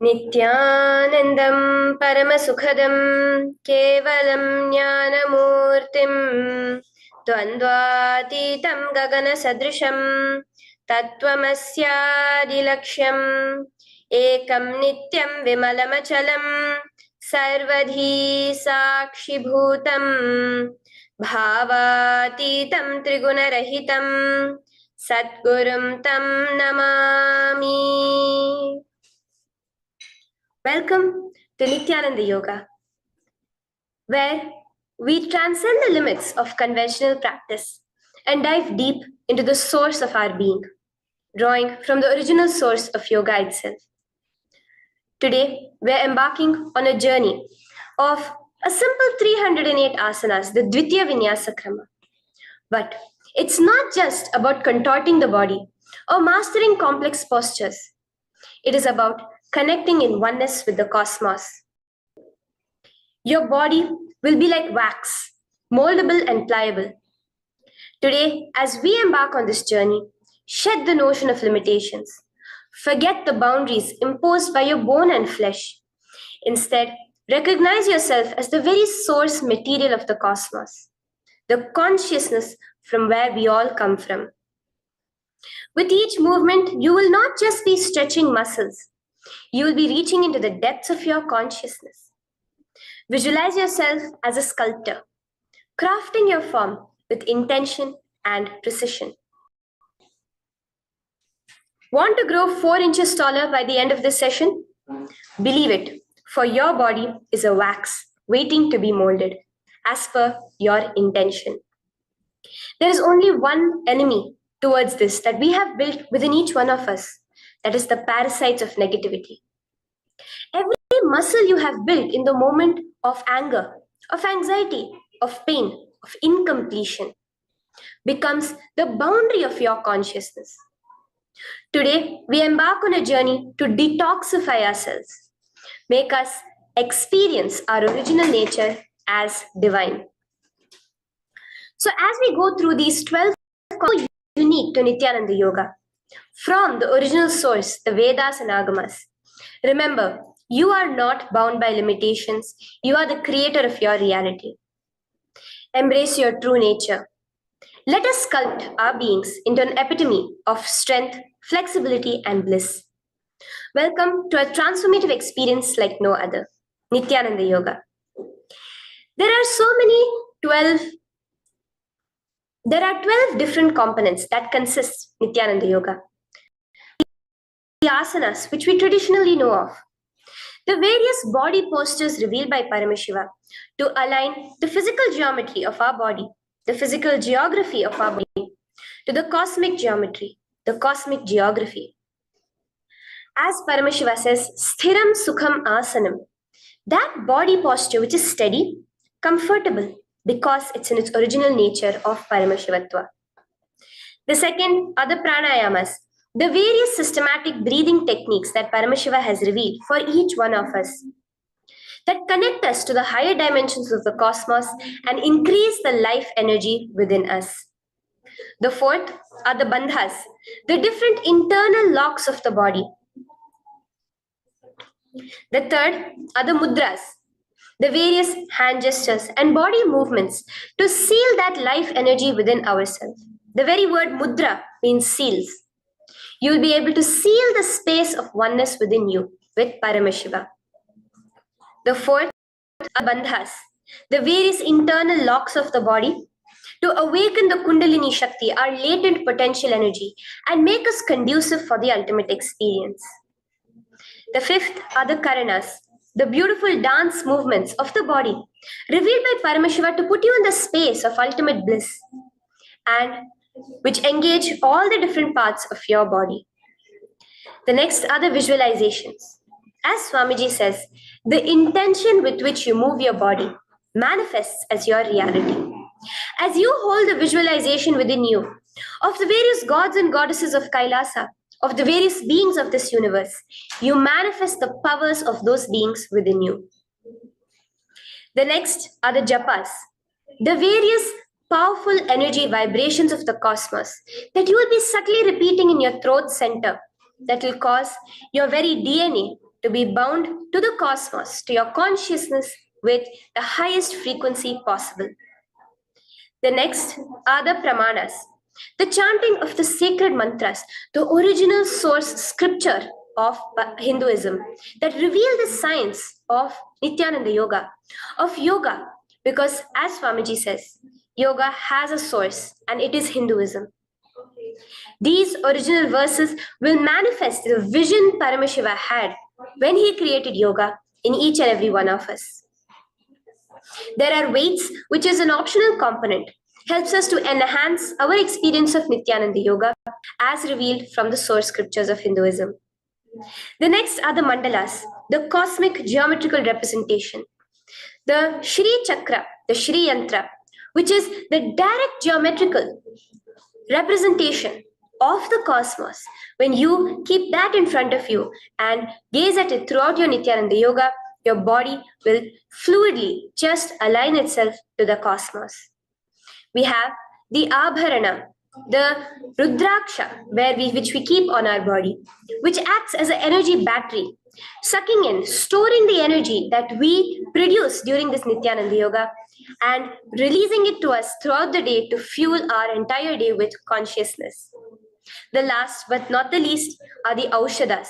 Nithyanandam Paramasukhadam Kevalam Jnanamurtim Dvandvatitam Gagana Sadrisham Tattvamasyaadilaksham Ekam Nityam Vimalamachalam Sarvadhi Sakshibhutam Bhavatitam Trigunarahitam Satgurum Tam Namami. Welcome to Nithyananda Yoga, where we transcend the limits of conventional practice and dive deep into the source of our being, drawing from the original source of yoga itself. Today, we're embarking on a journey of a simple 308 asanas, the Dvitiya Vinyasa Krama. But it's not just about contorting the body or mastering complex postures. It is about connecting in oneness with the cosmos. Your body will be like wax, moldable and pliable. Today, as we embark on this journey, shed the notion of limitations. Forget the boundaries imposed by your bone and flesh. Instead, recognize yourself as the very source material of the cosmos, the consciousness from where we all come from. With each movement, you will not just be stretching muscles, you will be reaching into the depths of your consciousness. Visualize yourself as a sculptor, crafting your form with intention and precision. Want to grow 4 inches taller by the end of this session? Believe it, for your body is a wax waiting to be molded as per your intention. There is only one enemy towards this that we have built within each one of us, that is the parasites of negativity. Every muscle you have built in the moment of anger, of anxiety, of pain, of incompletion becomes the boundary of your consciousness. Today, we embark on a journey to detoxify ourselves, make us experience our original nature as divine. So as we go through these 12 unique to Nithyananda Yoga, from the original source, the Vedas and Agamas, remember, you are not bound by limitations. You are the creator of your reality. Embrace your true nature. Let us sculpt our beings into an epitome of strength, flexibility, and bliss. Welcome to a transformative experience like no other, Nithyananda Yoga. There are 12 different components that consist Nithyananda Yoga. The asanas, which we traditionally know of. The various body postures revealed by Paramashiva to align the physical geometry of our body, the physical geography of our body, to the cosmic geometry, the cosmic geography. As Paramashiva says, Sthiram Sukham Asanam, that body posture which is steady, comfortable, because it's in its original nature of Paramashivatva. The second are the pranayamas, the various systematic breathing techniques that Paramashiva has revealed for each one of us, that connect us to the higher dimensions of the cosmos and increase the life energy within us. The fourth are the bandhas, the different internal locks of the body. The third are the mudras, the various hand gestures and body movements to seal that life energy within ourselves. The very word mudra means seals. You will be able to seal the space of oneness within you with Paramashiva. The fourth are bandhas, the various internal locks of the body to awaken the Kundalini Shakti, our latent potential energy, and make us conducive for the ultimate experience. The fifth are the karanas, the beautiful dance movements of the body, revealed by Paramashiva to put you in the space of ultimate bliss, and which engage all the different parts of your body. The next are the visualizations. As Swamiji says, the intention with which you move your body manifests as your reality. As you hold the visualization within you of the various gods and goddesses of KAILASA, of the various beings of this universe, you manifest the powers of those beings within you. The next are the japas, the various powerful energy vibrations of the cosmos that you will be subtly repeating in your throat center that will cause your very DNA to be bound to the cosmos, to your consciousness with the highest frequency possible. The next are the pramanas, the chanting of the sacred mantras, the original source scripture of Hinduism that reveal the science of Nithyananda yoga, of yoga, because as Swamiji says, yoga has a source and it is Hinduism. These original verses will manifest the vision Paramashiva had when he created yoga in each and every one of us. There are weights, which is an optional component, helps us to enhance our experience of Nithyananda Yoga as revealed from the source scriptures of Hinduism. The next are the mandalas, the cosmic geometrical representation. The Shri Chakra, the Shri Yantra, which is the direct geometrical representation of the cosmos. When you keep that in front of you and gaze at it throughout your Nithyananda Yoga, your body will fluidly just align itself to the cosmos. We have the Abharana, the Rudraksha, which we keep on our body, which acts as an energy battery, sucking in, storing the energy that we produce during this Nithyananda Yoga and releasing it to us throughout the day to fuel our entire day with consciousness. The last but not the least are the Aushadas,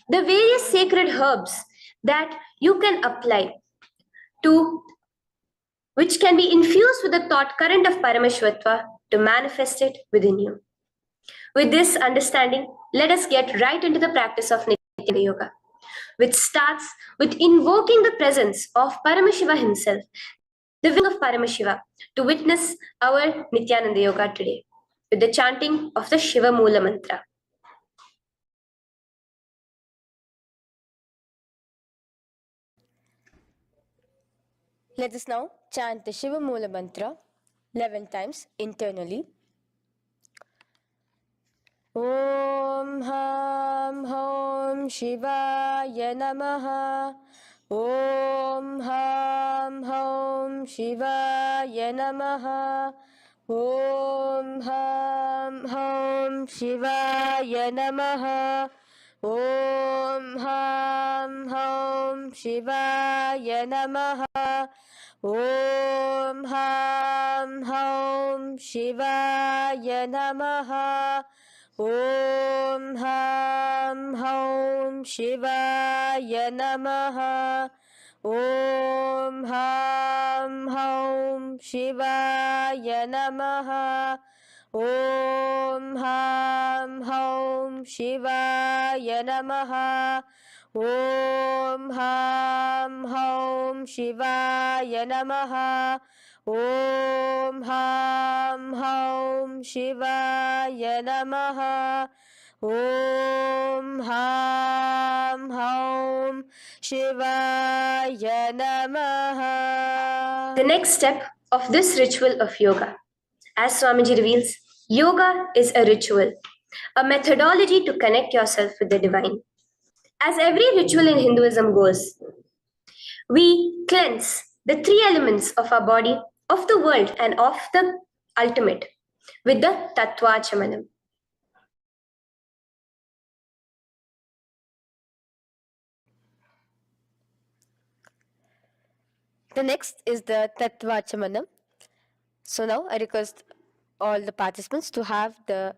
the various sacred herbs that you can apply to, which can be infused with the thought current of Paramashvatva to manifest it within you. With this understanding, let us get right into the practice of Nithyananda Yoga, which starts with invoking the presence of Paramashiva himself, the will of Paramashiva, to witness our Nithyananda Yoga today, with the chanting of the Shiva Mula Mantra. Let us now chant the Shiva Mula Mantra 11 times internally. Om Ham Hom Shivaya Namaha. Om Ham Hom Shivaya Namaha. Om Ham Hom Shivaya Namaha. Om Ham Hom Shivaya Namaha. Om Ham Hom Shivaya Namaha. Om Ham Hom Shivaya Namaha. Om Ham Hom Shivaya Namaha. Om Ham Hom Shivaya Namaha. Om Ham Hom Shivaya Namaha. Om Ham Hom Shivaya Namaha. Om Ham Hom Shivaya Namaha. The next step of this ritual of yoga, as Swamiji reveals, yoga is a ritual, a methodology to connect yourself with the divine. As every ritual in Hinduism goes, we cleanse the three elements of our body, of the world, and of the ultimate with the Tattvachamanam. The next is the Tattvachamanam. So now I request all the participants to have the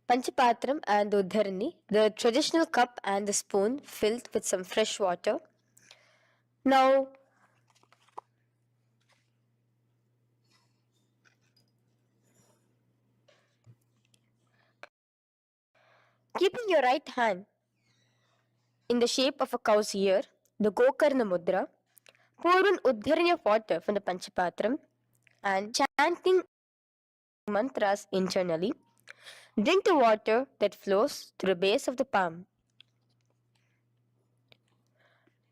Panchapatram and the Uddharani, the traditional cup and the spoon filled with some fresh water. Now, keeping your right hand in the shape of a cow's ear, the Gokarna Mudra, pour an Uddharani of water from the Panchapatram and chanting mantras internally. Drink the water that flows through the base of the palm.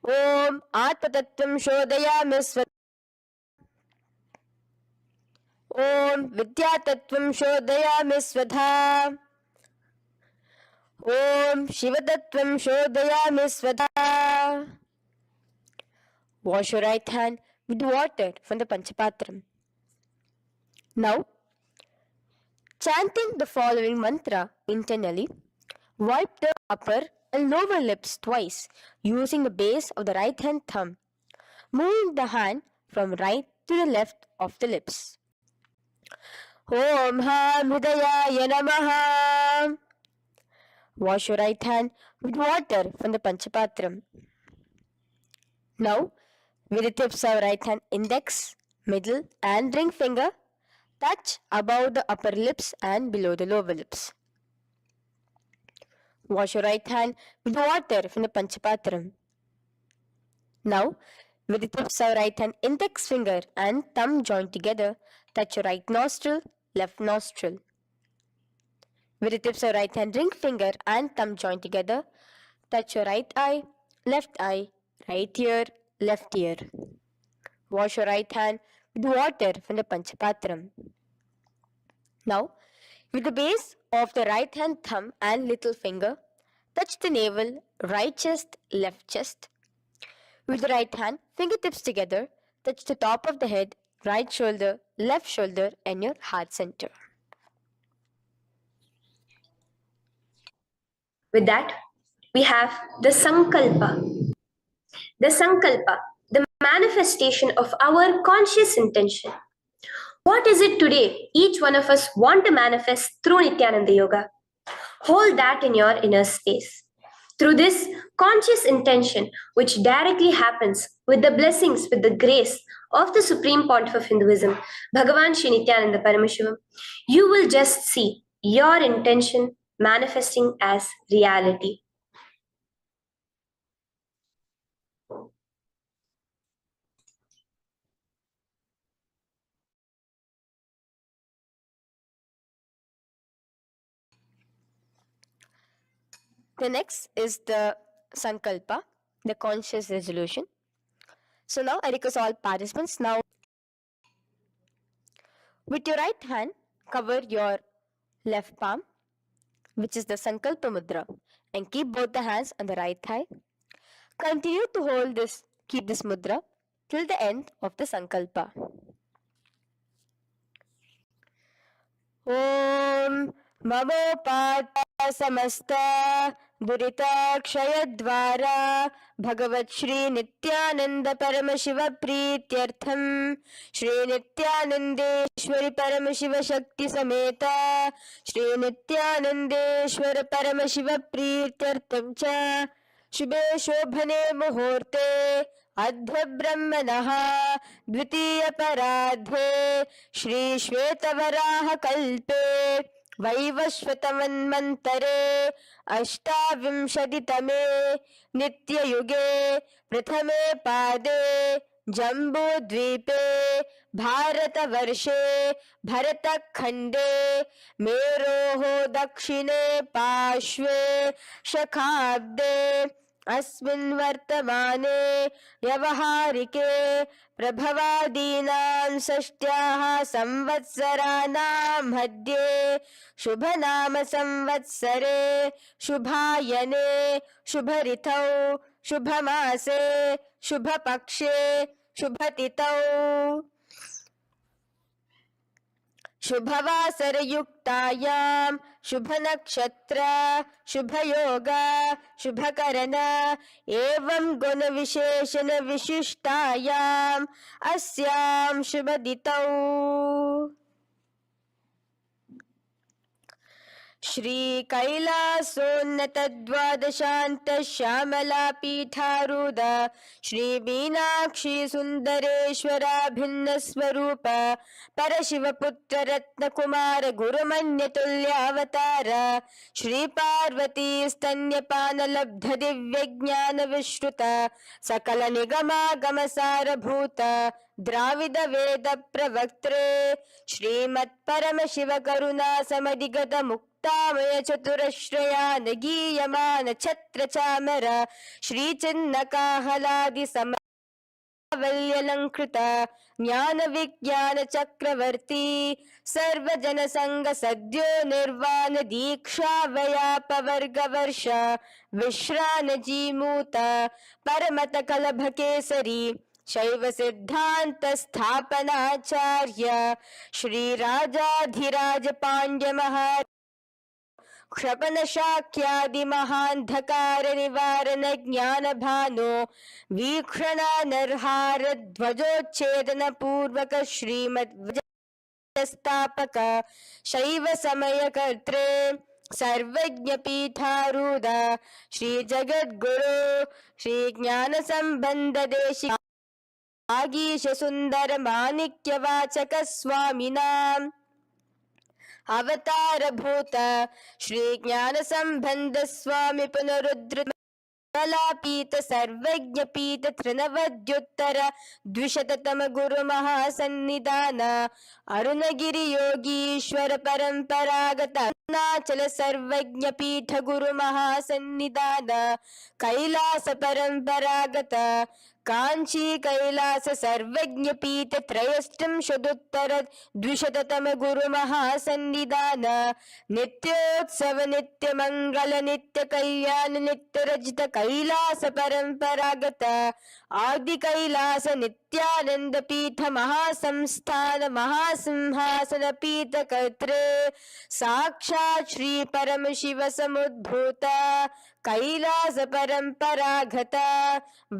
Om Atmatattvam Shodayami Svat. Om Vidyatattvam Shodayami Svadha. Om Shivatattvam Shodayami Svadha. Wash your right hand with water from the Panchapatram. Now, chanting the following mantra internally, wipe the upper and lower lips twice using the base of the right hand thumb, moving the hand from right to the left of the lips. Om Ham Hridayaya Namaha. Wash your right hand with water from the Panchapatram. Now, with the tips of right hand index, middle, and ring finger, touch above the upper lips and below the lower lips. Wash your right hand with water from the Panchapatram. Now, with the tips of right hand index finger and thumb joined together, touch your right nostril, left nostril. With the tips of right hand ring finger and thumb joined together, touch your right eye, right ear, left ear. Wash your right hand with water from the Panchapatram. Now, with the base of the right hand thumb and little finger, touch the navel, right chest, left chest. With the right hand, fingertips together, touch the top of the head, right shoulder, left shoulder, and your heart center. With that, we have the Sankalpa. The Sankalpa, the manifestation of our conscious intention. What is it today each one of us want to manifest through Nithyananda Yoga? Hold that in your inner space. Through this conscious intention, which directly happens with the blessings, with the grace of the Supreme Pontiff of Hinduism, Bhagavan Sri Nithyananda Paramashivoham, you will just see your intention manifesting as reality. The next is the Sankalpa, the conscious resolution. So now I request all participants now with your right hand cover your left palm, which is the Sankalpa Mudra, and keep both the hands on the right thigh. Continue to keep this mudra till the end of the Sankalpa. Om Mamopata Samasta Duritakshayaद्वारा Bhagavat Shri Nithyananda Paramashiva Prityartham Shri Nithyanandeshwari Paramashiva Shakti Sameta Shri Nithyanandeshwara Paramashiva Prityartham Cha शुभे शोभने मुहूर्ते अद्य ब्रह्मणः द्वितीय पराध्ये श्री श्वेतवराह कल्पे वैवस्वतमन्वन्तरे अष्टाविंशतितमे नित्ययुगे प्रथमे पादे जम्बूद्वीपे भारतवर्षे भरतखण्डे मेरोः दक्षिणे पार्श्वे शखाब्दे अस्मिन् वर्तमाने व्यवहारिके प्रभवादीनां षष्ट्याः संवत्सराणां मध्ये शुभनाम संवत्सरे शुभायने शुभऋतौ शुभमासे शुभपक्षे शुभतिथौ शुभवासरयुक्तायां शुभनक्षत्र शुभयोग शुभकरण एवं गुणविशेषण विशिष्टायाम् अस्यां शुभदितौ श्री कैलासोन्नत द्वादशान्त श्यामला पीठारूढ श्री मीनाक्षी सुंदरेश्वरा भिन्न स्वरूप परशिवपुत्र रत्नकुमार गुरुमन्यतुल्यावतार श्री पार्वती स्तन्यपान लब्ध दिव्य ज्ञान विश्रुत सकल निगमागम सारभूत द्राविड वेद प्रवक्त्रे श्रीमत् परम शिव करुणा समधिगत मुक्तामय चतुरश्रयान गीयमान छत्र चामर श्री चिन्ह काहलादि समवल्यलंकृत ज्ञान विज्ञान चक्रवर्ती सर्वजन संग सद्यो निर्वाण दीक्षा व्यापवर्ग वर्ष विश्रान जीमूत परमत कलभ केसरी शैव सिद्धांत स्थापनाचार्य श्री राजाधिराज पांड्य महाराज क्षपणशाक्यादिमहान्धकारनिवारणज्ञानभानो वीक्षणानर्हारध्वजोच्छेदनपूर्वक श्रीमद्वजस्थापक शैवसमयकर्त्रे सर्वज्ञपीठारूढ श्रीजगद्गुरो श्रीज्ञानसम्बन्धदेशिक आगीशसुन्दरमाणिक्यवाचक स्वामिनाम् अवतारभूत श्रीज्ञानसम्बन्ध स्वामी पुनरुद्धृत कलापीठ सर्वज्ञपीठ त्रिनवद्युत्तर द्विशततम गुरु महासन्निधान अरुणगिरि योगीश्वर परंपरागत अरुणाचल सर्वज्ञपीठ गुरु महासन्निधान कैलास परंपरागत कांची कैलास सर्वज्ञपीठ त्रयस्त्रिंशदुत्तर द्विशततम गुरु महासन्निधान नित्योत्सव नित्य मंगल नित्य कल्याण नित्य रजित कैलास परंपरागत आदि कैलास नित्यानंद पीठ महासंस्थान महासिंहासन पीठ कर्त्रे साक्षात् श्री परम शिव समुद्भूत कैलास परंपरागत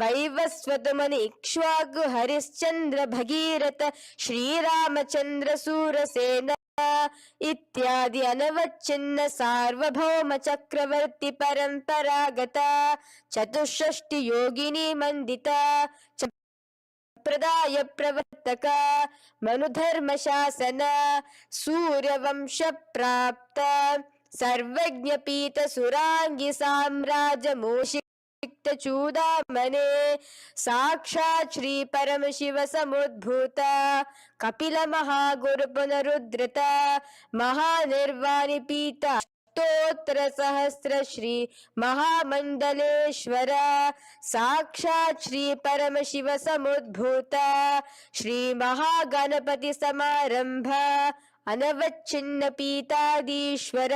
वैवस्वत मुनि इक्ष्वाकु हरिश्चंद्र भगीरथ श्रीरामचंद्र सूरसेन इत्यादि अनवच्छिन्न सार्वभौम चक्रवर्ती परंपरागत चतुष्षष्टि योगिनी मंडिता प्रदाय प्रवर्तक मनुधर्म शासन सूर्यवंश प्राप्त सर्वज्ञ पीठ सुरांगी साम्राज्य मोषि चूदामणे साक्षात् श्री परम शिव समुद्भूत कपिल महागुरु पुनरुद्धृत महानिर्वाणि पीठ स्तोत्र सहस्र श्री महामंडलेश्वर साक्षात् श्री परम शिव समुद्भूत श्री महागणपति समारंभ अनवच्छिन्न पीठाधीश्वर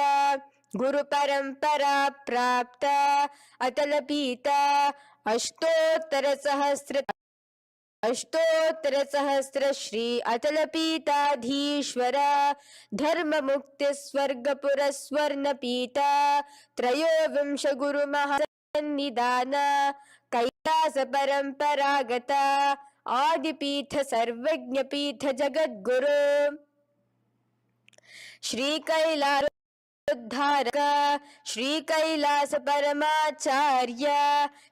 गुरु परंपरा प्राप्त अतल पीठ अष्टोत्तर सहस्र श्री अतल पीठाधीश्वर धर्म मुक्ति स्वर्गपुर स्वर्ण पीठ त्रयोविंश गुरु महासन्निधान कैलास परंपरागत आदिपीठ सर्वज्ञ पीठ जगद्गुरु श्री कैलास उद्धारक श्री कैलास परमाचार्य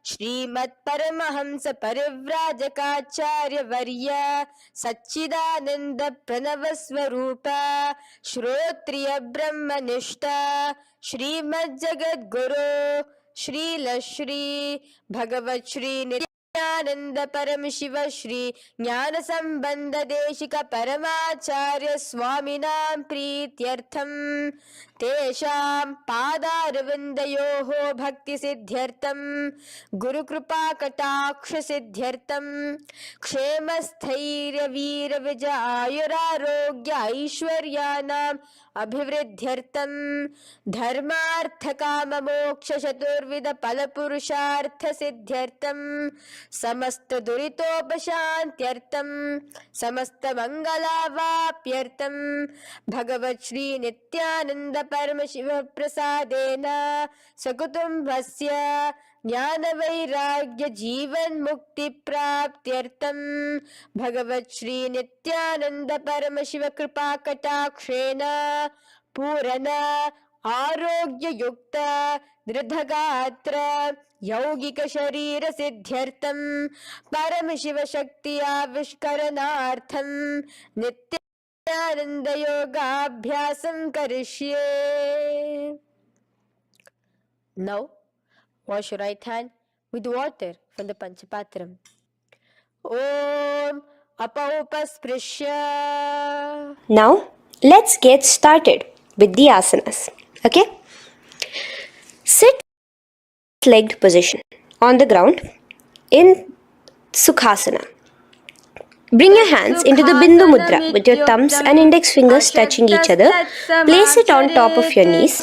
श्रीमत् परमहंस परिव्राजकाचार्य वर्य सच्चिदानंद प्रणव स्वरूप श्रोत्रिय ब्रह्मनिष्ठ श्रीमद् जगद्गुरु श्रील श्री भगवत श्री नित्यानंद परम शिव श्री ज्ञान संबंध देशिक परमाचार्य स्वामिनां प्रीत्यर्थम तेषां पादारविन्दयोः भक्ति सिद्ध्यर्थम गुरु कृपा कटाक्ष सिद्ध्यर्थम क्षेम स्थैर्य वीर विजय आयुरारोग्य ऐश्वर्याणाम् अभिवृद्ध्यर्थम धर्मार्थ काम मोक्ष चतुर्विध फल पुरुषार्थ सिद्ध्यर्थम समस्त दुरितोपशान्त्यर्थम समस्त मंगलावाप्यर्थम भगवत श्री नित्यानंद परम शिव प्रसादेन सकुटुम्बस्य ज्ञान वैराग्य जीवन मुक्ति प्राप्त्यर्थम भगवत श्री नित्यानंद परम शिव कृपा कटाक्षेण पूर्ण आरोग्य युक्त दृढ़गात्र यौगिक शरीर सिद्ध्यर्थम परम शिव शक्ति आविष्करणार्थम नित्यानंद योगाभ्यासं करिष्ये. Now wash your right hand with water from the Panchapatram. Om Apaupasprisya. Now, let's get started with the asanas. Okay? Sit legged position on the ground in Sukhasana. Bring your hands into the Bindu Mudra with your thumbs and index fingers touching each other. Place it on top of your knees.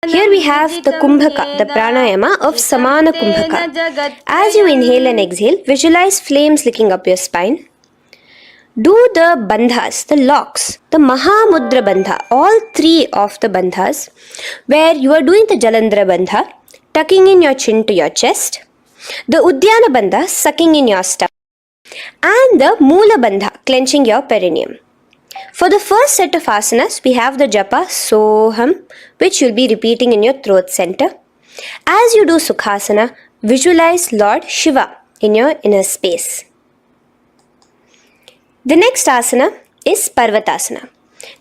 Here we have the Kumbhaka, the pranayama of Samana Kumbhaka. As you inhale and exhale, visualize flames licking up your spine. Do the bandhas, the locks, the Mahamudra bandha, all three of the bandhas, where you are doing the Jalandhara bandha, tucking in your chin to your chest, the Udyana bandha, sucking in your stomach, and the Moola bandha, clenching your perineum. For the first set of asanas, we have the japa Soham, which you'll be repeating in your throat center. As you do Sukhasana, visualize Lord Shiva in your inner space. The next asana is Parvatasana.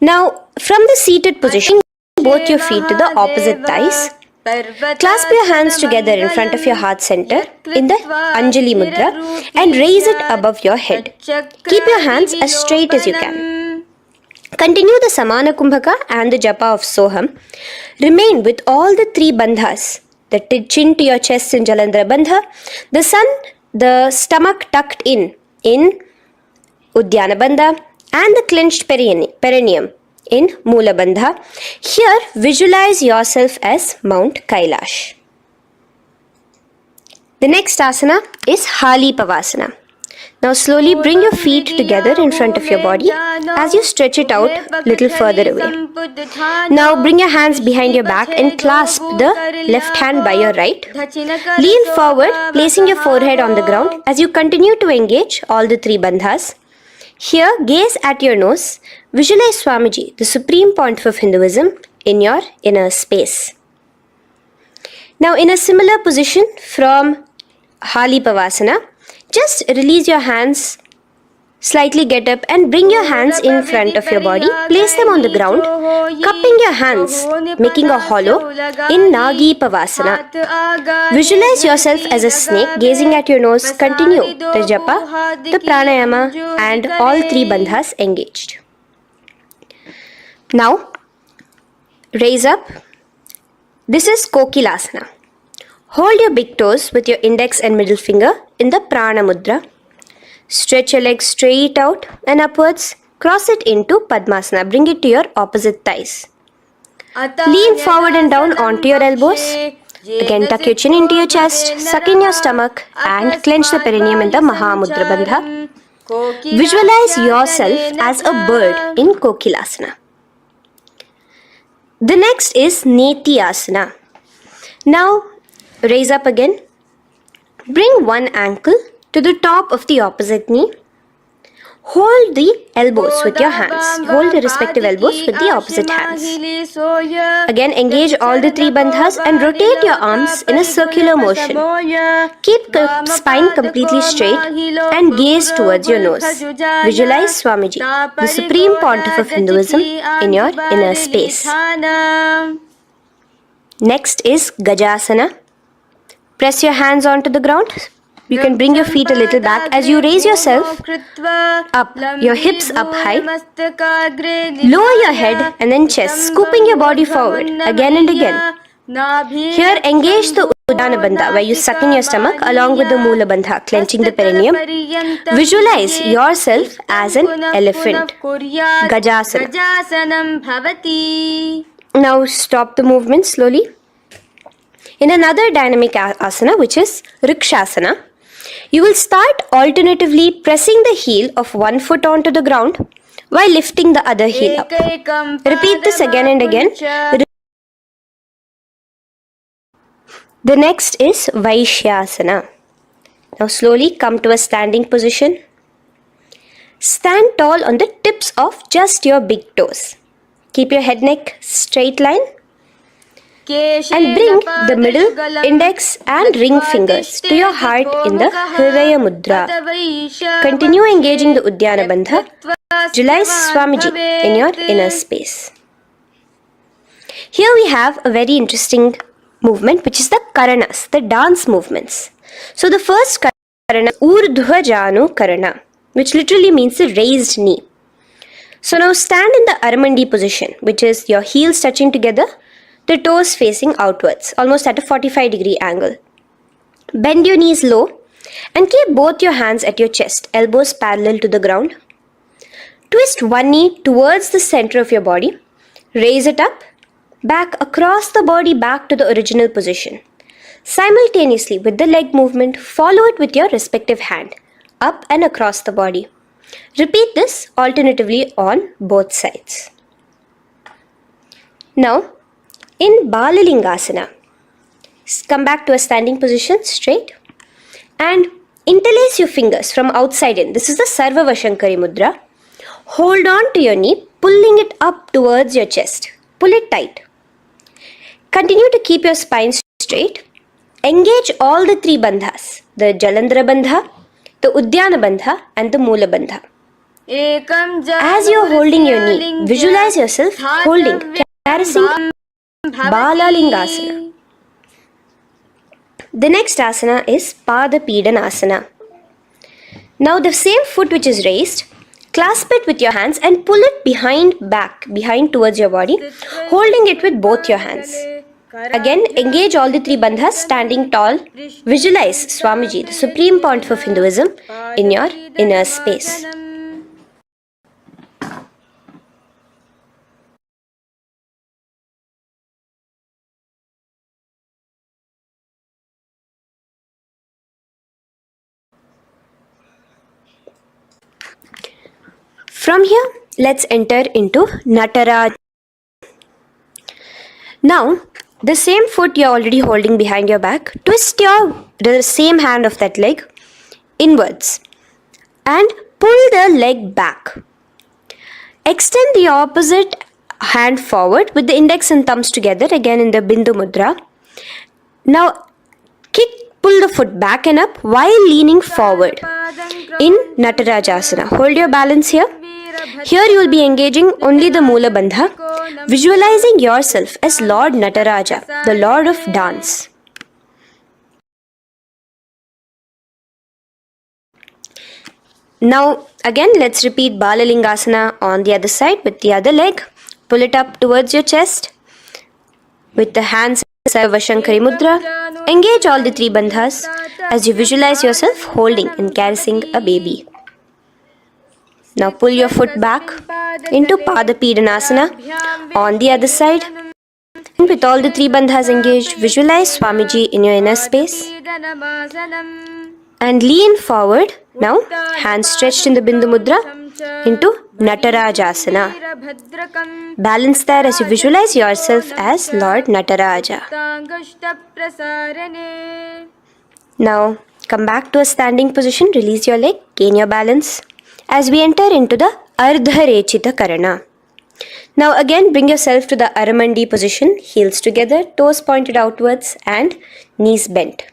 Now, from the seated position, both your feet to the opposite thighs. Clasp your hands together in front of your heart center in the Anjali Mudra and raise it above your head. Keep your hands as straight as you can. Continue the Samana Kumbhaka and the Japa of Soham. Remain with all the three bandhas, the chin to your chest in Jalandhara bandha, the stomach tucked in Udyana bandha, and the clenched perineum in Moola bandha. Here, visualize yourself as Mount Kailash. The next asana is Hali Pavasana. Now slowly bring your feet together in front of your body as you stretch it out a little further away. Now bring your hands behind your back and clasp the left hand by your right. Lean forward, placing your forehead on the ground as you continue to engage all the three bandhas. Here, gaze at your nose. Visualize Swamiji, the supreme pontiff of Hinduism, in your inner space. Now in a similar position from Hali Pavasana, just release your hands, slightly get up and bring your hands in front of your body. Place them on the ground, cupping your hands, making a hollow in Nagi Pavasana. Visualize yourself as a snake, gazing at your nose. Continue the japa, the pranayama and all three bandhas engaged. Now, raise up. This is Kokilasana. Hold your big toes with your index and middle finger in the Prana Mudra. Stretch your legs straight out and upwards. Cross it into Padmasana. Bring it to your opposite thighs. Lean forward and down onto your elbows. Again, tuck your chin into your chest, suck in your stomach and clench the perineum in the Mahamudra Bandha. Visualize yourself as a bird in Kokilasana. The next is Nithyananda. Now, raise up again. Bring one ankle to the top of the opposite knee. Hold the elbows with your hands. Hold the respective elbows with the opposite hands. Again, engage all the three bandhas and rotate your arms in a circular motion. Keep the spine completely straight and gaze towards your nose. Visualize Swamiji, the supreme pontiff of Hinduism, in your inner space. Next is Gajasana. Press your hands onto the ground. You can bring your feet a little back as you raise yourself up, your hips up high. Lower your head and then chest, scooping your body forward again and again. Here, engage the Uddiyana Bandha, where you suck in your stomach along with the Moola Bandha, clenching the perineum. Visualize yourself as an elephant. Gajasana. Now stop the movement slowly. In another dynamic asana, which is Rikshasana, you will start alternatively pressing the heel of one foot onto the ground while lifting the other heel up. Repeat this again and again. The next is Vaishyasana. Now slowly come to a standing position. Stand tall on the tips of just your big toes. Keep your head neck straight line. And bring the middle, index and ring fingers to your heart in the Hridaya Mudra. Continue engaging the Uddiyana Bandha. Visualize Swamiji in your inner space. Here we have a very interesting movement, which is the Karanas, the dance movements. So the first Karana is Urdhva Janu Karana, which literally means the raised knee. So now stand in the Aramandi position, which is your heels touching together, the toes facing outwards, almost at a 45-degree angle. Bend your knees low and keep both your hands at your chest, elbows parallel to the ground. Twist one knee towards the center of your body. Raise it up, back across the body back to the original position. Simultaneously with the leg movement, follow it with your respective hand, up and across the body. Repeat this alternatively on both sides. Now, in Balalingasana, come back to a standing position straight and interlace your fingers from outside in. This is the Sarvavashankari Mudra. Hold on to your knee, pulling it up towards your chest. Pull it tight. Continue to keep your spine straight. Engage all the three bandhas, the Jalandhara Bandha, the Udyana Bandha and the Moola Bandha. As you are holding your knee, visualize yourself holding, caressing Balalingasana. The next asana is Pada Pidanasana. Now the same foot which is raised, clasp it with your hands and pull it behind towards your body, holding it with both your hands. Again, engage all the three bandhas, standing tall. Visualize Swamiji, the supreme point of Hinduism, in your inner space. From here, let's enter into Nataraj. Now, the same foot you're already holding behind your back, twist the same hand of that leg inwards and pull the leg back. Extend the opposite hand forward with the index and thumbs together, again in the Bindu Mudra. Now, pull the foot back and up while leaning forward in Natarajasana. Hold your balance here. Here you will be engaging only the Moola Bandha, visualizing yourself as Lord Nataraja, the Lord of Dance. Now again let's repeat Balalingasana on the other side with the other leg. Pull it up towards your chest with the hands Sarvashankari Mudra. Engage all the three bandhas as you visualize yourself holding and caressing a baby. Now pull your foot back into Pada Pidanasana on the other side. And with all the three bandhas engaged, visualize Swamiji in your inner space. And lean forward. Now, hands stretched in the Bindu Mudra into Natarajasana. Balance there as you visualize yourself as Lord Nataraja. Now, come back to a standing position, release your leg, gain your balance. As we enter into the Ardharechita Karana. Now again bring yourself to the Aramandi position, heels together, toes pointed outwards and knees bent.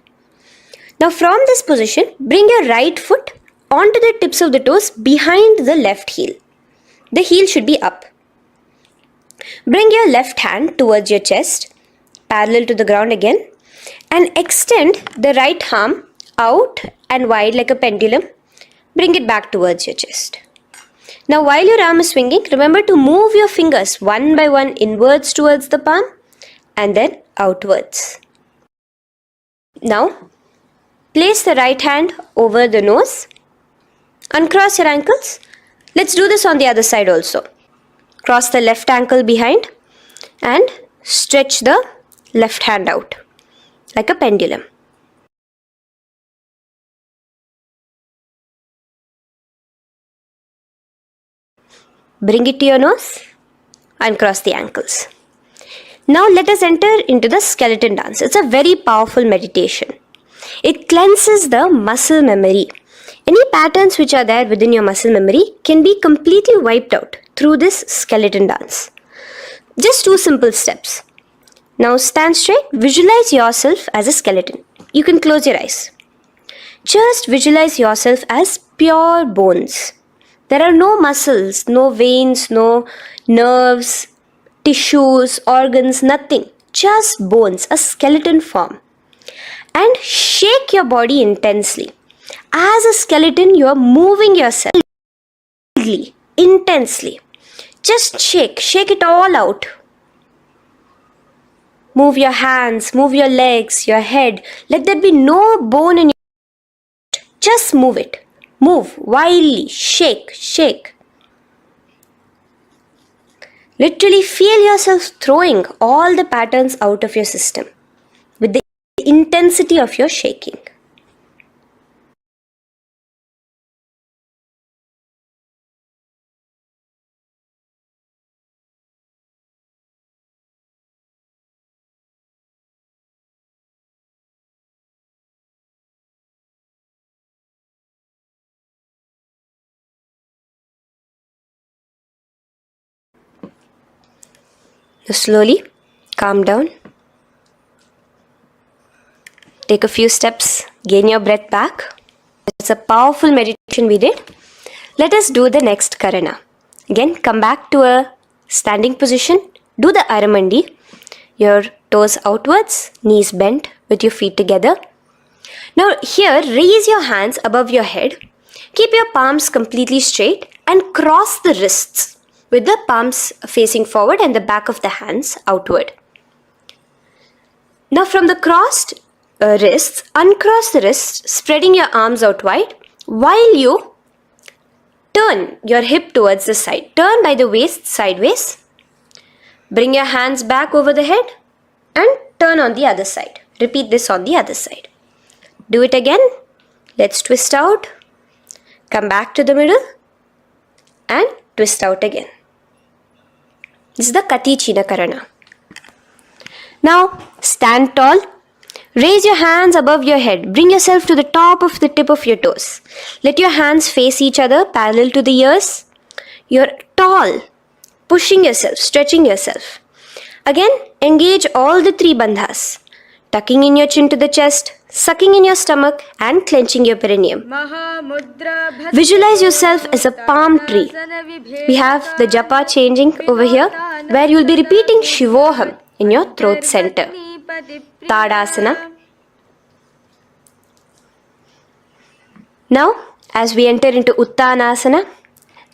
Now from this position, bring your right foot onto the tips of the toes behind the left heel. The heel should be up. Bring your left hand towards your chest, parallel to the ground again, and extend the right arm out and wide like a pendulum. Bring it back towards your chest. Now while your arm is swinging, remember to move your fingers one by one inwards towards the palm and then outwards. Now place the right hand over the nose. Uncross your ankles. Let's do this on the other side also. Cross the left ankle behind and stretch the left hand out like a pendulum. Bring it to your nose and cross the ankles. Now let us enter into the skeleton dance. It's a very powerful meditation. It cleanses the muscle memory. Any patterns which are there within your muscle memory can be completely wiped out through this skeleton dance. Just 2 simple steps. Now stand straight, visualize yourself as a skeleton. You can close your eyes. Just visualize yourself as pure bones. There are no muscles, no veins, no nerves, tissues, organs, nothing. Just bones, a skeleton form. And shake your body intensely. As a skeleton, you are moving yourself intensely. Just shake it all out. Move your hands, move your legs, your head. Let there be no bone in your. Just move it. Move wildly, shake. Literally feel yourself throwing all the patterns out of your system with the intensity of your shaking. Now slowly calm down. Take a few steps, gain your breath back. It's a powerful meditation we did. Let us do the next Karana. Again, come back to a standing position. Do the Aramandi. Your toes outwards, knees bent with your feet together. Now here, raise your hands above your head. Keep your palms completely straight and cross the wrists with the palms facing forward and the back of the hands outward. Now from the crossed wrists, uncross the wrists, spreading your arms out wide while you turn your hip towards the side. Turn by the waist sideways. Bring your hands back over the head and turn on the other side. Repeat this on the other side. Do it again. Let's twist out. Come back to the middle and twist out again. This is the Kati China Karana. Now stand tall. Raise your hands above your head. Bring yourself to the top of the tip of your toes. Let your hands face each other parallel to the ears. You're tall, pushing yourself, stretching yourself. Again, engage all the three bandhas. Tucking in your chin to the chest, sucking in your stomach and clenching your perineum. Visualize yourself as a palm tree. We have the japa changing over here where you will be repeating Shivoham in your throat center. Tadasana. Now, as we enter into Uttanasana,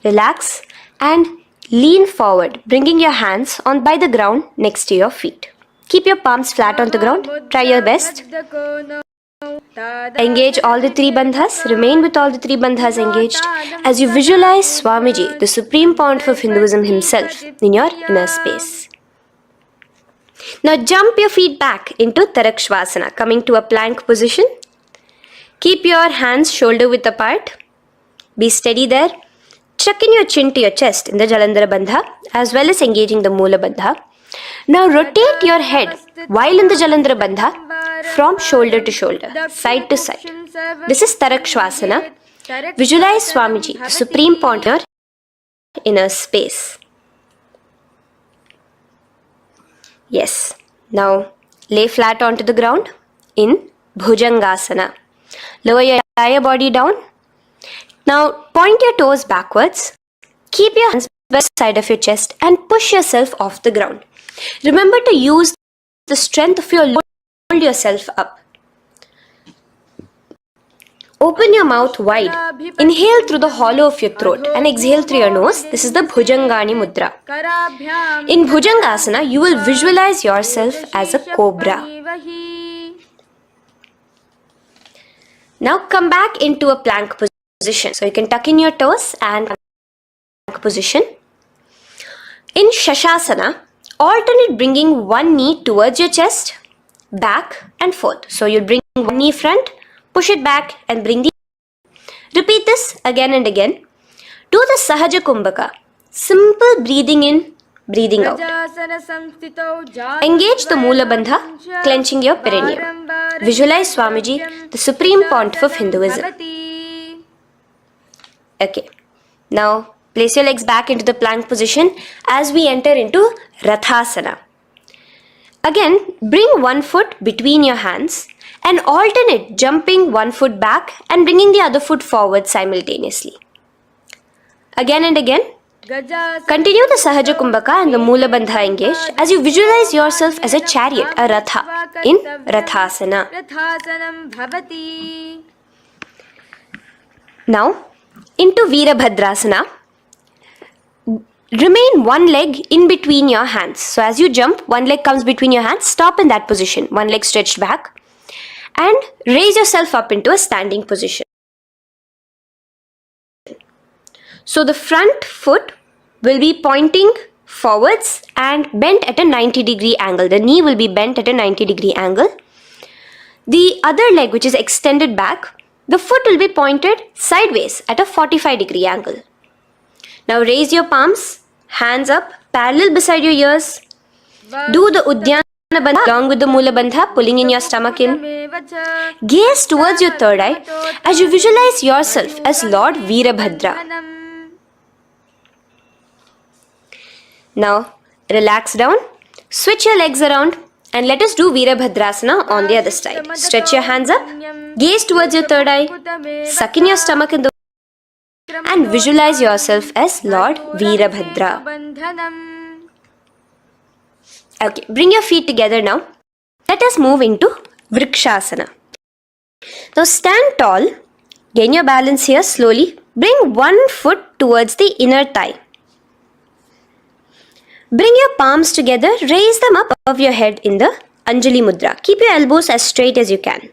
relax and lean forward, bringing your hands on by the ground next to your feet. Keep your palms flat on the ground. Try your best. Engage all the three bandhas. Remain with all the three bandhas engaged as you visualize Swamiji, the supreme point of Hinduism himself, in your inner space. Now jump your feet back into Tarakshvasana, coming to a plank position. Keep your hands shoulder width apart. Be steady there. Chuck in your chin to your chest in the Jalandhara Bandha as well as engaging the Moola Bandha. Now rotate your head while in the Jalandhara Bandha from shoulder to shoulder, side to side. This is Tarakshvasana. Visualize Swamiji, the supreme point in your inner space. Yes. Now lay flat onto the ground in Bhujangasana. Lower your entire body down. Now point your toes backwards. Keep your hands by the side of your chest and push yourself off the ground. Remember to use the strength of your leg to hold yourself up. Open your mouth wide. Inhale through the hollow of your throat and exhale through your nose. This is the Bhujangani Mudra. In Bhujangasana, you will visualize yourself as a cobra. Now come back into a plank position. So you can tuck in your toes and plank position. In Shashasana, alternate bringing one knee towards your chest, back and forth. So you bring one knee front, push it back and bring the... Repeat this again and again. Do the Sahaja Kumbhaka. Simple breathing in, breathing out. Engage the Moola Bandha, clenching your perineum. Visualize Swamiji, the supreme pontiff of Hinduism. Okay. Now place your legs back into the plank position as we enter into Rathasana. Again, bring one foot between your hands and alternate jumping one foot back and bringing the other foot forward simultaneously. Again and again. Continue the Sahaja Kumbhaka and the Moola Bandha engaged as you visualize yourself as a chariot, a Ratha, in Rathasana. Now, into Veerabhadrasana. Remain one leg in between your hands. So as you jump, one leg comes between your hands. Stop in that position. One leg stretched back. And raise yourself up into a standing position. So the front foot will be pointing forwards and bent at a 90-degree angle. The knee will be bent at a 90-degree angle. The other leg, which is extended back, the foot will be pointed sideways at a 45-degree angle. Now raise your palms, hands up, parallel beside your ears. Do the Uddiyana Bandha along with the Moola Bandha, pulling in your stomach in. Gaze towards your third eye as you visualize yourself as Lord Veerabhadra. Now relax down, Switch your legs around and let us do Virabhadrasana on the other side. Stretch your hands up, gaze towards your third eye, suck in your stomach in the and visualize yourself as Lord Virabhadra. Okay, bring your feet together now. Let us move into Vrikshasana. Now stand tall, gain your balance here slowly. Bring one foot towards the inner thigh. Bring your palms together, raise them up above your head in the Anjali Mudra. Keep your elbows as straight as you can.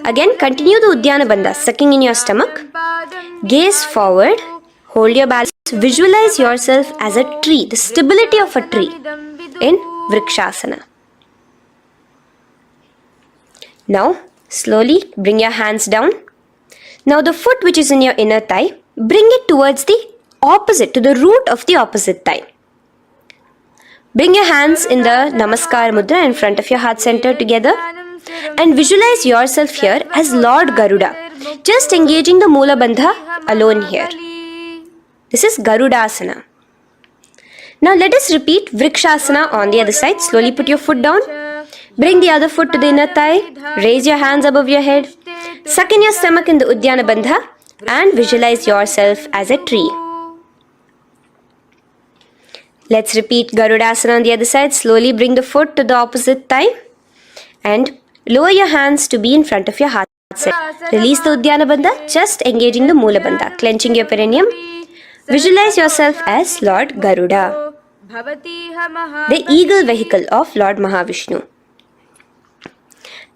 Again, continue the Udyana Bandha, sucking in your stomach. Gaze forward, hold your balance. Visualize yourself as a tree, the stability of a tree in Vrikshasana. Now, slowly bring your hands down. Now, the foot which is in your inner thigh, bring it towards the opposite, to the root of the opposite thigh. Bring your hands in the Namaskar Mudra in front of your heart center together and visualize yourself here as Lord Garuda, just engaging the Moola Bandha alone here. This is Garudasana. Now let us repeat Vrikshasana on the other side. Slowly put your foot down. Bring the other foot to the inner thigh. Raise your hands above your head. Suck in your stomach in the Udyana Bandha and visualize yourself as a tree. Let's repeat Garudasana on the other side. Slowly bring the foot to the opposite thigh and lower your hands to be in front of your heart center. Release the Udyana Bandha, just engaging the Moola Bandha, clenching your perineum. Visualize yourself as Lord Garuda, the eagle vehicle of Lord Mahavishnu.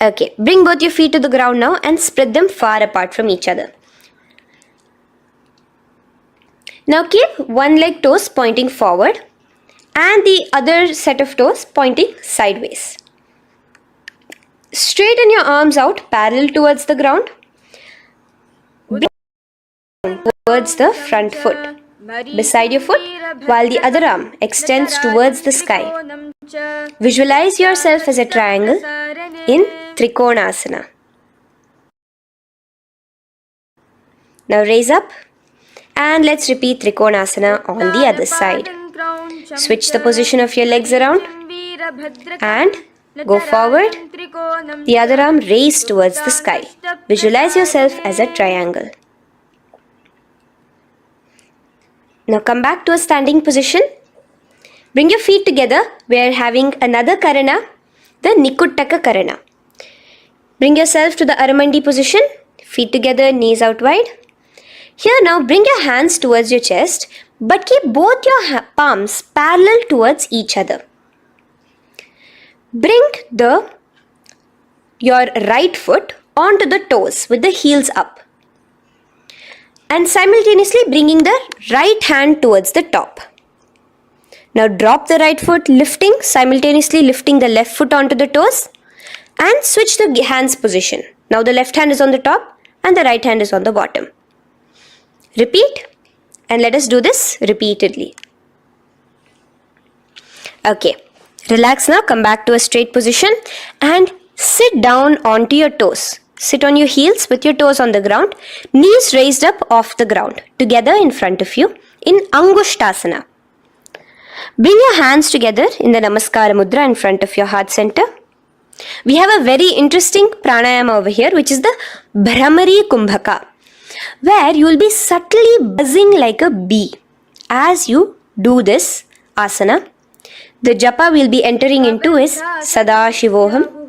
Okay, bring both your feet to the ground now and spread them far apart from each other. Now keep one leg toes pointing forward and the other set of toes pointing sideways. Straighten your arms out parallel towards the ground. Bring towards the front foot, beside your foot, while the other arm extends towards the sky. Visualize yourself as a triangle in Trikonasana. Now raise up and let's repeat Trikonasana on the other side. Switch the position of your legs around and go forward. The other arm raised towards the sky. Visualize yourself as a triangle. Now come back to a standing position. Bring your feet together. We are having another Karana, the Nikuttaka Karana. Bring yourself to the Aramandi position. Feet together, knees out wide. Here now bring your hands towards your chest, but keep both your palms parallel towards each other. Bring your right foot onto the toes with the heels up. And simultaneously bringing the right hand towards the top. Now drop the right foot, simultaneously lifting the left foot onto the toes and switch the hands position. Now the left hand is on the top and the right hand is on the bottom. Repeat and let us do this repeatedly. Okay, relax now, come back to a straight position and sit down onto your toes. Sit on your heels with your toes on the ground, knees raised up off the ground, together in front of you in Angushtasana. Bring your hands together in the Namaskara Mudra in front of your heart center. We have a very interesting pranayama over here, which is the Bhramari Kumbhaka, where you will be subtly buzzing like a bee as you do this asana. The japa we will be entering into is Sadashivoham.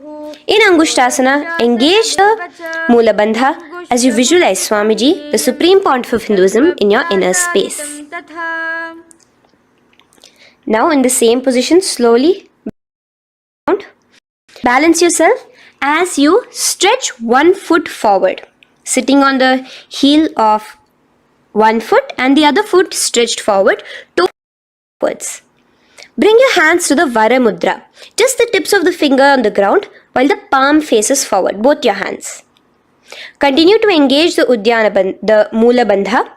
In Angushtasana, engage the Moola Bandha as you visualize Swamiji, the Supreme Pontiff of Hinduism, in your inner space. Now in the same position, slowly balance yourself as you stretch one foot forward, sitting on the heel of one foot and the other foot stretched forward towards. Bring your hands to the Vara Mudra, just the tips of the finger on the ground while the palm faces forward, both your hands. Continue to engage the the Moola Bandha,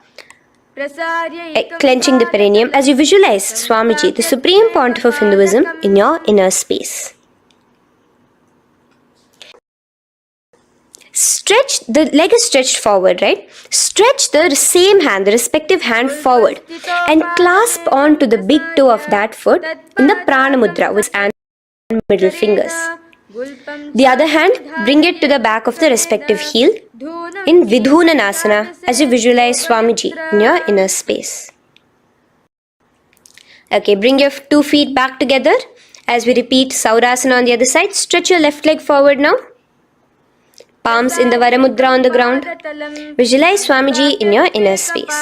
clenching the perineum as you visualize Swamiji, the Supreme Pontiff of Hinduism, in your inner space. Stretch, the leg is stretched forward, right? Stretch the same hand, the respective hand forward and clasp onto the big toe of that foot in the Prana Mudra with and middle fingers. The other hand, bring it to the back of the respective heel in Vidhunanasana as you visualize Swamiji in your inner space. Okay, bring your 2 feet back together as we repeat Saurasana on the other side. Stretch your left leg forward now. Palms in the Varamudra on the ground. Visualize Swamiji in your inner space.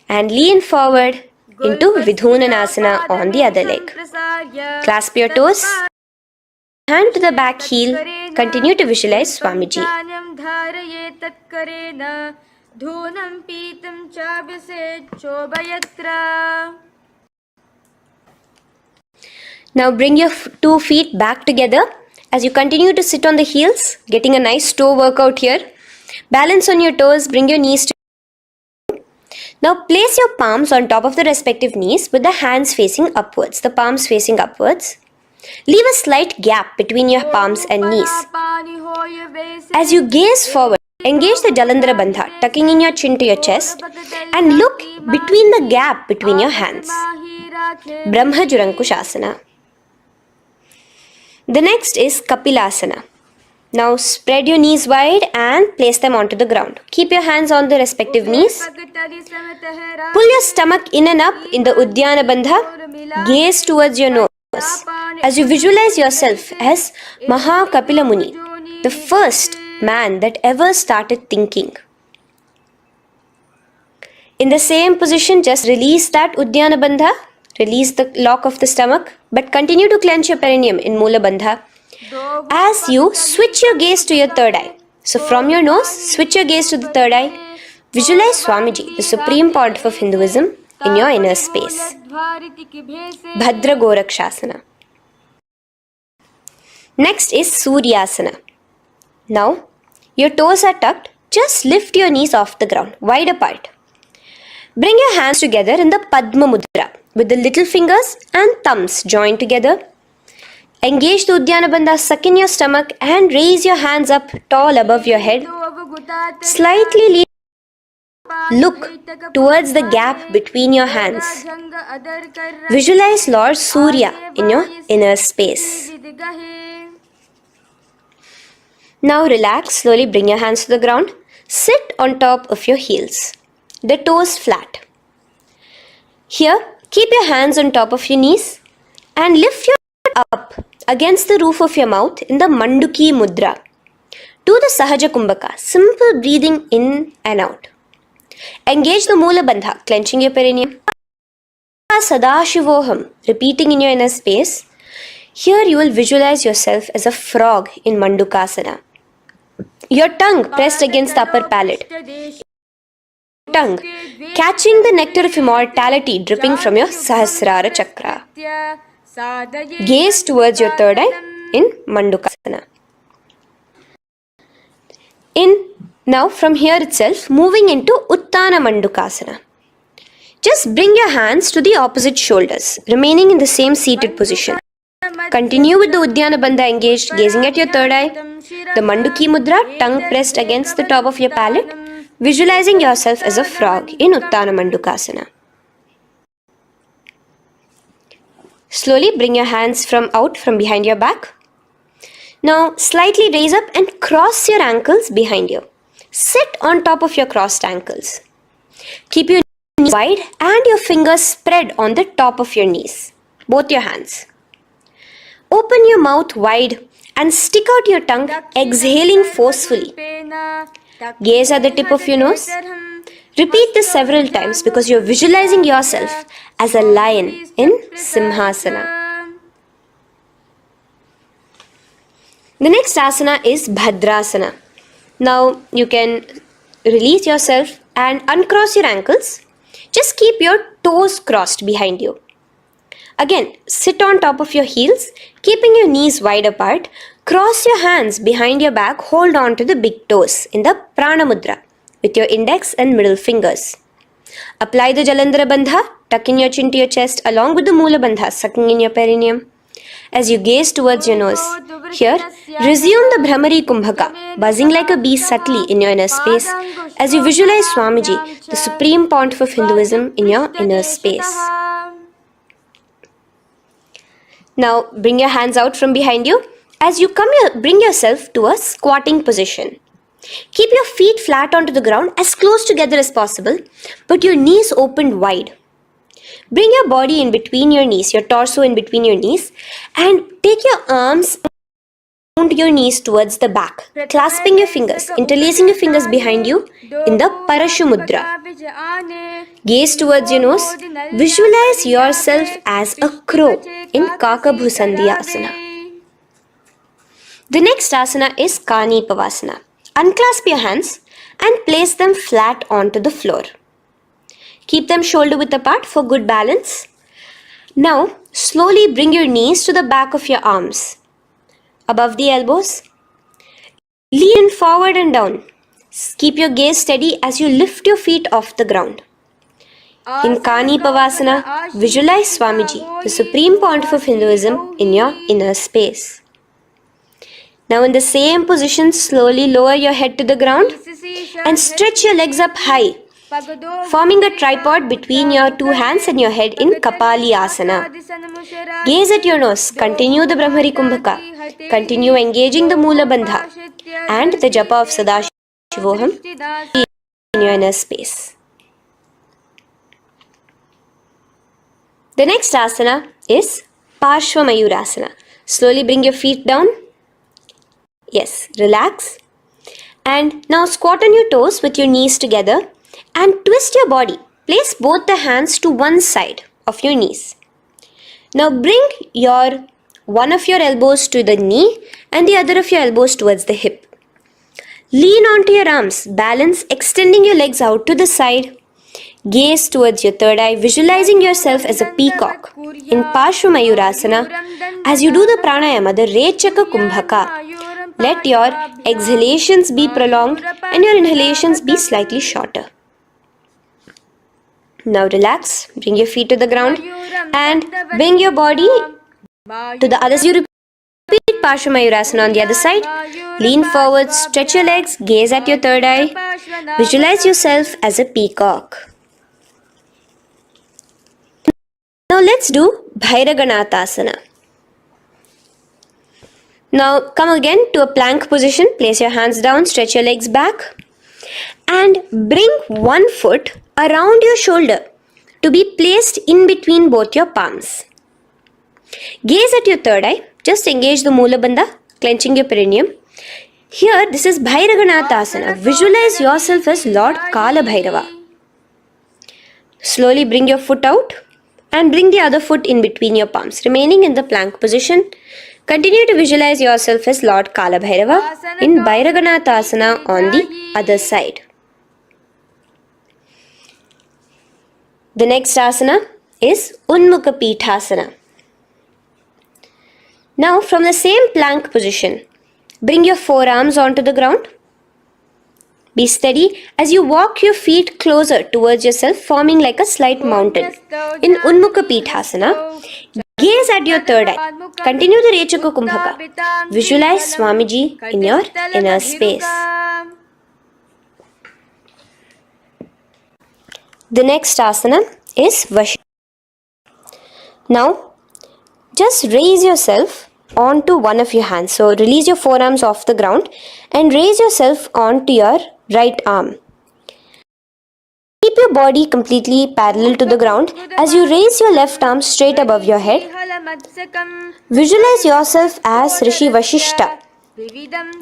And lean forward into Vidhunanasana on the other leg. Clasp your toes. Hand to the back heel. Continue to visualize Swamiji. Now bring your 2 feet back together as you continue to sit on the heels, getting a nice toe workout here. Balance on your toes, bring your knees to. Now place your palms on top of the respective knees with the hands facing upwards, the palms facing upwards. Leave a slight gap between your palms and knees. As you gaze forward, engage the Jalandhara Bandha, tucking in your chin to your chest, and look between the gap between your hands. Brahma Jurankushasana. The next is Kapilasana. Now spread your knees wide and place them onto the ground. Keep your hands on the respective knees. Pull your stomach in and up in the Uddiyana Bandha. Gaze towards your nose as you visualize yourself as Maha Kapila Muni, the first man that ever started thinking. In the same position, just release that Uddiyana Bandha. Release the lock of the stomach, but continue to clench your perineum in Mula Bandha as you switch your gaze to your third eye. So from your nose, switch your gaze to the third eye. Visualize Swamiji, the supreme pontiff of Hinduism, in your inner space. Bhadra Gorakshasana. Next is Suryasana. Now, your toes are tucked. Just lift your knees off the ground, wide apart. Bring your hands together in the Padma Mudra with the little fingers and thumbs joined together. Engage the Uddiyana Bandha, suck in your stomach and raise your hands up tall above your head. Slightly look towards the gap between your hands. Visualize Lord Surya in your inner space. Now relax, slowly bring your hands to the ground. Sit on top of your heels, the toes flat. Here, keep your hands on top of your knees and lift your head up against the roof of your mouth in the Manduki Mudra. Do the Sahaja Kumbhaka, simple breathing in and out. Engage the Mula Bandha, clenching your perineum. Sadashivoham, repeating in your inner space. Here you will visualize yourself as a frog in Mandukasana. Your tongue pressed against the upper palate. Tongue catching the nectar of immortality dripping from your Sahasrara Chakra. Gaze towards your third eye in Mandukasana. Now from here itself, moving into Uttana Mandukasana. Just bring your hands to the opposite shoulders, remaining in the same seated position. Continue with the Uddiyana Bandha engaged, gazing at your third eye. The Manduki Mudra, tongue pressed against the top of your palate, visualizing yourself as a frog in Uttana Mandukasana. Slowly bring your hands out from behind your back. Now slightly raise up and cross your ankles behind you. Sit on top of your crossed ankles. Keep your knees wide and your fingers spread on the top of your knees, both your hands. Open your mouth wide and stick out your tongue, exhaling forcefully. Gaze at the tip of your nose. Repeat this several times because you are visualizing yourself as a lion in Simhasana. The next asana is Bhadrasana. Now you can release yourself and uncross your ankles. Just keep your toes crossed behind you. Again, sit on top of your heels, keeping your knees wide apart. Cross your hands behind your back, hold on to the big toes in the Prana Mudra with your index and middle fingers. Apply the Jalandhara Bandha, tuck in your chin to your chest along with the Mula Bandha, sucking in your perineum. As you gaze towards your nose, Here, resume the Brahmari Kumbhaka, buzzing like a bee subtly in your inner space as you visualize Swamiji, the supreme pontiff of Hinduism, in your inner space. Now, bring your hands out from behind you. As you bring yourself to a squatting position. Keep your feet flat onto the ground as close together as possible, but your knees opened wide. Bring your body in between your knees, your torso in between your knees, and take your arms around your knees towards the back, clasping your fingers, interlacing your fingers behind you in the Parashumudra. Gaze towards your nose. Visualize yourself as a crow in Kakabhusandhyasana. The next asana is Kanipavasana. Unclasp your hands and place them flat onto the floor. Keep them shoulder width apart for good balance. Now, slowly bring your knees to the back of your arms, above the elbows. Lean forward and down. Keep your gaze steady as you lift your feet off the ground. In Kanipavasana, visualize Swamiji, the supreme pontiff of Hinduism, in your inner space. Now in the same position, slowly lower your head to the ground and stretch your legs up high, forming a tripod between your two hands and your head in Kapali Asana. Gaze at your nose, continue the Brahmari Kumbhaka, continue engaging the Mula Bandha and the Japa of Sadashivoham in your inner space. The next asana is Parshva Mayurasana. Slowly bring your feet down. Yes, relax. And now squat on your toes with your knees together and twist your body. Place both the hands to one side of your knees. Now bring one of your elbows to the knee and the other of your elbows towards the hip. Lean onto your arms, balance, extending your legs out to the side. Gaze towards your third eye, visualizing yourself as a peacock. In Parshva Mayurasana, as you do the pranayama, the Rechaka Kumbhaka, let your exhalations be prolonged and your inhalations be slightly shorter. Now relax, bring your feet to the ground and bring your body to the other side. You repeat Parshva Mayurasana on the other side. Lean forward, stretch your legs, gaze at your third eye. Visualize yourself as a peacock. Now let's do Bhairaganathasana. Now come again to a plank position. Place your hands down, stretch your legs back and bring one foot around your shoulder to be placed in between both your palms. Gaze at your third eye. Just engage the Mula Bandha, clenching your perineum. Here, this is Bhairaganathasana. Visualize yourself as Lord Kala Bhairava. Slowly bring your foot out and bring the other foot in between your palms, remaining in the plank position. Continue to visualize yourself as Lord Kala Bhairava in Bhairaganathasana on the other side. The next asana is Unmukha Pithasana. Now from the same plank position, bring your forearms onto the ground. Be steady as you walk your feet closer towards yourself, forming like a slight mountain. In Unmukha Pithasana, gaze at your third eye. Continue the Rechaka Kumbhaka. Visualize Swamiji in your inner space. The next asana is Vashishta. Now, just raise yourself onto one of your hands. So, release your forearms off the ground and raise yourself onto your right arm. Keep your body completely parallel to the ground as you raise your left arm straight above your head. Visualize yourself as Rishi Vashishta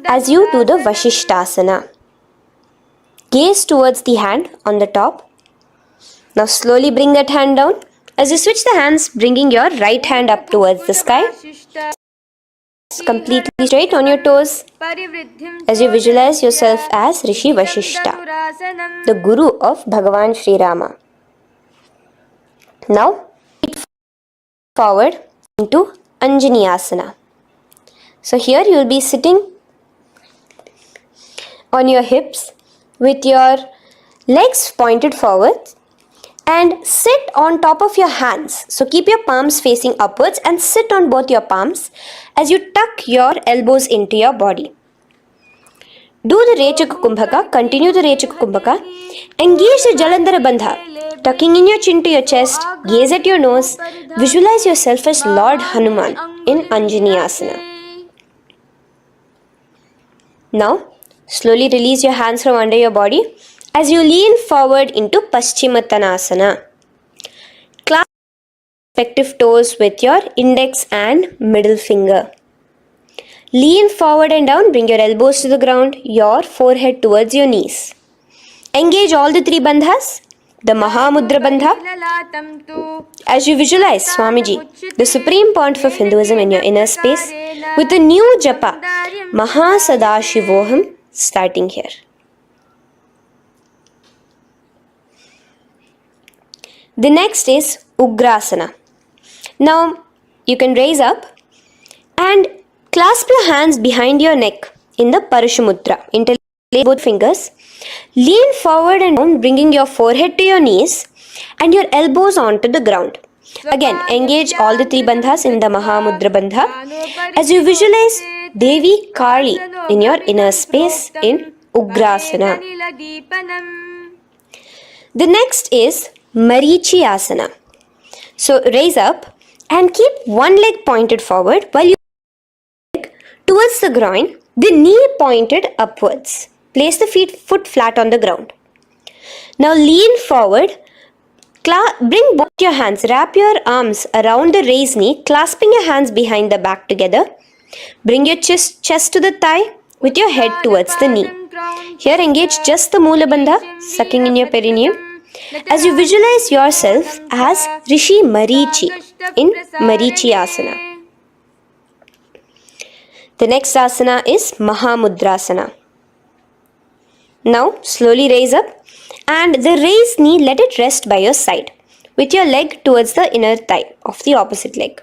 as you do the Vashishtasana. Gaze towards the hand on the top. Now slowly bring that hand down. As you switch the hands, bringing your right hand up towards the sky. Completely straight on your toes as you visualize yourself as Rishi Vashishta, the Guru of Bhagavan Sri Rama. Now, forward into Anjani Asana. So here you will be sitting on your hips with your legs pointed forward And sit on top of your hands. So keep your palms facing upwards and sit on both your palms as you tuck your elbows into your body. Do the Rechaka Kumbhaka, continue the Rechaka Kumbhaka. Engage the Jalandhara Bandha, tucking in your chin to your chest, gaze at your nose, visualize yourself as Lord Hanuman in Anjani Asana. Now, slowly release your hands from under your body as you lean forward into Paschimottanasana. Clasp respective toes with your index and middle finger. Lean forward and down, bring your elbows to the ground, your forehead towards your knees. Engage all the three bandhas, the Mahamudra Bandha, as you visualize Swamiji, the supreme pontiff of Hinduism in your inner space, with a new japa, Mahasadashivoham, starting here. The next is Ugrasana. Now, you can raise up and clasp your hands behind your neck in the Parashamudra. Interlace both fingers. Lean forward and down, bringing your forehead to your knees and your elbows onto the ground. Again, engage all the three bandhas in the Mahamudra Bandha as you visualize Devi Kali in your inner space in Ugrasana. The next is Marichi Asana. So raise up and keep one leg pointed forward while you towards the groin, the knee pointed upwards. Place the foot flat on the ground. Now lean forward, bring both your hands, wrap your arms around the raised knee, clasping your hands behind the back together. Bring your chest to the thigh with your head towards the knee. Here engage just the Moola Bandha, sucking in your perineum, as you visualize yourself as Rishi Marichi in Marichi Asana. The next asana is Mahamudrasana. Now slowly raise up and the raised knee, let it rest by your side with your leg towards the inner thigh of the opposite leg.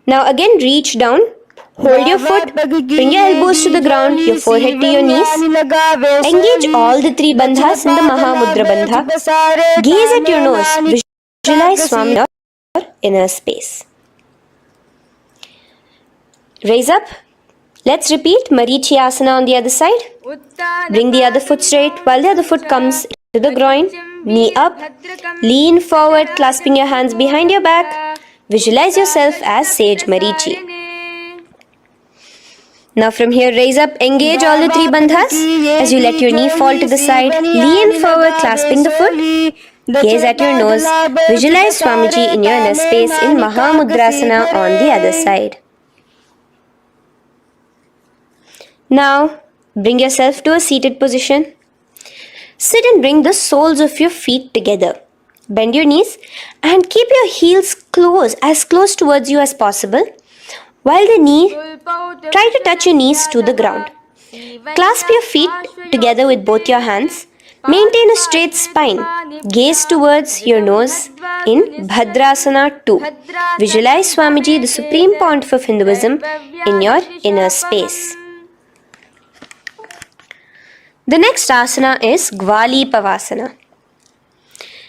Now again reach down, hold your foot, bring your elbows to the ground, your forehead to your knees. Engage all the three bandhas in the Mahamudra Bandha. Gaze at your nose, visualize Swami in your inner space. Raise up. Let's repeat Marichi Asana on the other side. Bring the other foot straight while the other foot comes to the groin. Knee up. Lean forward, clasping your hands behind your back. Visualize yourself as Sage Marichi. Now from here, raise up, engage all the three bandhas as you let your knee fall to the side. Lean forward, clasping the foot. Gaze at your nose. Visualize Swamiji in your inner space in Mahamudrasana on the other side. Now, bring yourself to a seated position. Sit and bring the soles of your feet together. Bend your knees and keep your heels as close towards you as possible. While try to touch your knees to the ground. Clasp your feet together with both your hands. Maintain a straight spine. Gaze towards your nose in Bhadrasana 2. Visualize Swamiji, the supreme pontiff of Hinduism, in your inner space. The next asana is Gwali Pavasana.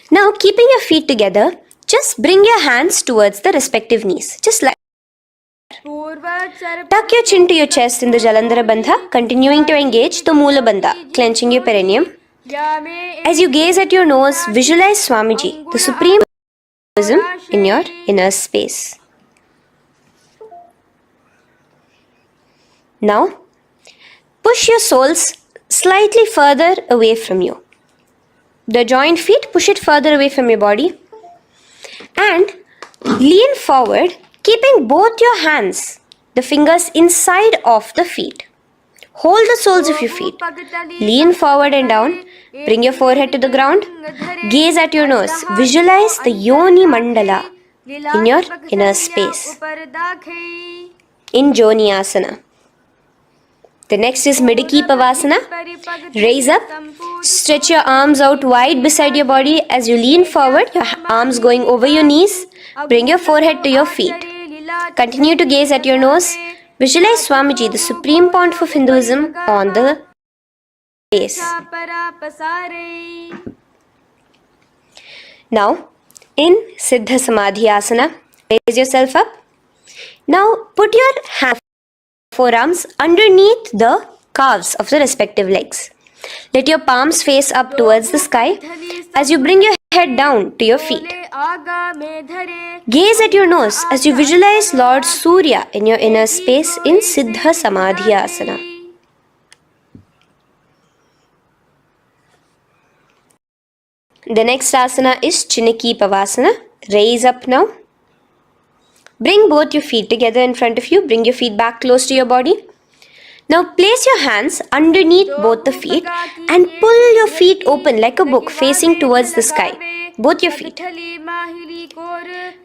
Now, keeping your feet together, just bring your hands towards the respective knees. Just like tuck your chin to your chest in the Jalandhara Bandha, continuing to engage the Moola Bandha, clenching your perineum. As you gaze at your nose, visualize Swamiji, the supreme Hinduism, in your inner space. Now, push your soles slightly further away from you. The joint feet, push it further away from your body. And lean forward, keeping both your hands, the fingers inside of the feet. Hold the soles of your feet. Lean forward and down. Bring your forehead to the ground. Gaze at your nose. Visualize the Yoni Mandala in your inner space. In Joni Asana. The next is Midiki Pavasana. Raise up. Stretch your arms out wide beside your body as you lean forward, your arms going over your knees. Bring your forehead to your feet. Continue to gaze at your nose. Visualize Swamiji, the supreme pontiff of Hinduism, on the face. Now, in Siddha Samadhi Asana, raise yourself up. Now, put your forearms underneath the calves of the respective legs. Let your palms face up towards the sky as you bring your head down to your feet. Gaze at your nose as you visualize Lord Surya in your inner space in Siddha Samadhi Asana. The next asana is Chinaki Pavasana. Raise up now. Bring both your feet together in front of you. Bring your feet back close to your body. Now place your hands underneath both the feet and pull your feet open like a book facing towards the sky. Both your feet.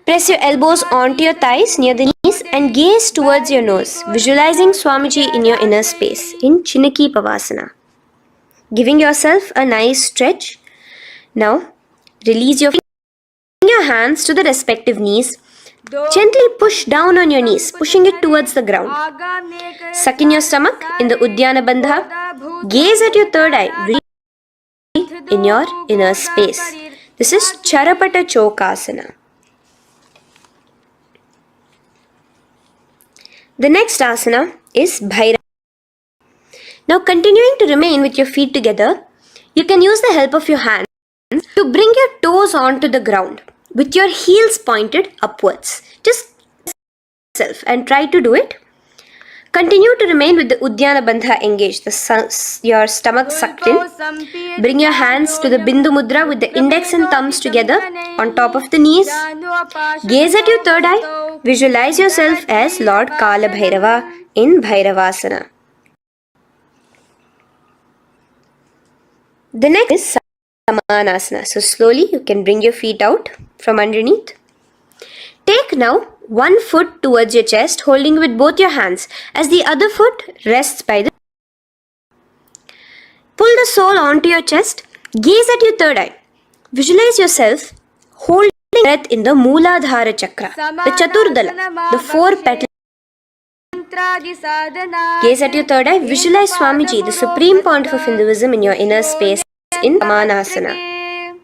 Press your elbows onto your thighs near the knees and gaze towards your nose, visualizing Swamiji in your inner space in Chinaki Pavasana. Giving yourself a nice stretch. Now, release your feet. Bring your hands to the respective knees. Gently push down on your knees, pushing it towards the ground. Suck in your stomach in the Uddiyana Bandha. Gaze at your third eye. Breathe in your inner space. This is Charapata Chokasana. The next asana is Bhairava. Now, continuing to remain with your feet together, you can use the help of your hands to bring your toes onto the ground with your heels pointed upwards. Just yourself and try to do it. Continue to remain with the Uddiyana Bandha engaged, your stomach sucked in. Bring your hands to the Bindu Mudra with the index and thumbs together on top of the knees. Gaze at your third eye. Visualize yourself as Lord Kala Bhairava in Bhairavasana. The next is Samanasana. So slowly you can bring your feet out from underneath. Take now one foot towards your chest, holding with both your hands as the other foot rests by the. Pull the sole onto your chest. Gaze at your third eye. Visualize yourself holding breath in the Mooladhara Chakra, the Chaturdala, the four petals. Gaze at your third eye. Visualize Swamiji, the supreme point of Hinduism, in your inner space in Samanasana.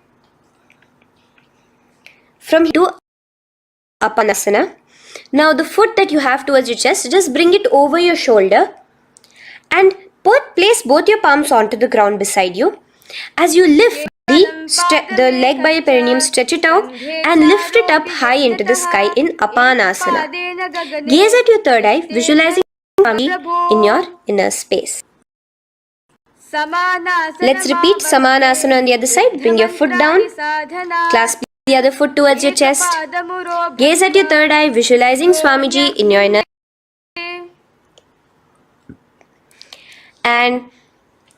From here to Apanasana. Now the foot that you have towards your chest, just bring it over your shoulder and place both your palms onto the ground beside you. As you lift the leg by your perineum, stretch it out and lift it up high into the sky in Apanasana. Gaze at your third eye, visualizing in your inner space. Let's repeat Samanasana on the other side. Bring your foot down, clasp the other foot towards your chest. Gaze at your third eye, visualizing Swamiji in your inner. And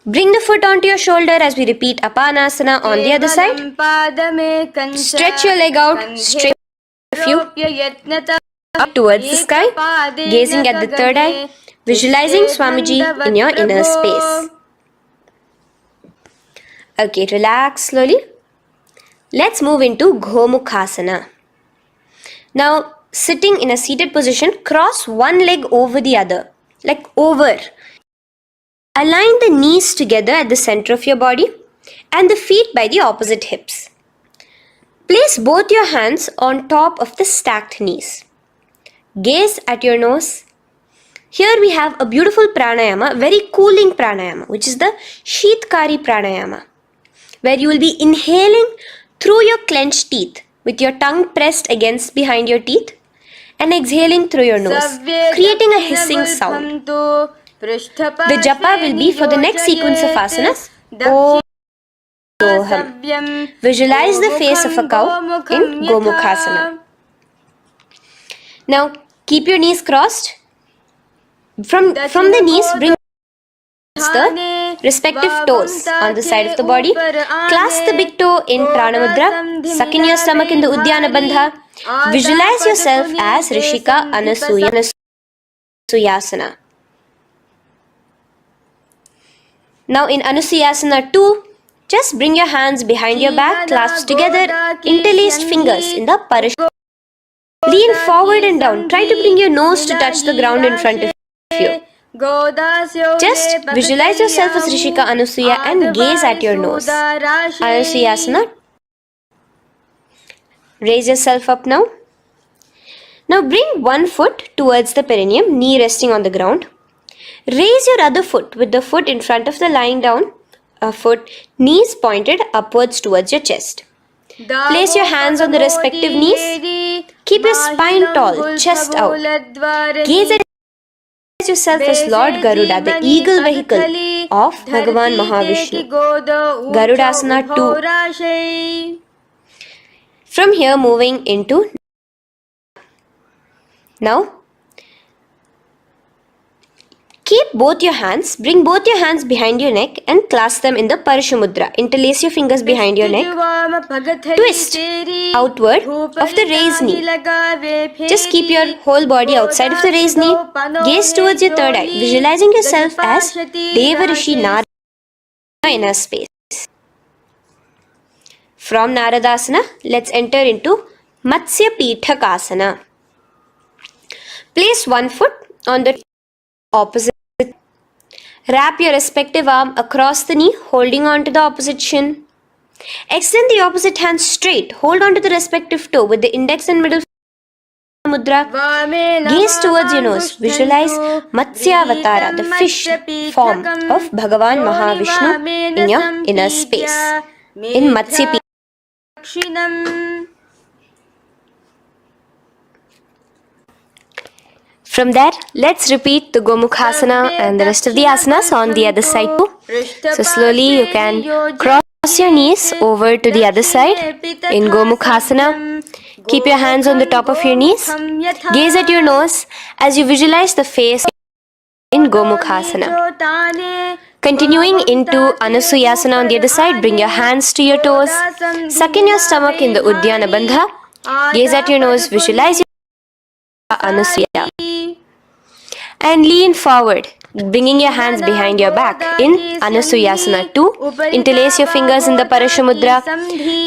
bring the foot onto your shoulder as we repeat Apanasana on the other side. Stretch your leg out, straight you up towards the sky, gazing at the third eye, visualizing Swamiji in your inner space. Okay, relax slowly. Let's move into Gomukhasana. Now, sitting in a seated position, cross one leg over the other, like over. Align the knees together at the center of your body and the feet by the opposite hips. Place both your hands on top of the stacked knees. Gaze at your nose. Here we have a beautiful pranayama, very cooling pranayama, which is the Sheetkari pranayama, where you will be inhaling through your clenched teeth with your tongue pressed against behind your teeth and exhaling through your nose, creating a hissing sound. The japa will be for the next sequence of asanas. Om. Visualize the face of a cow in Gomukhasana. Now keep your knees crossed. From the knees, bring the respective toes on the side of the body. Clasp the big toe in Pranamudra. Suck in your stomach in the Uddiyana Bandha. Visualize yourself as Rishika Anusuyasana. Now in Anusuyasana 2, just bring your hands behind your back, clasp together, interlaced fingers in the Parashurama. Lean forward and down. Try to bring your nose to touch the ground in front of you. Just visualize yourself as Rishika Anusuya and gaze at your nose. Anusuyasana. Raise yourself up now. Now bring one foot towards the perineum, knee resting on the ground. Raise your other foot with the foot in front of the lying down foot, knees pointed upwards towards your chest. Place your hands on the respective knees. Keep your spine tall, chest out. Gaze at yourself as Lord Garuda, the eagle vehicle of Bhagavan Mahavishnu. Garudasana 2. From here, moving into now. Keep both your hands, bring both your hands behind your neck and clasp them in the Parashamudra. Interlace your fingers behind your neck. Twist outward of the raised knee. Just keep your whole body outside of the raised knee. Gaze towards your third eye, visualizing yourself as Devarishi Narada in inner space. From Naradasana, let's enter into Matsya Pithakasana. Place one foot on the opposite. Wrap your respective arm across the knee, holding on to the opposite shin. Extend the opposite hand straight. Hold on to the respective toe with the index and middle mudra. Gaze towards your nose. Visualize Matsyavatara, the fish form of Bhagavan Mahavishnu in your inner space. In Matsya From there, let's repeat the Gomukhasana and the rest of the asanas on the other side too. So slowly you can cross your knees over to the other side in Gomukhasana. Keep your hands on the top of your knees. Gaze at your nose as you visualize the face in Gomukhasana. Continuing into Anusuyasana on the other side, bring your hands to your toes. Suck in your stomach in the Uddiyana Bandha. Gaze at your nose, visualize your Anusuya. And lean forward, bringing your hands behind your back in Anusuyasana 2. Interlace your fingers in the Parashamudra.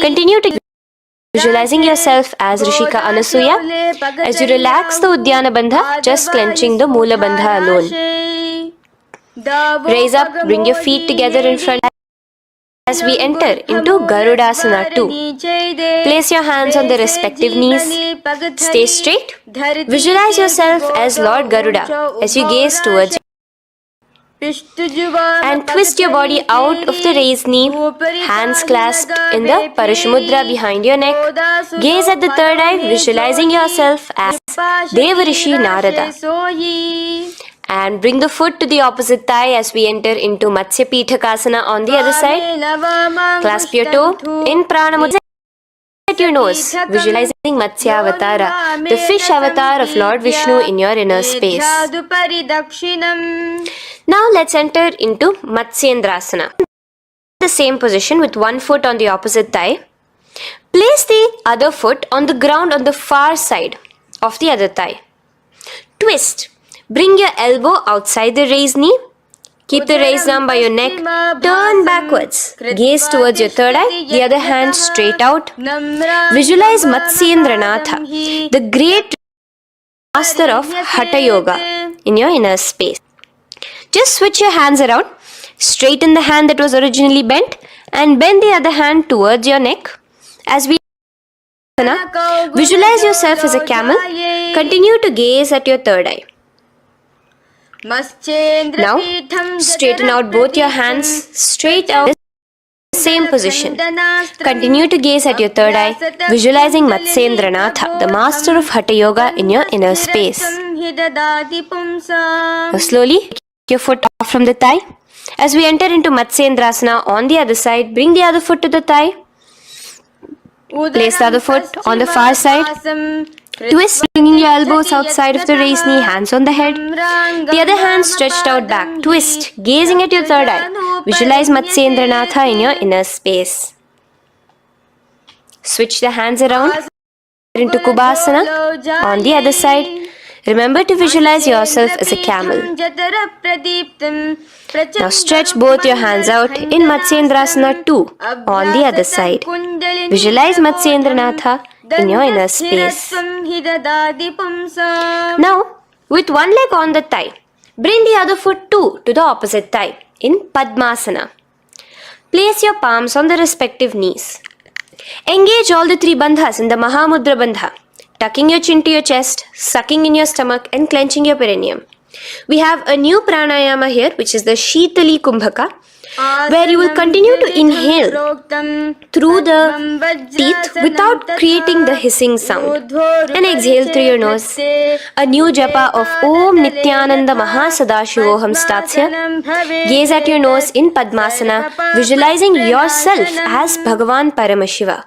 Continue to visualizing yourself as Rishika Anasuya. As you relax the Uddiyana Bandha, just clenching the Moola Bandha alone. Raise up, bring your feet together in front as we enter into Garudasana 2. Place your hands on the respective knees. Stay straight. Visualize yourself as Lord Garuda as you gaze towards and twist your body out of the raised knee, hands clasped in the Parashamudra behind your neck. Gaze at the third eye, visualizing yourself as Devarishi Narada. And bring the foot to the opposite thigh as we enter into Matsya Pithakasana on the other side. Clasp your toe in Pranamudra. At your nose, visualizing Matsya Avatara, the fish avatar of Lord Vishnu in your inner space. Now let's enter into Matsyendrasana. The same position with one foot on the opposite thigh. Place the other foot on the ground on the far side of the other thigh. Twist. Bring your elbow outside the raised knee. Keep the raised arm by your neck. Turn backwards. Gaze towards your third eye. The other hand straight out. Visualize Matsyendranatha, the great master of Hatha Yoga in your inner space. Just switch your hands around. Straighten the hand that was originally bent and bend the other hand towards your neck. As we visualize yourself as a camel. Continue to gaze at your third eye. Now, straighten out both your hands straight out. Same position. Continue to gaze at your third eye, visualizing Matsyendranatha, the master of Hatha Yoga in your inner space. Now slowly, take your foot off from the thigh. As we enter into Matsyendrasana on the other side, bring the other foot to the thigh. Place the other foot on the far side. Twist, bringing your elbows outside of the raised knee, hands on the head. The other hand stretched out back. Twist, gazing at your third eye. Visualize Matsyendranatha in your inner space. Switch the hands around into Kubhasana on the other side. Remember to visualize yourself as a camel. Now stretch both your hands out in Matsyendrasana 2 on the other side. Visualize Matsyendranatha in your inner space. Now, with one leg on the thigh, bring the other foot too to the opposite thigh in Padmasana. Place your palms on the respective knees. Engage all the three bandhas in the Mahamudra Bandha, tucking your chin to your chest, sucking in your stomach and clenching your perineum. We have a new pranayama here, which is the Shitali Kumbhaka, where you will continue to inhale through the teeth without creating the hissing sound, and exhale through your nose. A new japa of Om Nithyananda Mahasadashivoham starts here. Gaze at your nose in Padmasana, visualizing yourself as Bhagavan Paramashiva.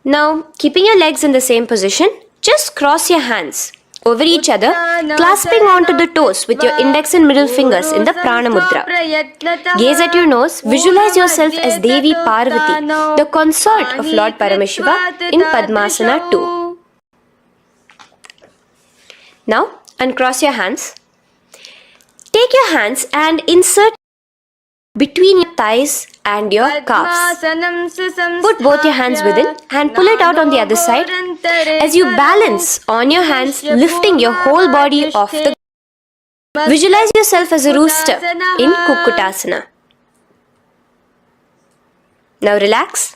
Now, keeping your legs in the same position, just cross your hands over each other, clasping onto the toes with your index and middle fingers in the Prana Mudra. Gaze at your nose, visualize yourself as Devi Parvati, the consort of Lord Paramashiva in Padmasana 2. Now, uncross your hands. Take your hands and insert between your thighs and your calves. Put both your hands within and pull it out on the other side as you balance on your hands, lifting your whole body off the ground. Visualize yourself as a rooster in Kukkutasana. Now relax.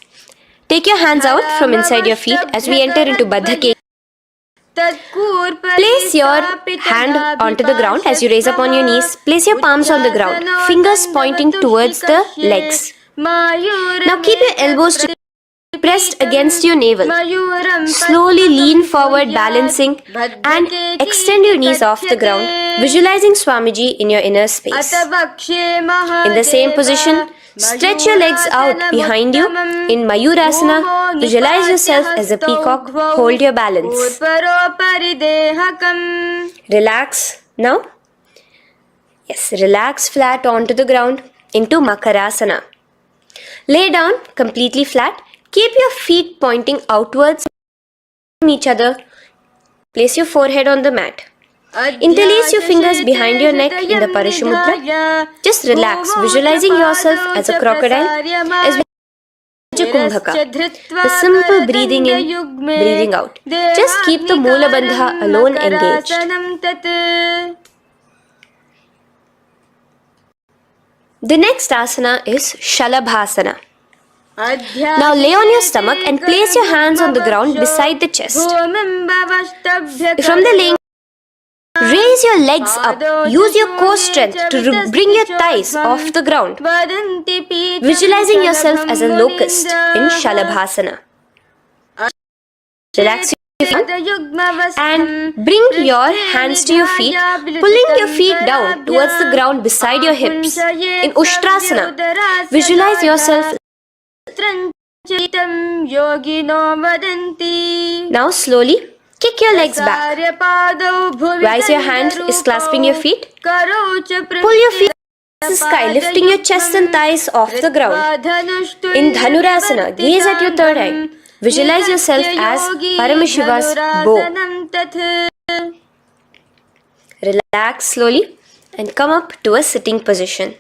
Take your hands out from inside your feet as we enter into Baddha K. Place your hand onto the ground as you raise up on your knees. Place your palms on the ground, fingers pointing towards the legs. Now keep your elbows pressed against your navel. Slowly lean forward, balancing, and extend your knees off the ground, visualizing Swamiji in your inner space. In the same position, stretch your legs out behind you. In Mayurasana, visualize yourself as a peacock. Hold your balance. Relax now. Yes, relax flat onto the ground into Makarasana. Lay down completely flat. Keep your feet pointing outwards from each other. Place your forehead on the mat. Interlace your fingers behind your neck in the Parishamudra. Just relax, visualizing yourself as a crocodile, as well as a Kumbhaka. The simple breathing in, breathing out. Just keep the Moola Bandha alone engaged. The next asana is Shalabhasana. Now lay on your stomach and place your hands on the ground beside the chest. From the laying, raise your legs up. Use your core strength to bring your thighs off the ground. Visualizing yourself as a locust in Shalabhasana. Relax your feet and bring your hands to your feet, pulling your feet down towards the ground beside your hips. In Ushtrasana, visualize yourself. Now slowly kick your legs back. Rise your hand is clasping your feet. Pull your feet to the sky, lifting your chest and thighs off the ground. In Dhanurasana, gaze at your third eye. Visualize yourself as Paramashiva's bow. Relax slowly and come up to a sitting position.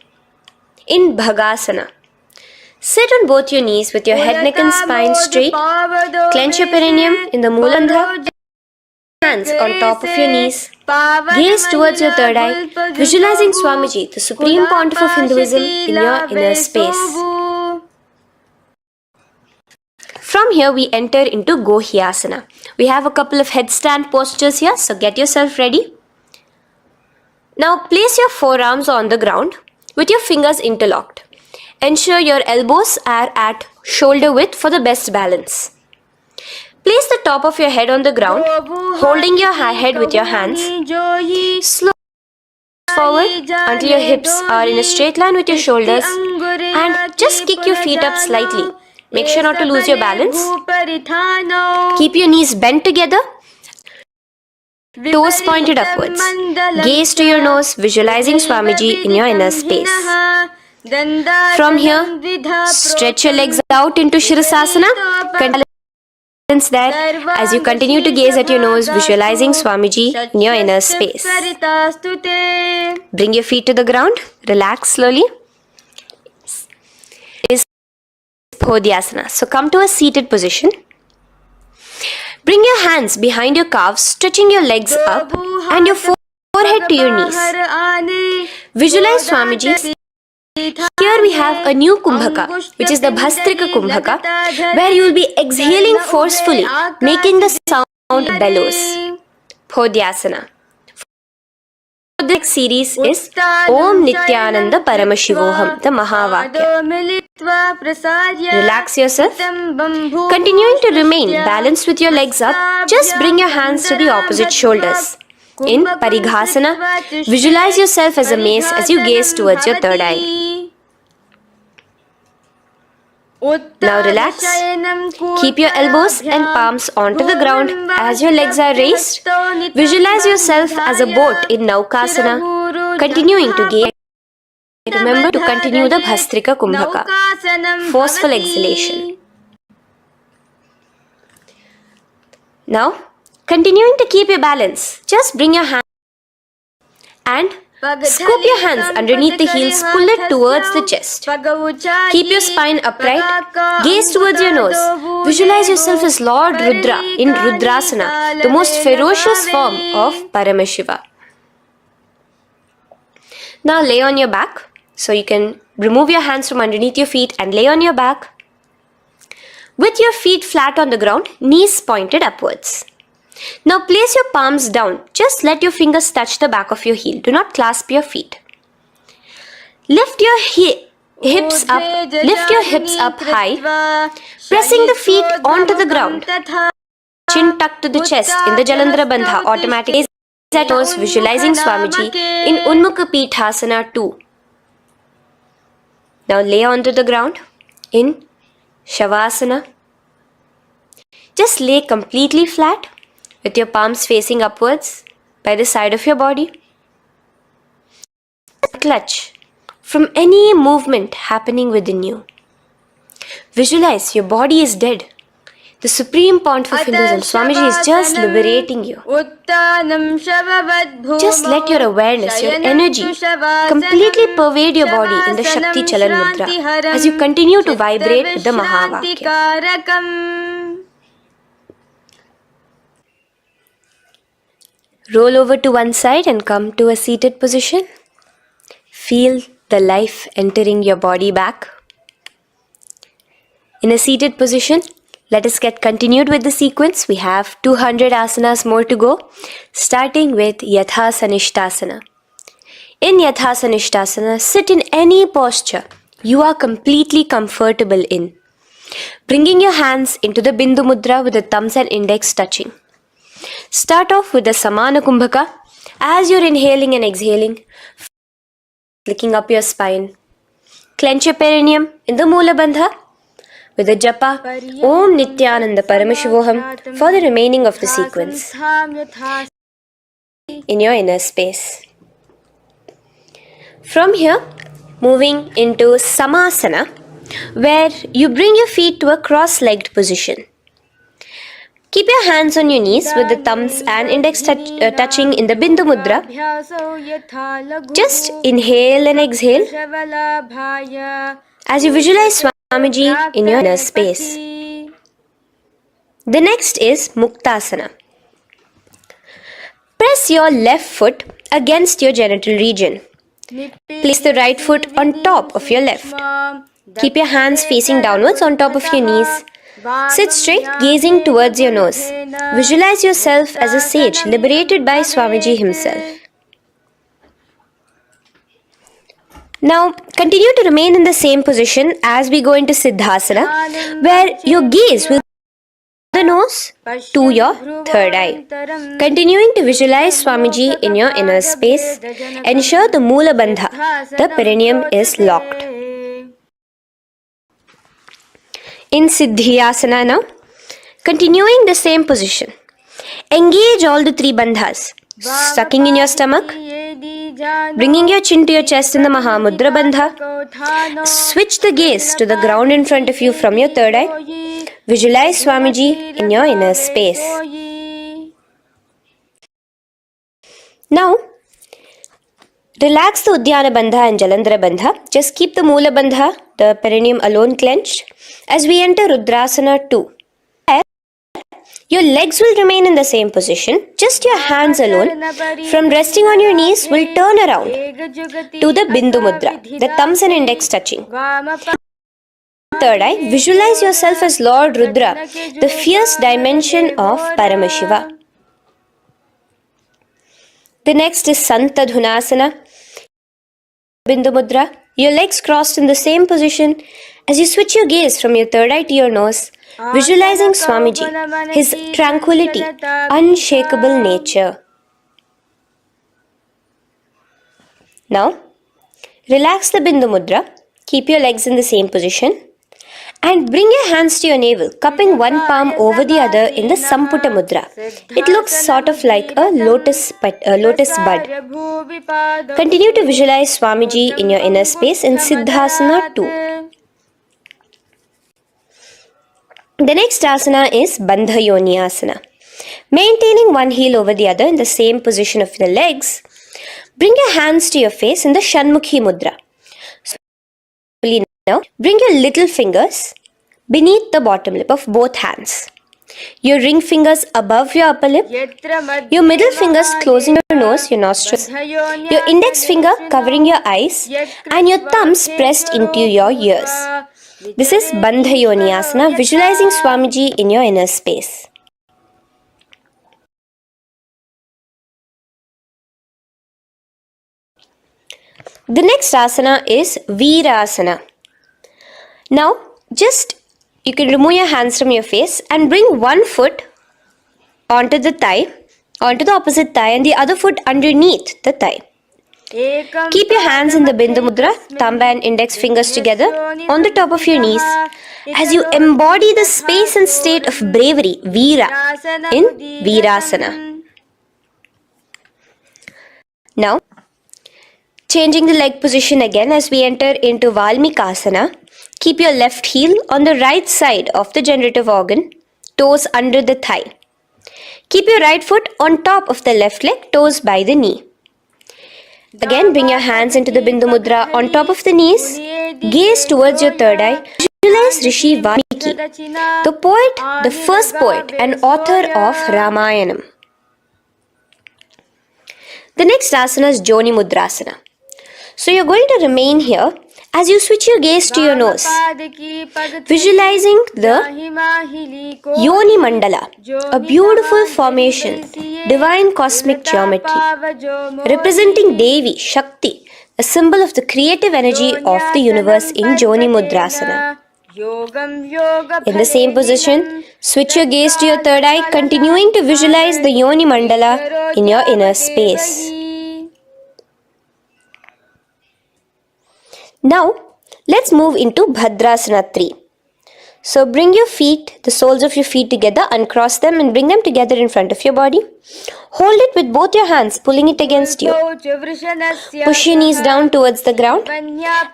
In Bhagasana, sit on both your knees with your head, neck and spine straight. Clench your perineum in the Moolandha. Hands on top of your knees. Gaze towards your third eye, visualizing Swamiji, the Supreme Pontiff of Hinduism, in your inner space. From here we enter into Gohyasana. We have a couple of headstand postures here, so get yourself ready. Now place your forearms on the ground with your fingers interlocked. Ensure your elbows are at shoulder width for the best balance. Place the top of your head on the ground, holding your head with your hands. Slowly forward until your hips are in a straight line with your shoulders, and just kick your feet up slightly. Make sure not to lose your balance. Keep your knees bent together, toes pointed upwards. Gaze to your nose, visualizing Swamiji in your inner space. From here, stretch your legs out into Shirasasana. Balance there as you continue to gaze at your nose, visualizing Swamiji in your inner space. Bring your feet to the ground. Relax slowly. Is Podhyasana. So come to a seated position. Bring your hands behind your calves, stretching your legs up and your forehead to your knees. Visualize Swamiji Here we have a new kumbhaka, which is the Bhastrika kumbhaka, where you will be exhaling forcefully, making the sound bellows. Podhyasana. The next series is Om Nithyananda Paramashivoham, the Mahavakya. Relax yourself. Continuing to remain balanced with your legs up, just bring your hands to the opposite shoulders. In Parighasana, visualize yourself as a mace as you gaze towards your third eye. Now relax. Keep your elbows and palms onto the ground as your legs are raised. Visualize yourself as a boat in Naukasana, continuing to gaze. Remember to continue the Bhastrika Kumbhaka. Forceful exhalation. Now, continuing to keep your balance, just bring your hands and scoop your hands underneath the heels, pull it towards the chest. Keep your spine upright, gaze towards your nose. Visualize yourself as Lord Rudra in Rudrasana, the most ferocious form of Paramashiva. Now lay on your back, so you can remove your hands from underneath your feet and lay on your back. With your feet flat on the ground, knees pointed upwards. Now place your palms down. Just let your fingers touch the back of your heel. Do not clasp your feet. Lift your hips up. Lift your hips up high, pressing the feet onto the ground. Chin tucked to the chest in the Jalandhara Bandha. Automatically at nose, visualizing Swamiji in Unmukha Pithasana 2. Now lay onto the ground in Shavasana. Just lay completely flat with your palms facing upwards by the side of your body. Clutch from any movement happening within you. Visualize your body is dead. The supreme point of Hinduism, Swamiji is just liberating you. Just let your awareness, your energy completely pervade your body in the Shakti Chalan Mudra as you continue to vibrate with the Mahavakya. Roll over to one side and come to a seated position. Feel the life entering your body back. In a seated position, let us get continued with the sequence. We have 200 asanas more to go, starting with Yatha Sanishtasana. In Yatha Sanishtasana, sit in any posture you are completely comfortable in, bringing your hands into the Bindu Mudra with the thumbs and index touching. Start off with the Samana Kumbhaka. As you're inhaling and exhaling, flicking up your spine. Clench your perineum in the Moola Bandha with the japa Om Nithyananda Paramashivoham for the remaining of the sequence in your inner space. From here, moving into Samasana, where you bring your feet to a cross-legged position. Keep your hands on your knees with the thumbs and index touching in the Bindu Mudra. Just inhale and exhale as you visualize Swamiji in your inner space. The next is Muktasana. Press your left foot against your genital region. Place the right foot on top of your left. Keep your hands facing downwards on top of your knees. Sit straight, gazing towards your nose. Visualize yourself as a sage liberated by Swamiji himself. Now, continue to remain in the same position as we go into Siddhasana, where your gaze will the nose to your third eye. Continuing to visualize Swamiji in your inner space, ensure the Moola Bandha, the perineum, is locked. In Siddhyasana now, continuing the same position. Engage all the three bandhas, sucking in your stomach, bringing your chin to your chest in the Mahamudra Bandha. Switch the gaze to the ground in front of you from your third eye. Visualize Swamiji in your inner space. Now, relax the Udyana Bandha and Jalandhara Bandha. Just keep the Moola Bandha, the perineum alone clenched. As we enter Rudrasana 2, Your legs will remain in the same position, just your hands alone from resting on your knees will turn around to the Bindu Mudra, the thumbs and index touching. Third eye, visualize yourself as Lord Rudra, the fierce dimension of Paramashiva. The next is Santadhunasana, Bindu Mudra. Your legs crossed in the same position. As you switch your gaze from your third eye to your nose, visualizing Swamiji, his tranquility, unshakable nature. Now, relax the Bindu Mudra, keep your legs in the same position, and bring your hands to your navel, cupping one palm over the other in the Samputa Mudra. It looks sort of like a lotus bud. Continue to visualize Swamiji in your inner space in Siddhasana 2. The next asana is Bandha Yoni Asana. Maintaining one heel over the other in the same position of the legs, bring your hands to your face in the Shanmukhi Mudra. Now, bring your little fingers beneath the bottom lip of both hands. Your ring fingers above your upper lip, your middle fingers closing your nose, your nostrils, your index finger covering your eyes, and your thumbs pressed into your ears. This is Bandha Yoni Asana, visualizing Swamiji in your inner space. The next asana is Virasana. Now, you can remove your hands from your face and bring one foot onto the thigh, onto the opposite thigh, and the other foot underneath the thigh. Keep your hands in the Bindu Mudra, thumb and index fingers together on the top of your knees as you embody the space and state of bravery, Veera, in Virasana. Now, changing the leg position again as we enter into Valmikasana. Keep your left heel on the right side of the generative organ, toes under the thigh. Keep your right foot on top of the left leg, toes by the knee. Again, bring your hands into the Bindu Mudra on top of the knees. Gaze towards your third eye. Visualize Rishi Valmiki, the poet, the first poet and author of Ramayanam. The next asana is Joni Mudrasana. So you're going to remain here as you switch your gaze to your nose, visualizing the Yoni Mandala, a beautiful formation, divine cosmic geometry, representing Devi, Shakti, a symbol of the creative energy of the universe in Joni Mudrasana. In the same position, switch your gaze to your third eye, continuing to visualize the Yoni Mandala in your inner space. Now, let's move into Bhadrasana 3. So bring your feet, the soles of your feet together, uncross them and bring them together in front of your body. Hold it with both your hands, pulling it against you. Push your knees down towards the ground.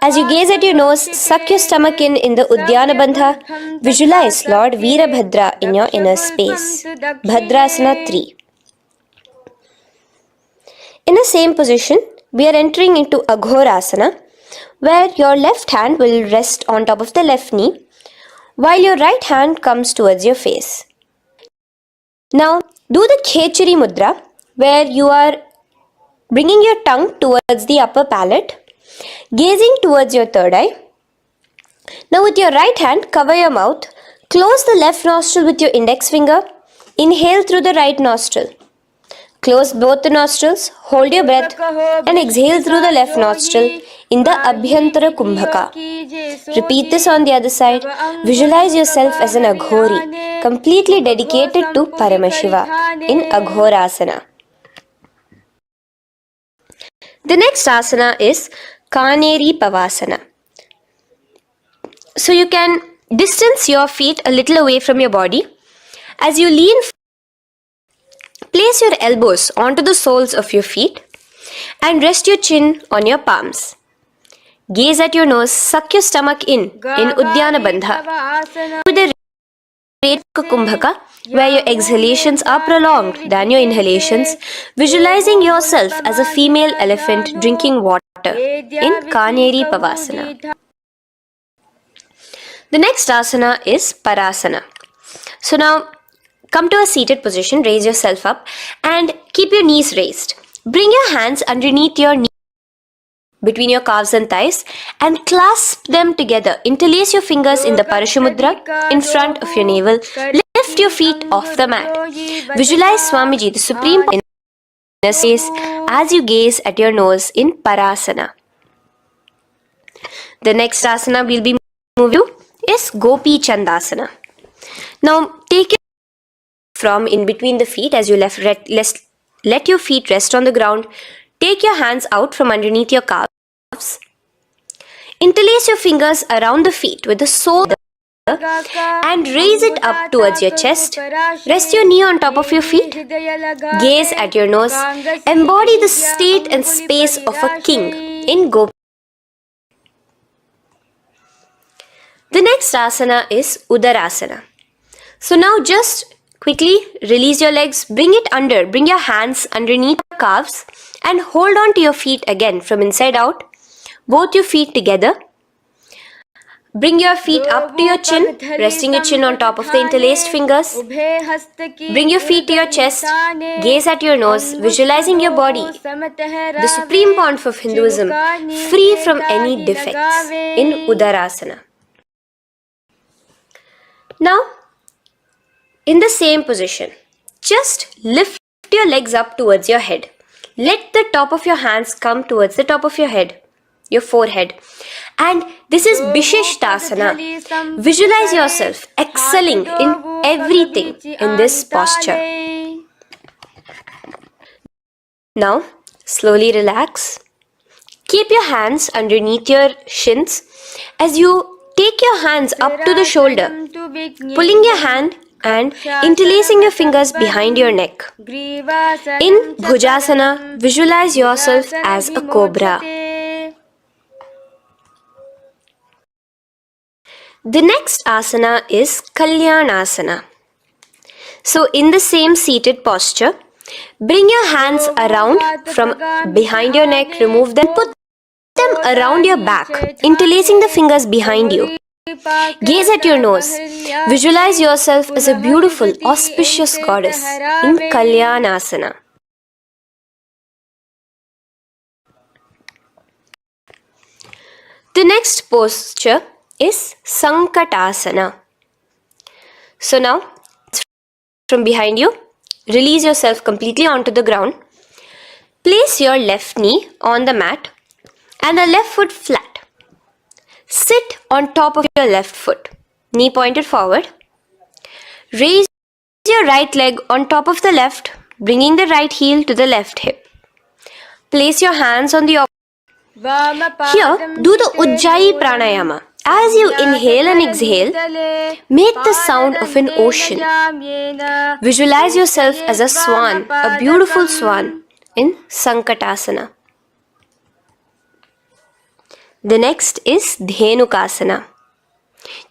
As you gaze at your nose, suck your stomach in the Udyana Bandha. Visualize Lord Veerabhadra in your inner space. Bhadrasana 3. In the same position, we are entering into Aghorasana, where your left hand will rest on top of the left knee, while your right hand comes towards your face. Now, do the Khechari Mudra, where you are bringing your tongue towards the upper palate, gazing towards your third eye. Now, with your right hand, cover your mouth, close the left nostril with your index finger, inhale through the right nostril. Close both the nostrils, hold your breath and exhale through the left nostril in the Abhyantara Kumbhaka. Repeat this on the other side. Visualize yourself as an Aghori, completely dedicated to Paramashiva in Aghorasana. The next asana is Kaneri Pavasana. So you can distance your feet a little away from your body. As you lean, place your elbows onto the soles of your feet and rest your chin on your palms. Gaze at your nose, suck your stomach in Udyana Bandha with a Reka Kumbhaka, where your exhalations are prolonged than your inhalations, visualizing yourself as a female elephant drinking water in Kaneri Pavasana. The next asana is Parasana. So now, Come to a seated position, raise yourself up and keep your knees raised. Bring your hands underneath your knees, between your calves and thighs, and clasp them together. Interlace your fingers in the Parashamudra in front of your navel. Lift your feet off the mat. Visualize Swamiji, the Supreme in space, as you gaze at your nose in Parasana. The next asana we'll be moving to is Gopi Chandasana. Now take it from in between the feet as you let your feet rest on the ground. Take your hands out from underneath your calves. Interlace your fingers around the feet with the sole and raise it up towards your chest. Rest your knee on top of your feet. Gaze at your nose. Embody the state and space of a king in Gopi. The next asana is Udarasana. So now just quickly release your legs, bring your hands underneath your calves and hold on to your feet again from inside out. Both your feet together. Bring your feet up to your chin, resting your chin on top of the interlaced fingers. Bring your feet to your chest, gaze at your nose, visualizing your body, the supreme point of Hinduism, free from any defects in Udarasana. Now, in the same position, just lift your legs up towards your head. Let the top of your hands come towards the top of your head, your forehead. And this is Vishishtasana. Visualize yourself excelling in everything in this posture. Now, slowly relax. Keep your hands underneath your shins as you take your hands up to the shoulder, pulling your hand and interlacing your fingers behind your neck. In Bhujasana, visualize yourself as a cobra. The next asana is Kalyanasana. So in the same seated posture, bring your hands around from behind your neck, remove them, put them around your back, interlacing the fingers behind you. Gaze at your nose. Visualize yourself as a beautiful, auspicious goddess in Kalyanasana. The next posture is Sankatasana. So now, from behind you, release yourself completely onto the ground. Place your left knee on the mat and the left foot flat. Sit on top of your left foot, knee pointed forward. Raise your right leg on top of the left, bringing the right heel to the left hip. Place your hands on the Here, do the Ujjayi Pranayama. As you inhale and exhale, make the sound of an ocean. Visualize yourself as a swan, a beautiful swan in Sankatasana. The next is Dhenukasana.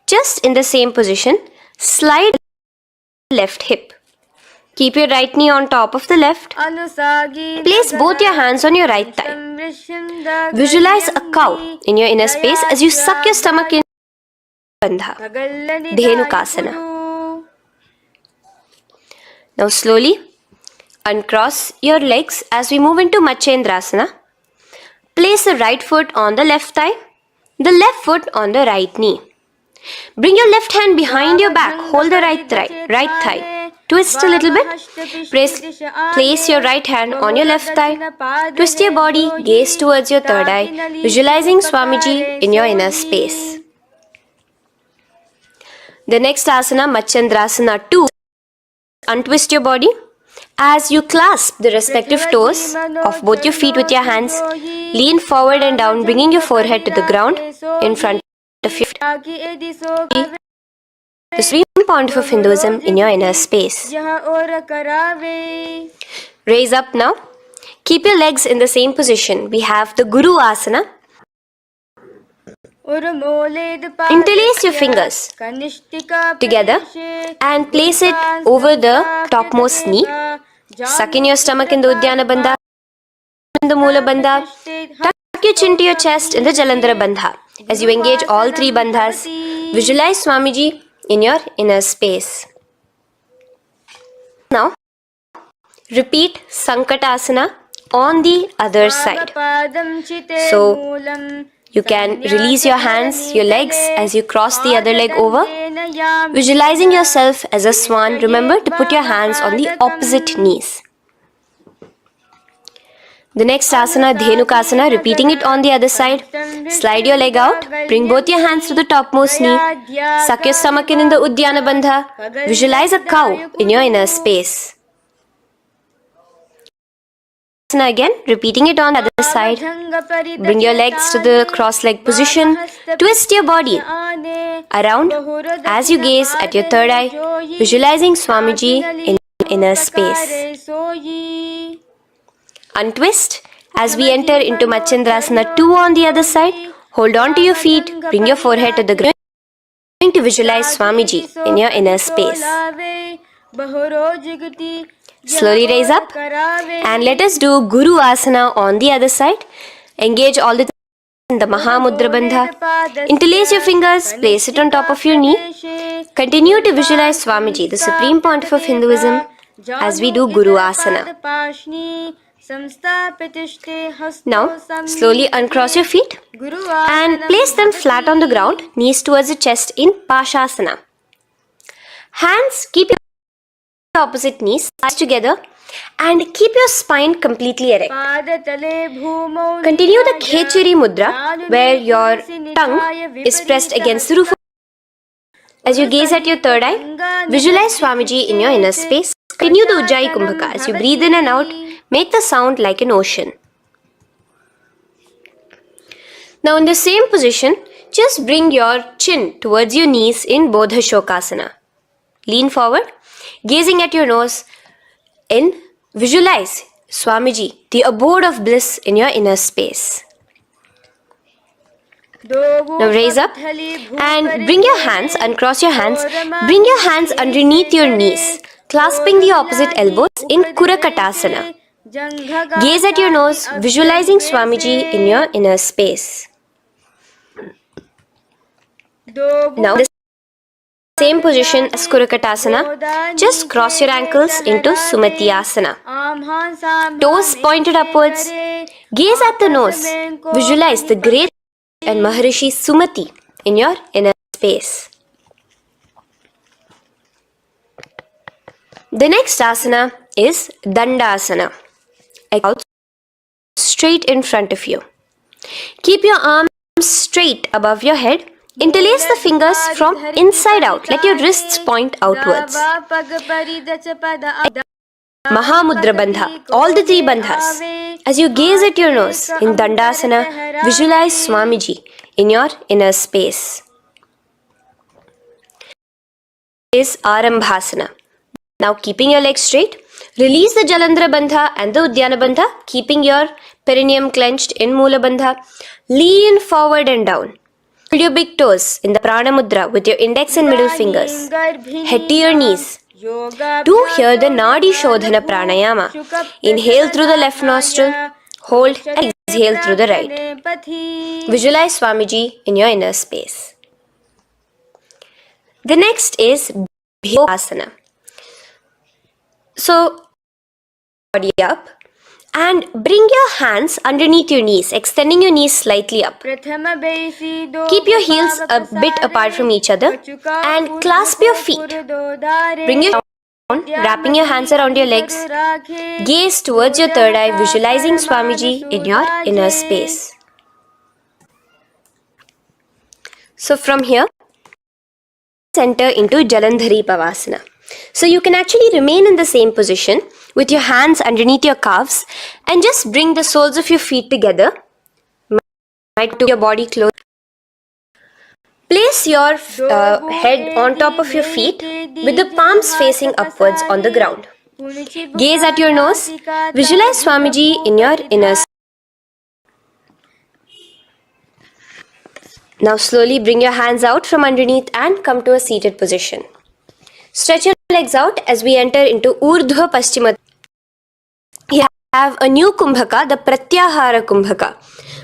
Just in the same position, slide left hip. Keep your right knee on top of the left. Place both your hands on your right thigh. Visualize a cow in your inner space as you suck your stomach in Bandha, Dhenukasana. Now slowly uncross your legs as we move into Matsyendrasana. Place the right foot on the left thigh, the left foot on the right knee. Bring your left hand behind your back, hold the right thigh. Twist a little bit. Place your right hand on your left thigh. Twist your body, gaze towards your third eye, visualizing Swamiji in your inner space. The next asana, Matsyendrasana 2. Untwist your body. As you clasp the respective toes of both your feet with your hands, lean forward and down, bringing your forehead to the ground in front of you. The supreme point of Hinduism in your inner space. Raise up now. Keep your legs in the same position. We have the Guru Asana. Interlace your fingers together and place it over the topmost knee. Suck in your stomach in the Udyana Bandha, in the Moola Bandha. Tuck your chin to your chest in the Jalandhara Bandha. As you engage all three bandhas, visualize Swamiji in your inner space. Now, repeat Sankatasana on the other side. So, you can release your hands, your legs as you cross the other leg over. Visualizing yourself as a swan, remember to put your hands on the opposite knees. The next asana, Dhenukasana, repeating it on the other side. Slide your leg out, bring both your hands to the topmost knee. Suck your stomach in the Uddiyana Bandha. Visualize a cow in your inner space. Again, repeating it on the other side. Bring your legs to the cross-leg position. Twist your body around as you gaze at your third eye, visualizing Swamiji in inner space. Untwist as we enter into Machendrasana 2 on the other side. Hold on to your feet, bring your forehead to the ground. Going to visualize Swamiji in your inner space. Slowly raise up and let us do Guru Asana on the other side. Engage all the in the Mahamudra Bandha. Interlace your fingers, place it on top of your knee. Continue to visualize Swamiji, the Supreme Pontiff of Hinduism, as we do Guru Asana. Now, slowly uncross your feet and place them flat on the ground, knees towards the chest in Pashasana. Hands keep your opposite knees together and keep your spine completely erect. Continue the Khechari Mudra where your tongue is pressed against the roof. As you gaze at your third eye, visualize Swamiji in your inner space. Continue the Ujjayi Kumbhaka. As you breathe in and out, make the sound like an ocean. Now in the same position, just bring your chin towards your knees in Bodha Shokasana. Lean forward, gazing at your nose, and visualize Swamiji, the abode of bliss in your inner space. Now raise up and bring your hands, uncross your hands, bring your hands underneath your knees, clasping the opposite elbows in Kurakatasana. Gaze at your nose, visualizing Swamiji in your inner space. Now, the same position as Kurakatasana, just cross your ankles into Sumati Asana. Toes pointed upwards. Gaze at the nose. Visualize the great and Maharishi Sumati in your inner space. The next asana is Dandasana. Out straight in front of you. Keep your arms straight above your head. Interlace the fingers from inside out. Let your wrists point outwards. Mahamudra Bandha, all the three bandhas. As you gaze at your nose in Dandasana, visualize Swamiji in your inner space. This is Arambhasana. Now keeping your legs straight, release the Jalandhara Bandha and the Uddiyana Bandha, keeping your perineum clenched in Mula Bandha. Lean forward and down. Hold your big toes in the Prana Mudra with your index and middle fingers. Head to your knees. Do here the Nadi Shodhana Pranayama. Inhale through the left nostril, hold and exhale through the right. Visualize Swamiji in your inner space. The next is Bhyasana. So, body up and bring your hands underneath your knees, extending your knees slightly up. Keep your heels a bit apart from each other and clasp your feet. Bring your down, wrapping your hands around your legs. Gaze towards your third eye, visualizing Swamiji in your inner space. So from here, enter into Jalandhari Pavasana. So you can actually remain in the same position with your hands underneath your calves and just bring the soles of your feet together. Might to your body close. Place your head on top of your feet with the palms facing upwards on the ground. Gaze at your nose. Visualize Swamiji in your inner space. Now slowly bring your hands out from underneath and come to a seated position. Stretch your legs out as we enter into Urdhva Paschima. You have a new Kumbhaka, the Pratyahara Kumbhaka,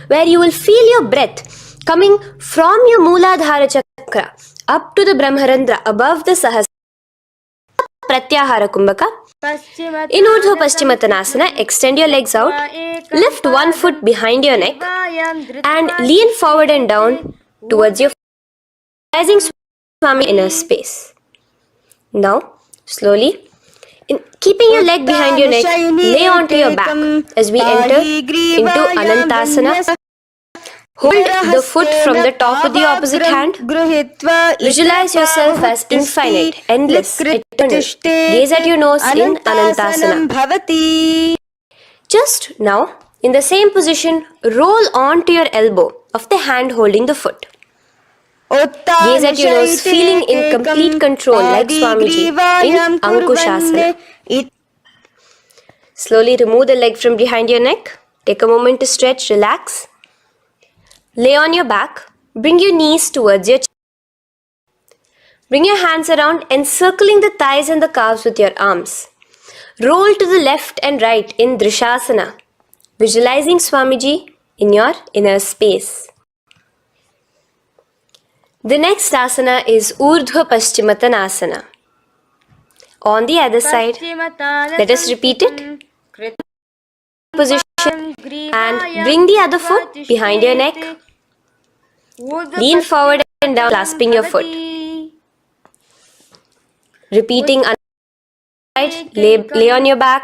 where you will feel your breath coming from your Mooladhara Chakra up to the Brahmarandra above the Sahasrara Pratyahara Kumbhaka. In Urdhva Paschimottanasana, extend your legs out, lift one foot behind your neck, and lean forward and down towards your rising Swami inner space. Now, slowly, keeping your leg behind your neck, lay onto your back as we enter into Anantasana. Hold the foot from the top with the opposite hand. Visualize yourself as infinite, endless, eternal. Gaze at your nose in Anantasana. Just now, in the same position, roll onto your elbow of the hand holding the foot. Gaze at your nose, feeling in complete control like Swamiji in Ankushasana. Slowly remove the leg from behind your neck. Take a moment to stretch, relax. Lay on your back. Bring your knees towards your chest. Bring your hands around, encircling the thighs and the calves with your arms. Roll to the left and right in Drishasana, visualizing Swamiji in your inner space. The next asana is Urdhva Paschimottanasana. On the other side, let us repeat it. Position and bring the other foot behind your neck. Lean forward and down, clasping your foot. Repeating side, lay on your back.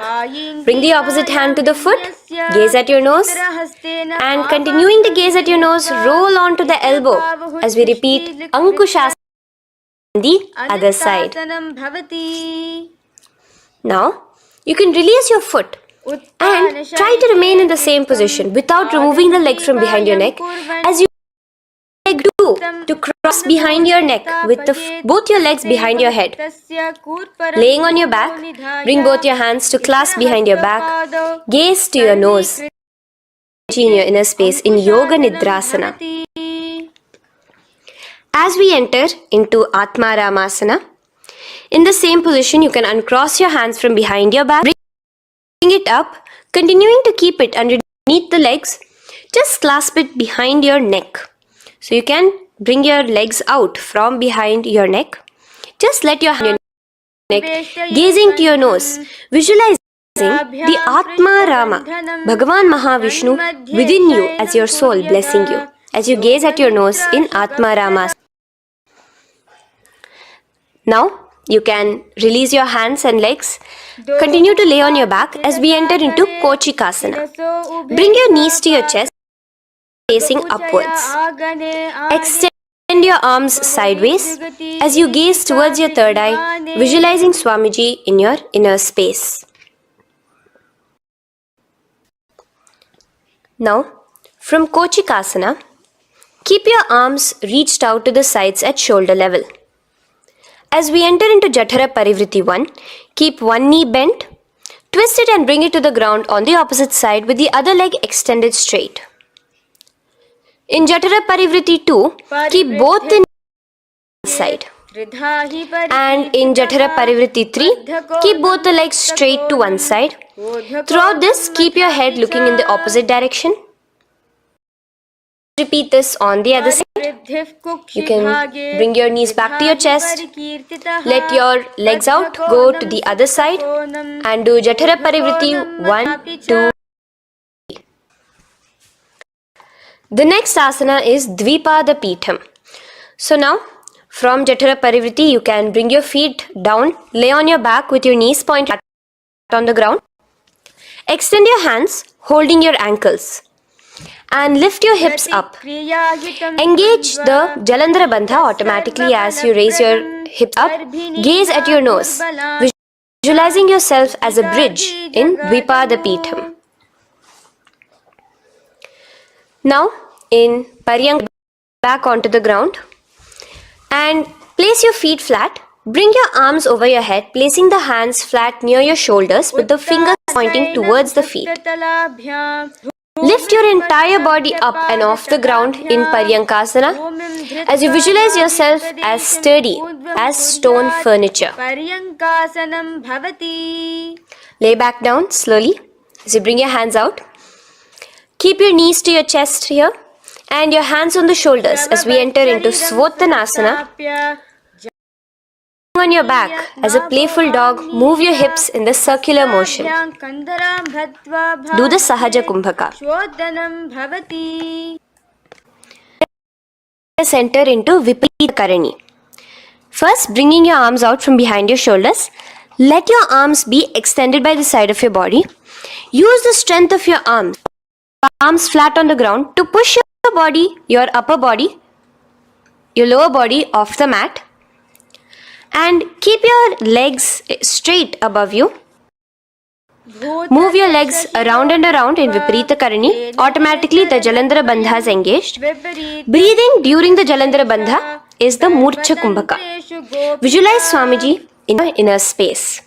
Bring the opposite hand to the foot. Gaze at your nose. And continuing to gaze at your nose, roll onto the elbow as we repeat Ankushasana on the other side. Now, you can release your foot and try to remain in the same position without removing the leg from behind your neck as you do to cross behind your neck with both your legs behind your head. Laying on your back, bring both your hands to clasp behind your back. Gaze to your nose in your inner space in Yoga Nidrasana. As we enter into Atma Ramasana, in the same position you can uncross your hands from behind your back, bring it up, continuing to keep it underneath the legs. Just clasp it behind your neck. So you can bring your legs out from behind your neck. Just let your hand on your neck, gazing to your nose, visualizing the Atma Rama, Bhagavan Mahavishnu within you as your soul blessing you. As you gaze at your nose in Atma Rama. Now you can release your hands and legs. Continue to lay on your back as we enter into Kochikasana. Bring your knees to your chest, facing upwards. Extend your arms sideways as you gaze towards your third eye, visualizing Swamiji in your inner space. Now, from Kochikasana, keep your arms reached out to the sides at shoulder level. As we enter into Jatara Parivriti 1, keep one knee bent, twist it and bring it to the ground on the opposite side with the other leg extended straight. In Jatara Parivriti 2, keep both the knees side. And in Jatara Parivriti 3, keep both the legs straight to one side. Throughout this, keep your head looking in the opposite direction. Repeat this on the other side. You can bring your knees back to your chest. Let your legs out, go to the other side and do Jatara Parivriti 1, 2. The next asana is Dvipada Pitham. So now, from Jatara Parivriti, you can bring your feet down, lay on your back with your knees pointed on the ground. Extend your hands, holding your ankles. And lift your hips up. Engage the Jalandhara Bandha automatically as you raise your hips up. Gaze at your nose, visualizing yourself as a bridge in Dvipada Pitham. Now, in Paryanka, back onto the ground and place your feet flat. Bring your arms over your head, placing the hands flat near your shoulders with the fingers pointing towards the feet. Lift your entire body up and off the ground in Paryankasana as you visualize yourself as sturdy as stone furniture. Lay back down slowly as you bring your hands out. Keep your knees to your chest here and your hands on the shoulders as we enter into Svottanasana. on your back. As a playful dog, move your hips in the circular motion. Do the Sahaja Kumbhaka. Center into Viparita Karani. First, bringing your arms out from behind your shoulders. Let your arms be extended by the side of your body. Use the strength of your arms, palms flat on the ground, to push your body, your upper body, your lower body off the mat. And keep your legs straight above you. Move your legs around and around in Viparita Karani. Automatically the Jalandhara Bandha is engaged. Breathing during the Jalandhara Bandha is the Murcha Kumbhaka. Visualize Swamiji in your inner space.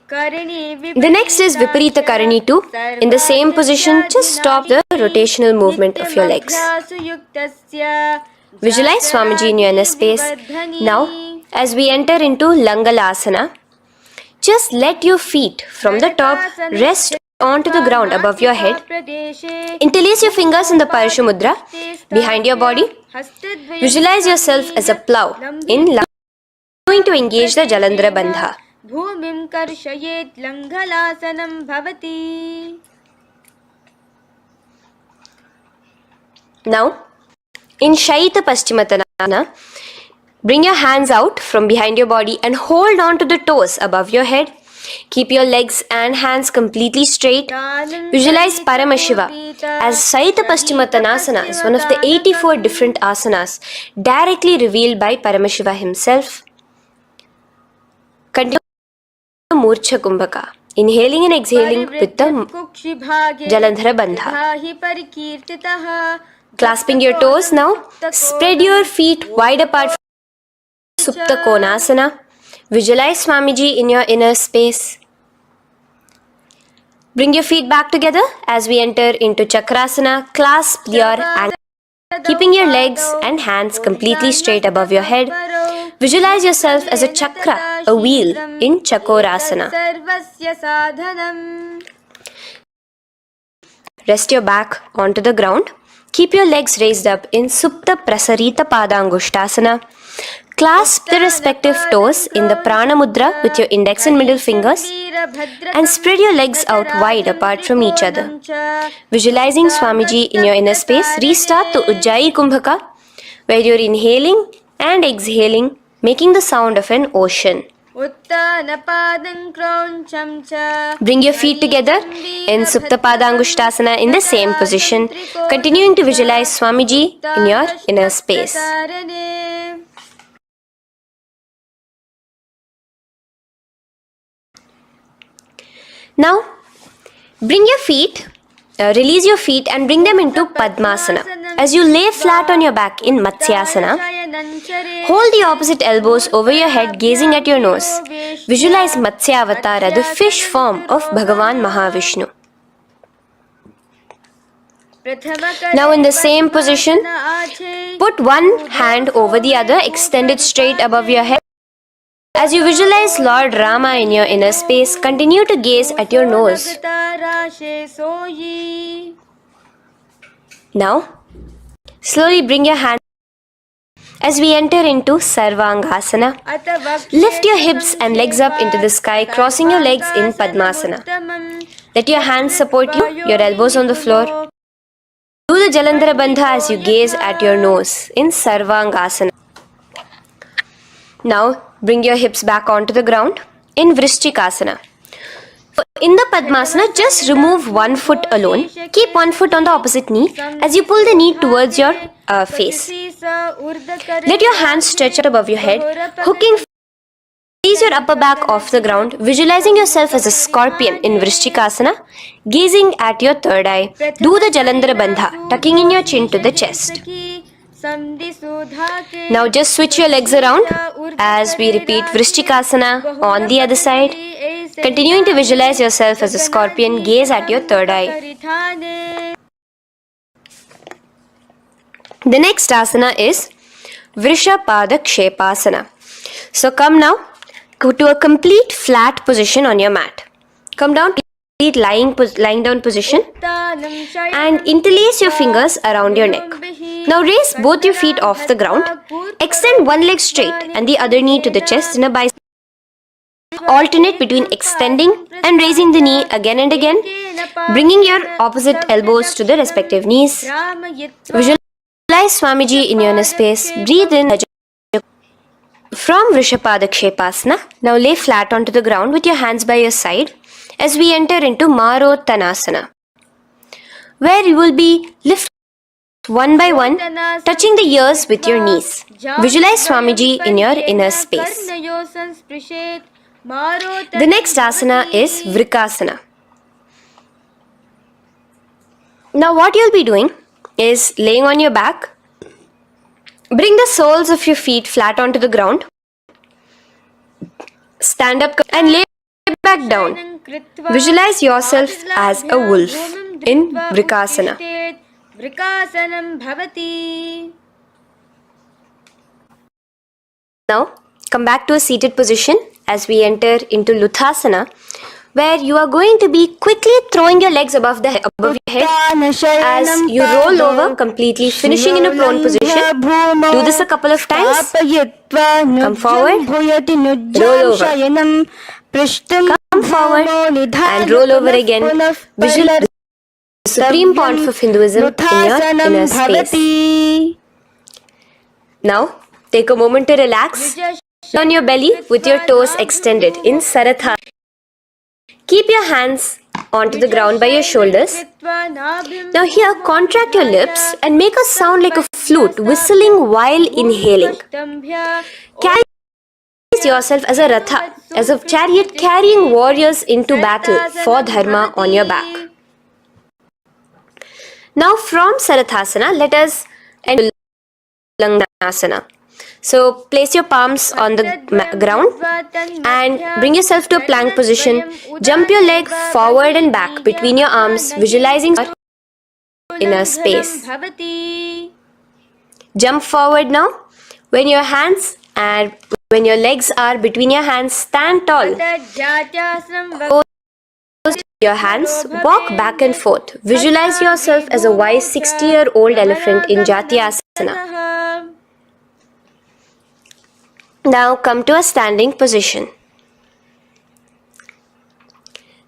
The next is Viparita Karani 2. In the same position, just stop the rotational movement of your legs. Visualize Swamiji in your inner space. Now, as we enter into Langalasana, just let your feet from the top rest onto the ground above your head. Interlace your fingers in the Parashu Mudra behind your body. Visualize yourself as a plow in Langalasana, going to engage the Jalandhara Bandha. Bhumim karshayet Langalasanam bhavati. Now, in Shaita Paschimottanasana, bring your hands out from behind your body and hold on to the toes above your head. Keep your legs and hands completely straight. Visualize Paramashiva as Shaita Paschimottanasana is one of the 84 different asanas directly revealed by Paramashiva himself. Continue Murcha Kumbhaka. Inhaling and exhaling with the Jalandhara Bandha. Clasping your toes now, spread your feet wide apart from Supta Konasana. Visualize Swamiji in your inner space. Bring your feet back together as we enter into Chakrasana. Clasp your ankles, keeping your legs and hands completely straight above your head. Visualize yourself as a chakra, a wheel in Chakorasana. Rest your back onto the ground. Keep your legs raised up in Supta Prasarita Padangushtasana. Clasp the respective toes in the Prana Mudra with your index and middle fingers and spread your legs out wide apart from each other. Visualizing Swamiji in your inner space, restart the Ujjayi Kumbhaka where you're inhaling and exhaling, making the sound of an ocean. Bring your feet together in Supta Padangushtasana in the same position, continuing to visualize Swamiji in your inner space. Now, bring your feet, release your feet and bring them into Padmasana. As you lay flat on your back in Matsyasana, hold the opposite elbows over your head, gazing at your nose. Visualize Matsya Avatara, the fish form of Bhagavan Mahavishnu. Now in the same position, put one hand over the other, extended straight above your head. As you visualize Lord Rama in your inner space, continue to gaze at your nose. Now, slowly bring your hands as we enter into Sarvangasana. Lift your hips and legs up into the sky, crossing your legs in Padmasana. Let your hands support you, your elbows on the floor. Do the Jalandhara Bandha as you gaze at your nose in Sarvangasana. Now, bring your hips back onto the ground in Vrishchikasana. In the Padmasana, just remove one foot alone. Keep one foot on the opposite knee as you pull the knee towards your face. Let your hands stretch out above your head, hooking. Raise your upper back off the ground, visualizing yourself as a scorpion in Vrishchikasana, gazing at your third eye. Do the Jalandhara Bandha, tucking in your chin to the chest. Now just switch your legs around as we repeat Vrishchikasana on the other side. Continuing to visualize yourself as a scorpion, gaze at your third eye. The next asana is Vrishapada Kshepasana. So come now to a complete flat position on your mat. Come down to complete lying down position and interlace your fingers around your neck. Now raise both your feet off the ground. Extend one leg straight and the other knee to the chest in a bicep. Alternate between extending and raising the knee again and again, bringing your opposite elbows to the respective knees. Visualize Swamiji in your inner space. Breathe in from Vrishabhadakshepasana. Now lay flat onto the ground with your hands by your side as we enter into Marottanasana, where you will be lifted one by one, touching the ears with your knees. Visualize Swamiji in your inner space. The next asana is Vrikasana. Now what you'll be doing is laying on your back. Bring the soles of your feet flat onto the ground. Stand up and lay back down. Visualize yourself as a wolf in Vrikasana. Now come back to a seated position as we enter into Luthasana, where you are going to be quickly throwing your legs above your head as you roll over, completely finishing in a prone position. Do this a couple of times. Come forward, roll over. Come forward and roll over again. Visualize the supreme point of Hinduism in your inner space. Now, take a moment to relax. On your belly with your toes extended in Saratha. Keep your hands onto the ground by your shoulders. Now here, contract your lips and make a sound like a flute, whistling while inhaling. Carry yourself as a ratha, as a chariot carrying warriors into battle for dharma on your back. Now from Sarathasana, let us enter Langanasana. So place your palms on the ground and bring yourself to a plank position. Jump your leg forward and back between your arms, visualizing your inner space. Jump forward now. When your hands and when your legs are between your hands, stand tall. Close your hands, walk back and forth. Visualize yourself as a wise 60-year-old elephant in Jatyasana. Now come to a standing position.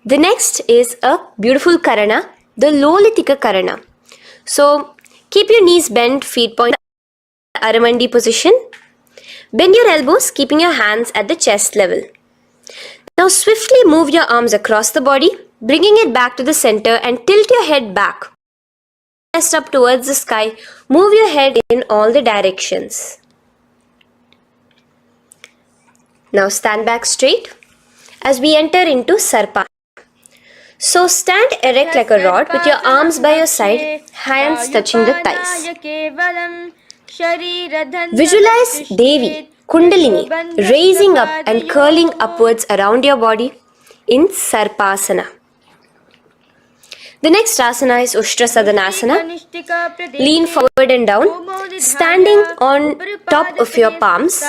The next is a beautiful Karana, the Lolitika Karana. So keep your knees bent, feet point, Aramandi position. Bend your elbows, keeping your hands at the chest level. Now swiftly move your arms across the body, bringing it back to the center and tilt your head back. Chest up towards the sky, move your head in all the directions. Now stand back straight as we enter into Sarpa. So stand erect like a rod with your arms by your side, hands touching the thighs. Visualize Devi, Kundalini, raising up and curling upwards around your body in Sarpasana. The next asana is Ushtra Sadanasana. Lean forward and down, standing on top of your palms.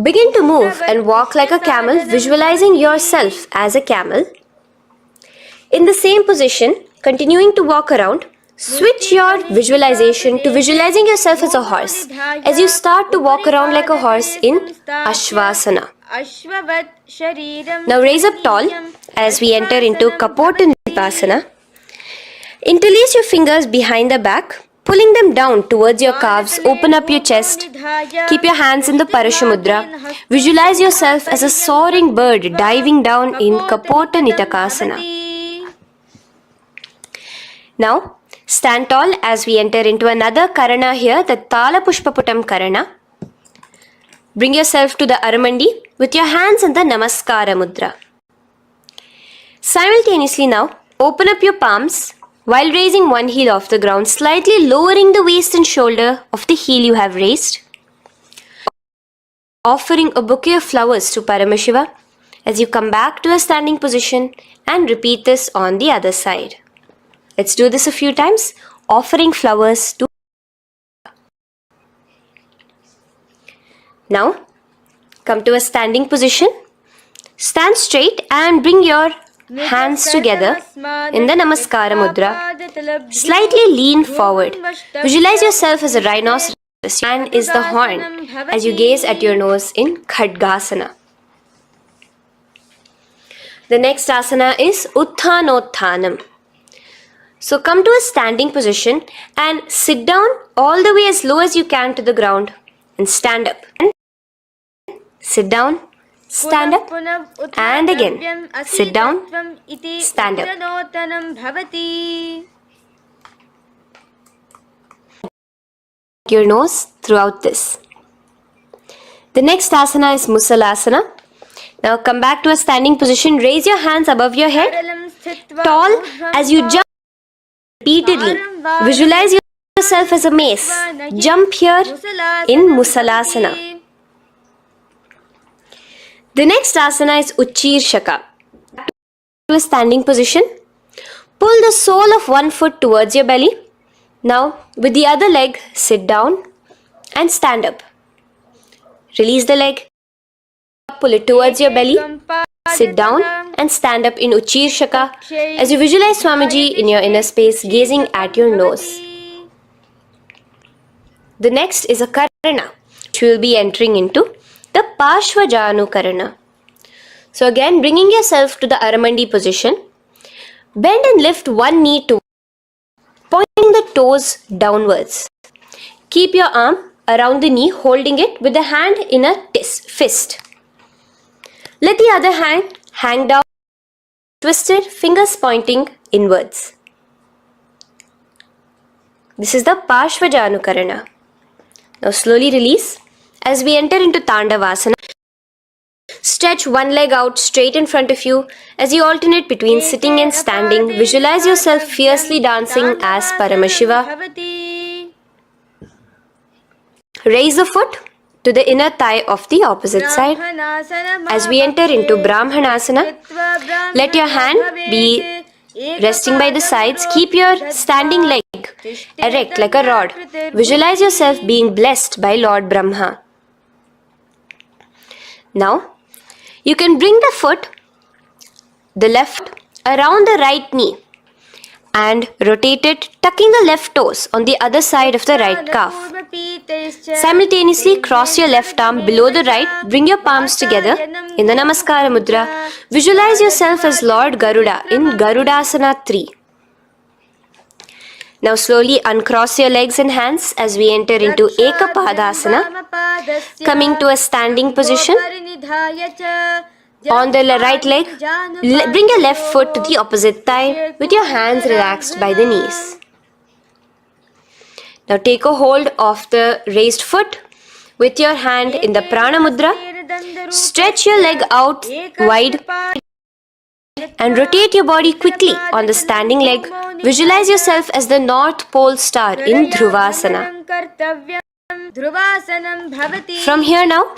Begin to move and walk like a camel, visualizing yourself as a camel. In the same position, continuing to walk around, switch your visualization to visualizing yourself as a horse as you start to walk around like a horse in Ashvasana. Now raise up tall as we enter into Kapota Nipasana. Interlace your fingers behind the back, pulling them down towards your calves. Open up your chest. Keep your hands in the Parashamudra. Visualize yourself as a soaring bird diving down in Kapota Nitakasana. Now, stand tall as we enter into another Karana here, the Tala Pushpaputam Karana. Bring yourself to the Aramandi with your hands in the Namaskara Mudra. Simultaneously now, open up your palms while raising one heel off the ground, slightly lowering the waist and shoulder of the heel you have raised. Offering a bouquet of flowers to Paramashiva as you come back to a standing position and repeat this on the other side. Let's do this a few times, offering flowers to. Now, come to a standing position. Stand straight and bring your Hands together in the Namaskara Mudra. Slightly lean forward. Visualize yourself as a rhinoceros. Your hand is the horn as you gaze at your nose in Khadgasana. The next asana is Uttanottanam. So come to a standing position and sit down all the way as low as you can to the ground and stand up. Sit down, stand up, and again sit down, stand up. Your nose throughout this. The next asana is Musalasana. Now come back to a standing position. Raise your hands above your head, tall as you jump repeatedly. Visualize yourself as a mace. Jump here in Musalasana. The next asana is Uchirshaka. To a standing position. Pull the sole of one foot towards your belly. Now, with the other leg, sit down and stand up. Release the leg. Pull it towards your belly. Sit down and stand up in Uchirshaka as you visualize Swamiji in your inner space gazing at your nose. The next is a Karana, which we will be entering into the Parshvajanu Karana. So again, bringing yourself to the Aramandi position. Bend and lift one knee to pointing the toes downwards. Keep your arm around the knee, holding it with the hand in a fist. Let the other hand hang down, twisted, fingers pointing inwards. This is the Parshvajanu Karana. Now slowly release as we enter into Tandavasana. Stretch one leg out straight in front of you as you alternate between sitting and standing. Visualize yourself fiercely dancing as Paramashiva. Raise the foot to the inner thigh of the opposite side. As we enter into Brahmanasana, let your hand be resting by the sides. Keep your standing leg erect like a rod. Visualize yourself being blessed by Lord Brahma. Now, you can bring the foot, the left, around the right knee and rotate it, tucking the left toes on the other side of the right calf. Simultaneously cross your left arm below the right, bring your palms together in the Namaskara Mudra. Visualize yourself as Lord Garuda in Garudasana 3. Now slowly uncross your legs and hands as we enter into Ekapadasana, coming to a standing position. On the right leg, bring your left foot to the opposite thigh with your hands relaxed by the knees. Now take a hold of the raised foot with your hand in the Prana Mudra. Stretch your leg out wide and rotate your body quickly on the standing leg. Visualize yourself as the North Pole star in Dhruvasana. From here now,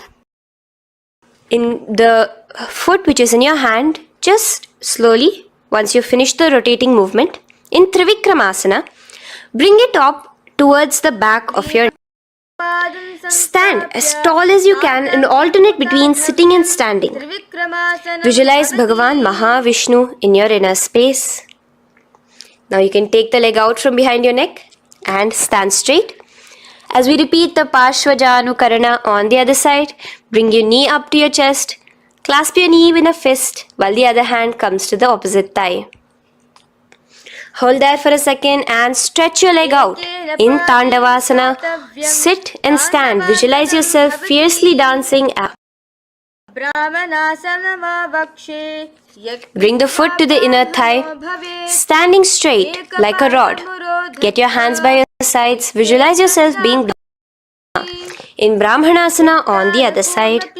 in the foot which is in your hand, just slowly, once you finish the rotating movement, in Trivikramasana, bring it up towards the back of your neck. Stand as tall as you can and alternate between sitting and standing. Visualize Bhagavan Mahavishnu in your inner space. Now you can take the leg out from behind your neck and stand straight. As we repeat the Parshvajanu Karana on the other side, bring your knee up to your chest, clasp your knee in a fist while the other hand comes to the opposite thigh. Hold there for a second and stretch your leg out. In Tandavasana, sit and stand. Visualize yourself fiercely dancing. Bring the foot to the inner thigh, standing straight like a rod. Get your hands by your sides. Visualize yourself being in Brahmanasana on the other side.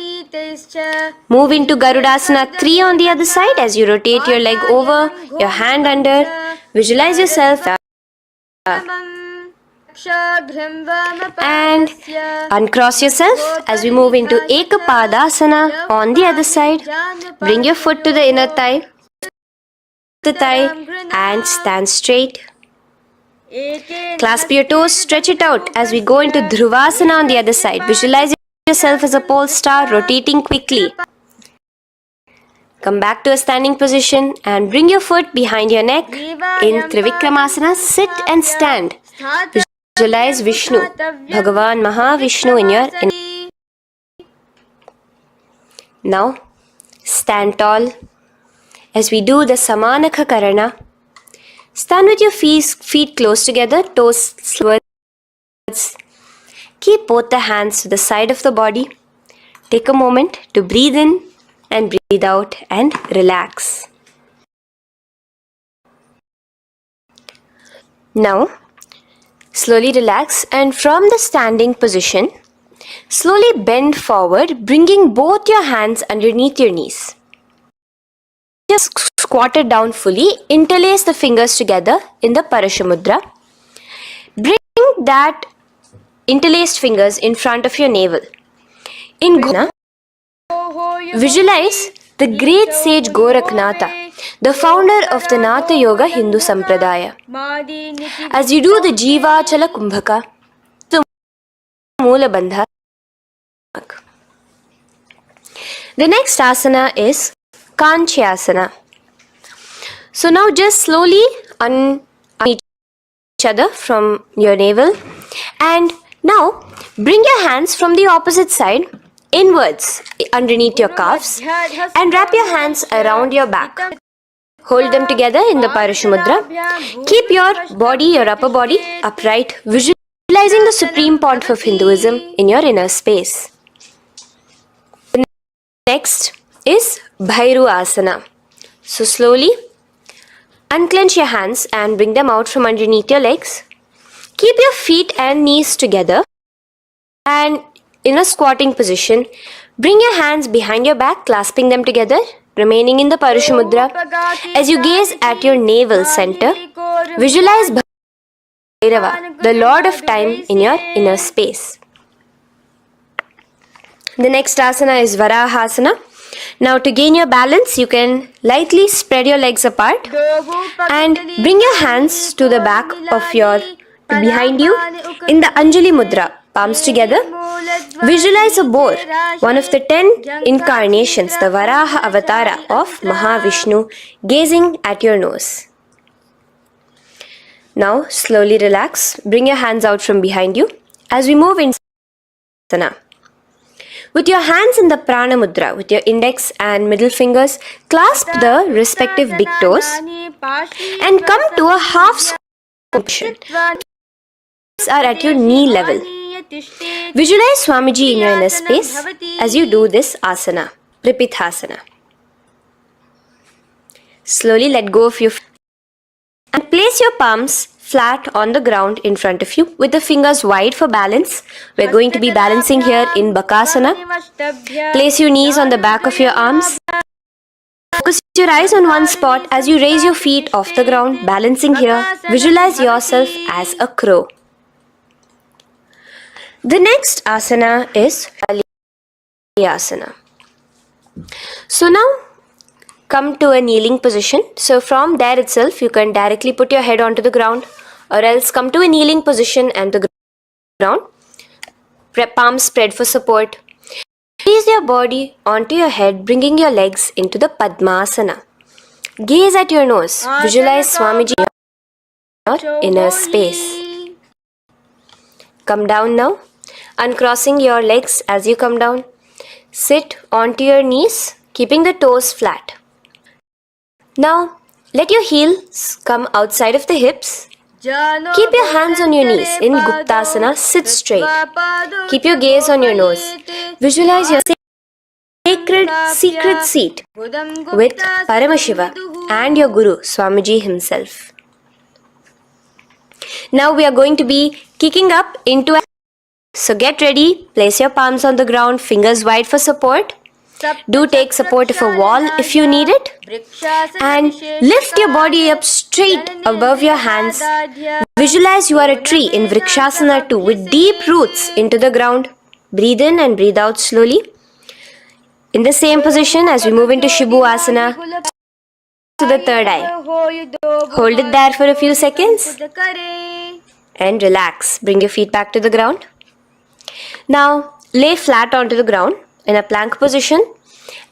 Move into Garudasana 3 on the other side as you rotate your leg over, your hand under. Visualize yourself and uncross yourself as we move into Ekapadasana on the other side. Bring your foot to the inner thigh, and stand straight. Clasp your toes, stretch it out as we go into Dhruvasana on the other side. Visualize yourself as a pole star rotating quickly. Come back to a standing position and bring your foot behind your neck. In Trivikramasana, sit and stand. Visualize Vishnu, Bhagavan Mahavishnu in your Now, stand tall as we do the Samanakha Karana. Stand with your feet close together, toes towards. Keep both the hands to the side of the body. Take a moment to breathe in and breathe out and relax. Now, slowly relax and from the standing position, slowly bend forward, bringing both your hands underneath your knees. Just squat it down fully, interlace the fingers together in the Parashamudra. Bring that interlaced fingers in front of your navel. In Ghana, visualize the great sage Gorakhnatha, the founder of the Natha Yoga Hindu Sampradaya. As you do the Jivachala Kumbhaka, the Moola Bandha. The next asana is Kanchyasana. So now just slowly on each other from your navel, and now bring your hands from the opposite side inwards underneath your calves and wrap your hands around your back. Hold them together in the Parashamudra. Keep your body, your upper body upright, visualizing the supreme point of Hinduism in your inner space. Next is Bhairu Asana. So slowly unclench your hands and bring them out from underneath your legs. Keep your feet and knees together and in a squatting position, bring your hands behind your back, clasping them together, remaining in the Parashamudra. As you gaze at your navel center, visualize Bhairava, the Lord of Time, in your inner space. The next asana is Varahasana. Now to gain your balance, you can lightly spread your legs apart and bring your hands to the back of your behind you in the Anjali Mudra, palms together. Visualize a boar, one of the 10 incarnations, the Varaha Avatara of Mahavishnu, gazing at your nose. Now slowly relax, bring your hands out from behind you as we move into Asana. With your hands in the Prana Mudra, with your index and middle fingers, clasp the respective big toes and come to a half squat position. Are at your knee level. Visualize Swamiji in your inner space as you do this asana, Pripithasana. Slowly let go of your feet and place your palms flat on the ground in front of you with the fingers wide for balance. We're going to be balancing here in Bakasana. Place your knees on the back of your arms. Focus your eyes on one spot as you raise your feet off the ground, balancing here. Visualize yourself as a crow. The next asana is Asana. So now come to a kneeling position. So from there itself you can directly put your head onto the ground or else come to a kneeling position and the ground. Palms spread for support. Raise your body onto your head, bringing your legs into the Padmasana. Gaze at your nose. Visualize Swamiji in your inner space. Come down now. Uncrossing your legs as you come down. Sit onto your knees, keeping the toes flat. Now, let your heels come outside of the hips. Keep your hands on your knees in Guptasana, sit straight. Keep your gaze on your nose. Visualize your sacred secret seat with Paramashiva and your Guru, Swamiji himself. Now we are going to be kicking up into a... So get ready, place your palms on the ground, fingers wide for support. Do take support of a wall if you need it. And lift your body up straight above your hands. Visualize you are a tree in Vrikshasana 2 with deep roots into the ground. Breathe in and breathe out slowly. In the same position as we move into Shibhu Asana to the third eye. Hold it there for a few seconds. And relax. Bring your feet back to the ground. Now lay flat onto the ground in a plank position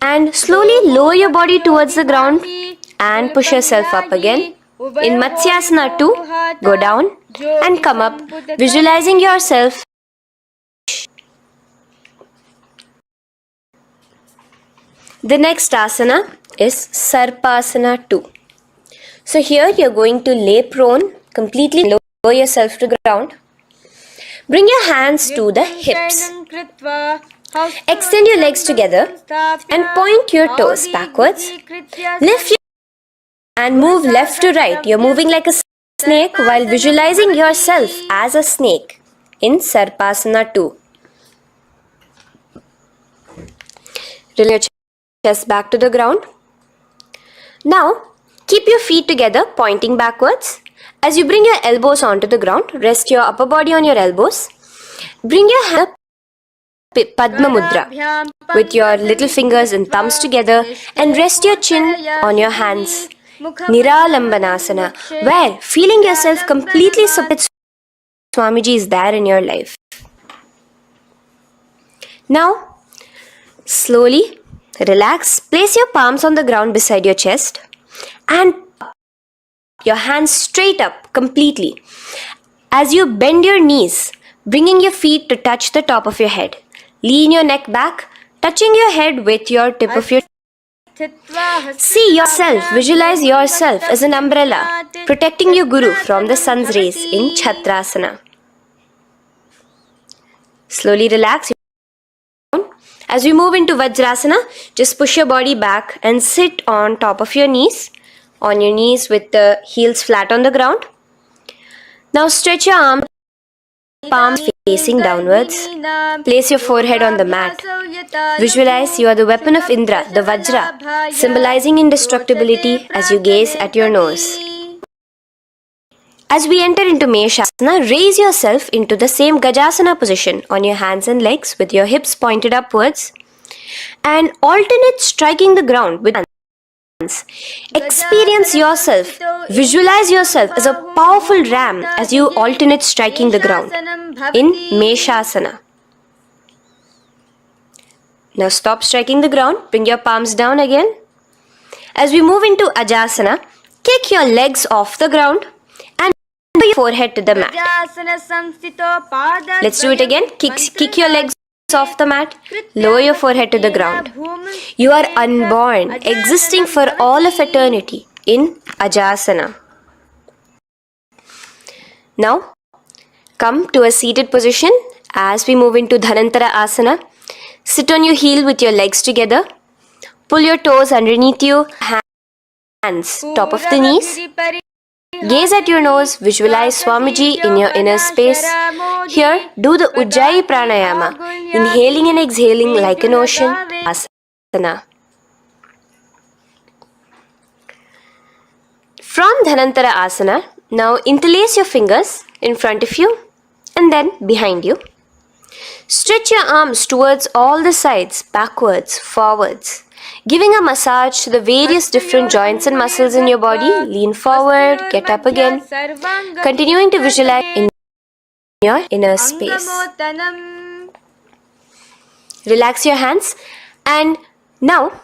And slowly lower your body towards the ground and push yourself up again. In Matsyasana 2, go down and come up, visualizing yourself. The next asana is Sarpasana 2. So here you're going to lay prone, completely lower yourself to the ground. Bring your hands to the hips. Extend your legs together and point your toes backwards. Lift your and move left to right. You're moving like a snake while visualizing yourself as a snake in Sarpasana 2. Relax your chest back to the ground. Now, keep your feet together, pointing backwards. As you bring your elbows onto the ground, rest your upper body on your elbows. Bring your hand up, Padma Mudra, with your little fingers and thumbs together, and rest your chin on your hands. Niralambanasana, where feeling yourself completely submitted, Swamiji is there in your life. Now, slowly relax, place your palms on the ground beside your chest and your hands straight up completely. As you bend your knees, bringing your feet to touch the top of your head. Lean your neck back, touching your head with your tip of your. See yourself, visualize yourself as an umbrella, protecting your Guru from the sun's rays in Chhatrasana. Slowly relax. As we move into Vajrasana, just push your body back and sit on top of your knees, on your knees with the heels flat on the ground. Now stretch your arms, palms facing downwards. Place your forehead on the mat. Visualize you are the weapon of Indra, the Vajra, symbolizing indestructibility as you gaze at your nose. As we enter into Meshasana, raise yourself into the same Gajasana position on your hands and legs with your hips pointed upwards and alternate striking the ground with hands. Experience yourself, visualize yourself as a powerful ram as you alternate striking the ground in Meshasana. Now stop striking the ground, bring your palms down again. As we move into Ajasana, kick your legs off the ground and put your forehead to the mat. Let's do it again. Kick your legs off the mat, lower your forehead to the ground. You are unborn, existing for all of eternity in Ajasana. Now, come to a seated position as we move into Dhanantara Asana. Sit on your heel with your legs together. Pull your toes underneath you, hands top of the knees. Gaze at your nose, visualize Swamiji in your inner space. Here, do the Ujjayi Pranayama, inhaling and exhaling like an ocean. Asana. From Dhanantara Asana, now interlace your fingers in front of you and then behind you. Stretch your arms towards all the sides, backwards, forwards, giving a massage to the various different joints and muscles in your body. Lean forward, get up again, continuing to visualize in your inner space. Relax your hands and now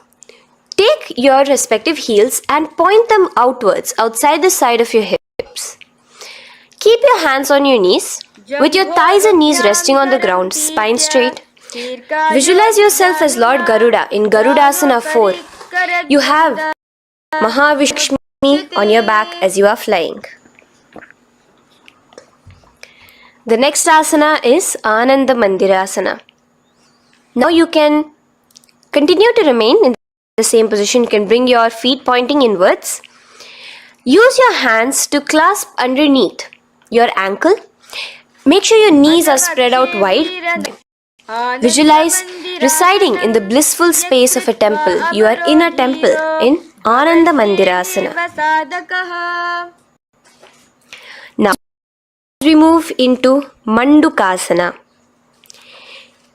take your respective heels and point them outwards, outside the side of your hips. Keep your hands on your knees, with your thighs and knees resting on the ground, spine straight. Visualize yourself as Lord Garuda in Garudasana 4. You have Mahavishnu on your back as you are flying. The next asana is Ananda Mandirasana. Now you can continue to remain in the same position. You can bring your feet pointing inwards. Use your hands to clasp underneath your ankle. Make sure your knees are spread out wide. Visualize residing in the blissful space of a temple. You are in a temple in Ananda Mandirasana. Now, we move into Mandukasana.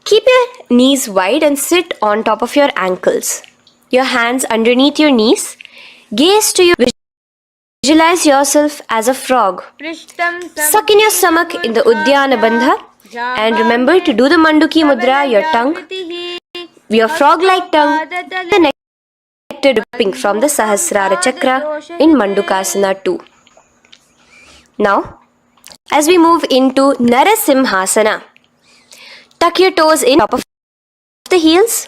Keep your knees wide and sit on top of your ankles. Your hands underneath your knees. Gaze to your visualize yourself as a frog. Suck in your stomach in the Udyana Bandha and remember to do the Manduki Mudra, your tongue. your frog-like tongue, the nectar dripping from the Sahasrara Chakra in Mandukasana 2. Now, as we move into Narasimhasana, tuck your toes in top of the heels.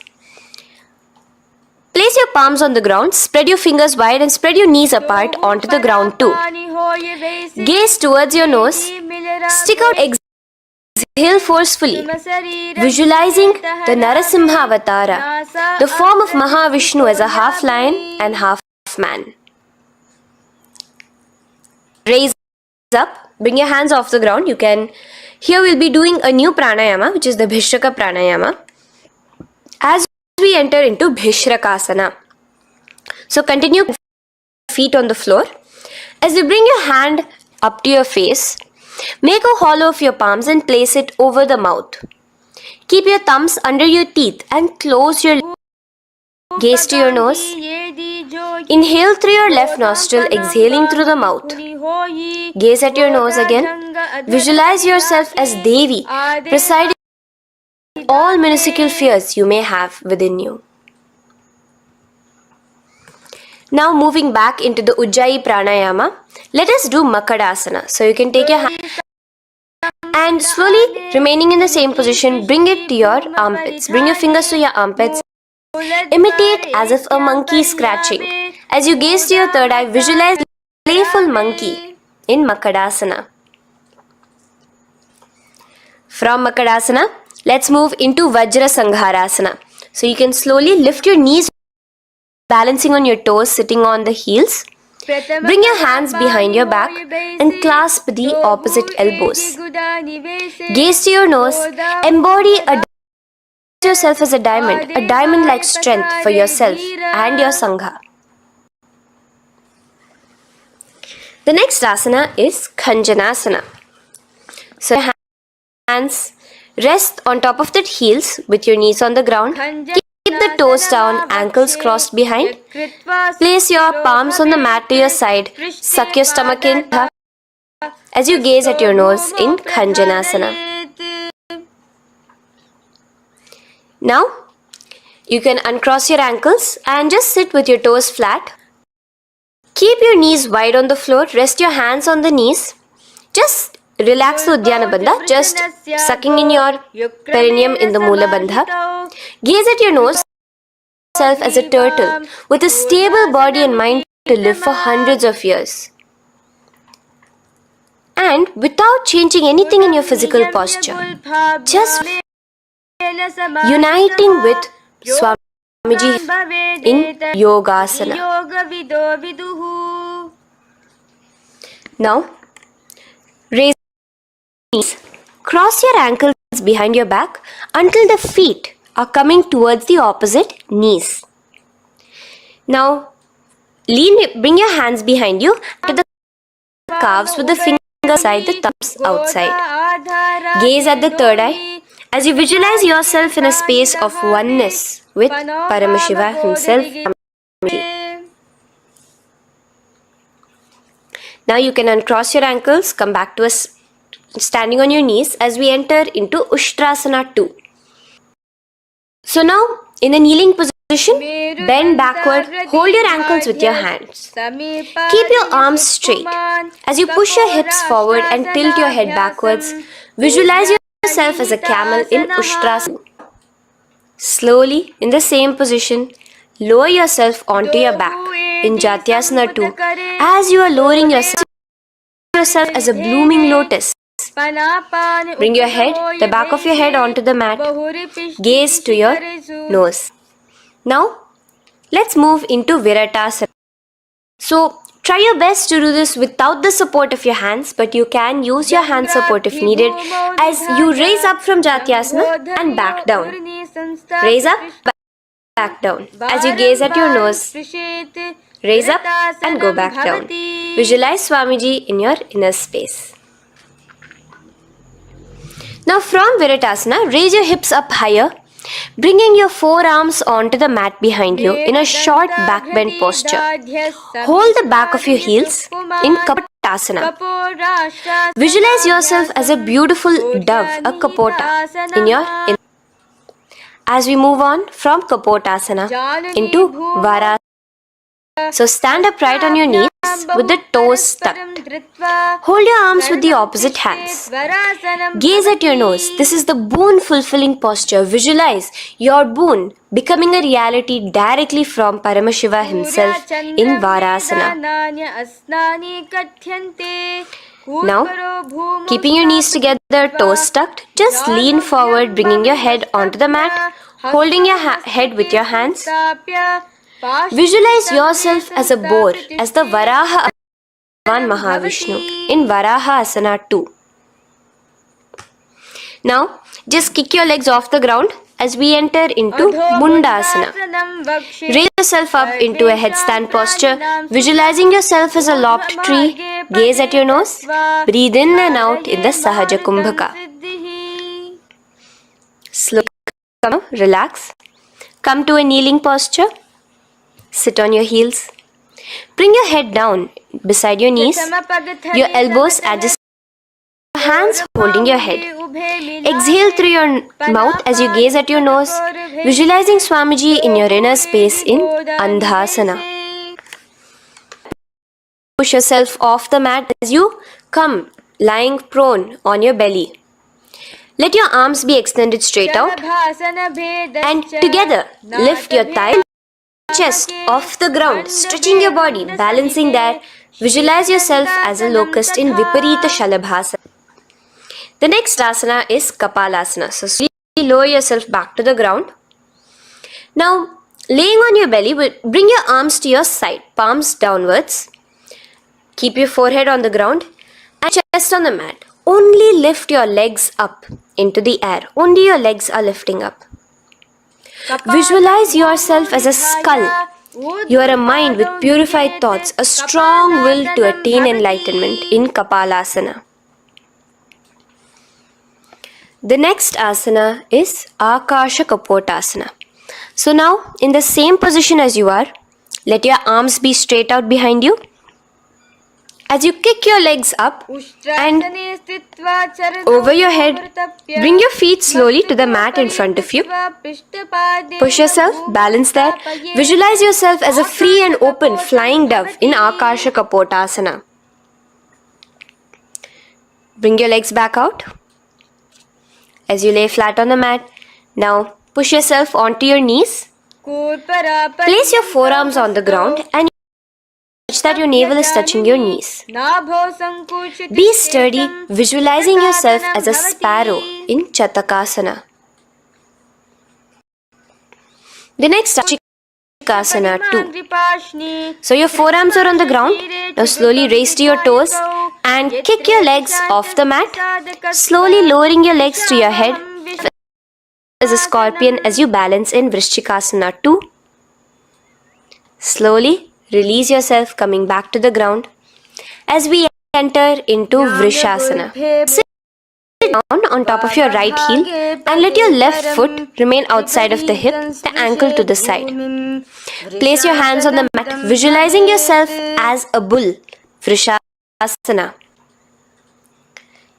Place your palms on the ground, spread your fingers wide and spread your knees apart onto the ground too. Gaze towards your nose, stick out, exhale forcefully, visualizing the Narasimha Avatara, the form of Mahavishnu as a half lion and half man. Raise up, bring your hands off the ground. Here we'll be doing a new pranayama, which is the Bhishraka pranayama, as we enter into Bhishrakasana. So continue feet on the floor. As you bring your hand up to your face, make a hollow of your palms and place it over the mouth. Keep your thumbs under your teeth and close your lips. Gaze to your nose. Inhale through your left nostril, exhaling through the mouth. Gaze at your nose again. Visualize yourself as Devi, presiding over all minuscule fears you may have within you. Now moving back into the Ujjayi Pranayama, let us do Makadasana. So you can take your hand and slowly remaining in the same position, bring it to your armpits. Bring your fingers to your armpits. Imitate as if a monkey is scratching. As you gaze to your third eye, visualize a playful monkey in Makadasana. From Makadasana, let's move into Vajra Sangharasana. So you can slowly lift your knees, balancing on your toes, sitting on the heels. Bring your hands behind your back and clasp the opposite elbows. Gaze to your nose. Embody yourself as a diamond-like strength for yourself and your Sangha. The next asana is Khanjanasana. So your hands rest on top of the heels with your knees on the ground. Keep the toes down, ankles crossed behind. Place your palms on the mat to your side. Suck your stomach in as you gaze at your nose in Khanjanasana. Now, you can uncross your ankles and just sit with your toes flat. Keep your knees wide on the floor. Rest your hands on the knees. Just relax the Uddiyana Bandha, just sucking in your perineum in the Mula Bandha. Gaze at your nose as a turtle with a stable body and mind to live for hundreds of years. And without changing anything in your physical posture, just uniting with Swamiji in Yogasana. Now, raise your knees. Cross your ankles behind your back until the feet are coming towards the opposite knees. Now, bring your hands behind you to the calves with the fingers inside, the thumbs outside. Gaze at the third eye as you visualize yourself in a space of oneness with Paramashivoham himself. Now you can uncross your ankles, come back to us standing on your knees as we enter into Ushtrasana 2. So now, in a kneeling position, bend backward, hold your ankles with your hands. Keep your arms straight. As you push your hips forward and tilt your head backwards, visualize yourself as a camel in Ushtrasana. Slowly, in the same position, lower yourself onto your back in Jatyasana 2 as you are lowering yourself as a blooming lotus. Bring your head, the back of your head onto the mat. Gaze to your nose. Now, let's move into Viratasana. So, try your best to do this without the support of your hands, but you can use your hand support if needed as you raise up from Jatyasana and back down. Raise up, back down. As you gaze at your nose, raise up and go back down. Visualize Swamiji in your inner space. Now from Viratasana, raise your hips up higher, bringing your forearms onto the mat behind you in a short back bend posture. Hold the back of your heels in Kapotasana. Visualize yourself as a beautiful dove, a kapota, in your as we move on from Kapotasana into Varasana. So stand upright on your knees with the toes tucked. Hold your arms with the opposite hands. Gaze at your nose. This is the boon-fulfilling posture. Visualize your boon becoming a reality directly from Paramashiva himself in Varasana. Now, keeping your knees together, toes tucked, just lean forward, bringing your head onto the mat, holding your head with your hands. Visualize yourself as a boar, as the Varaha Bhagavan Mahavishnu in Varaha Asana 2. Now, just kick your legs off the ground as we enter into Mundasana. Raise yourself up into a headstand posture, visualizing yourself as a lopped tree. Gaze at your nose. Breathe in and out in the Sahaja Kumbhaka. Slowly relax. Come to a kneeling posture. Sit on your heels. Bring your head down beside your knees. Your elbows adjust. Hands holding your head. Exhale through your mouth as you gaze at your nose, visualizing Swamiji in your inner space in Andhasana. Push yourself off the mat as you come lying prone on your belly. Let your arms be extended straight out and together lift your thighs, chest off the ground, stretching your body, balancing there. Visualize yourself as a locust in Viparita Shalabhasana. The next asana is Kapalasana. So slowly lower yourself back to the ground. Now, laying on your belly, bring your arms to your side, palms downwards. Keep your forehead on the ground and chest on the mat. Only lift your legs up into the air. Only your legs are lifting up. Visualize yourself as a skull. You are a mind with purified thoughts, a strong will to attain enlightenment in Kapalasana. The next asana is Akasha Kapotasana. So now, in the same position as you are, let your arms be straight out behind you. As you kick your legs up and over your head, bring your feet slowly to the mat in front of you. Push yourself, balance there. Visualize yourself as a free and open flying dove in Akasha Kapotasana. Bring your legs back out. As you lay flat on the mat, now push yourself onto your knees. Place your forearms on the ground and touch that your navel is touching your knees. Be sturdy, visualizing yourself as a sparrow in Chatakasana. The next Asana 2. So your forearms are on the ground. Now slowly raise to your toes and kick your legs off the mat. Slowly lowering your legs to your head as a scorpion as you balance in Vrishchikasana 2. Slowly release yourself, coming back to the ground as we enter into Vrishasana. Sit down on top of your right heel and let your left foot remain outside of the hip, the ankle to the side. Place your hands on the mat, visualizing yourself as a bull. Vrishasana.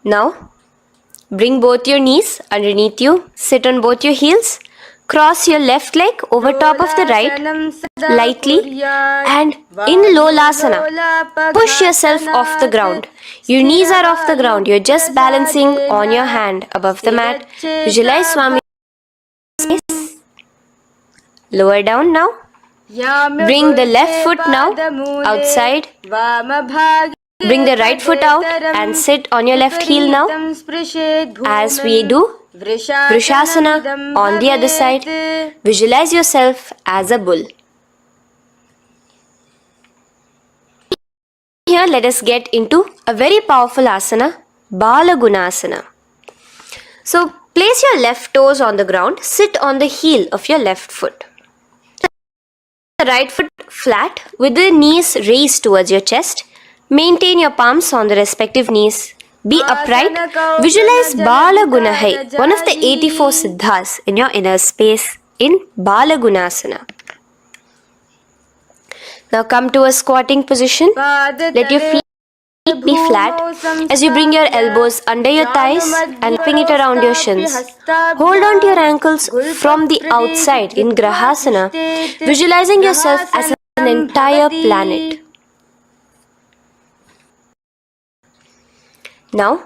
Now, bring both your knees underneath you, sit on both your heels, cross your left leg over top of the right lightly and in Lolasana, push yourself off the ground. Your knees are off the ground, you're just balancing on your hand above the mat. Visualize Swami. Lower down now. Bring the left foot now outside. Bring the right foot out and sit on your left heel now. As we do Vrishasana on the other side, visualize yourself as a bull. Here let us get into a very powerful asana, Balagunasana. So place your left toes on the ground, sit on the heel of your left foot. The right foot flat with the knees raised towards your chest. Maintain your palms on the respective knees. Be upright. Visualize Balagunahai, one of the 84 siddhas in your inner space in Balagunasana. Now come to a squatting position. Let your feet be flat as you bring your elbows under your thighs and wrapping it around your shins. Hold on to your ankles from the outside in Grahasana, visualizing yourself as an entire planet. Now,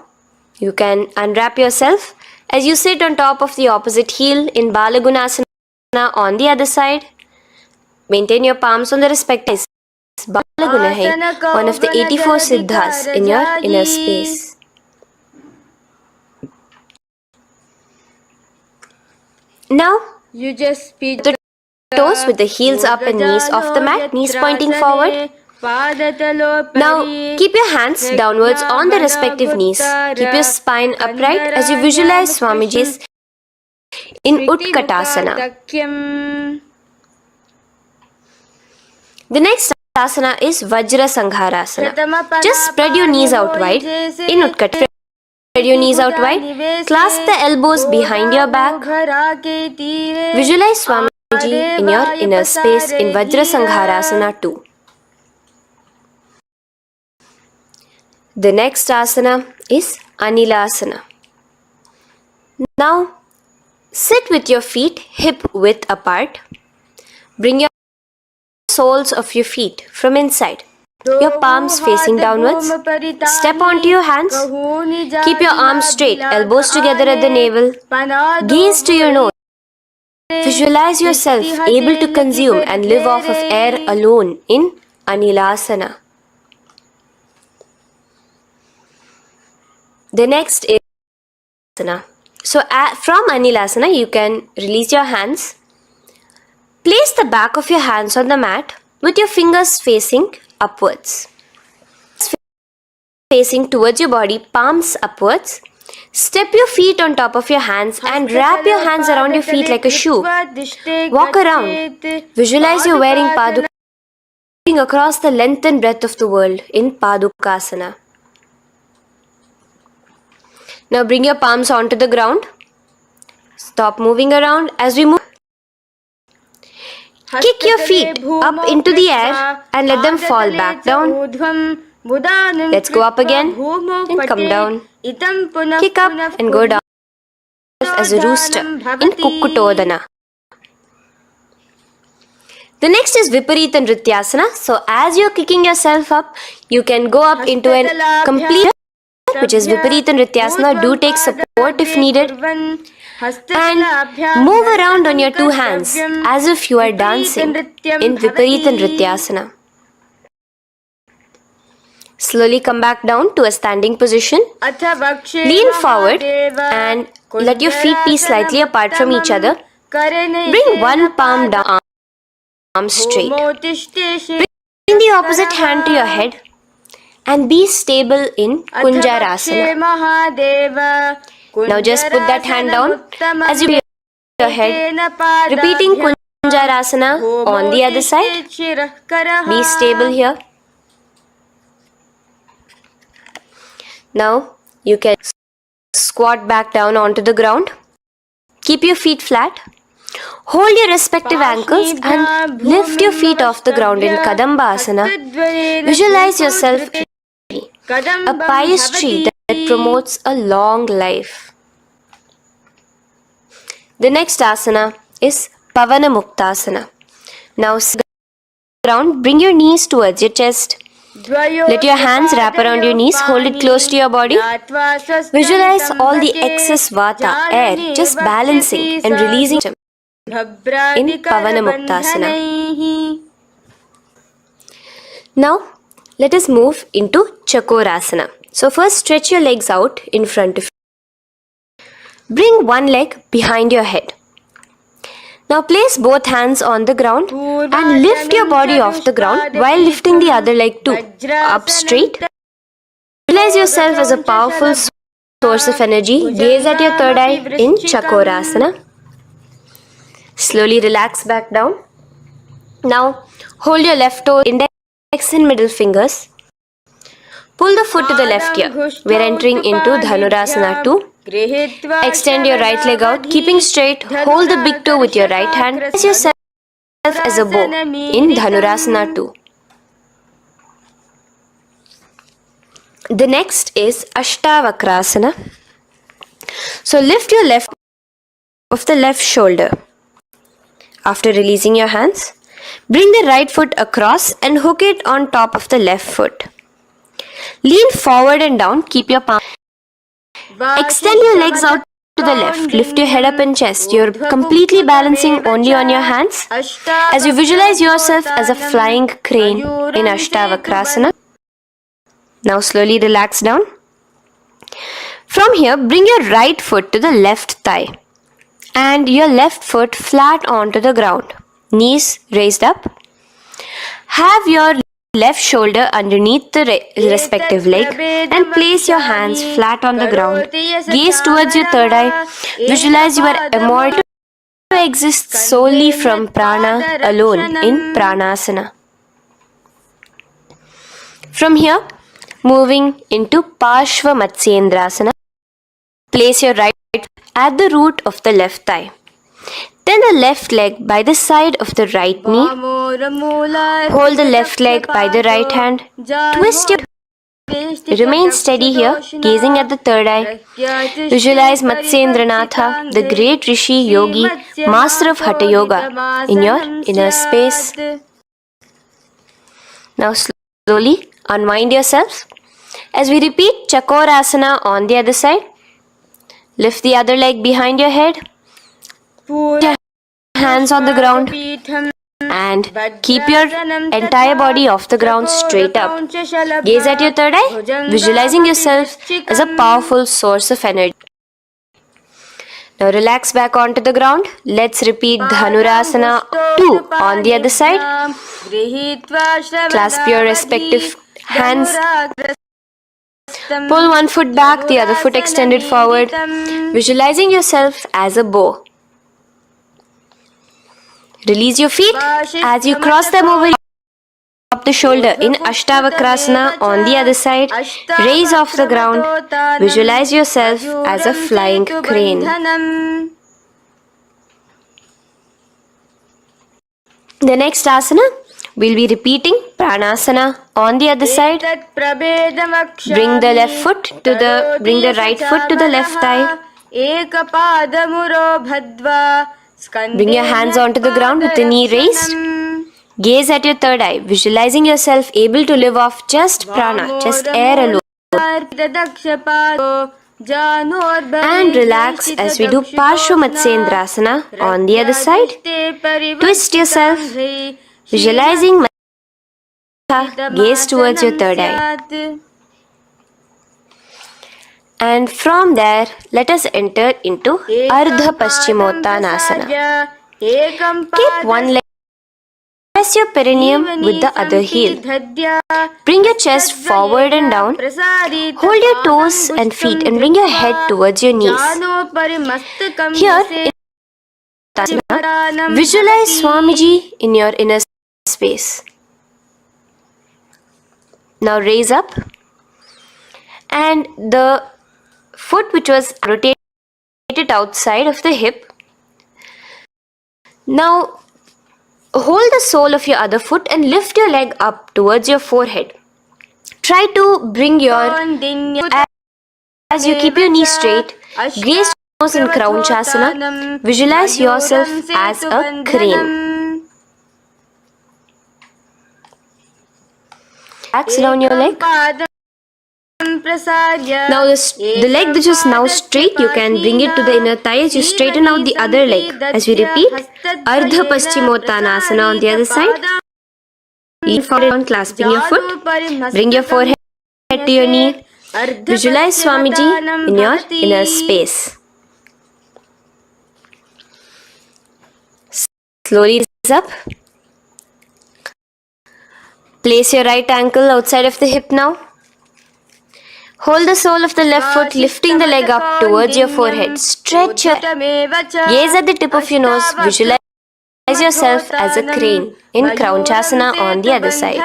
you can unwrap yourself as you sit on top of the opposite heel in Balagunasana on the other side. Maintain your palms on the respective sides. Balaguna hai, one of the 84 siddhas in your inner space. Now, You just speak the toes with the heels up and knees off the mat, knees pointing forward. Now, keep your hands downwards on the respective knees. Keep your spine upright as you visualize Swamiji's in Utkatasana. The next asana is Vajra Sangharasana. Just spread your knees out wide in Utkatasana. Spread your knees out wide. Clasp the elbows behind your back. Visualize Swamiji in your inner space in Vajra Sangharasana 2. The next asana is Anilasana. Now, sit with your feet hip width apart. Bring your soles of your feet from inside. Your palms facing downwards. Step onto your hands. Keep your arms straight, elbows together at the navel. Gaze to your nose. Visualize yourself able to consume and live off of air alone in Anilasana. The next is Asana. So from Anilasana, you can release your hands. Place the back of your hands on the mat with your fingers facing upwards. Facing towards your body, palms upwards. Step your feet on top of your hands and wrap your hands around your feet like a shoe. Walk around. Visualize you're wearing Paduka across the length and breadth of the world in Padukasana. Now bring your palms onto the ground. Stop moving around as we move. Kick your feet up into the air and let them fall back down. Let's go up again and come down. Kick up and go down as a rooster in Kukkutodana. The next is Viparita Nrityasana. So as you're kicking yourself up, you can go up into a complete, which is Viparita Nrityasana. Do take support if needed. And move around on your two hands as if you are dancing in Viparita Nrityasana. Slowly come back down to a standing position. Lean forward and let your feet be slightly apart from each other. Bring one palm down, arm straight. Bring the opposite hand to your head and be stable in Kunjarasana. Now just put that hand down as you bring your head. Repeating Kunjarasana on the other side. Be stable here. Now you can squat back down onto the ground. Keep your feet flat. Hold your respective ankles and lift your feet off the ground in Kadambasana. Visualize yourself a pious tree that promotes a long life. The next asana is Pavana Muktasana. Now sit down, bring your knees towards your chest. Let your hands wrap around your knees, hold it close to your body. Visualize all the excess vata, air, just balancing and releasing in Pavana Muktasana. Now, let us move into Chakorasana. So first stretch your legs out in front of you. Bring one leg behind your head. Now place both hands on the ground and lift your body off the ground while lifting the other leg too. Up straight. Visualize yourself as a powerful source of energy. Gaze at your third eye in Chakorasana. Slowly relax back down. Now hold your left toe, index and middle fingers. Pull the foot to the left ear. We are entering into Dhanurasana 2. Extend your right leg out, keeping straight. Hold the big toe with your right hand. Place yourself as a bow in Dhanurasana 2. The next is Ashtavakrasana. So lift your left of the left shoulder. After releasing your hands, bring the right foot across and hook it on top of the left foot. Lean forward and down, keep your palm. Extend your legs out to the left, lift your head up and chest. You're completely balancing only on your hands as you visualize yourself as a flying crane in Ashtavakrasana. Now slowly relax down. From here, bring your right foot to the left thigh and your left foot flat onto the ground. Knees raised up. Have your left shoulder underneath the respective leg and place your hands flat on the ground. Gaze towards your third eye. Visualize you are immortal to exist solely from prana alone in pranasana. From here, moving into Parshva Matsyendrasana. Place your right foot at the root of the left thigh. Then the left leg by the side of the right knee. Hold the left leg by the right hand. Twist your. Remain steady here, gazing at the third eye. Visualize Matsyendranatha, the great Rishi Yogi, master of Hatha Yoga, in your inner space. Now slowly unwind yourself. As we repeat Chakorasana on the other side. Lift the other leg behind your head. Put your hands on the ground and keep your entire body off the ground straight up. Gaze at your third eye, visualizing yourself as a powerful source of energy. Now relax back onto the ground. Let's repeat Dhanurasana 2 on the other side. Clasp your respective hands. Pull one foot back, the other foot extended forward, visualizing yourself as a bow. Release your feet as you cross them over the shoulder in Ashtavakrasana on the other side. Raise off the ground. Visualize yourself as a flying crane. The next asana, we'll be repeating Pranasana on the other side. Bring the right foot to the left thigh. Bring your hands onto the ground with the knee raised. Gaze at your third eye, visualizing yourself able to live off just prana, just air alone. And relax as we do Parshva Matsyendrasana on the other side. Twist yourself, visualizing gaze towards your third eye. And from there, let us enter into Ardha Paschimottanasana. Keep one leg, press your perineum with the other heel. Bring your chest forward and down. Hold your toes and feet and bring your head towards your knees. Here, in Uttanasana, visualize Swamiji in your inner space. Now raise up and the foot which was rotated outside of the hip. Now hold the sole of your other foot and lift your leg up towards your forehead. Try to bring your, as you keep your knees straight, gaze towards in Kraunchasana. Visualize yourself as a crane. Relax down your leg. Now the leg that is now straight, you can bring it to the inner thigh as you straighten out the other leg. As we repeat, Ardha Paschimottanasana on the other side. Lean forward on clasping your foot. Bring your forehead to your knee. Visualize Swamiji in your inner space. Slowly raise up. Place your right ankle outside of the hip now. Hold the sole of the left foot, lifting the leg up towards your forehead. Stretch your gaze at the tip of your nose. Visualize yourself as a crane in Kraunchasana on the other side.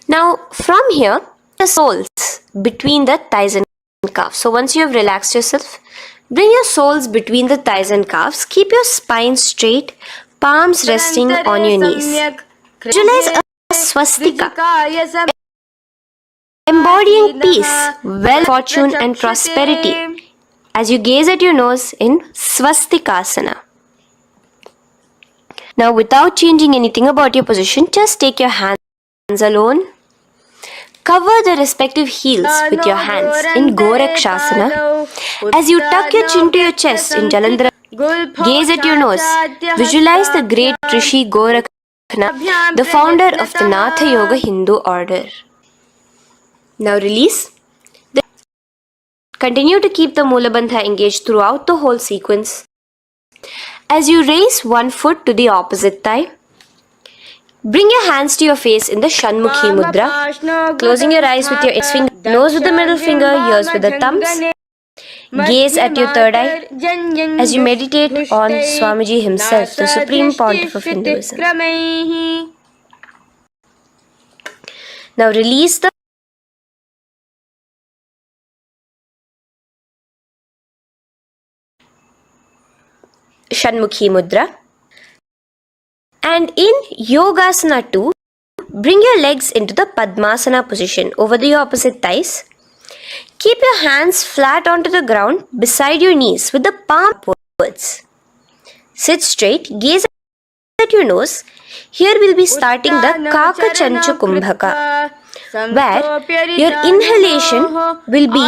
Now from here, the soles between the thighs and calves. So once you have relaxed yourself, bring your soles between the thighs and calves. Keep your spine straight, palms resting on your knees. Visualize a swastika, embodying peace, wealth, fortune, and prosperity as you gaze at your nose in swastikasana. Now, without changing anything about your position, just take your hands alone. Cover the respective heels with your hands in Gorakshasana. As you tuck your chin to your chest in Jalandhara, gaze at your nose. Visualize the great Rishi Gorakshana, the founder of the Natha Yoga Hindu order. Now release. Continue to keep the Mulabandha engaged throughout the whole sequence. As you raise one foot to the opposite thigh, bring your hands to your face in the Shanmukhi Mudra, closing your eyes with your index finger, nose with the middle finger, ears with the thumbs. Gaze at your third eye as you meditate on Swamiji himself, the Supreme Pontiff of Hinduism. Now release the Shanmukhi Mudra. And in Yogasana 2, bring your legs into the Padmasana position over the opposite thighs. Keep your hands flat onto the ground beside your knees with the palm upwards. Sit straight, gaze at your nose. Here we'll be starting the Kaka Chanchu Kumbhaka, where your inhalation will be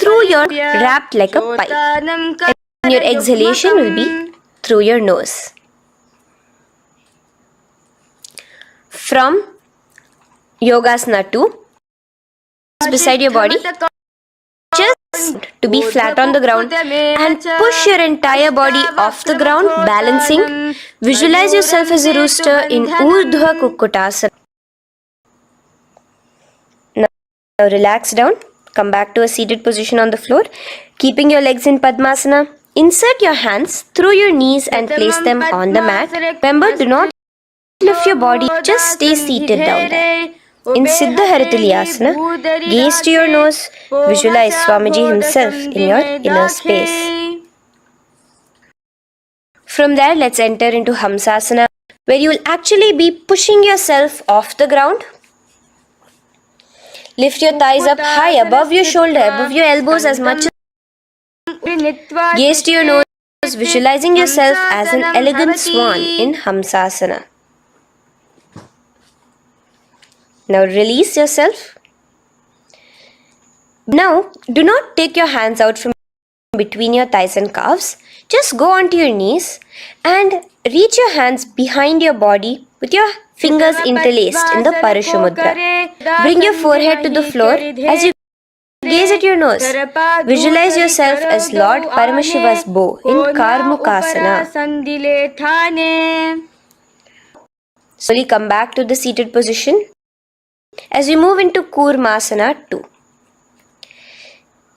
through your wrapped like a pipe, and your exhalation will be through your nose. From Yogasana 2, beside your body, just to be flat on the ground and push your entire body off the ground, balancing. Visualize yourself as a rooster in Urdhva Kukkutasana. Now relax down. Come back to a seated position on the floor. Keeping your legs in Padmasana, insert your hands through your knees and place them on the mat. Remember, do not lift your body, just stay seated down there. In Siddha Harituliyasana, gaze to your nose, visualize Swamiji himself in your inner space. From there, let's enter into Hamsasana, where you will actually be pushing yourself off the ground. Lift your thighs up high above your shoulder, above your elbows as much as. Gaze to your nose, visualizing yourself as an elegant swan in Hamsasana. Now release yourself. Now, do not take your hands out from between your thighs and calves. Just go onto your knees and reach your hands behind your body with your fingers interlaced in the Parashu Mudra. Bring your forehead to the floor as you gaze at your nose. Visualize yourself as Lord Paramashiva's bow in Karmukasana. Slowly come back to the seated position. As we move into Kurmasana 2,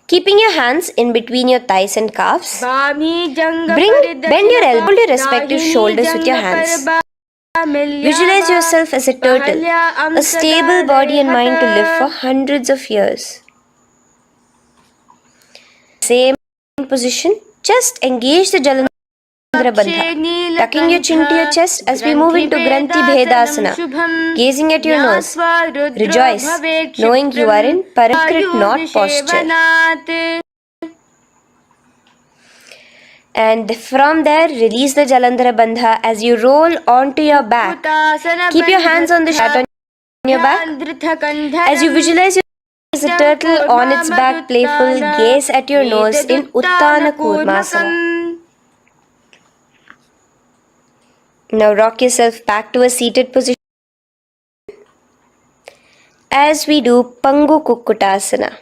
keeping your hands in between your thighs and calves, bend your elbow, hold your respective shoulders with your hands. Visualize yourself as a turtle, a stable body and mind to live for hundreds of years. Same position, just engage the Jalandhara Bandha, tucking your chin to your chest as we move into Granthi Bhedasana, gazing at your nose. Rejoice, knowing you are in Parakrit knot posture. And from there, release the Jalandhara Bandha as you roll onto your back. Keep your hands on the shat on your back. As you visualize as a turtle on its back, playful, gaze at your nose in Uttana Kurmasana. Now rock yourself back to a seated position as we do Pangu Kukkutasana.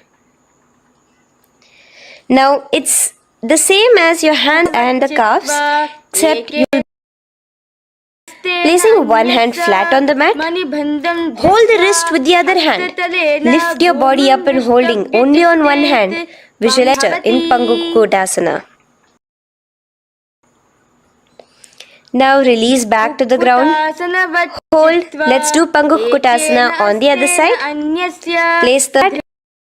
Now it's the same as your hands and the calves, except you will placing one hand flat on the mat. Hold the wrist with the other hand. Lift your body up and holding only on one hand. Visualize in Pangu Kukkutasana. Now release back to the ground. Hold. Let's do Pangu Kukkutasana on the other side. Place the hand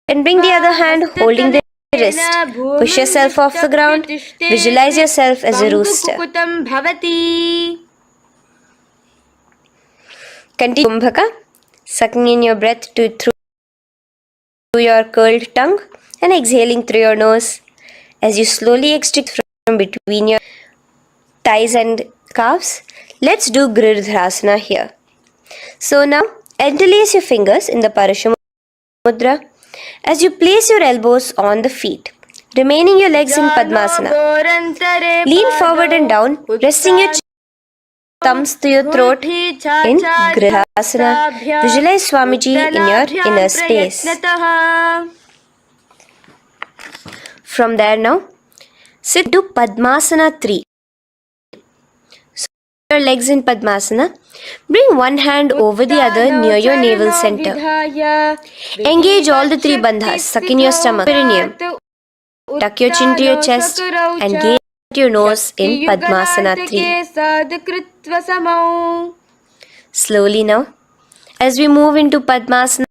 and bring the other hand holding the wrist. Push yourself off the ground. Visualize yourself as a rooster. Continue Kumbhaka. Sucking in your breath through your curled tongue and exhaling through your nose. As you slowly extract from between your thighs and calves, let's do Girdharasana here. So now, interlace your fingers in the Paramashivoham as you place your elbows on the feet, remaining your legs in Padmasana. Lean forward and down, resting your thumbs to your throat in Girdharasana. Visualize Swamiji in your inner space. From there now, sit to Padmasana 3. So your legs in Padmasana. Bring one hand over the other near your navel center. Engage all the three bandhas. Suck in your stomach, perineum. Tuck your chin to your chest and gaze at your nose in Padmasana 3. Slowly now, as we move into Padmasana,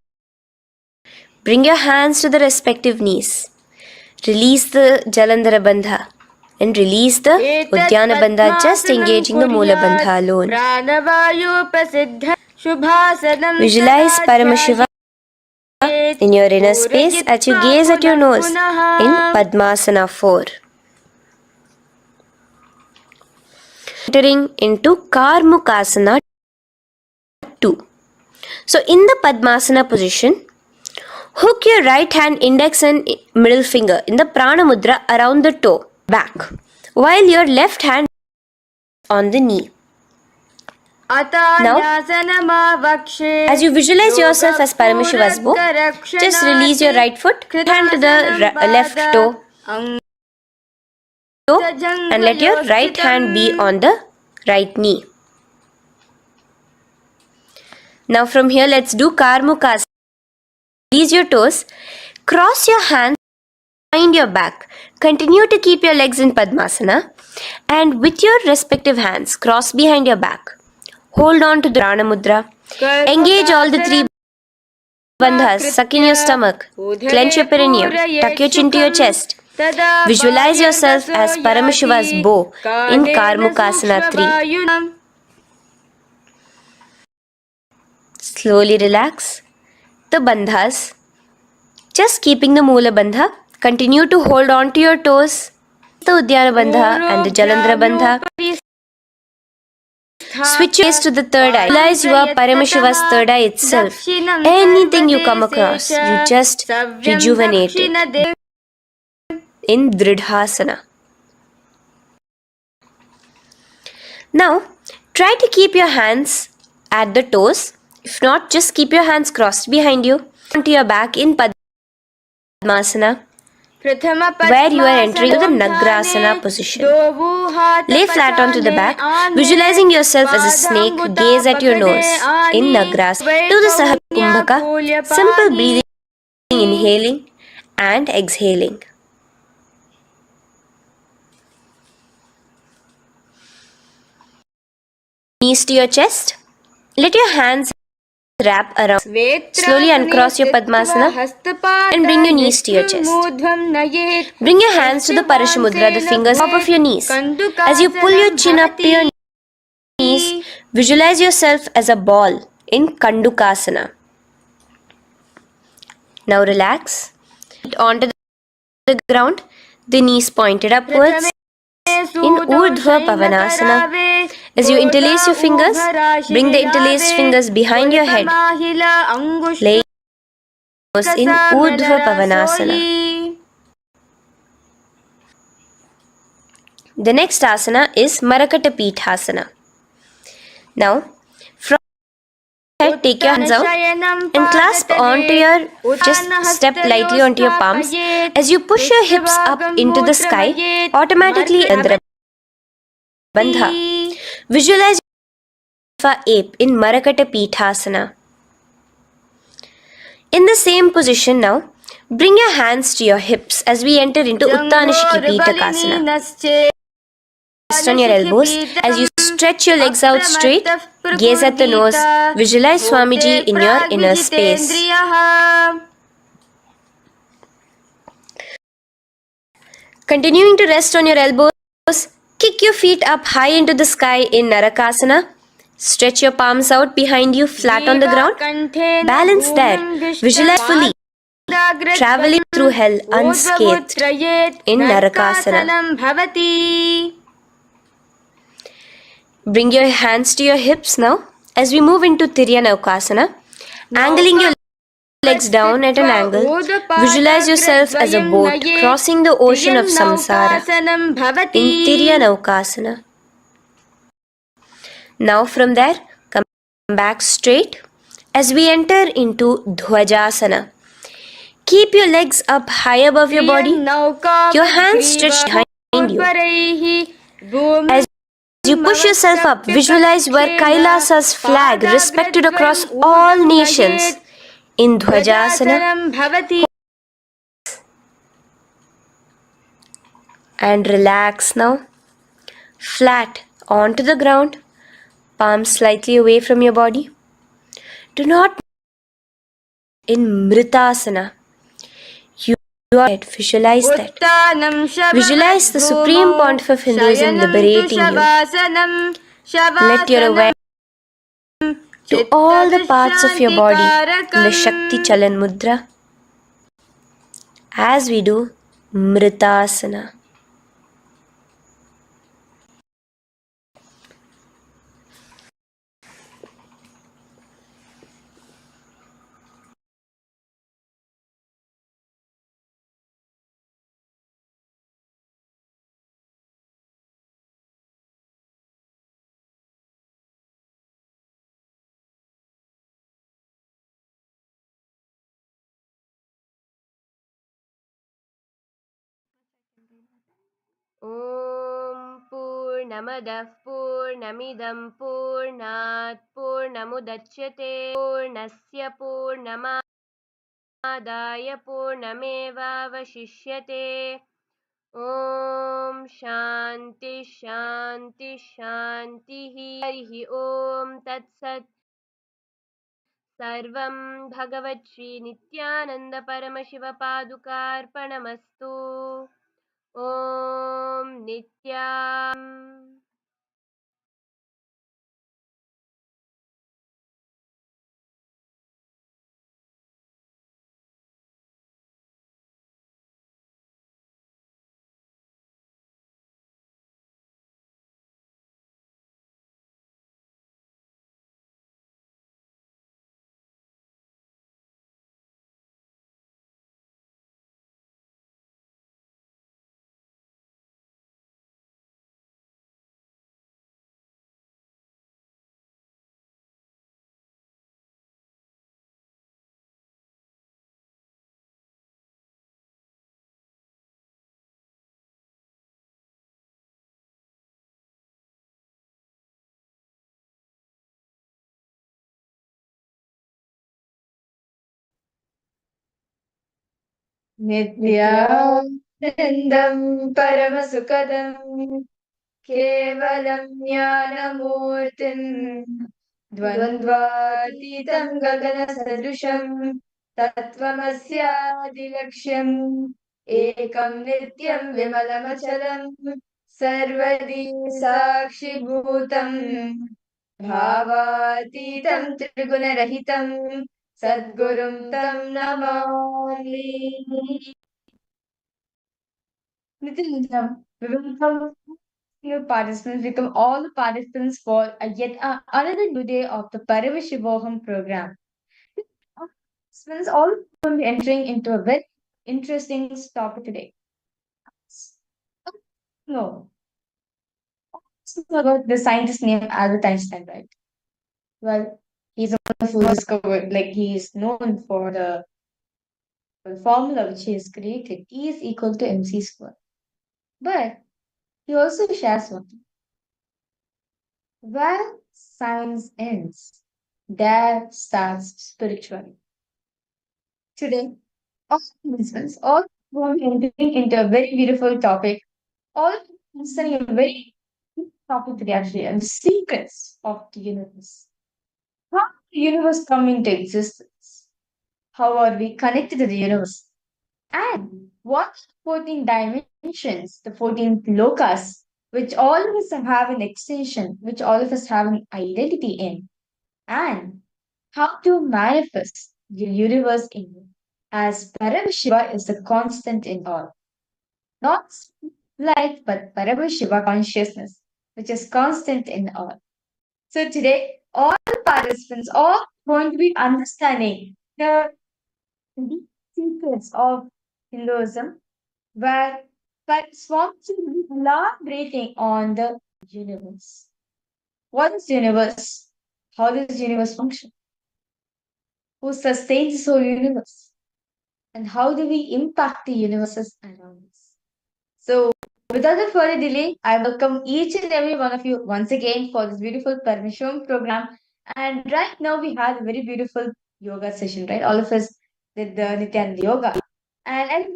bring your hands to the respective knees. Release the Jalandhara Bandha and release the Udyana Bandha, just engaging the Moola Bandha alone. Visualize Paramashiva in your inner space as you gaze at your nose in Padmasana 4. Entering into Karmukasana 2. So in the Padmasana position, hook your right hand index and middle finger in the Prana Mudra around the toe back, while your left hand on the knee. Now, as you visualize yourself as Paramashiva's bow, just release your right foot, hand to the left toe, and let your right hand be on the right knee. Now from here, let's do Karmukasana. Release your toes, cross your hands behind your back. Continue to keep your legs in Padmasana, and with your respective hands, cross behind your back. Hold on to the Prana Mudra. Engage all the three bandhas. Suck in your stomach. Clench your perineum. Tuck your chin to your chest. Visualize yourself as Paramashiva's bow in Karmukasana 3. Slowly relax the bandhas. Just keeping the Moola Bandha. Continue to hold on to your toes. The Udyana Bandha and the Jalandhara Bandha. Switch your gaze to the third eye. Realize you are Paramashiva's third eye itself. Anything you come across, you just rejuvenate it in Dridhasana. Now, try to keep your hands at the toes. If not, just keep your hands crossed behind you onto your back in Padmasana, where you are entering the Nagrasana position. Lay flat onto the back, visualizing yourself as a snake. Gaze at your nose in Nagrasana. Do the Sahakumbhaka, simple breathing, inhaling and exhaling. Knees to your chest. Let your hands wrap around. Slowly uncross your Padmasana and bring your knees to your chest. Bring your hands to the Paramashivoham, the fingers top of your knees. As you pull your chin up to your knees, visualize yourself as a ball in Kandukasana. Now relax. Onto the ground, the knees pointed upwards in Urdhva Pavanasana. As you interlace your fingers, bring the interlaced fingers behind your head, laying in Urdhva Pavanasana. The next asana is Marakata Pithasana. Now, from head, take your hands out and clasp onto your, just step lightly onto your palms. As you push your hips up into the sky, automatically Andhra Bandha. Visualize ape in Marakata Pithasana. In the same position now, bring your hands to your hips as we enter into Uttanashiki Pitakasana. Rest on your elbows as you stretch your legs out straight. Gaze at the nose. Visualize Swamiji in your inner space. Continuing to rest on your elbows, kick your feet up high into the sky in Narakasana. Stretch your palms out behind you, flat on the ground. Balance there. Visualize fully traveling through hell unscathed in Narakasana. Bring your hands to your hips now as we move into Tiryanukasana. Angling your legs down at an angle, visualize yourself as a boat crossing the ocean of samsara in Tiryanukasana. Now from there, come back straight as we enter into Dhwajasana. Keep your legs up high above your body, your hands stretched behind you. As you push yourself up, visualize where Kailasa's flag respected across all nations in Dhwajasana. And relax now. Flat onto the ground, palms slightly away from your body. Do not in Mritasana. You are visualize that. Visualize the supreme pontiff of Hinduism liberating you. Let your awareness to all the parts of your body in the Shakti Chalan Mudra as we do Mritasana. ॐ पूर्णमदः पूर्णमिदं पूर्णात् पूर्णमुदच्यते पूर्णस्य पूर्णमादाय पूर्णमेवावशिष्यते ॐ शान्ति शान्ति शान्तिः हरिः ॐ तत्सत् सर्वं भगवच्छ्री नित्यानन्द परमशिवपादुकार्पणमस्तु ॐ नित्या नित्यानन्दं परमसुखदं केवलं ज्ञानमूर्तिं द्वन्द्वातीतं गगनसदृशं तत्त्वमस्यादिलक्ष्यम् एकं नित्यं विमलमचलं सर्वदी साक्षिभूतं भावातीतं त्रिगुणरहितं सद्गुरुं तं Namami. Nithyananda, we welcome new participants, welcome all the participants for another new day of the Paramashivoham program. Participants all will be entering into a very interesting topic today. No, it's about the scientist named Albert Einstein, right? Well, he's the one who discovered, like, he is known for the formula which he has created, E is equal to mc squared. But he also shares something. Where science ends, there starts spirituality. Today, all listeners, all who are entering into a very beautiful topic, all concerning a very deep topic today actually, and the secrets of the universe. How did the universe come into existence? How are we connected to the universe? And what are the 14 dimensions, the 14 lokas? which all of us have an extension, which all of us have an identity in, and how to manifest the universe in you, as Paramashiva is the constant in all. Not light, but Paramashiva consciousness, which is constant in all. So today, all participants are going to be understanding the deep secrets of Hinduism, where Swamiji will be elaborating on the universe. What is universe? How does universe function? Who sustains this whole universe? And how do we impact the universes around us? So, without a further delay, I welcome each and every one of you once again for this beautiful Paramashivoham program. And right now, we had a very beautiful yoga session, right? All of us did the Nithyananda yoga. And I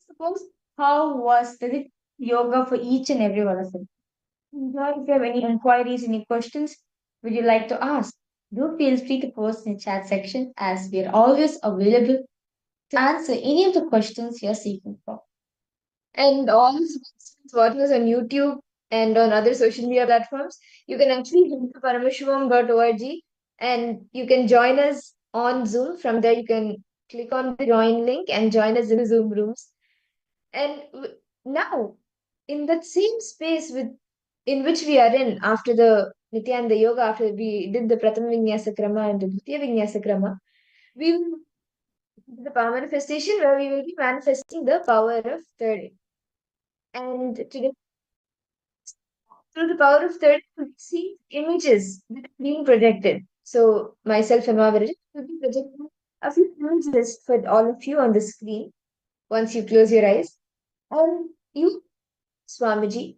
suppose how was the yoga for each and every one of them? Enjoy. If you have any inquiries, any questions, would you like to ask? Do feel free to post in the chat section as we are always available to answer any of the questions you're seeking for. And all these participants watching us on YouTube and on other social media platforms, you can actually head to paramashivam.org and you can join us on Zoom. From there, you can click on the join link and join us in the Zoom rooms. And now, in that same space in which we are in after the Nityananda Yoga, after we did the Prathama Vinyasa Krama and the Dvitiya Vinyasa Krama, we will do the power manifestation where we will be manifesting the power of third. And today, through the power of third, we see images that are being projected. So myself and Mahavir will be projecting a few images for all of you on the screen once you close your eyes. And you, Swamiji,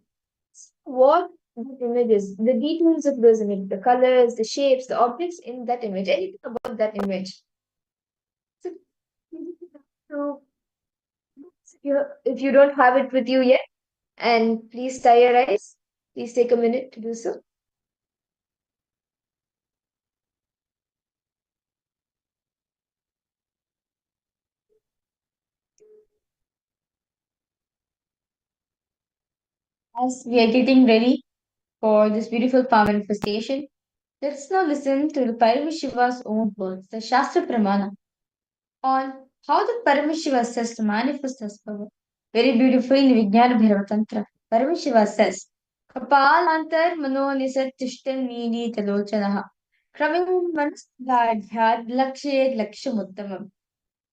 what that image is, the details of those images, the colors, the shapes, the objects in that image, anything about that image. So, if you don't have it with you yet, and please tie your eyes, please take a minute to do so. As we are getting ready for this beautiful power manifestation, let's now listen to the Paramashiva's own words, the Shastra Pramana, on how the Paramashiva says to manifest his power. Very beautiful in Vijnana Bhairava Tantra. Paramashiva says, Kapalantar Manonisat Tishtan Mini Talochanaha. Kramin Manasgadhyad Lakshet Lakshamuttamam.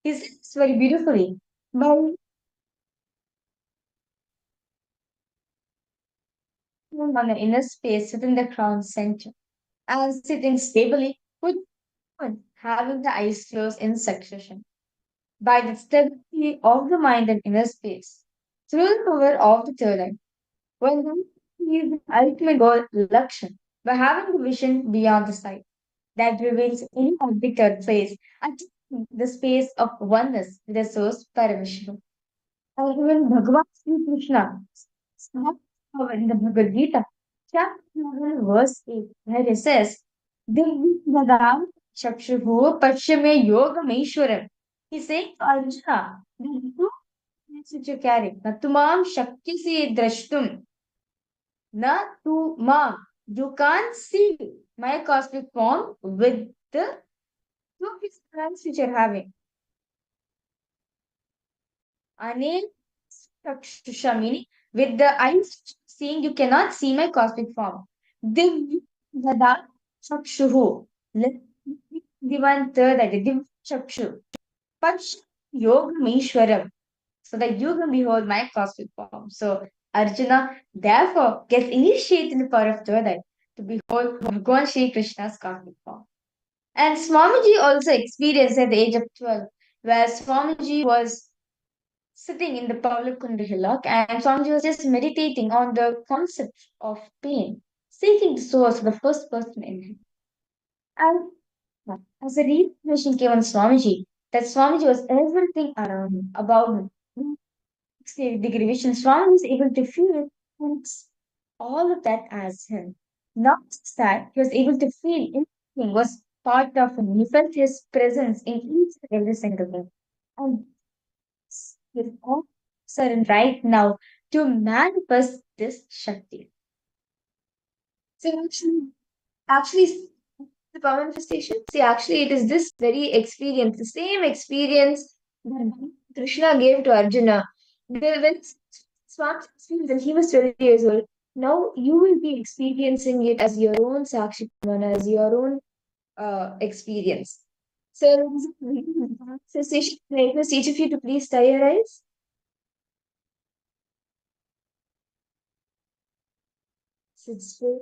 He says very beautifully, by on the inner space within the crown center and sitting stably with having the eyes closed in succession. By the stability of the mind and inner space, through the power of the third eye, when one sees the ultimate goal, Lakshan, by having the vision beyond the sight that reveals any object or place, achieving the space of oneness with the source Parameshwara. And even Bhagavan Sri Krishna spoke in the Bhagavad Gita, chapter 11, verse 8, where it says, Divyadam Chakshuhu Pachame Yogameshwaram. He saying to Arjuna, the two things which you carry, Natumam Shakyasi Drashtum, Na tu Mam. You can't see my cosmic form with the two physical which you're having. Anil Chakshusha, meaning with the eyes seeing, you cannot see my cosmic form. Divyada Chakshuhu. Let the one third eye, Div Chakshu. Pach Yogameshwaram. So that you can behold my cosmic form. So Arjuna therefore gets initiated in the power of third eye to behold Bhagavan Shri Krishna's cosmic form. And Swamiji also experienced at the age of 12, where Swamiji was sitting in the Pavlakunda hillock and Swamiji was just meditating on the concept of pain, seeking the source of the first person in him. And as a realization came on Swamiji, that Swamiji was everything around him, about him. 60-degree vision, Swami was able to feel and all of that as him. Not just that, he was able to feel everything was part of him. He felt his presence in each and every single thing. And with all sudden right now, to manifest this Shakti. So actually, the power manifestation, see, actually, it is this very experience, the same experience that Krishna gave to Arjuna. When Swami experienced when he was 12 years old, now you will be experiencing it as your own Sakshi Pramana, as your own experience. So, manifestation, can I request each of you to please tie your eyes? Sit straight.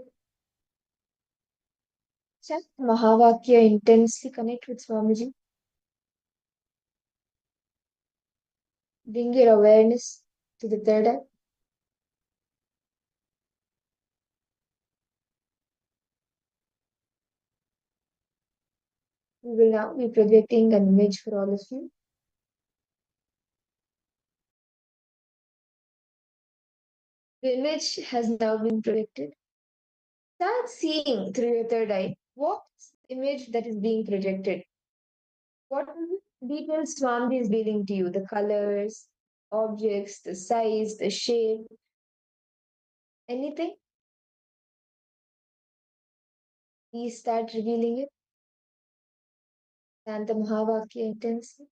Chant Mahavakya intensely, connect with Swamiji. Bring your awareness to the third eye. We will now be projecting an image for all of you. The image has now been projected. Start seeing through your third eye. What's the image that is being projected? What are the details Swami is revealing to you? The colors, objects, the size, the shape, anything? Please start revealing it. Chant the Mahavakya intensely.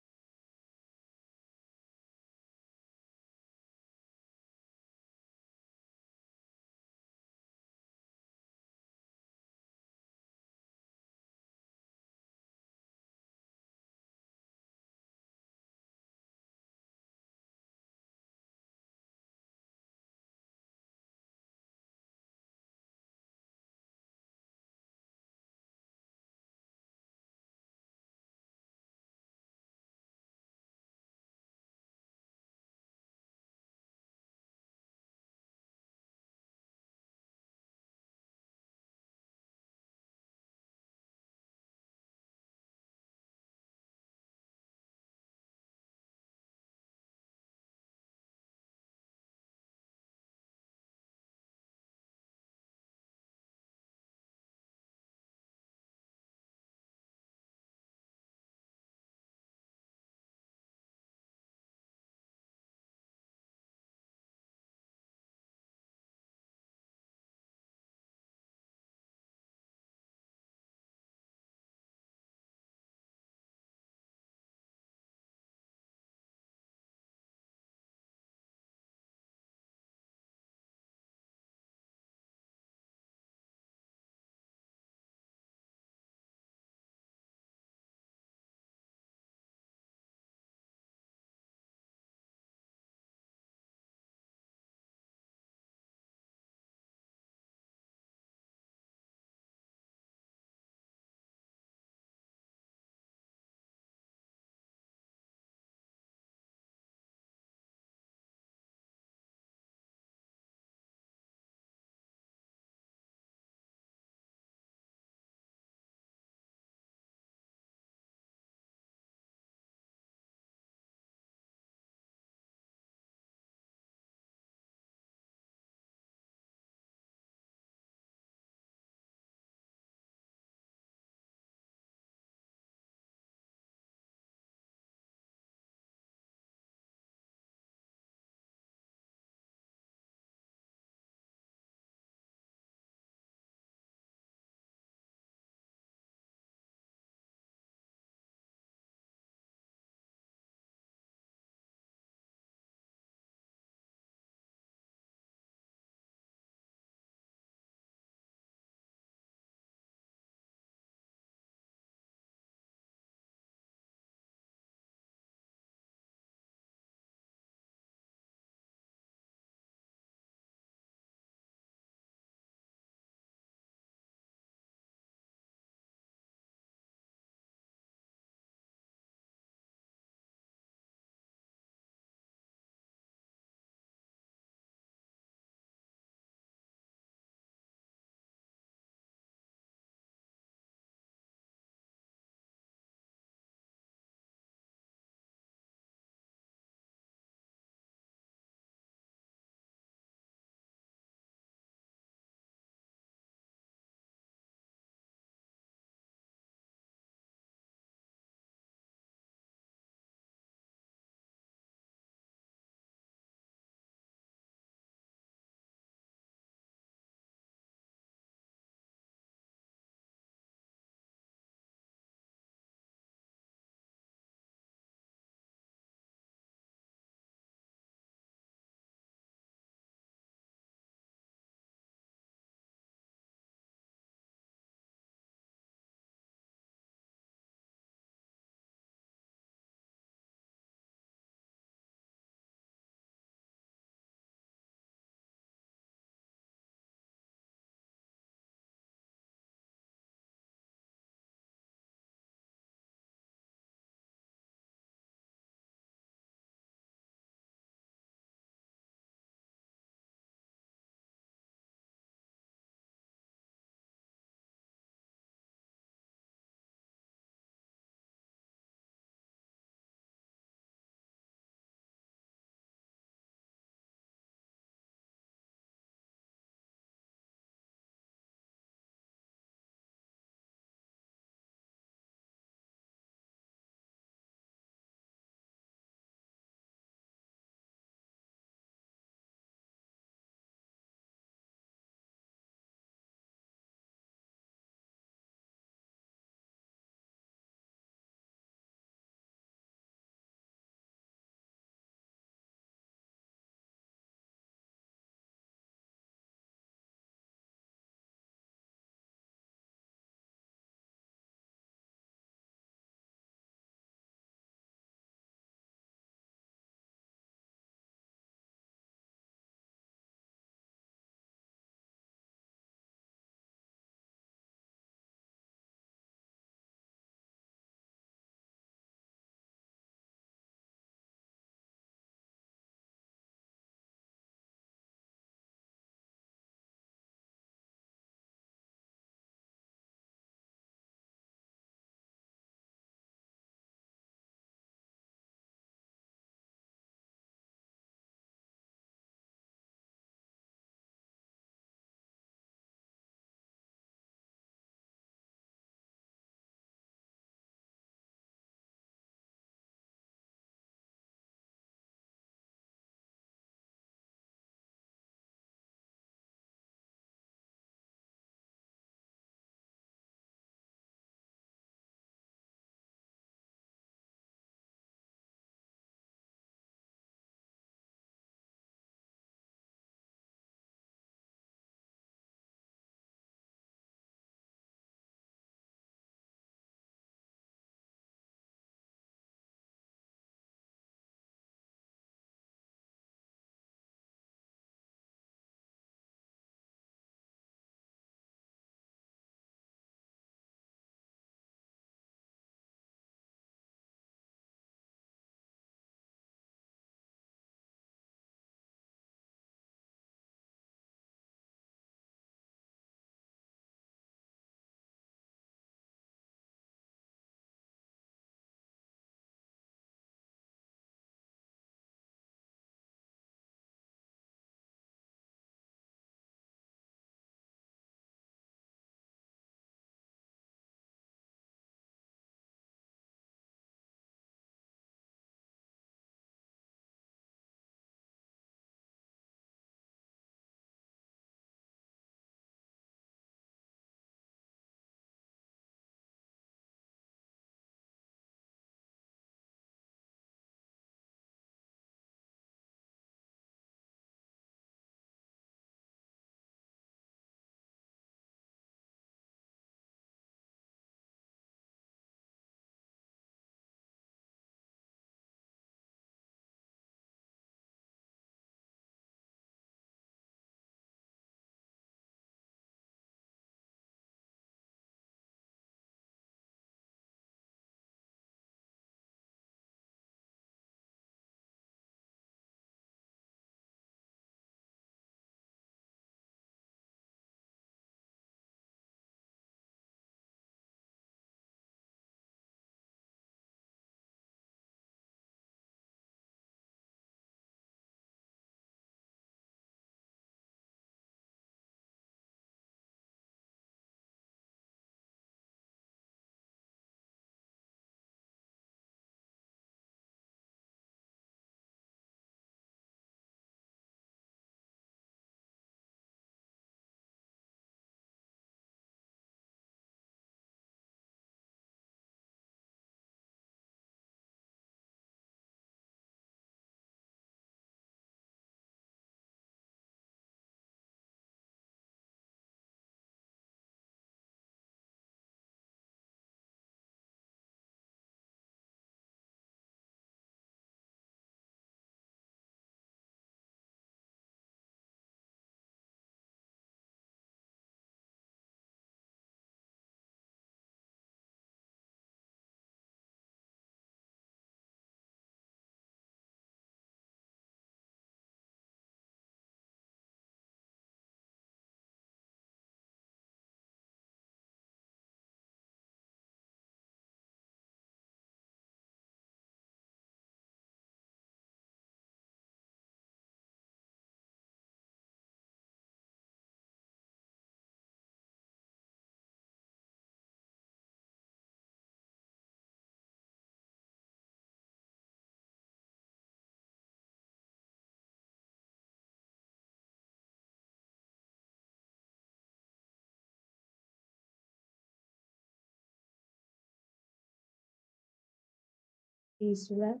Please relax.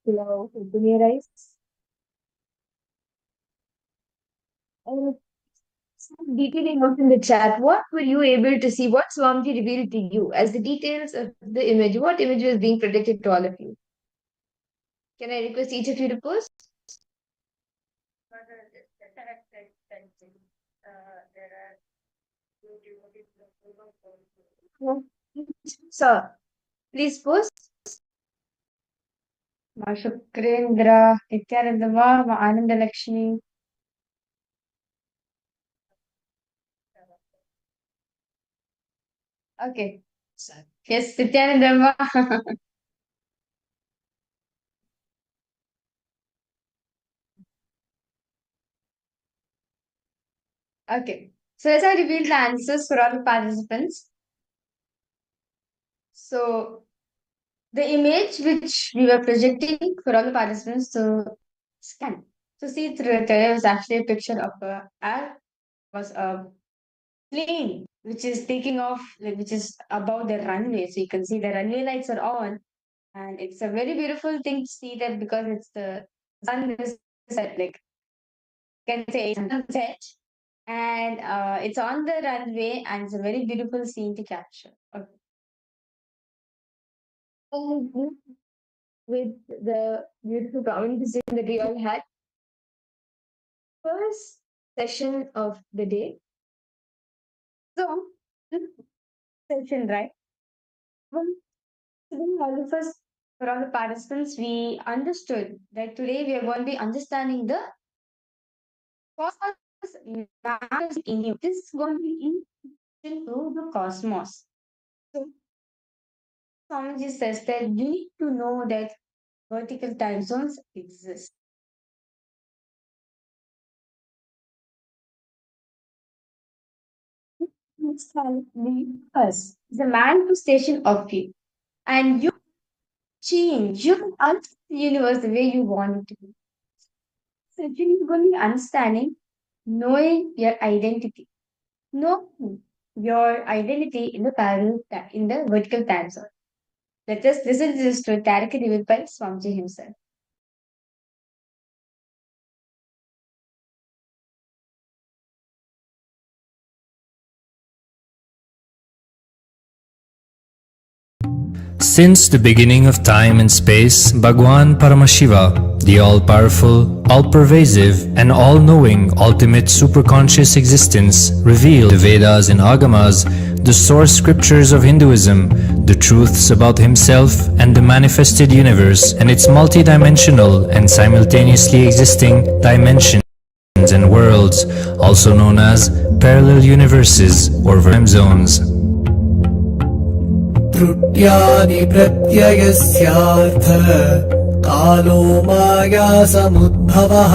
Now, open your eyes. And some detailing out in the chat. What were you able to see? What Swamiji revealed to you as the details of the image? What image was being projected to all of you? Can I request each of you to post? No. Sir, please post. Ma Shukrendra, Nithyananda, Ma Ananda Lakshmi. Okay. Yes, Nithyananda. Okay. So as I revealed the answers for all the participants, so the image which we were projecting for all the participants to scan. So see through it, there was actually a picture of was a plane which is taking off, like, which is above the runway. So you can see the runway lights are on, and it's a very beautiful thing to see that because it's the sun is set, like can say sunset, and it's on the runway, and it's a very beautiful scene to capture. Okay. And with the beautiful conversation that we all had, first session of the day. So, this session, right? Well, today all of us, for all the participants, we understood that today we are going to be understanding the cosmos matters in you. This is going to be into the cosmos. So, Swamiji says that you need to know that vertical time zones exist. Next time, us is a manifestation of you, and you change. You can understand the universe the way you want it to be. So you're going to be understanding, knowing your identity, knowing your identity in the in the vertical time zone. Let us listen to this story directly revealed by Swamiji himself. Since the beginning of time and space, Bhagwan Paramashiva, the all-powerful, all-pervasive, and all-knowing ultimate superconscious existence, revealed the Vedas and Agamas, the source scriptures of Hinduism, the truths about himself and the manifested universe and its multidimensional and simultaneously existing dimensions and worlds, also known as parallel universes or time zones. त्रुट्यानि प्रत्ययस्यार्थ कालो माया समुद्भवः.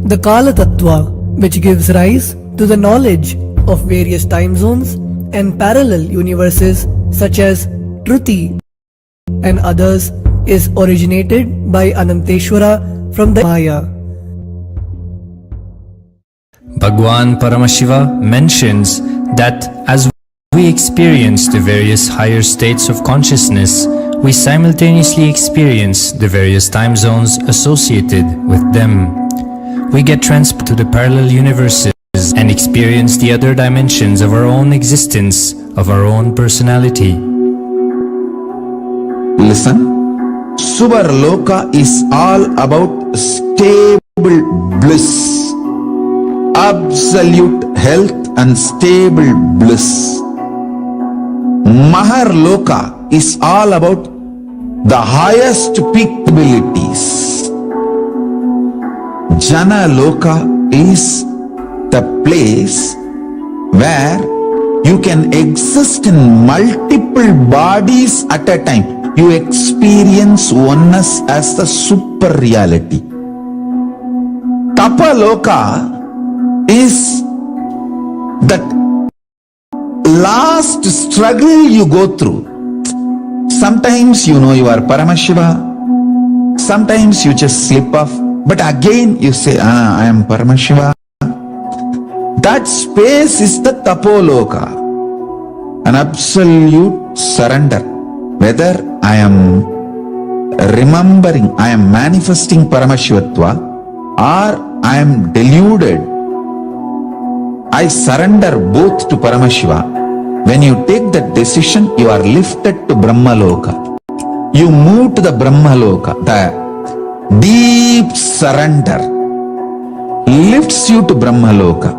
The Kala Tattva, which gives rise to the knowledge of various time zones and parallel universes such as Truti and others, is originated by Ananteshwara from the Maya. Bhagwan Paramashiva mentions that as we experience the various higher states of consciousness, we simultaneously experience the various time zones associated with them. We get transported to the parallel universes and experience the other dimensions of our own existence, of our own personality. Listen, Subarloka is all about stable bliss, absolute health and stable bliss. Maharloka is all about the highest peak abilities. Jana Loka is the place where you can exist in multiple bodies at a time. You experience oneness as the super reality. Tapaloka is that last struggle you go through. Sometimes you know you are Paramashiva, sometimes you just slip off, But again you say, I am Paramashiva. That space is the Tapoloka, an absolute surrender. Whether I am remembering, I am manifesting Paramashivatva, or I am deluded, I surrender both to Paramashiva. When you take that decision, you are lifted to Brahmaloka. You move to the Brahmaloka. The deep surrender lifts you to Brahmaloka.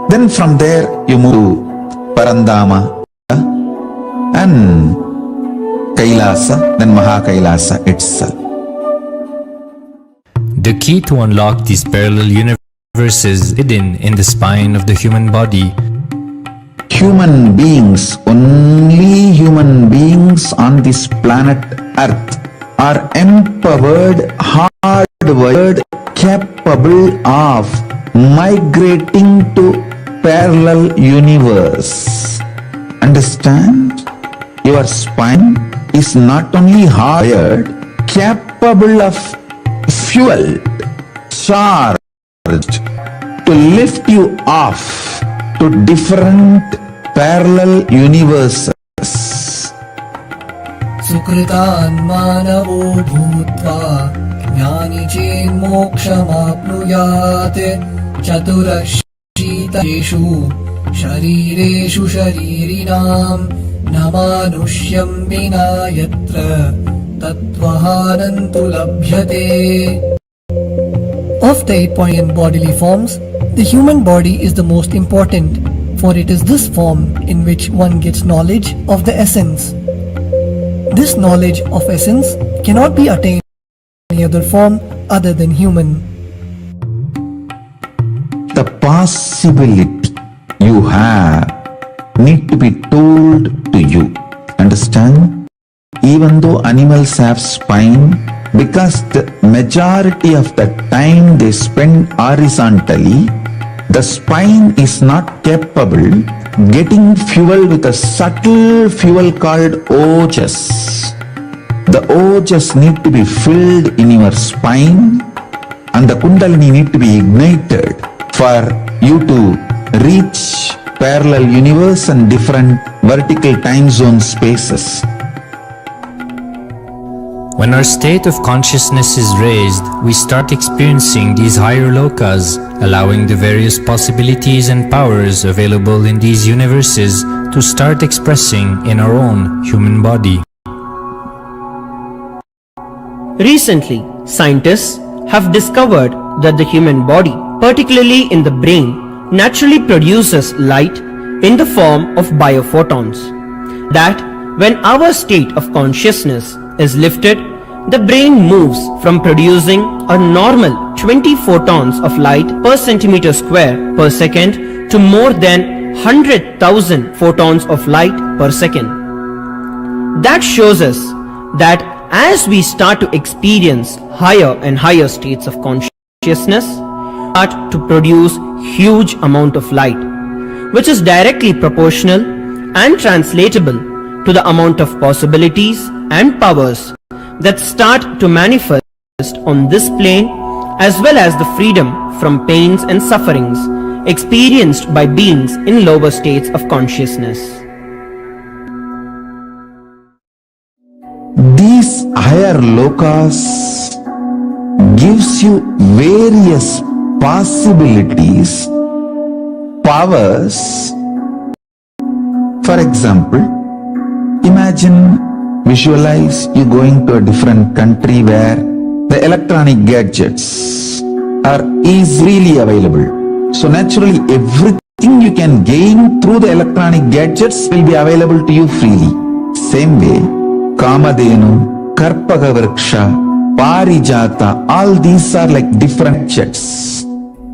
Then from there you move to Parandama and Kailasa, then Mahakailasa itself. The key to unlock these parallel universes hidden in the spine of the human body. Human beings, only human beings on this planet Earth are empowered, hardwired, capable of migrating to parallel universe. Understand? Your spine is not only hardwired, capable of fuel, charged to lift you off to different parallel universes. सुकृतान् मानवो भूत्वा ज्ञानी चेन्मोक्षमाप्नुयात् चतुरशीतेषु शरीरेषु शरीरिणां न मानुष्यं विना यत्र तत्त्वहानन्तु लभ्यते. Of the 8 bodily forms, the human body is the most important, for it is this form in which one gets knowledge of the essence. This knowledge of essence cannot be attained in any other form other than human. The possibility you have need to be told to you. Understand? Even though animals have spine, because the majority of the time they spend horizontally, the spine is not capable getting fuel with a subtle fuel called ojas. The ojas need to be filled in your spine and the kundalini need to be ignited for you to reach parallel universe and different vertical time zone spaces. When our state of consciousness is raised, we start experiencing these higher lokas, allowing the various possibilities and powers available in these universes to start expressing in our own human body. Recently, scientists have discovered that the human body, particularly in the brain, naturally produces light in the form of biophotons. That when our state of consciousness is lifted, the brain moves from producing a normal 20 photons of light per centimeter square per second to more than 100,000 photons of light per second. That shows us that as we start to experience higher and higher states of consciousness, start to produce huge amount of light, which is directly proportional and translatable to the amount of possibilities and powers that start to manifest on this plane, as well as the freedom from pains and sufferings experienced by beings in lower states of consciousness. These higher lokas gives you various possibilities, powers. For example, visualize you going to a different country where the electronic gadgets are easily available. So naturally everything you can gain through the electronic gadgets will be available to you freely. Same way, Kamadhenu, Karpaga Vriksha, Parijata, all these are like different jets.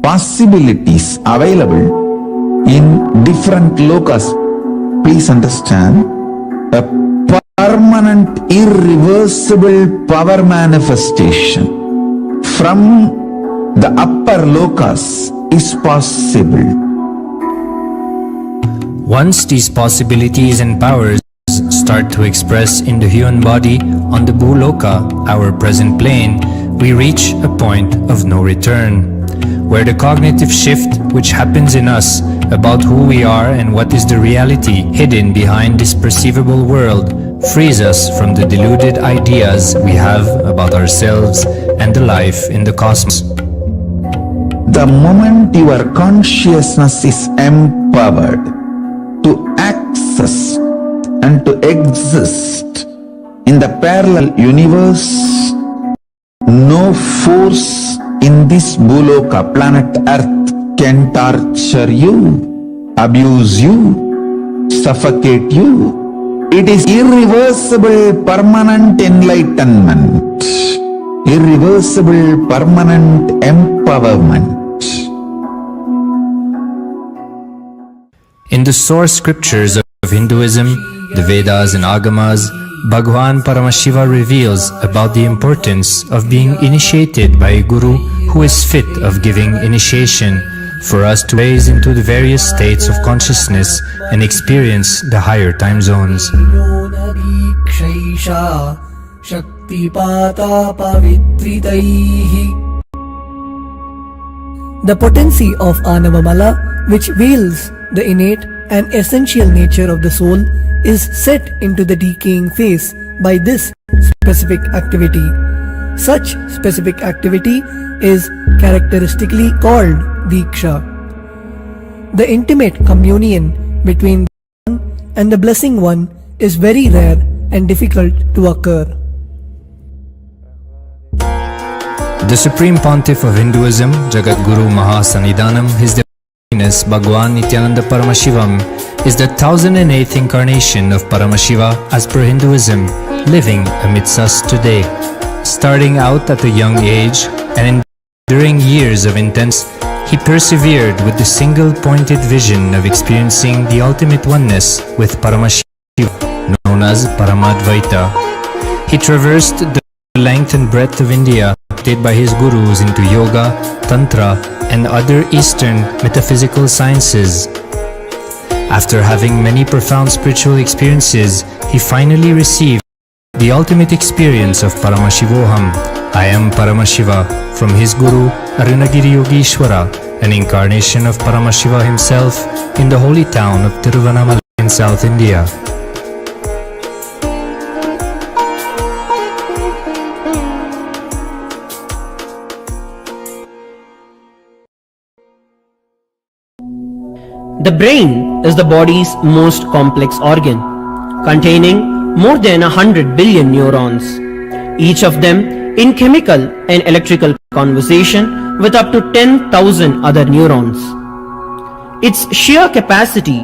Possibilities available in different lokas. Please understand, a permanent, irreversible power manifestation from the upper lokas is possible. Once these possibilities and powers start to express in the human body on the Bhuloka, our present plane, we reach a point of no return, where the cognitive shift which happens in us about who we are and what is the reality hidden behind this perceivable world frees us from the deluded ideas we have about ourselves and the life in the cosmos. The moment your consciousness is empowered to access and to exist in the parallel universe, no force in this Bhuloka planet Earth can torture you, abuse you, suffocate you. It is irreversible permanent enlightenment, irreversible permanent empowerment. In the source scriptures of Hinduism, the Vedas and Agamas, Bhagwan Paramashiva reveals about the importance of being initiated by a guru who is fit of giving initiation for us to raise into the various states of consciousness and experience the higher time zones. The potency of Anavamala, which veils the innate and essential nature of the soul, is set into the decaying phase by this specific activity. Such specific activity is characteristically called Diksha. The intimate communion between the one and the blessing one is very rare and difficult to occur. The Supreme Pontiff of Hinduism, Jagat Guru Mahasannidhanam, His Holiness Bhagwan Nithyananda Paramashivoham, is the 1008th incarnation of Paramashiva as per Hinduism, living amidst us today. Starting out at a young age and enduring years of intense, he persevered with the single-pointed vision of experiencing the ultimate oneness with Paramashiva, known as Paramadvaita. He traversed the length and breadth of India, led by his gurus into yoga, tantra, and other Eastern metaphysical sciences. After having many profound spiritual experiences, he finally received the ultimate experience of Paramashivoham, I am Paramashiva, from his guru Arunagiri Yogeshwara, an incarnation of Paramashiva himself in the holy town of Tiruvannamalai in South India. The brain is the body's most complex organ, containing more than 100 billion neurons, each of them in chemical and electrical conversation with up to 10,000 other neurons. Its sheer capacity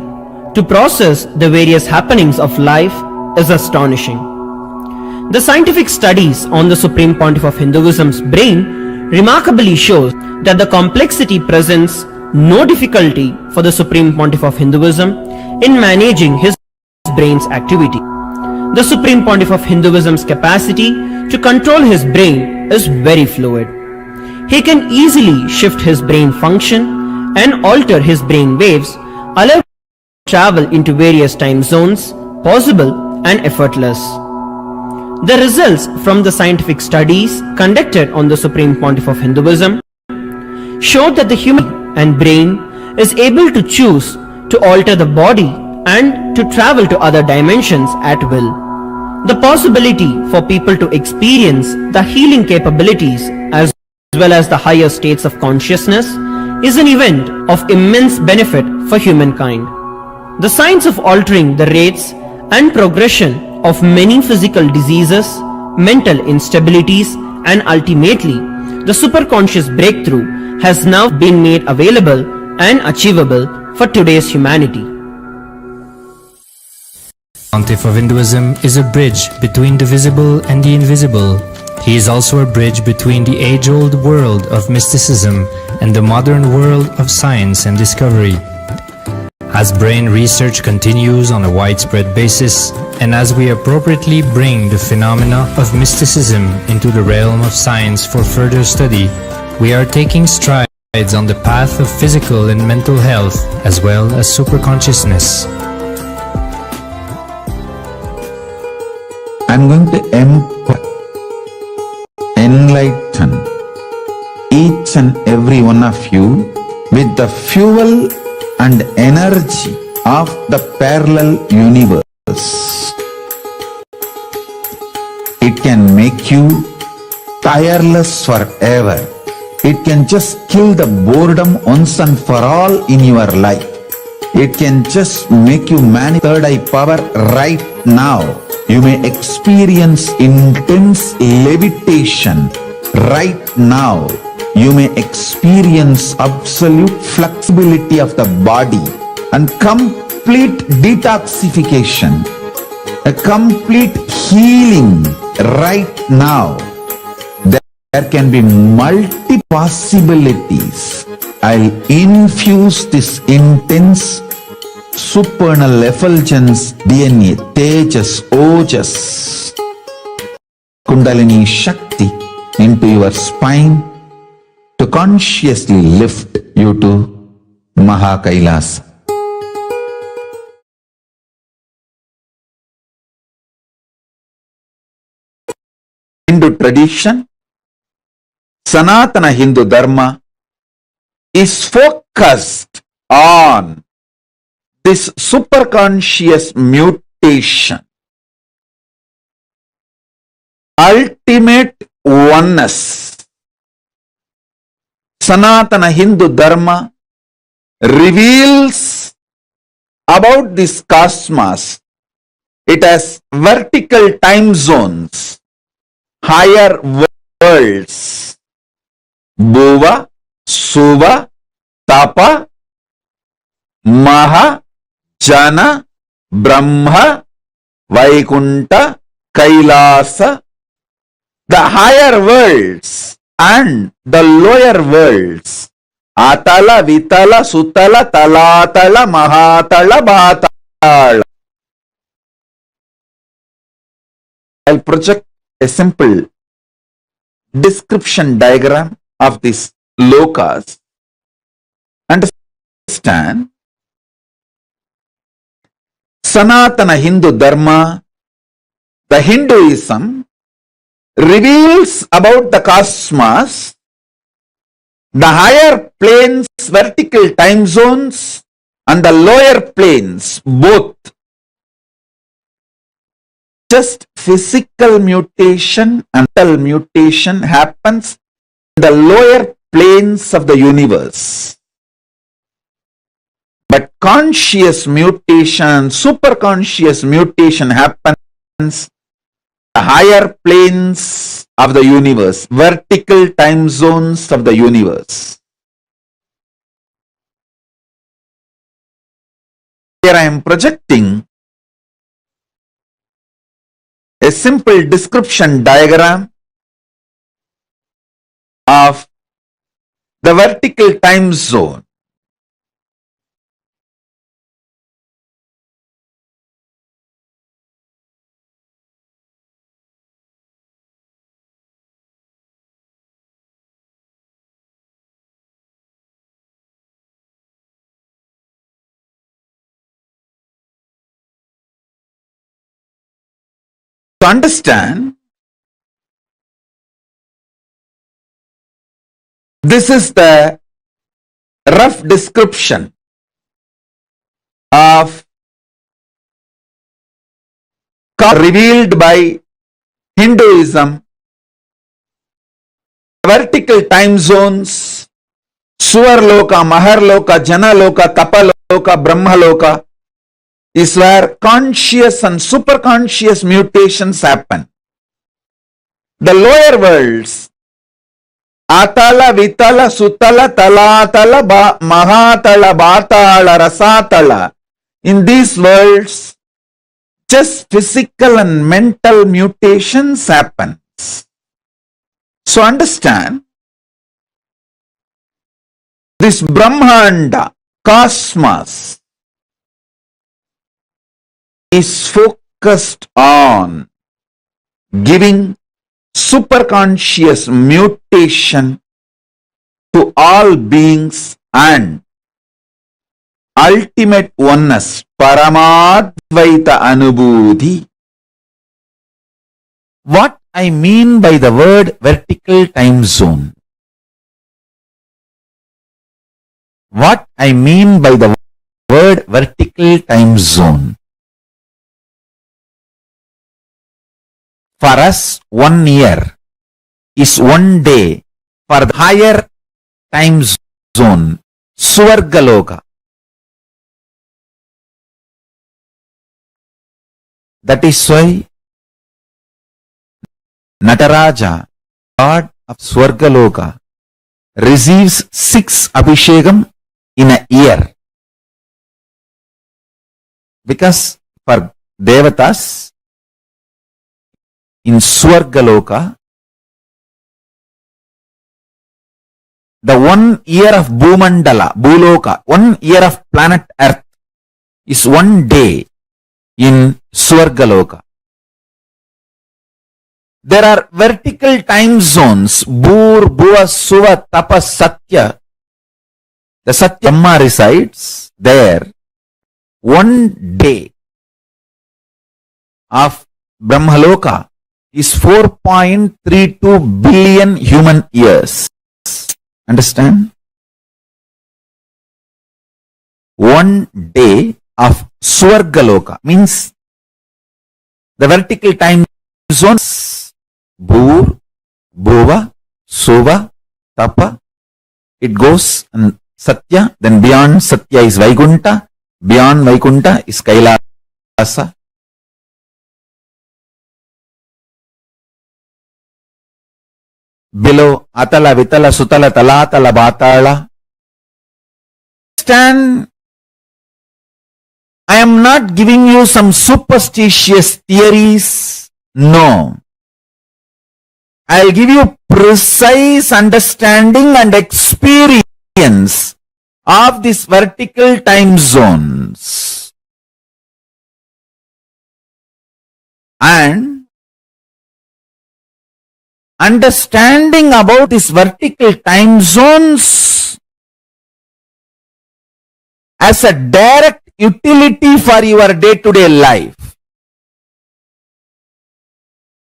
to process the various happenings of life is astonishing. The scientific studies on the Supreme Pontiff of Hinduism's brain remarkably shows that the complexity presents no difficulty for the Supreme Pontiff of Hinduism in managing his brain's activity. The Supreme Pontiff of Hinduism's capacity to control his brain is very fluid. He can easily shift his brain function and alter his brain waves, allowing travel into various time zones, possible and effortless. The results from the scientific studies conducted on the Supreme Pontiff of Hinduism showed that the human and brain is able to choose to alter the body and to travel to other dimensions at will. The possibility for people to experience the healing capabilities as well as the higher states of consciousness is an event of immense benefit for humankind. The science of altering the rates and progression of many physical diseases, mental instabilities, and ultimately the superconscious breakthrough has now been made available and achievable for today's humanity. Pontiff of Hinduism is a bridge between the visible and the invisible. He is also a bridge between the age-old world of mysticism and the modern world of science and discovery. As brain research continues on a widespread basis, and as we appropriately bring the phenomena of mysticism into the realm of science for further study, we are taking strides on the path of physical and mental health as well as superconsciousness. I'm going to enlighten each and every one of you with the fuel and energy of the parallel universe. It can make you tireless forever. It can just kill the boredom once and for all in your life. It can just make you manifest third eye power right now. You may experience intense levitation right now. You may experience absolute flexibility of the body and complete detoxification, a complete healing right now. There can be multi possibilities. I'll infuse this intense supernal effulgence DNA, Tejas, Ojas, Kundalini Shakti into your spine to consciously lift you to KAILASA. Hindu tradition, Sanatana Hindu Dharma is focused on this superconscious mutation, ultimate oneness. Sanatana Hindu Dharma reveals about this cosmos. It has vertical time zones, higher worlds, Bhuva, Suva, Tapa, Maha, Jana, Brahma, Vaikunta, Kailasa, the higher worlds and the lower worlds, Atala, Vitala, Sutala, Talatala, Mahatala, Bhatala. I'll project a simple description diagram of these lokas. Understand? Sanatana Hindu Dharma, the Hinduism, reveals about the cosmos, the higher planes, vertical time zones, and the lower planes, both. Just physical mutation and mental mutation happens in the lower planes of the universe. But conscious mutation, superconscious mutation happens in the higher planes of the universe, vertical time zones of the universe. Here I am projecting a simple description diagram of the vertical time zone. To understand, this is the rough description of revealed by Hinduism, vertical time zones, Suvarloka, Maharloka, Janaloka, Tapaloka, Brahmaloka, is where conscious and superconscious mutations happen. The lower worlds, Atala, Vitala, Sutala, Talatala, Mahatala, Bhatala, Rasatala, in these worlds, just physical and mental mutations happen. So understand, this Brahmanda, cosmos, is focused on giving superconscious mutation to all beings and ultimate oneness, Paramadvaita Anubhuti. What I mean by the word vertical time zone? what I mean by the word vertical time zone. For us, 1 year is 1 day for the higher time zone, Swargaloka. That is why Nataraja, God of Swargaloka, receives 6 Abhishekam in a year. Because for Devatas in Swargaloka, the 1 year of Bhumandala, Bhuloka, 1 year of planet Earth is 1 day in Swargaloka. There are vertical time zones, Bhur, Bhuva, Suva, Tapa, Satya. The Satya Brahma resides there. 1 day of Brahmaloka is 4.32 billion human years. Understand? 1 day of Swargaloka means the vertical time zones, Bhur, Bhuva, Suva, Tapa. It goes and Satya, then beyond Satya is Vaikunta, beyond Vaikunta is KAILASA. Below Atala, Vitala, Sutala, Talatala, Batala. Understand? I am not giving you some superstitious theories. No. I'll give you precise understanding and experience of these vertical time zones. And understanding about these vertical time zones as a direct utility for your day-to-day life.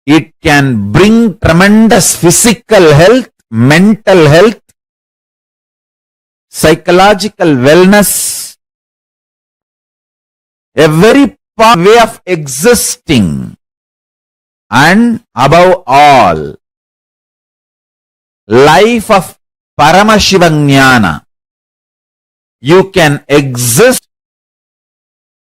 It can bring tremendous physical health, mental health, psychological wellness, a very powerful way of existing, and above all, life of Paramashivoham. You can exist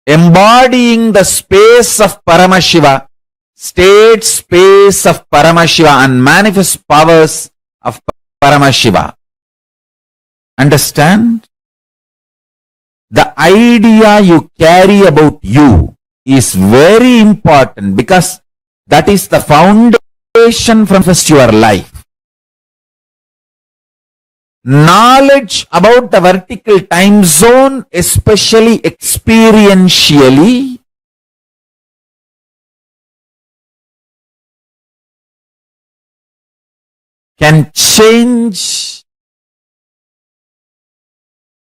embodying the space of Paramashiva, state space of Paramashiva, and manifest powers of Paramashiva. Understand? The idea you carry about you is very important because that is the foundation from which your life. Knowledge about the vertical time zone, especially experientially, can change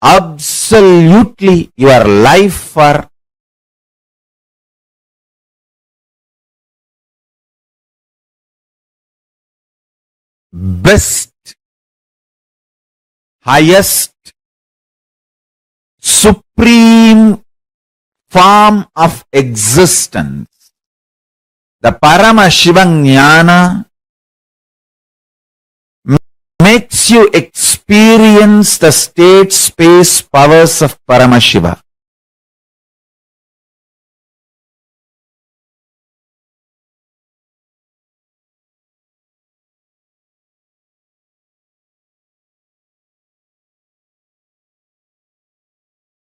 absolutely your life for best, highest, supreme form of existence. The Paramashivoham makes you experience the state space powers of Paramashiva.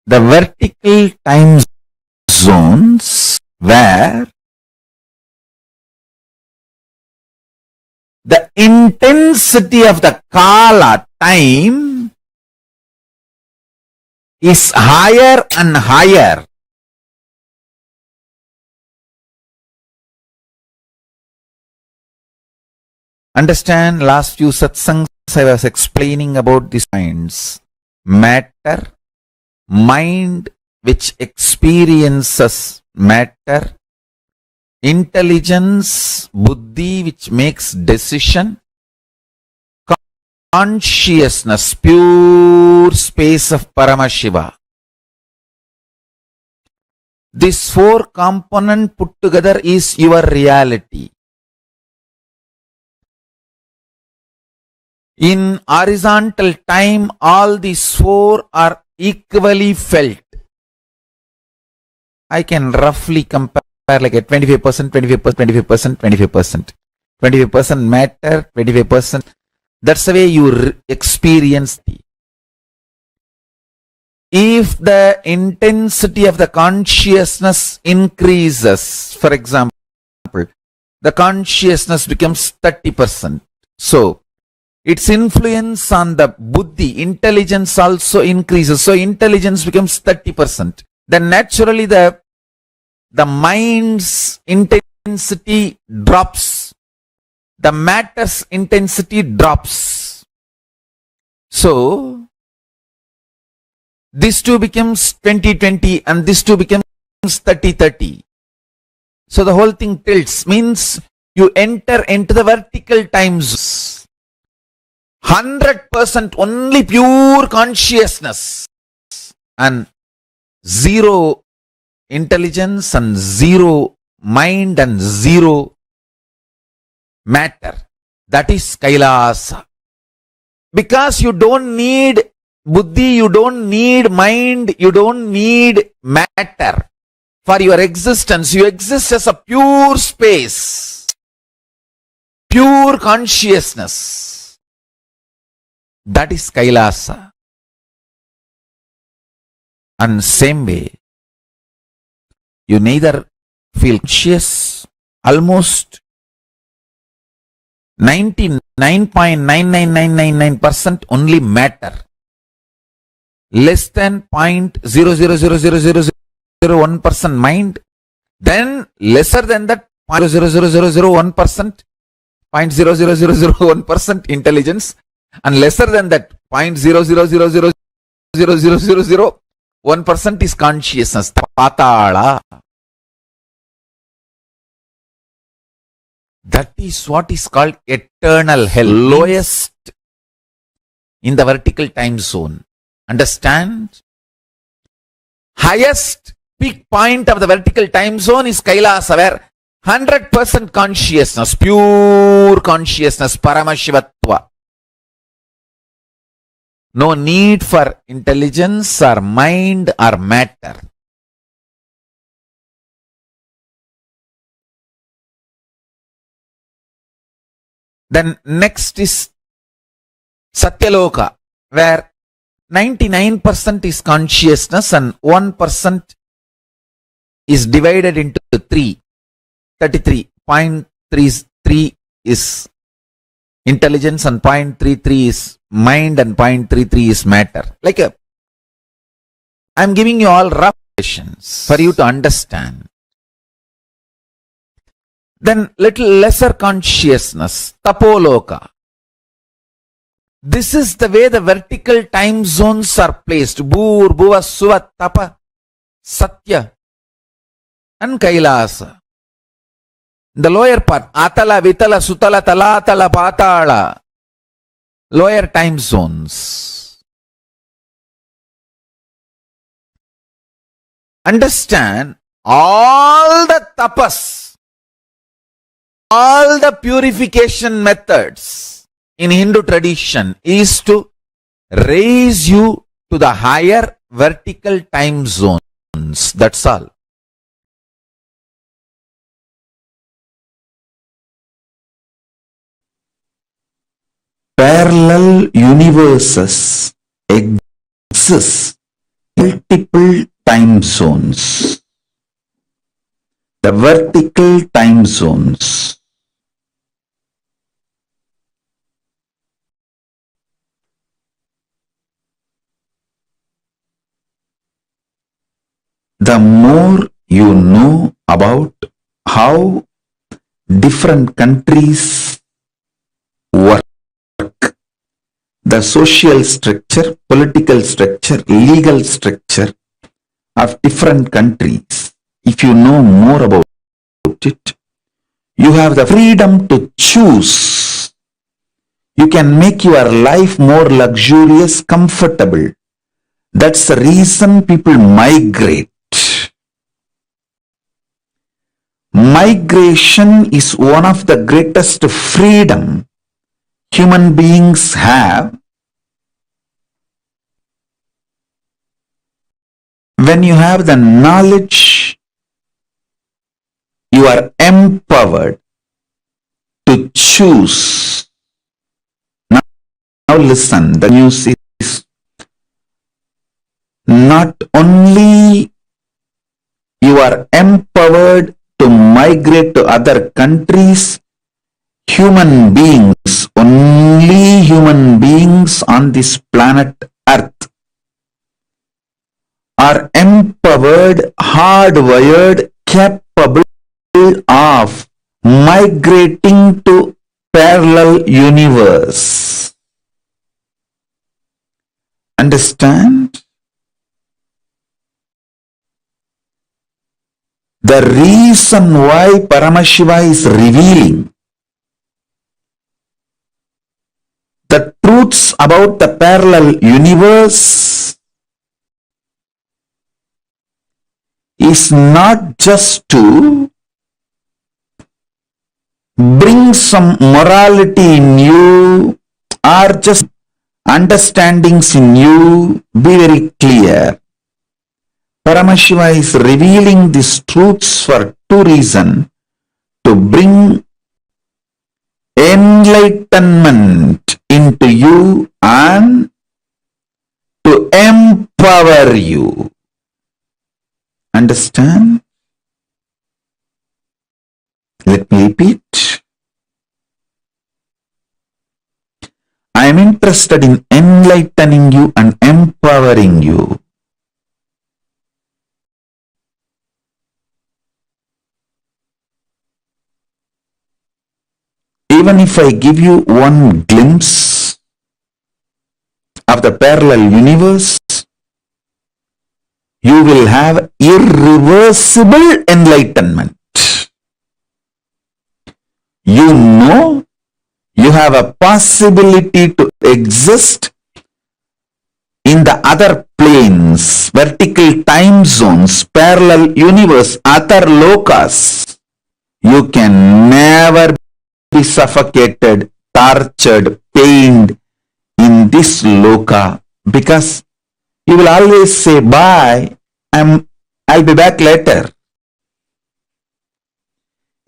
The vertical time zones where the intensity of the Kala time is higher and higher. Understand, last few satsangs I was explaining about these minds. Matter, mind which experiences matter, intelligence, buddhi which makes decision, consciousness, pure space of Paramashiva. This four component put together is your reality. In horizontal time, all these four are equally felt. I can roughly compare like a 25%, 25%, 25%, 25%. 25% matter, 25%. That's the way you experience the. If the intensity of the consciousness increases, for example, the consciousness becomes 30%. So, its influence on the buddhi, intelligence also increases. So, intelligence becomes 30%. Then naturally the mind's intensity drops. The matter's intensity drops. So, this two becomes 20-20 and this two becomes 30-30. So the whole thing tilts, means you enter into the vertical time zones. 100% only pure consciousness and zero intelligence and zero mind and zero matter. That is KAILASA. Because you don't need buddhi, you don't need mind, you don't need matter for your existence. You exist as a pure space, pure consciousness. That is KAILASA. And same way, you neither feel conscious, almost 99.99999% only matter, less than 0.0000001% mind, then lesser than that 0.00001%, 0.00001% intelligence, and lesser than that 0.0000001% is consciousness, patala. That is what is called eternal hell, lowest in the vertical time zone. Understand? Highest peak point of the vertical time zone is KAILASA, where 100% consciousness, pure consciousness, Paramashivatva. No need for intelligence or mind or matter. Then next is Satyaloka, where 99% is consciousness and 1% is divided into 3. 33.33 is intelligence and 0.33 is mind and 0.33 is matter. Like I'm giving you all rough definitions for you to understand. Then little lesser consciousness, Tapoloka. This is the way the vertical time zones are placed. Bhur, Bhuva, Suva, Tapa, Satya and KAILASA. The lower part, Atala, Vitala, Sutala, Talatala, Patala. Lower time zones. Understand, all the tapas, all the purification methods in Hindu tradition is to raise you to the higher vertical time zones. That's all. Parallel universes exist multiple time zones. The vertical time zones. The more you know about how different countries work, the social structure, political structure, legal structure of different countries, if you know more about it, you have the freedom to choose You can make your life more luxurious, comfortable. That's the reason people migrate. Migration is one of the greatest freedom human beings have. When you have the knowledge, you are empowered to choose. Now listen, the news is not only you are empowered to migrate to other countries, human beings, only human beings on this planet Earth are empowered, hardwired, capable of migrating to parallel universe. Understand? The reason why Paramashiva is revealing the truths about the parallel universe is not just to bring some morality in you or just understandings in you. Be very clear. Paramashiva is revealing these truths for two reasons: to bring enlightenment into you and to empower you. Understand? Let me repeat. I am interested in enlightening you and empowering you. Even if I give you one glimpse of the parallel universe, you will have irreversible enlightenment. You know you have a possibility to exist in the other planes, vertical time zones, parallel universe, other lokas. You can never be suffocated, tortured, pained in this loka, because you will always say, bye, I'll be back later.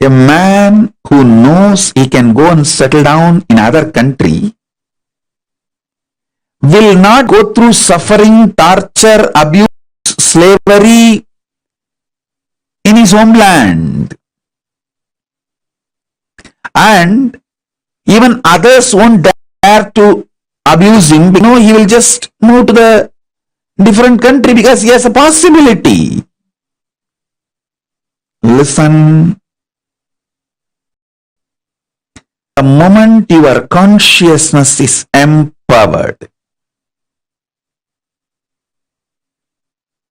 A man who knows he can go and settle down in other country will not go through suffering, torture, abuse, slavery in his homeland. And even others won't dare to abuse him. You know, he will just move to the different country because he has a possibility. Listen. The moment your consciousness is empowered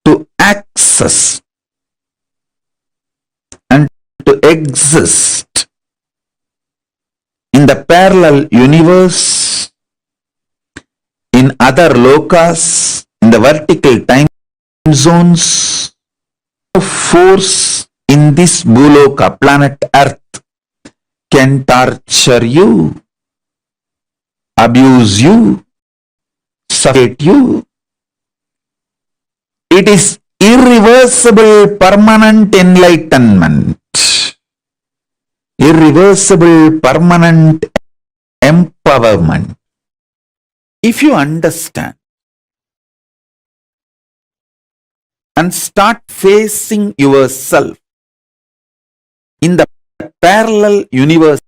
to access and to exist in the parallel universe, in other lokas, in the vertical time zones, force in this Bhuloka, planet Earth, can torture you, abuse you, suffocate you. It is irreversible, permanent enlightenment. Irreversible, permanent empowerment. If you understand and start facing yourself in the parallel universe,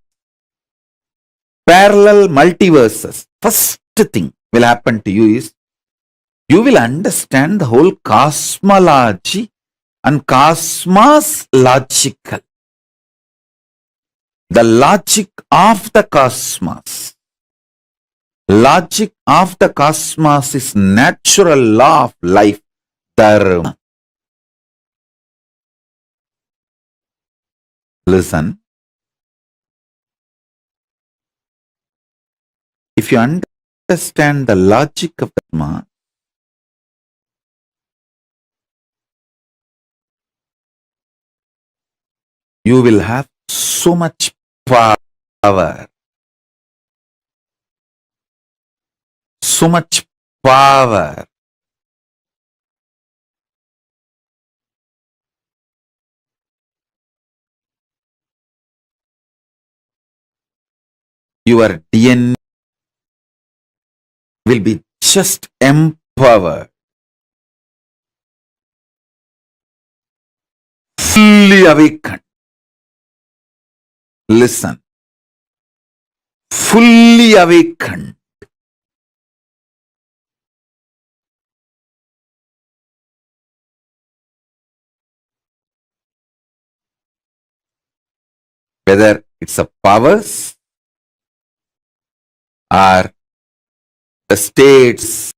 parallel multiverses, first thing will happen to you is you will understand the whole cosmology and cosmos logical. The logic of the cosmos. Logic of the cosmos is natural law of life, dharma. Listen. If you understand the logic of Dharma, you will have so much power. So much power. Your DNA will be just empowered, fully awakened. Listen, fully awakened. Whether it's a powers or the states,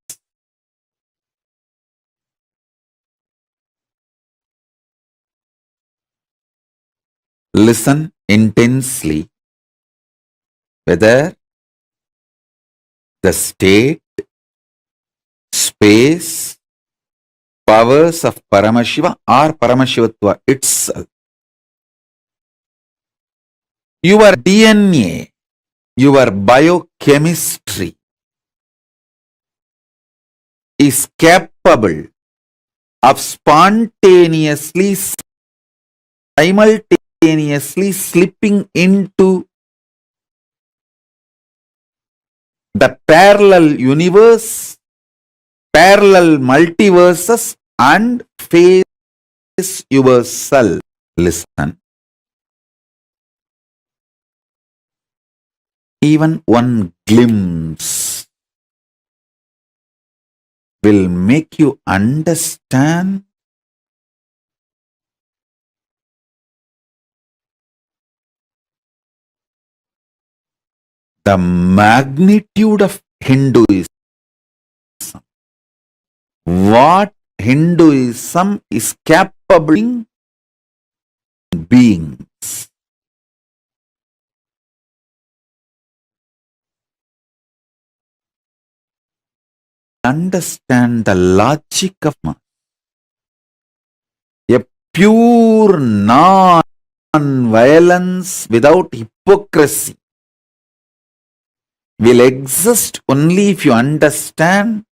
listen intensely. Whether the state, space, powers of Paramashiva or Paramashivatva itself. Your DNA, your biochemistry is capable of spontaneously, simultaneously slipping into the parallel universe, parallel multiverses, and face yourself. Listen. Even one glimpse will make you understand the magnitude of Hinduism. What Hinduism is capable of beings. Understand the logic of a pure non-violence without hypocrisy will exist only if you understand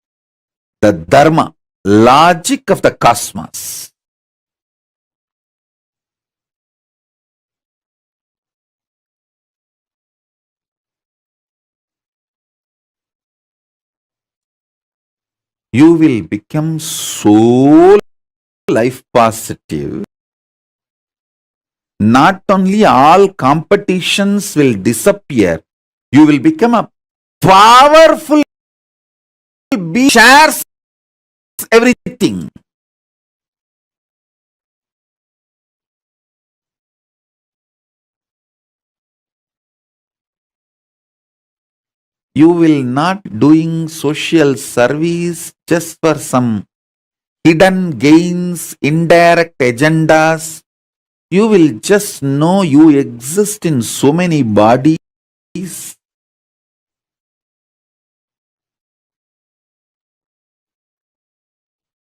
the dharma, logic of the cosmos. You will become so life positive. Not only all competitions will disappear, you will become a powerful being, shares everything. You will not doing social service just for some hidden gains, indirect agendas. You will just know you exist in so many bodies.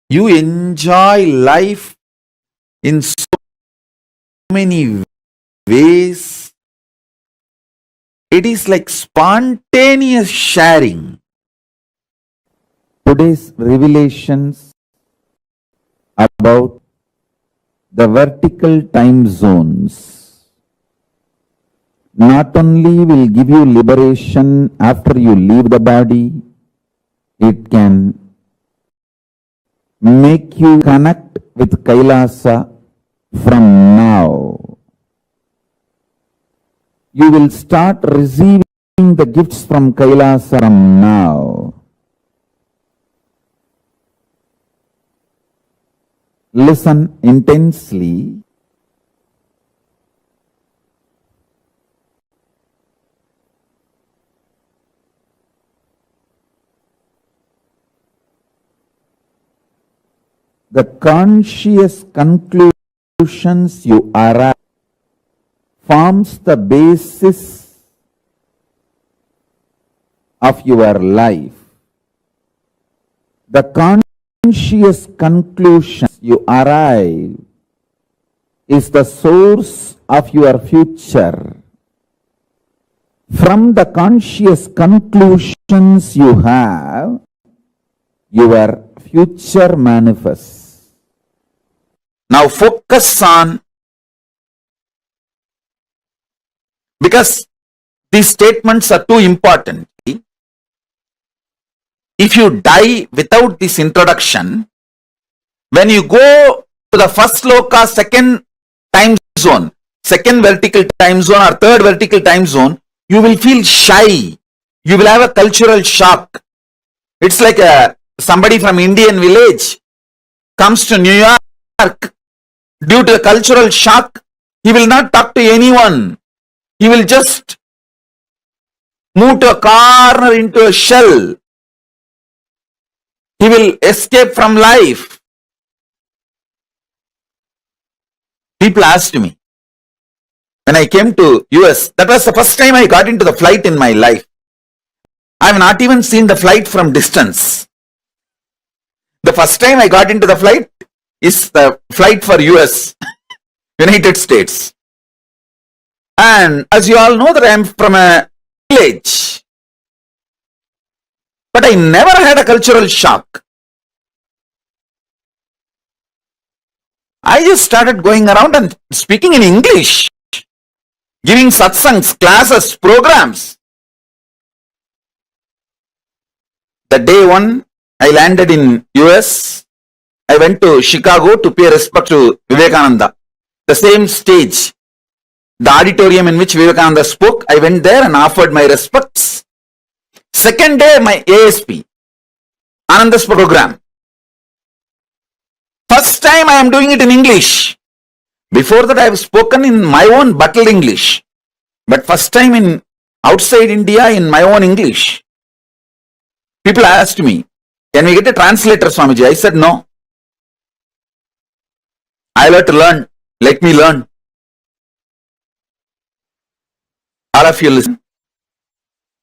You enjoy life in so many ways. It is like spontaneous sharing. Today's revelations about the vertical time zones not only will give you liberation after you leave the body, it can make you connect with KAILASA from now. You will start receiving the gifts from KAILASA from now. Listen intensely. The conscious conclusions you arrive forms the basis of your life, the conscious conclusion you arrive is the source of your future. From the conscious conclusions you have, your future manifests. Now focus on, because these statements are too important. If you die without this introduction, when you go to the first loka, second time zone, second vertical time zone or third vertical time zone, you will feel shy. You will have a cultural shock. It's like somebody from Indian village comes to New York. Due to the cultural shock, he will not talk to anyone. He will just move to a corner into a shell. He will escape from life. People asked me, when I came to US, that was the first time I got into the flight in my life. I have not even seen the flight from distance. The first time I got into the flight is the flight for US, United States. And as you all know that I am from a village, but I never had a cultural shock. I just started going around and speaking in English, giving satsangs, classes, programs. The day one I landed in US, I went to Chicago to pay respect to Vivekananda. The same stage, the auditorium in which Vivekananda spoke, I went there and offered my respects. Second day, my ASP, Ananda's program. First time I am doing it in English. Before that I have spoken in my own bottled English. But first time in outside India in my own English. People asked me, can we get a translator, Swamiji? I said no. I'll have to learn. Let me learn. All of you listen.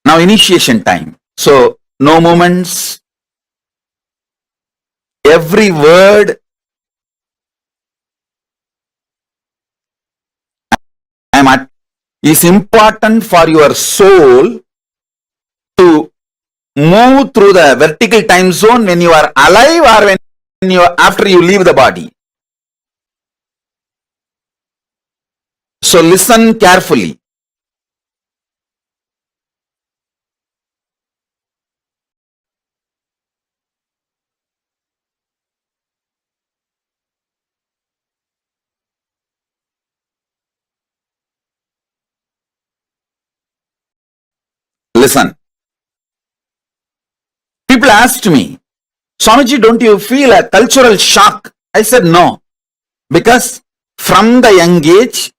Now initiation time. So no movements. Every word is important for your soul to move through the vertical time zone when you are alive or when you after you leave the body. So listen carefully. Listen. People asked me, Swamiji, don't you feel a cultural shock? I said no. Because from the young age,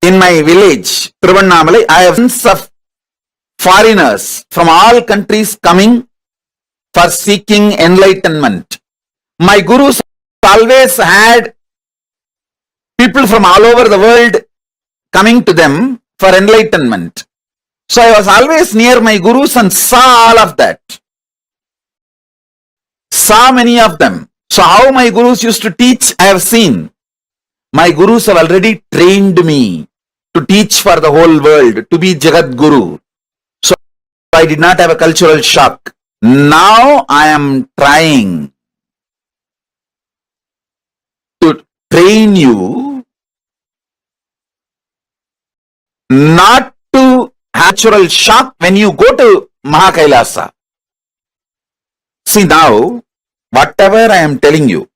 in my village, Tiruvannamalai, I have sense of foreigners from all countries coming for seeking enlightenment. My gurus always had people from all over the world coming to them for enlightenment. So I was always near my gurus and saw all of that. Saw many of them. So how my gurus used to teach, I have seen. My gurus have already trained me to teach for the whole world, to be Jagat Guru. So I did not have a cultural shock. Now I am trying to train you not to have cultural shock when you go to KAILASA. See now, whatever I am telling you,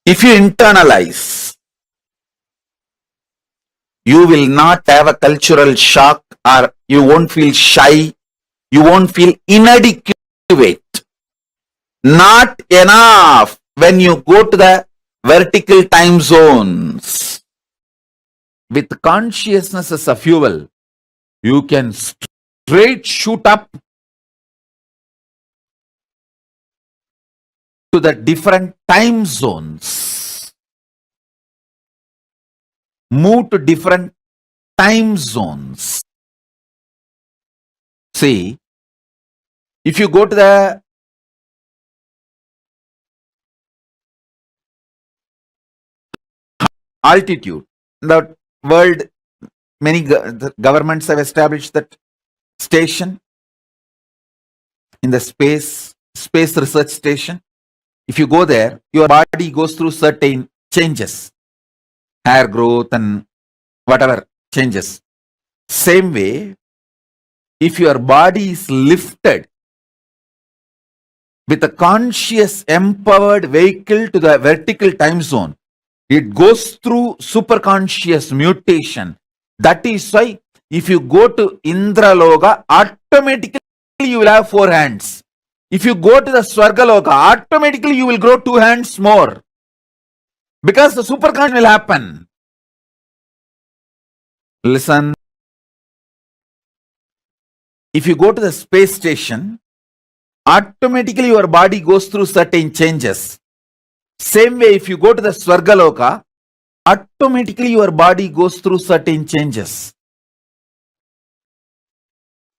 if you internalize, you will not have a cultural shock or you won't feel shy, you won't feel inadequate. Not enough when you go to the vertical time zones. With consciousness as a fuel, you can straight shoot up to the different time zones. Move to different time zones. See, if you go to the altitude, the world, many the governments have established that station in the space research station. If you go there, your body goes through certain changes, hair growth and whatever changes. Same way, if your body is lifted with a conscious empowered vehicle to the vertical time zone, it goes through superconscious mutation. That is why if you go to Indraloka, automatically you will have 4 hands. If you go to the Swargaloka, automatically you will grow 2 hands more. Because the superconscious will happen. Listen. If you go to the space station, automatically your body goes through certain changes. Same way, if you go to the Swargaloka, automatically your body goes through certain changes.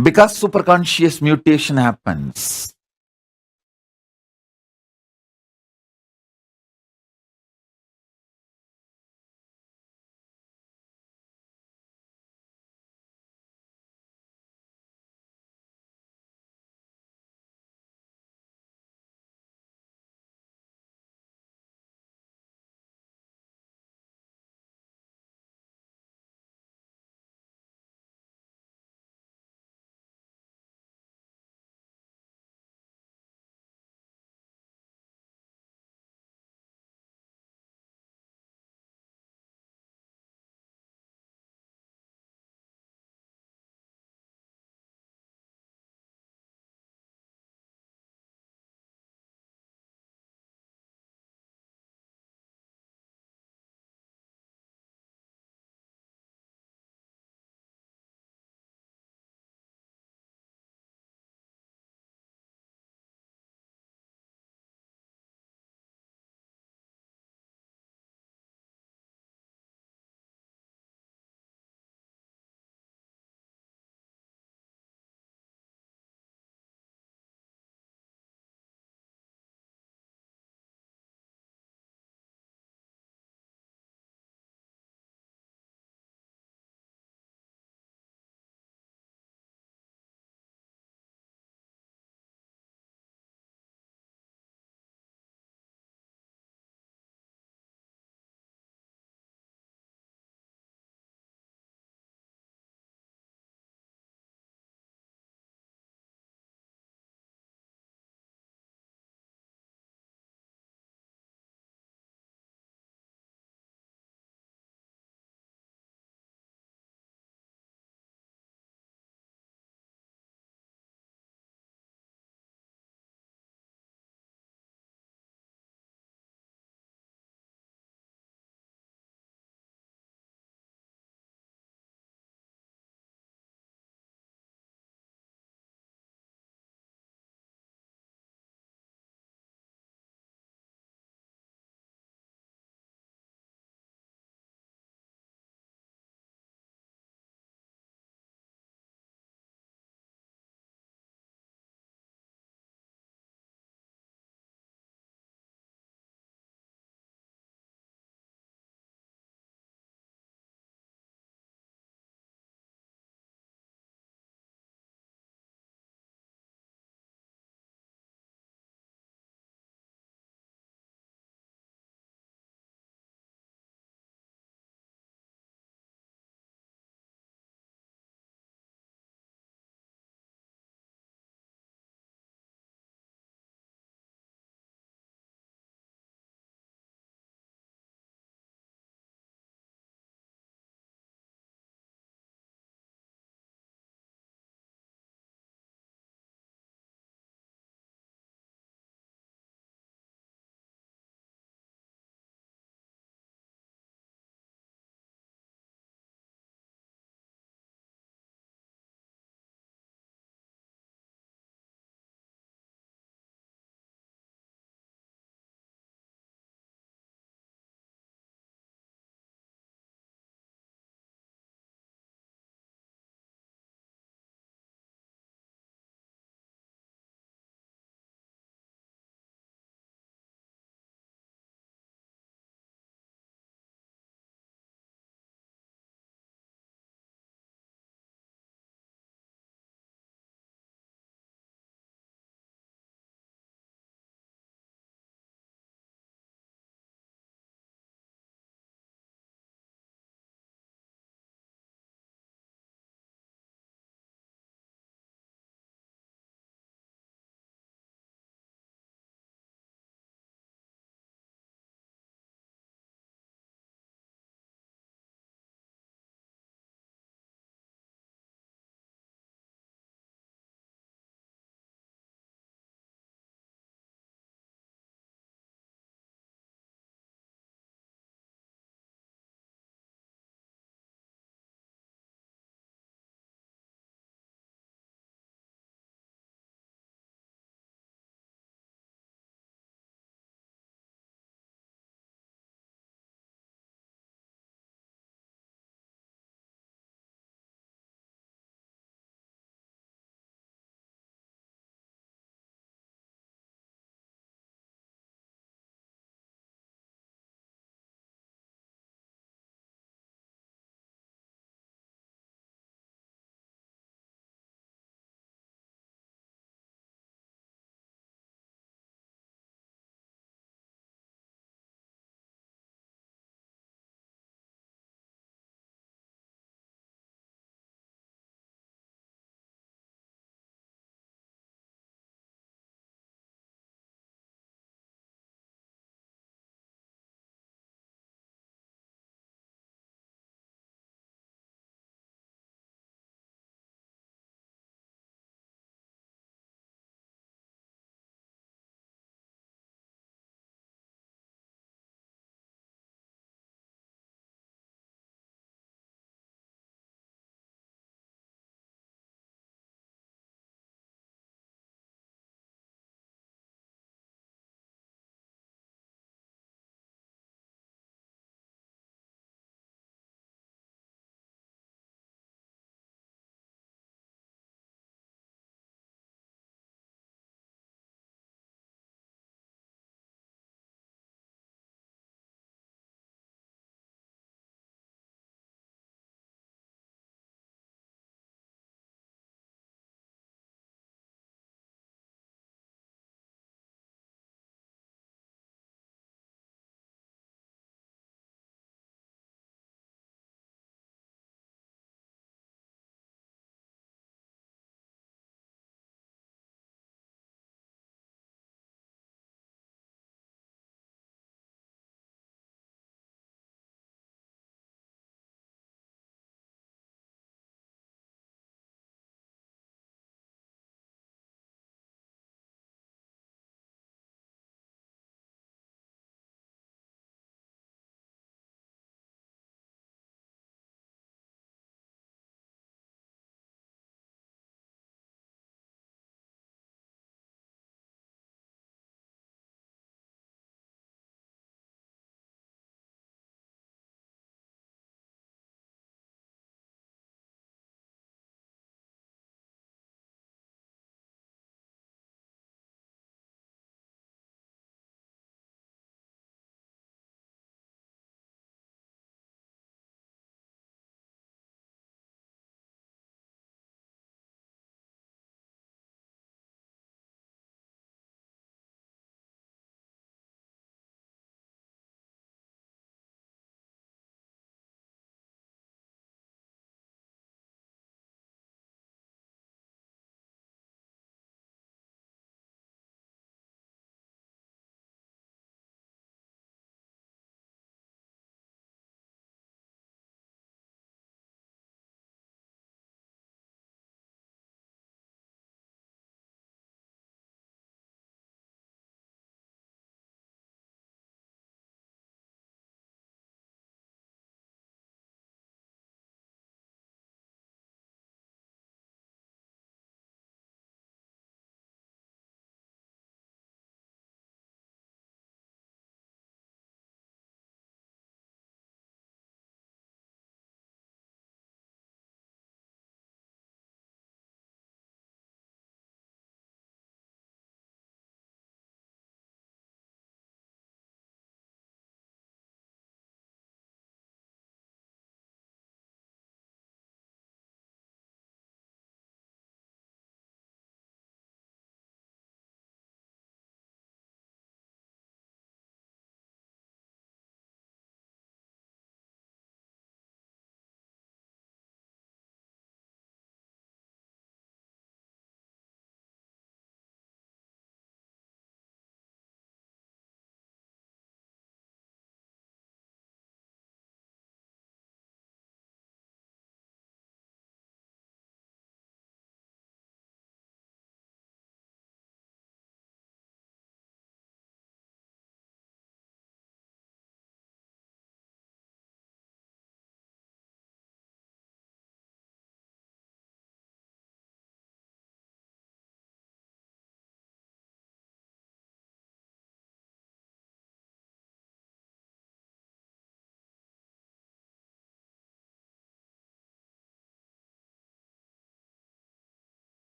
Because superconscious mutation happens.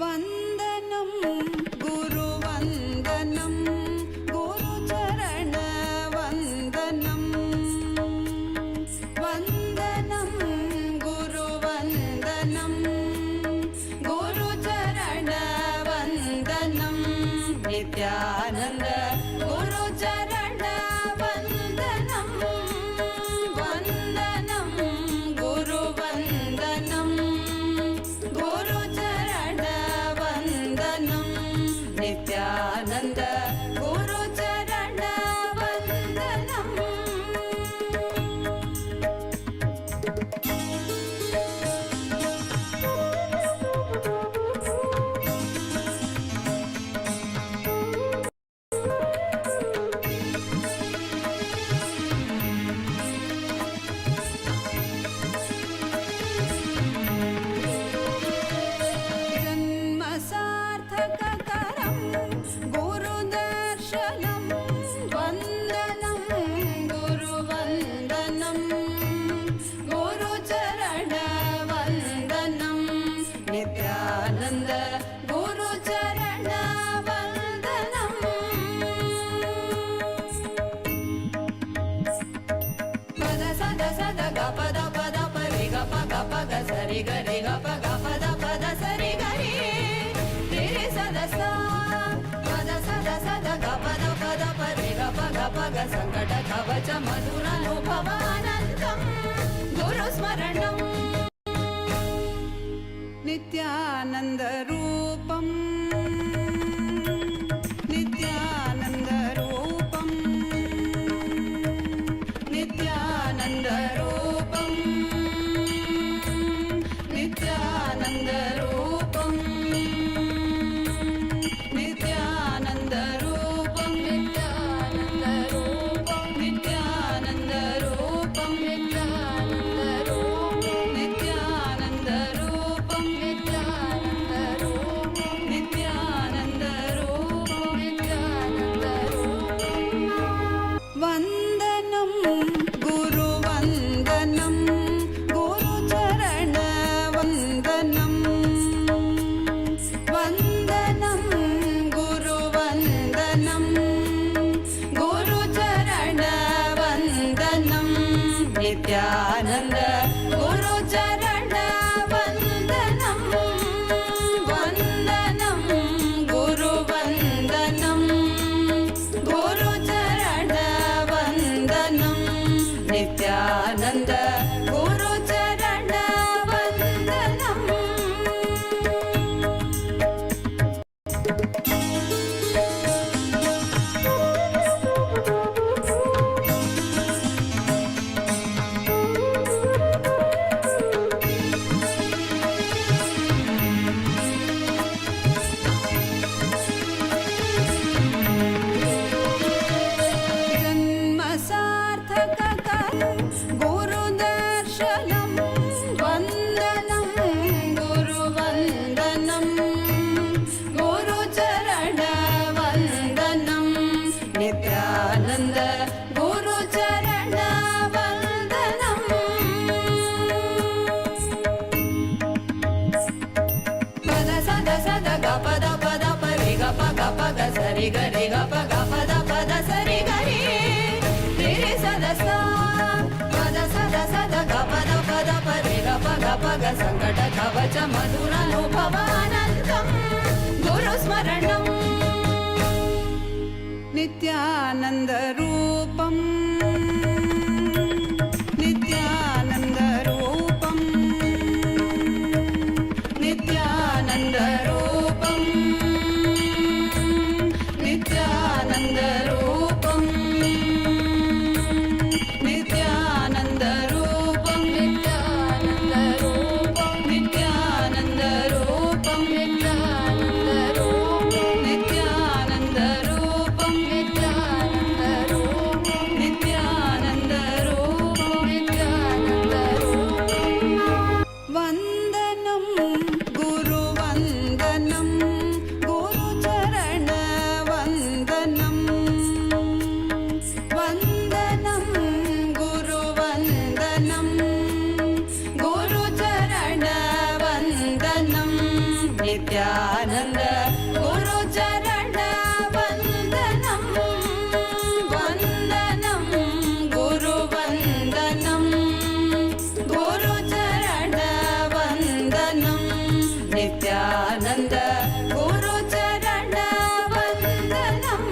वन्दनं गुरुवन्दनं गुरुचरणवन्दनं वन्दनं गुरुवन्दनं गुरुचरणवन्दनं Nityanand गुरुचरणवन्दनं वन्दनं गुरुवन्दनं गुरुचरणवन्दनं Nityanand गुरुचरणवन्दनं जन्मसार्थककरं गुरुदर्शनं वन्दनं गुरुवन्दनं गुरुचरणवन्दनं Nityanand गुरुचरणवन्दनं पद सद सद ग पद पद परि ग प ग प ग सरि ग रि ग प ग पद पद सरि ग रि रि सद सा पद सद सद ग पद पद परि ग प ग प ग संकट कवच मधुरानुभवानन्दं गुरुस्मरणं नित्यानन्दरूपं नित्यानन्दरूपं नित्यानन्दरूपं नित्यानन्दरूपं नित्यानन्दरूपं नित्यानन्दरूपं नित्यानन्दरूपं नित्यानन्दरूपं नित्यानन्दरूपं नित्यानन्दरूपं नित्यानन्दरूपं वन्दनं गुरुवन्दनं गुरुचरणवन्दनं वन्दनं गुरुवन्दनं गुरुचरणवन्दनं नित्यानन्द गुरुचरणवन्दनं वन्दनं गुरुवन्दनं गुरुचरणवन्दनं नित्यानन्द गुरुचरणवन्दनं जन्मसार्थककरं गुरुदर्शनं वन्दनं गुरुवन्दनं गुरुचरणवन्दनं नित्यानन्द गुरुचरणवन्दनं पद सद सद ग पद पद परि ग प ग प ग सरि ग रि ग प ग पद पद सरि ग रि रि सद सा पद सद सद ग पद पद परि ग प ग प ग संकट कवच मधुरानुभवानन्दं गुरुस्मरणं नित्यानन्दरूपं नित्यानन्दरूपं नित्यानन्दरूपं नित्यानन्दरूपं नित्यानन्दरूपं नित्यानन्दरूपं नित्यानन्दरूपं नित्यानन्दरूपं नित्यानन्दरूपं नित्यानन्दरूपं नित्यानन्दरूपं वन्दनं गुरुवन्दनं नित्यानन्द गुरुचरण वन्दनं वन्दनं गुरुवन्दनं गुरुचरण वन्दनं नित्यानन्द गुरुचरण वन्दनं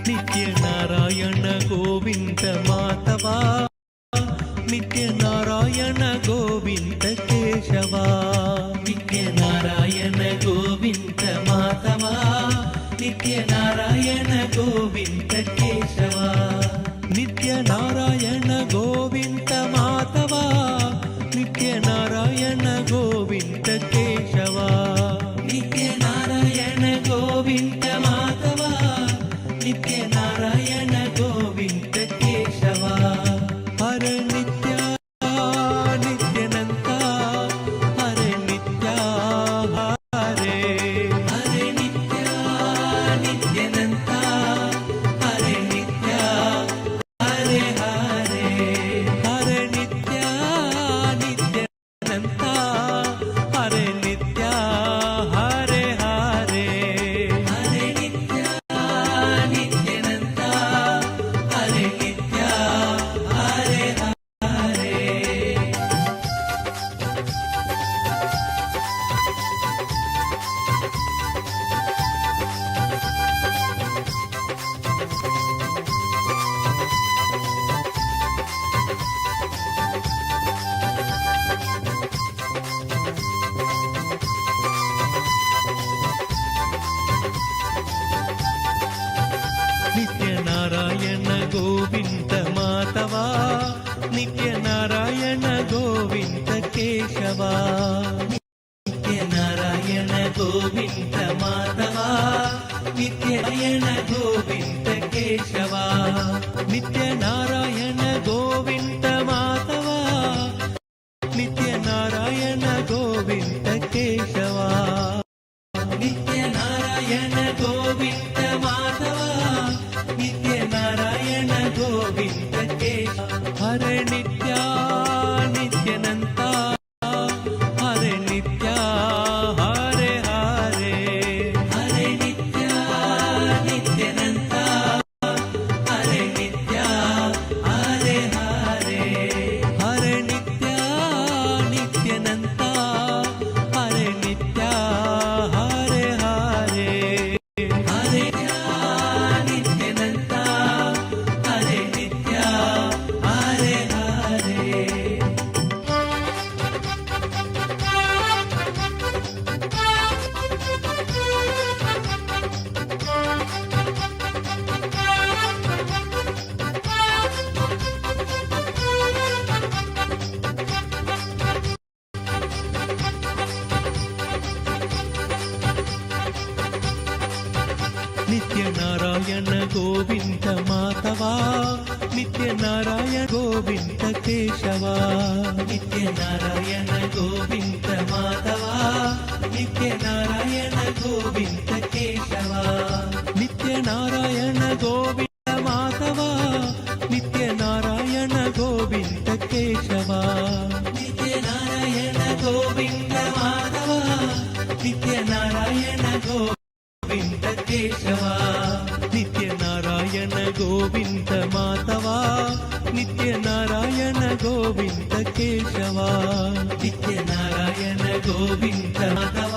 नित्यनारायण गोविन्द माधवा नित्यनारायण गोविन्द केशवा नित्यनारायण गोविन्द माधवा नित्यनारायण गोविन्द केशवा नित्यनारायण गोविन्द माधवा नित्यनारायण गोविन्द केशवा नित्यनारायण गोविन्द माधवा नित्यनारायण गोविन्द केशवा हर नित्या नित्यानन्दा हरे नित्या हरे हरे नित्या नित्यानन्दा हरे नित्या हरे हरे हरे नित्या नित्यानन्दा हरे नित्या हरे हरे हरे नित्या नित्यानन्दा ನಿತ್ಯನಾರಾಯಣ ಗೋವಿಂದ ಕೇಶವ ನಿತ್ಯನಾರಾಯಣ ಗೋವಿಂದ ಮಾಧವ ನಿತ್ಯನಾರಾಯಣ ಗೋವಿಂದ ಕೇಶವ ನಿತ್ಯನಾರಾಯಣ ಗೋವಿಂದ ಮಾಧವ ನಿತ್ಯನಾರಾಯಣ ಗೋವಿಂದ ಕೇಶವ ಹರೆ ನಿತ್ಯ ನಿತ್ಯನಂತ ಹರೆ ನಿತ್ಯ ಹರೆ ಹರೆ ಹರೆ ನಿತ್ಯ ನಿತ್ಯನಂತ ಹರೆ ನಿತ್ಯ ಹರೆ ಹರೆ ಹರೆ ನಿತ್ಯ ನಿತ್ಯನಂತ ಹರೆ ನಿತ್ಯ ಹರೆ ಹರೆ ಹರೆ ನಿತ್ಯನಂತ ಹರೆ ನಿತ್ಯ ಹರೆ ಹರೆ ನಿತ್ಯನಾರಾಯಣ Govinda Madhava ನಿತ್ಯನಾರಾಯಣ Govinda Keshava ನಿತ್ಯನಾರಾಯಣ Govinda Madhava ನಿತ್ಯನಾರಾಯಣ Govinda Keshava ನಿತ್ಯನಾರಾಯಣ Govinda Madhava ನಿತ್ಯನಾರಾಯಣ Govinda Keshava ನಿತ್ಯನಾರಾಯಣ Govinda Madhava ನಿತ್ಯನಾರಾಯಣ Govinda Keshava ನಿತ್ಯನಾರಾಯಣ Govinda Madhava ನಿತ್ಯನಾರಾಯಣ Govinda Keshava ನಿತ್ಯನಾರಾಯಣ Govinda Madhava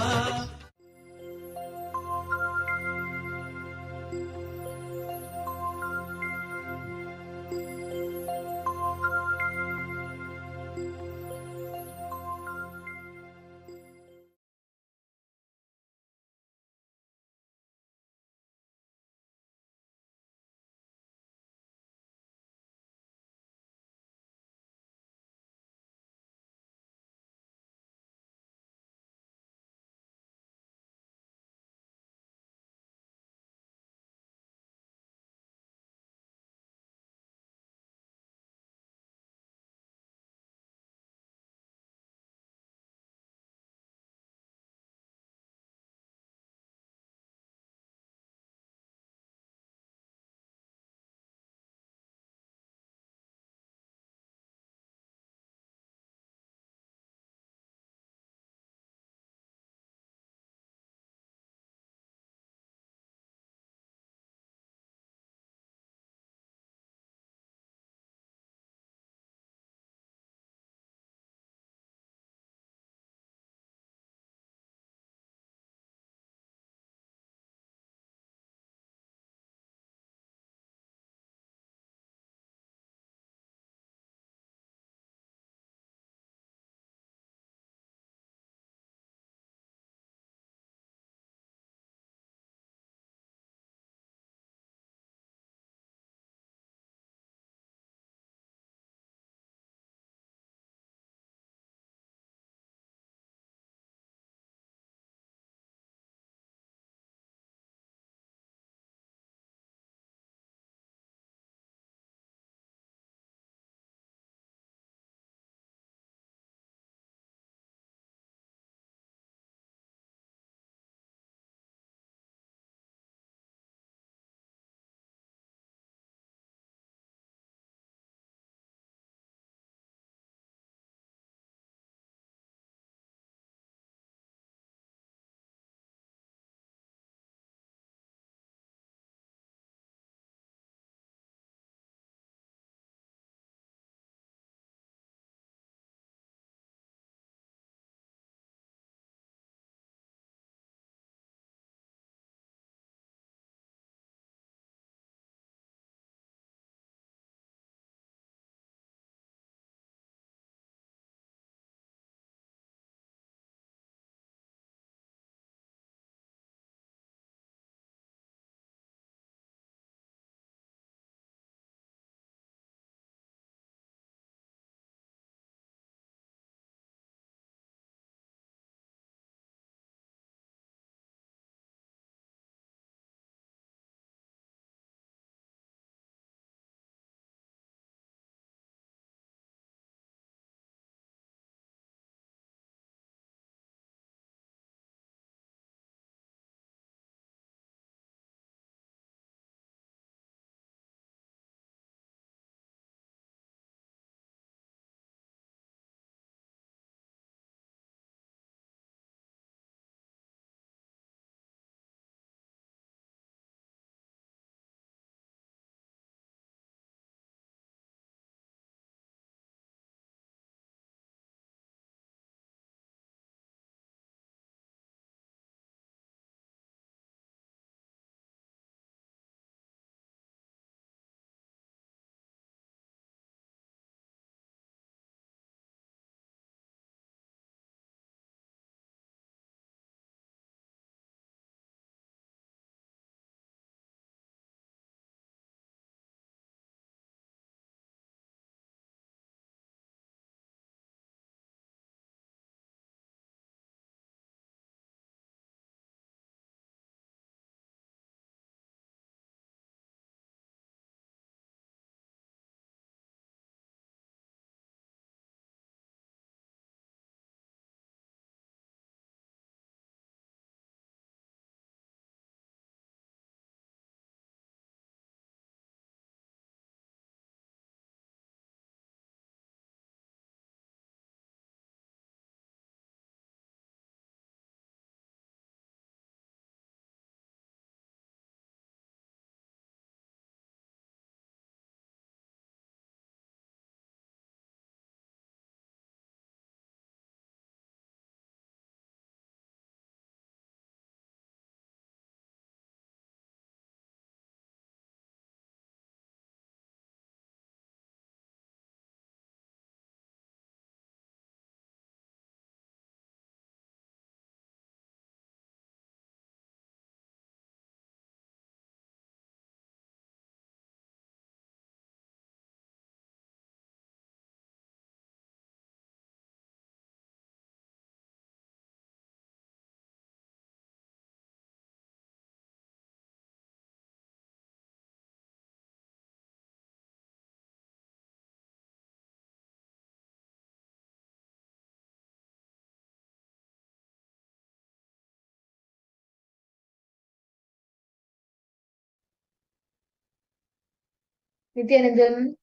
Nithyanandam,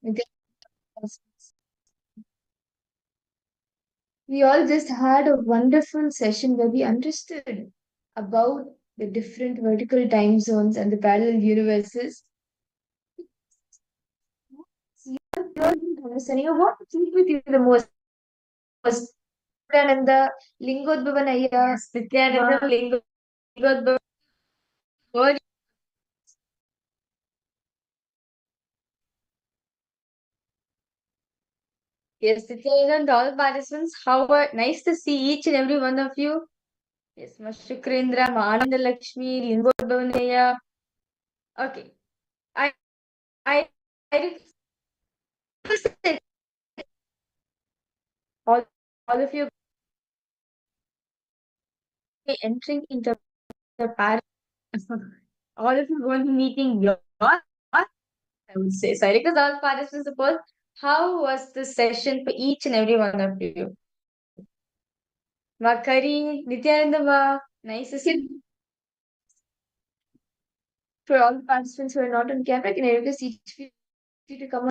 we all just had a wonderful session where we understood about the different vertical time zones and the parallel universes. So you're understanding of what clicked with you the most was Nityananda, Lingodbhavanaya, Nityananda, Lingodbhavanaya. Yes, Nityananda and all participants, how nice to see each and every one of you. Yes, Mashukrendra, Mananda Lakshmi, Lingodbhavanaya. Okay. I I I requested all of you entering into the pattern. All of you going to meeting your, I would say, sorry, because all participants suppose how was the session for each and every one of you? Makari, Nityananda ma, nice to see you. For all the participants who are not on camera, can I request each of you to come on?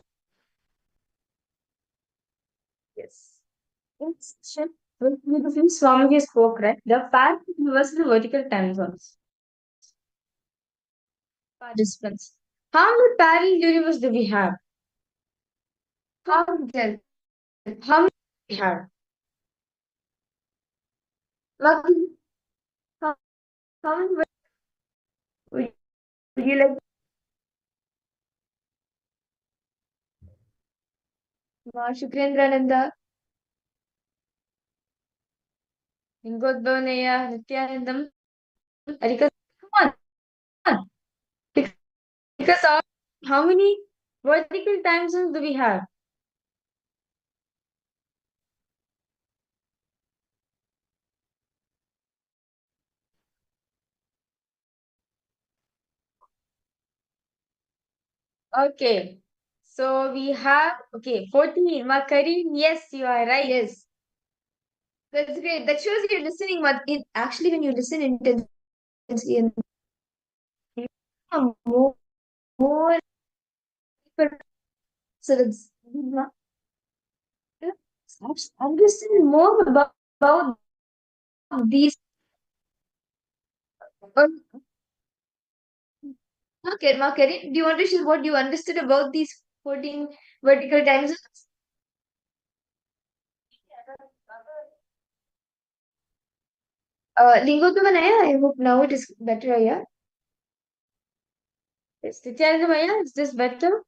Yes. In this session, with the film Swami spoke, right? The fact universal vertical time zones. Participants. How many parallel universe do we have? How many? How many do we have? Makari, how, how many would you like? Shukrendrananda, Lingodbhavanaya, Nityanandam, Arika. Come on. Because how many vertical time zones do we have? Okay. So we have, okay, 14. Makari, yes, you are right. Yes. That's great. That shows you're listening. But actually, when you listen intensely and you become more so that's understand more about these. Okay, Makari, do you want to share what you understood about these 14 vertical time zones? Lingottama, I hope now it is better, yeah? Yes, Nityananda, is this better?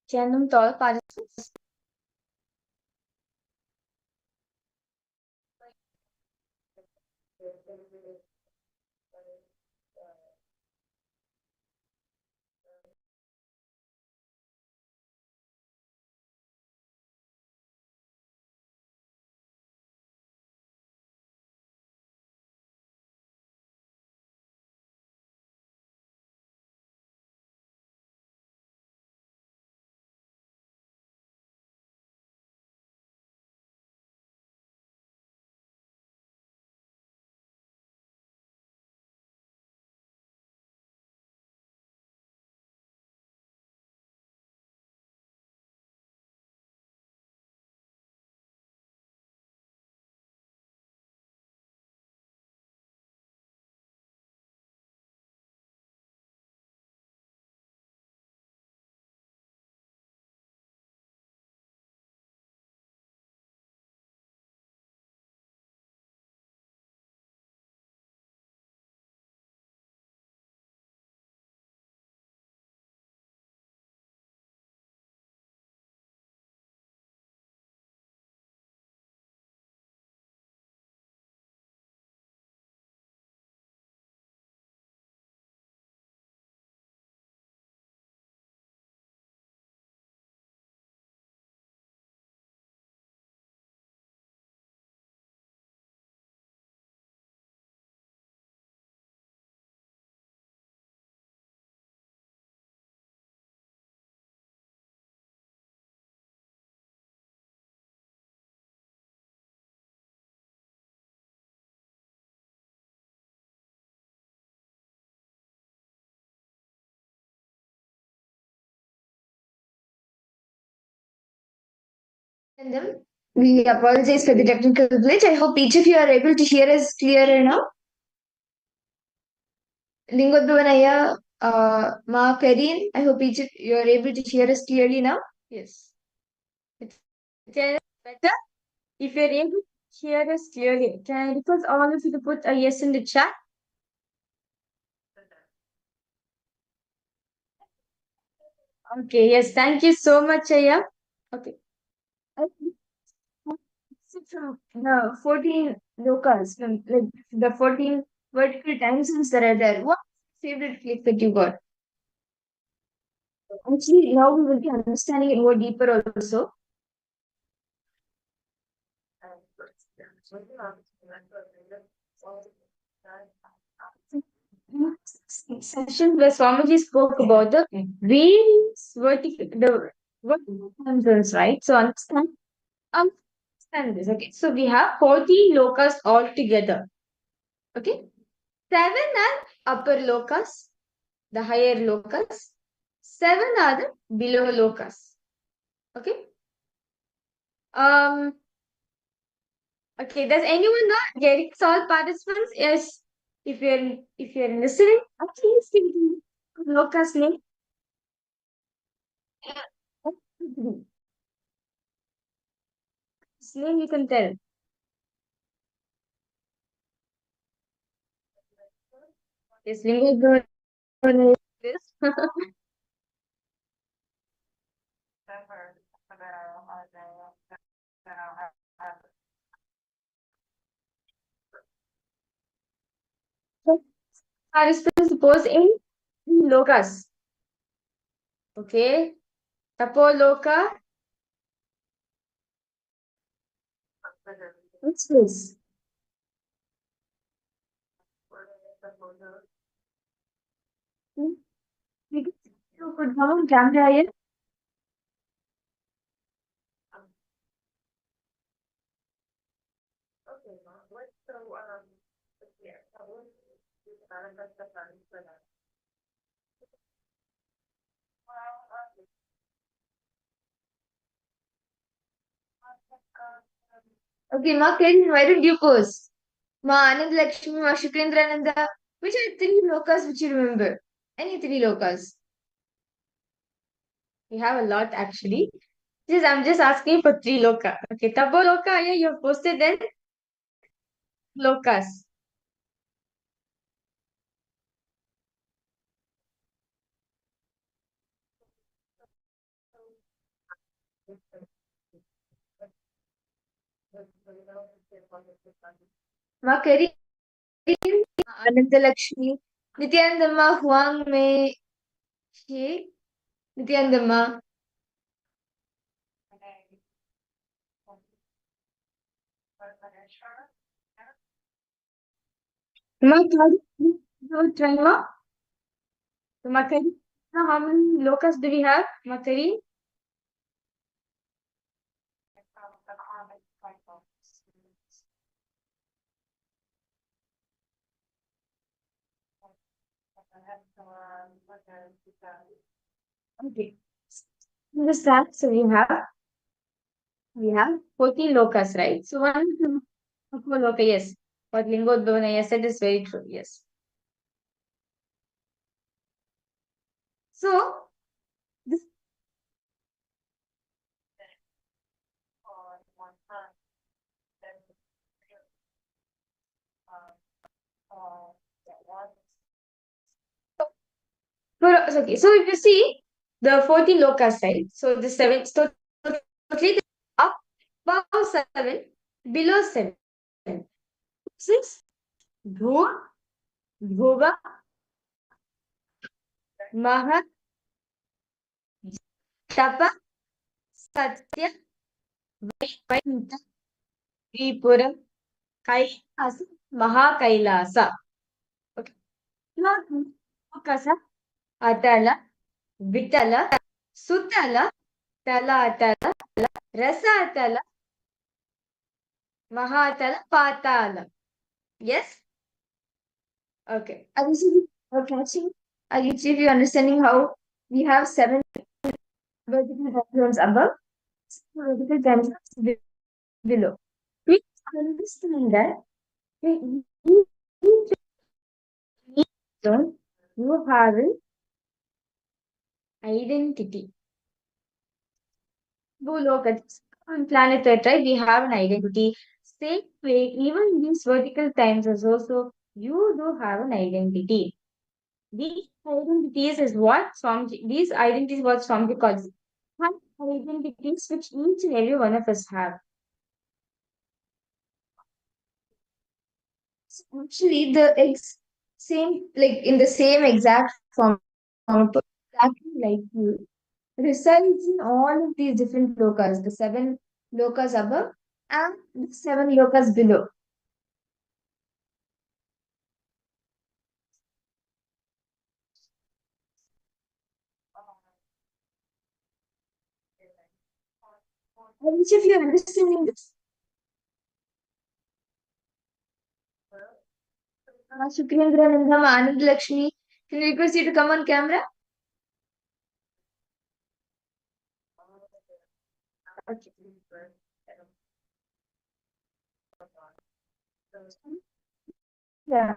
Nityanandam, tall participants. And then we apologize for the technical glitch. I hope each of you are able to hear us clearer now. Lingodhavanaya, Ma Karin, I hope each of you are able to hear us clearly now. Yes. It's better if you're able to hear us clearly. Can I request all of you to put a yes in the chat? Okay, yes, thank you so much, Aya. Okay. From the 14 locals, from like the 14 vertical time zones that are there, what's your favorite clip that you got? Actually, now we will be understanding it more deeper also. Session where Swamiji spoke about the various vertical time zones, right? So understand this. Okay, so we have 14 lokas altogether. Okay, 7 are upper lokas, the higher lokas. 7 are the below lokas. Okay. Okay, does anyone know? Getting all participants? Yes. If you're listening, please give the lokas name. His name you can tell. Yes, Lingo this. Participants suppose in lokas. Okay. Tapoloka. What's this? You could come on camera here. Okay, Ma Kiran, why don't you pose? Ma Anand Lakshmi, Ma Shukendrananda. Which are 3 lokas which you remember? Any 3 lokas? We have a lot actually. I'm just asking for 3 loka. Okay, Tabo loka, yeah, you have posted then lokas. Ma Karin, Anand Lakshmi, Nithyananda Huang में ये Nithyananda Ma Karin, so Makari, how many locusts do we have? Makari? Okay. In the stack, so we have 14 locusts, right? So one loka, yes. What Lingodhavana said is very true, yes. So this okay, so if you see the 14 locusts, right? So the 7, so totally up above 7, below 7. 6, Dhruv, Dhruva, Mahat, Tapa, Satya, Vaikuntha, Tripura, Kailasa, Mahakailasa. Okay. Lokasa, Atala, Vitala, Sutala, Tala Atala, Rasa Atala, Mahatala, Patala. Yes? Okay. Are you catching? Are you understanding how we have 7 vertical zones above? vertical dimensions below. We understand that in each zone you have an identity. Look at on planet Earth, right? We have an identity. Same way, even these vertical times is also you do have an identity. These identities is what Swamiji, these identities what Swamiji calls have identities which each and every one of us have. So actually, same like in the same exact form, exactly like you, resides in all of these different lokas, the seven lokas above and the seven lokas below. Which of you understanding this? Shukrendra Nandam, Anand Lakshmi, can we request you to come on camera? Okay. Yeah.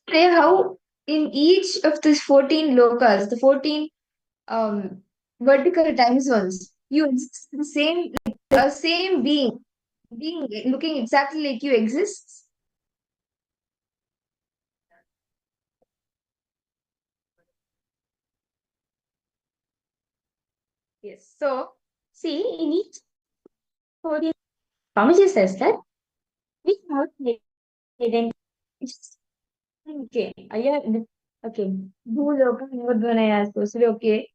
Say how in each of these 14 lokas, the 14 um, vertical time zones, you exist the same, like the same being looking exactly like you exist. Yes. So, see, in each 14, Pamaji says that we have identity. Okay. Okay. Bhuloka, Nvodvanaya, supposedly okay.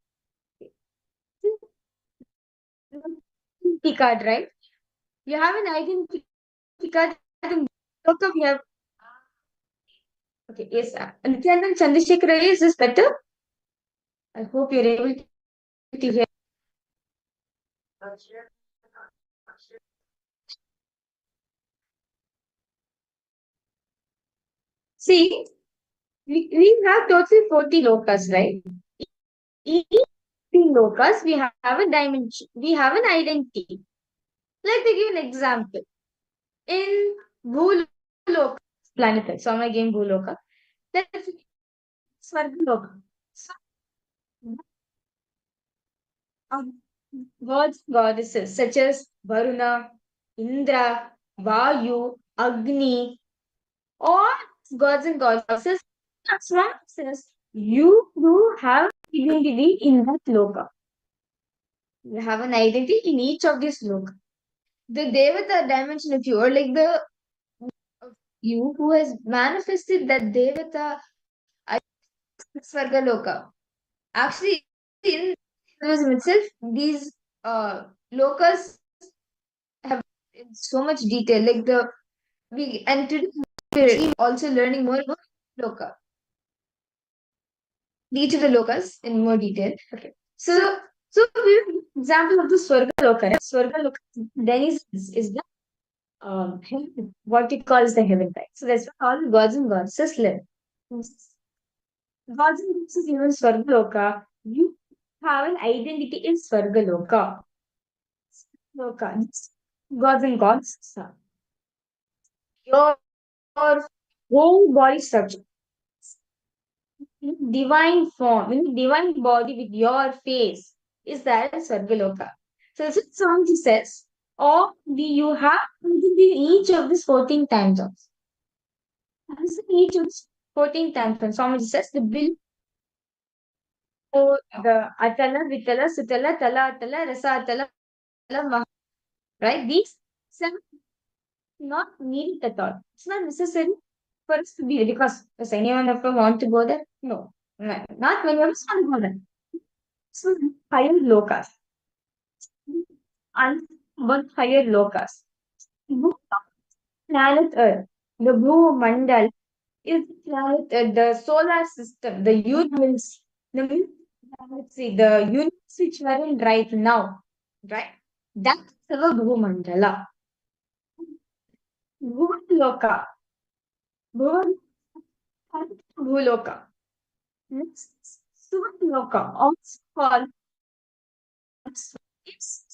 Identity card, right? You have an identity card. Look, we have. Okay, yes. Nithyananda Chandrasekhar, is this better? I hope you're able to hear. See, we have totally 40 lokas, right? Each lokas, we have a dimension, we have an identity. Let me give an example. In Bhuloka, planet Earth, so I'm again Bhuloka, that's Svargaloka. So, gods, goddesses such as Varuna, Indra, Vayu, Agni, all gods and goddesses. Aswan says you do have identity in that loka. You have an identity in each of these loka. The Devata dimension of you, or like the you who has manifested that Devata Svargaloka. Actually, in Hinduism itself, these lokas have in so much detail. Like we and today we're also learning more about loka, each of the lokas in more detail. Okay, so we have an example of the Swarga loka. Right? Swarga loka then is the heaven, what we call as the heaven, right? So that's where all the gods and goddesses live. Gods and goddesses live in Swarga loka. You have an identity in Swarga loka. Loka, gods and gods. Your whole body structure, divine form, divine body with your face is that Sargaloka. So this is song says, or you have each of these 14 time zones. Answer each of these 14 time zones. Swamiji says the bill, the Atala, Vitala, Sutala, Tala, Atala, Rasa, Atala, Maha, right? These seven not needed at all. It's not necessary for us to be because does anyone of us want to go there? No. Not many of us want to go there. So higher lokas. And one higher lokas. Planet Earth, the blue mandal is planet the solar system, the universe, the universe which we are in right now, right? That's our blue mandala. Bhuloka. Bhuloka. Next, Subloka, also called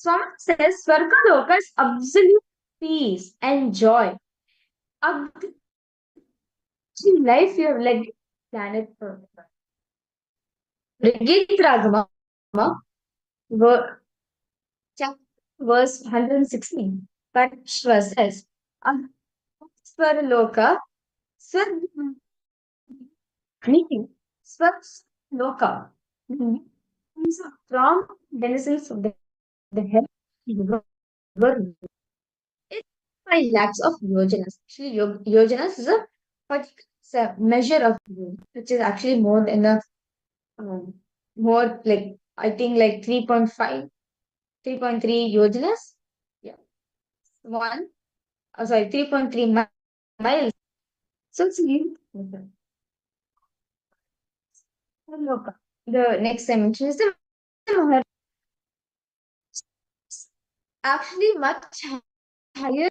Someone says Swargaloka is absolute peace and joy. Absolute life you have led planet for. Rigit Ragama, ver- chapter verse 116. Parashva says, Swarloka, Swar meaning Swarloka, meaning from denizens of the heaven. It's 5 lakhs of yojanas. Actually, yojanas is it's a measure of which is actually more than a more like I think like 3.5, 3.3 yojanas. Yeah, one. Sorry, 3.3 miles. So it's huge. Look, the next dimension is the Mahar. Actually much higher.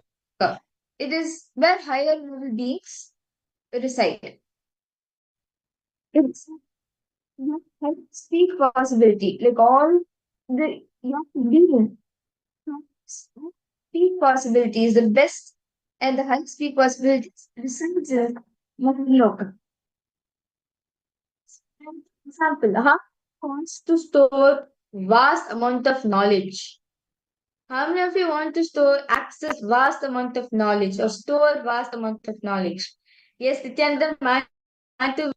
It is where higher level beings reside. It's you have speak possibility, like all the your being speak possibility is the best and the high speak possibilities resides in Mahaloka. Example, wants to store vast amount of knowledge. How many of you want to store access vast amount of knowledge or store vast amount of knowledge? Yes, Nithyananda, to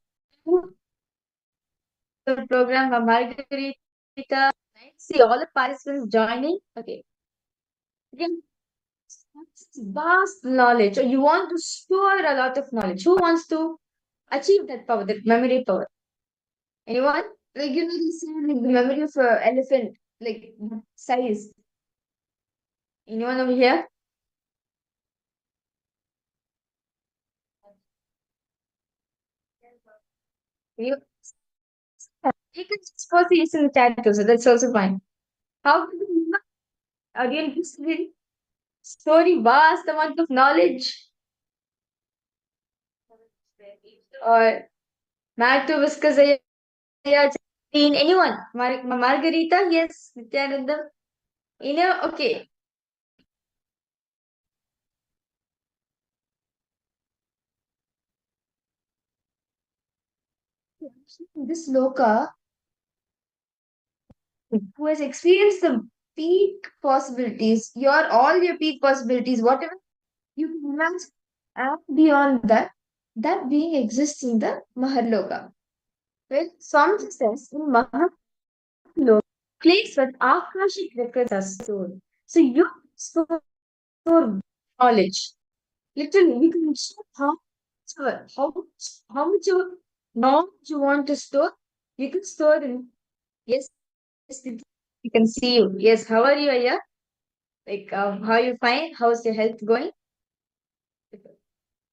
the program, Margarita. See all the participants joining. Okay. Again, vast knowledge. Or you want to store a lot of knowledge. Who wants to achieve that power, that memory power? Anyone? Like you know, they say like the memory of an elephant, like size. Anyone over here? You, you can just post this in the chat too, so that's also fine. How do you know? Again, this really story vast amount of knowledge. Or Matt to Whiskers, anyone? Margarita, yes, Nithyananda. Okay. This Loka, who has experienced the peak possibilities, all your peak possibilities, whatever you can imagine, and beyond that, that being exists in the Maharloka. Well, some says in Maharloka, place where Akashic records are stored. So you store knowledge. Literally, you can show how much of knowledge you want to store. You can store in yes, you can see you. Yes, how are you, Aya? Like how you fine? How's your health going?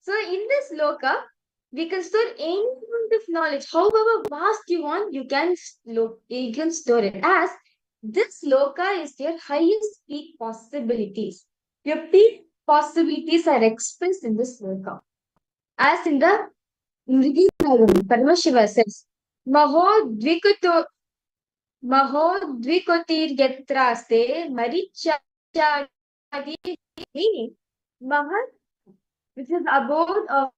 So in this loka, we can store any amount of knowledge, however vast you want, you can store it. As this loka is your highest peak possibilities. Your peak possibilities are expressed in this loka. As in the Paramashiva says, Maho Dvikuto Mahodvikotirgetraste Marichadi, meaning Mahar, which is abode of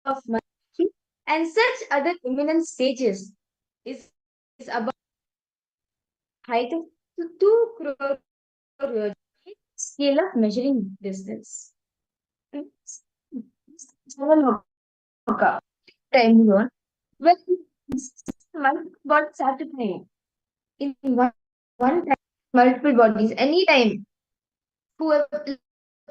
Maharishi, and such other eminent stages is about height of 2 crore scale of measuring distance. Time zone, when multiple bodies have to play in one time, multiple bodies, anytime whoever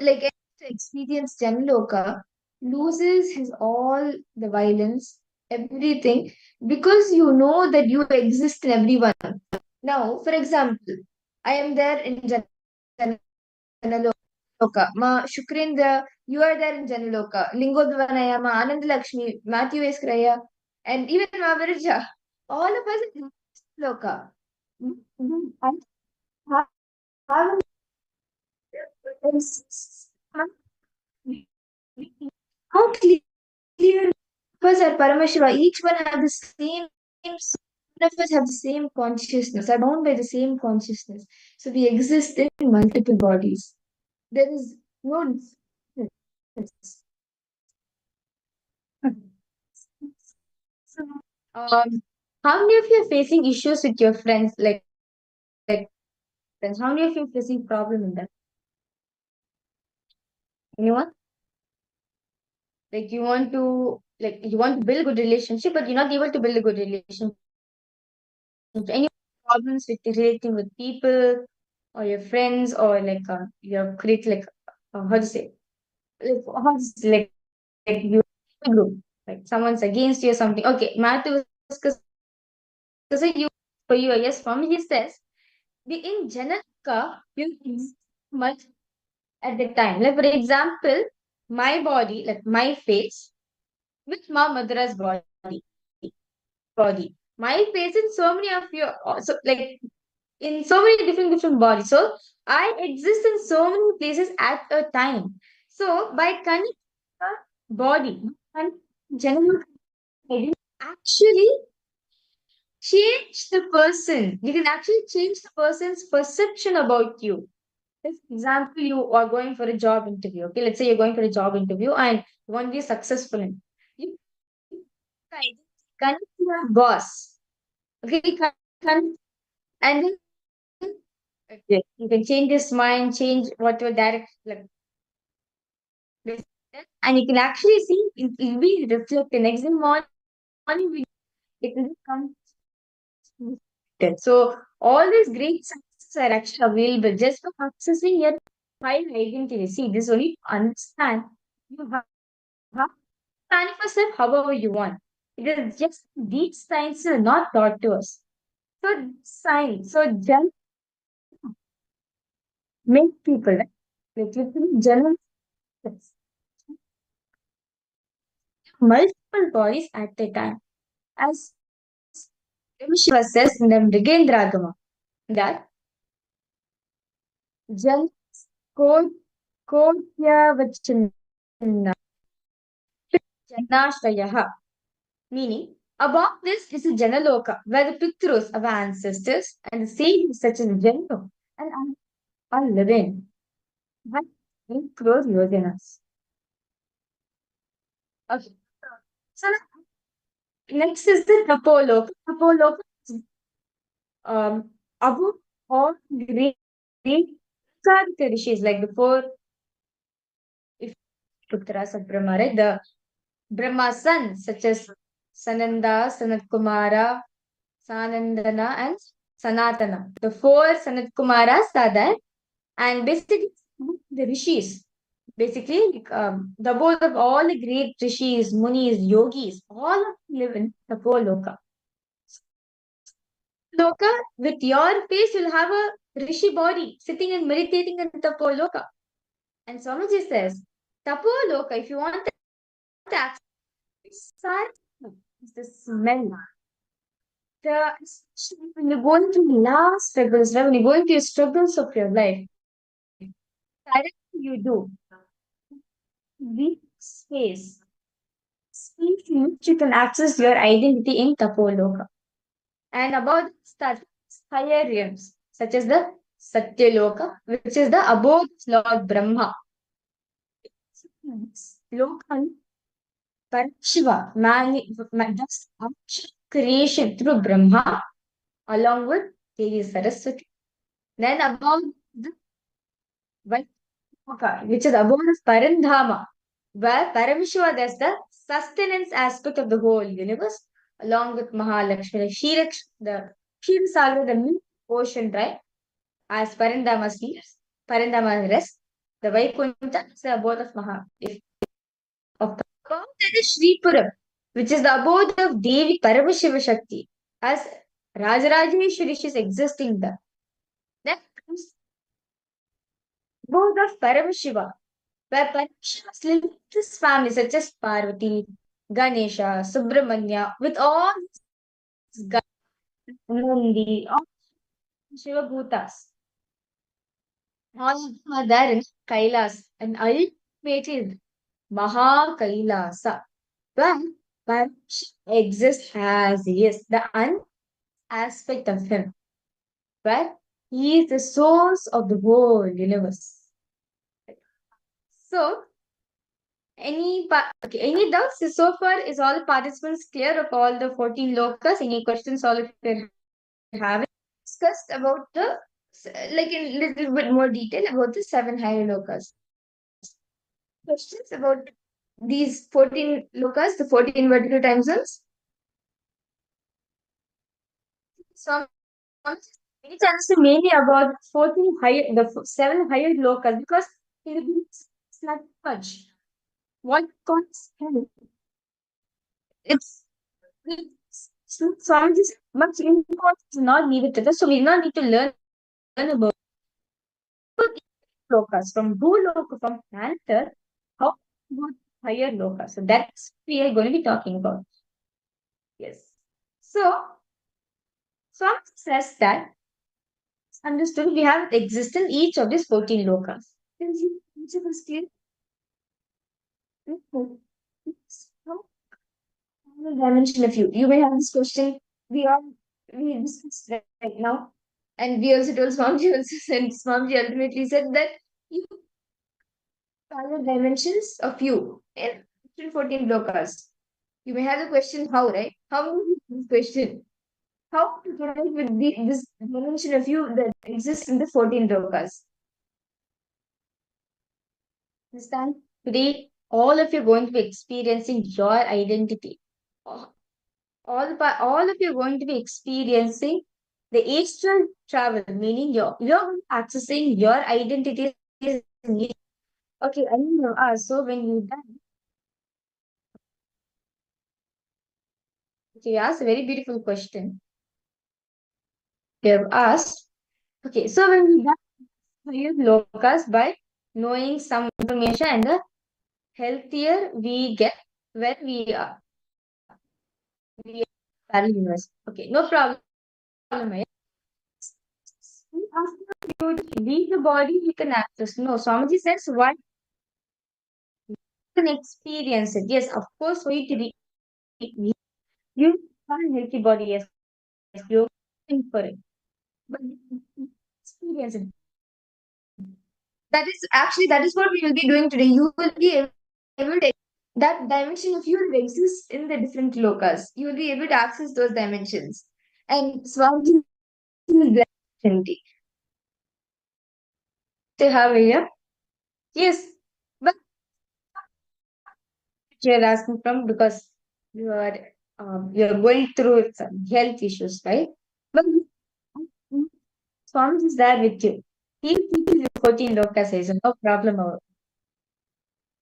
like experience Janloka loses his all the violence, everything, because you know that you exist in everyone. Now, for example, I am there in Janaloka. Ma Shukrindra, you are there in Janaloka. Lingodvanaya, Ma Anand Lakshmi, Matthew Eskraya, and even Ma Virja. All of us in Janaloka. I have how clear because at Paramashiva, each one have the same soul. of us have the same consciousness, are bound by the same consciousness. So we exist in multiple bodies. There is no difference. So, how many of you are facing issues with your friends? Like friends, how many of you are facing problem in that? Anyone? Like you want to build a good relationship, but you're not able to build a good relationship. Any problems with relating with people or your friends or your create how to say how to say, like you group, like someone's against you or something. Okay, Matthew is a you for you. Yes, for me, he says the in general you exist much at the time. Like for example, my body, like my face, with Ma Madras body. My face in so many of your so like in so many different bodies. So I exist in so many places at a time. So by connecting the body and general actually change the person. You can actually change the person's perception about you. For example, you are going for a job interview. Okay, let's say you're going for a job interview and you want to be successful in. You connect to your boss. Okay, connect, and then okay, you can change his mind, change what your direct like, this- and you can actually see it will be reflected next morning. It will come. So all these great successes are actually available just for accessing your file identity. See, this only to understand you have to manifest it however you want. It is just these signs are not taught to us. So signs, so just make people like literally general multiple bodies at a time. As Shiva says in the Mrigendragama that Jal Kotyavachanna Janashraya, meaning above this is a Janaloka, where the Pitros, our ancestors, and the sages such as Janu and are living. But 8 crore yojanas. Okay. So next is the Tapoloka. Tapoloka is above all great Karika rishis, like the four if Putras of Brahma, right? The Brahma's sons, such as Sananda, Sanat Kumara, Sanandana, and Sanatana. The four Sanat Kumaras are there, and basically the rishis. Basically, the both of all the great rishis, munis, yogis, all of them live in Tapoloka. Loka, with your face, you'll have a rishi body sitting and meditating in Tapoloka. And Swamiji says, Tapoloka, if you want to access is the smell. Especially when you're going through the last struggles, right? When you're going through your struggles of your life, directly you do. Deep space in which you can access your identity in Tapoloka. And about that higher realms, such as the Satyaloka, which is the abode of Lord Brahma. Loka Paramashiva, just creation through Brahma, along with Devi Saraswati. Then about the Vaikuntha, which is above the Parandhama, where Paramashiva does the sustenance aspect of the whole universe, along with Mahalakshmi. Like the Kshirosagar, the milk ocean, right? As Parandhama sleeps, Parandhama rests. The Vaikuntha is the abode of Maha. Above that is Shripuram, which is the abode of Devi Paramashiva Shakti, as Rajarajeshwari is existing there. Then comes abode of Paramashiva, where Paramashiva lives with his family, such as Parvati, Ganesha, Subramanya, with all his Nandi, all Shiva Bhutas. All of them are there in Kailas, and ultimately Maha Kailasa, where Paramashiva exists as he is, the aspect of him, where he is the source of the whole universe. So, any doubts? So far, is all the participants clear of all the 14 lokas? Any questions all of you having? Discussed about the like in little bit more detail about the seven higher lokas. Questions about these 14 lokas, the 14 vertical time zones? So we need to understand mainly about 14 higher, seven higher lokas, because in the beginning it's not much. What comes hell? So I'm just much important to not leave it to this. So we not need to learn about lokas from Bhuloka, from planet, how about higher lokas. So that's we are going to be talking about. Yes. So Swami says that understood we have existed each of these 14 lokas. Each of us clear? So, I will dimension a few. You may have this question. We are we discussed right now, and we also told Swamiji also said Swamiji ultimately said that you have dimensions of you in 14 lokas. You may have the question how, right? How will you this question? How to connect with this dimension of you that exists in the 14 lokas? Understand? Today, all of you are going to be experiencing your identity. All all of you are going to be experiencing the astral travel, meaning you're accessing your identities. Okay, I know. So when you die, okay, you asked a very beautiful question. You have asked, okay, so when we die, you lokas by knowing some information, and the healthier we get when we are parallel universe. Okay, no problem. After you leave the body, you can access. No, Swamiji says what you can experience it. Yes, of course, for you to you have a healthy body. Yes, you're waiting for it, but you experience it. That is what we will be doing today. You will be able to that dimension of you will exist in the different lokas. You will be able to access those dimensions. And Swamiji is the opportunity to have here. Yes, but you're asking from because you're going through some health issues, right? But Swami is there with you. He teaches you 14 lokas, so no problem about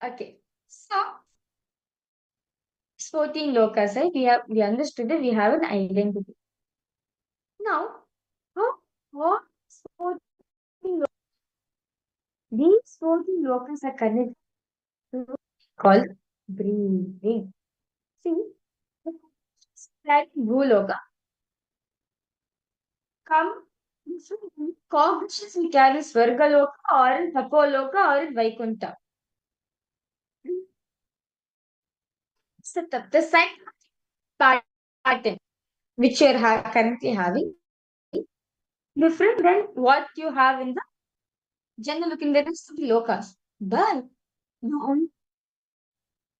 it. Okay. So 14 lokas, right? We understood that we have an identity. Now, how what 14 these 14 lokas are connected to called breathing. See, that Bhuloka come cognitions we carry Swargaloka or in Tapoloka or in Vaikuntha. So the same pattern which you're currently having different than what you have in the general look in the rest of the lokas. But the only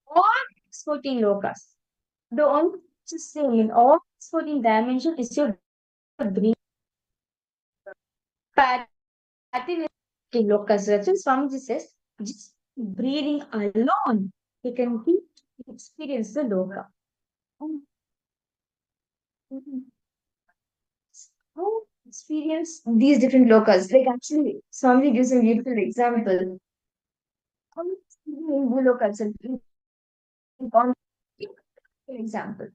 all 14 lokas, the only just same in all 14 dimension is your breathing pattern in lokas. That's why Swamiji says just breathing alone, you can experience the loka. How experience these different lokas? Like actually, Swami gives a beautiful example. How in lokas, on example,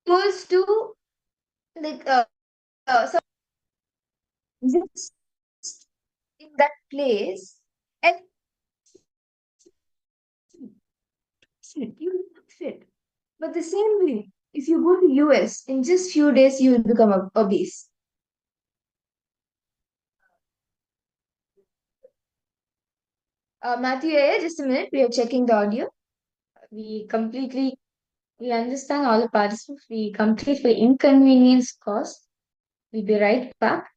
goes to like so just in that place and you will not fit. But the same way, if you go to US, in just few days you will become obese. Matthew, just a minute. We are checking the audio. We completely We understand all the participants. We completely inconvenience caused. We'll be right back.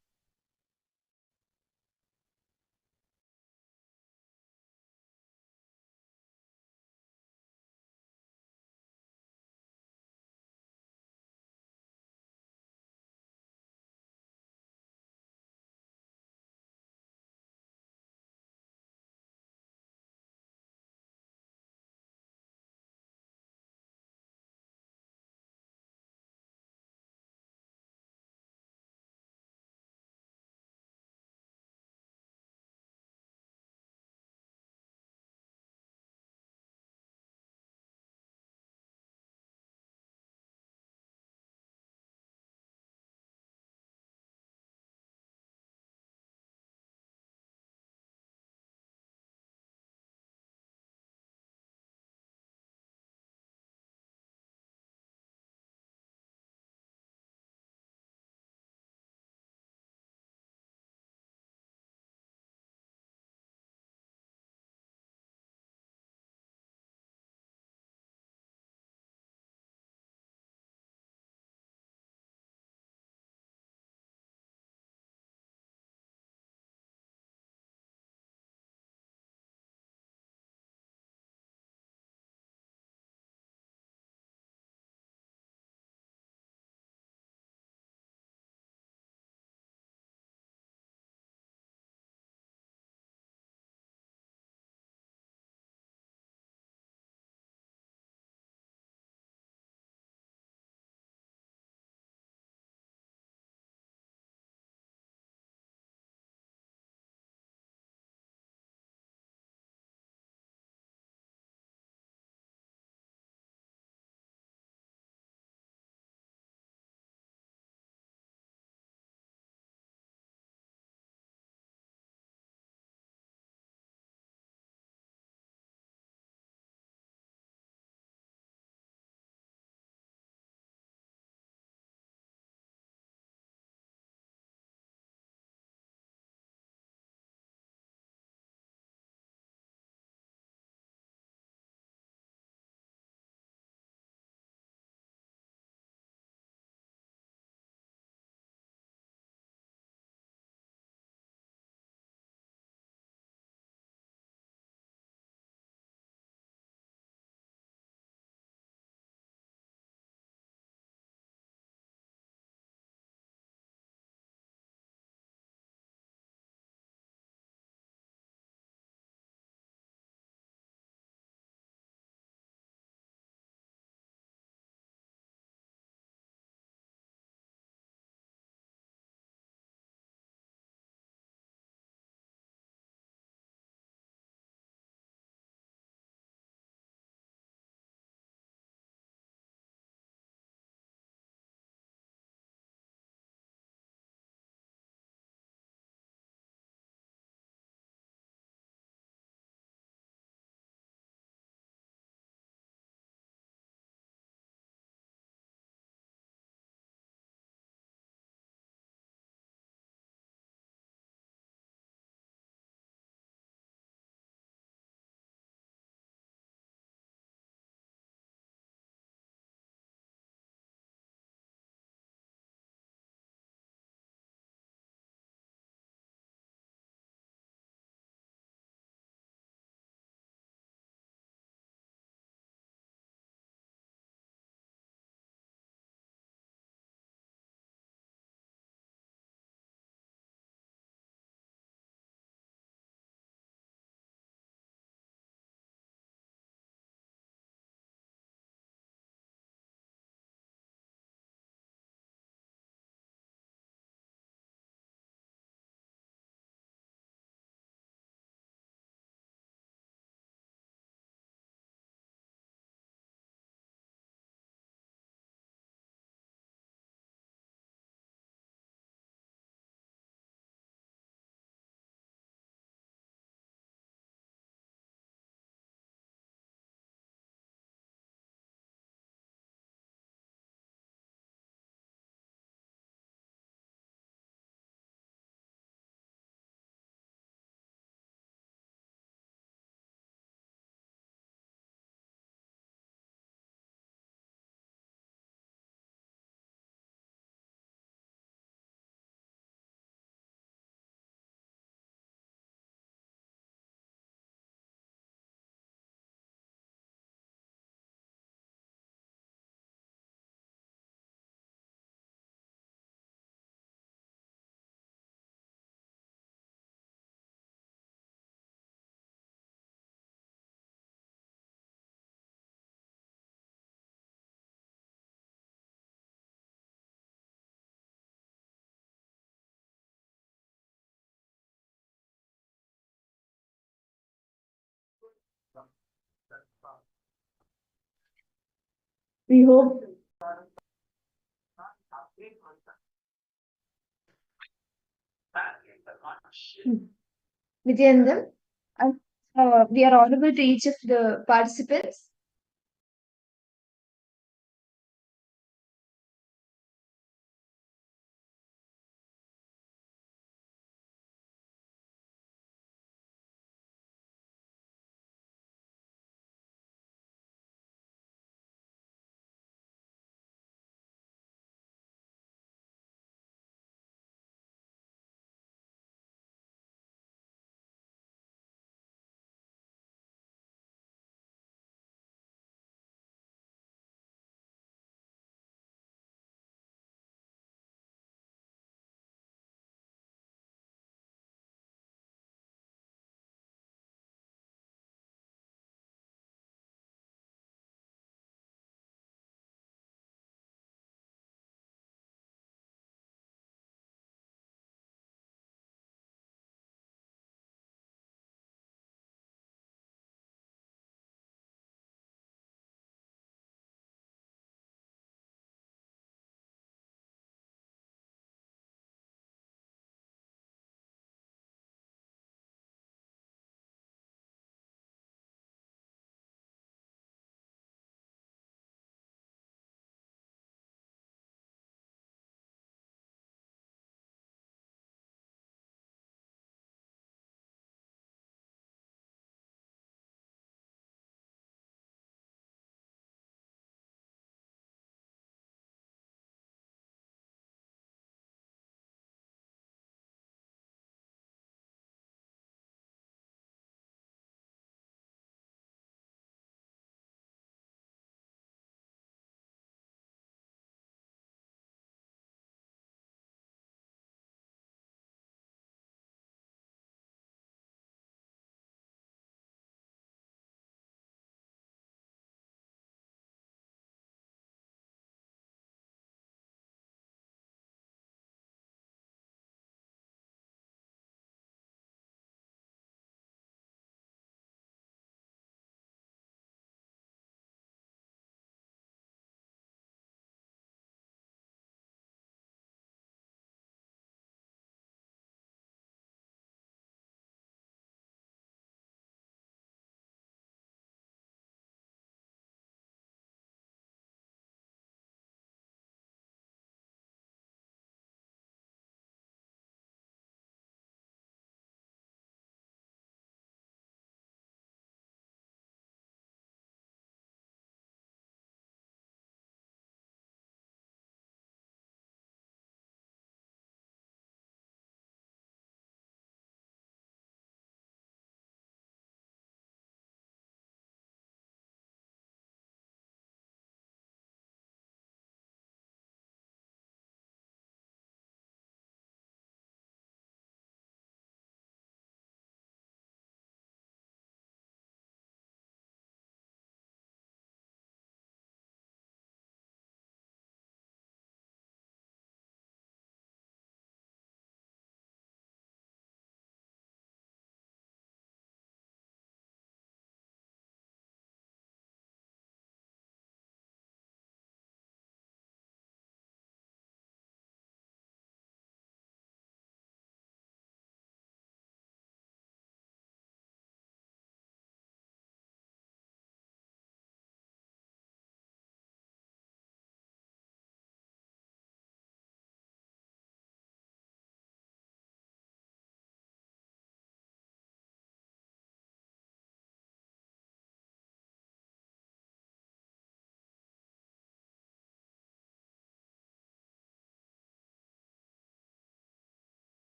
We hope. Nithyananda, we are audible to each of the participants.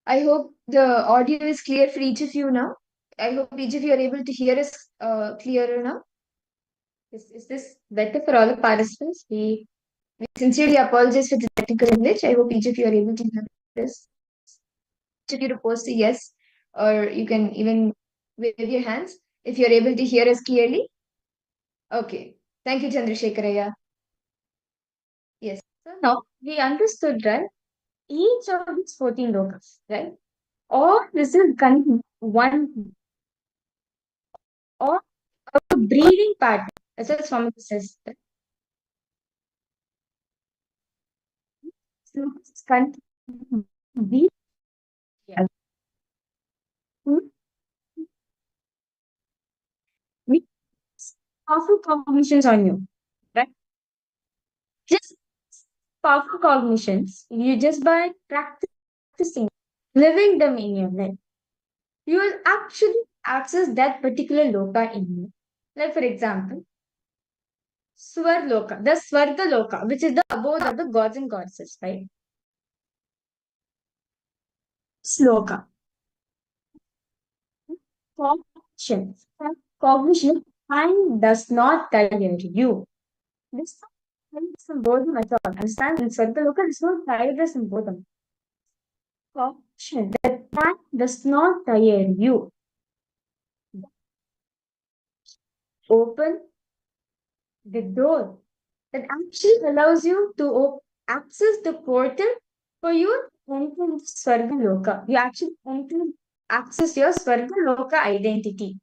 I hope the audio is clear for each of you now. I hope each of you are able to hear us clearer now. Is this better for all the participants? We sincerely apologize for the technical glitch. I hope each of you are able to hear this. Each of you to post a yes, or you can even wave your hands if you're able to hear us clearly. Okay. Thank you, Chandrasekharaya. Yes. So now we understood, right? Each of these 14 lokas, right? All this is one or a breathing pattern. As well as Swami says, that lokas continue breathe. Yeah. We powerful cognitions on you, right? Just powerful cognitions. You just by practicing, living them in your life, you will actually access that particular loka in you. Like for example, Swarloka, the Swarga Loka, which is the abode of the gods and goddesses, right? Sloka. Cognition. Cognition. Time does not tire you. This is some boredom at all. Understand? In Swarga Loka, there's no tiredness and boredom. Cognition. That time does not tire you. Open the door that actually allows you to access the portal for you to enter into Swarga Loka. You actually enter, access your Swarga Loka identity.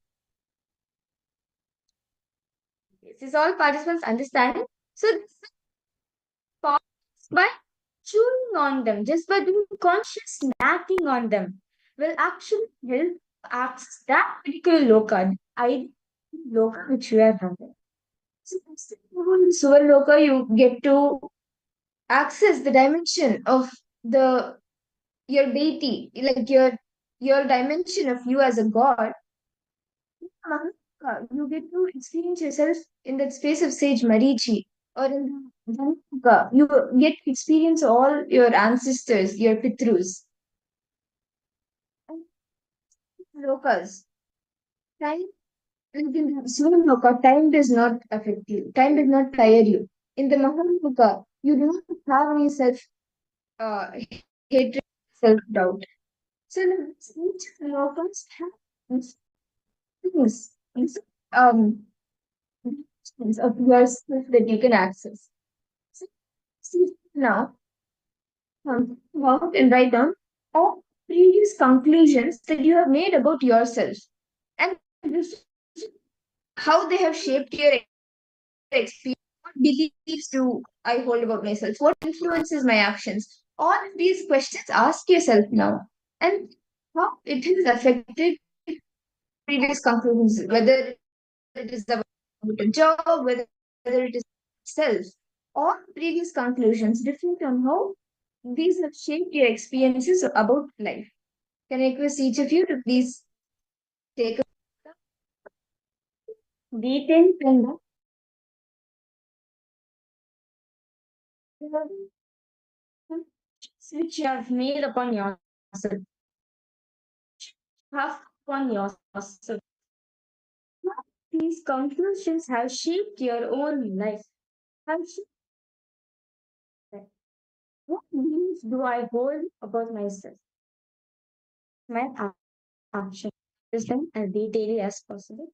This is all participants understanding. So this is by chewing on them, just by doing conscious snacking on them, will actually help access that particular loka, the identity loka which you are having. So in Suvar Loka, you get to access the dimension of the your deity, like your dimension of you as a god. You get to experience yourself in that space of sage Marichi, or in the Dhanaka. You get to experience all your ancestors, your pitrus. And lokas, time, like in the Suvar Loka, time does not affect you. Time does not tire you. In the Mahaloka, you do not have any self uh, hatred, self doubt. So each locals have things, um, things of yourself that you can access. So see now, out and write down all previous conclusions that you have made about yourself, and this how they have shaped your experience. What beliefs do I hold about myself? What influences my actions? All these questions ask yourself now, and how it has affected previous conclusions, whether it is about a job, whether it is self, all previous conclusions reflect on how these have shaped your experiences about life. Can I request each of you to please take a detailed pen which you have made upon yourself, have upon yourself. These conclusions have shaped your own life. Have shaped life. What beliefs do I hold about myself? My action. Use them as detailed as possible.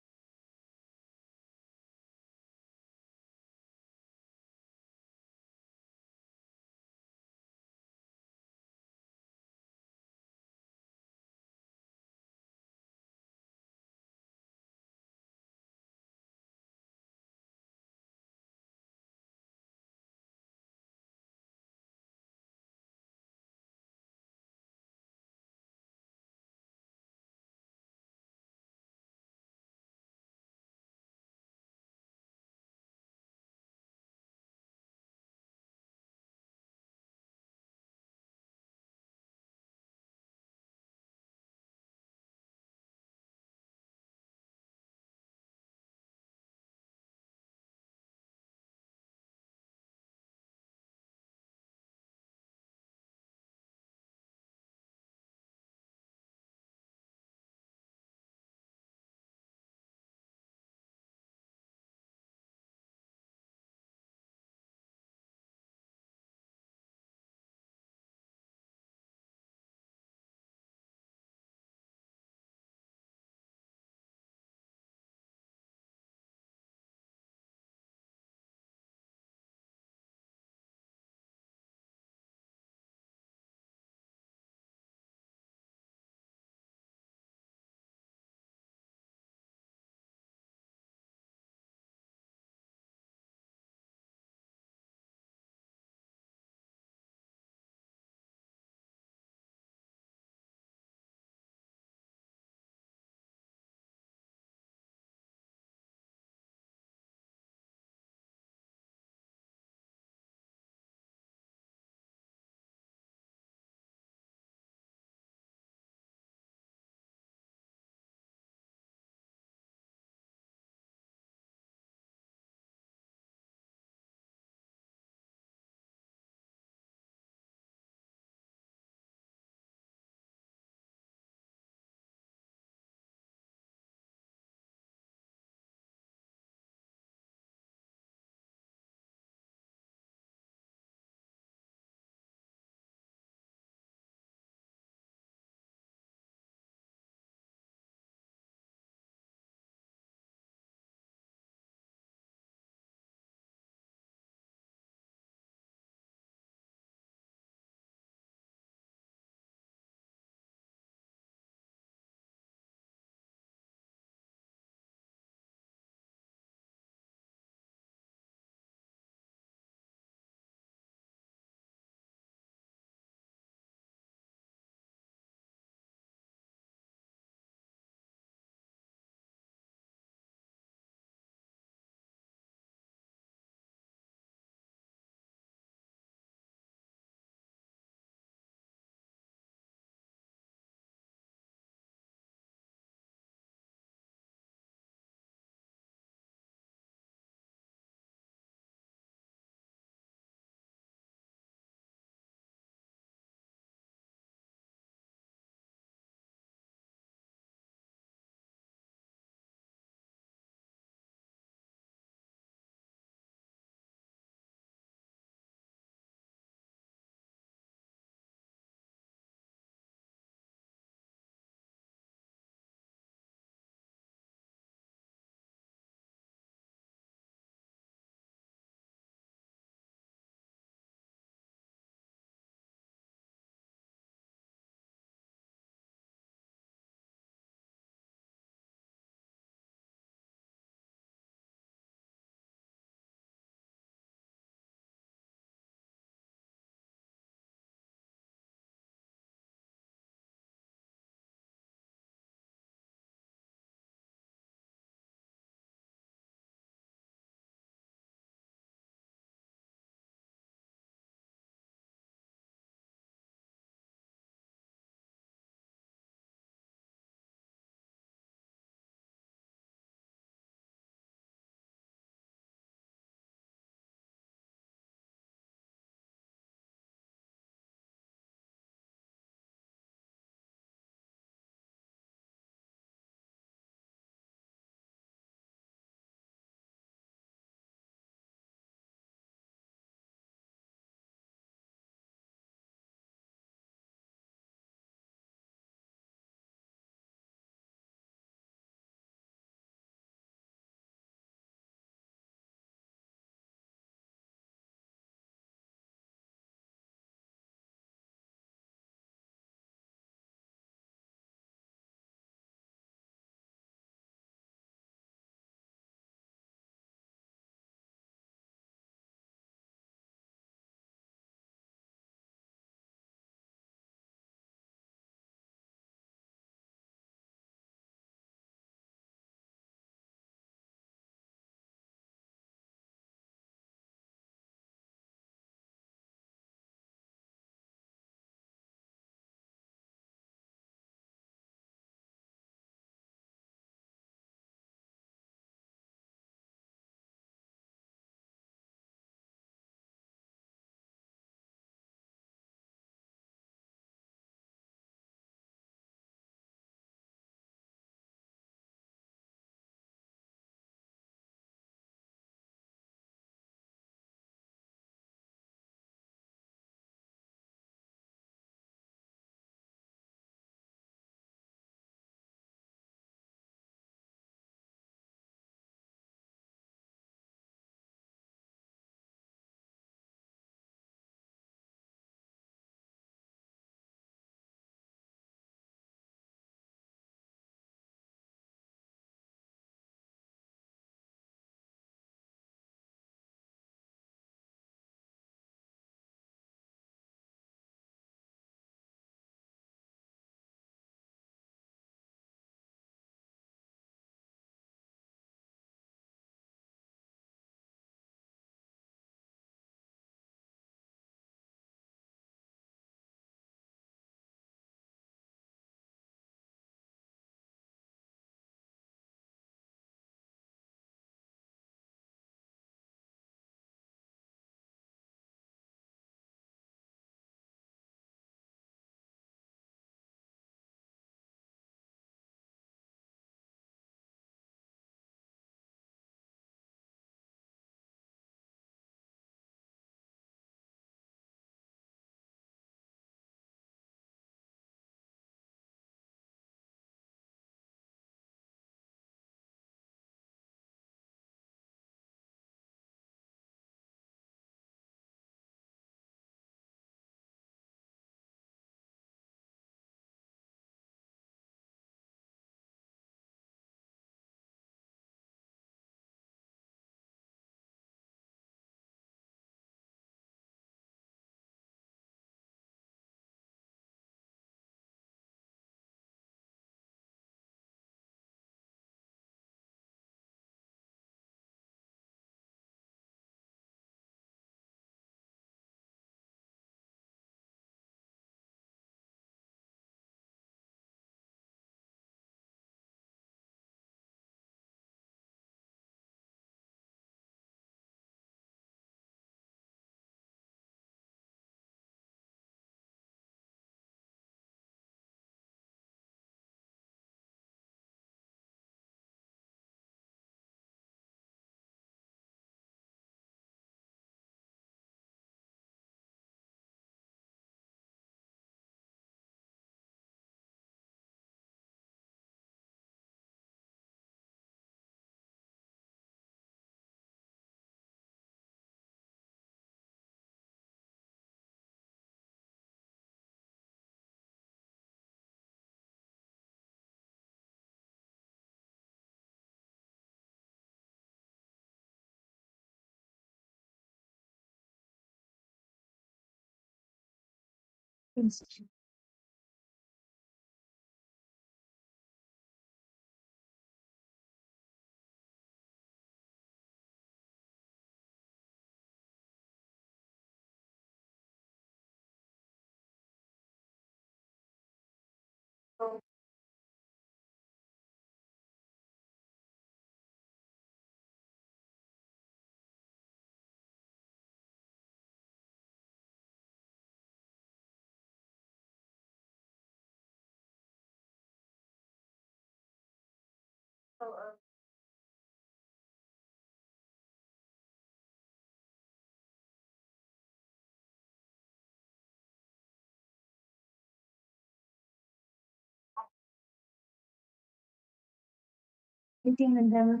Nithyananda,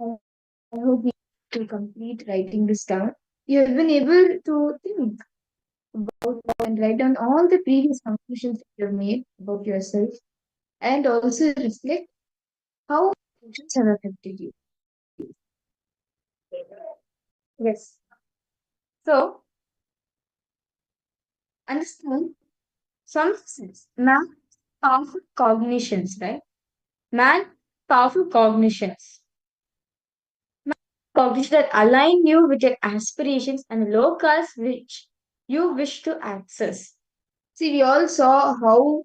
I hope you to complete writing this down. You have been able to think about and write down all the previous conclusions that you have made about yourself and also reflect how emotions have affected you. Yes. So, understand some sense. Man, powerful cognitions, right? Man, powerful cognitions. Cognitions that align you with your aspirations and locus which you wish to access. See, we all saw how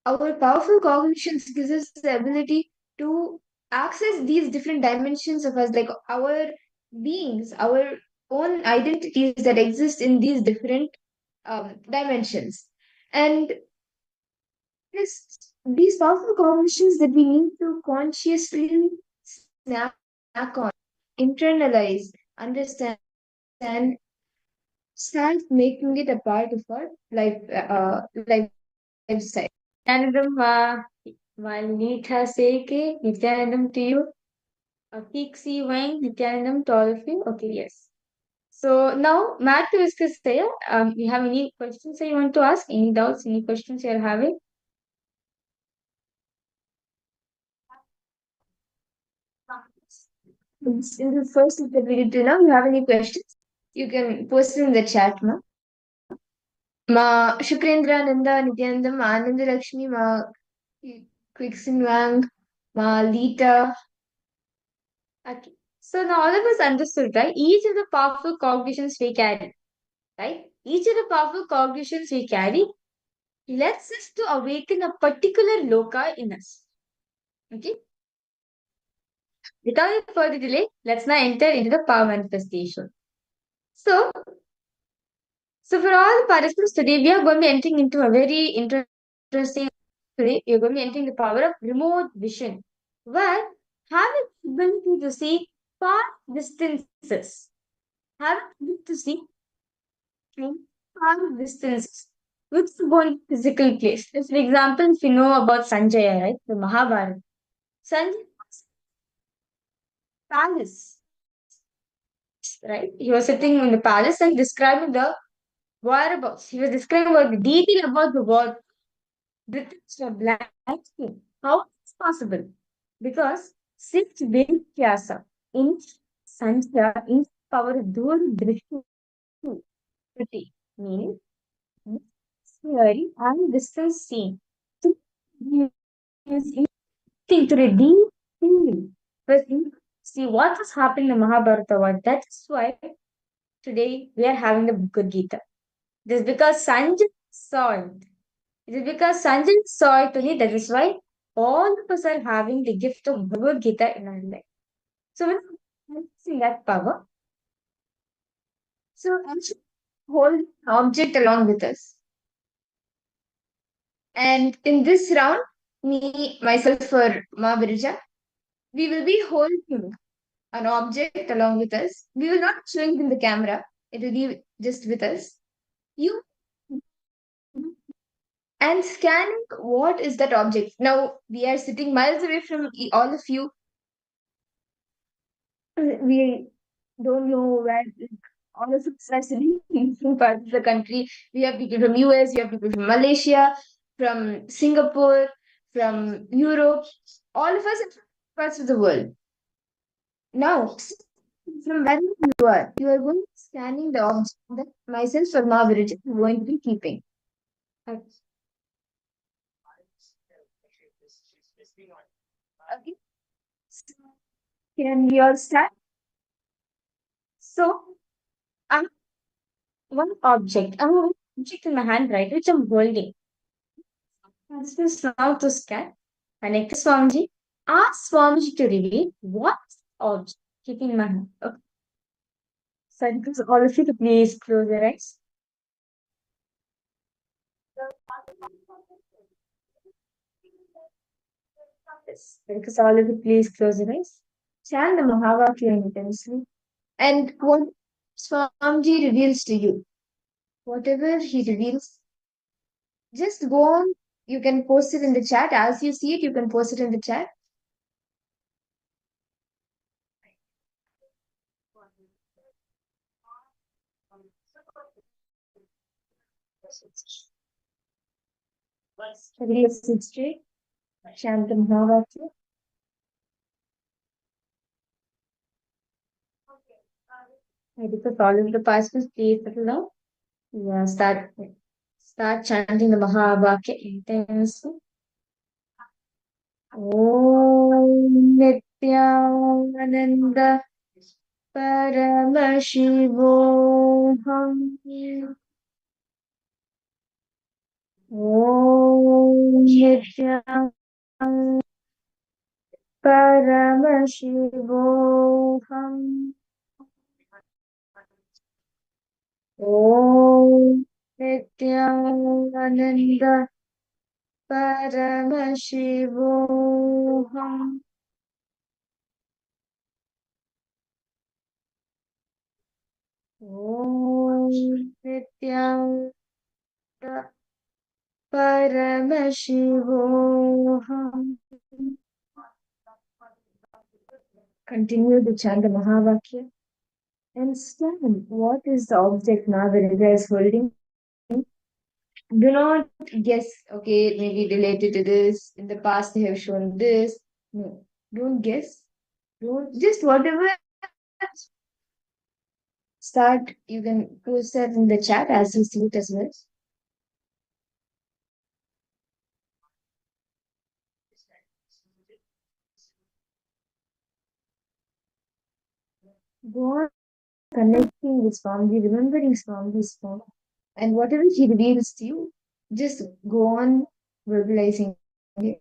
our powerful cognitions gives us the ability to access these different dimensions of us, like our beings, our own identities that exist in these different dimensions. And these powerful cognitions that we need to consciously snack on, internalize, understand, and start making it a part of our lifestyle. Nityanandam, Malnita Seke, Nityanandam to you. A Pixie Wang, Nityanandam to all of you. Okay, yes. So now, Matt to discuss there. You have any questions that you want to ask? Any doubts? Any questions you are having? In the first step that we did till now, you have any questions? You can post it in the chat, ma. Ma Shukrendra, Nanda, Nityanandam, Ananda Lakshmi, ma Quixin Wang, ma Lita. Okay. So now all of us understood, right? Each of the powerful cognitions we carry, right? Each of the powerful cognitions we carry lets us to awaken a particular loka in us. Okay. Without any further delay, let's now enter into the power manifestation. So, for all the participants today, we are going to be entering into a very interesting. Today, we are going to be entering the power of remote vision, where having the ability to see far distances, having the ability to see far distances, which is one physical place. As for example, if you know about Sanjaya, right, the Mahabharata, Sanjaya's palace, right? He was sitting in the palace and describing the whereabouts. He was describing about the detail about the war. British were black skin. How is this possible? Because six very kyasa in Sanjaya in power dur drishti, meaning theory and distance seen. So, he is think to the deep feeling. But see what is happening in the Mahabharata war. That's why today we are having the Bhagavad Gita. This is because Sanjay saw it. It is because Sanjay saw it only. That is why all of us are having the gift of Bhagavad Gita in our life. So when we see that power, so I should hold an object along with us. And in this round, me, myself, for Ma Birja, we will be holding an object along with us. We will not show it in the camera. It will be just with us. You and scanning what is that object. Now we are sitting miles away from all of you. We don't know where all of us are sitting in different parts of the country. We have people from US, we have people from Malaysia, from Singapore, from Europe, all of us in different parts of the world. Now, from wherever you are going to be scanning the object that myself or Mahavir is going to be keeping. Okay. Okay. So, can we all start? So, I have one object. I have one object in my hand, right, which I'm holding. Ask this now to scan. Connect to Swamiji. Ask Swamiji to reveal what object keeping in my hand. Okay. So, I request all of you to please close your eyes. Yes. I request all of you please close your eyes. Chant the Mahavakya intensely. And what Swamiji reveals to you, whatever he reveals, just go on. You can post it in the chat. As you see it, you can post it in the chat. Real straight. Chant the Mahavakya. I request all of the participants please settle down. Yeah, start chanting the Mahavakya intensely. Om Nithyananda Paramashivoham. Om Nithyananda Paramashivoham. Om Nithyananda Paramashivoham. Om Nithyananda Paramashivoham. Continue to chant the Mahavakya and scan what is the object Nagarika is holding. Do not guess, okay, maybe related to this. In the past, they have shown this. No, don't guess. Don't just whatever. Start. You can post that in the chat as you see it as well. Go on connecting with Swamiji, remembering Swamiji's form, and whatever he reveals to you, just go on verbalizing it.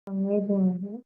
Amazing.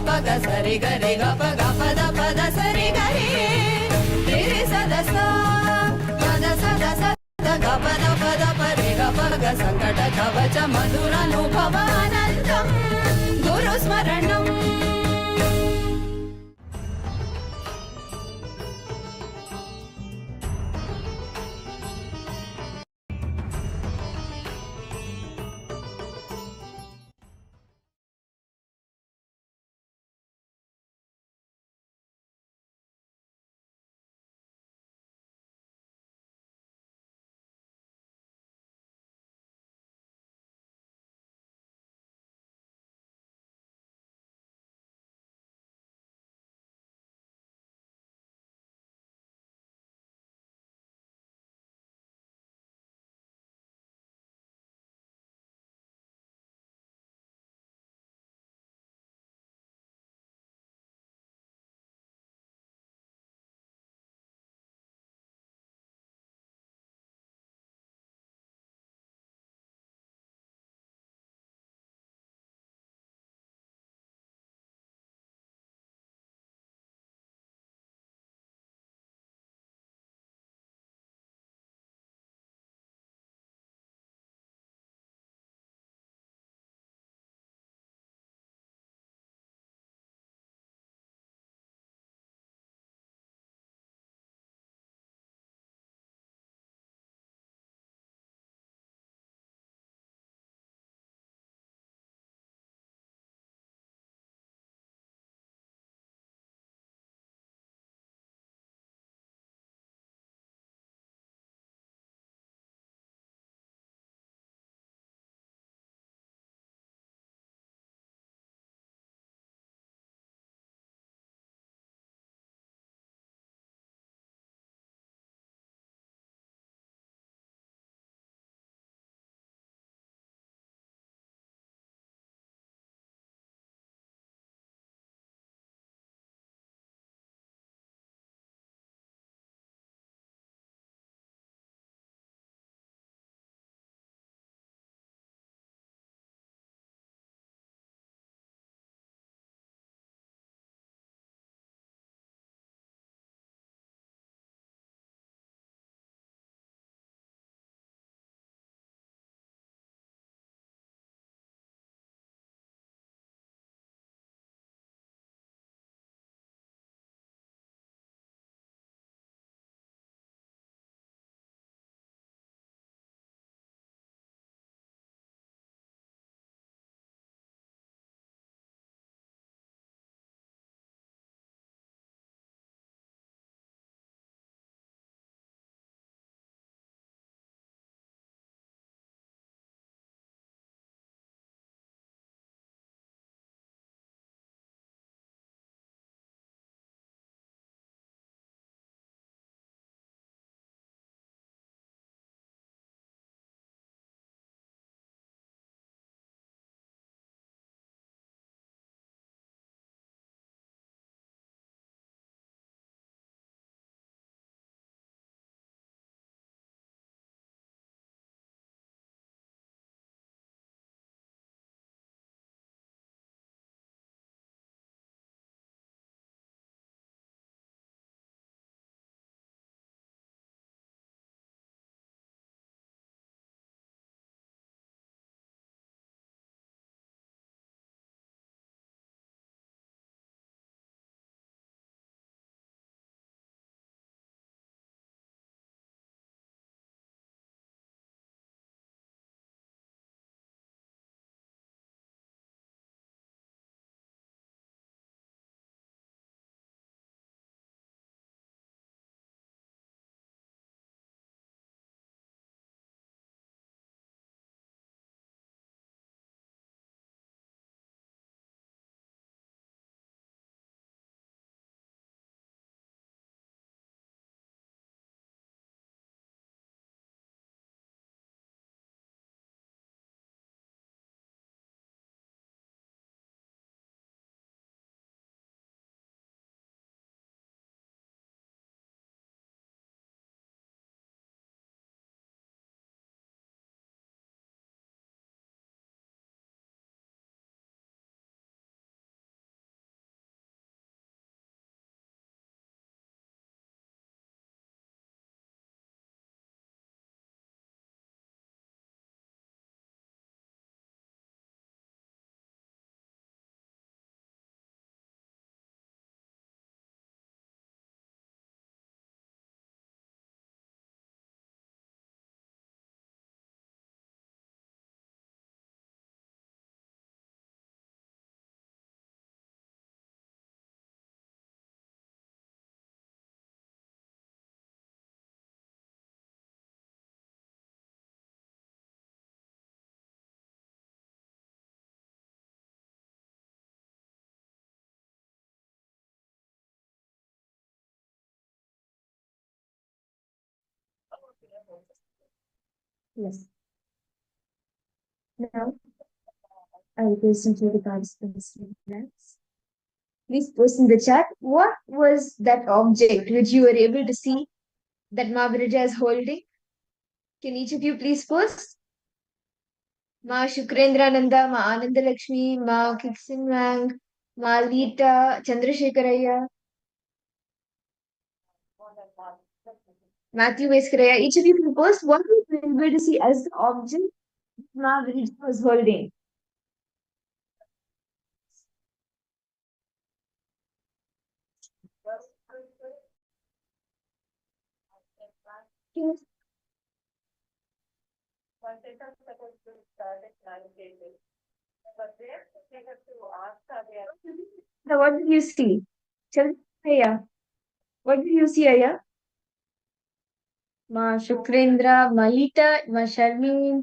పగ సరి గరి గ పగ పద పద సరి గరి రి సద సా పద సద సద గ పద పద పరి గ పగ సంకట కవచ మధురానుభవానందం గురు స్మరణం Yes. Now, I will listen to the participants. Please post in the chat what was that object which you were able to see that Mahaviraja is holding. Can each of you please post? Ma Shukrendrananda, Ma Anandalakshmi, Ma Kiksinwang, Ma Lita, Chandrasekharaya, Matthew Veskaraya. Each of you can post what you were able to see as the object Mahaviraja was holding. Yes. Now, what did you see? Tell me, Aya. What did you see, Aya? Ma Shukrendra, Ma Lita, Ma Sharmin.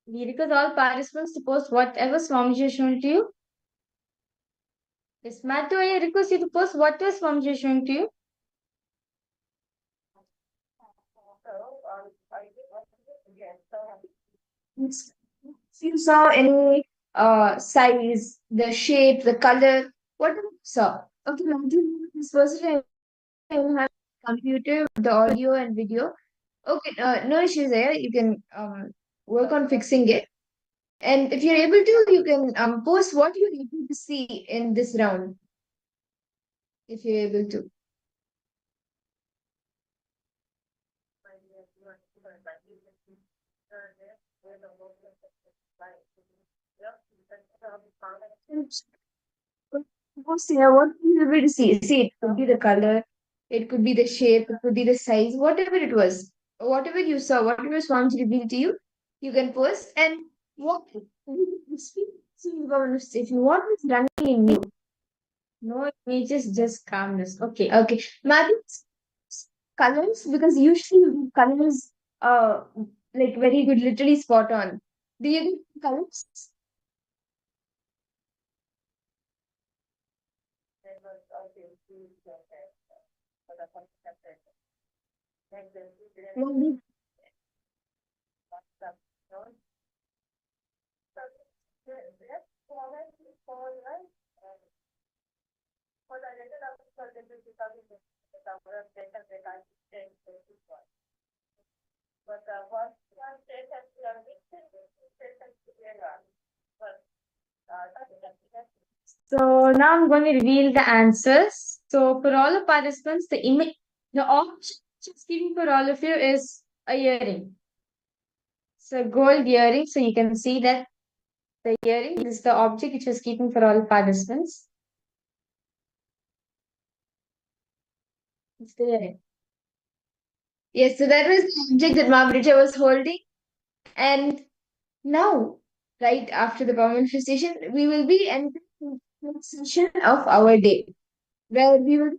We request all participants to post whatever Swamiji has shown to you. Yes, Matthew, I request you to post whatever Swamiji has shown to you. Yes. If you saw any size, the shape, the color, whatever you saw. Okay, Matthew, this first time I will have computer, the audio and video. Okay, no issues there. You can work on fixing it. And if you're able to, you can post what you're able to see in this round. If you're able to. Post here, what you're able to see. See, it could be the color, it could be the shape, it could be the size, whatever it was. Whatever you saw, whatever Swamiji revealed to you, you can post. And what station, what was running in you? No images, just calmness. Okay, okay. Maybe colors, because usually colors like very good, literally spot on. Do you get colors? Maybe. So now I'm going to reveal the answers. So for all the participants, the image, the option which is given for all of you is a earring. So gold earring. So you can see that the earring is the object which was given for all participants. It's the earring. Yes, so that was the object that Mahaviraja was holding. And now, right after the power manifestation, we will be entering the next session of our day, where we will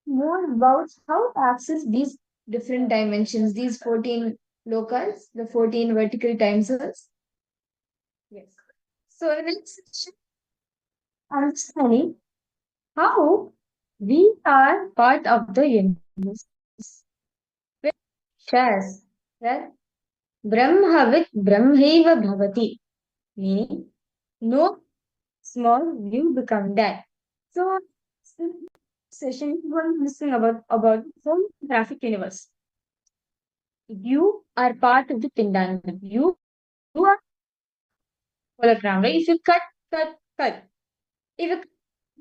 more about how to access these different dimensions, these 14 locals, the 14 vertical time zones. Yes. So in the next session, understanding how we are part of the universe. Which shares that Brahmavit Brahmaiva Bhavati, meaning no small you become that. So in this session, we're going to listen about the graphic universe. You are part of the Pindana. You are hologram, right? If you cut. If you cut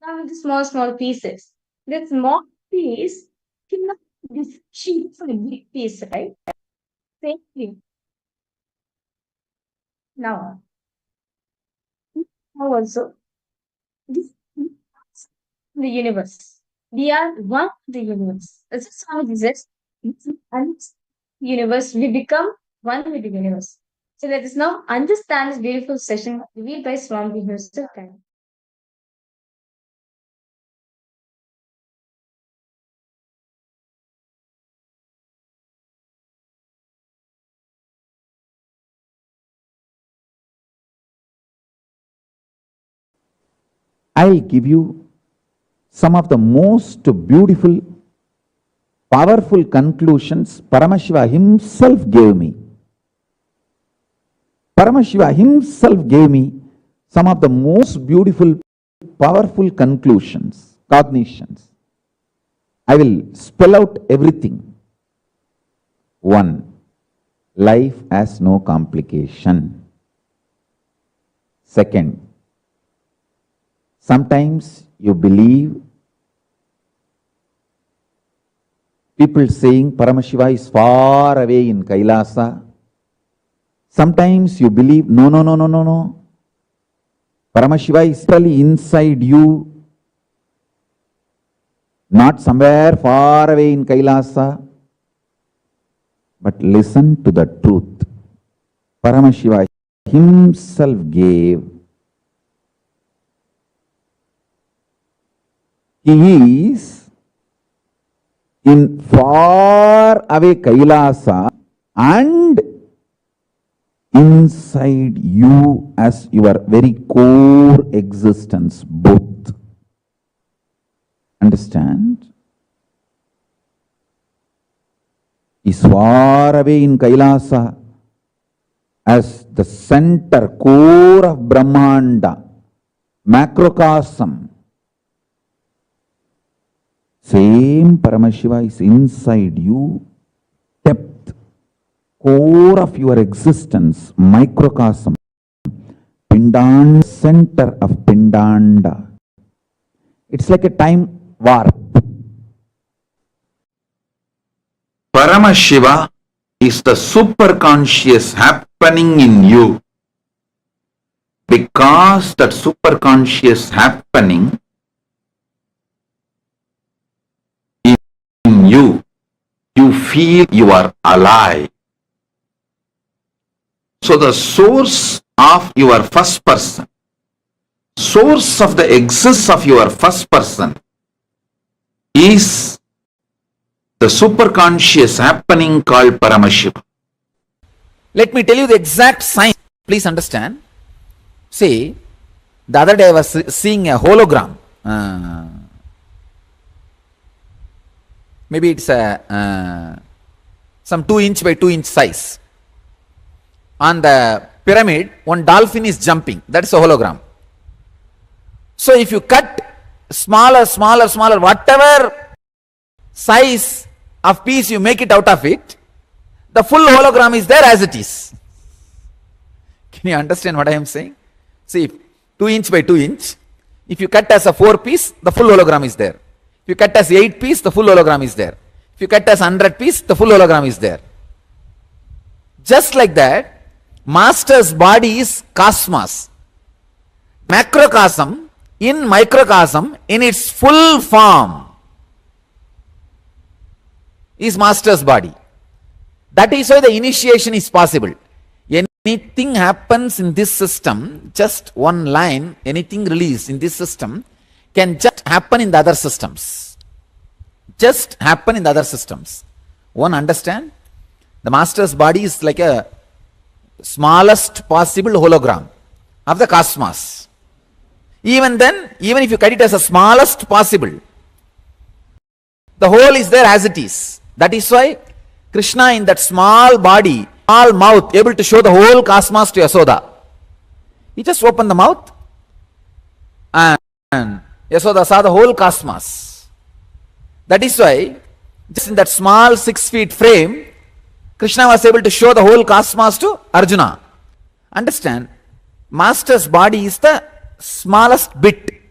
down into small pieces, that small piece cannot be sheet for a big piece, right? Same thing. Now also, this the universe. We are one with the universe. That's just how it exists. And universe, we become one with the universe. So let us now understand this beautiful session revealed by Swami himself. I'll give you some of the most beautiful powerful conclusions Paramashiva himself gave me. Paramashiva himself gave me some of the most beautiful, powerful conclusions, cognitions. I will spell out everything. 1. Life has no complication. Second, sometimes you believe people saying Paramashiva is far away in KAILASA. Sometimes you believe, no. Paramashiva is really inside you, not somewhere far away in KAILASA. But listen to the truth. Paramashiva himself gave. He is in far away KAILASA and inside you as your very core existence, both. Understand? Is far away in KAILASA as the center, core of Brahmanda, macrocosm. Same Paramashiva is inside you, depth, core of your existence, microcosm, Pindanda, center of Pindanda. It's like a time warp. Paramashiva is the superconscious happening in you. Because that superconscious happening in you, you feel you are alive. So the source of your first person, source of the existence of your first person is the superconscious happening called Paramashiva. Let me tell you the exact science. Please understand. See, the other day I was seeing a hologram. Maybe it's a some 2-inch by 2-inch size. On the pyramid, one dolphin is jumping. That's a hologram. So if you cut smaller, whatever size of piece you make it out of it, the full hologram is there as it is. Can you understand what I am saying? See, 2-inch by 2-inch, if you cut as a 4-piece, the full hologram is there. If you cut as 8-piece, the full hologram is there. If you cut as 100-piece, the full hologram is there. Just like that, Master's body is cosmos. Macrocosm in microcosm in its full form is Master's body. That is why the initiation is possible. Anything happens in this system, just one line, anything released in this system can just happen in the other systems. Just happen in the other systems. One understand? The Master's body is like a smallest possible hologram of the cosmos. Even then, even if you cut it as the smallest possible, the whole is there as it is. That is why Krishna in that small body, small mouth, able to show the whole cosmos to Yasoda. He just opened the mouth and Yasoda saw the whole cosmos. That is why, just in that small 6 feet frame, Krishna was able to show the whole cosmos to Arjuna. Understand? Master's body is the smallest bit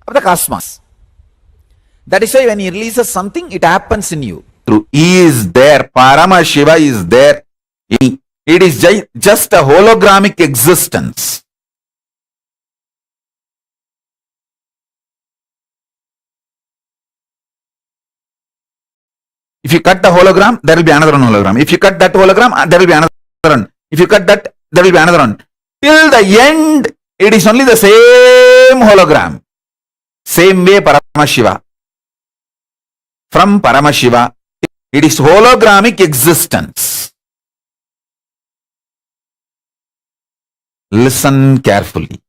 of the cosmos. That is why when he releases something, it happens in you. He is there. Paramashiva is there. It is just a hologramic existence. If you cut the hologram, there will be another hologram. If you cut that hologram, there will be another one. If you cut that, there will be another one. Till the end, it is only the same hologram. Same way Paramashiva. From Paramashiva, it is hologramic existence. Listen carefully.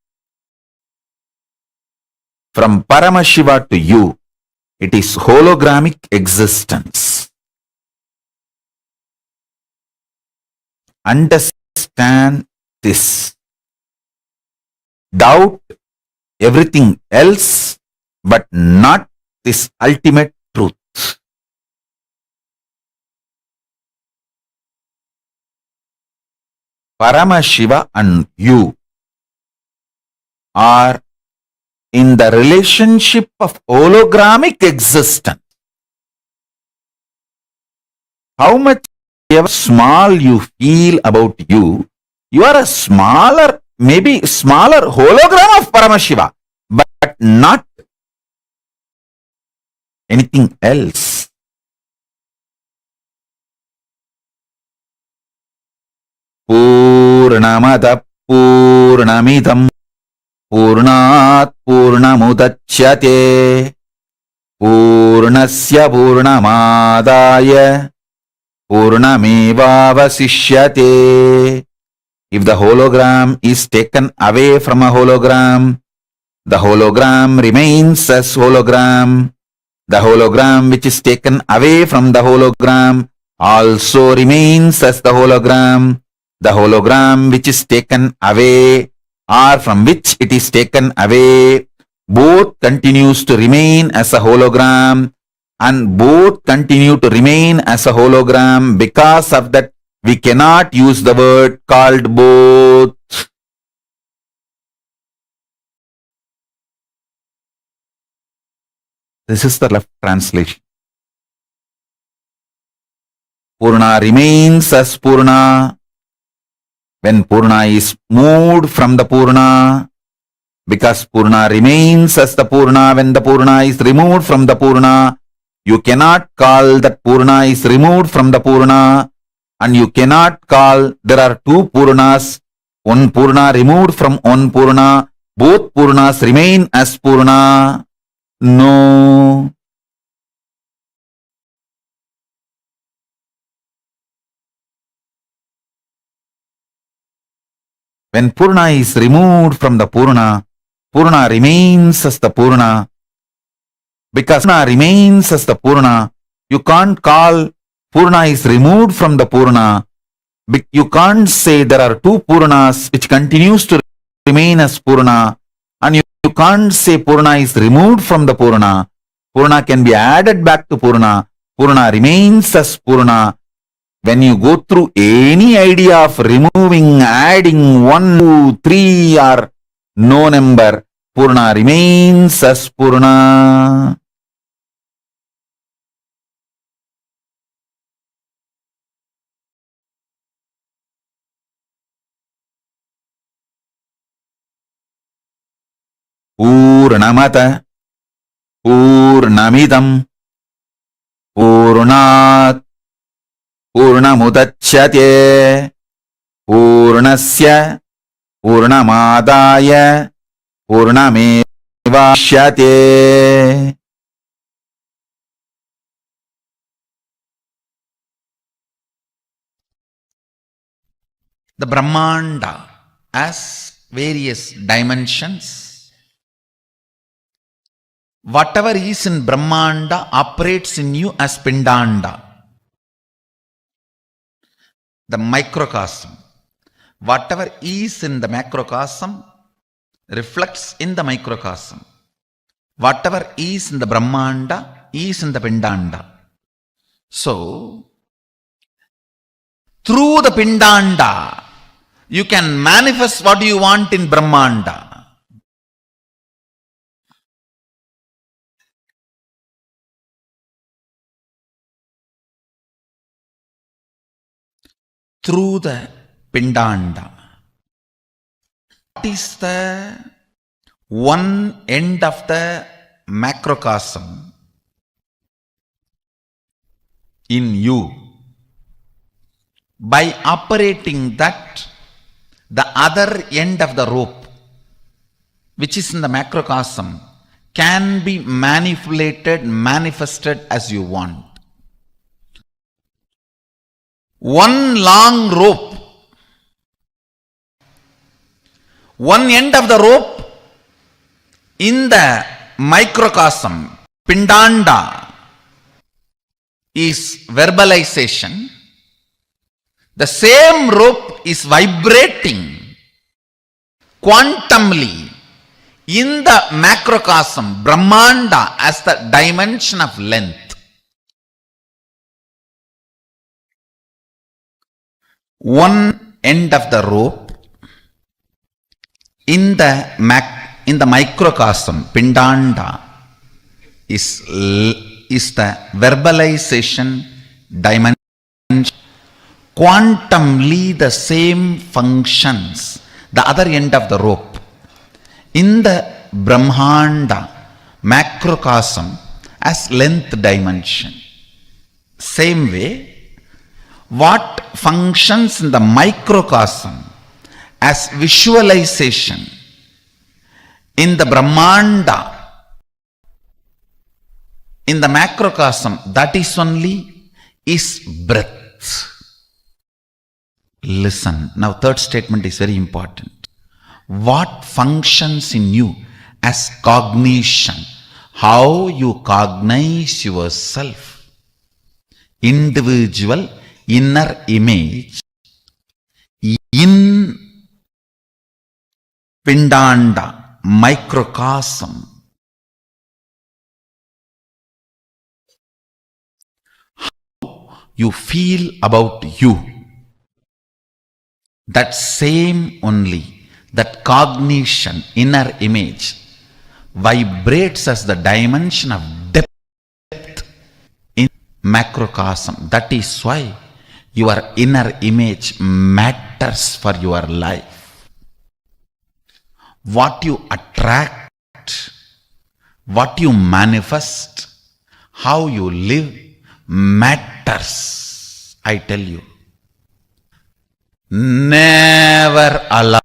From Paramashiva to you, it is hologramic existence. understand this. Doubt everything else, but not this ultimate truth. Paramashiva and you are in the relationship of hologramic existence. How much ever small you feel about you, you are a smaller, maybe smaller hologram of Paramashiva, but not anything else. Purnamada Purnamidam Purnat Purnamudachyate Purnasya Purnamadaya Purnamevavasishyate. If the hologram is taken away from a hologram, the hologram remains as hologram. The hologram which is taken away from the hologram also remains as the hologram. The hologram which is taken away or from which it is taken away, both continues to remain as a hologram, and both continue to remain as a hologram. Because of that, we cannot use the word called both. This is the left translation. Purna remains as Purna when Purna is moved from the Purna, because Purna remains as the Purna when the Purna is removed from the Purna. You cannot call that Purna is removed from the Purna, and you cannot call there are two Purnas, one Purna removed from one Purna, both Purnas remain as Purna. No. When Purna is removed from the Purna, Purna remains as the Purna. Because Purna remains as the Purna, you can't call Purna is removed from the Purna. You can't say there are two Purnas which continues to remain as Purna, and you can't say Purna is removed from the Purna. Purna can be added back to Purna. Purna remains as Purna. When you go through any idea of removing, adding 1, 2, 3 or no number, Purna remains as Purna. Purnamata Purnamidam Purnat Purnamudachyate Purnasya Purnamadaya Purnamevashyate. The Brahmanda has various dimensions. Whatever is in Brahmanda operates in you as Pindanda, the microcosm. Whatever is in the macrocosm reflects in the microcosm. Whatever is in the Brahmanda is in the Pindanda. So, through the Pindanda, you can manifest what you want in Brahmanda. Through the Pindanda. What is the one end of the macrocosm in you? By operating that, the other end of the rope, which is in the macrocosm, can be manipulated, manifested as you want. One long rope, one end of the rope in the microcosm, Pindanda, is verbalization. The same rope is vibrating quantumly in the macrocosm, Brahmanda, as the dimension of length. One end of the rope in the microcosm, Pindanda, is the verbalization dimension. Quantumly the same functions, the other end of the rope. In the Brahmanda, macrocosm, as length dimension. Same way, what functions in the microcosm as visualization, in the Brahmanda, in the macrocosm, that is only is breath. Listen, now third statement is very important. What functions in you as cognition, how you cognize yourself, individual inner image in Pindanda, microcosm. How you feel about you, that same only, that cognition, inner image, vibrates as the dimension of depth in macrocosm. That is why your inner image matters for your life. What you attract, what you manifest, how you live matters, I tell you. Never allow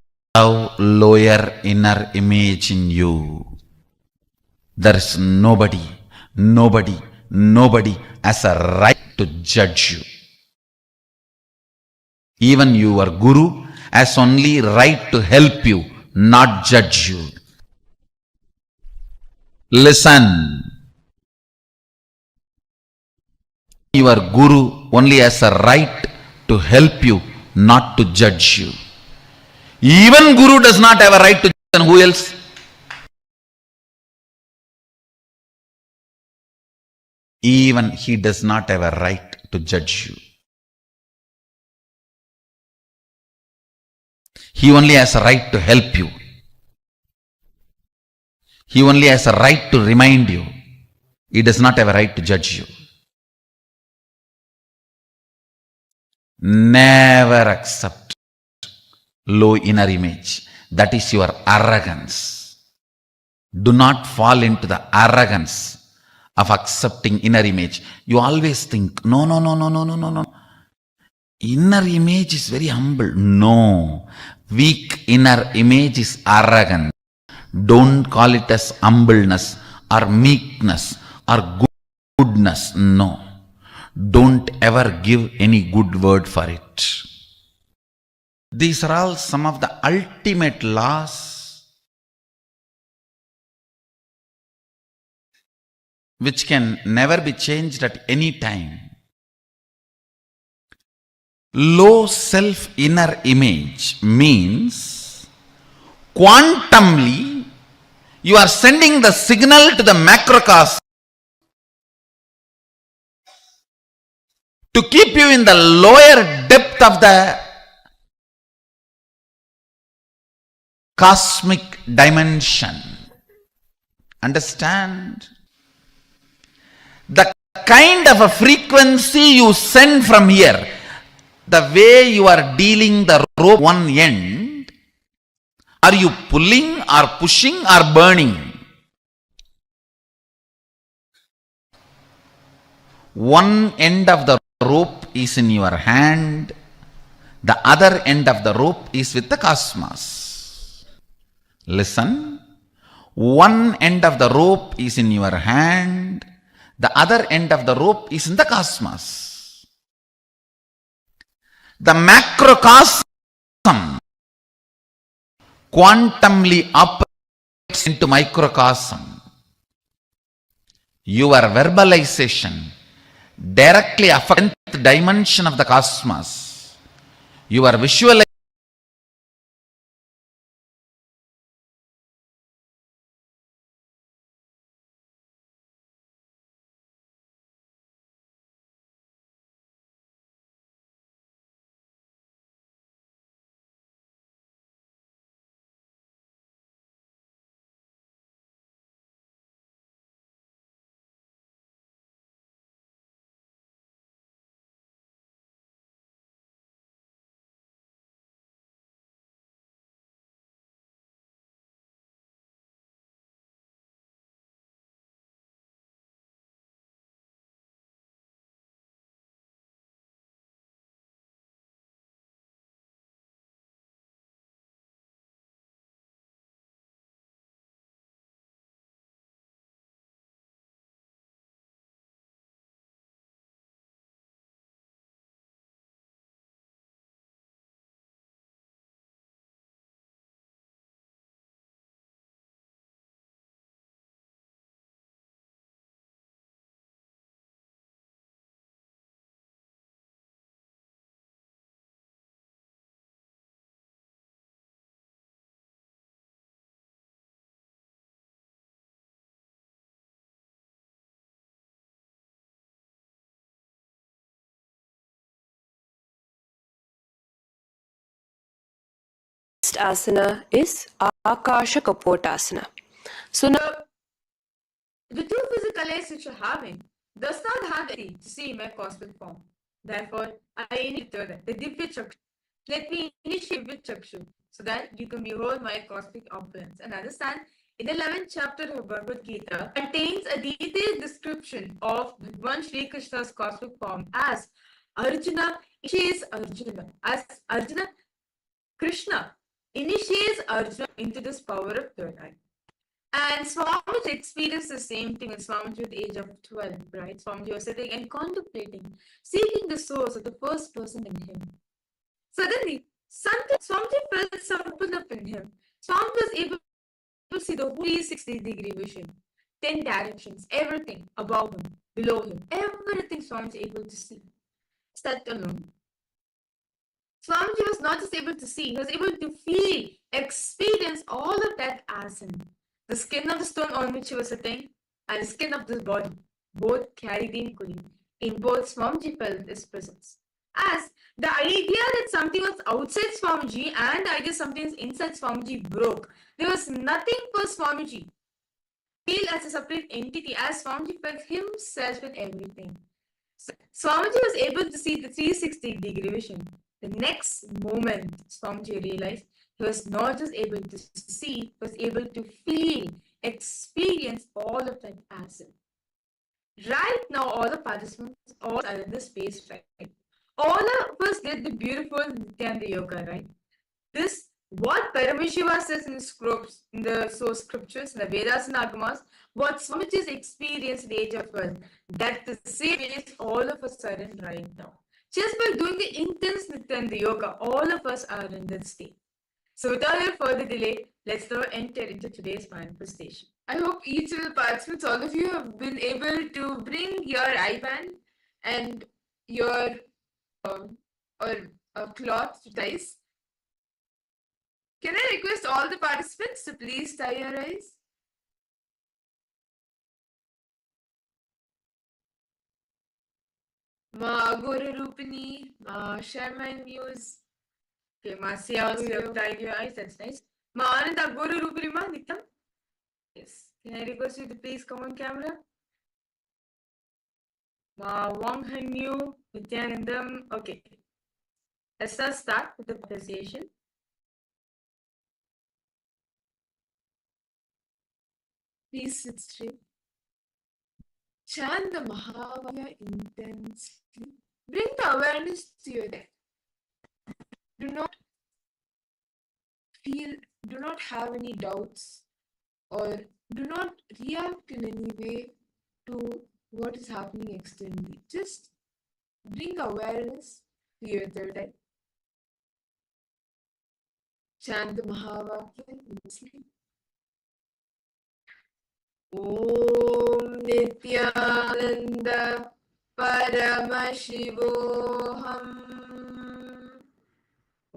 lower inner image in you. There is nobody has a right to judge you. Even your guru has only right to help you, not judge you. Listen. Your guru only has a right to help you, not to judge you. Even guru does not have a right to judge, then who else? Even he does not have a right to judge you. He only has a right to help you. He only has a right to remind you. He does not have a right to judge you. Never accept low inner image. That is your arrogance. Do not fall into the arrogance of accepting inner image. You always think, no. Inner image is very humble. No. Weak inner image is arrogant. Don't call it as humbleness or meekness or goodness. No. Don't ever give any good word for it. These are all some of the ultimate laws which can never be changed at any time. Low self inner image means quantumly you are sending the signal to the macrocosm to keep you in the lower depth of the cosmic dimension. Understand? The kind of a frequency you send from here, the way you are dealing the rope one end, are you pulling or pushing or burning? One end of the rope is in your hand, the other end of the rope is with the cosmos. Listen, one end of the rope is in your hand, the other end of the rope is in the cosmos. The macrocosm quantumly operates into microcosm. Your verbalization directly affects the dimension of the cosmos. Your visual asana is Akasha Kapotasana. So now the two physical aids which you're having does not have the ability to see my cosmic form. Therefore, I initiate the Divya Chakshu. Let me initiate with Chakshu so that you can behold my cosmic opulence and understand. In the 11th chapter of Bhagavad Gita contains a detailed description of Bhagwan Shri Krishna's cosmic form as Arjuna initiates Arjuna. As Arjuna, Krishna initiates Arjuna into this power of third eye. And Swamiji experienced the same thing when Swamiji at the age of 12, right? Swamiji was sitting and contemplating, seeking the source of the first person in him. Suddenly, Swamiji felt something open up in him. Swamiji was able to see the whole 360-degree vision, 10 directions, everything above him, below him, everything Swamiji was able to see. That alone. Swamiji was not just able to see, he was able to feel, experience all of that as him. The skin of the stone on which he was sitting and the skin of this body both carried equally. In both, Swamiji felt his presence. As the idea that something was outside Swamiji and the idea something was inside Swamiji broke, there was nothing for Swamiji to feel as a separate entity, as Swamiji felt himself in everything. So, Swamiji was able to see the 360-degree vision. The next moment, Swamiji realized he was not just able to see, he was able to feel, experience all of that as him. Right now, all the participants all are in this space, right? All of us did the beautiful Nithyananda yoga, right? This, what Paramashivoham says in the source scriptures, in the Vedas and Agamas, what Swamiji's experienced at the age of 12, that the same is all of us are in right now. Just by doing the intense Nithyananda yoga, all of us are in that state. So without any further delay, let's now enter into today's manifestation. I hope each of the participants, all of you, have been able to bring your IBAN and your cloth to ties. Can I request all the participants to please tie your eyes? Ma Guru Rupini, Ma Sharma Muse. Okay, Ma Siya, you have tied your eyes, that's nice. Ma Ananda Guru Rupini Ma Nityam. Yes. Can I request you to please come on camera? Ma Wang Hanyu, Nithyanandam. Okay. Let's start with the pronunciation. Please sit straight. Chant the Mahavaya intensely. Bring the awareness to your neck. Do not have any doubts or do not react in any way to what is happening externally. Just bring awareness to your third eye. Chant the Mahavakya intensely. Om Nithyananda Paramashivoham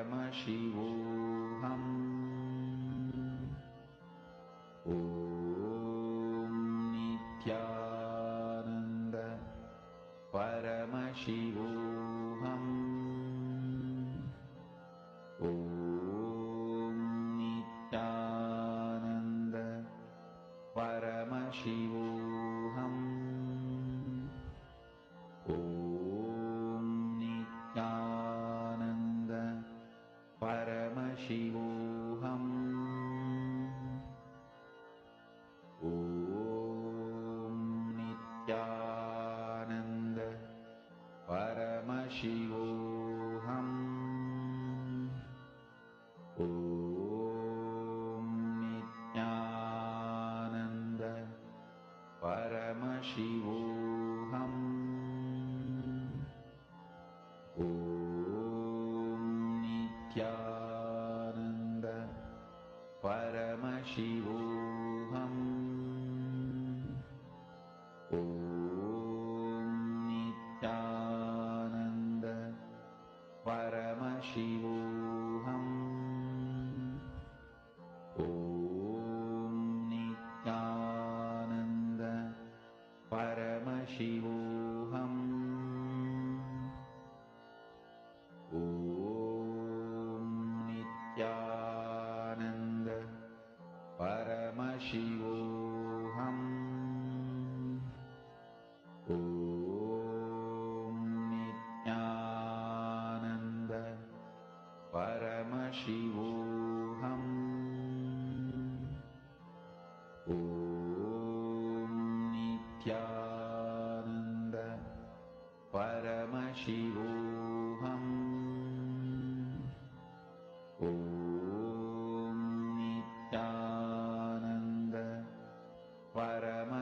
Paramashivoham. Om Nithyananda Paramashivoham. Om Nithyananda Paramashivoham. Om Nithyananda Paramashivoham. Om Nithyananda Paramashivoham. Om Nithyananda Paramashivoham. Om Nithyananda Paramashivoham. Om Nithyananda Paramashivoham. Om Nithyananda Paramashivoham. Om Nithyananda Paramashivoham. Om Nithyananda Paramashivoham. Om Nithyananda Paramashivoham. Om Nithyananda Paramashivoham. Om Nithyananda Paramashivoham. Om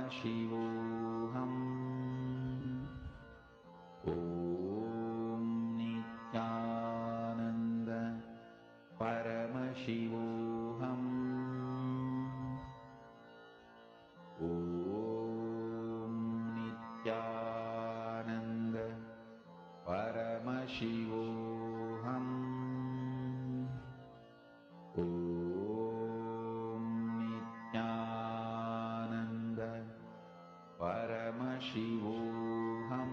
Nithyananda Paramashivoham. Om Nithyananda Paramashivoham.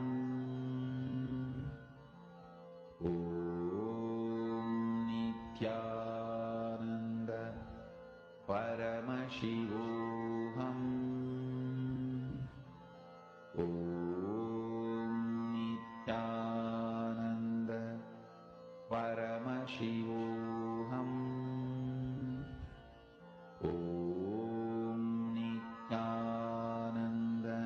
Om Nithyananda Paramashivoham. Om Nithyananda Paramashivoham. Om Nithyananda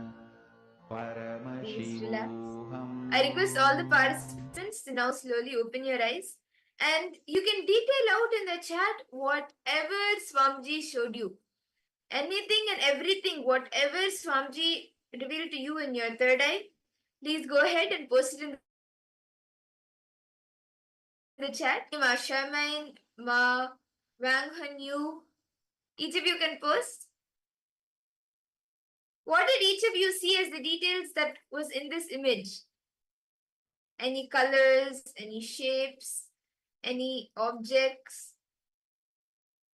Please relax. Paramashivoham. I request all the participants to now slowly open your eyes and you can detail out in the chat whatever Swamji showed you. Anything and everything, whatever Swamji revealed to you in your third eye, please go ahead and post it in the chat. Ma Charmaine, Ma Wang Hun Yu, each of you can post. What did each of you see as the details that was in this image? Any colors, any shapes, any objects?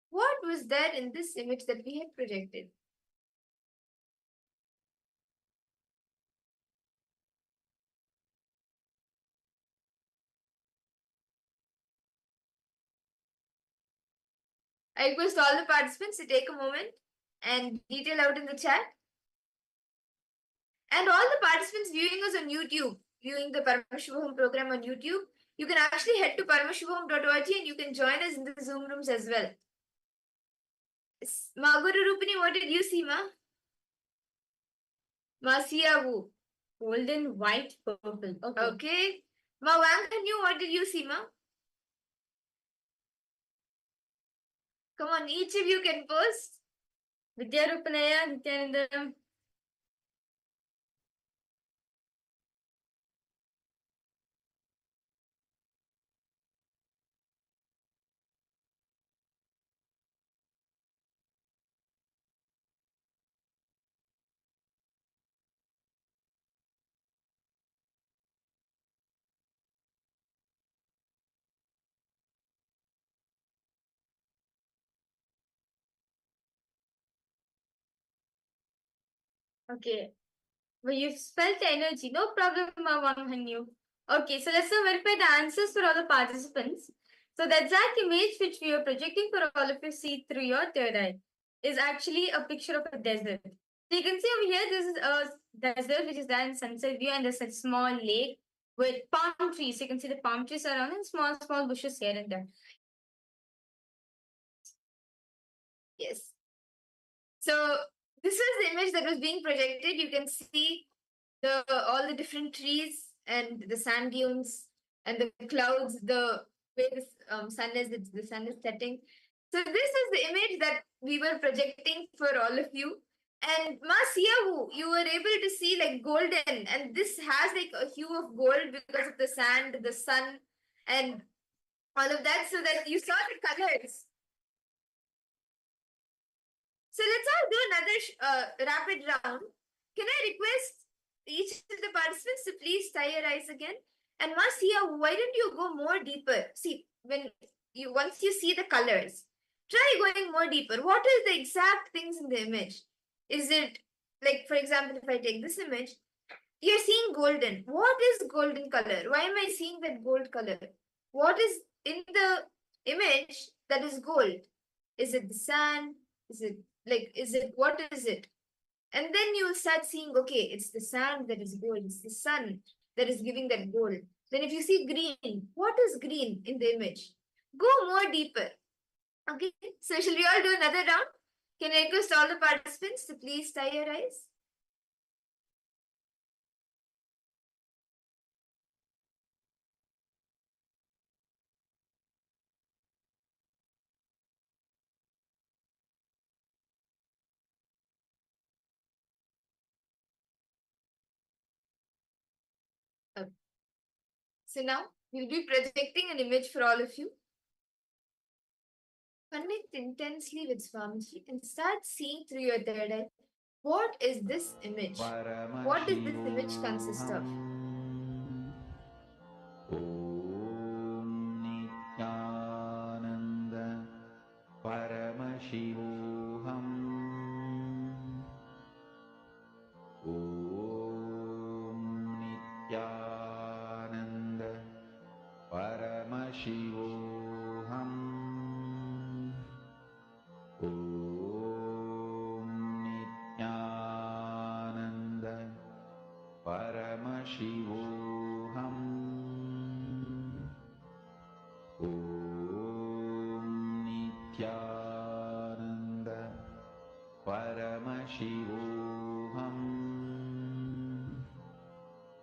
What was there in this image that we had projected? I request all the participants to take a moment and detail out in the chat. And all the participants viewing us on YouTube, viewing the Paramashivoham program on YouTube, you can actually head to paramashivoham.org and you can join us in the Zoom rooms as well. Ma Guru Rupini, what did you see, Ma? Ma Siyavu. Golden, white, purple. Okay. Ma Wang and you, what did you see, Ma? Come on, each of you can post. Vidya Rupanaya, Nithyananda. Okay. Well, you felt the energy. No problem, Manu. Okay, so let's now verify the answers for all the participants. So the exact image which we are projecting for all of you see through your third eye is actually a picture of a desert. So you can see over here, this is a desert which is there in sunset view, and there's a small lake with palm trees. You can see the palm trees around and small bushes here and there. Yes. So this was the image that was being projected. You can see the all the different trees and the sand dunes and the clouds, the way the the sun is setting. So this is the image that we were projecting for all of you. And Masiyahu, you were able to see like golden, and this has like a hue of gold because of the sand, the sun, and all of that, so that you saw the colors. So let's all do another rapid round. Can I request each of the participants to please tie your eyes again? And Masiya, why don't you go more deeper? See, once you see the colors, try going more deeper. What is the exact things in the image? Is it like, for example, if I take this image, you're seeing golden. What is golden color? Why am I seeing that gold color? What is in the image that is gold? Is it the sand? What is it? And then you will start seeing, okay, it's the sand that is gold, it's the sun that is giving that gold. Then if you see green, what is green in the image? Go more deeper. Okay, so shall we all do another round? Can I request all the participants to please tie your eyes? Okay. So now we'll be projecting an image for all of you. Connect intensely with Swamiji and start seeing through your third eye. What is this image? What does this image consist of? Nithyananda Paramashivoham Om Nithyananda Paramashivoham Om Nithyananda Paramashivoham Om Nithyananda Paramashivoham Om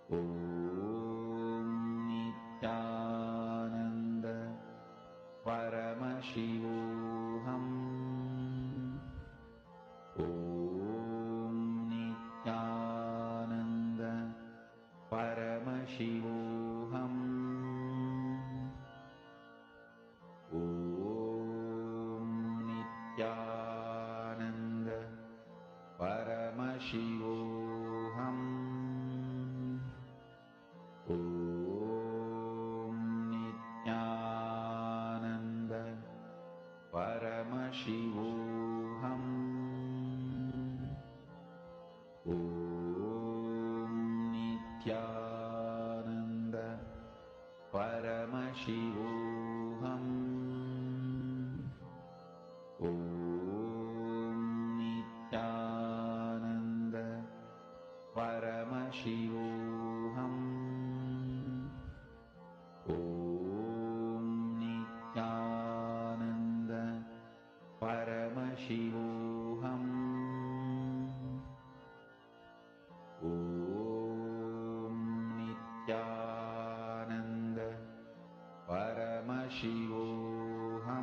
Nithyananda Paramashivoham Om Nithyananda Paramashivoham Om Nithyananda Paramashivoham Om Nithyananda Paramashivoham Om Nithyananda Paramashivoham Om Nithyananda Paramashivoham Om Nithyananda Paramashivoham Om Nithyananda Paramashivoham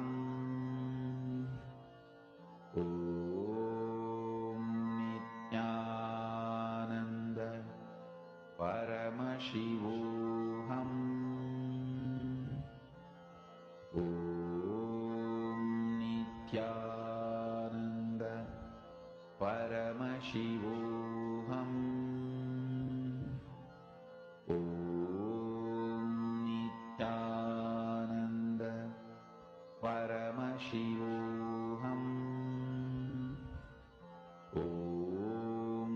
Om Nithyananda Paramashivoham Om Nithyananda Paramashivoham Om Nithyananda Paramashivoham Om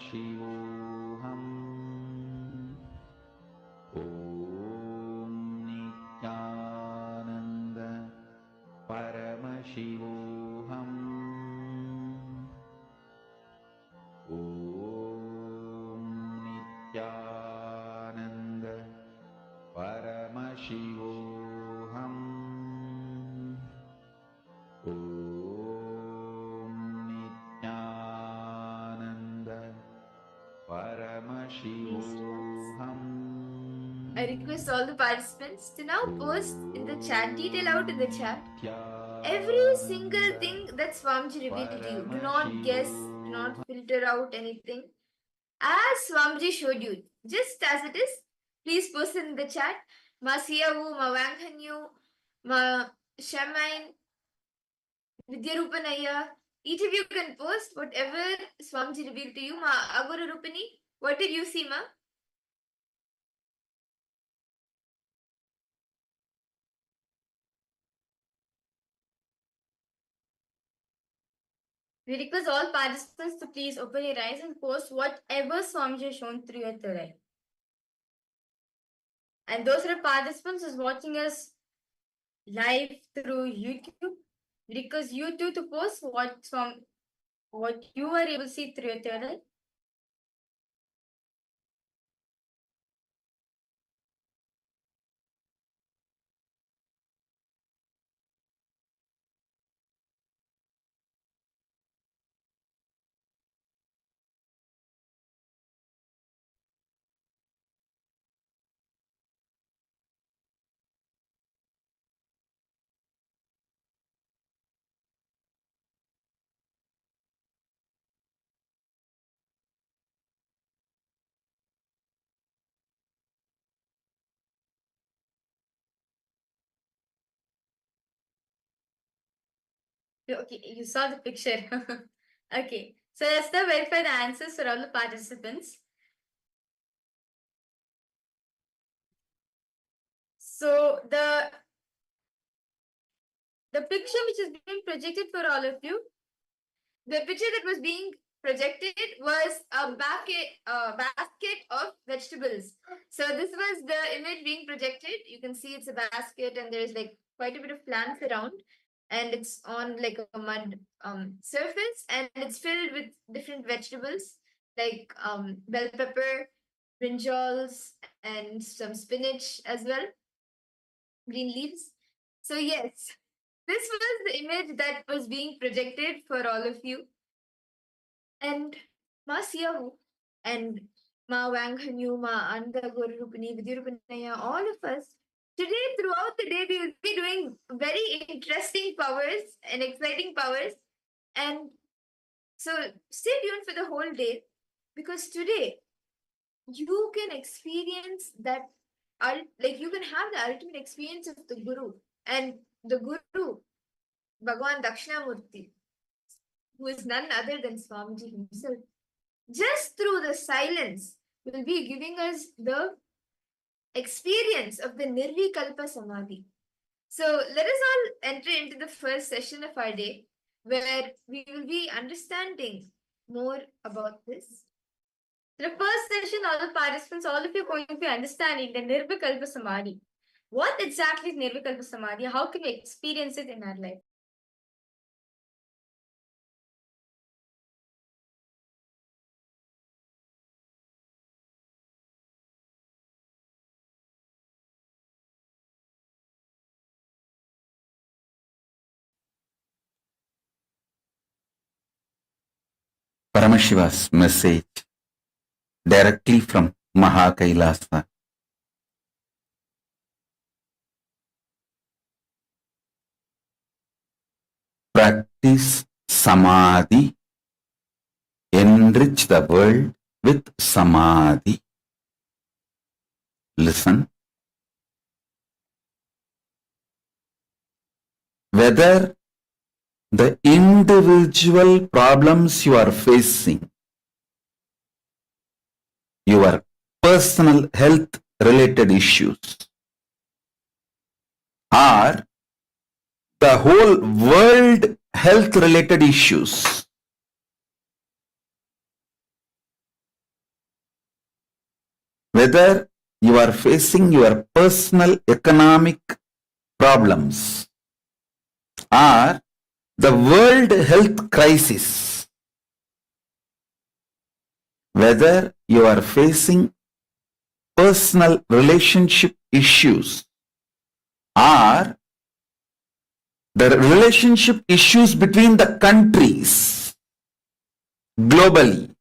Paramashivoham. Om Nithyananda Paramashivoham. Om Nithyananda Paramashivoham. Om Nithyananda Paramashivoham. I request all the participants to now post in the chat, detail out in the chat every single thing that Swamiji revealed to you. Do not guess, do not filter out anything. As Swamiji showed you, just as it is, please post it in the chat. Ma Siyavu, Ma Wanghanyu, Ma Shamain, Vidyarupanaya. Each of you can post whatever Swamiji revealed to you. Ma Aguru Rupani, what did you see, Ma? We request all participants to please open your eyes and post whatever Swamiji has shown through your third eye. And those who are participants who's watching us live through YouTube, we request you too to post what you are able to see through your third eye. Okay, you saw the picture. Okay, so let's now verify the answers for all the participants. So the picture which is being projected for all of you, the picture that was being projected was a basket of vegetables. So this was the image being projected. You can see it's a basket and there's like quite a bit of plants around, and it's on like a mud surface, and it's filled with different vegetables like bell pepper, brinjals, and some spinach as well, green leaves. So yes, this was the image that was being projected for all of you. And Ma Siyahu and Ma Wanghanyu, Ma Anda Gorupani, Vidyarupanaya, all of us, today throughout the day we will be doing very interesting powers and exciting powers. And so stay tuned for the whole day, because today you can experience that, like you can have the ultimate experience of the Guru. And the Guru, Bhagwan Dakshinamurti, who is none other than Swamiji himself, just through the silence, will be giving us the experience of the Nirvikalpa Samadhi. So let us all enter into the first session of our day, where we will be understanding more about this. The first session, all the participants, all of you are going to be understanding the Nirvikalpa Samadhi. What exactly is Nirvikalpa Samadhi? How can we experience it in our life? Paramashiva's message directly from KAILASA. Practice Samadhi, enrich the world with Samadhi. Listen. Whether the individual problems you are facing, your personal health related issues, or the whole world health related issues, whether you are facing your personal economic problems or the world health crisis, whether you are facing personal relationship issues or the relationship issues between the countries globally,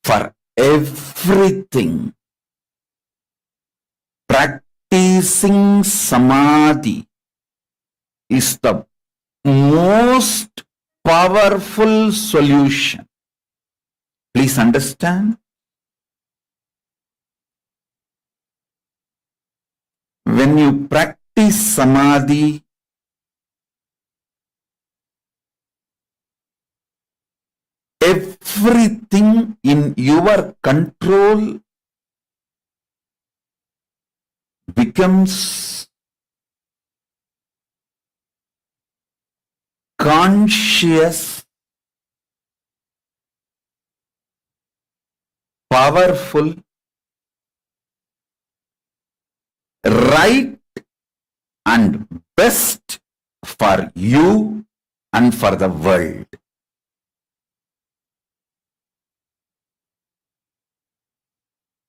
for everything, practicing samadhi is the most powerful solution. Please understand. When you practice samadhi, everything in your control becomes conscious, powerful, right and best for you and for the world.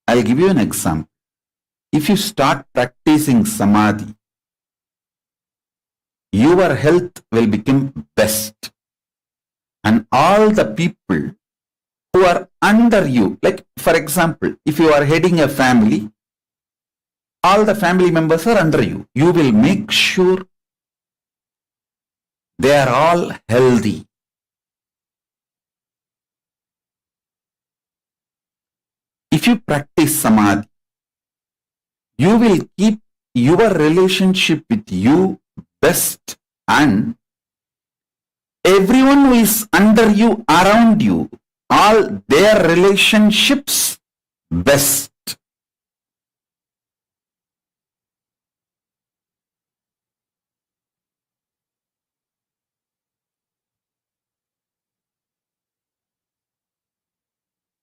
I'll give you an example. If you start practicing samadhi, your health will become best. And all the people who are under you, like for example, if you are heading a family, all the family members are under you. You will make sure they are all healthy. If you practice samadhi, you will keep your relationship with you best, and everyone who is under you, around you, all their relationships best.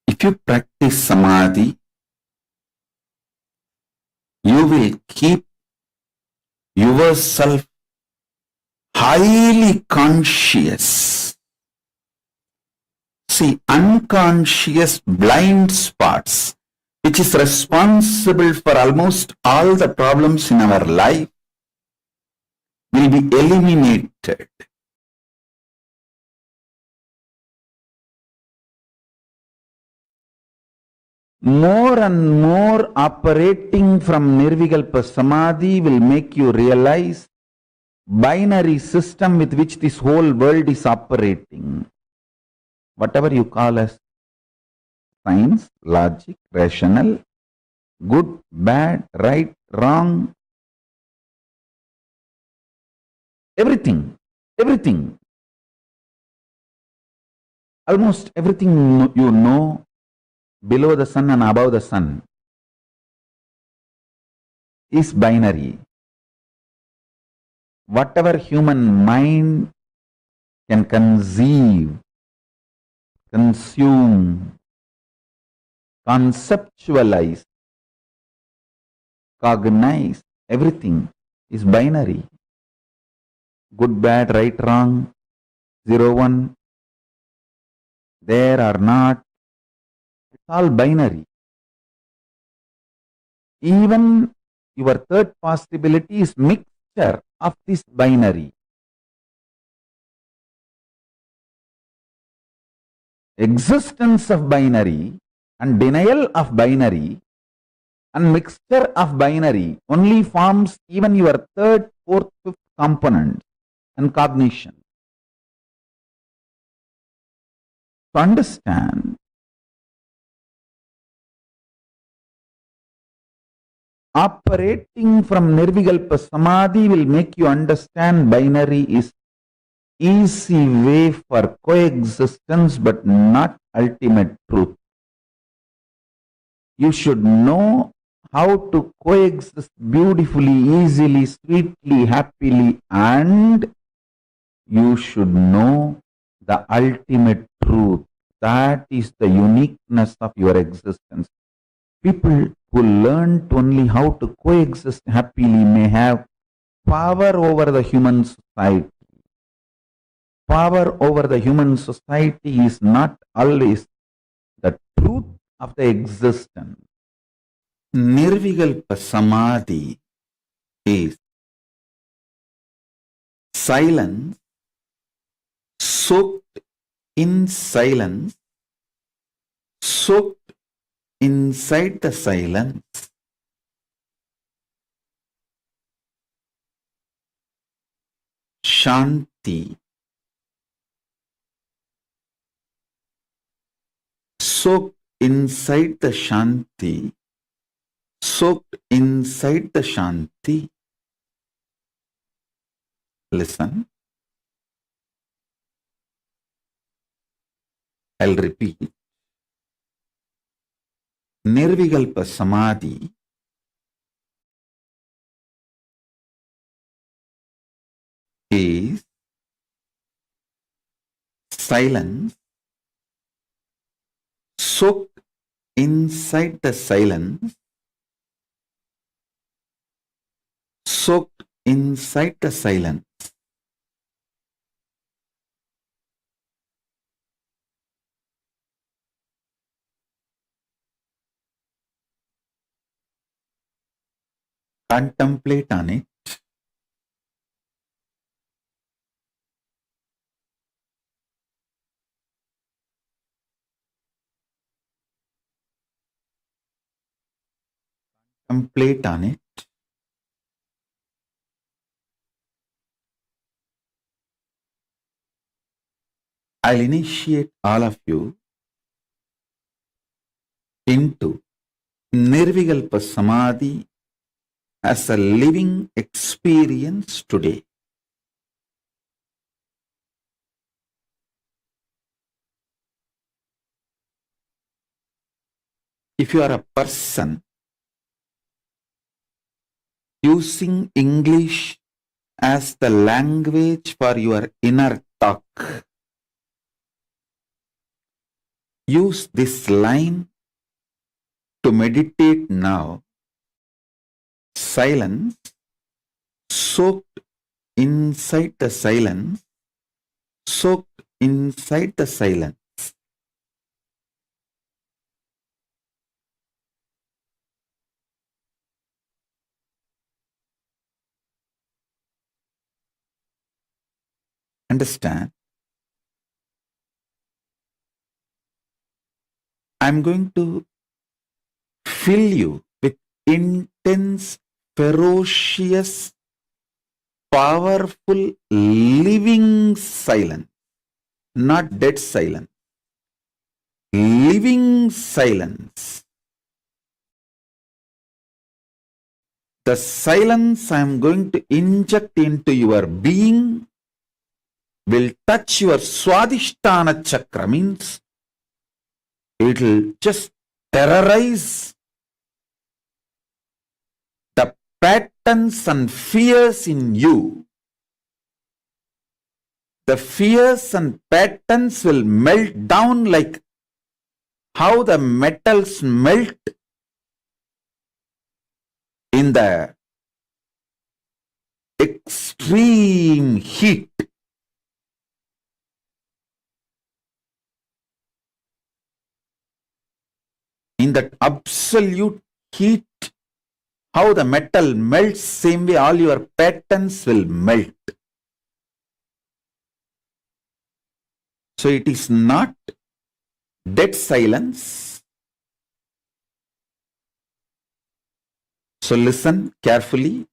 If you practice samadhi, you will keep yourself highly conscious. See, unconscious blind spots, which is responsible for almost all the problems in our life, will be eliminated. More and more operating from Nirvikalpa Samadhi will make you realize binary system with which this whole world is operating. Whatever you call as science, logic, rational, good, bad, right, wrong, everything, almost everything you know, below the sun and above the sun, is binary. Whatever human mind can conceive, consume, conceptualize, cognize, everything is binary. Good, bad, right, wrong, 0, 1, there or not. It's all binary. Even your third possibility is mixture of this binary. Existence of binary and denial of binary and mixture of binary only forms even your third, fourth, fifth component and cognition. To understand, operating from Nirvikalpa Samadhi will make you understand binary is easy way for coexistence but not ultimate truth. You should know how to coexist beautifully, easily, sweetly, happily, and you should know the ultimate truth. That is the uniqueness of your existence. People who learned only how to coexist happily may have power over the human society. Power over the human society is not always the truth of the existence. Nirvikalpa Samadhi is silence, soaked in silence, soaked inside the silence. Shanti, soaked inside the Shanti, soaked inside the Shanti. Listen. I'll repeat. Nirvikalpa Samadhi is silence, soaked inside the silence, soaked inside the silence. Contemplate on it. Contemplate on it. I'll initiate all of you into Nirvikalpa Samadhi as a living experience today. If you are a person using English as the language for your inner talk, use this line to meditate now. Silence, soaked inside the silence, soaked inside the silence. Understand? I'm going to fill you with intense, ferocious, powerful, living silence, not dead silence. Living silence. The silence I am going to inject into your being will touch your Swadhisthana chakra, means it will just terrorize the patterns and fears in you. The fears and patterns will melt down like how the metals melt in the extreme heat. In that absolute heat, how the metal melts, same way all your patterns will melt. So it is not dead silence. So listen carefully.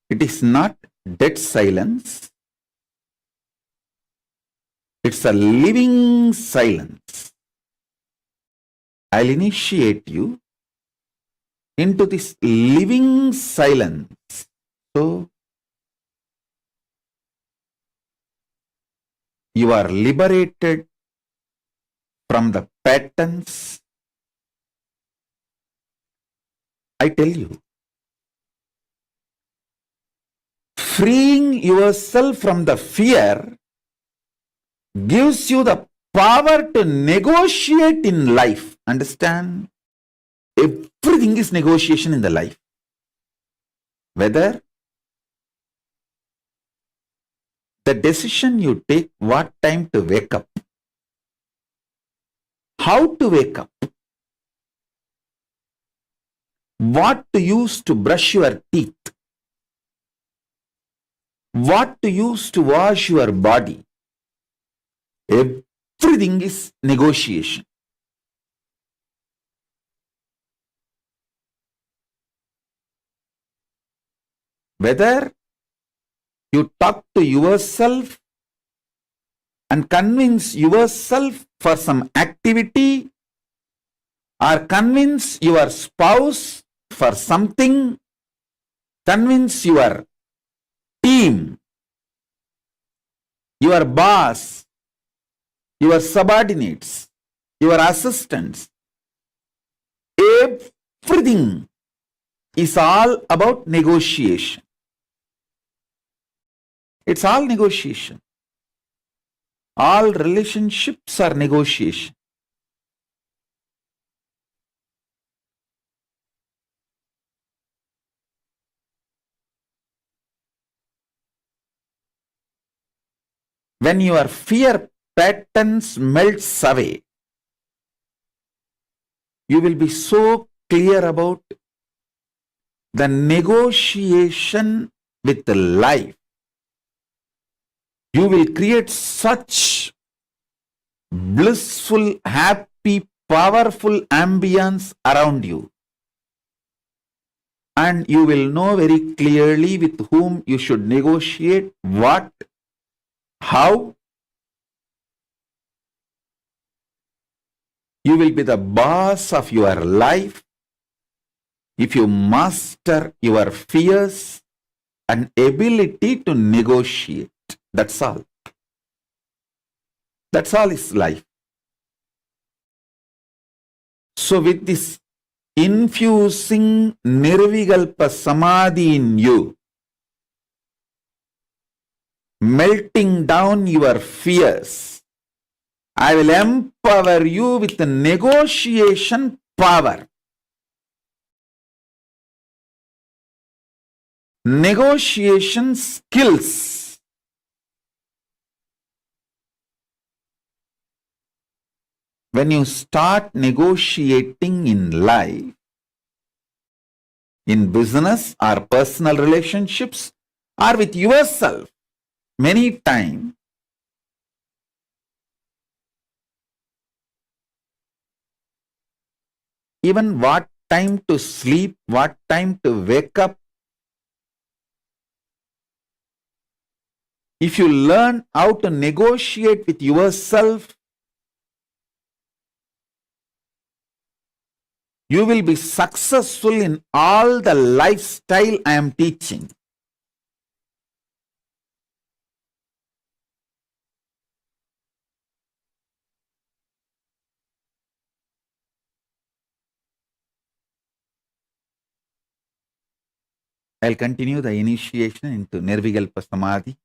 It is not dead silence. It's a living silence. I'll initiate you into this living silence. So you are liberated from the patterns. I tell you, freeing yourself from the fear gives you the power to negotiate in life. Understand? Everything is negotiation in the life. Whether the decision you take, what time to wake up, how to wake up, what to use to brush your teeth, what to use to wash your body, everything is negotiation. Whether you talk to yourself and convince yourself for some activity, or convince your spouse for something, convince your team, your boss, your subordinates, your assistants, everything is all about negotiation. It's all negotiation. All relationships are negotiation. When your fear patterns melts away, you will be so clear about the negotiation with the life. You will create such blissful, happy, powerful ambience around you. And you will know very clearly with whom you should negotiate, what, how. You will be the boss of your life if you master your fears and ability to negotiate. That's all. That's all is life. So with this infusing Nirvikalpa Samadhi in you, melting down your fears, I will empower you with the negotiation power. Negotiation skills. When you start negotiating in life, in business or personal relationships or with yourself, many times, even what time to sleep, what time to wake up, if you learn how to negotiate with yourself, you will be successful in all the lifestyle I am teaching. I'll continue the initiation into Nirvikalpa Samadhi.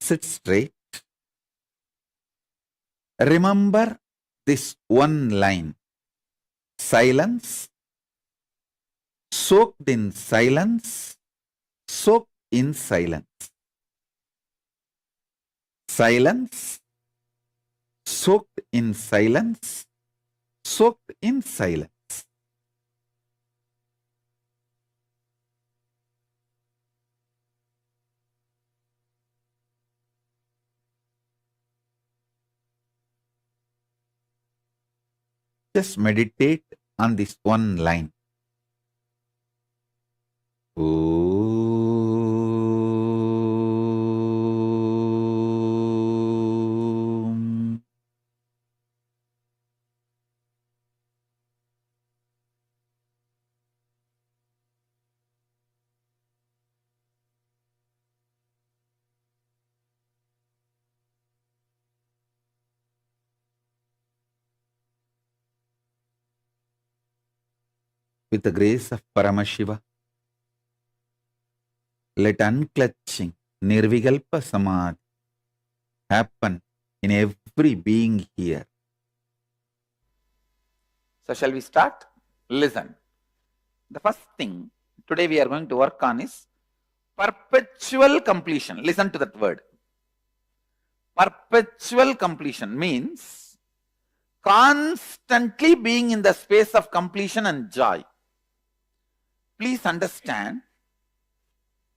Sit straight. Remember this one line. Silence. Soaked in silence. Soaked in silence. Silence. Soaked in silence. Soaked in silence. Just meditate on this one line. Om. With the grace of Paramashiva, Let unclutching, nirvikalpa samadhi happen in every being here. So shall we start? Listen. The first thing today we are going to work on is perpetual completion. Listen to that word. Perpetual completion means constantly being in the space of completion and joy. Please understand,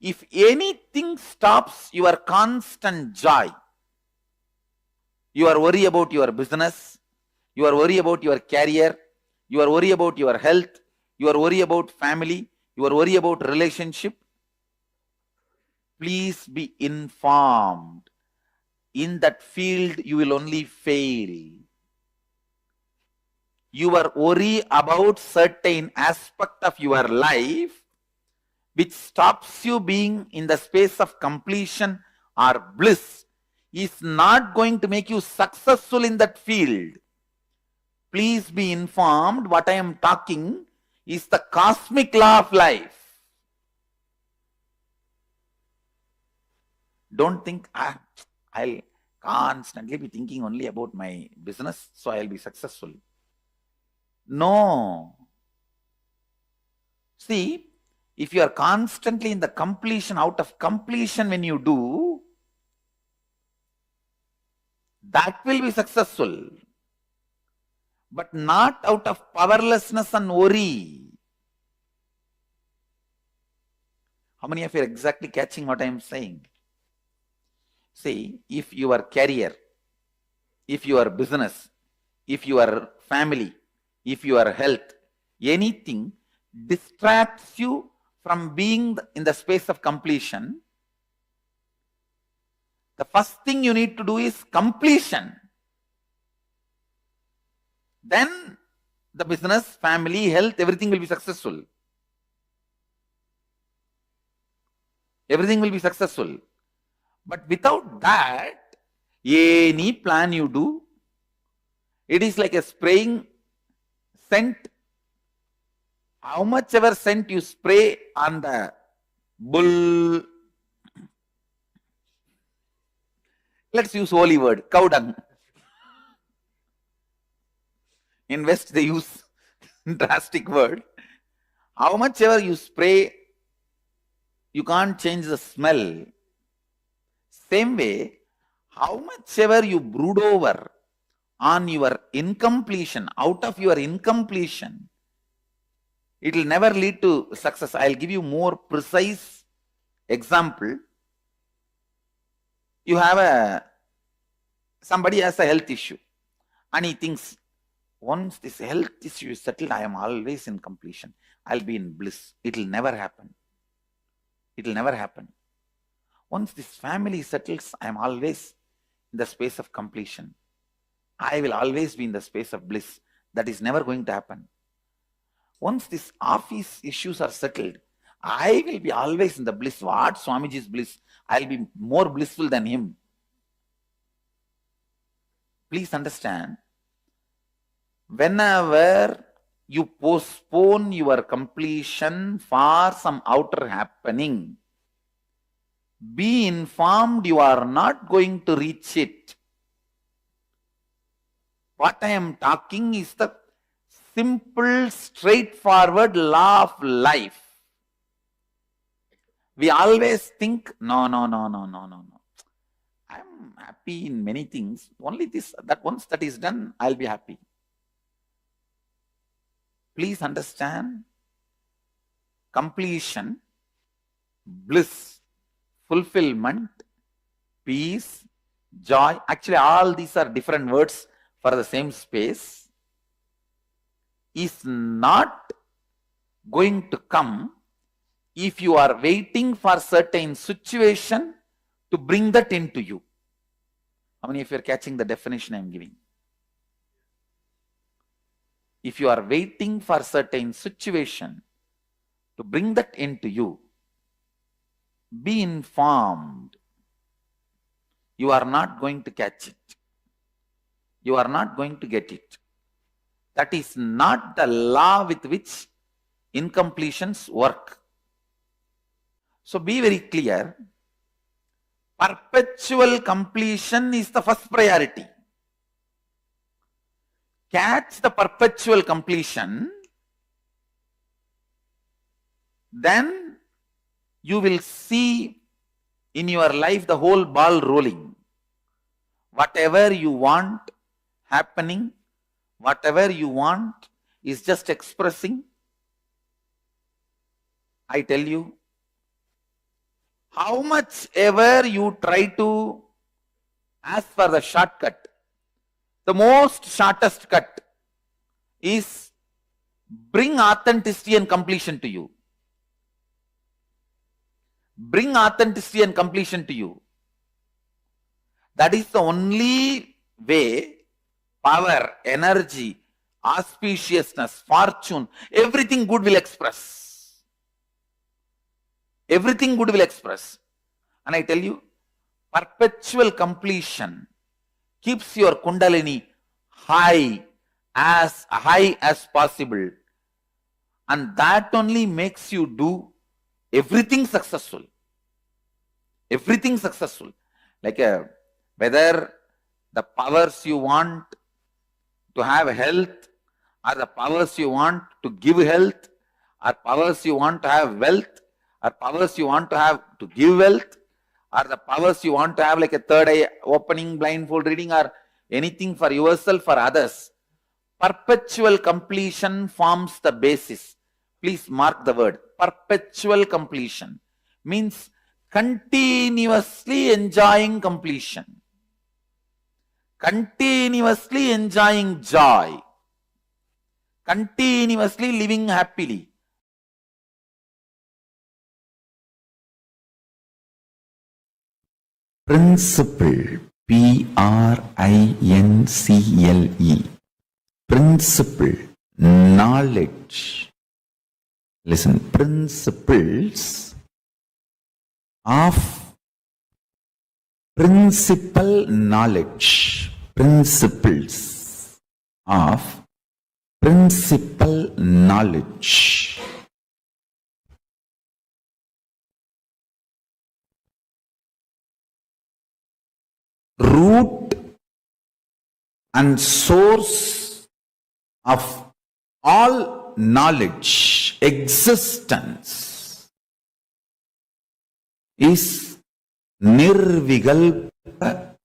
if anything stops your constant joy, you are worried about your business, you are worried about your career, you are worried about your health, you are worried about family, you are worried about relationship, please be informed. In that field, you will only fail. You are worried about certain aspect of your life which stops you being in the space of completion or bliss is not going to make you successful in that field. Please be informed, what I am talking is the cosmic law of life. Don't think, I'll constantly be thinking only about my business, so I'll be successful. No. See, if you are constantly in the completion, out of completion when you do, that will be successful. But not out of powerlessness and worry. How many of you are exactly catching what I am saying? See, if your career, if your business, if your family, if your health, anything distracts you from being in the space of completion, the first thing you need to do is completion. Then the business, family, health, everything will be successful. Everything will be successful. But without that, any plan you do, it is like a spraying scent. How much ever scent you spray on the bull, let's use holy word, cow dung. In West they use drastic word. How much ever you spray, you can't change the smell. Same way, how much ever you brood over on your incompletion, out of your incompletion, it will never lead to success. I'll give you more precise example. You have somebody has a health issue and he thinks, once this health issue is settled, I am always in completion. I'll be in bliss. It will never happen. It will never happen. Once this family settles, I am always in the space of completion. I will always be in the space of bliss. That is never going to happen. Once these office issues are settled, I will be always in the bliss. What Swamiji's bliss? I'll be more blissful than him. Please understand, whenever you postpone your completion for some outer happening, be informed you are not going to reach it. What I am talking is the simple, straightforward law of life. We always think, no. I am happy in many things. Only this, that once that is done, I'll be happy. Please understand, completion, bliss, fulfillment, peace, joy. Actually, all these are different words for the same space. Is not going to come if you are waiting for certain situation to bring that into you. How many of you are catching the definition I am giving? If you are waiting for certain situation to bring that into you, be informed, you are not going to catch it. You are not going to get it. That is not the law with which incompletions work. So be very clear. Perpetual completion is the first priority. Catch the perpetual completion, then you will see in your life the whole ball rolling. Whatever you want happening, whatever you want is just expressing. I tell you, how much ever you try to ask for the shortcut, the most shortest cut is bring authenticity and completion to you. Bring authenticity and completion to you. That is the only way power, energy, auspiciousness, fortune, everything good will express. Everything good will express. And I tell you, perpetual completion keeps your kundalini high as possible. And that only makes you do everything successful. Everything successful. Like whether the powers you want to have health, or the powers you want to give health, or powers you want to have wealth, or powers you want to have to give wealth, or the powers you want to have like a third eye opening, blindfold reading, or anything for yourself or others. Perpetual completion forms the basis. Please mark the word. Perpetual completion means continuously enjoying completion. Continuously enjoying joy. Continuously living happily. Principle. P-R-I-N-C-L-E. Principle. Knowledge. Listen. Principles of principal knowledge. Principles of principal knowledge. Root and source of all knowledge, existence, is nirvikalpa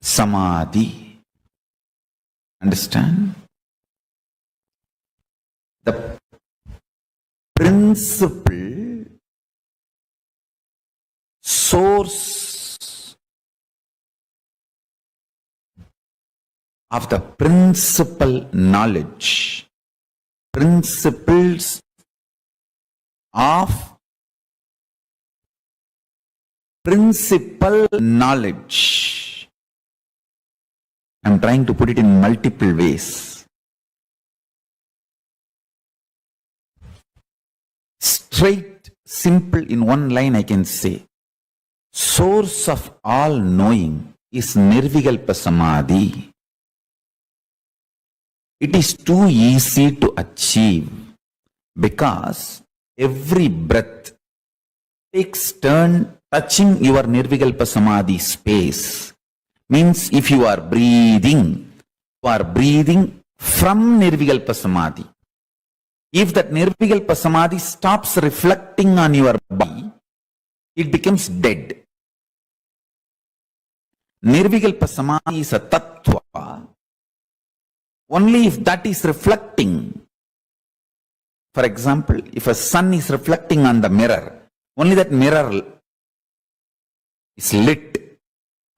samadhi. Understand? The principle, source of the principal knowledge, principles of principal knowledge. I'm trying to put it in multiple ways. Straight, simple, in one line I can say, source of all knowing is nirvikalpa samadhi. It is too easy to achieve because every breath takes turn touching your nirvikalpa samadhi space. Means if you are breathing from nirvikalpa samadhi. If that nirvikalpa samadhi stops reflecting on your body, it becomes dead. Nirvikalpa samadhi is a tattva. Only if that is reflecting. For example, if a sun is reflecting on the mirror, only that mirror is lit,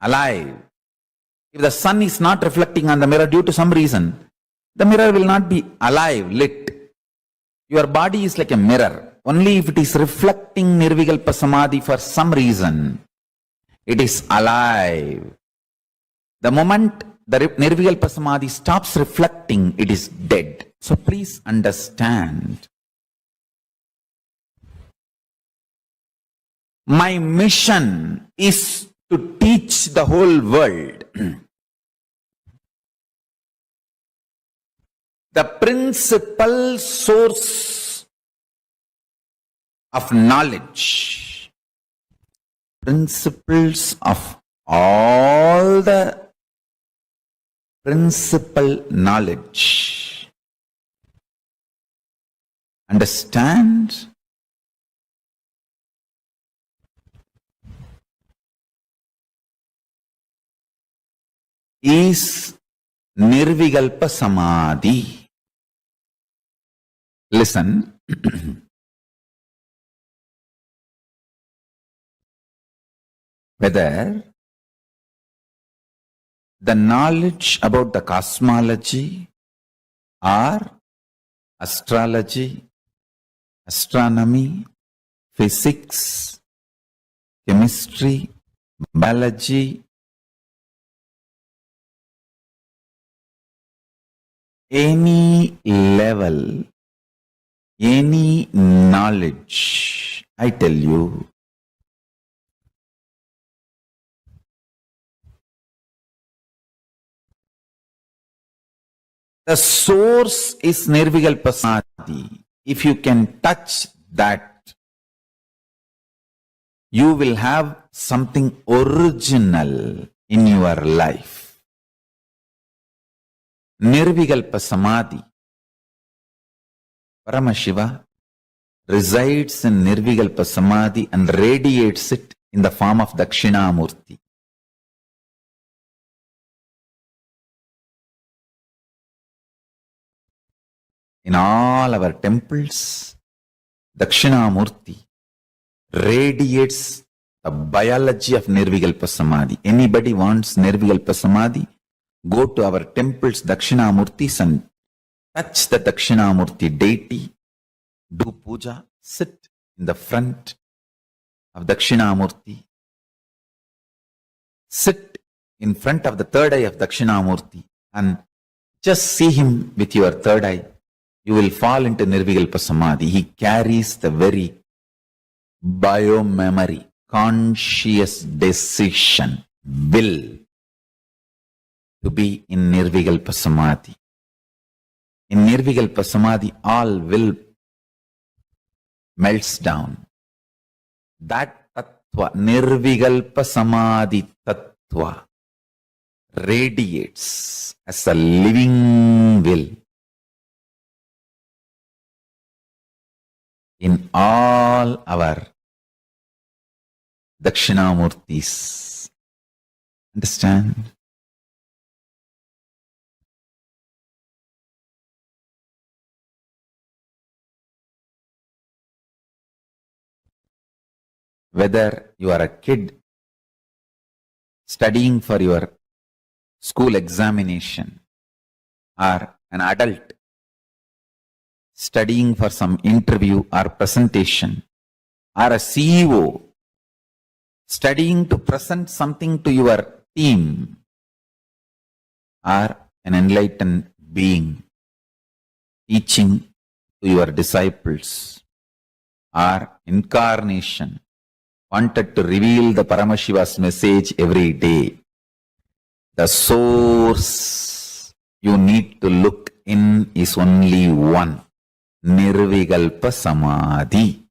alive. If the sun is not reflecting on the mirror due to some reason, the mirror will not be alive, lit. Your body is like a mirror. Only if it is reflecting nirvikalpa samadhi for some reason, it is alive. The moment the nirvikalpa samadhi stops reflecting, it is dead. So please understand. My mission is to teach the whole world the principal source of knowledge, principles of all the principal knowledge. Understand? Is Nirvikalpa Samadhi. Listen. Whether the knowledge about the cosmology or astrology, astronomy, physics, chemistry, biology, any level, any knowledge, I tell you, the source is Nirvikalpa Samadhi. If you can touch that, you will have something original in your life. Nirvikalpa Samadhi. Paramashiva resides in Nirvikalpa Samadhi and radiates it in the form of Dakshinamurti. In all our temples, Dakshinamurti radiates the biology of Nirvikalpa Samadhi. Anybody wants Nirvikalpa Samadhi? Go to our temples, Dakshinamurtis, and touch the Dakshinamurti deity, do puja, sit in the front of Dakshinamurti, sit in front of the third eye of Dakshinamurti and just see him with your third eye. You will fall into Nirvikalpa Samadhi. He carries the very bio-memory, conscious decision, will to be in Nirvikalpa Samadhi. In Nirvikalpa Samadhi, all will melts down. That tattva, Nirvikalpa Samadhi tattva, radiates as a living will in all our Dakshinamurtis. Understand? Whether you are a kid studying for your school examination or an adult studying for some interview or presentation, or a CEO studying to present something to your team, or an enlightened being teaching to your disciples, or incarnation wanted to reveal the Paramashiva's message every day. The source you need to look in is only one, Nirvikalpa Samadhi.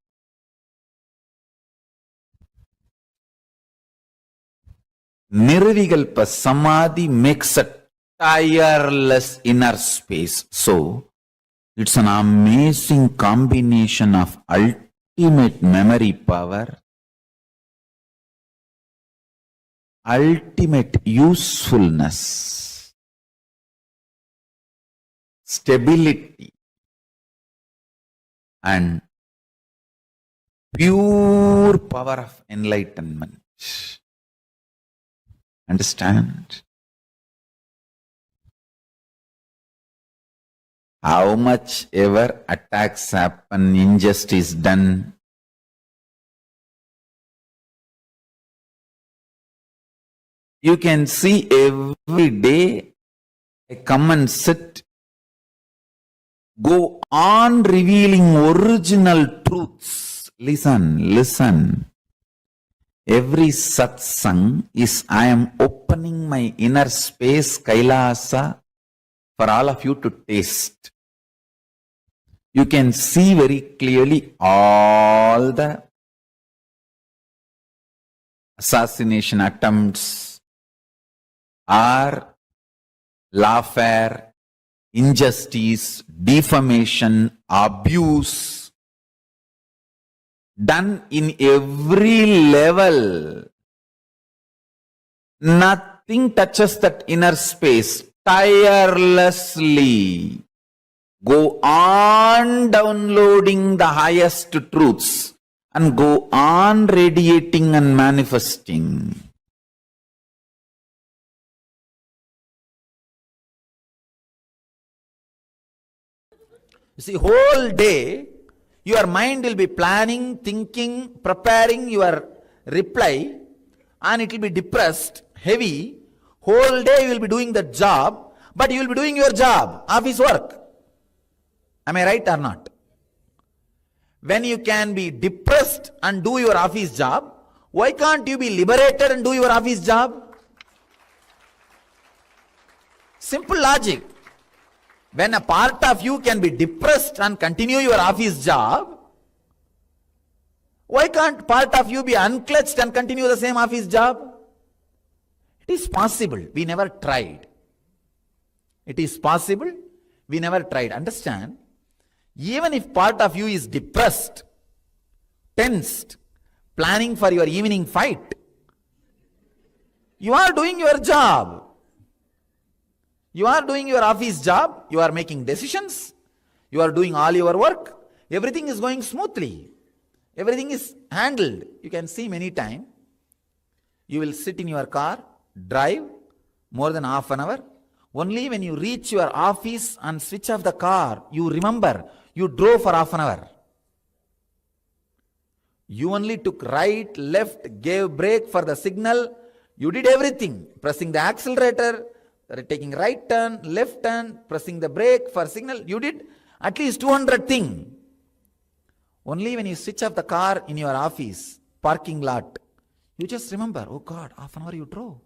Nirvikalpa Samadhi makes a tireless inner space. So, it's an amazing combination of ultimate memory power, ultimate usefulness, stability, and pure power of enlightenment. Understand? How much ever attacks happen, injustice done, you can see every day, I come and sit, go on revealing original truths. Listen. Every satsang is I am opening my inner space, KAILASA, for all of you to taste. you can see very clearly all the assassination attempts or lawfare, injustice, defamation, abuse done in every level. Nothing touches that inner space. Tirelessly go on downloading the highest truths and go on radiating and manifesting. You see, whole day, your mind will be planning, thinking, preparing your reply, and it will be depressed, heavy. Whole day you will be doing that job, but you will be doing your job, office work. Am I right or not? When you can be depressed and do your office job, why can't you be liberated and do your office job? Simple logic. When a part of you can be depressed and continue your office job, why can't part of you be unclutched and continue the same office job? It is possible. We never tried. It is possible. We never tried. Understand? Even if part of you is depressed, tensed, planning for your evening fight, you are doing your job. You are doing your office job. You are making decisions. You are doing all your work. Everything is going smoothly. Everything is handled. You can see many times. You will sit in your car, drive more than half an hour. Only when you reach your office and switch off the car, you remember you drove for half an hour. You only took right, left, gave brake for the signal. You did everything. Pressing the accelerator, taking right turn, left turn, pressing the brake for signal. You did at least 200 things. Only when you switch off the car in your office, parking lot, you just remember, oh God, half an hour you drove.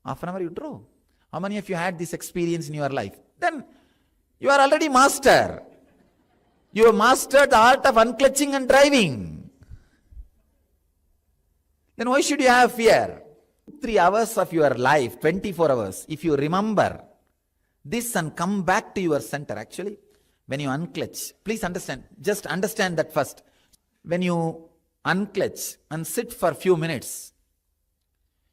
Half an hour you drove. How many of you had this experience in your life? Then you are already master. You have mastered the art of unclutching and driving. Then why should you have fear? 3 hours of your life, 24 hours, if you remember this and come back to your center, actually, when you unclutch, please understand, just understand that first. When you unclutch and sit for a few minutes,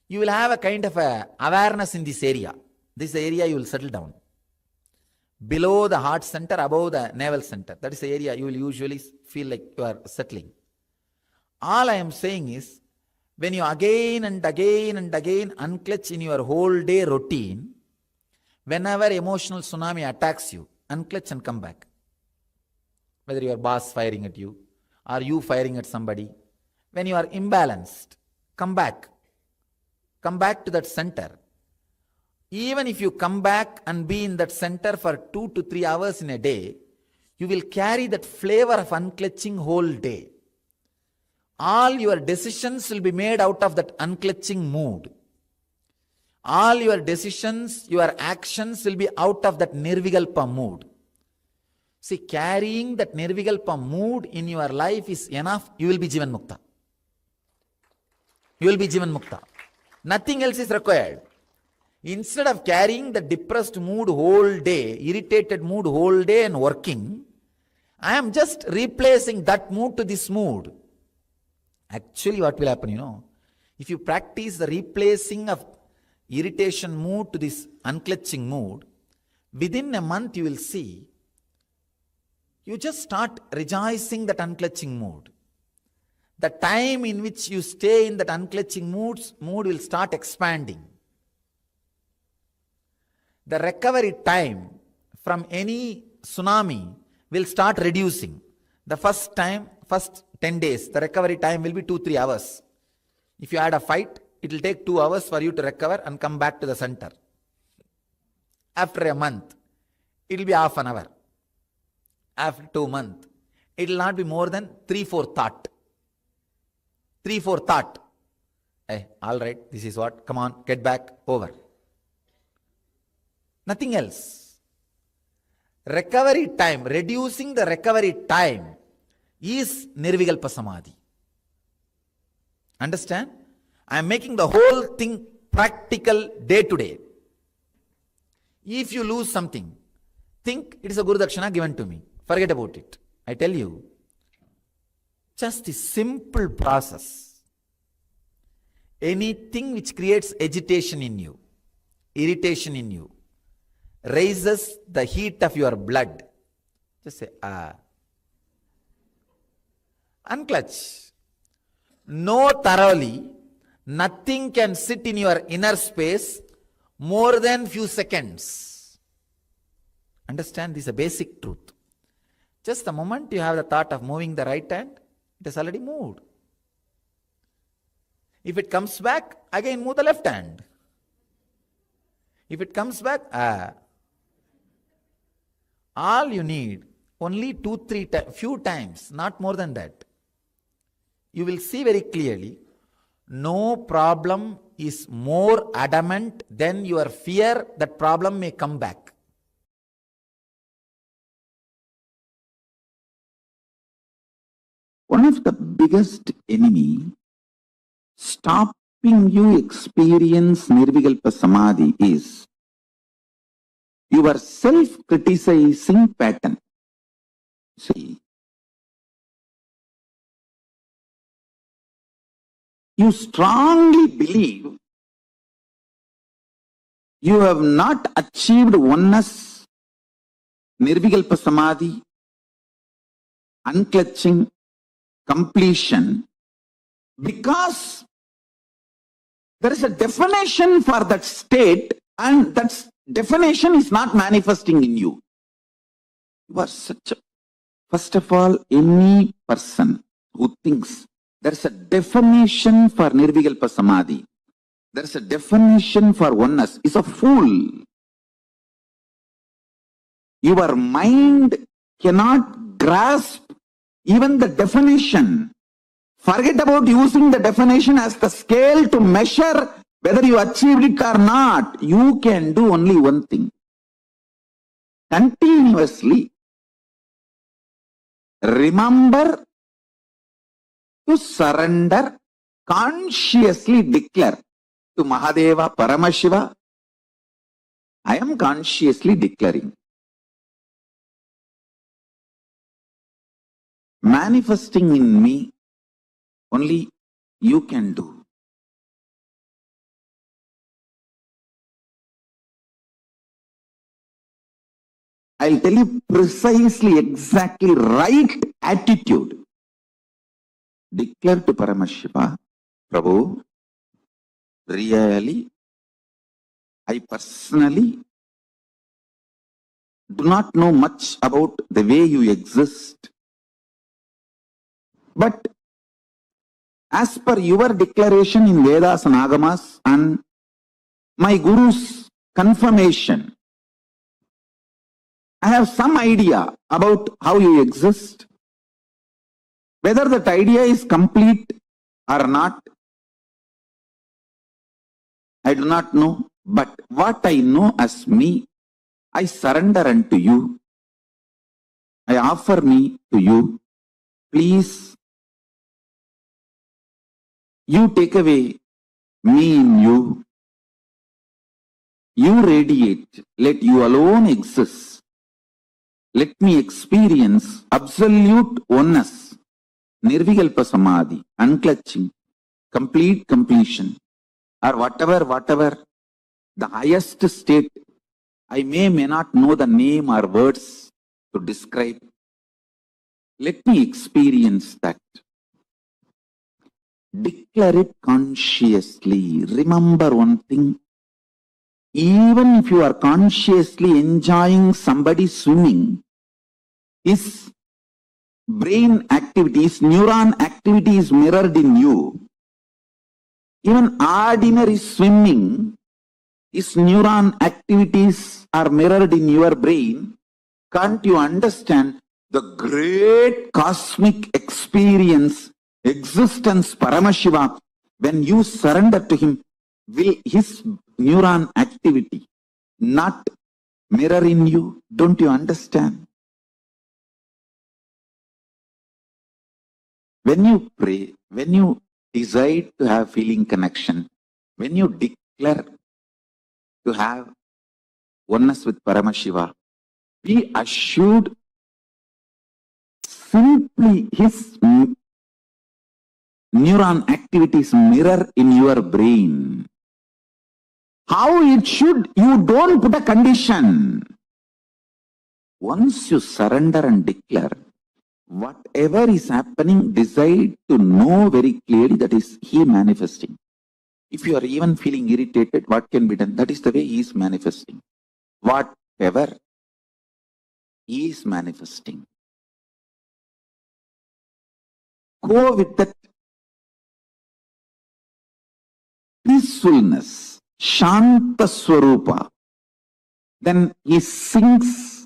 you will have a kind of a awareness in this area. This area you will settle down. Below the heart center, above the navel center. That is the area you will usually feel like you are settling. All I am saying is, when you again and again and again unclutch in your whole day routine, whenever emotional tsunami attacks you, unclutch and come back. Whether your boss firing at you or you firing at somebody, when you are imbalanced, come back. Come back to that center. Even if you come back and be in that center for 2 to 3 hours in a day, you will carry that flavor of unclutching whole day. All your decisions will be made out of that unclutching mood. All your decisions, your actions will be out of that nirvikalpa mood. See, carrying that nirvikalpa mood in your life is enough. You will be Jivan Mukta. You will be Jivan Mukta. Nothing else is required. Instead of carrying the depressed mood whole day, irritated mood whole day and working, I am just replacing that mood to this mood. Actually, what will happen, if you practice the replacing of irritation mood to this unclutching mood, within a month you will see, you just start rejoicing that unclutching mood. The time in which you stay in that unclutching mood will start expanding. The recovery time from any tsunami will start reducing. The first 10 days, the recovery time will be 2-3 hours. If you had a fight, it will take 2 hours for you to recover and come back to the center. After a month, it will be half an hour. After 2 months, it will not be more than 3-4 thought. 3-4 thought. Hey, all right, this is what, come on, get back, over. Nothing else. recovery time, reducing the recovery time is Nirvikalpa Samadhi. Understand? I am making the whole thing practical day to day. If you lose something, think it is a Guru Dakshina given to me. Forget about it. I tell you, just a simple process. Anything which creates agitation in you, irritation in you, raises the heat of your blood. Just say, unclutch. Know thoroughly, nothing can sit in your inner space more than few seconds. Understand? This is a basic truth. Just the moment you have the thought of moving the right hand, it has already moved. If it comes back, again move the left hand. If it comes back, all you need, only 2-3 few times, not more than that. You will see very clearly, no problem is more adamant than your fear that problem may come back. One of the biggest enemy stopping you experience Nirvikalpa Samadhi is your self-criticizing pattern. See, you strongly believe you have not achieved oneness, Nirvikalpa Samadhi, unclutching, completion, because there is a definition for that state and that definition is not manifesting in you. You are such a, first of all, any person who thinks there is a definition for Nirvikalpa Samadhi, there is a definition for oneness, is a fool. Your mind cannot grasp even the definition. Forget about using the definition as the scale to measure whether you achieved it or not. You can do only one thing. Continuously remember to surrender, consciously declare to Mahadeva, Paramashiva, I am consciously declaring. Manifesting in me, only you can do. I'll tell you precisely, exactly right attitude. Declare to Paramashiva, Prabhu, really, I personally do not know much about the way you exist. But as per your declaration in Vedas and Agamas and my Guru's confirmation, I have some idea about how you exist. Whether that idea is complete or not, I do not know. But what I know as me, I surrender unto you. I offer me to you. Please, you take away me in you. You radiate. Let you alone exist. Let me experience absolute oneness, Nirvikalpa Samadhi, unclutching, complete completion, or whatever the highest state. I may not know the name or words to describe. Let me experience that. Declare it consciously. Remember one thing. Even if you are consciously enjoying somebody swimming, his brain activities, neuron activity is mirrored in you. Even ordinary swimming, his neuron activities are mirrored in your brain. Can't you understand the great cosmic experience, existence, Paramashiva, when you surrender to him, will his neuron activity not mirror in you? Don't you understand? When you pray, when you decide to have feeling connection, when you declare to have oneness with Paramashiva, be assured simply his neuron activities mirror in your brain. How it should, you don't put a condition. Once you surrender and declare, whatever is happening, decide to know very clearly that is he manifesting. If you are even feeling irritated, what can be done? That is the way he is manifesting. Whatever he is manifesting. Go with that peacefulness, Shanta Swarupa. Then he sinks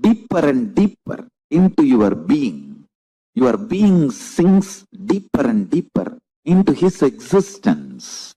deeper and deeper into your being. Your being sinks deeper and deeper into his existence.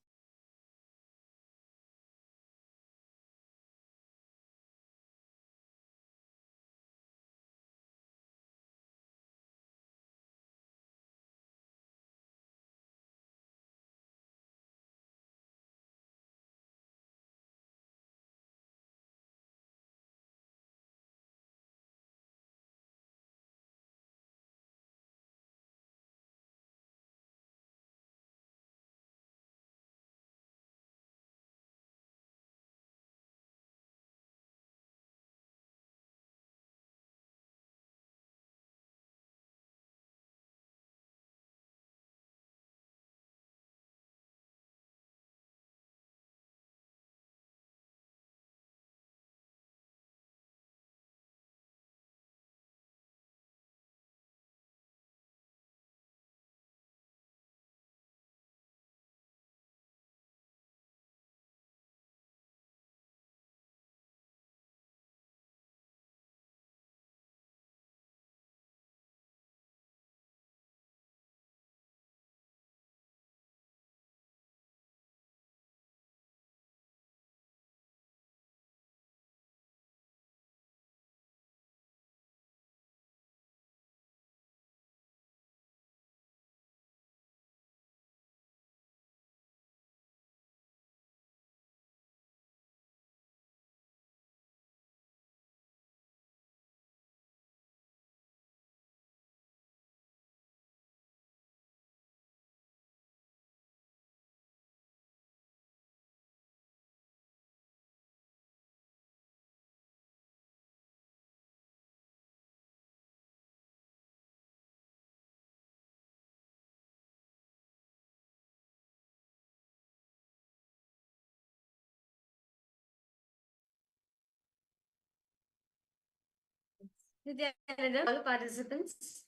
Nithyananda, all participants.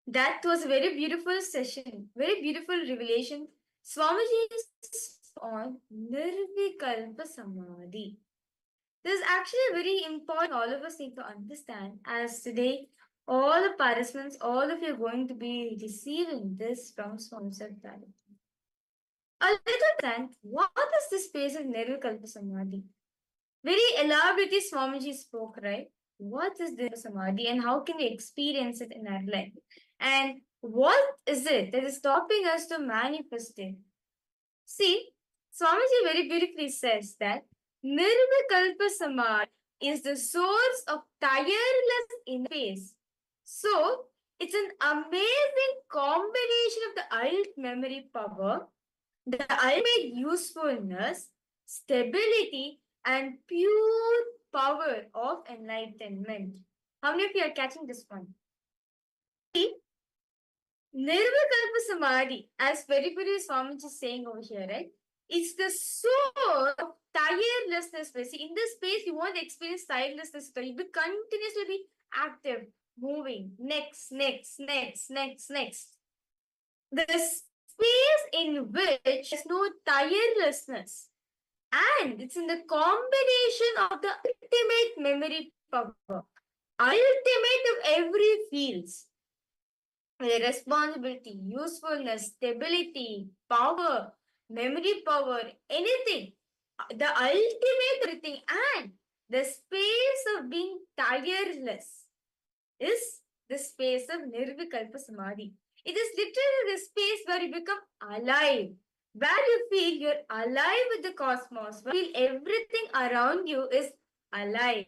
That was a very beautiful session, very beautiful revelation. Swamiji is on Nirvikalpa Samadhi. This is actually very important all of us need to understand as today all the participants, all of you are going to be receiving this from Swami Sartari. A little time, what is this space of Nirvikalpa Samadhi? Very elaborately Swamiji spoke, right? What is this Samadhi and how can we experience it in our life? And what is it that is stopping us to manifest it? See, Swamiji very beautifully says that Nirvikalpa Samadhi is the source of tireless inner peace. So, it's an amazing combination of the ultimate memory power, the ultimate usefulness, stability, and pure power of enlightenment. How many of you are catching this one? See, Nirvikalpa Samadhi, as Peripuri Swamiji is saying over here, right? It's the source of tirelessness. See, in this space, you won't experience tirelessness. You'll be continuously be active, moving, next. The space in which there's no tirelessness. And it's in the combination of the ultimate memory power, ultimate of every fields. The responsibility, usefulness, stability, power, memory power, anything, the ultimate everything, and the space of being tireless is the space of Nirvikalpa Samadhi. It is literally the space where you become alive, where you feel you're alive with the cosmos, where you feel everything around you is alive.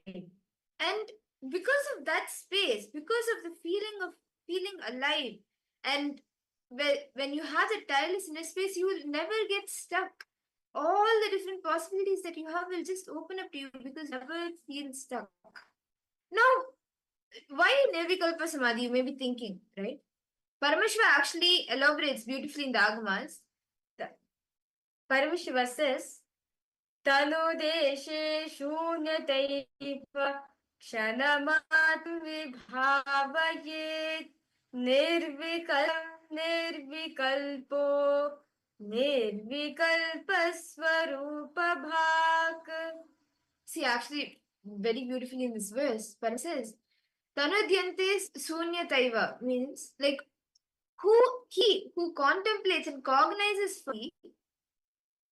And because of that space, because of the feeling of feeling alive, and when you have the tireless inner space, you will never get stuck. All the different possibilities that you have will just open up to you because you never feel stuck. Now, why Nirvikalpa Samadhi? You may be thinking, right? Paramashiva actually elaborates beautifully in the Agamas. Paramashiva says, Tanu deshe shunyataiva kshanamatam vibhavayet nirvikalpo nirvikalpasvarupa bhak. See, actually, very beautifully in this verse, Paramashiva says, Tanadyantes sunyataiva means like he who contemplates and cognizes fully,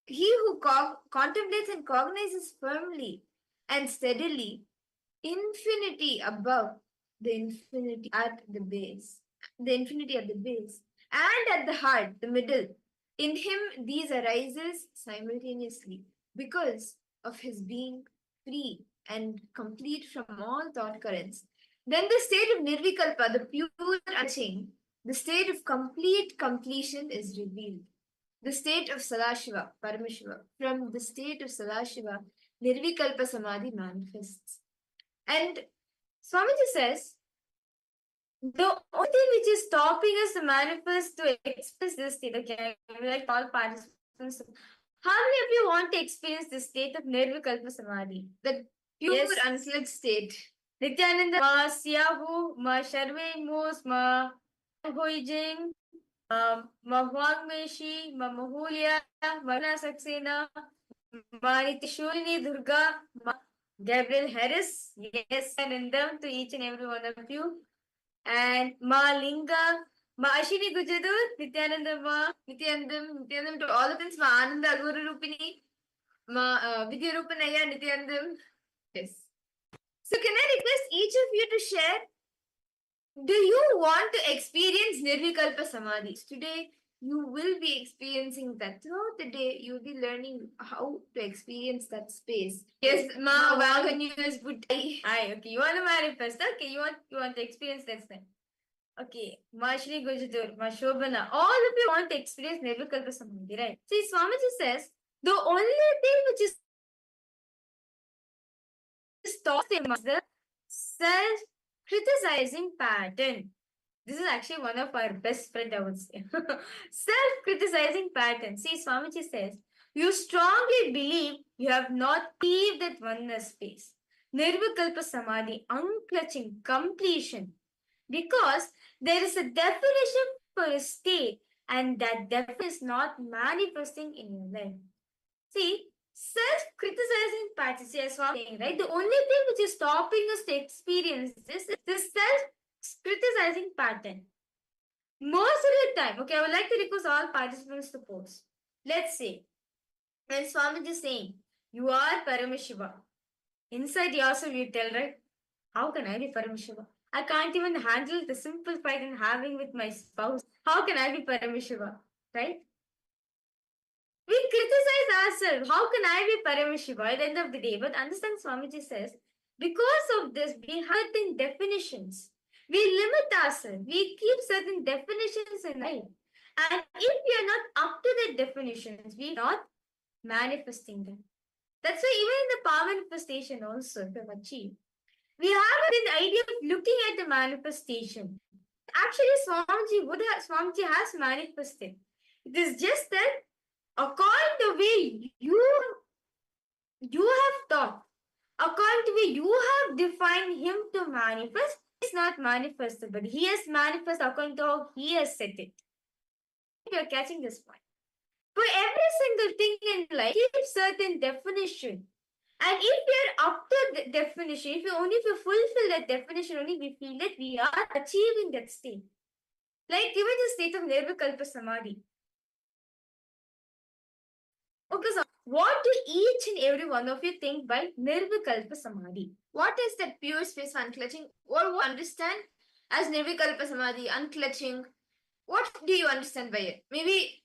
he who contemplates and cognizes firmly and steadily infinity above, the infinity at the base, the infinity at the base, and at the heart, the middle. In him, these arises simultaneously because of his being free and complete from all thought currents. Then the state of Nirvikalpa, the pure unchanging, the state of complete completion is revealed. The state of Sadashiva, Paramashiva, from the state of Sadashiva, Nirvikalpa Samadhi manifests. And Swamiji says, the only thing which is stopping us to manifest, to express this state, okay, like all participants, how many of you want to experience the state of Nirvikalpa Samadhi? The pure unfledged state. Nithyananda ma siyahu ma sharve mos ma hoijing ma huangmeshi ma mahulya ma saksena ma nitishulini durga ma Gabriel Harris. Yes, and them to each and every one of you. And Ma Linga, Ma Ashini Gujadur, Nithyanandam to all of them, Ma Ananda Guru Rupini, Ma Vidya Rupanaya, Nithyanandam. Yes. So, can I request each of you to share? Do you want to experience Nirvikalpa Samadhi? Today, you will be experiencing that. Throughout the day, you'll be learning how to experience that space. Yes, Ma, can you use Buddha? Hi, okay. You want to manifest? Okay, you want to experience that thing. Okay, Ma Shri Gujadur, Ma Shobana, all of you want to experience Nirvikalpa Samadhi, right? See, Swamiji says, the only thing which is stopped him is the self-criticizing pattern. This is actually one of our best friends, I would say. Self-criticizing pattern. See, Swamiji says, you strongly believe you have not achieved that oneness space. Nirvikalpa Samadhi, unclutching, completion. Because there is a definition for a state, and that definition is not manifesting in your life. See, self-criticizing patterns, yes, right? The only thing which is stopping us to experience this is the self-criticizing pattern. Most of the time, okay, I would like to request all participants to pose. Let's say, when Swamiji is saying, you are Paramashiva. Inside yourself, you tell, right? How can I be Paramashiva? I can't even handle the simple fight I'm having with my spouse. How can I be Paramashiva? Right? We criticize ourselves. How can I be Paramashiva at the end of the day? But understand, Swamiji says, because of this, we have certain definitions. We limit ourselves. We keep certain definitions in life. And if we are not up to the definitions, we are not manifesting them. That's why even in the power manifestation also, if we have achieved, we have this idea of looking at the manifestation. Actually, Swamiji has manifested. It is just that according to the way you have thought, according to the way you have defined him to manifest, he is not manifested, but he has manifested according to how he has set it. You are catching this point. For every single thing in life, keep certain definition. And if we are up to the definition, if you fulfill that definition, only we feel that we are achieving that state. Like given the state of Nirvikalpa Samadhi. Okay, so what do each and every one of you think by Nirvikalpa Samadhi? What is that pure space of unclutching? Or what understand as Nirvikalpa Samadhi, unclutching? What do you understand by it? Maybe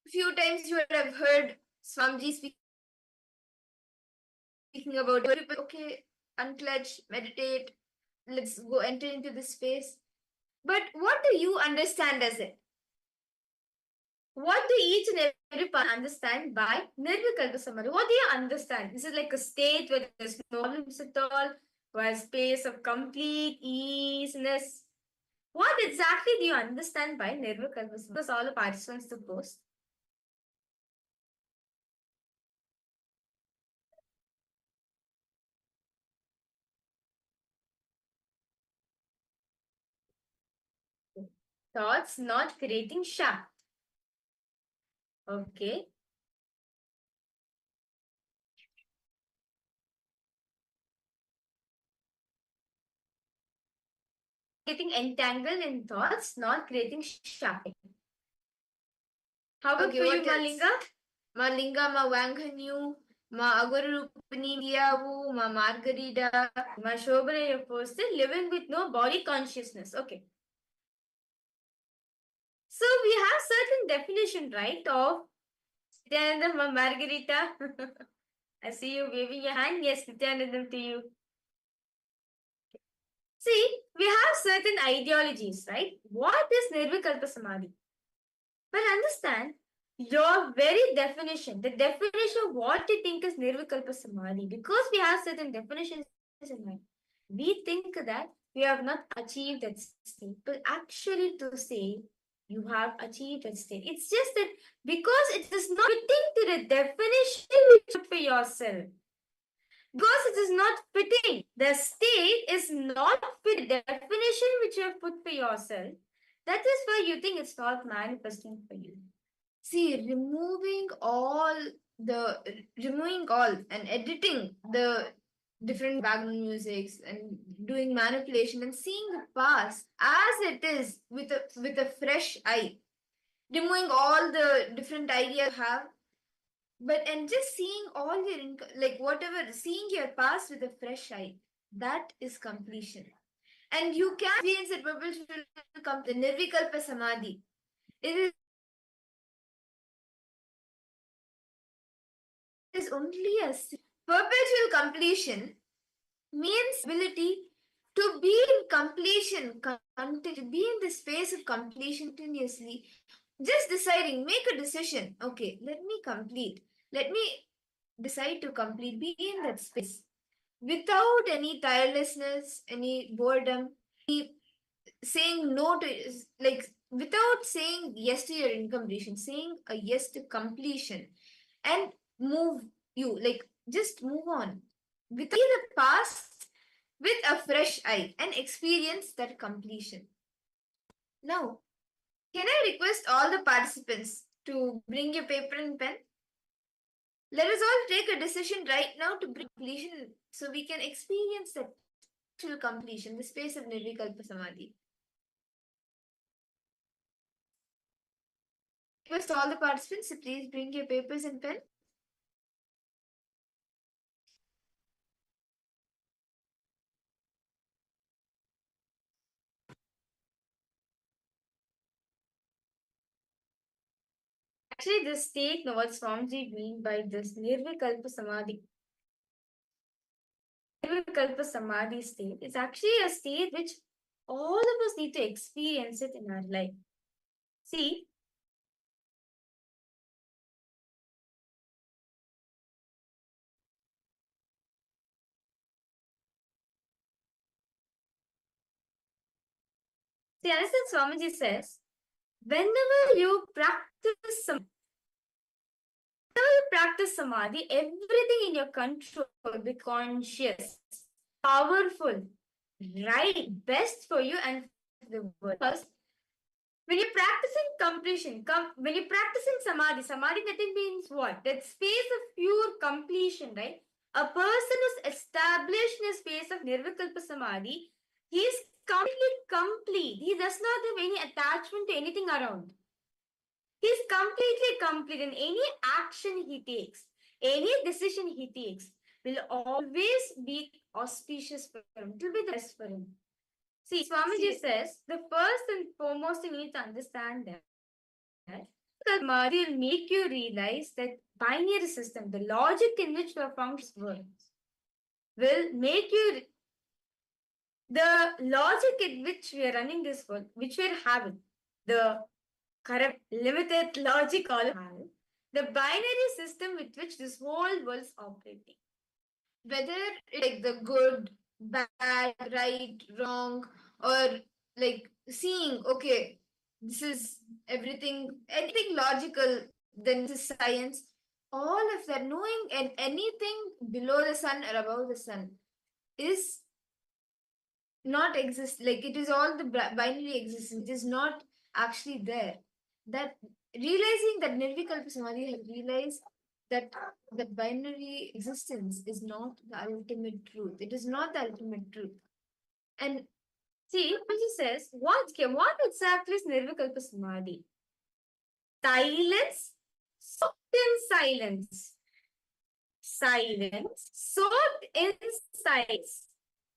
few times you would have heard Swamiji speaking about, okay, unclutch, meditate, let's go enter into this space. But what do you understand as it? What do each and every person understand by Nirvikalpa Samadhi? What do you understand? Is it like a state where there's no problems at all, where a space of complete easiness? What exactly do you understand by Nirvikalpa Samadhi? Because all the participants to post. Thoughts not creating shaft. Okay. Getting entangled in thoughts, not creating shaft. How about Okay, for what you, else? Malinga? Malinga, ma Wanghanyu, ma Agurupani Diyavu, ma Margarita, ma Shobana, you're posted, living with no body consciousness. Okay. So we have certain definition, right, of Nithyananda, ma Margarita. I see you waving your hand. Yes, Nithyanandam to you. See, we have certain ideologies, right? What is Nirvikalpa Samadhi? But understand your very definition, the definition of what you think is Nirvikalpa Samadhi, because we have certain definitions in mind, we think that we have not achieved that state, but actually to say you have achieved that state. It's just that because it is not fitting to the definition you put for yourself. Because it is not fitting, the state is not fit the definition which you have put for yourself. That is why you think it's not manifesting for you. See, removing all and editing the different background musics and doing manipulation and seeing the past as it is with a fresh eye, removing all the different ideas you have, but and just seeing all your like whatever, seeing your past with a fresh eye, that is completion. And you can experience it. People will come to Nirvikalpa Samadhi. It is only a perpetual completion means ability to be in completion, to be in the space of completion continuously. Just deciding, make a decision. Okay, let me complete. Let me decide to complete, be in that space without any tirelessness, any boredom, saying no to, like, without saying yes to your incompletion, saying a yes to completion and move you, like, just move on with the past with a fresh eye and experience that completion. Now, can I request all the participants to bring your paper and pen? Let us all take a decision right now to bring completion so we can experience that actual completion, the space of Nirvikalpa Samadhi. Request all the participants to please bring your papers and pen. Actually, this state, what Swamiji mean by this Nirvikalpa Samadhi. Nirvikalpa Samadhi state is actually a state which all of us need to experience it in our life. See, understand Swamiji says, whenever you practice Samadhi, everything in your control will be conscious, powerful, right, best for you and for the world. Because when you're practicing completion, when you're practicing Samadhi nothing means what? That space of pure completion, right? A person who's established in a space of Nirvikalpa Samadhi, he is completely complete. He does not have any attachment to anything around. He is completely complete in any action he takes, Any decision he takes will always be auspicious for him. It will be the best for him. See, Swamiji says the first and foremost you need to understand that Mari will make you realize that binary system, the logic in which the functions works, will make you the logic in which we are running this world, which we are having, the correct limited logic all have, the binary system with which this whole world is operating. Whether it's like the good, bad, right, wrong, or like seeing, okay, this is everything, anything logical, then this is science, all of that, knowing and anything below the sun or above the sun is not exist, like it is all the binary existence, it is not actually there. That realizing that Nirvikalpa Samadhi has realized that that binary existence is not the ultimate truth. It is not the ultimate truth. And see, he says, what exactly is Nirvikalpa Samadhi? Silence, soaked in silence. Silence, soaked in silence.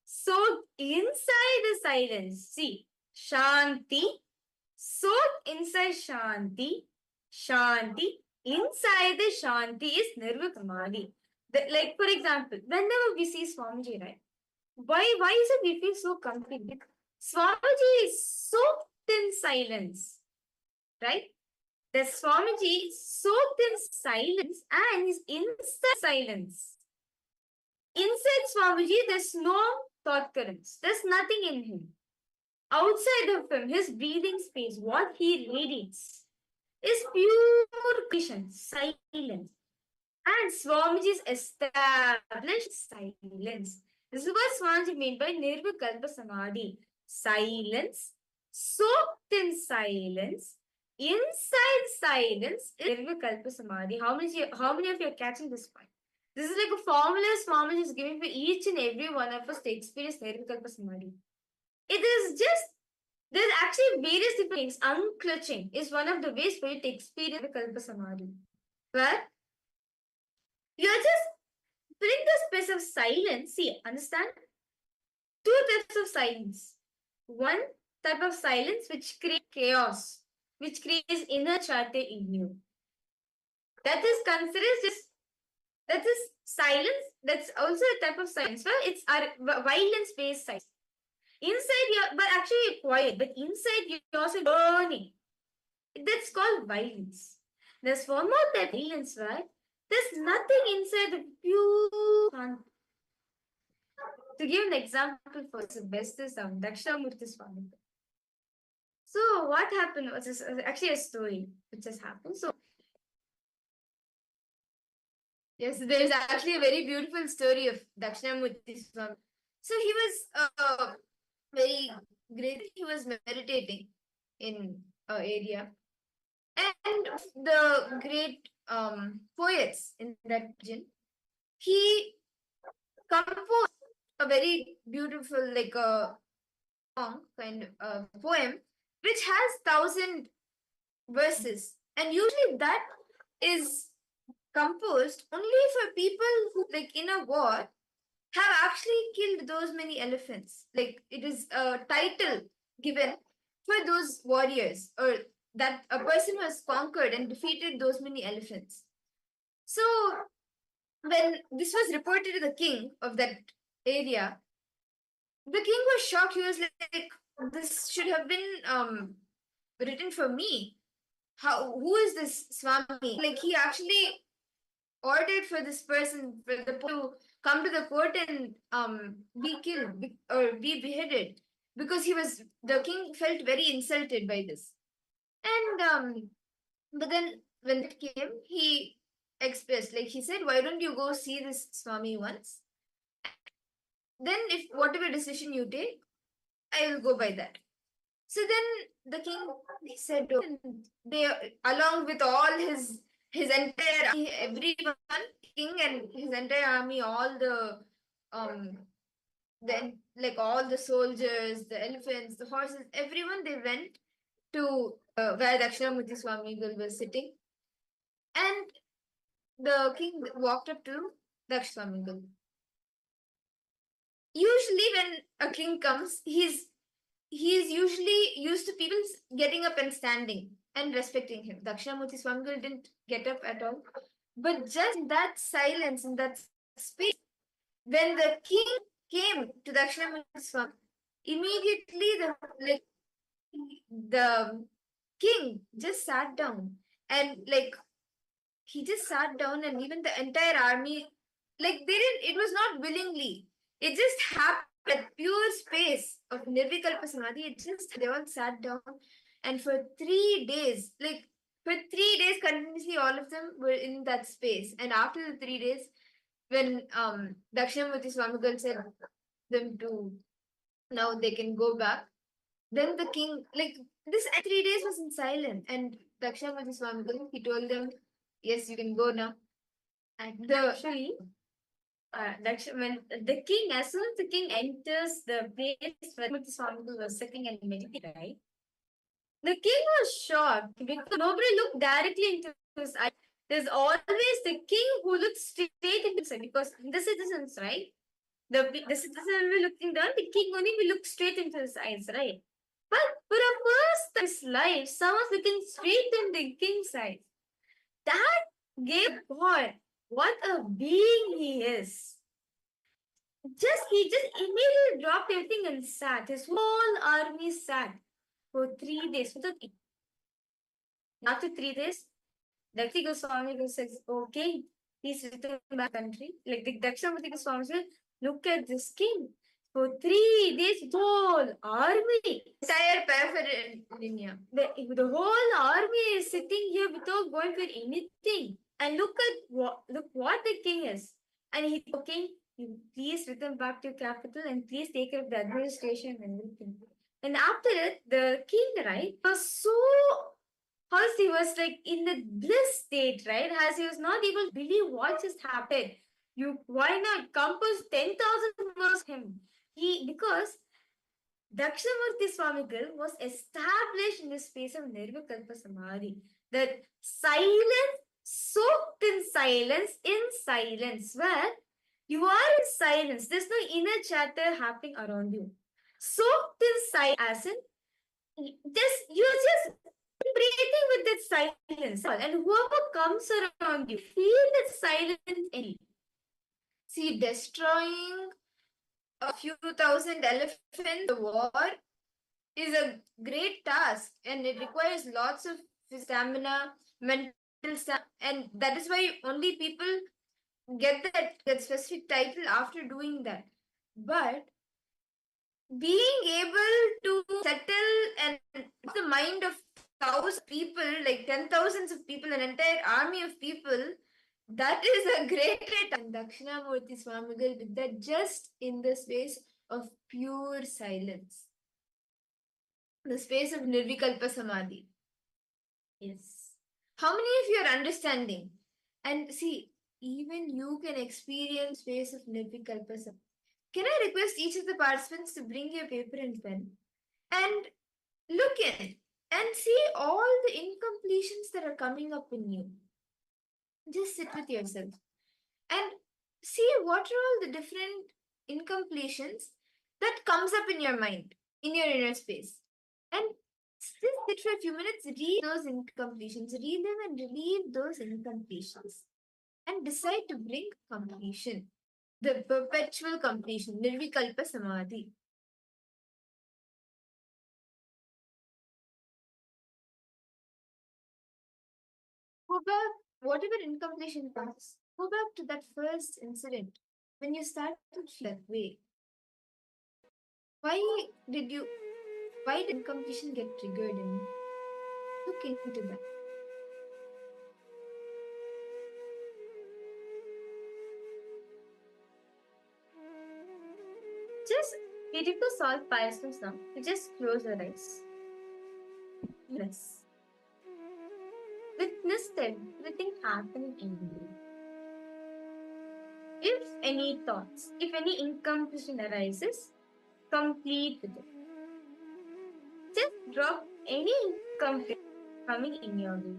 Soaked inside the silence. See, Shanti, soaked inside Shanti. Shanti, inside the Shanti is Nirvikamadi. Like, for example, whenever we see Swamiji, right? Why is it we feel so comfortable? Swamiji is soaked in silence, right? The Swamiji is soaked in silence and is inside silence. Inside Swamiji, there's no thought currents. There's nothing in him. Outside of him, his breathing space, what he radiates, is pure creation, silence. And Swamiji's established silence. This is what Swamiji meant by Nirvikalpa Samadhi. Silence, soaked in silence, inside silence is Nirvikalpa Samadhi. How many of you are catching this point? This is like a formula Swamiji is giving for each and every one of us to experience Nirvikalpa Samadhi. It is just, there's actually various different things. Unclutching is one of the ways for you to experience Nirvikalpa Samadhi. Where you're just filling the space of silence. See, understand? Two types of silence. One type of silence which creates chaos, which creates inner chatter in you. That is considered just, that is silence. That's also a type of silence. Well, it's our violence-based silence. Inside you, but actually you're quiet, but inside you're also burning. That's called violence. There's one more type of violence, right? There's nothing inside the pure fun. To give an example for the best is Dakshinamurti Swami. So what happened was actually a story which has happened. So yes, there's actually a very beautiful story of Dakshinamurti Swami. So he was very great. He was meditating in an area, and the great poets in that region, he composed a very beautiful, like a song kind of poem, which has 1,000 verses, and usually that is composed only for people who, like in a war, have actually killed those many elephants. Like it is a title given for those warriors, or that a person who has conquered and defeated those many elephants. So when this was reported to the king of that area, the king was shocked. He was like, this should have been written for me. Who is this Swami? Like he actually ordered for this person, for the to come to the court and be killed or be beheaded, because the king felt very insulted by this. And but then when it came, he expressed, like he said, why don't you go see this Swami once? Then if whatever decision you take, I will go by that. So then the king, he said, they, along with all his entire army, everyone, king and his entire army, all the then like all the soldiers, the elephants, the horses, everyone, they went to where Dakshinamurti Swami was sitting. And the king walked up to Dakshaswamingal. Usually, when a king comes, he's usually used to people getting up and standing and respecting him. Dakshinamurti Swamigal didn't get up at all. But just in that silence, in that space, when the king came to Dakshinamurti Swami, immediately the king just sat down and he just sat down, and even the entire army, they didn't, it was not willingly, it just happened at pure space of Nirvikalpa Samadhi. It just, they all sat down, and for 3 days, continuously, all of them were in that space. And after the 3 days, when Dakshinamurti Swamigal said them to, now they can go back, then the king, this 3 days was in silence, and Dakshinamurti Swamigal, he told them, yes, you can go now. And actually, when the king, as soon as the king enters the place where Murthy Swamigal was sitting and meditating, right? The king was shocked because nobody looked directly into his eyes. There's always the king who looks straight into his eyes, because the citizens, right? The citizen will be looking down, the king only will look straight into his eyes, right? But for the first time in his life, someone's looking straight in the king's eyes. That gave God what a being he is. He just immediately dropped everything and sat. His whole army sat for 3 days without eating. After 3 days, Dakti Goswami says, okay, he's returned back country. Like the Dakshinamurti Goswami said, look at this king. For 3 days, whole army, entire paraphernalia, the whole army is sitting here without going for anything. And look what the king is. And he, okay, you please return back to your capital and please take care of the administration and everything. And after it, the king, right, was so, how he was like in the bliss state, right? As he was not able to believe what just happened. Why not compose 10,000 verse him? Because Dakshinamurti Swamigal was established in the space of Nirvikalpa Samadhi. That silence, soaked in silence, where you are in silence. There's no inner chatter happening around you. Soaked in silence, as in, you're just breathing with that silence. And whoever comes around you, feel that silence energy. See, destroying a few thousand elephants in the war is a great task, and it requires lots of stamina, mental stamina, and that is why only people get that specific title after doing that. But being able to settle and the mind of thousands of people, like 10,000s of people, an entire army of people, that is a great trait. And Dakshinamurti Swamigal did that just in the space of pure silence, the space of Nirvikalpa Samadhi. Yes. How many of you are understanding? And see, even you can experience space of Nirvikalpa Samadhi. Can I request each of the participants to bring your paper and pen and look in and see all the incompletions that are coming up in you? Just sit with yourself and see what are all the different incompletions that comes up in your mind, in your inner space. And just sit for a few minutes, read those incompletions, read them and relieve those incompletions, and decide to bring completion, the perpetual completion, Nirvikalpa Samadhi. Go back, whatever incompletion comes, go back to that first incident when you started to feel that way. Why did incompletion get triggered in you? Look into that. Just if you solve Pythons now, you just close your eyes. Yes. Witness everything happening in you. If any thoughts, if any incompletion arises, complete with it. Just drop any incompletion coming in your way.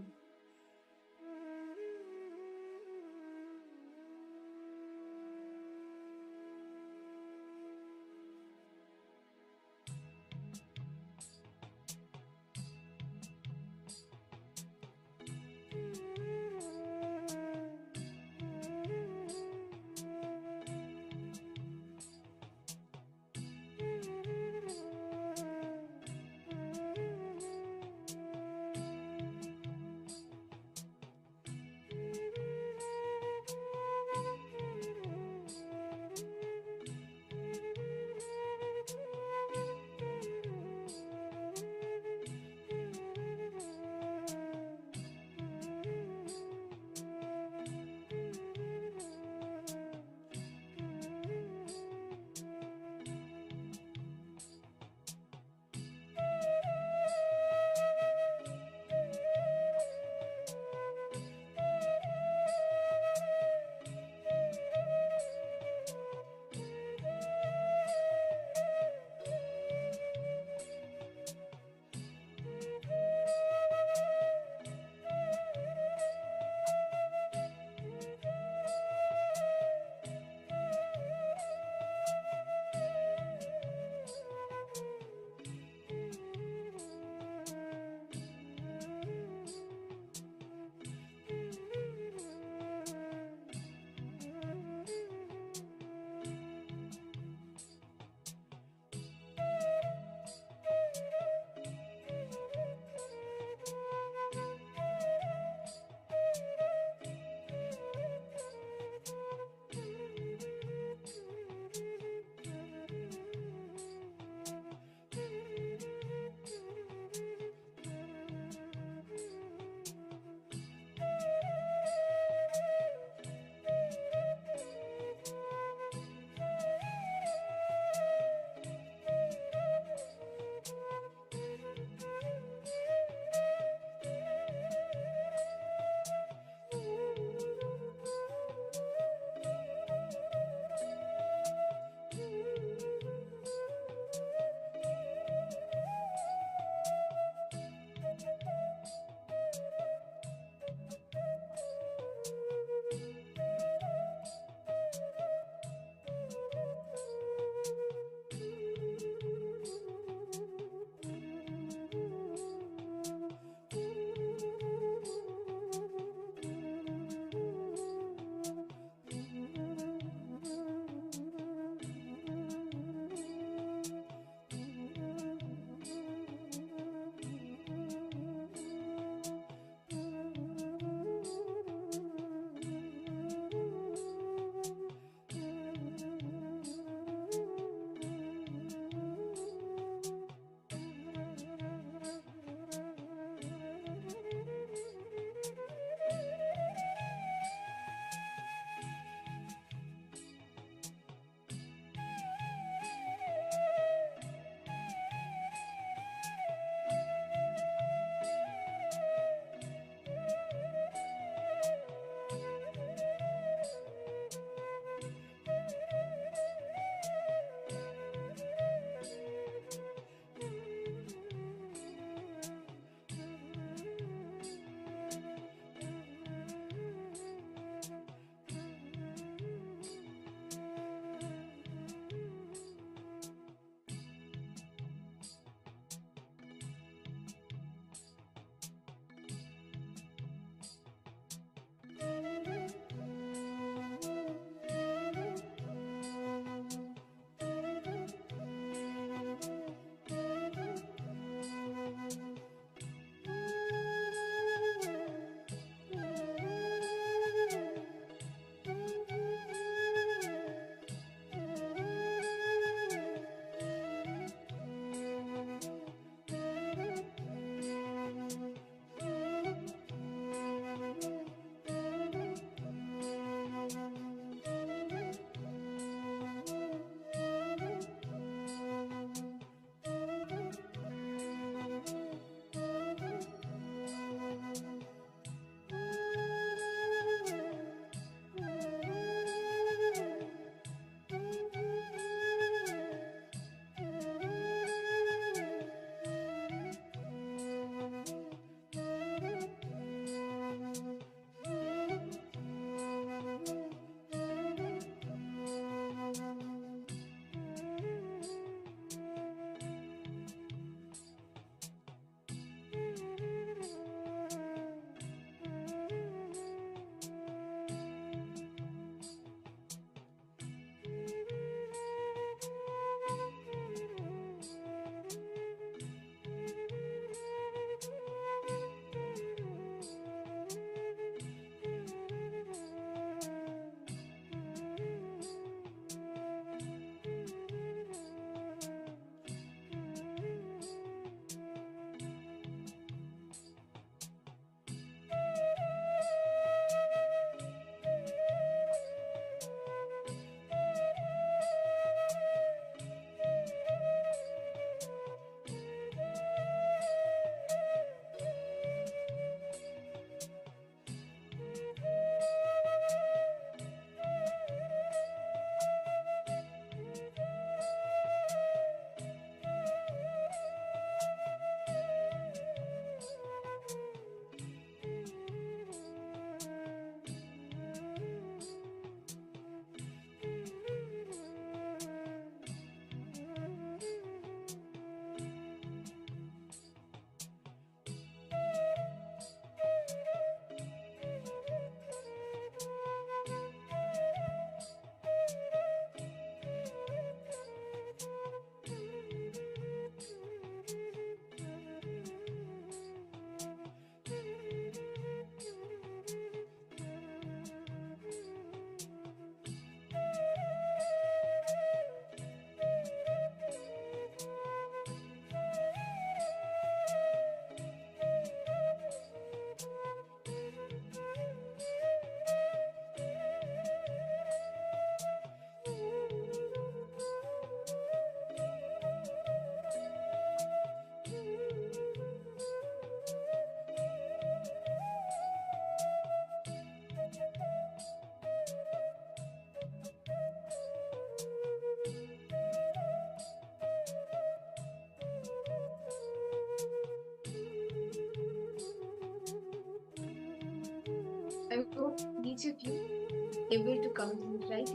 able to complete right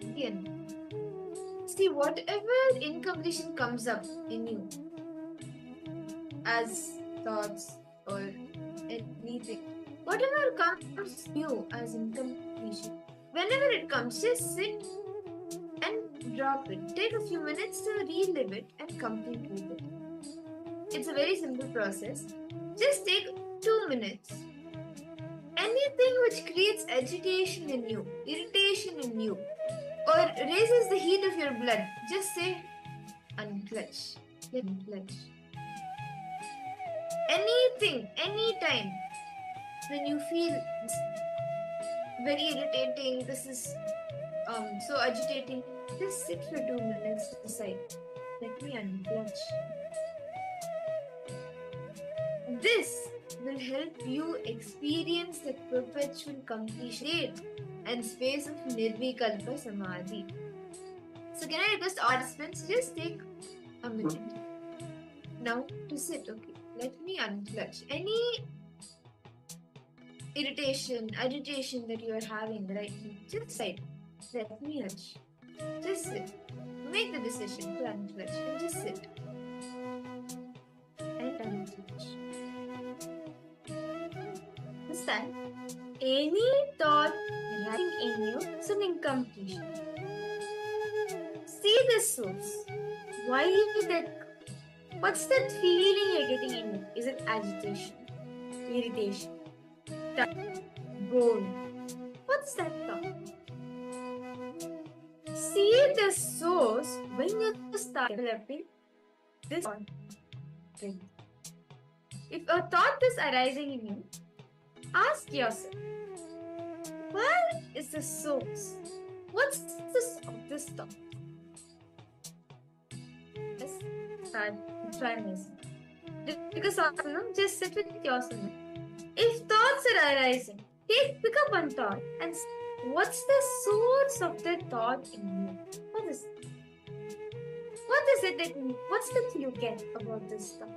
again. See, whatever incompletion comes up in you as thoughts or anything, whatever comes to you as incompletion, whenever it comes, just sit and drop it. Take a few minutes to relive it and complete with it. It's a very simple process. Just take 2 minutes. Anything which creates agitation in you, irritation in you, or raises the heat of your blood, just say unclutch. Let me clutch. Anything, anytime when you feel very irritating, this is so agitating, just sit for 2 minutes to the side. Let me unclutch. This will help you experience the perpetual completion and space of Nirvikalpa Samadhi. So can I request participants, just take a minute now to sit. Okay, let me unclutch. Any irritation, agitation that you are having right now, just sit. Let me unclutch. Just sit. Make the decision to unclutch and just sit. And unclutch. This time, any thought rising in you is an incompletion. See the source. Why is that? What's that feeling you're getting in you? Is it agitation, irritation, bone? What's that thought? See the source when you start developing this thought. If a thought is arising in you, ask yourself, where is the source? What's the source of this thought? Let's start trying this. Because just sit with yourself. If thoughts are arising, pick up one thought and what's the source of the thought in you? What is it? What is it that what's the you get about this thought?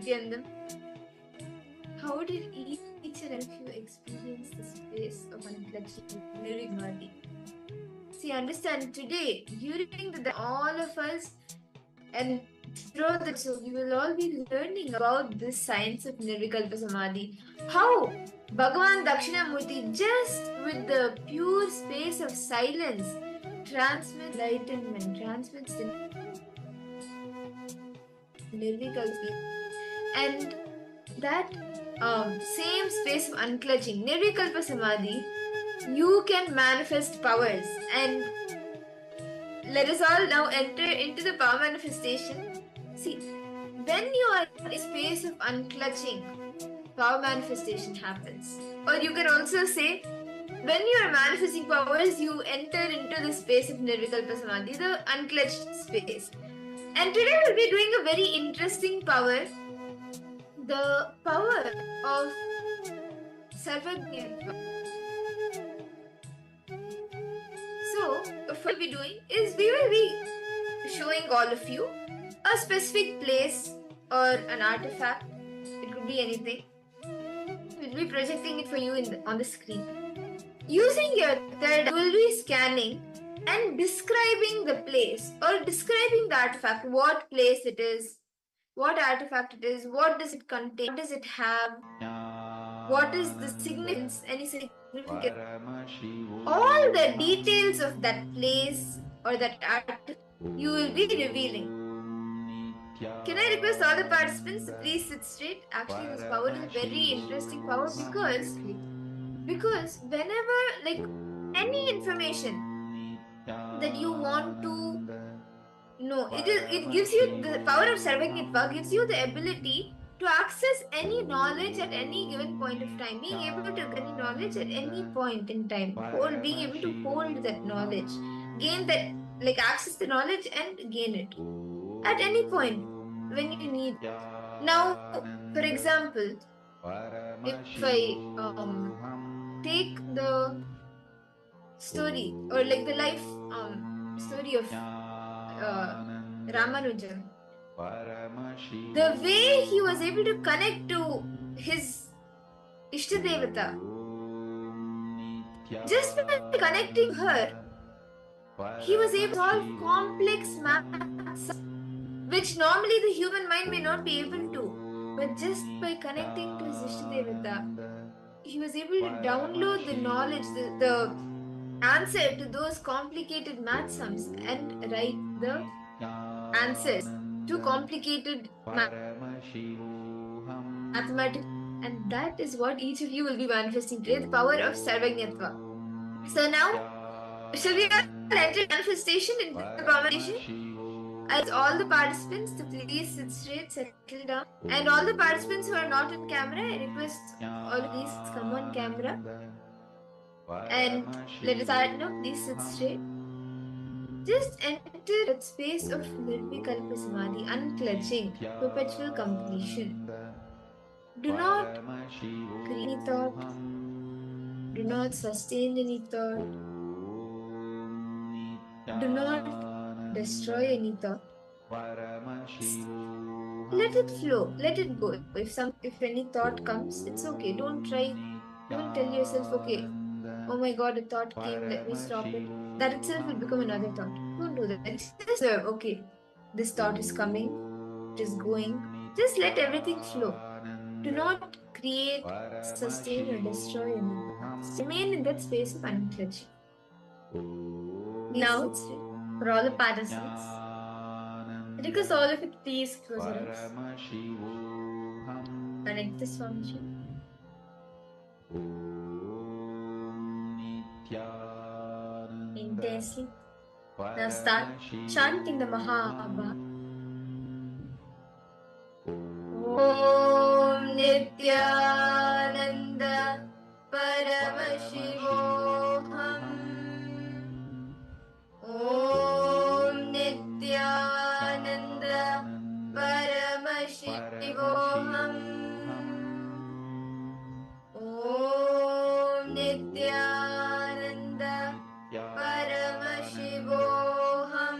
Nithyananda, how did each and every of you experience the space of unclutching Nirvigmati? See, understand today, during the all of us and throughout the so we will all be learning about this science of Nirvikalpa Samadhi. How Bhagavan Dakshinamurti, just with the pure space of silence, transmits enlightenment, transmits the Nirvikalpa, and that same space of unclutching, Nirvikalpa Samadhi, you can manifest powers. And let us all now enter into the power manifestation. See, when you are in a space of unclutching, power manifestation happens. Or you can also say, when you are manifesting powers, you enter into the space of Nirvikalpa Samadhi, the unclutched space. And today we'll be doing a very interesting power, the power of Sarvajñatva. So, what we'll be doing is we will be showing all of you a specific place or an artifact. It could be anything. We'll be projecting it for you on the screen. Using your third, you will be scanning and describing the place or describing the artifact, what place it is, what artifact it is, what does it contain, what does it have, what is the significance, any significance, all the details of that place or that artifact you will be revealing. Can I request all the participants to please sit straight? Actually, this power is a very interesting power because whenever, like, any information that you want to know, it gives you the power of Sarvajñatva, gives you the ability to access any knowledge at any given point of time, being able to get any knowledge at any point in time, being able to hold that knowledge, gain that, like, access the knowledge and gain it at any point when you need. Now, for example, if I take the story or like the life story of Ramanujan, the way he was able to connect to his Ishtadevata, just by connecting her, he was able to solve complex maths, which normally the human mind may not be able to. But just by connecting to his Ishtadevata, he was able to download the knowledge, the answer to those complicated math sums and write the answers to complicated mathematics. And that is what each of you will be manifesting today, the power of Sarvajñatva. So now, shall we all enter manifestation in the conversation? I ask all the participants to please sit straight, settle down. And all the participants who are not on camera, I request all please come on camera. And let us start now. Please sit straight. Just enter that space of Nirvikalpa Samadhi, unclutching, perpetual completion. Do not create any thought. Do not sustain any thought. Do not destroy any thought. Let it flow. Let it go. If any thought comes, it's okay. Don't try. Don't tell yourself, okay, oh my god, a thought came, let me stop it. That itself will become another thought. Don't do that. Just observe, okay, this thought is coming, it is going. Just let everything flow. Do not create, sustain, or destroy any thoughts. Remain in that space of unclutching. Now, for all the participants, request all of it, please close your eyes. Connect this function. Intensely. Now start chanting the Mahabha. Om Nithyananda Paramashivoham. Om Nithyananda Paramashivoham. Om Nithyananda Paramashivoham.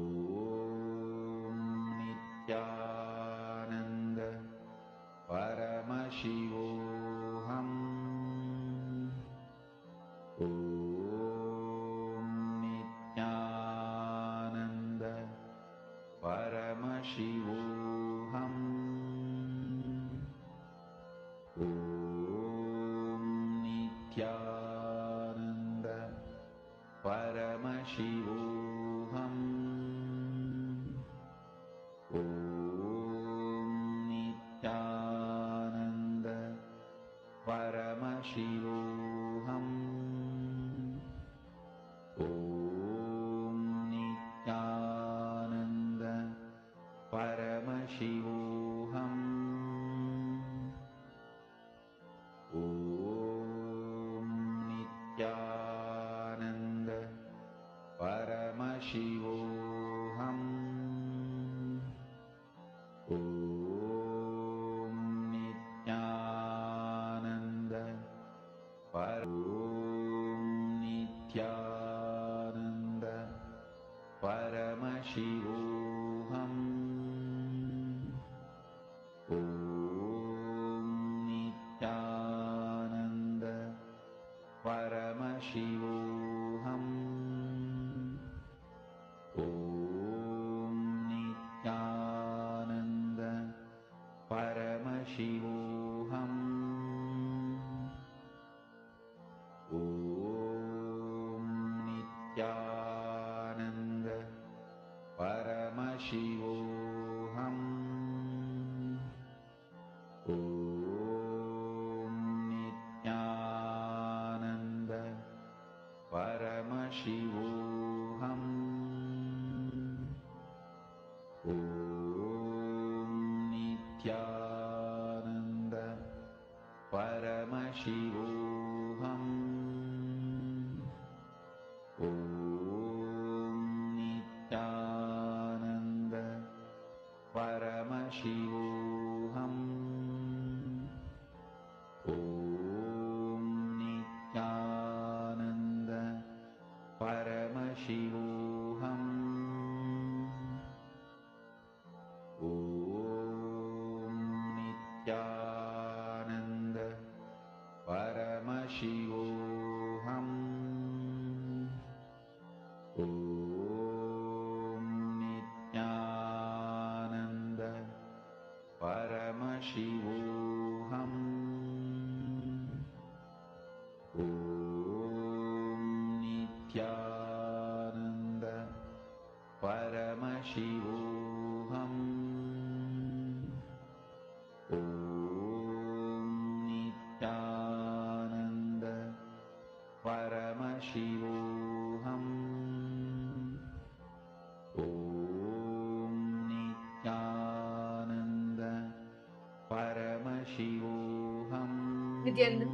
Nithyananda,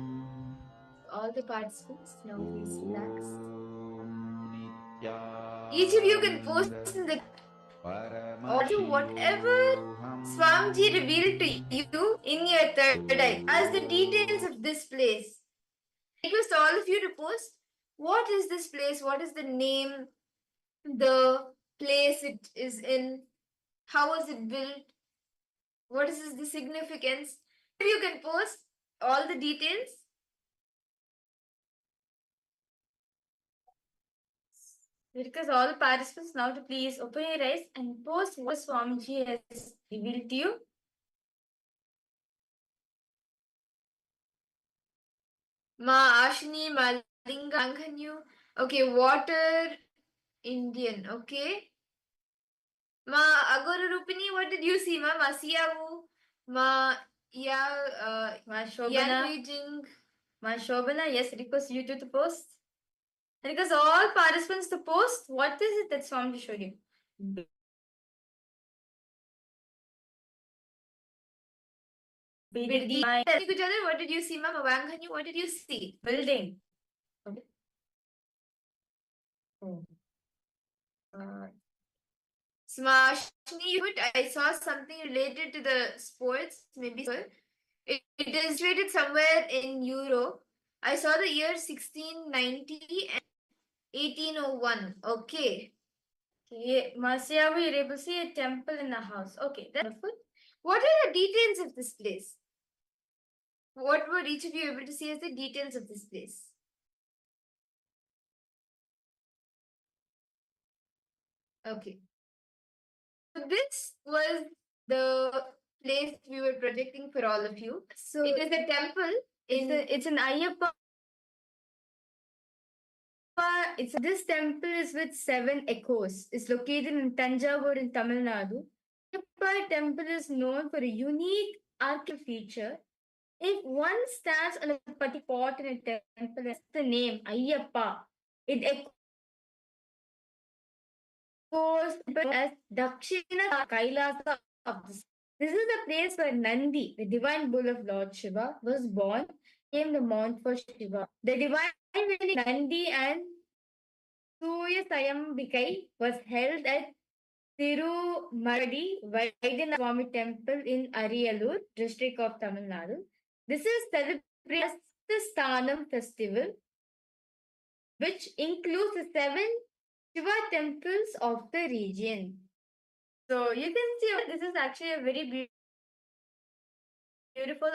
all the participants, now please relax. Each of you can post in the audio whatever Swamiji revealed to you in your third eye as the details of this place. I request all of you to post what is this place, what is the name, the place it is in, how was it built, what is the significance. If you can post all the details. Because all the participants now to please open your eyes and post what Swamiji has revealed to you. Ma Ashni, Ma Linga, Anghanyu. Okay, water Indian. Okay. Ma Agora Rupini, what did you see? Ma Masiyavu, Ma Ma Shobana, Ma Shobana. Yes, request you two to post. Request all participants to post. What is it that Swamiji showed you? Building. What did you see, Mama? Wanghanyu, what did you see? Building. Okay. Oh. Smashni, I saw something related to the sports, maybe. It is situated somewhere in Europe. I saw the year 1690 and 1801. Okay. Okay. Masya, we were able to see a temple in a house. Okay, that's wonderful. What are the details of this place? What were each of you able to see as the details of this place? Okay. So this was the place we were projecting for all of you. So it is a temple. It's an Ayyappa This temple is with 7 echoes. It's located in Tanjavur in Tamil Nadu. Ayyappa temple is known for a unique architectural feature. If one stands on a particular spot in a temple, that's the name Ayyappa. It echoes as Dakshina KAILASA of the. This is the place where Nandi, the divine bull of Lord Shiva, was born, came the mount for Shiva. The divine wedding Nandi and Surya Sayambikai was held at Tirumaradi Vaidyanatha Swami Temple in Ariyalur, district of Tamil Nadu. This is celebrated as the Sthanam festival, which includes the 7 Shiva temples of the region. So you can see this is actually a very beautiful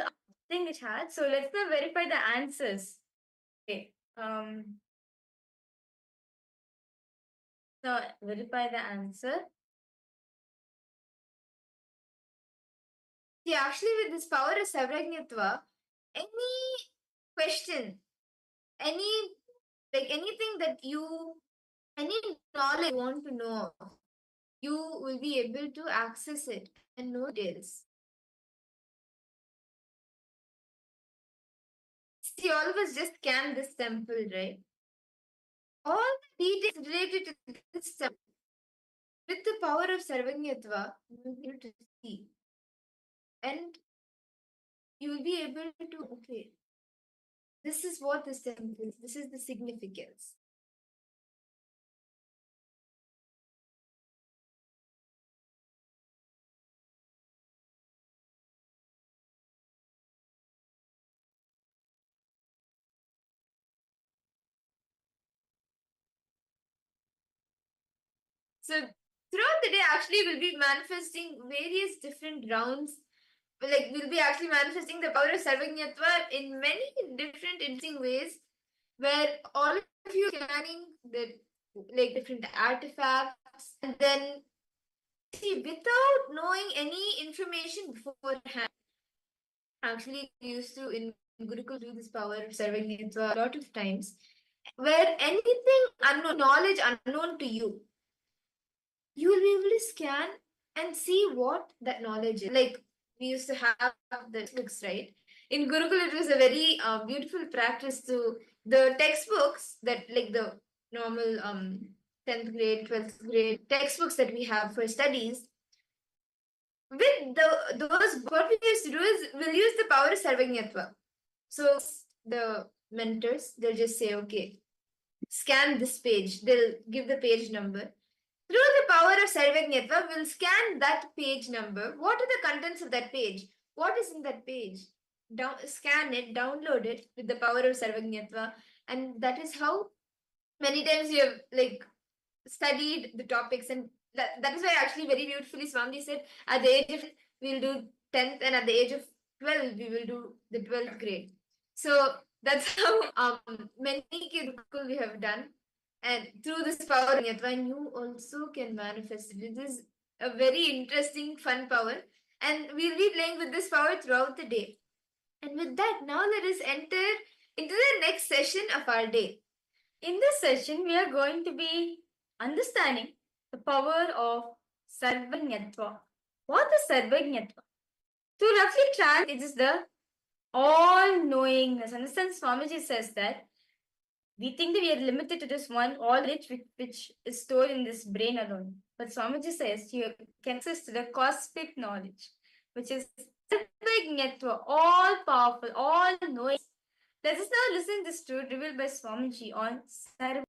thing it had. So let's now verify the answers. Okay. So verify the answer. See, actually, with this power of Sarvajñatva, any question, anything that any knowledge you want to know, you will be able to access it and know details. See, all of us just scanned this temple, right? All the details related to this temple, with the power of Sarvajñatva, you will be able to see. And you will be able to, okay, this is what this temple is, this is the significance. So throughout the day, actually, we'll be manifesting various different rounds. Like we'll be actually manifesting the power of Sarvajñatva in many different interesting ways, where all of you are scanning the different artifacts, and then see without knowing any information beforehand. Actually, used to in Gurukul do this power of Sarvajñatva a lot of times, where anything unknown, knowledge unknown to you, you will be able to scan and see what that knowledge is. Like we used to have the books, right? In Gurukul, it was a very beautiful practice to the textbooks that like the normal 10th grade, 12th grade textbooks that we have for studies. With those, what we used to do is we'll use the power of Sarvajñatva. So the mentors, they'll just say, okay, scan this page. They'll give the page number. Through the power of Sarvajñatva, we'll scan that page number. What are the contents of that page? What is in that page? Scan it, download it with the power of Sarvajñatva. And that is how many times you have studied the topics. And that is why actually very beautifully Swami said, at the age of we'll do 10th, and at the age of 12, we will do the 12th grade. So that's how many Gurukul we have done. And through this power of Yatva, you also can manifest it. This is a very interesting, fun power. And we'll be playing with this power throughout the day. And with that, now let us enter into the next session of our day. In this session, we are going to be understanding the power of Sarvajñatva. What is Sarvajñatva? To roughly translate, it is the all-knowingness. Understand, Swamiji says that we think that we are limited to this one knowledge which is stored in this brain alone. But Swamiji says you can access to the cosmic knowledge, which is Sarvajñatva, all-powerful, all-knowing. Let us now listen to this truth revealed by Swamiji on Sarvajñatva.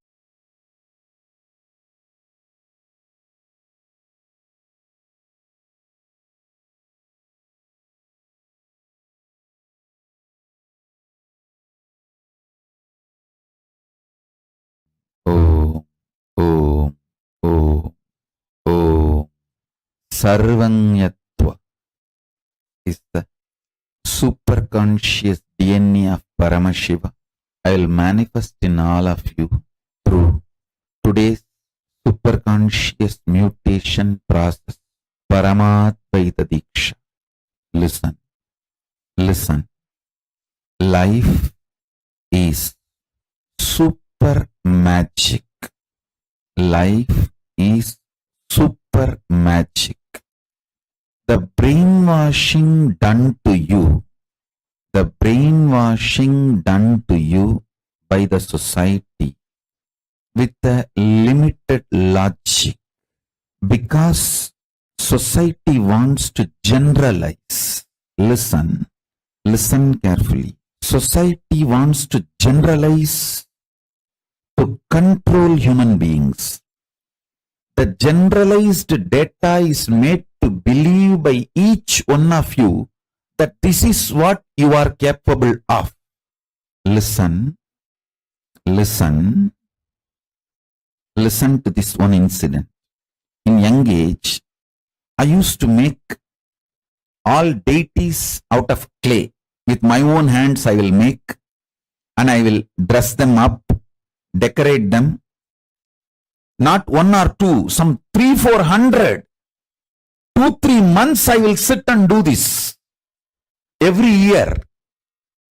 Sarvajñatva is the superconscious DNA of Paramashiva. I will manifest in all of you through today's superconscious mutation process. Paramadvaita Diksha. Listen. Listen. Life is super magic. Life is super magic. The brainwashing done to you, the brainwashing done to you by the society with a limited logic, because society wants to generalize. Listen carefully. Society wants to generalize to control human beings. The generalized data is made to believe by each one of you that this is what you are capable of. Listen to this one incident. In young age, I used to make all deities out of clay. With my own hands I will make, and I will dress them up, decorate them. Not one or two, some 300-400. 2-3 months I will sit and do this every year.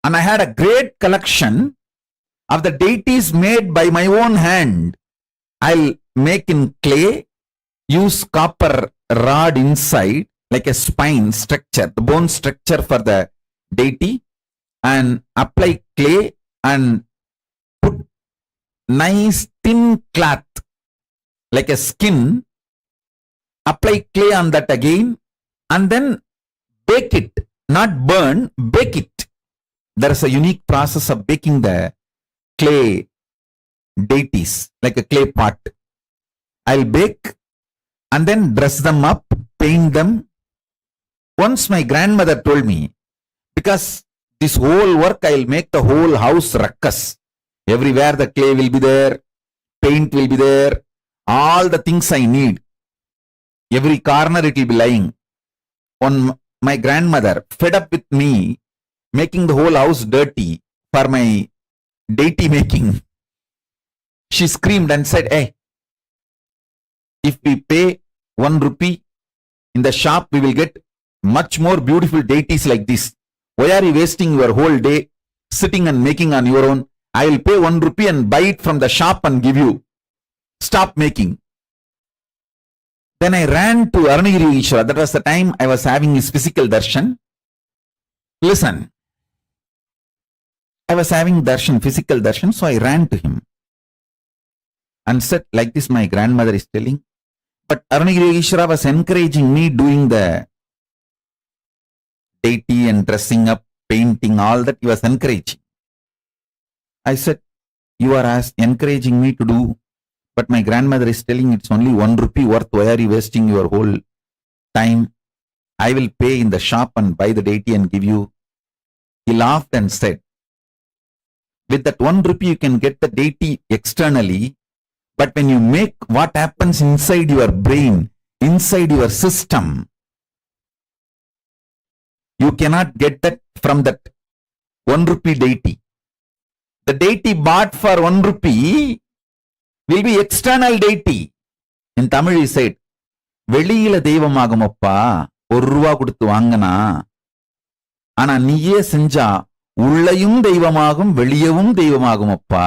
And I had a great collection of the deities made by my own hand. I'll make in clay, use copper rod inside like a spine structure, the bone structure for the deity, and apply clay and put nice thin cloth like a skin, apply clay on that again, and then bake it, not burn, bake it. There is a unique process of baking the clay deities, like a clay pot. I'll bake and then dress them up, paint them. Once my grandmother told me, because this whole work I'll make the whole house ruckus. Everywhere the clay will be there, paint will be there, all the things I need. Every corner it will be lying. My grandmother, fed up with me making the whole house dirty for my deity making, she screamed and said, "Hey, if we pay 1 rupee in the shop, we will get much more beautiful deities like this. Why are you wasting your whole day sitting and making on your own? I will pay 1 rupee and buy it from the shop and give you. Stop making." Then I ran to Arunagiri Ishwara. That was the time I was having his physical darshan. Listen, I was having darshan, physical darshan, so I ran to him and said, like this my grandmother is telling. But Arunagiri Ishwara was encouraging me doing the deity and dressing up, painting, all that he was encouraging. I said, you are encouraging me to do, but my grandmother is telling it's only 1 rupee worth. Why are you wasting your whole time? I will pay in the shop and buy the deity and give you. He laughed and said, with that 1 rupee you can get the deity externally, but when you make, what happens inside your brain, inside your system, you cannot get that from that 1 rupee deity. The deity bought for 1 rupee will be external deity. In Tamil he said, வெளியில தெய்வமாகும் அப்பா 1 ரூபா கொடுத்து வாங்கினா, ஆனா நீயே செஞ்சா உள்ளையும் தெய்வமாகும் வெளியவும் தெய்வமாகும் அப்பா.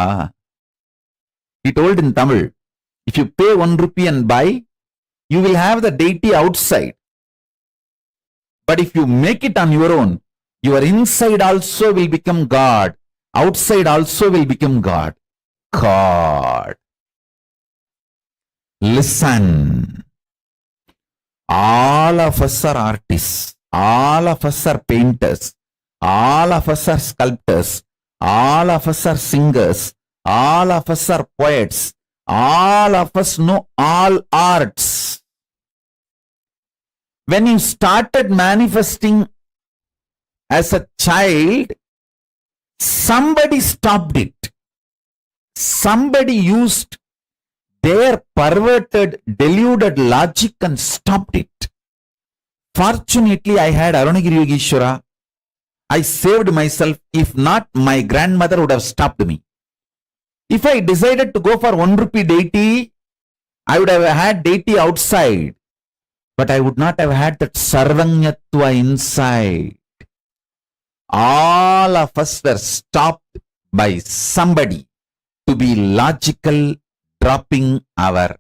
He told in Tamil, if you pay 1 rupee and buy, you will have the deity outside. But if you make it on your own, your inside also will become God. Outside also will become God. God. Listen. All of us are artists. All of us are painters. All of us are sculptors. All of us are singers. All of us are poets. All of us know all arts. When you started manifesting as a child, somebody stopped it. Somebody used their perverted, deluded logic and stopped it. Fortunately, I had Arunagiri Yogeshwara. I saved myself. If not, my grandmother would have stopped me. If I decided to go for 1 rupee deity, I would have had deity outside. But I would not have had that sarvanyatva inside. All of us were stopped by somebody. to be logical, dropping our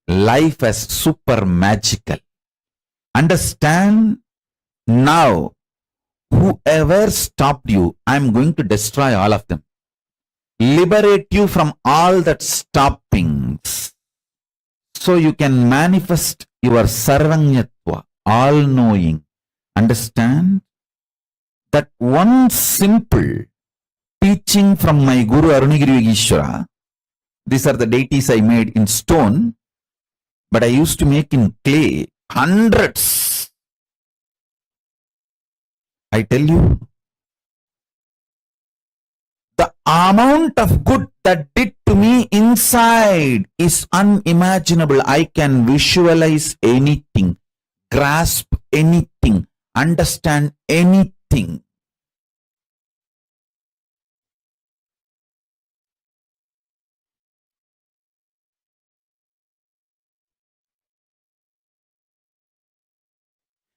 life as super magical. Understand now, whoever stopped you, I'm going to destroy all of them. Liberate you from all that stoppings, so you can manifest your sarvanyatva, all-knowing. Understand that one simple teaching from my Guru Arunagiri Yogeshwara. These are the deities I made in stone, but I used to make in clay hundreds. I tell you, the amount of good that did to me inside is unimaginable. I can visualize anything, grasp anything, understand anything.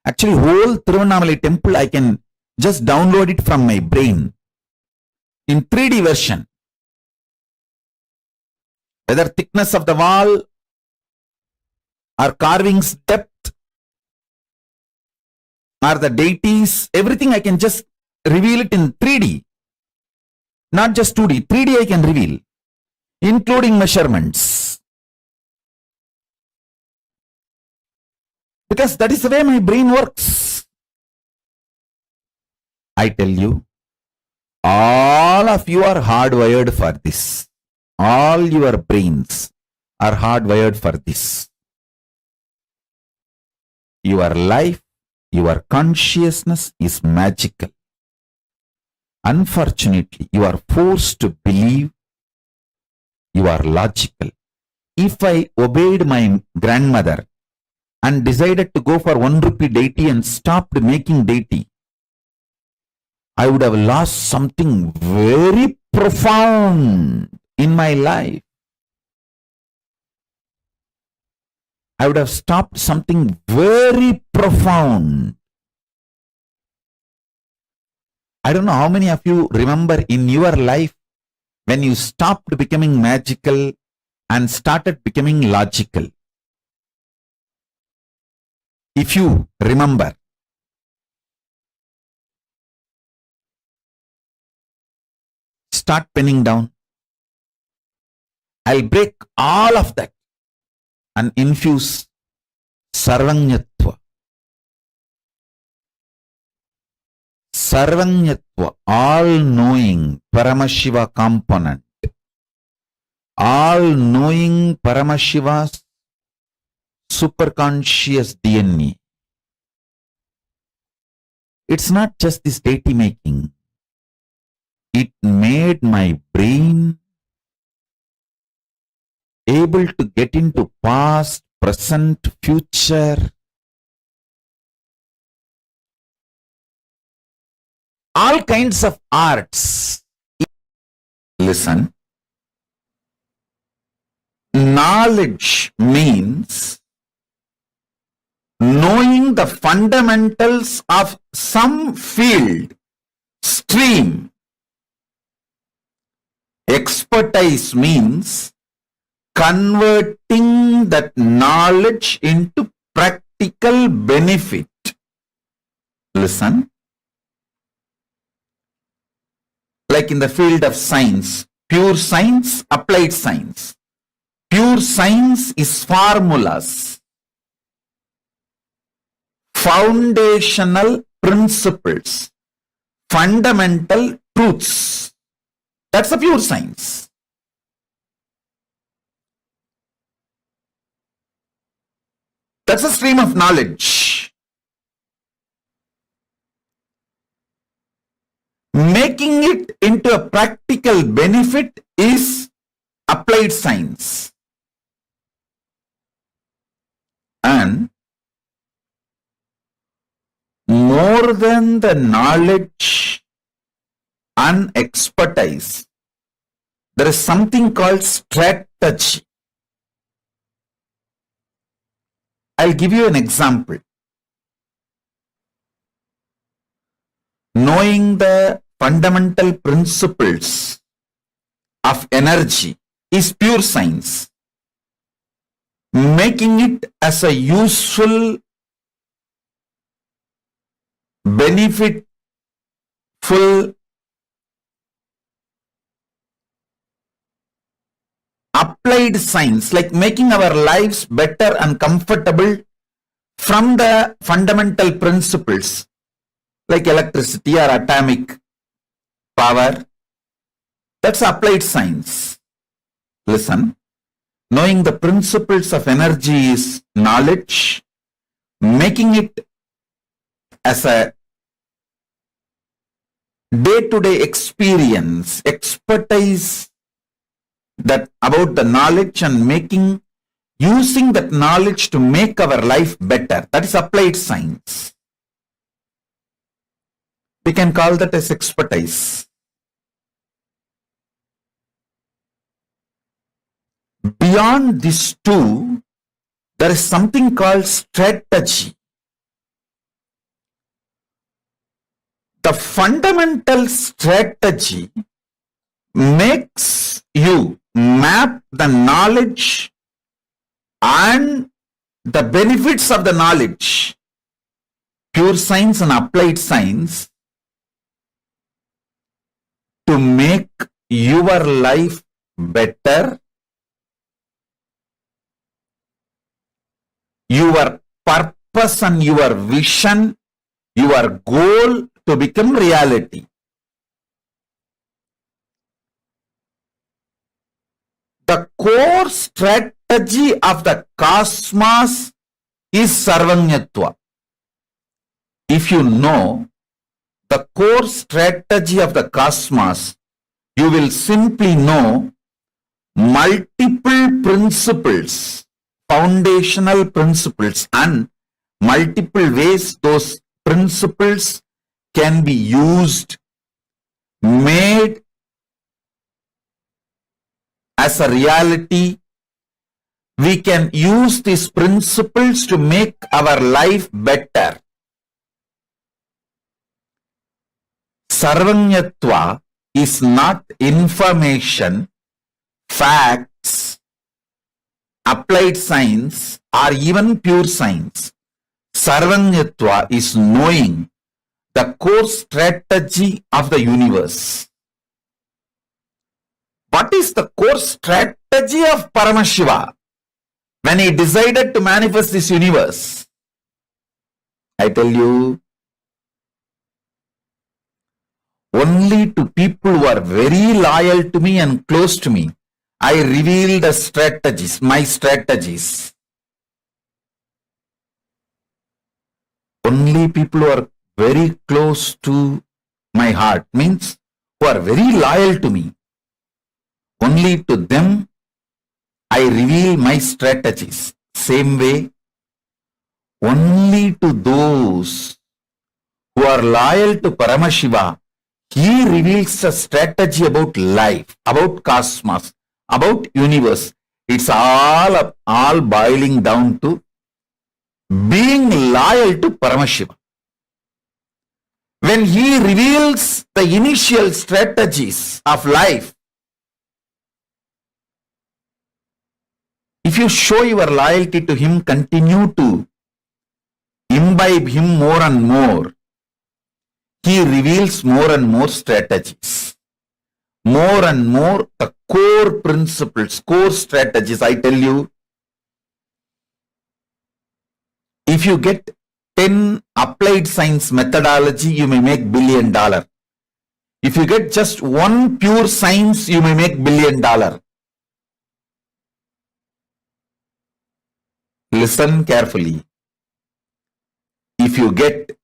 Actually, whole Tiruvannamalai temple, I can just download it from my brain in 3D version. Whether thickness of the wall or carvings depth or the deities, everything I can just reveal it in 3D. Not just 2D, 3D I can reveal, including measurements. Because that is the way my brain works. I tell you, all of you are hardwired for this. All your brains are hardwired for this. Your life, your consciousness is magical. Unfortunately, you are forced to believe you are logical. If I obeyed my grandmother and decided to go for 1 rupee deity and stopped making deity, I would have lost something very profound in my life. I would have stopped something very profound. I don't know how many of you remember in your life when you stopped becoming magical and started becoming logical. If you remember, start penning down. I'll break all of that and infuse sarvanyatva. Sarvanyatva, all-knowing Paramashiva component. All-knowing Paramashiva's superconscious DNA. It's not just this deity making. It made my brain able to get into past, present, future. All kinds of arts. Listen. Knowledge means knowing the fundamentals of some field, stream. Expertise means converting that knowledge into practical benefit. Listen. Like in the field of science, pure science, applied science. Pure science is formulas, foundational principles, fundamental truths. That's a pure science. That's a stream of knowledge. Making it into a practical benefit is applied science. And more than the knowledge and expertise, there is something called strategy. I'll give you an example. Knowing the fundamental principles of energy is pure science, making it as a useful, benefitful, applied science, like making our lives better and comfortable from the fundamental principles like electricity or atomic power. That's applied science. Listen, knowing the principles of energy is knowledge, making it as a day-to-day experience, expertise that about the knowledge and using that knowledge to make our life better. That is applied science. We can call that as expertise. Beyond these two, there is something called strategy. The fundamental strategy makes you map the knowledge and the benefits of the knowledge, pure science and applied science, to make your life better, your purpose and your vision, your goal to become reality. The core strategy of the cosmos is Sarvanyatva. If you know the core strategy of the cosmos, you will simply know multiple principles, foundational principles, and multiple ways those principles can be used, made as a reality. We can use these principles to make our life better. Sarvanyatva is not information, facts, applied science, or even pure science. Sarvanyatva is knowing the core strategy of the universe. What is the core strategy of Paramashiva when he decided to manifest this universe? I tell you, only to people who are very loyal to me and close to me, I reveal the strategies, my strategies. Only people who are very close to my heart, means who are very loyal to me, only to them I reveal my strategies. Same way, only to those who are loyal to Paramashiva, he reveals a strategy about life, about cosmos, about universe. It's all boiling down to being loyal to Paramashiva. When he reveals the initial strategies of life, if you show your loyalty to him, continue to imbibe him more and more, he reveals more and more strategies, more and more the core principles, core strategies. I tell you, if you get 10 applied science methodology, you may make $1 billion. If you get just one pure science, you may make $1 billion. Listen carefully. If you get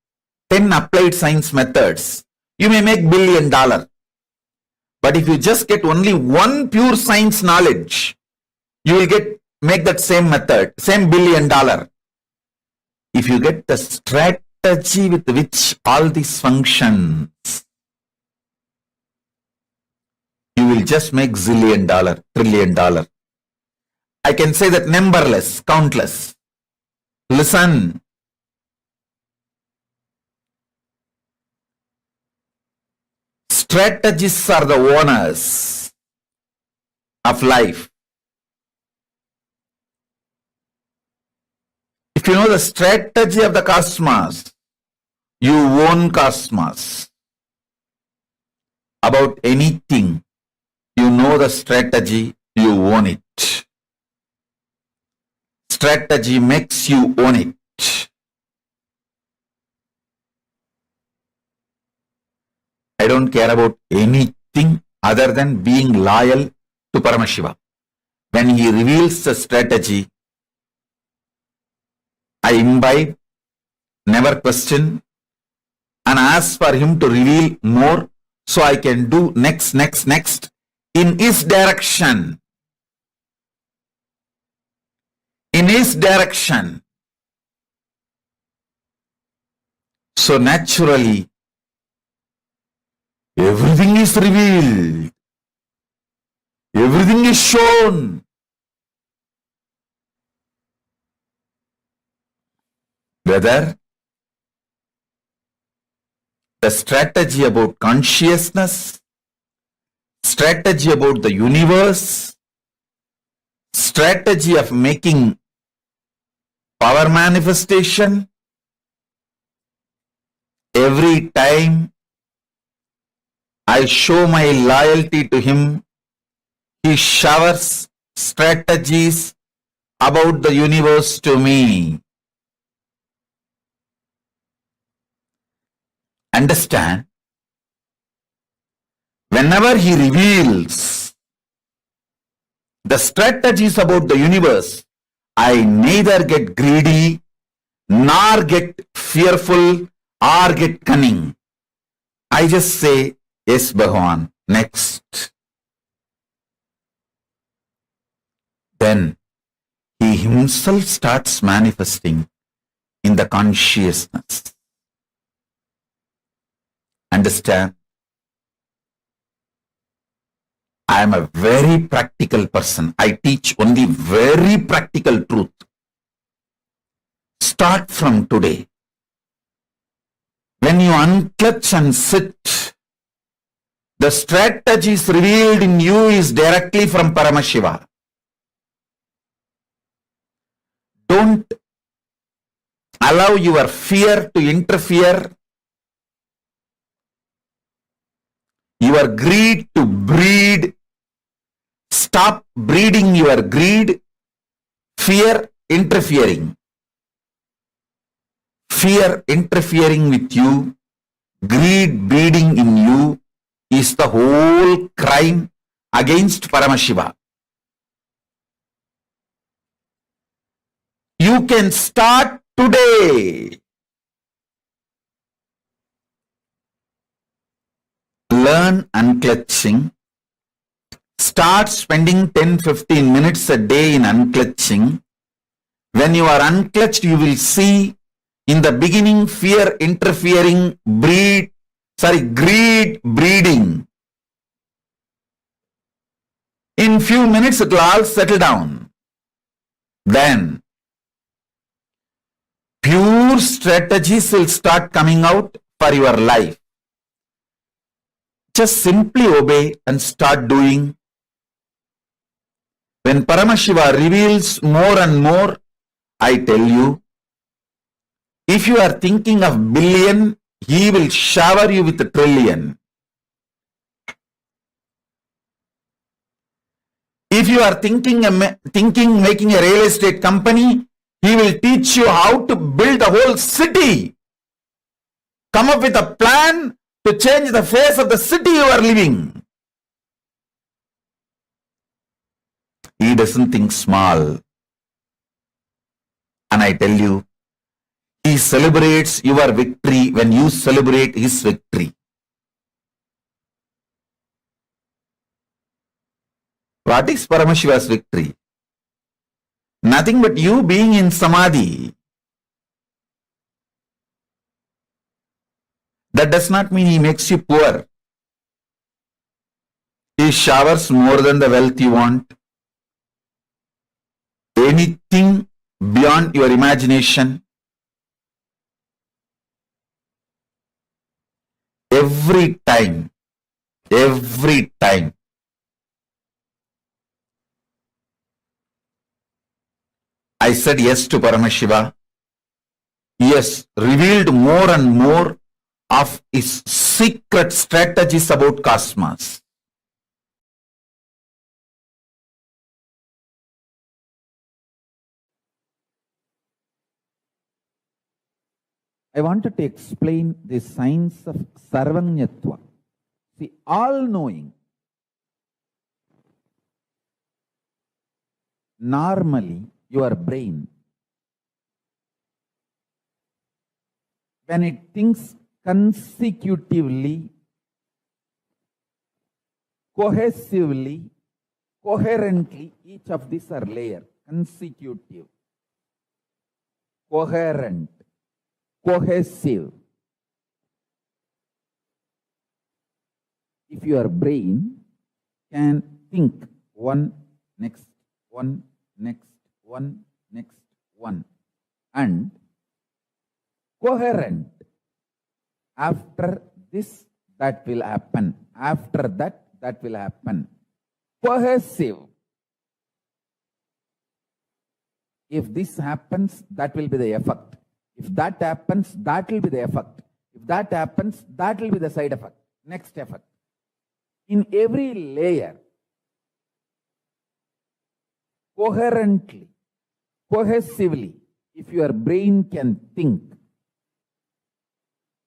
10 applied science methods, you may make $1 billion. But if you just get only one pure science knowledge, you will make that same method, same $1 billion. If you get the strategy with which all these functions, you will just make $1 zillion, $1 trillion. I can say that numberless, countless. Listen. Strategists are the owners. of life. If you know the strategy of the cosmos, you own cosmos. About anything, you know the strategy, you own it. Strategy makes you own it. I don't care about anything other than being loyal to Paramashiva. When he reveals the strategy, I imbibe, never question, and ask for him to reveal more so I can do next in his direction. In his direction. So naturally, everything is revealed. Everything is shown. Whether the strategy about consciousness, strategy about the universe, strategy of making power manifestation, every time I show my loyalty to him, he showers strategies about the universe to me. Understand? Whenever he reveals the strategies about the universe, I neither get greedy, nor get fearful, or get cunning. I just say, yes, Bhagavan, next. Then he himself starts manifesting in the consciousness. Understand? I am a very practical person. I teach only very practical truth. Start from today. When you unclutch and sit, the strategies revealed in you is directly from Paramashiva. Don't allow your fear to interfere, your greed to breed. Stop breeding your greed, fear interfering. Fear interfering with you, greed breeding in you is the whole crime against Paramashiva. You can start today. Learn unclutching. Start spending 10-15 minutes a day in unclutching. When you are unclutched, you will see in the beginning fear interfering, greed breeding. In few minutes, it will all settle down. Then pure strategies will start coming out for your life. Just simply obey and start doing. When Paramashiva reveals more and more, I tell you, if you are thinking of billion, he will shower you with a trillion. If you are thinking making a real estate company, he will teach you how to build a whole city. Come up with a plan to change the face of the city you are living. He doesn't think small. And I tell you, he celebrates your victory when you celebrate his victory. What is Paramashiva's victory? Nothing but you being in samadhi. That does not mean he makes you poor. He showers more than the wealth you want. Anything beyond your imagination. Every time I said yes to Paramashiva. He has revealed more and more of his secret strategies about cosmos. I wanted to explain the science of Sarvanyatva. See, all-knowing. Normally, your brain, when it thinks consecutively, cohesively, coherently, each of these are layer, consecutive, coherent, cohesive. If your brain can think one, next, one, next, one, next, one, and coherent, after this, that will happen, after that, that will happen, cohesive. If this happens, that will be the effect. If that happens, that will be the effect. If that happens, that will be the side effect, next effect. In every layer, coherently, cohesively, if your brain can think,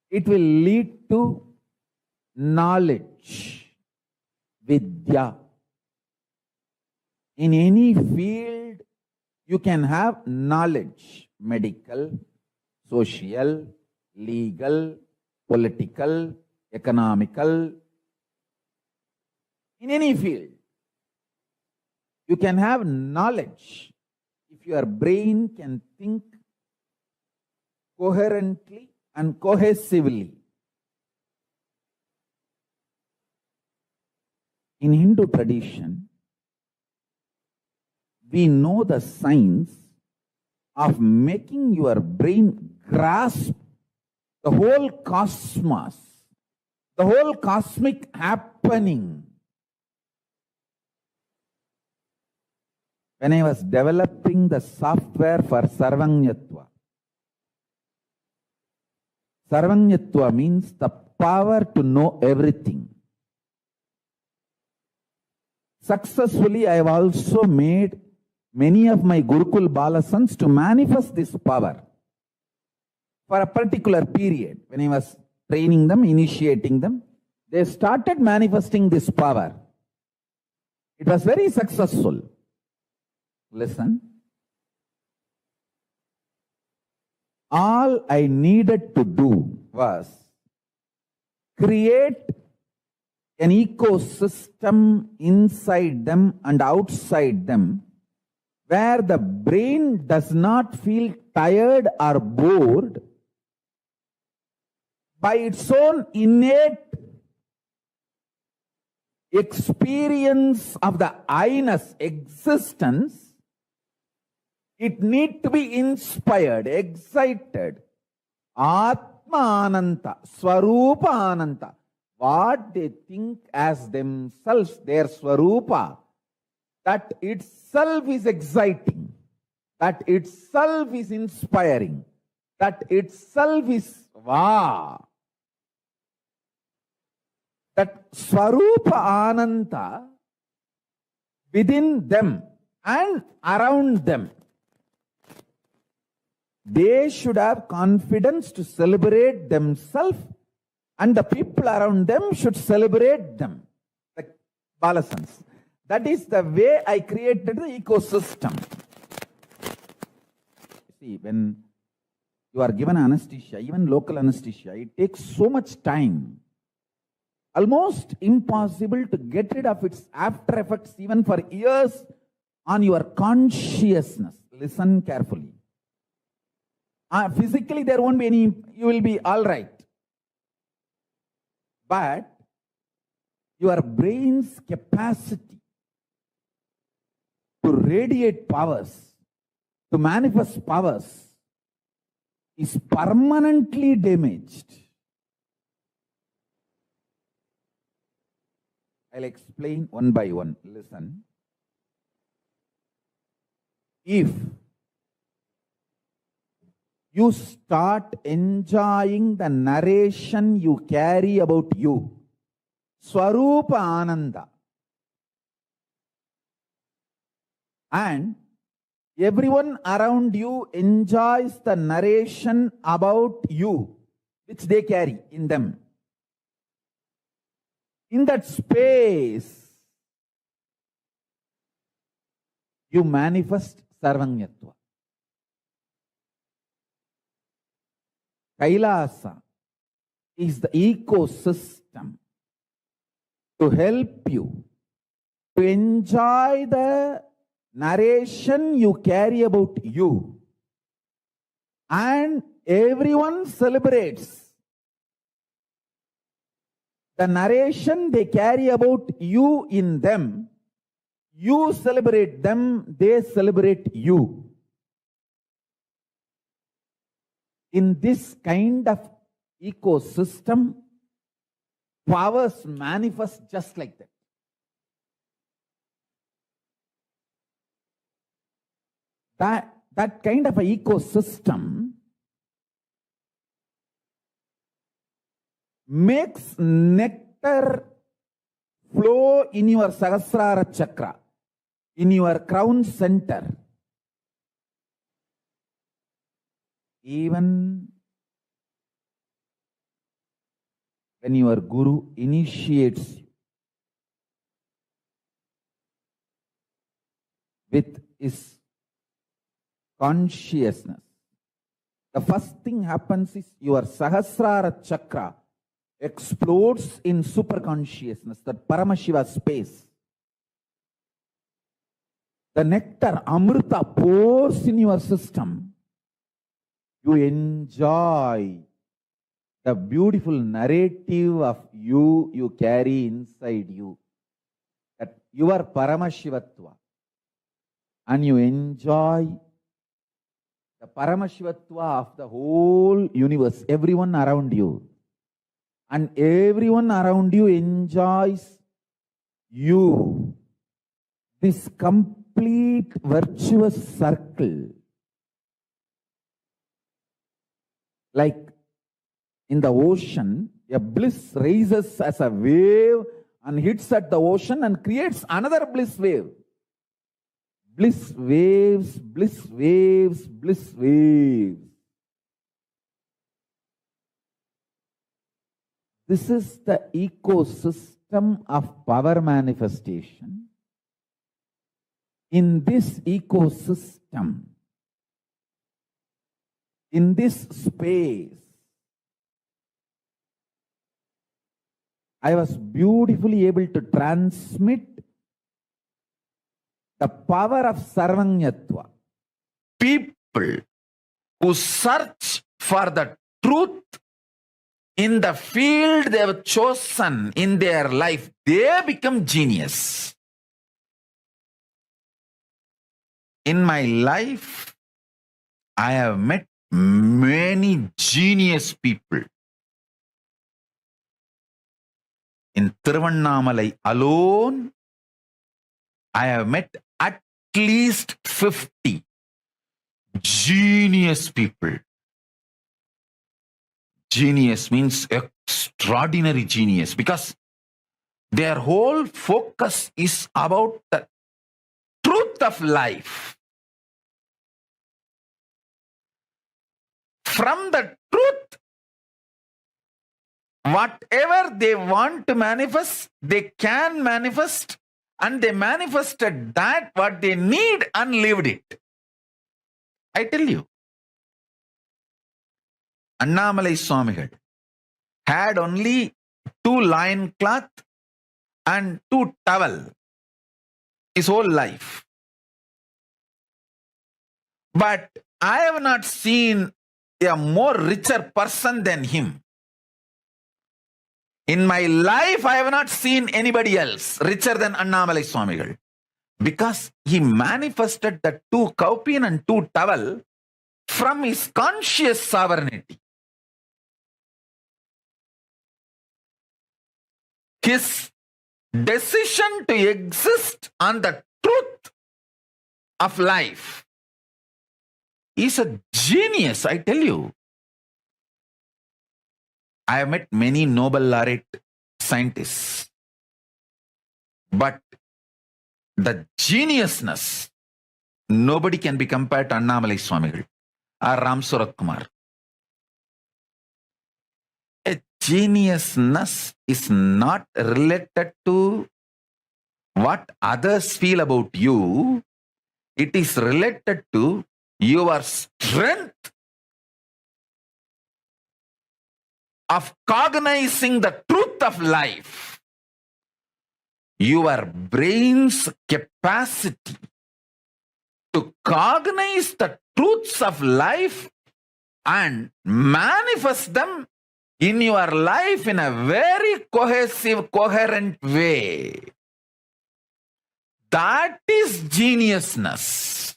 it will lead to knowledge, vidya. In any field, you can have knowledge, medical, social, legal, political, economical. In any field, you can have knowledge if your brain can think coherently and cohesively. In Hindu tradition, we know the science of making your brain grasp the whole cosmos, the whole cosmic happening. When I was developing the software for Sarvanyatva, Sarvanyatva means the power to know everything. Successfully, I have also made many of my Gurukul Balasans to manifest this power for a particular period. When I was training them, initiating them, they started manifesting this power. It was very successful. Listen. All I needed to do was create an ecosystem inside them and outside them where the brain does not feel tired or bored by its own innate experience of the I-ness, existence. It needs to be inspired, excited. Atma Ananta, Swarupa Ananta. What they think as themselves, their Swarupa, that itself is exciting. That itself is inspiring. That itself is wow. That Swarupa Ananta within them and around them. They should have confidence to celebrate themselves, and the people around them should celebrate them, the Balasans. That is the way I created the ecosystem. See, when you are given anesthesia, even local anesthesia, it takes so much time. Almost impossible to get rid of its after effects even for years on your consciousness. Listen carefully. Physically, there won't be any, you will be all right. But your brain's capacity to radiate powers, to manifest powers, is permanently damaged. I'll explain one by one. Listen. If, you start enjoying the narration you carry about you. Swarupa Ananda. And everyone around you enjoys the narration about you, which they carry in them. In that space, you manifest Sarvanyatva. Kailasa is the ecosystem to help you to enjoy the narration you carry about you. And everyone celebrates the narration they carry about you in them. You celebrate them, they celebrate you. In this kind of ecosystem, powers manifest just like that. That kind of an ecosystem makes nectar flow in your Sahasrara chakra, in your crown center. Even when your guru initiates you with his consciousness, the first thing happens is your Sahasrara chakra explodes in superconsciousness, that Paramashiva space. The nectar, Amrita, pours in your system. You enjoy the beautiful narrative of you carry inside you. That you are Paramashivatva. And you enjoy the Paramashivatva of the whole universe, everyone around you. And everyone around you enjoys you. This complete virtuous circle. Like in the ocean, a bliss rises as a wave and hits at the ocean and creates another bliss wave. Bliss waves, bliss waves, bliss waves. This is the ecosystem of power manifestation. In this ecosystem, in this space, I was beautifully able to transmit the power of Sarvanyatva. People who search for the truth in the field they have chosen in their life, they become genius. In my life, I have met many genius people. In Tiruvannamalai alone, I have met at least 50 genius people. Genius means extraordinary genius because their whole focus is about the truth of life. From the truth, whatever they want to manifest, they can manifest, and they manifested that what they need and lived it. I tell you, Annamalai Swamigal had only 2 loincloth and 2 towel his whole life. But I have not seen a more richer person than him. In my life, I have not seen anybody else richer than Annamalai Swamigal. Because he manifested the 2 kaupin and 2 towel from his conscious sovereignty. His decision to exist on the truth of life is a genius, I tell you. I have met many Nobel laureate scientists, but the geniusness, nobody can be compared to Annamalai Swamigal or Ram Surat Kumar. A geniusness is not related to what others feel about you. It is related to your strength of cognizing the truth of life. Your brain's capacity to cognize the truths of life and manifest them in your life in a very cohesive, coherent way. That is geniusness.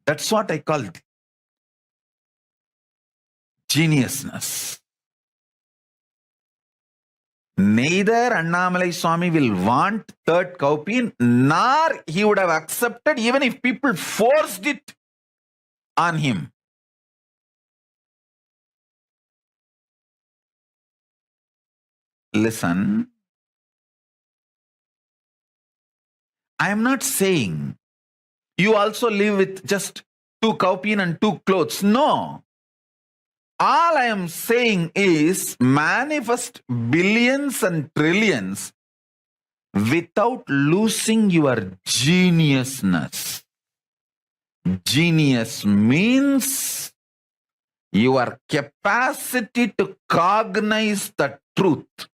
That's what I call geniusness. Neither Annamalai Swami will want third cowpea, nor he would have accepted even if people forced it on him. Listen, I am not saying you also live with just 2 cowpea and 2 clothes. No. All I am saying is manifest billions and trillions without losing your geniusness. Genius means your capacity to cognize the truth.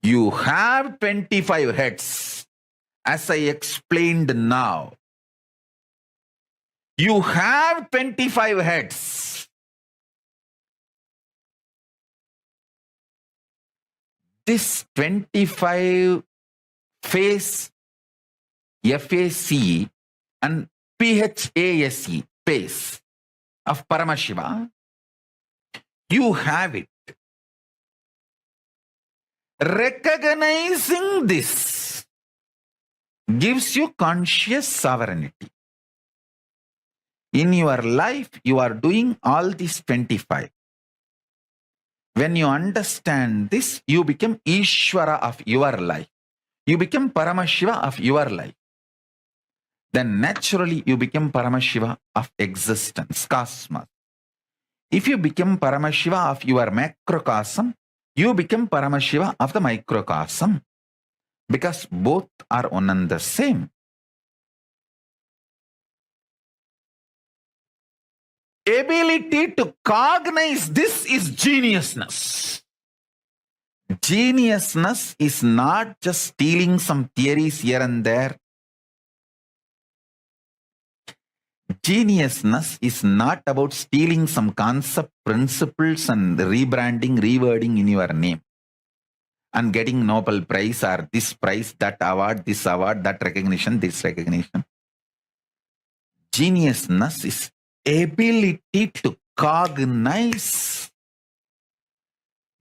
You have 25 heads, as I explained now. You have 25 heads. This 25 face, FAC and PHASE, face of Paramashiva, you have it. Recognizing this gives you conscious sovereignty. In your life, you are doing all these 25. When you understand this, you become Ishvara of your life. You become Paramashiva of your life. Then naturally you become Paramashiva of existence, cosmos. If you become Paramashiva of your macrocosm, you become Paramashiva of the microcosm, because both are one and the same. Ability to cognize this is geniusness. Geniusness is not just stealing some theories here and there. Geniusness is not about stealing some concept, principles and rebranding, rewording in your name and getting Nobel Prize or this prize, that award, this award, that recognition, this recognition. Geniusness is ability to cognize.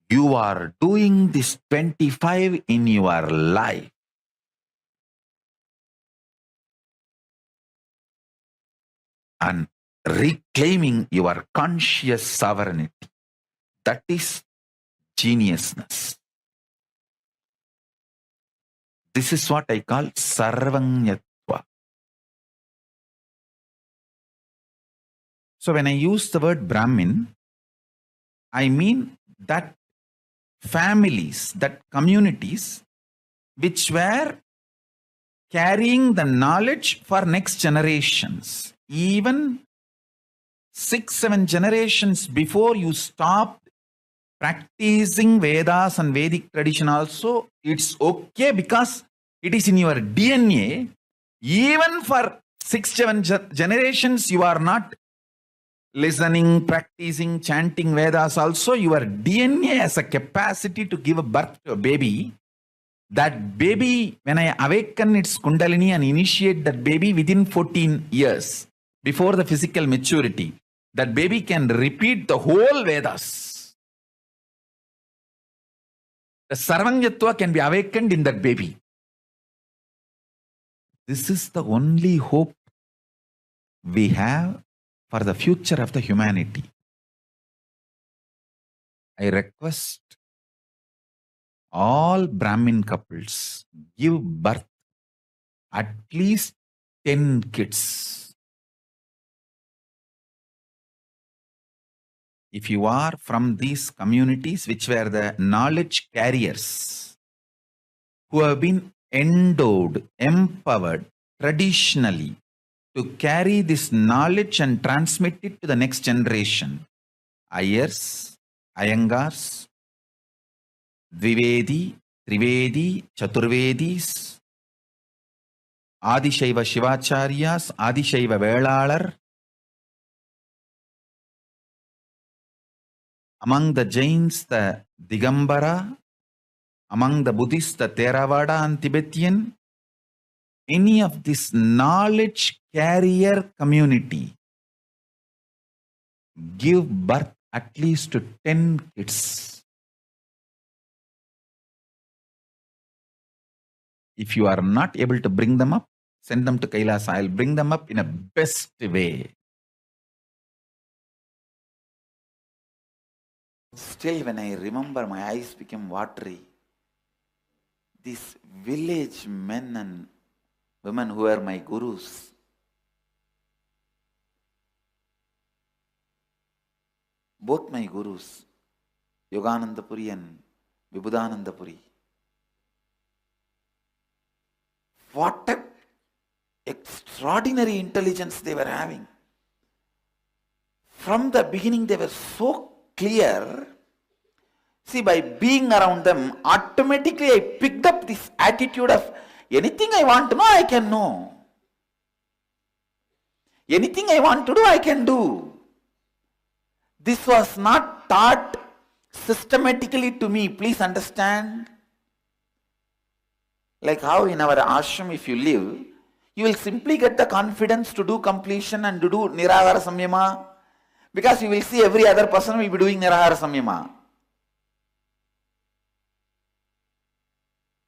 You are doing this 25 in your life. And reclaiming your conscious sovereignty. That is geniusness. This is what I call sarvanyatva. So when I use the word Brahmin, I mean that families, that communities which were carrying the knowledge for next generations. Even 6-7 generations before you stopped practicing Vedas and Vedic tradition also, it's okay because it is in your DNA. Even for 6-7 generations, you are not listening, practicing, chanting Vedas also. Your DNA has a capacity to give birth to a baby. That baby, when I awaken its Kundalini and initiate that baby within 14 years, before the physical maturity, that baby can repeat the whole Vedas. The Sarvanyatva can be awakened in that baby. This is the only hope we have for the future of the humanity. I request all Brahmin couples give birth at least 10 kids. If you are from these communities which were the knowledge carriers, who have been endowed, empowered traditionally to carry this knowledge and transmit it to the next generation, Ayers, Iyengars, Dvivedi, Trivedi, Chaturvedis, Adishaiva Shivacharyas, Adishaiva Velalar. Among the Jains, the Digambara. Among the Buddhists, the Theravada and Tibetan. Any of this knowledge carrier community give birth at least to 10 kids. If you are not able to bring them up, send them to Kailasa. I'll bring them up in a best way. Still, when I remember, my eyes became watery. These village men and women who were my gurus, both my gurus, Yogananda Puri and Vibhudananda Puri. What an extraordinary intelligence they were having. From the beginning, they were so clear. See, by being around them, automatically I picked up this attitude of anything I want to know, I can know. Anything I want to do, I can do. This was not taught systematically to me. Please understand. Like how in our ashram, if you live, you will simply get the confidence to do completion and to do nirahara samyama, because you will see every other person will be doing nirahara samyama.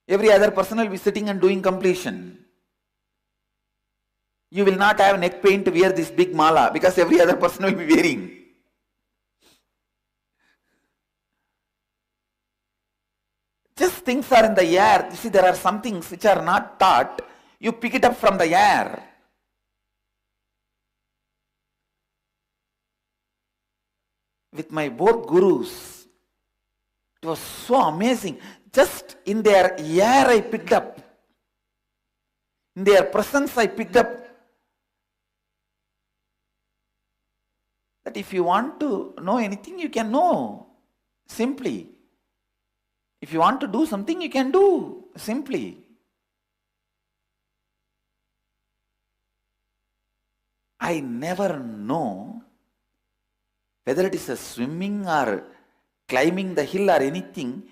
Every other person will be sitting and doing completion. You will not have neck pain to wear this big mala because every other person will be wearing. Just things are in the air. You see, there are some things which are not taught. You pick it up from the air. With my both gurus, it was so amazing. Just in their air I picked up. In their presence I picked up that if you want to know anything, you can know simply. If you want to do something, you can do simply. I never know whether it is a swimming or climbing the hill or anything,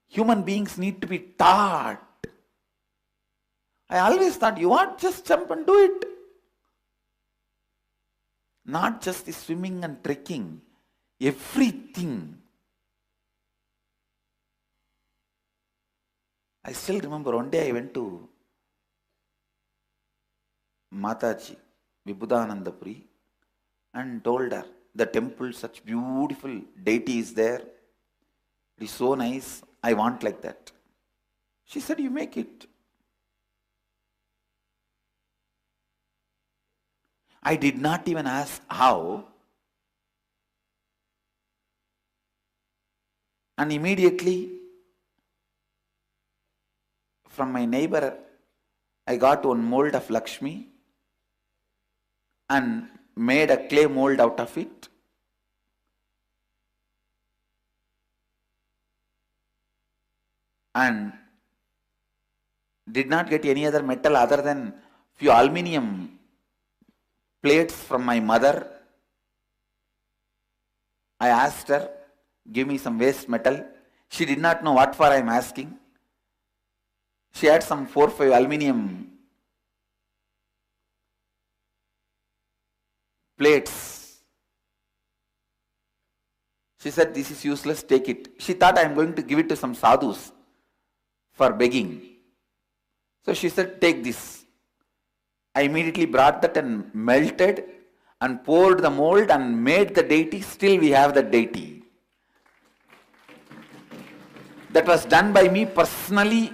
human beings need to be taught. I always thought, you want, just jump and do it. Not just the swimming and trekking, everything. I still remember one day I went to Mataji, Vibhudananda Puri, and told her, the temple, such beautiful deity is there. It is so nice. I want like that. She said, you make it. I did not even ask how. And immediately, from my neighbor, I got one mold of Lakshmi and made a clay mold out of it. And did not get any other metal other than few aluminium plates from my mother. I asked her, give me some waste metal. She did not know what for I am asking. She had some 4 or 5 aluminium plates. She said, this is useless, take it. She thought I am going to give it to some sadhus for begging. So she said, take this. I immediately brought that and melted and poured the mold and made the deity, still we have the deity. That was done by me personally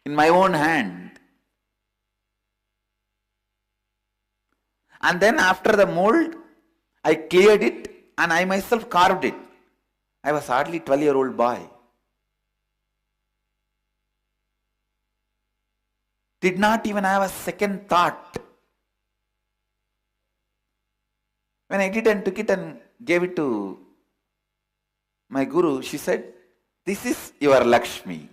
in my own hand. And then after the mold, I cleared it and I myself carved it. I was hardly 12-year-old boy. Did not even have a second thought. When I did and took it and gave it to my guru, she said, "This is your Lakshmi."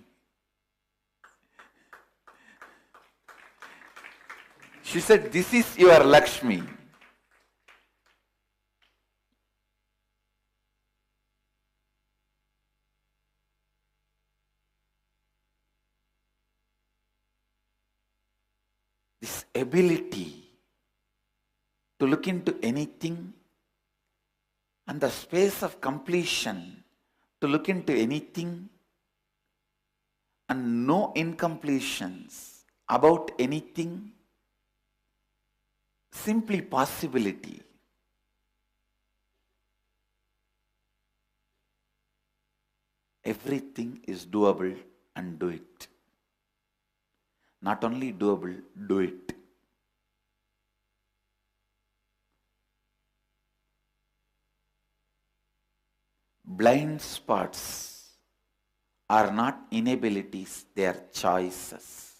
She said, "This is your Lakshmi." This ability to look into anything and the space of completion to look into anything and no incompletions about anything, simply possibility. Everything is doable and do it. Not only doable, do it. Blind spots are not inabilities, they are choices.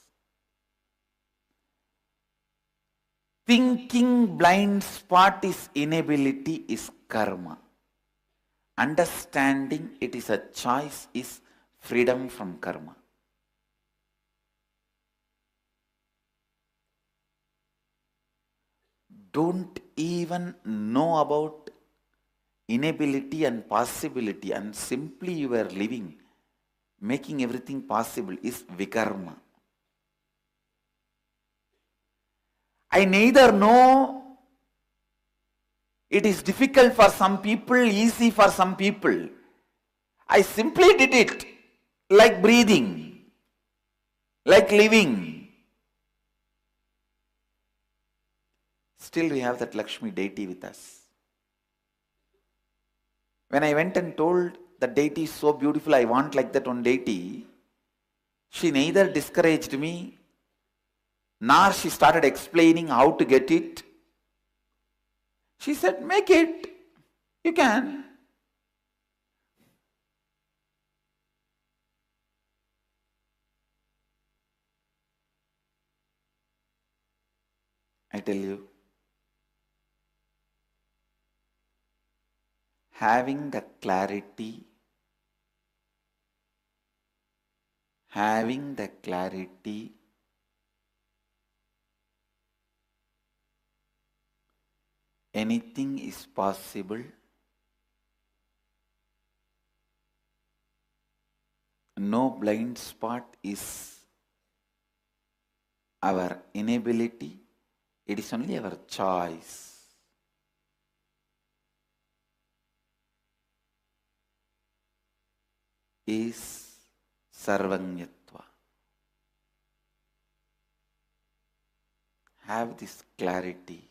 Thinking blind spot is inability is karma. Understanding it is a choice is freedom from karma. Don't even know about inability and possibility and simply you are living, making everything possible is vikarma. I neither know it is difficult for some people, easy for some people. I simply did it like breathing, like living. Still we have that Lakshmi deity with us. When I went and told the deity is so beautiful, I want like that one deity, she neither discouraged me, nor she started explaining how to get it. She said, make it, you can. I tell you, having the clarity, anything is possible. No blind spot is our inability, it is only our choice. Is sarvanyatva. Have this clarity.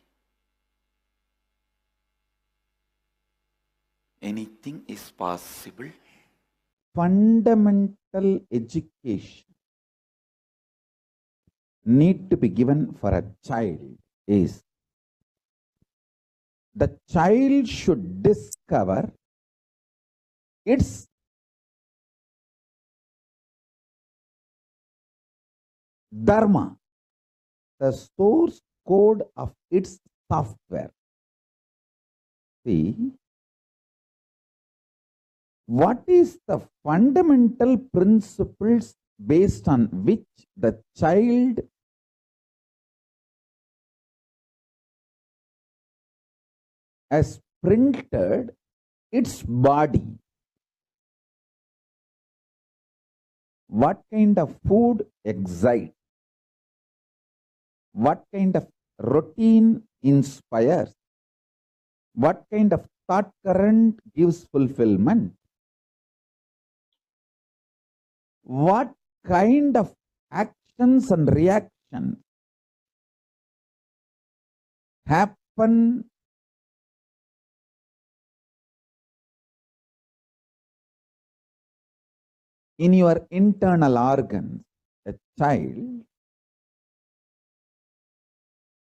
Anything is possible. Fundamental education need to be given for a child is the child should discover its dharma, the source code of its software. See, what is the fundamental principles based on which the child has printed its body? What kind of food excites? What kind of routine inspires? What kind of thought current gives fulfillment? What kind of actions and reactions happen in your internal organs, a child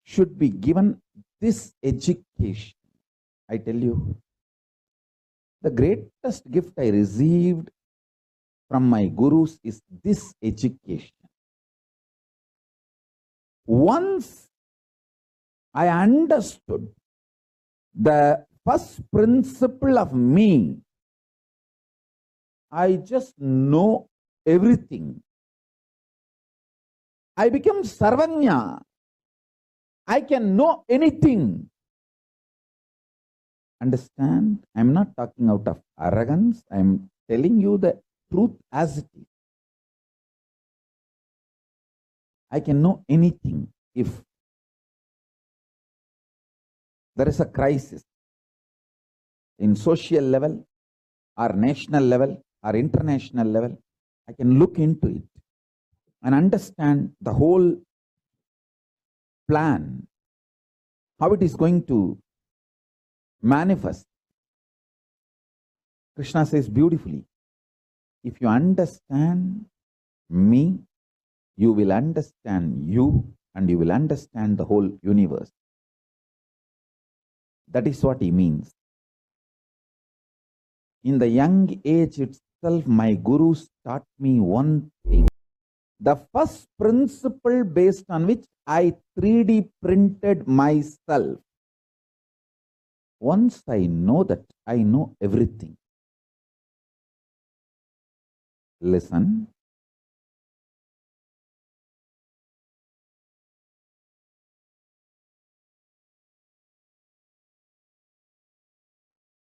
should be given this education. I tell you, the greatest gift I received from my gurus is this education. Once I understood the first principle of me, I just know everything. I become Sarvanya. I can know anything. Understand? I'm not talking out of arrogance. I'm telling you the truth as it is. I can know anything. If there is a crisis in social level or national level or international level, I can look into it and understand the whole plan, how it is going to manifest. Krishna says beautifully, if you understand me, you will understand you and you will understand the whole universe. That is what he means. In the young age itself, my gurus taught me one thing. The first principle based on which I 3D printed myself. Once I know that, I know everything. Listen.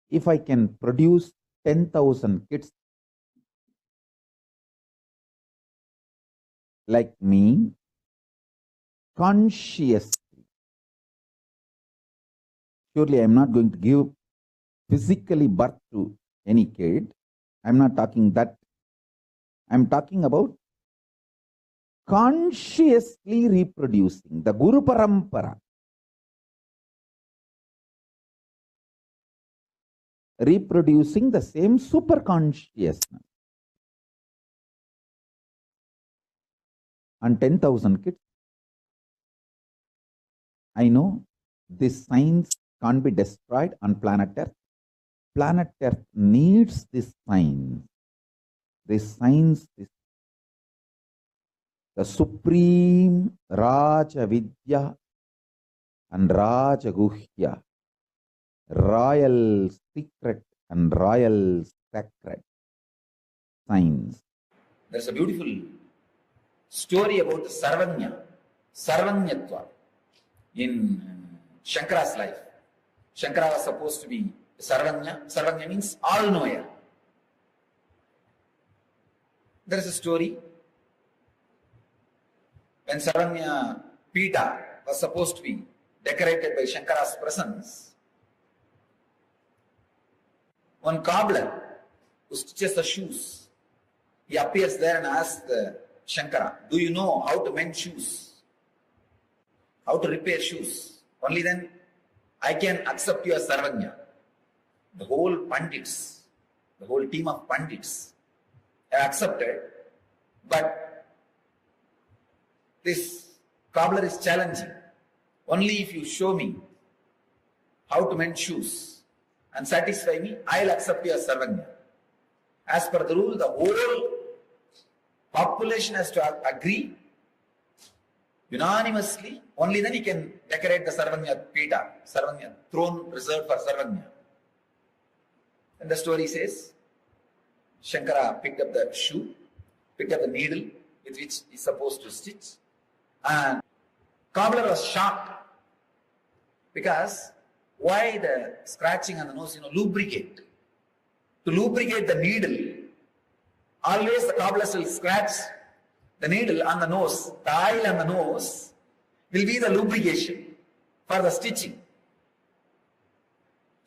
If I can produce 10,000 kids like me, consciously, surely I am not going to give physically birth to any kid. I am not talking that. I am talking about consciously reproducing the Guru Parampara. Reproducing the same super consciousness. And 10,000 kids. I know this science can't be destroyed on planet Earth. Planet Earth needs this science. This science is the supreme Raja Vidya and Raja Guhya, royal secret and royal sacred science. There's a beautiful story about the Sarvanyatva in Shankara's life. Shankara was supposed to be Sarvanya. Sarvanya means all-knower. There is a story when Sarvanya Pita was supposed to be decorated by Shankara's presence. One cobbler who stitches the shoes, he appears there and asks Shankara, do you know how to mend shoes? How to repair shoes? Only then I can accept you as Sarvanya. The whole Pandits, the whole team of Pandits have accepted, but this cobbler is challenging. Only if you show me how to mend shoes and satisfy me, I'll accept you as Sarvanya. As per the rule, the whole population has to agree unanimously. Only then he can decorate the Sarvanya Pita, Sarvanya throne reserved for Sarvanya. And the story says, Shankara picked up the shoe, picked up the needle with which he's supposed to stitch, and cobbler was shocked because why the scratching on the nose? Lubricate. To lubricate the needle, always the cobblers will scratch the needle on the nose. The oil on the nose will be the lubrication for the stitching.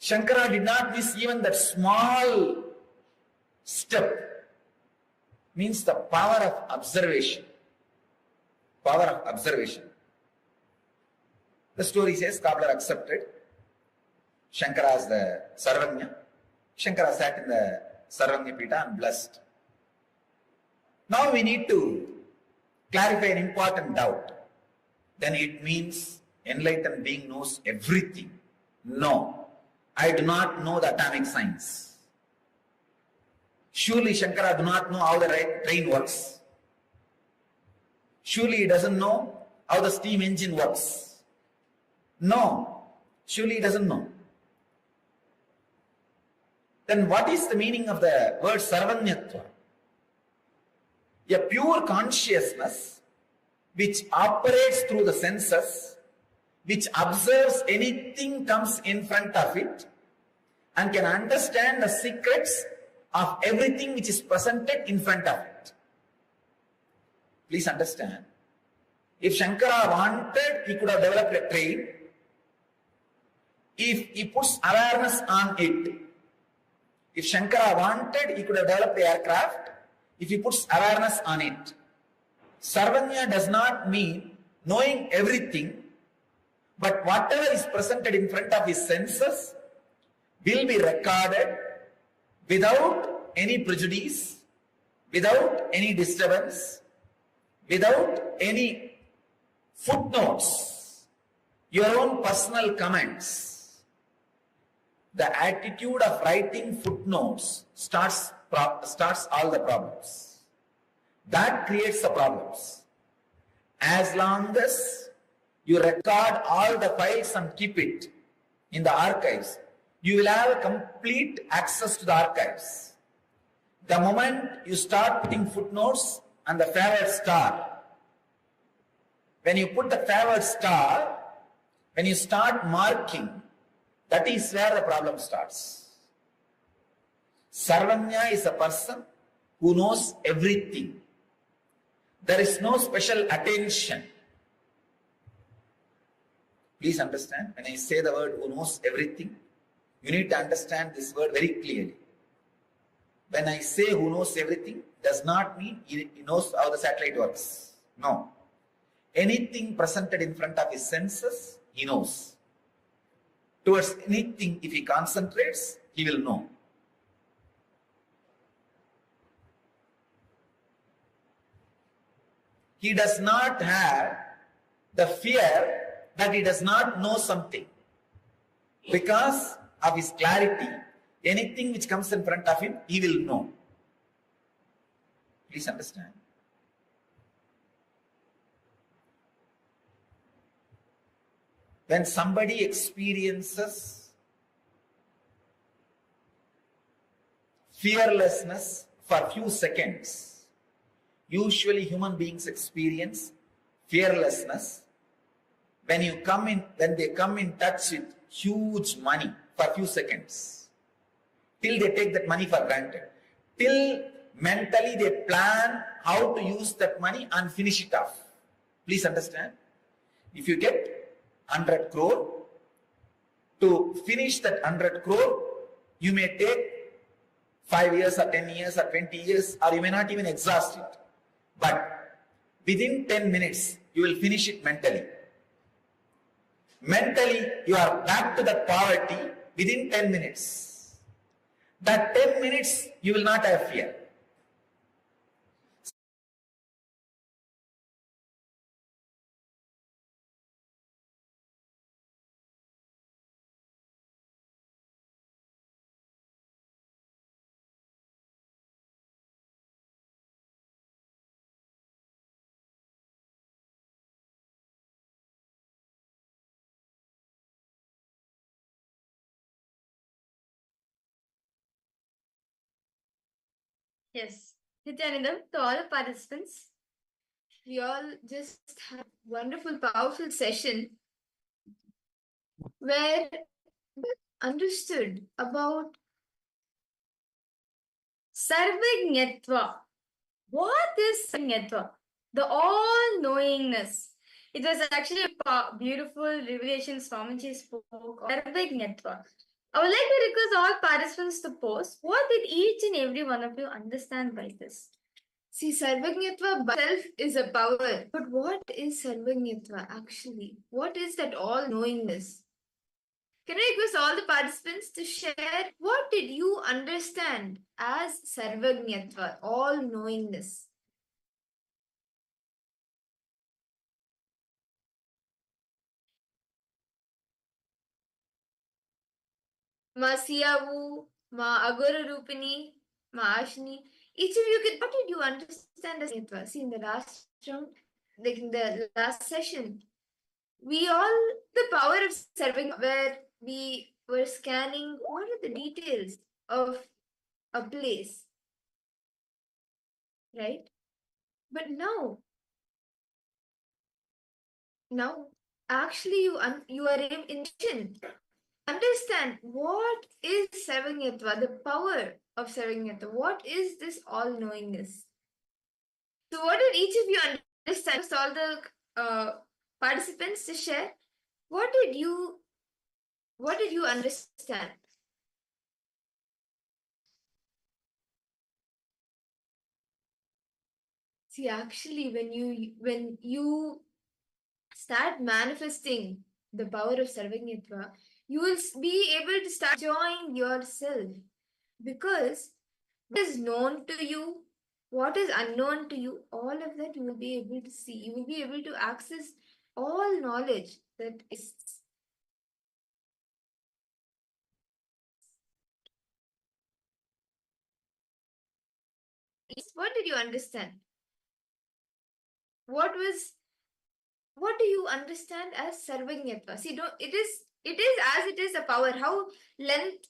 Shankara did not miss even that small step. Means the power of observation. Power of observation. The story says cobbler accepted Shankara as the Sarvanya. Shankara sat in the Sarvanya Pita and blessed. Now we need to clarify an important doubt. Then it means enlightened being knows everything. No, I do not know the atomic science. Surely Shankara do not know how the train works. Surely he doesn't know how the steam engine works. No, surely he doesn't know. Then what is the meaning of the word sarvanyatva? A pure consciousness which operates through the senses, which observes anything comes in front of it and can understand the secrets of everything which is presented in front of it. Please understand. If Shankara wanted, he could have developed a train. If he puts awareness on it, if Shankara wanted, he could have developed the aircraft. If he puts awareness on it. Sarvanya does not mean knowing everything, but whatever is presented in front of his senses will be recorded without any prejudice, without any disturbance, without any footnotes, your own personal comments. The attitude of writing footnotes starts all the problems. That creates the problems. As long as you record all the files and keep it in the archives, you will have complete access to the archives. The moment you start putting footnotes and the favored star, when you put the favored star, when you start marking, that is where the problem starts. Sarvanya is a person who knows everything. There is no special attention. Please understand, when I say the word who knows everything, you need to understand this word very clearly. When I say who knows everything, does not mean he knows how the satellite works. No. Anything presented in front of his senses, he knows. Towards anything, if he concentrates, he will know. He does not have the fear that he does not know something. Because of his clarity, anything which comes in front of him, he will know. Please understand. When somebody experiences fearlessness for few seconds, usually human beings experience fearlessness when they come in touch with huge money for few seconds, till they take that money for granted, till mentally they plan how to use that money and finish it off. Please understand. If you get 100 crore, to finish that 100 crore, you may take 5 years or 10 years or 20 years, or you may not even exhaust it. But within 10 minutes, you will finish it mentally. Mentally, you are back to that poverty within 10 minutes. That 10 minutes, you will not have fear. Yes. Nithyananda, to all the participants, we all just had a wonderful, powerful session where we understood about Sarvajñatva. What is Sarvajñatva? The all-knowingness. It was actually a beautiful revelation Swamiji spoke of Sarvajñatva. I would like to request all participants to post what did each and every one of you understand by this. See, Sarvajñatva by itself is a power. But what is Sarvajñatva actually? What is that all-knowingness? Can I request all the participants to share what did you understand as Sarvajñatva, all-knowingness? Ma Siyavu, Ma Agora Rupini, Ma Ashni. Each of you can, what did you understand as Nitva? See, in the last round, like in the last session, we all, the power of serving, where we were scanning what are the details of a place, right? But now, actually, you are in understand what is Sarvanyatva, the power of Sarvanyatva. What is this all-knowingness? So, what did each of you understand? Just all the participants to share. What did you understand? See, actually, when you start manifesting the power of Sarvanyatva, you will be able to start enjoying yourself, because what is known to you, what is unknown to you, all of that you will be able to see. You will be able to access all knowledge that is. What did you understand? What do you understand as Sarvanyatva? See, it is as it is a power. How length,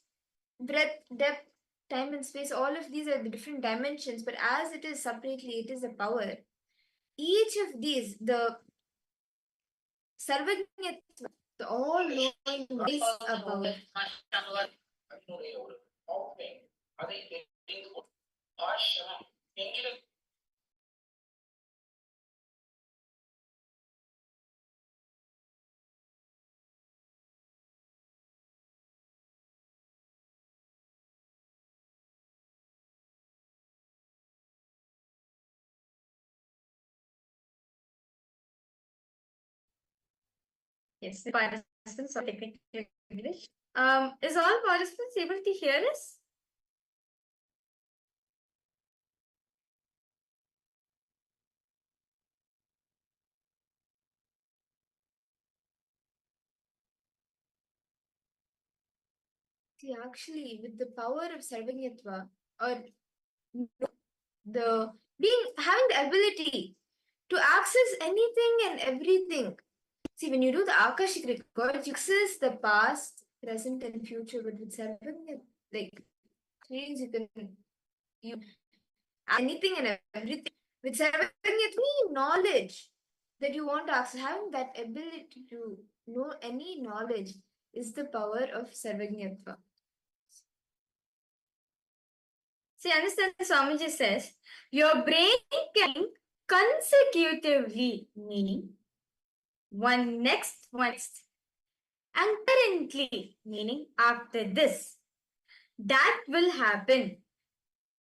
breadth, depth, time and space, all of these are the different dimensions, but as it is separately, it is a power. Each of these, the Sarvanyatva, the all-knowing is a power. Yes, the participants are technical English. Is all participants able to hear us? See, actually, with the power of Sarvanyatva, or the having the ability to access anything and everything. See, when you do the Akashic records, you access the past, present, and future. But with Sarvanyatva, like means you can anything and everything. With Sarvanyatva, knowledge that you want to access, having that ability to know any knowledge is the power of Sarvanyatva. See, understand, Swamiji says, your brain can consecutively, meaning one next, and currently, meaning after this. That will happen.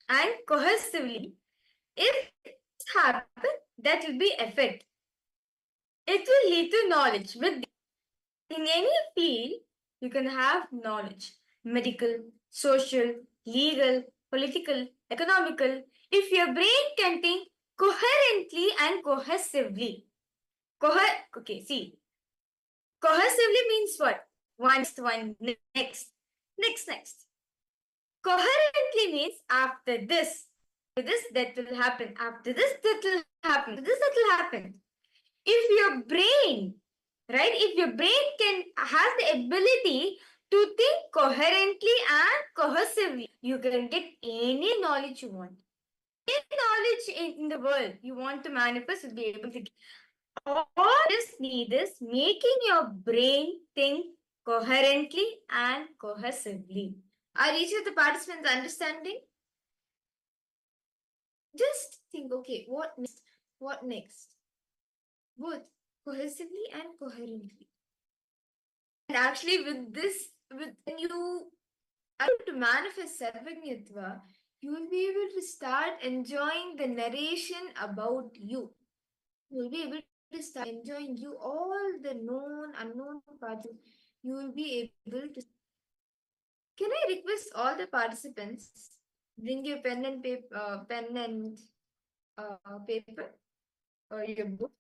And cohesively, if it happens, that will be effect. It will lead to knowledge. In any field, you can have knowledge. Medical, social, legal, political, economical. If your brain can think coherently and cohesively. Okay, see. Cohesively means what? One, next. Coherently means after this, that will happen. After this, that will happen. After this, that will happen. If your brain, right? If your brain has the ability to think coherently and cohesively, you can get any knowledge you want. Any knowledge in the world you want to manifest, will be able to get. All this need is making your brain think coherently and cohesively. Are each of the participants understanding? Just think, okay, what next? What next? Both cohesively and coherently. And actually, when you are able to manifest Sarvanyatva, you will be able to start enjoying the narration about you. You will be able to start enjoying you, all the known, unknown parts. You will be able to. Can I request all the participants bring your pen and paper, paper or your book?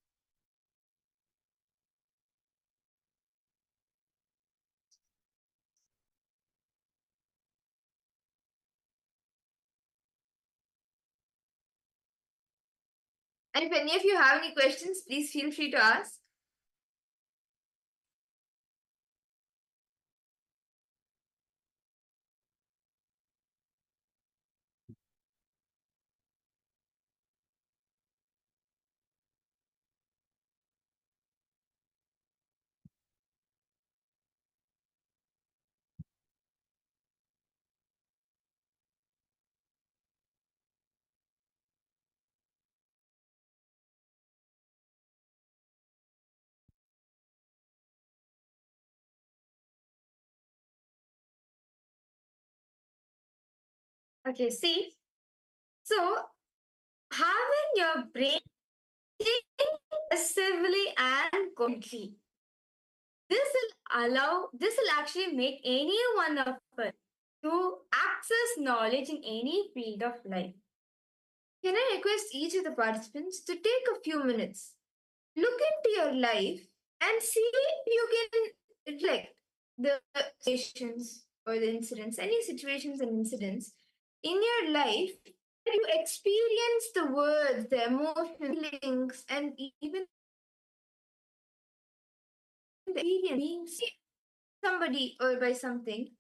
And if any of you have any questions, please feel free to ask. Okay, see. So, having your brain think passively and consciously. This will actually make any one of us to access knowledge in any field of life. Can I request each of the participants to take a few minutes, look into your life, and see if you can reflect the situations or the incidents, any situations and incidents in your life where you experience the words, the emotions, feelings, and even the experience being seen by somebody or by something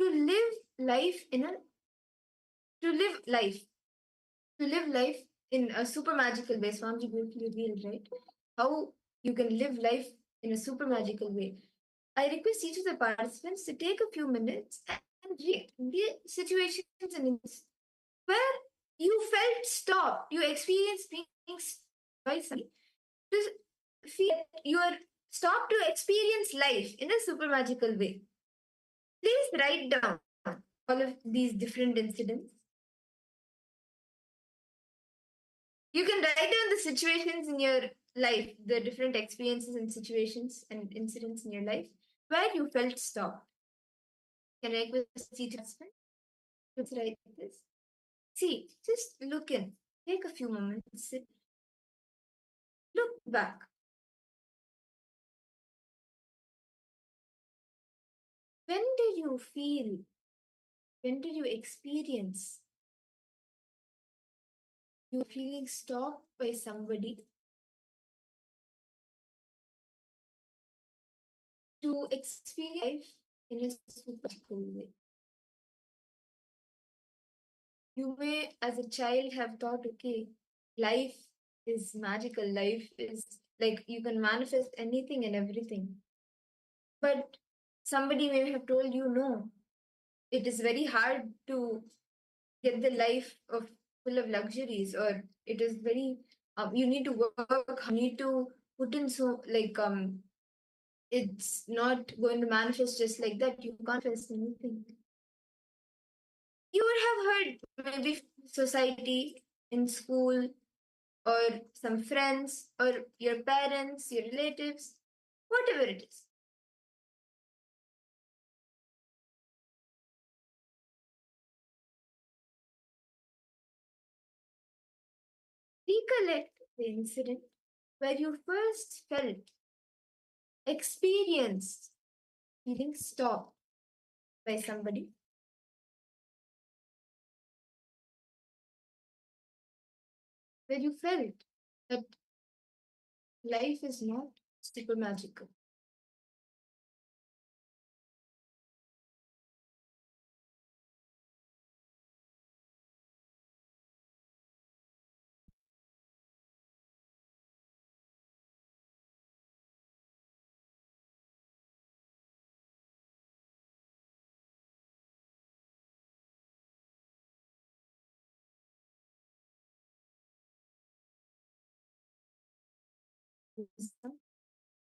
to live life in a to live life to live life in a super magical way. Swamiji beautifully revealed, right? How you can live life in a super magical way. I request each of the participants to take a few minutes and read the situations and instances where you felt stopped, you experienced being stopped by somebody to feel that you are stopped to experience life in a super magical way. Please write down all of these different incidents. You can write down the situations in your life, the different experiences and situations and incidents in your life where you felt stopped. Can I request each husband to write this? See, just look in. Take a few moments, sit, look back. When did you feel? When did you experience you feeling stopped by somebody to experience life in a super cool way? You may, as a child, have thought, okay, life is magical, life is like you can manifest anything and everything. But somebody may have told you, no, it is very hard to get the life of full of luxuries, or it is very, you need to work, you need to put in so, like, it's not going to manifest just like that. You can't manifest anything. You would have heard maybe society in school or some friends or your parents, your relatives, whatever it is. Recollect the incident where you first felt, experienced feeling stopped by somebody. Where you felt that life is not super magical.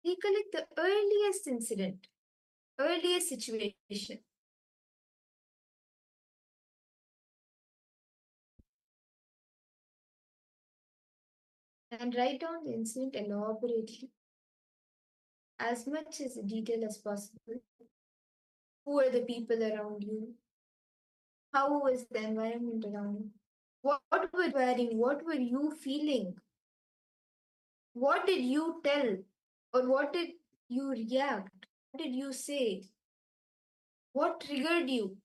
Recollect the earliest incident, earliest situation. And write down the incident elaborately, as much as detail as possible. Who are the people around you? How was the environment around you? What were you wearing? What were you feeling? What did you tell? Or what did you react? What did you say? What triggered you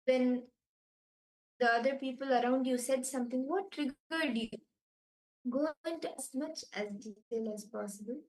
when the other people around you said something? What triggered you? go into as much as detail as possible.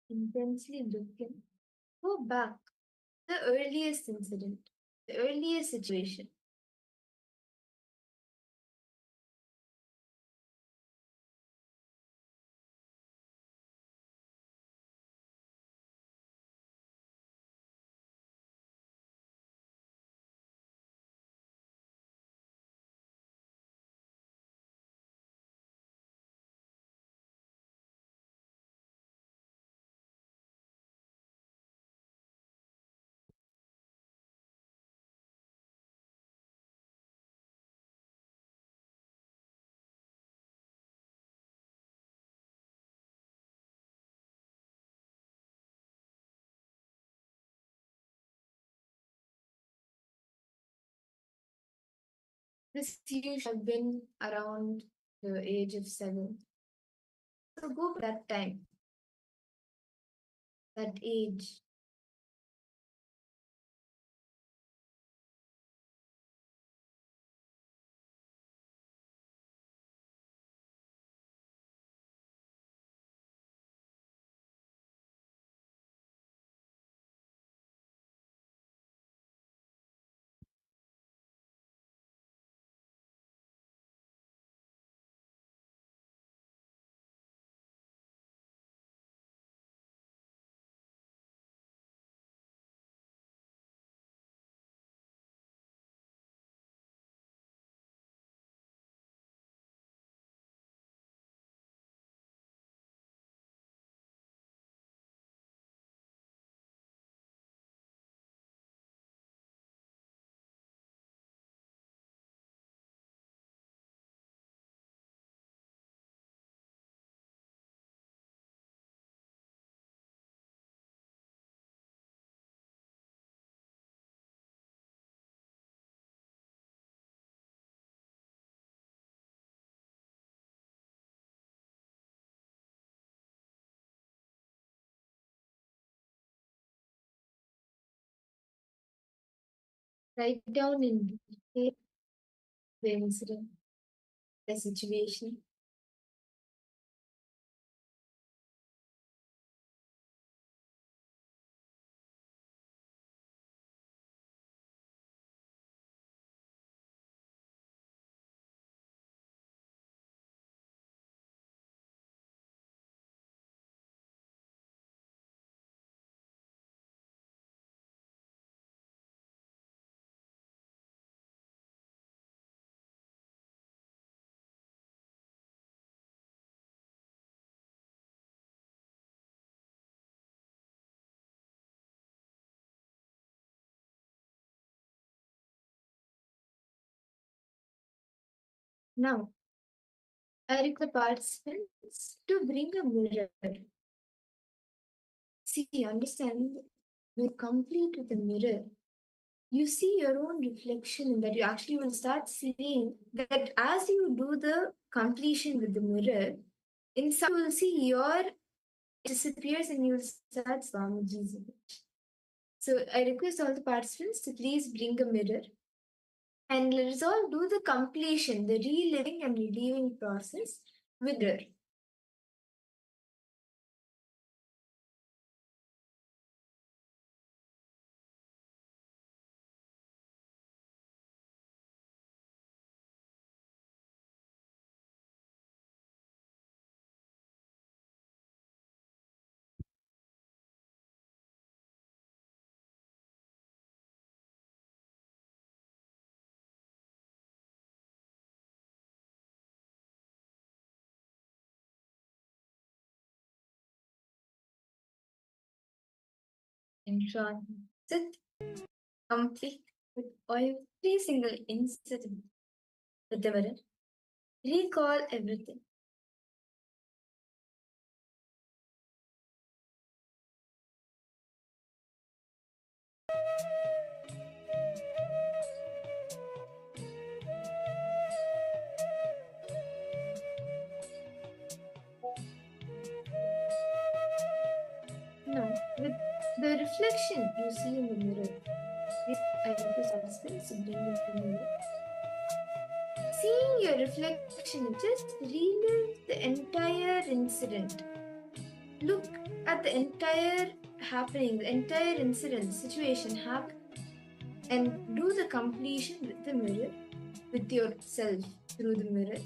Intensely looking. Go back. The earliest incident, the earliest situation. This usually have been around the age of 7. So go back that time, that age. Write down in detail the incident, the situation. Now, I request the participants to bring a mirror. See, understand, you're complete with a mirror. You see your own reflection in that. You actually will start seeing that as you do the completion with the mirror, inside you will see your disappears and you'll start Swamiji's image. So I request all the participants to please bring a mirror and let us all do the completion, the reliving and relieving process with her. and transit complete with every single incident with the mirror. Recall everything. Now, with the reflection you see in the mirror, this identifies substance to bring in the mirror. Seeing your reflection, just relive the entire incident. Look at the entire happening, the entire incident, situation happen, and do the completion with the mirror, with yourself through the mirror.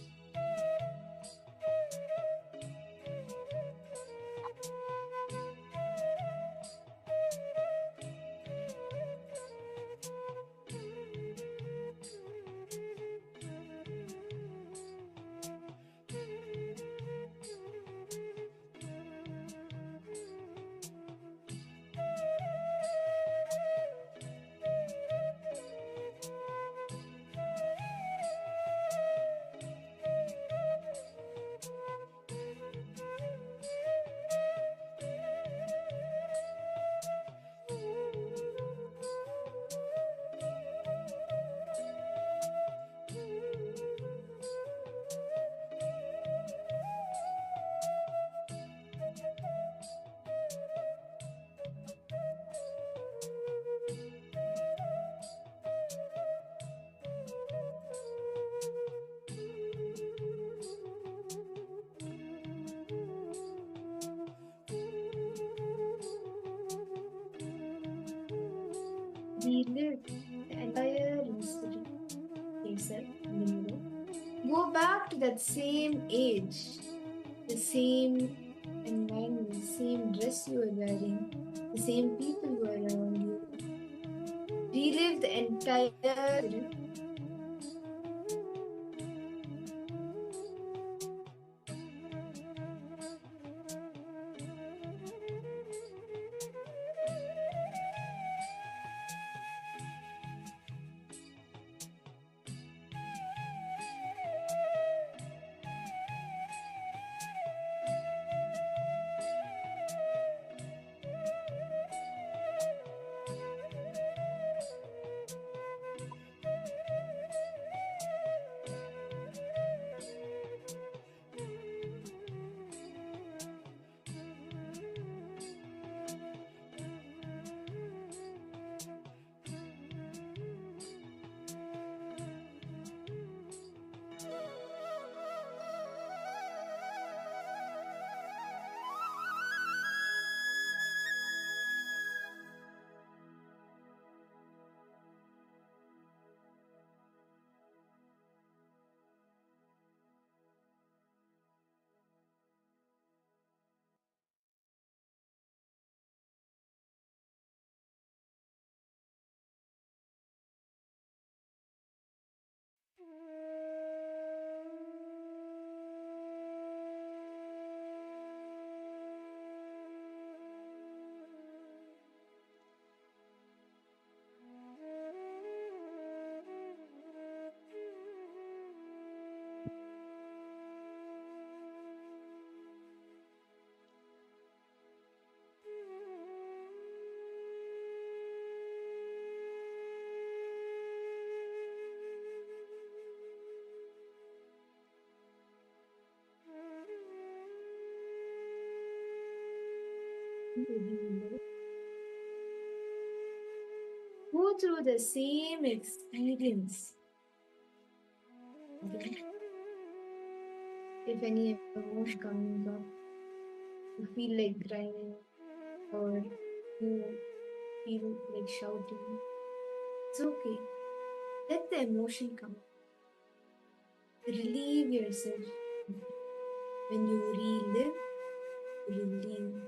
Relive the entire incident yourself in the mirror. Go back to that same age, the same environment, the same dress you were wearing, the same people who were around you. Relive the entire incident. Go through the same experience. Okay. If any emotion comes up, you feel like crying or you feel like shouting, it's okay. Let the emotion come. Relieve yourself. When you relive, relieve.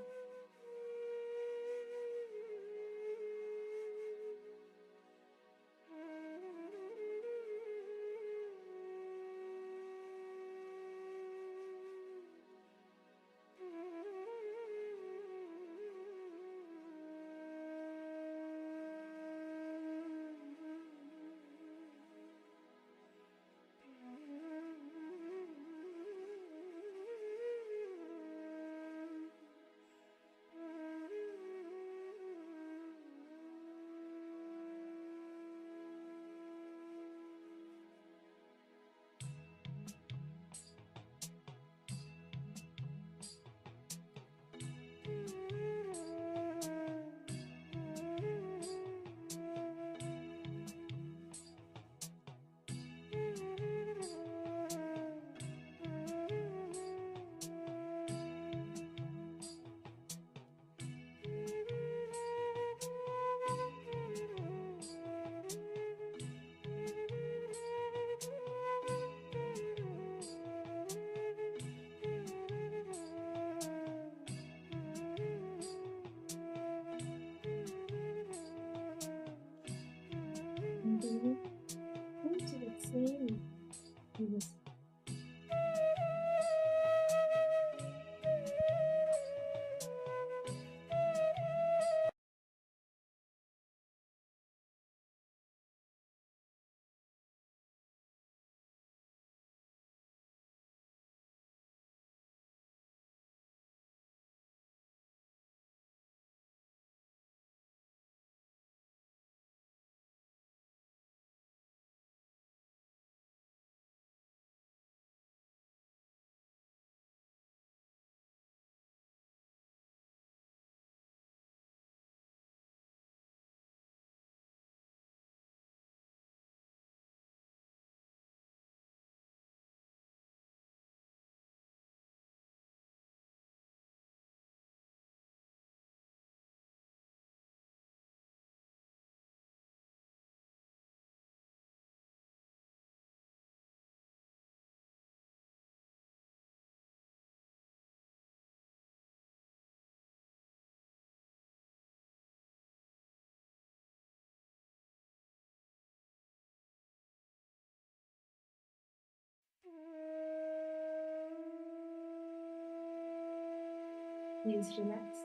Please relax.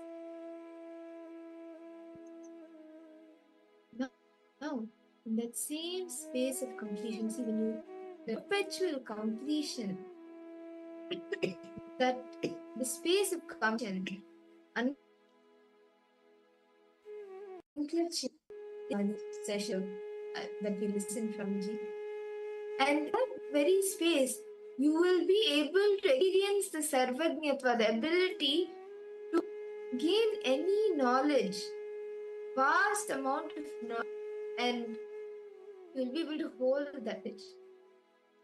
Now, in that same space of completion, see when you the perpetual completion, that the space of completion, session that we listen from G. And that very space, you will be able to experience the sarvagnyatva, the ability to gain any knowledge, vast amount of knowledge, and you'll be able to hold that knowledge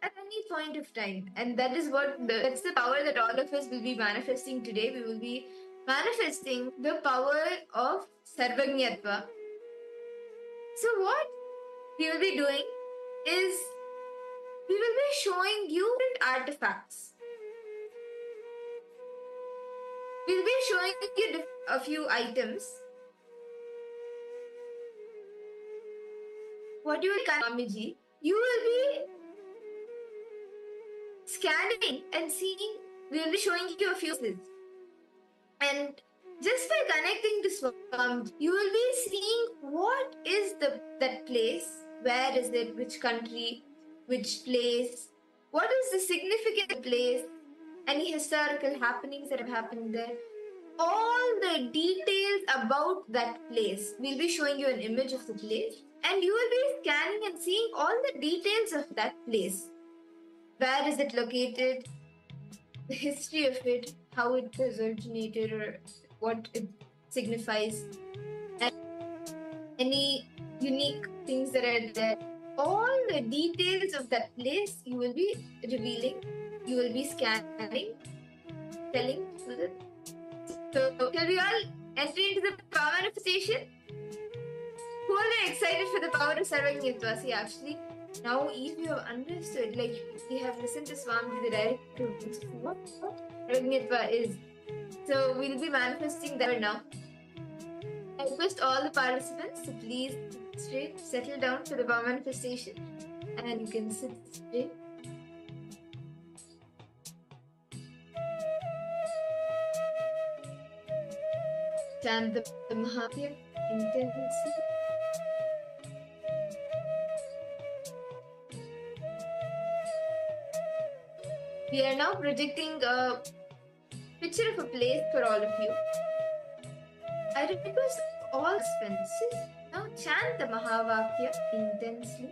at any point of time. And that is that's the power that all of us will be manifesting today. We will be manifesting the power of sarvagnyatva. So what we will be doing is we will be showing you different artifacts. We'll be showing you a few items. What you will Swamiji, you will be scanning and seeing, we will be showing you a few things. And just by connecting to Swamiji, you will be seeing what is that place, where is it, which country, which place, what is the significant place, any historical happenings that have happened there, all the details about that place. We'll be showing you an image of the place, and you will be scanning and seeing all the details of that place. Where is it located, the history of it, how it was originated, or what it signifies, and any unique things that are there. All the details of that place you will be revealing, you will be scanning, telling to the. So, shall we all enter into the power manifestation? Who are excited for the power of Sarvagnyatva? See, actually, now if you have understood, like we have listened to Swami, the director, what Sarvagnyatva is. So, we'll be manifesting that now. I request all the participants to please straight, settle down for the power manifestation, and you can sit straight. Chant the Mahavir intensely. We are now projecting a picture of a place for all of you. I request all participants now chant the Mahavakya intensely.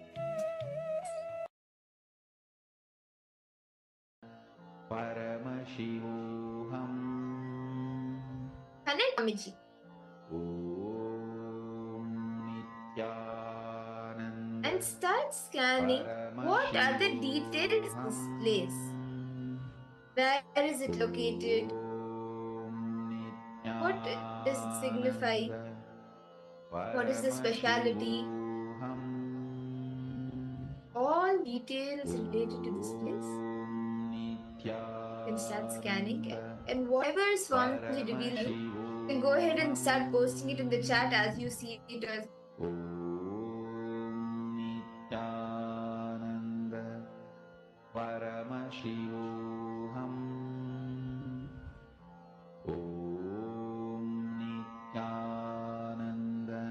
Paramashivoham. Connect Swamiji. And start scanning what are the details of this place. Where is it located? What does it signify? What is the speciality? All details related to this place. You can start scanning, and whatever Swamiji reveals you, you can go ahead and start posting it in the chat as you see it. As Nithyananda Paramashivoham. Nithyananda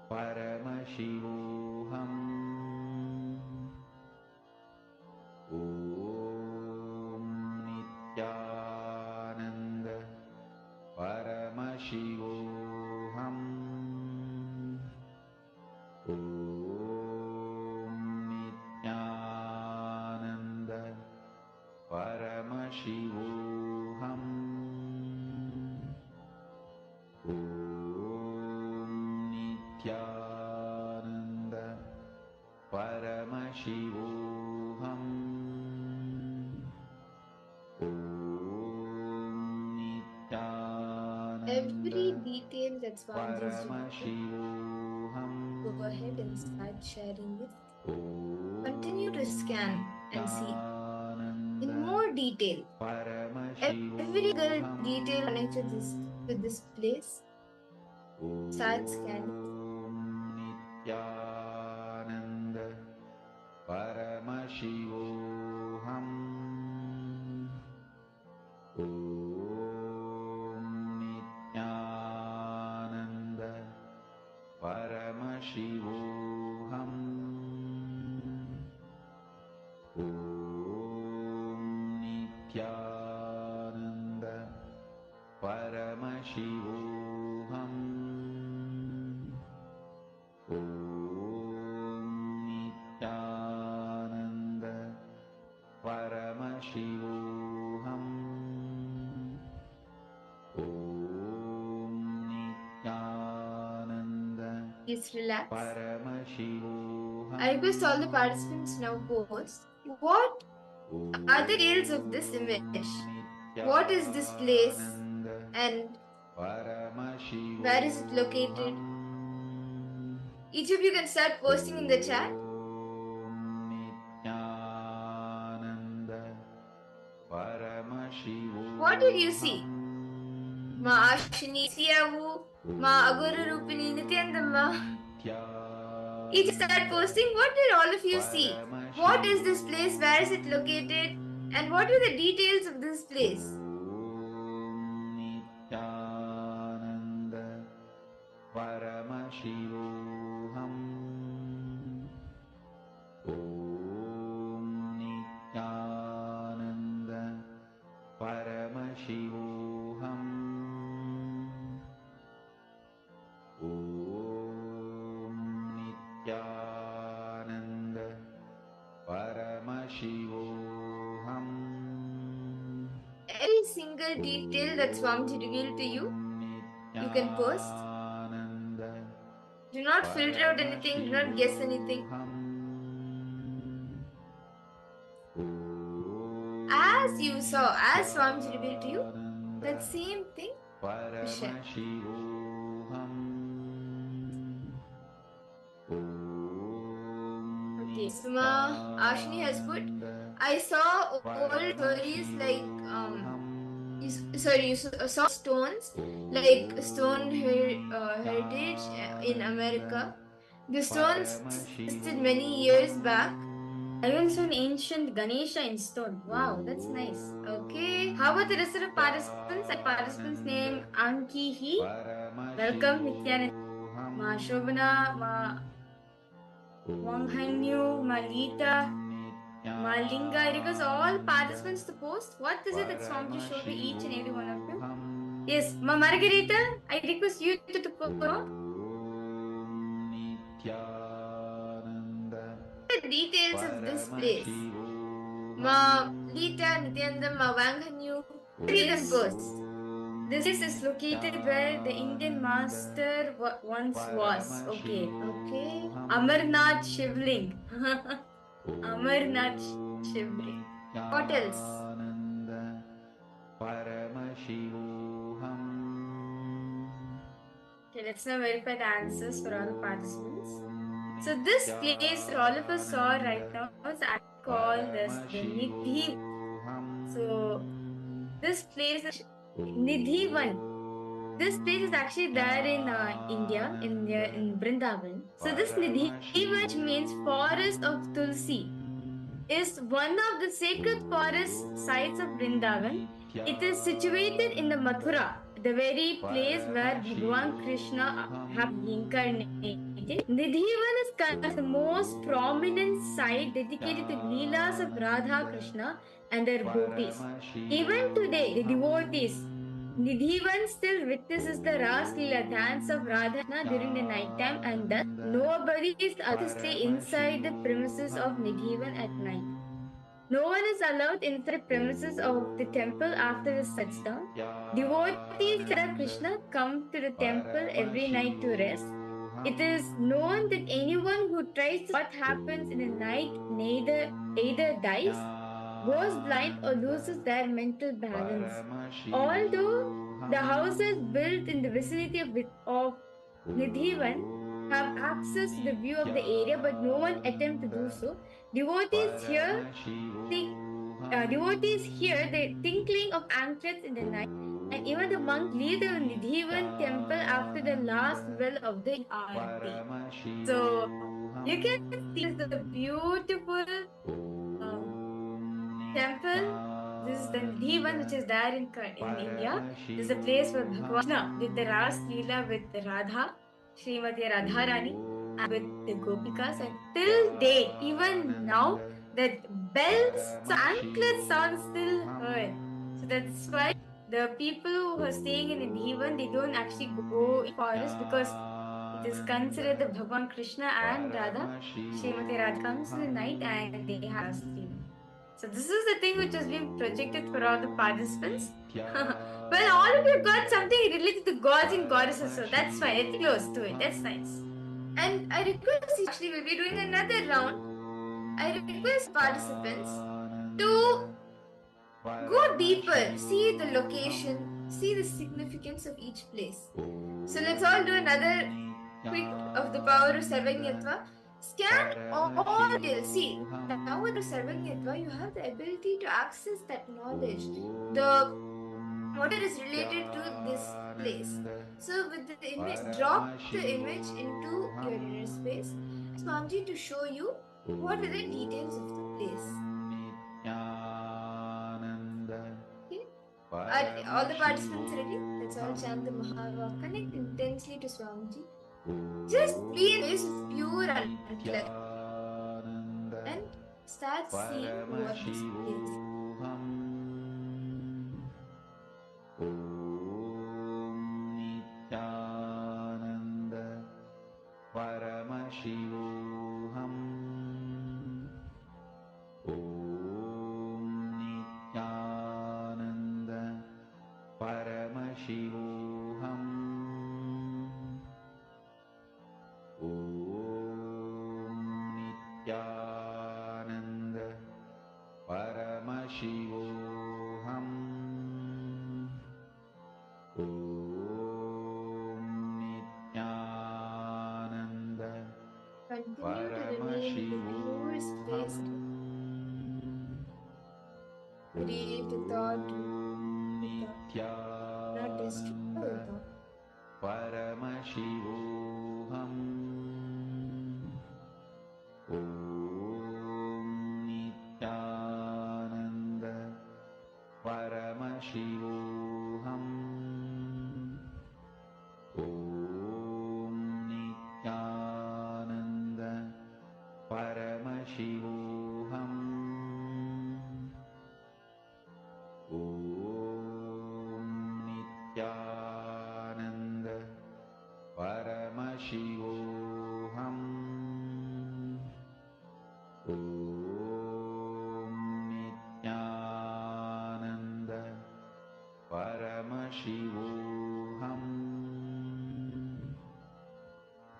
Paramashivoham. Nithyananda Paramashivoham. Nithyananda Paramashivoham. Nithyananda Paramashivoham. every detail that Swamiji is go ahead and start sharing it. Continue to scan and see in more detail every detail connected to this place. Start scanning. Nithyananda Paramashivoham. Paramashivoham. Om Nithyananda Paramashivoham. Om Nithyananda Paramashivoham. Om Nithyananda Please relax. Paramashivoham. I request all the participants now pose. What are the details of this image? What is this place and where is it located? Each of you can start posting in the chat. What did you see? Ma Ashini, Siyavu, Ma Aguru Rupini, Nithyananda. Each start posting. What did all of you see? What is this place? Where is it located? And what are the details of this place? Nithyananda Paramashivoham. Om Nithyananda Paramashivoham. Om Nithyananda Paramashivoham. Every single detail that Swamiji revealed to you, you can post. Do not filter out anything, do not guess anything. As you saw, as Swamiji revealed to you, that same thing we share. Okay, Suma Ashni has put, I saw old stories like you saw stones like stone heritage in America. The stones existed many years back. I even saw an ancient Ganesha in stone. Wow, that's nice. Okay, how about the rest of the participants? The participant's name Ankihi. Welcome, Nithyananda, Ma Shobana, Ma Wanghanyu, Ma Lita, Ma Linga. I request all participants to post. What is it that Swamiji showed to each and every one of you? Yes, Ma Margarita, I request you to post. The details of this place. Ma Lita, Nithyananda, Ma Wanghanyu. You can post. This is located where the Indian master once was. Okay. Amarnath Shivling. Amarnath Shivling. What else? Okay, let's now verify the answers for all the participants. So this place that all of us saw right now is actually called as the Nidhi. So this place is Nidhivan. This place is actually there in India, in Vrindavan. So this Nidhivan, which means forest of Tulsi, is one of the sacred forest sites of Vrindavan. It is situated in the Mathura, the very place where Bhagwan Krishna have incarnated. Nidhivan is considered the most prominent site dedicated to Leelas of Radha Krishna and their devotees. Even today, the devotees Nidhivan still witnesses the Ras Leela dance of Radha Krishna during the night time, and thus nobody is allowed to stay inside the premises of Nidhivan at night. No one is allowed inside the premises of the temple after the sun sets down. Devotees of Radha Krishna come to the temple every night to rest. It is known that anyone who tries to see what happens in the night either dies, goes blind, or loses their mental balance. Although the houses built in the vicinity of Nidhivan have access to the view of the area, but no one attempts to do so. Devotees hear the tinkling of anklets in the night, and even the monks leave the Nidhivan temple after the last bell of the Aarti. So you can see the beautiful temple. This is the Nidhivan, which is there in India. This is the place where Bhagwan Krishna did the Ras Leela with Radha. Srimati Radharani and with the Gopikas, and till date, even now, that bells, anklet sound still heard. So that's why the people who are staying in a Divan, they don't actually go in forest because it is considered the Bhagwan Krishna and Radha. Srimati Radha comes in the night and they have steam. So this is the thing which has been projected for all the participants. Well, all of you got something related to gods and goddesses, so that's fine. It's close to it. That's nice. And I request you, actually, we'll be doing another round. I request participants to go deeper, see the location, see the significance of each place. So let's all do another quick of the power of Sarvanyatva. Scan all details. See, now with the Sarvanyatva, you have the ability to access that knowledge. The what is related to this place. So with the image, drop the image into your inner space. Swamiji to show you what are the details of the place. Okay? Are all the participants ready? Let's all chant the Mahavak. Connect intensely to Swamiji. Just be in a place of pure unclutter and start seeing what this is. Nithyananda Paramashivoham Om Nithyananda Paramashivoham Om Nithyananda Paramashivoham Om Nithyananda Continue to remain in the pure space. Create a thought, not destroy a thought. Paramashivoham Om Nithyananda Paramashivoham Om Nithyananda Paramashivoham Om Nithyananda Paramashivoham Om Nithyananda Paramashivoham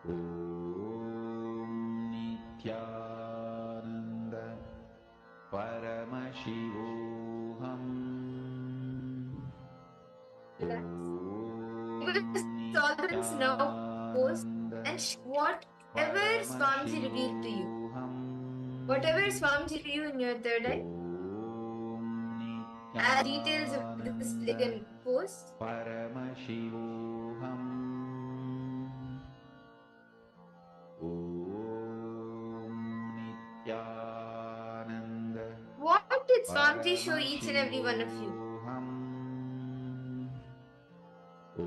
Om Nithyananda Paramashivoham Relax. Solvents now pose and whatever Swamiji revealed to you. Whatever Swamiji revealed to you in your third eye, as details of this plague and post. Paramashivoham Om Nithyananda What did Swamiji show each and every one of you? Om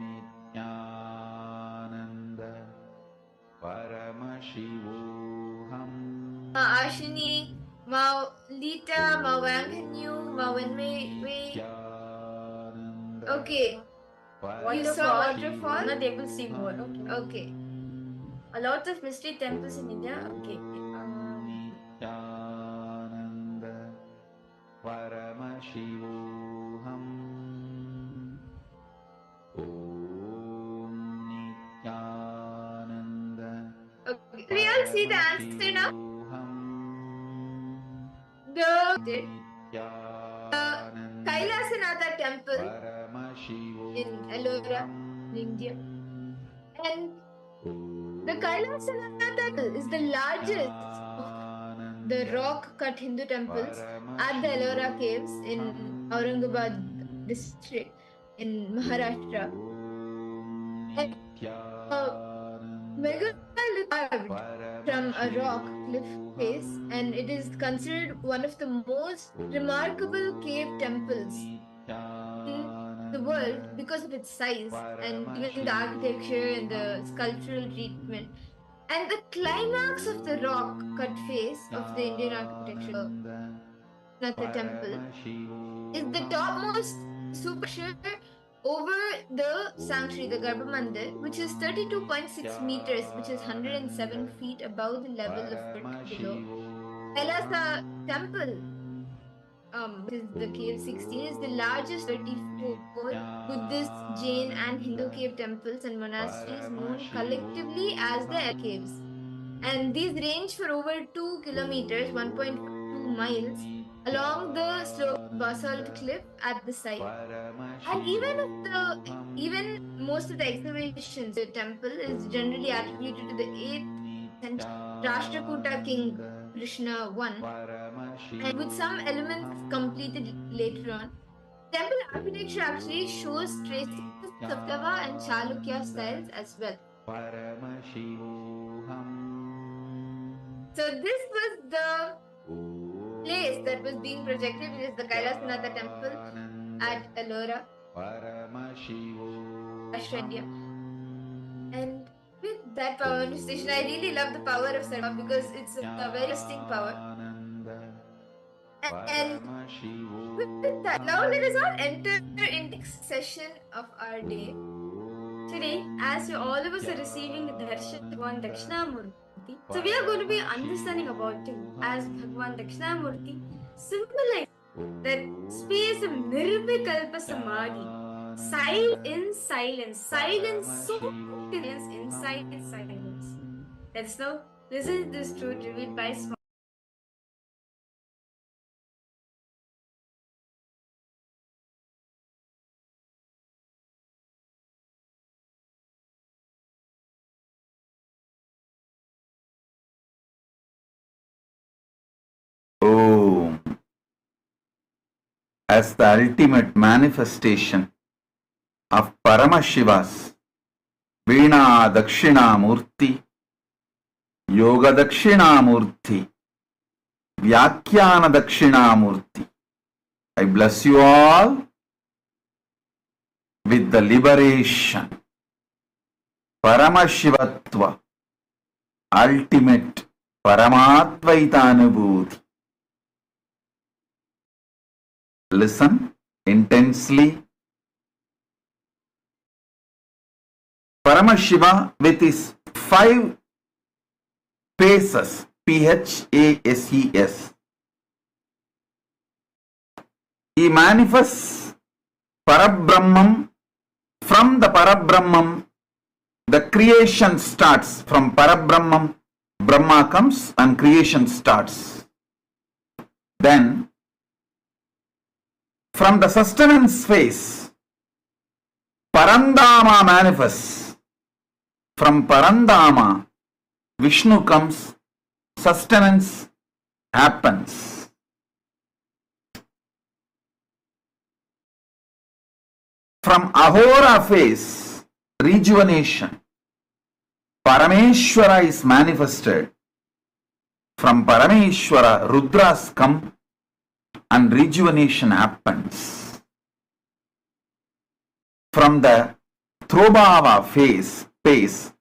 Nithyananda Paramashivoham Ashini, Ma Lita, Ma Wanghanyu, Ma Wenmei. Okay. You saw waterfall? Not able to see more. Okay. A lot of mystery temples in India. Okay. Nithyananda Paramashivoham Om Nithyananda Okay. We all see the answer now. The KAILASA temple in Ellora, India. And the KAILASA temple is the largest of the rock-cut Hindu temples at the Ellora caves in Aurangabad district in Maharashtra. And megalith carved from a rock cliff face, and it is considered one of the most remarkable cave temples in the world because of its size and even the architecture and the sculptural treatment. And the climax of the rock cut face of the Indian architecture, the temple, is the topmost superstructure over the sanctuary, the Garbha Mandir, which is 32.6 meters, which is 107 feet above the level of earth below. Kailasa temple, which is the cave 16, is the largest 34 Buddhist, Jain, and Hindu cave temples and monasteries known collectively as the caves. And these range for over 2 kilometers, 1.2 miles, along the sloped basalt cliff at the site. And even most of the excavations, the temple is generally attributed to the 8th century Rashtrakuta king Krishna I, and with some elements completed later on. Temple architecture actually shows traces of Lava and Chalukya styles as well. So this was the place that was being projected, which is the Kailasanatha temple at Ellora, India. And with that power manifestation, I really love the power of Sarva because it's a very distinct power. And with that, now let us all enter into the next session of our day. Today, as you all of us are receiving the darshan of Bhagwan Dakshinamurti, so we are going to be understanding about him as Bhagwan Dakshinamurti symbolizes that space of Nirvikalpa Samadhi, silence in silence, silence so inside silence. Let's now listen to this truth revealed by Swami. Om, as the ultimate manifestation of Paramashiva's Veena Dakshinamurti, Yoga Dakshinamurti, Vyakhyana Dakshinamurti, I bless you all with the liberation, Paramashivatva, ultimate Paramadvaitanubhuti. Listen intensely. Paramashiva with his 5 paces, P-H-A-S-E-S. He manifests Parabrahmam. From the Parabrahmam, the creation starts. From Parabrahmam, Brahma comes and creation starts. Then, from the sustenance phase, Parandama manifests. From Parandama, Vishnu comes, sustenance happens. From Ahora phase, rejuvenation, Parameshwara is manifested. From Parameshwara, Rudras come and rejuvenation happens. From the Throbhava phase, Phase,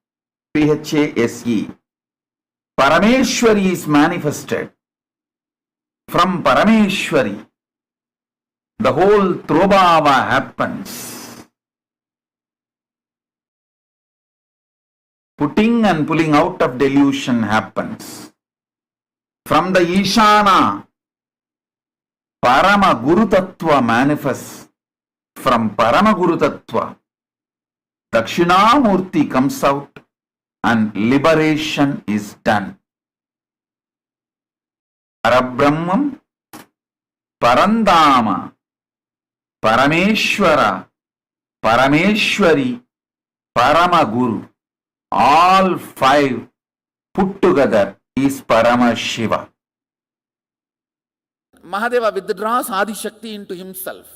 P-H-A-S-E, Parameshwari is manifested. From Parameshwari, the whole Throbhava happens. Putting and pulling out of delusion happens. From the Ishana, Parama Guru Tattva manifests. From Parama Guru Tattva, Dakshinamurti comes out and liberation is done. Parabrahmam, Parandama, Parameshwara, Parameshwari, Paramaguru, all 5 put together is Paramashiva. Mahadeva withdraws Adi Shakti into himself.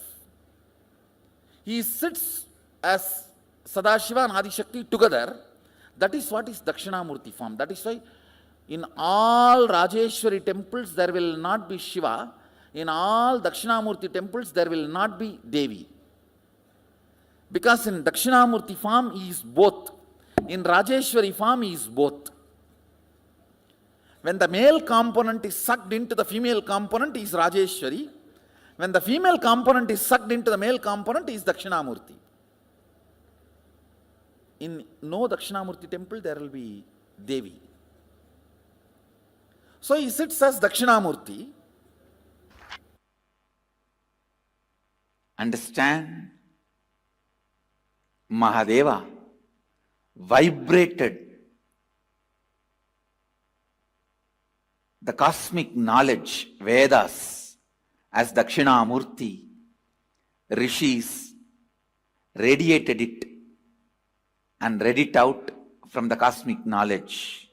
He sits as Sadashiva and Adi Shakti together. That is what is Dakshinamurti form. That is why in all Rajeshwari temples there will not be Shiva. In all Dakshinamurti temples there will not be Devi. Because in Dakshinamurti form he is both. In Rajeshwari form he is both. When the male component is sucked into the female component, he is Rajeshwari. When the female component is sucked into the male component, he is Dakshinamurti. In no Dakshinamurti temple, there will be Devi. So he sits as Dakshinamurti. Understand? Mahadeva vibrated the cosmic knowledge, Vedas, as Dakshinamurti. Rishis radiated it and read it out from the cosmic knowledge.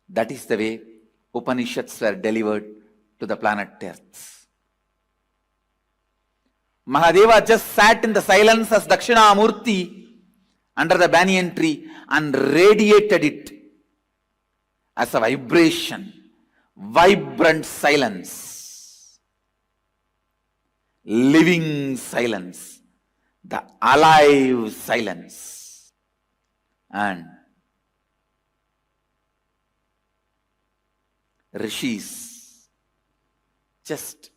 That is the way Upanishads were delivered to the planet Earth. Mahadeva just sat in the silence as Dakshinamurti under the banyan tree and radiated it as a vibration, vibrant silence, living silence, the alive silence. And Rishis just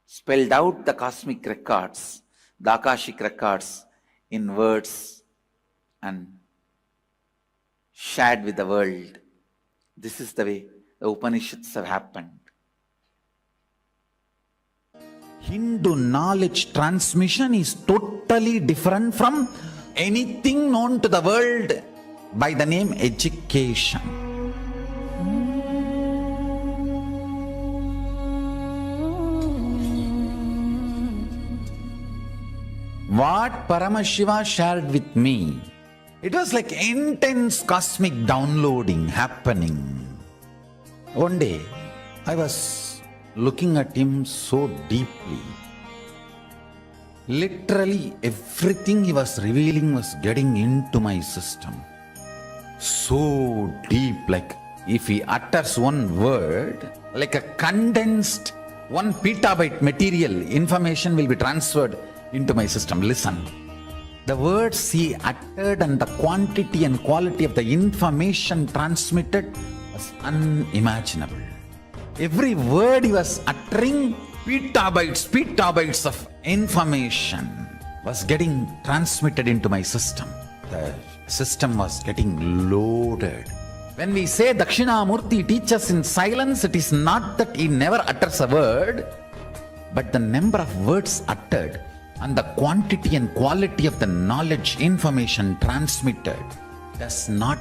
spelled out the cosmic records, the Akashic records in words and shared with the world. This is the way the Upanishads have happened. Hindu knowledge transmission is totally different from anything known to the world by the name education. What Paramashiva shared with me, it was like intense cosmic downloading happening. One day, I was looking at him so deeply. Literally, everything he was revealing was getting into my system. So deep, like if he utters one word, like a condensed 1 petabyte material, information will be transferred into my system. Listen. The words he uttered and the quantity and quality of the information transmitted was unimaginable. Every word he was uttering, petabytes of information was getting transmitted into my system. The system was getting loaded. When we say Dakshinamurti teaches in silence, it is not that he never utters a word, but the number of words uttered and the quantity and quality of the knowledge, information transmitted does not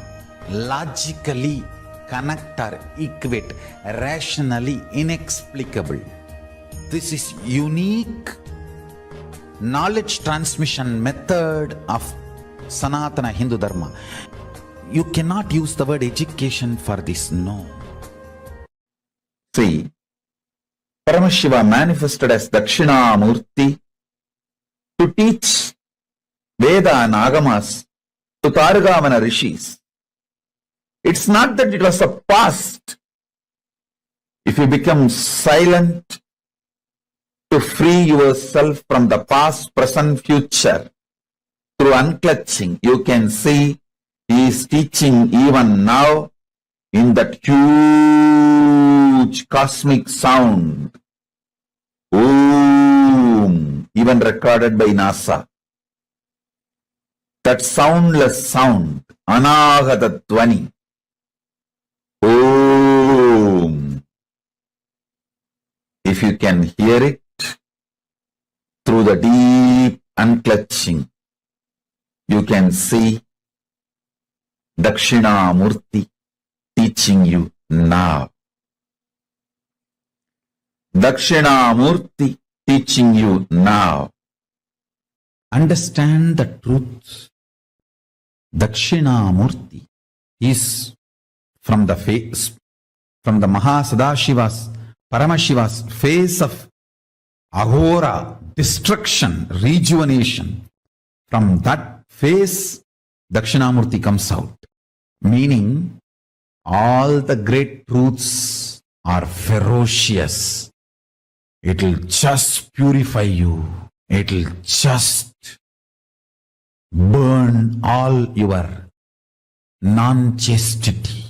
logically connect or equate, rationally inexplicable. This is unique knowledge transmission method of Sanatana Hindu Dharma. You cannot use the word education for this, no. See, Paramashiva manifested as Dakshinamurti to teach Veda and Agamas to Targavana Rishis. It's not that it was a past. If you become silent to free yourself from the past, present, future, through unclutching, you can see he is teaching even now in that huge cosmic sound. Om, even recorded by NASA. That soundless sound, Anagata Dvani. Om. If you can hear it through the deep unclutching, you can see Dakshinamurti teaching you now. Dakshinamurti teaching you now. Understand the truth. Dakshinamurti is from the face, from the Mahasadashiva's, Paramashiva's face of Ahora, destruction, rejuvenation. From that face, Dakshinamurti comes out. Meaning, all the great truths are ferocious. It will just purify you. It will just burn all your non-chastity,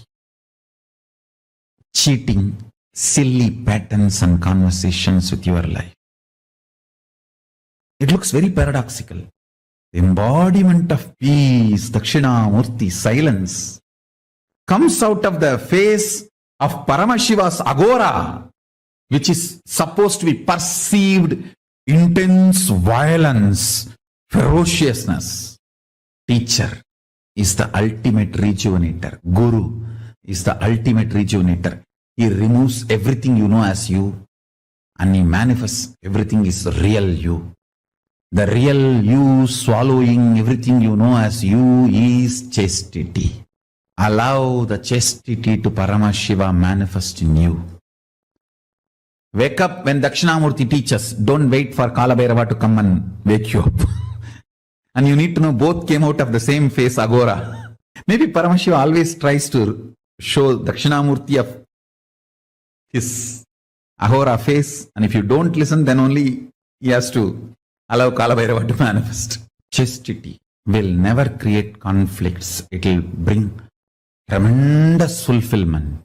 cheating, silly patterns and conversations with your life. It looks very paradoxical. The embodiment of peace, Dakshinamurti, silence, comes out of the face of Paramashiva's agora, which is supposed to be perceived intense violence, ferociousness. Teacher is the ultimate rejuvenator. Guru is the ultimate rejuvenator. He removes everything you know as you and he manifests everything is real you. The real you swallowing everything you know as you is chastity. Allow the chastity to Paramashiva manifest in you. Wake up when Dakshinamurti teaches. Don't wait for Kalabhairava to come and wake you up. And you need to know both came out of the same face, agora. Maybe Paramashiva always tries to show Dakshinamurti of his agora face. And if you don't listen, then only he has to allow Kalabhairava to manifest. Chastity will never create conflicts. It will bring tremendous fulfillment.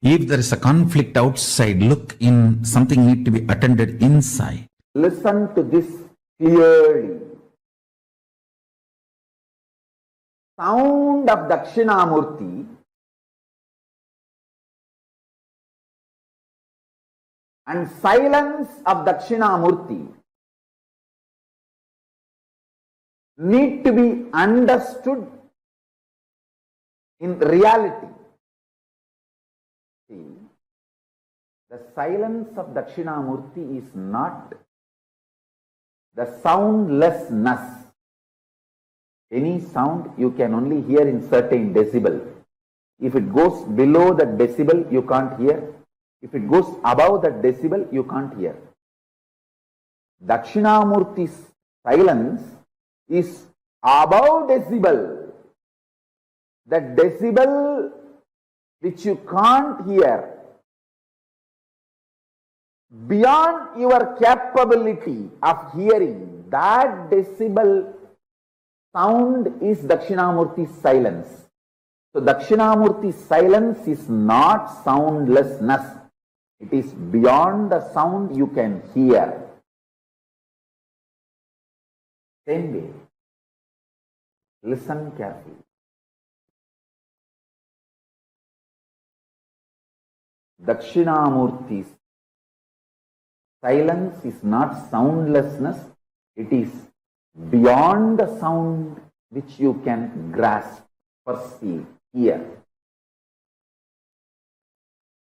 If there is a conflict outside, look in, something need to be attended inside. Listen to this clearly. Sound of Dakshinamurti and silence of Dakshinamurti need to be understood in reality. See, the silence of Dakshinamurti is not the soundlessness. Any sound you can only hear in certain decibel. If it goes below that decibel, you can't hear. If it goes above that decibel, you can't hear. Dakshinamurti's silence is above decibel. That decibel which you can't hear, beyond your capability of hearing, that decibel sound is Dakshinamurti's silence. So Dakshinamurti's silence is not soundlessness. It is beyond the sound you can hear. Same way, listen carefully. Dakshinamurti's silence is not soundlessness, it is beyond the sound which you can grasp, perceive, hear.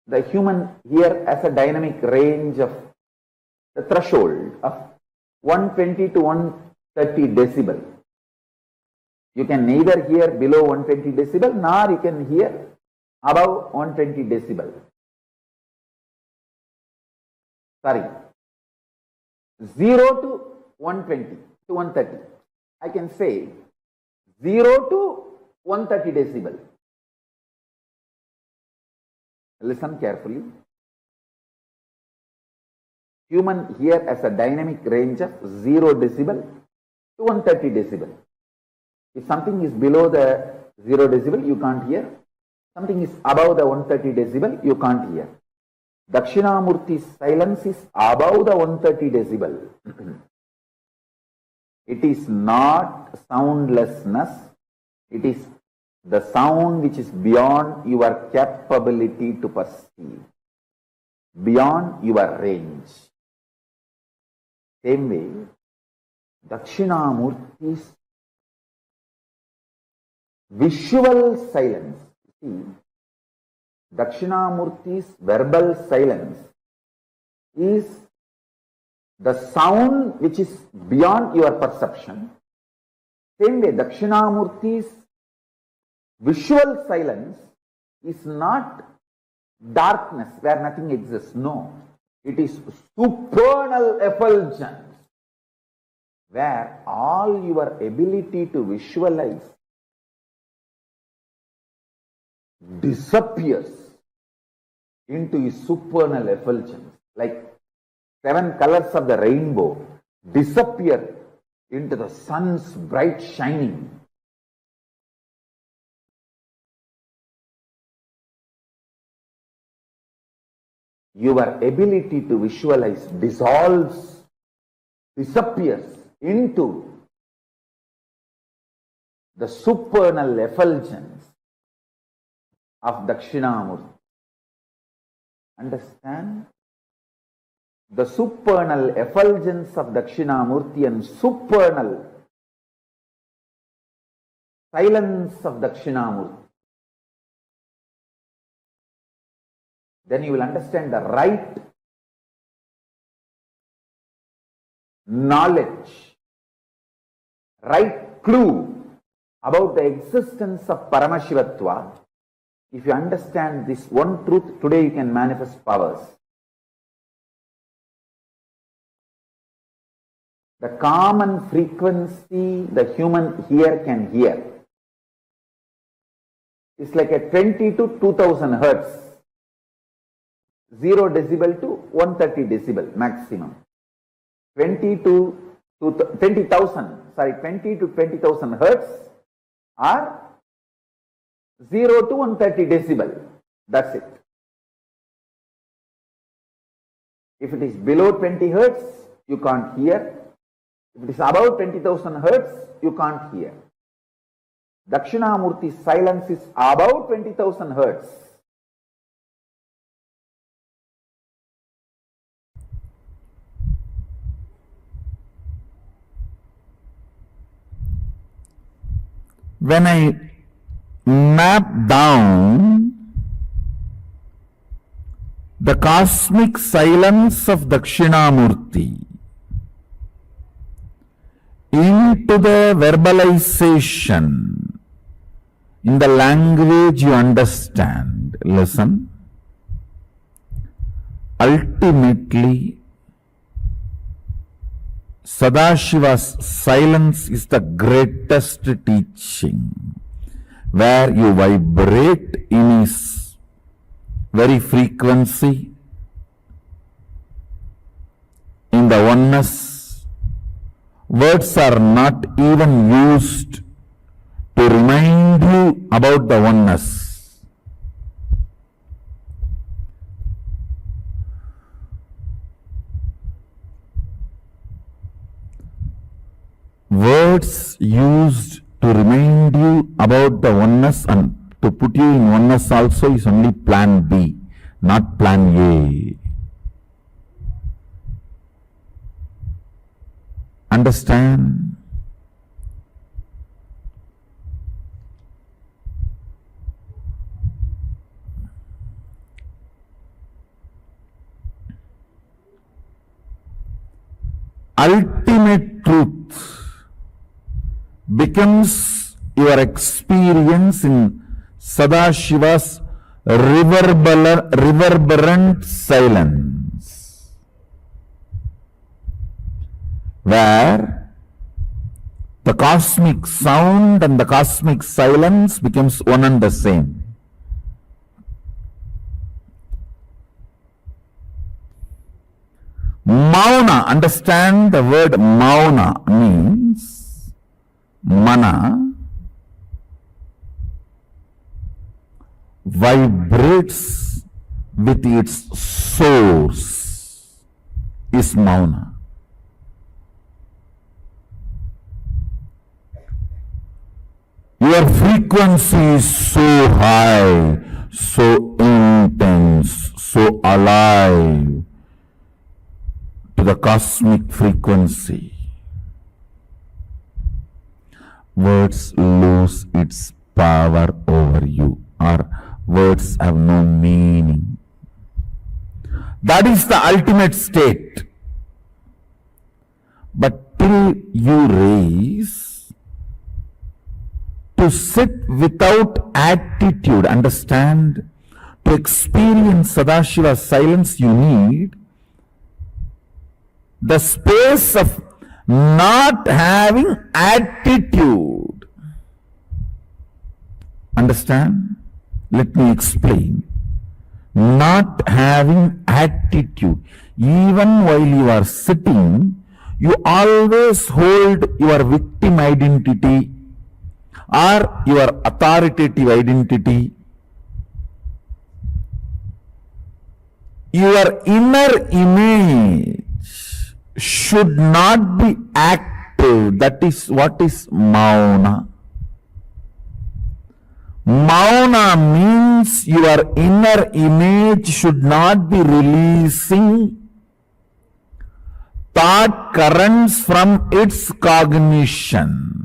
The human ear has a dynamic range of the threshold of 120 to 130 decibel. You can neither hear below 120 decibel nor you can hear above 120 decibel. Sorry, 0 to 120 to 130. I can say 0 to 130 decibel. Listen carefully. Human ear has a dynamic range of 0 decibel to 130 decibel. If something is below the 0 decibel, you can't hear. Something is above the 130 decibel, you can't hear. Dakshinamurti's silence is above the 130 decibel. It is not soundlessness. It is the sound which is beyond your capability to perceive, beyond your range. Same way, Dakshinamurti's visual silence. See, Dakshinamurti's verbal silence is the sound which is beyond your perception. Same way, Dakshinamurti's visual silence is not darkness where nothing exists. No, it is supernal effulgence where all your ability to visualize disappears into a supernal effulgence, like 7 colors of the rainbow disappear into the sun's bright shining. Your ability to visualize dissolves, disappears into the supernal effulgence of Dakshinamurti. Understand? The supernal effulgence of Dakshinamurti and supernal silence of Dakshinamurti. Then you will understand the right knowledge, right clue about the existence of Paramashivatva. If you understand this one truth, today you can manifest powers. The common frequency the human ear can hear is like a 20 to 2000 hertz. 0 decibel to 130 decibel maximum. 20 to 20,000 hertz or 0 to 130 decibel. That's it. If it is below 20 hertz, you can't hear. If it is above 20,000 hertz, you can't hear. Dakshinamurti's silence is above 20,000 hertz. When I map down the cosmic silence of Dakshinamurti into the verbalization in the language you understand, listen, ultimately Sadashiva's silence is the greatest teaching, where you vibrate in his very frequency, in the oneness. Words are not even used to remind you about the oneness. Words used to remind you about the oneness and to put you in oneness also is only plan B, not plan A. Understand? Ultimate truth becomes your experience in Sadashiva's reverberant silence, where the cosmic sound and the cosmic silence becomes one and the same. Mauna, understand the word mauna means mana vibrates with its source is mauna. Your frequency is so high, so intense, so alive to the cosmic frequency. Words lose its power over you, or words have no meaning. That is the ultimate state. But till you raise to sit without attitude, understand, to experience Sadashiva's silence, you need the space of not having attitude. Understand? Let me explain. Not having attitude. Even while you are sitting, You always hold your victim identity or your authoritative identity. Your inner image should not be active. That is what is Mauna. Mauna means your inner image should not be releasing thought currents from its cognitions.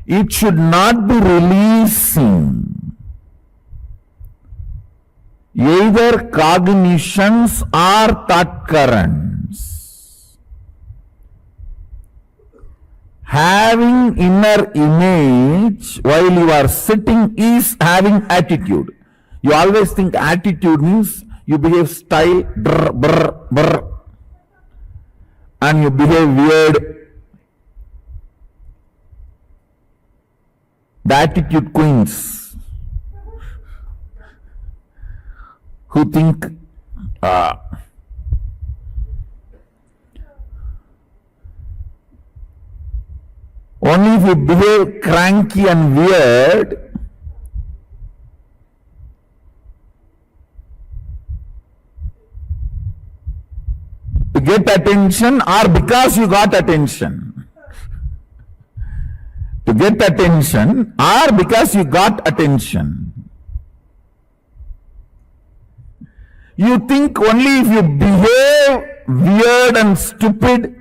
It should not be releasing either cognitions or thought currents. Having inner image while you are sitting is having attitude. You always think attitude means you behave style, brr, brr, brr, and you behave weird. The attitude queens who think only if you behave cranky and weird, to get attention or because you got attention. To get attention or because you got attention. You think only if you behave weird and stupid,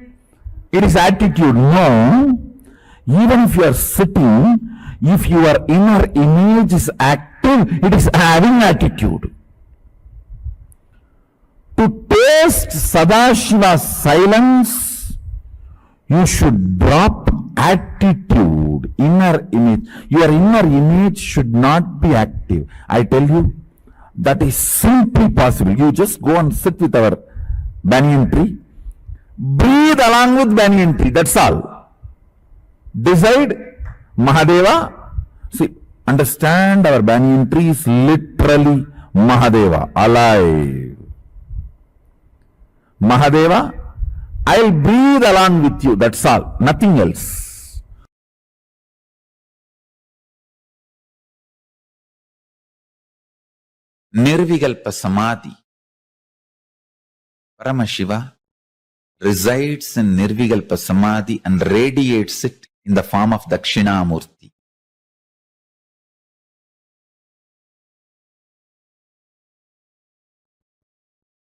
it is attitude. No. Even if you are sitting, if your inner image is active, it is having attitude. To taste Sadashiva's silence, you should drop attitude, inner image. Your inner image should not be active. I tell you, that is simply possible. You just go and sit with our banyan tree, breathe along with banyan tree, that's all. Decide, Mahadeva, see, understand our banyan tree is literally Mahadeva, alive. Mahadeva, I'll breathe along with you, that's all, nothing else. Nirvikalpa Samadhi. Paramashiva resides in Nirvikalpa Samadhi and radiates it in the form of Dakshinamurti.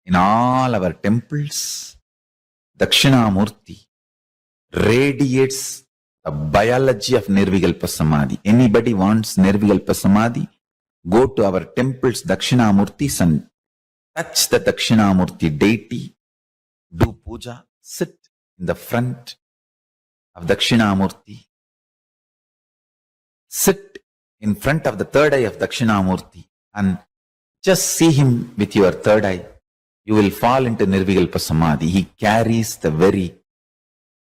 In all our temples, Dakshinamurti radiates the biology of Nirvikalpa Samadhi. Anybody wants Nirvikalpa Samadhi? Go to our temples, Dakshinamurtis, and touch the Dakshinamurti deity, do puja, sit in the front of Dakshinamurti, sit in front of the third eye of Dakshinamurti and just see him with your third eye. You will fall into Nirvikalpa Samadhi. He carries the very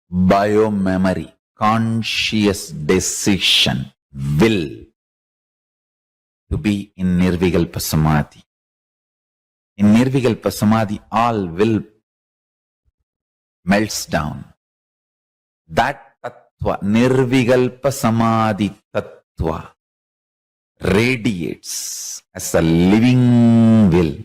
bio-memory, conscious decision, will to be in Nirvikalpa Samadhi. In Nirvikalpa Samadhi, all will melts down. That Tattva, Nirvikalpa Samadhi Tattva, radiates as a living will.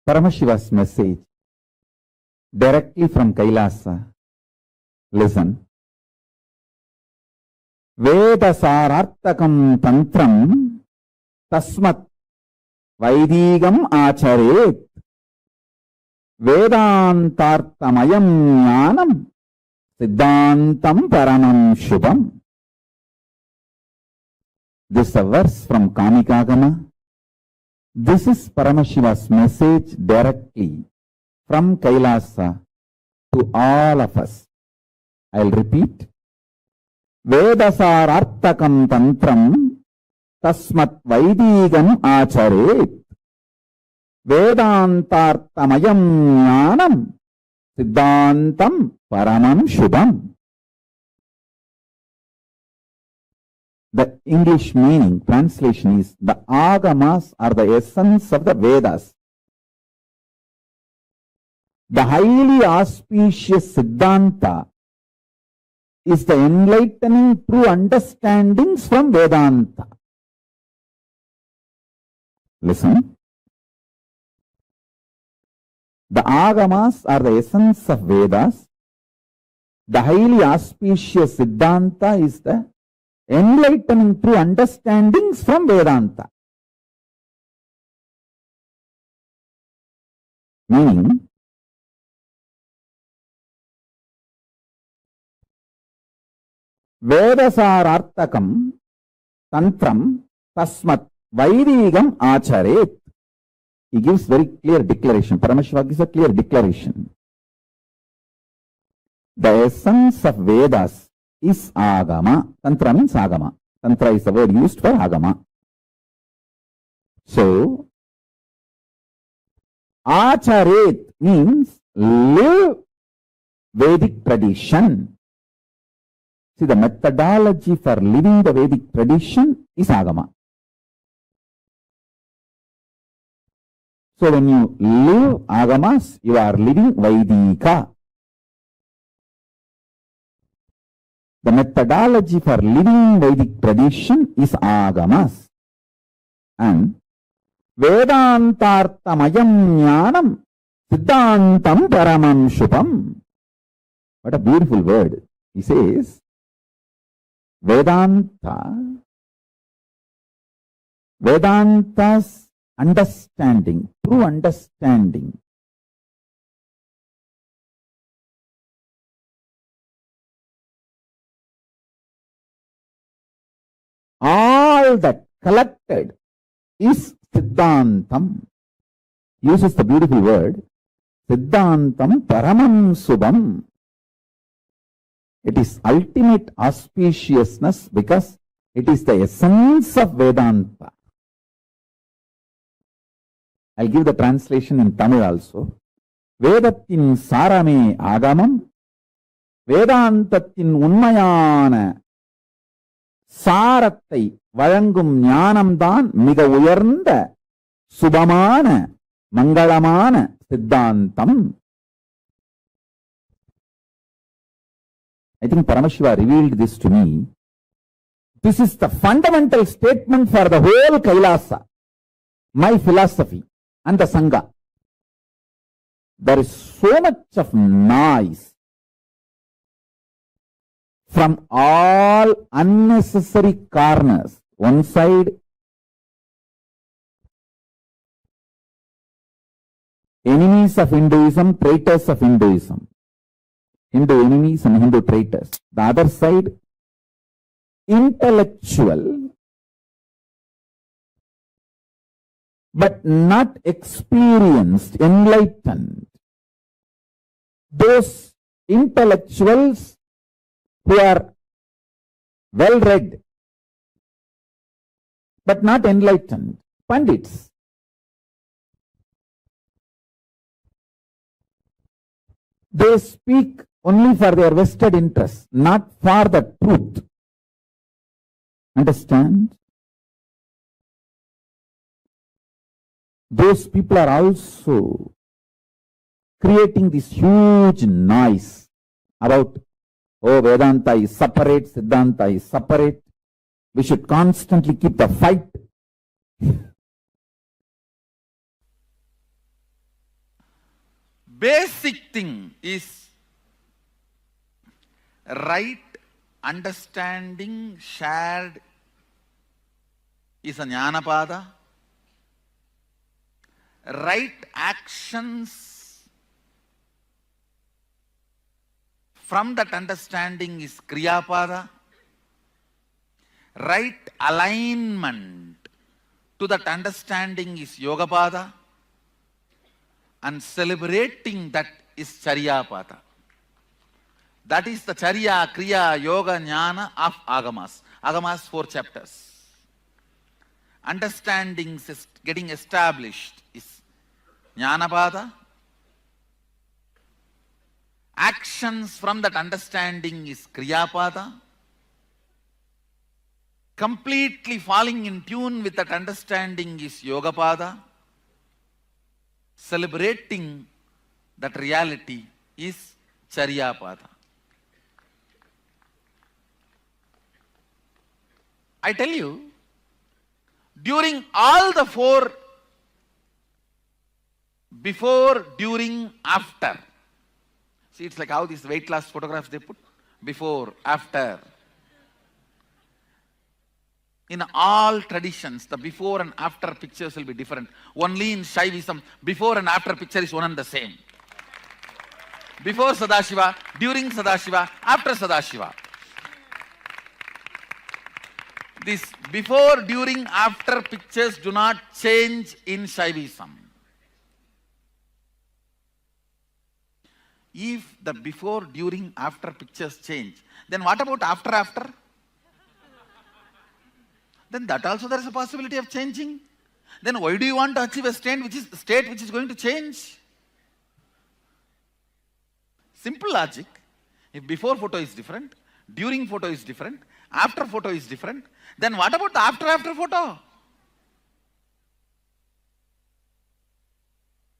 Paramashiva's message directly from Kailasa. Listen. Veda sarartakam tantram tasmat vaidigam acharet vedantartamayam jnanam siddhantam paramam shubham. This is a verse from Kamikagama. This is Paramashiva's message directly from Kailasa to all of us. I'll repeat. Vedasarartakam tantram tasmat vaidigam acharet vedantartamayam jnanam siddhantam paramam shubham. The English meaning, translation is the agamas are the essence of the Vedas. The highly auspicious Siddhanta is the enlightening true understandings from Vedanta. Listen. The agamas are the essence of Vedas. The highly auspicious Siddhanta is the enlightening true understandings from Vedanta. Meaning, Vedasarartakam tantram tasmat Vaidikam acharet. He gives very clear declaration. Paramashiva gives a clear declaration. The essence of Vedas is agama. Tantra means agama. Tantra is the word used for agama. So, acharet means live Vedic tradition. See, the methodology for living the Vedic tradition is agama. So when you live agamas, you are living Vaidika. The methodology for living Vedic tradition is agamas. And Vedantartamayam jnanam siddhantam paramam shubham. What a beautiful word. He says, Vedanta's understanding, true understanding, all that collected is Siddhantam. Uses the beautiful word, Siddhantam Paramam Subham. It is ultimate auspiciousness because it is the essence of Vedanta. I'll give the translation in Tamil also. Vedattin sarame agamam, Vedantattin unmayana சாரத்தை வழங்கும் ஞானம்தான் மிக உயர்ந்த சுபமான மங்களமான சித்தாந்தம். I think Paramashiva revealed this to me. This is the fundamental statement for the whole Kailasa, my philosophy and the Sangha. There is so much of noise from all unnecessary corners. One side, enemies of Hinduism, traitors of Hinduism. Hindu enemies and Hindu traitors. The other side, intellectual, but not experienced, enlightened. Those intellectuals who are well read, but not enlightened, Pandits. They speak only for their vested interests, not for the truth. Understand? Those people are also creating this huge noise about, oh, Vedanta is separate, Siddhanta is separate. We should constantly keep the fight. Basic thing is right understanding shared is a jnanapada. Right actions from that understanding is kriyapada. Right alignment to that understanding is yogapada. And celebrating that is charyapada. That is the charya, kriya, yoga, jnana of agamas. Agamas 4 chapters. Understandings is getting established is jnanapada. Actions from that understanding is kriyapada. completely falling in tune with that understanding is Yogapada. Celebrating that reality is Charyapada. I tell you, during all the four, before, during, after. See, it's like how these weight loss photographs they put, before, after. In all traditions, the before and after pictures will be different. Only in Shaivism, before and after picture is one and the same. Before Sadashiva, during Sadashiva, after Sadashiva. This before, during, after pictures do not change in Shaivism. If the before, during, after pictures change, then what about after? Then that also there is a possibility of changing. Then why do you want to achieve a state which is going to change? Simple logic. If before photo is different, during photo is different, after photo is different, then what about the after photo?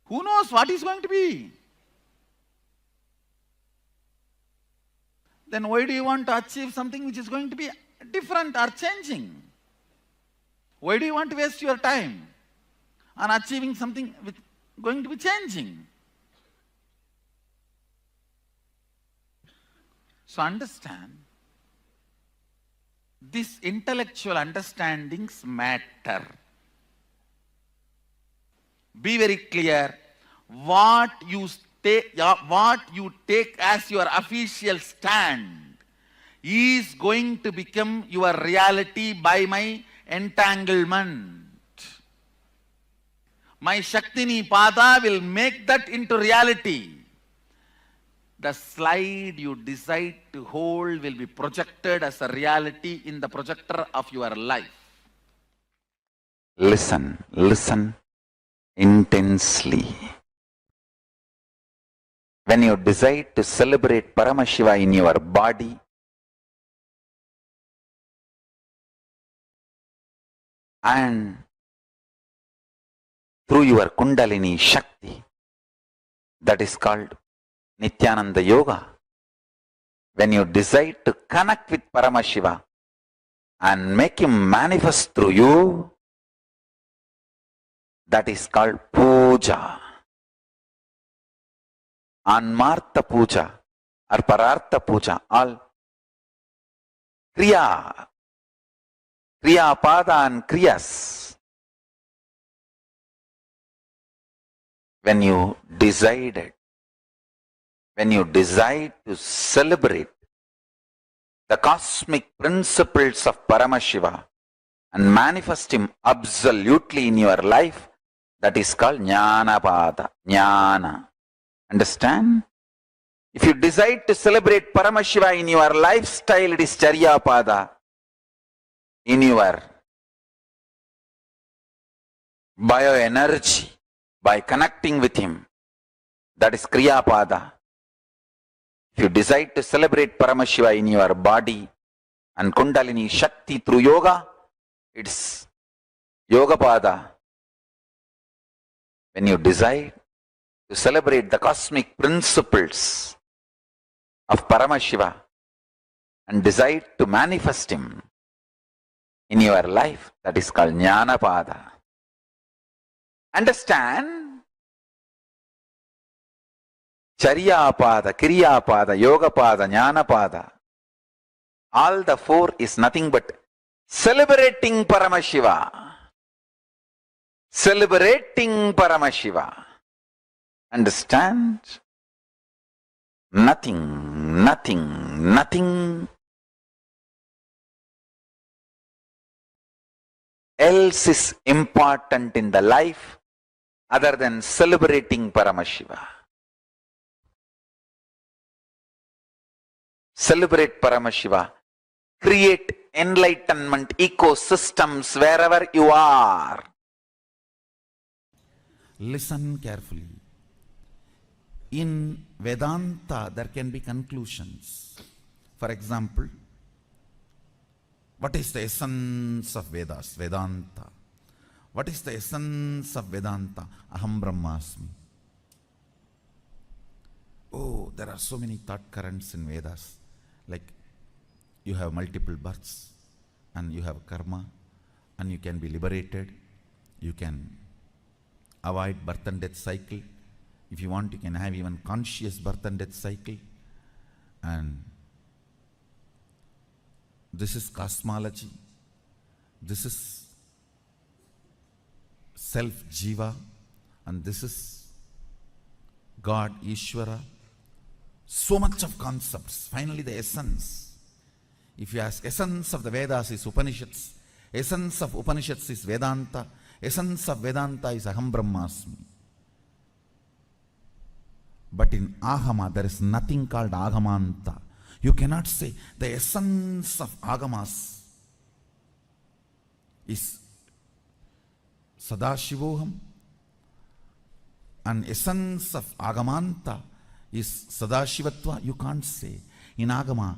Who knows what is going to be? Then why do you want to achieve something which is going to be different or changing? Why do you want to waste your time on achieving something which is going to be changing? So understand, these intellectual understandings matter. Be very clear, what you take as your official stand is going to become your reality by my entanglement. My Shaktini Pada will make that into reality. The slide you decide to hold will be projected as a reality in the projector of your life. Listen intensely. When you decide to celebrate Paramashiva in your body, and through your Kundalini Shakti, that is called Nithyananda Yoga. When you decide to connect with Paramashiva and make him manifest through you, that is called Puja. Anmartha Puja or Parartha Puja, all Kriya Pada and Kriyas. When you decide to celebrate the cosmic principles of Paramashiva and manifest him absolutely in your life, that is called Jnana Pada, Jnana. Understand? If you decide to celebrate Paramashiva in your lifestyle, it is Charya Pada. In your bioenergy, by connecting with him, that is Kriya Pada. If you decide to celebrate Paramashiva in your body and Kundalini Shakti through yoga, it's Yoga Pada. When you decide to celebrate the cosmic principles of Paramashiva and decide to manifest him in your life, that is called Jnana Pada. Understand? Charya Pada, Kriya Pada, Yoga Pada, Jnana Pada. All the four is nothing but celebrating Paramashiva. Celebrating Paramashiva. Understand? Nothing else is important in the life other than celebrating Paramashiva. Celebrate Paramashiva. Create enlightenment ecosystems wherever you are. Listen carefully. In Vedanta, there can be conclusions. For example, What is the essence of Vedas? Vedanta. What is the essence of Vedanta? Aham Brahmasmi. Oh, there are so many thought currents in Vedas. Like you have multiple births and you have karma and you can be liberated. You can avoid birth and death cycle. If you want, you can have even conscious birth and death cycle. And this is cosmology. This is self-jiva. And this is God, Ishvara. So much of concepts. Finally, the essence. If you ask, essence of the Vedas is Upanishads. Essence of Upanishads is Vedanta. Essence of Vedanta is Aham Brahmasmi. But in Agama, there is nothing called Agamanta. You cannot say the essence of Agamas is Sadashivoham and essence of Agamanta is Sadashivatva. You can't say. In Agama,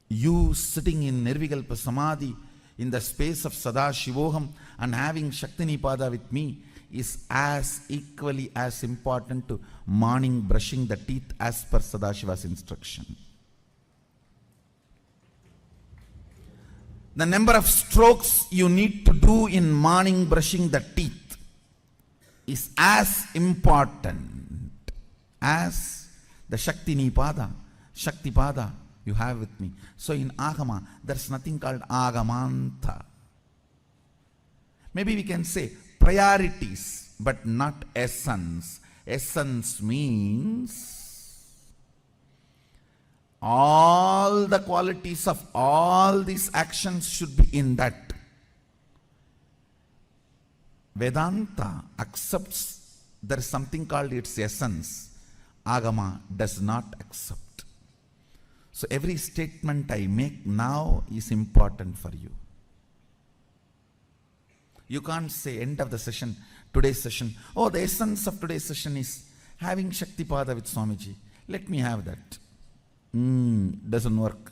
you sitting in Nirvikalpa Samadhi in the space of Sadashivoham and having Shaktinipada with me is as equally as important to morning brushing the teeth as per Sadashiva's instruction. The number of strokes you need to do in morning brushing the teeth is as important as the Shaktinipada, Shaktipada you have with me. So in Agama, there's nothing called Agamanta. Maybe we can say priorities, but not essence. Essence means all the qualities of all these actions should be in that. Vedanta accepts there is something called its essence. Agama does not accept. So every statement I make now is important for you. You can't say end of the session, today's session, oh, the essence of today's session is having Shaktipada with Swamiji. Let me have that. Doesn't work.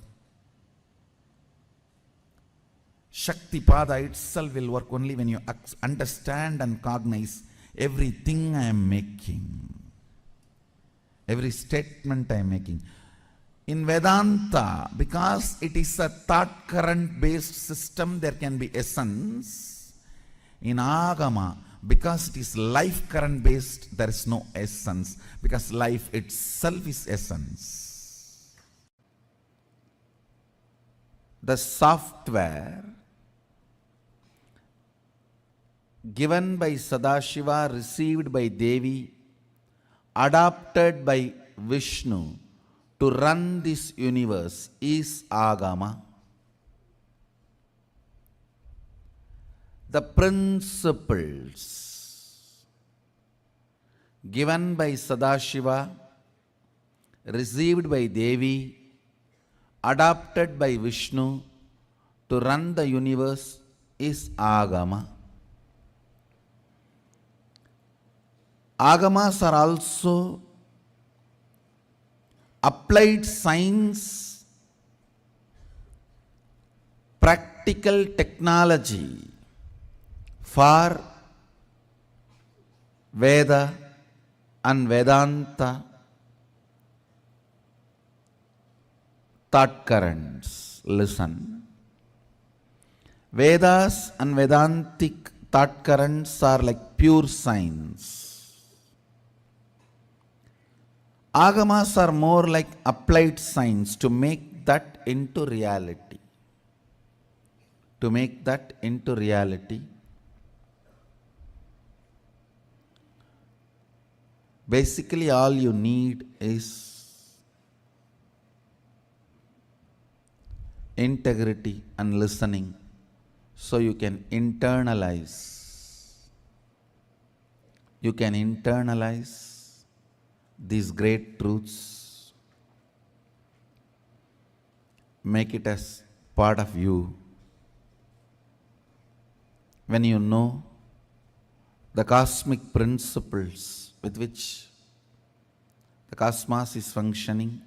Shaktipada itself will work only when you understand and cognize everything I am making. Every statement I am making. In Vedanta, because it is a thought current based system, there can be essence. In Agama, because it is life current based, there is no essence, because life itself is essence. The software given by Sadashiva, received by Devi, adopted by Vishnu to run this universe is Agama. The principles given by Sadashiva, received by Devi, adopted by Vishnu to run the universe is Agama. Agamas are also applied science, practical technology for Veda and Vedanta thought currents. Listen. Vedas and Vedantic thought currents are like pure science. Agamas are more like applied science to make that into reality. To make that into reality, basically all you need is integrity and listening, so you can internalize. You can internalize these great truths, make it as part of you. When you know the cosmic principles with which the cosmos is functioning,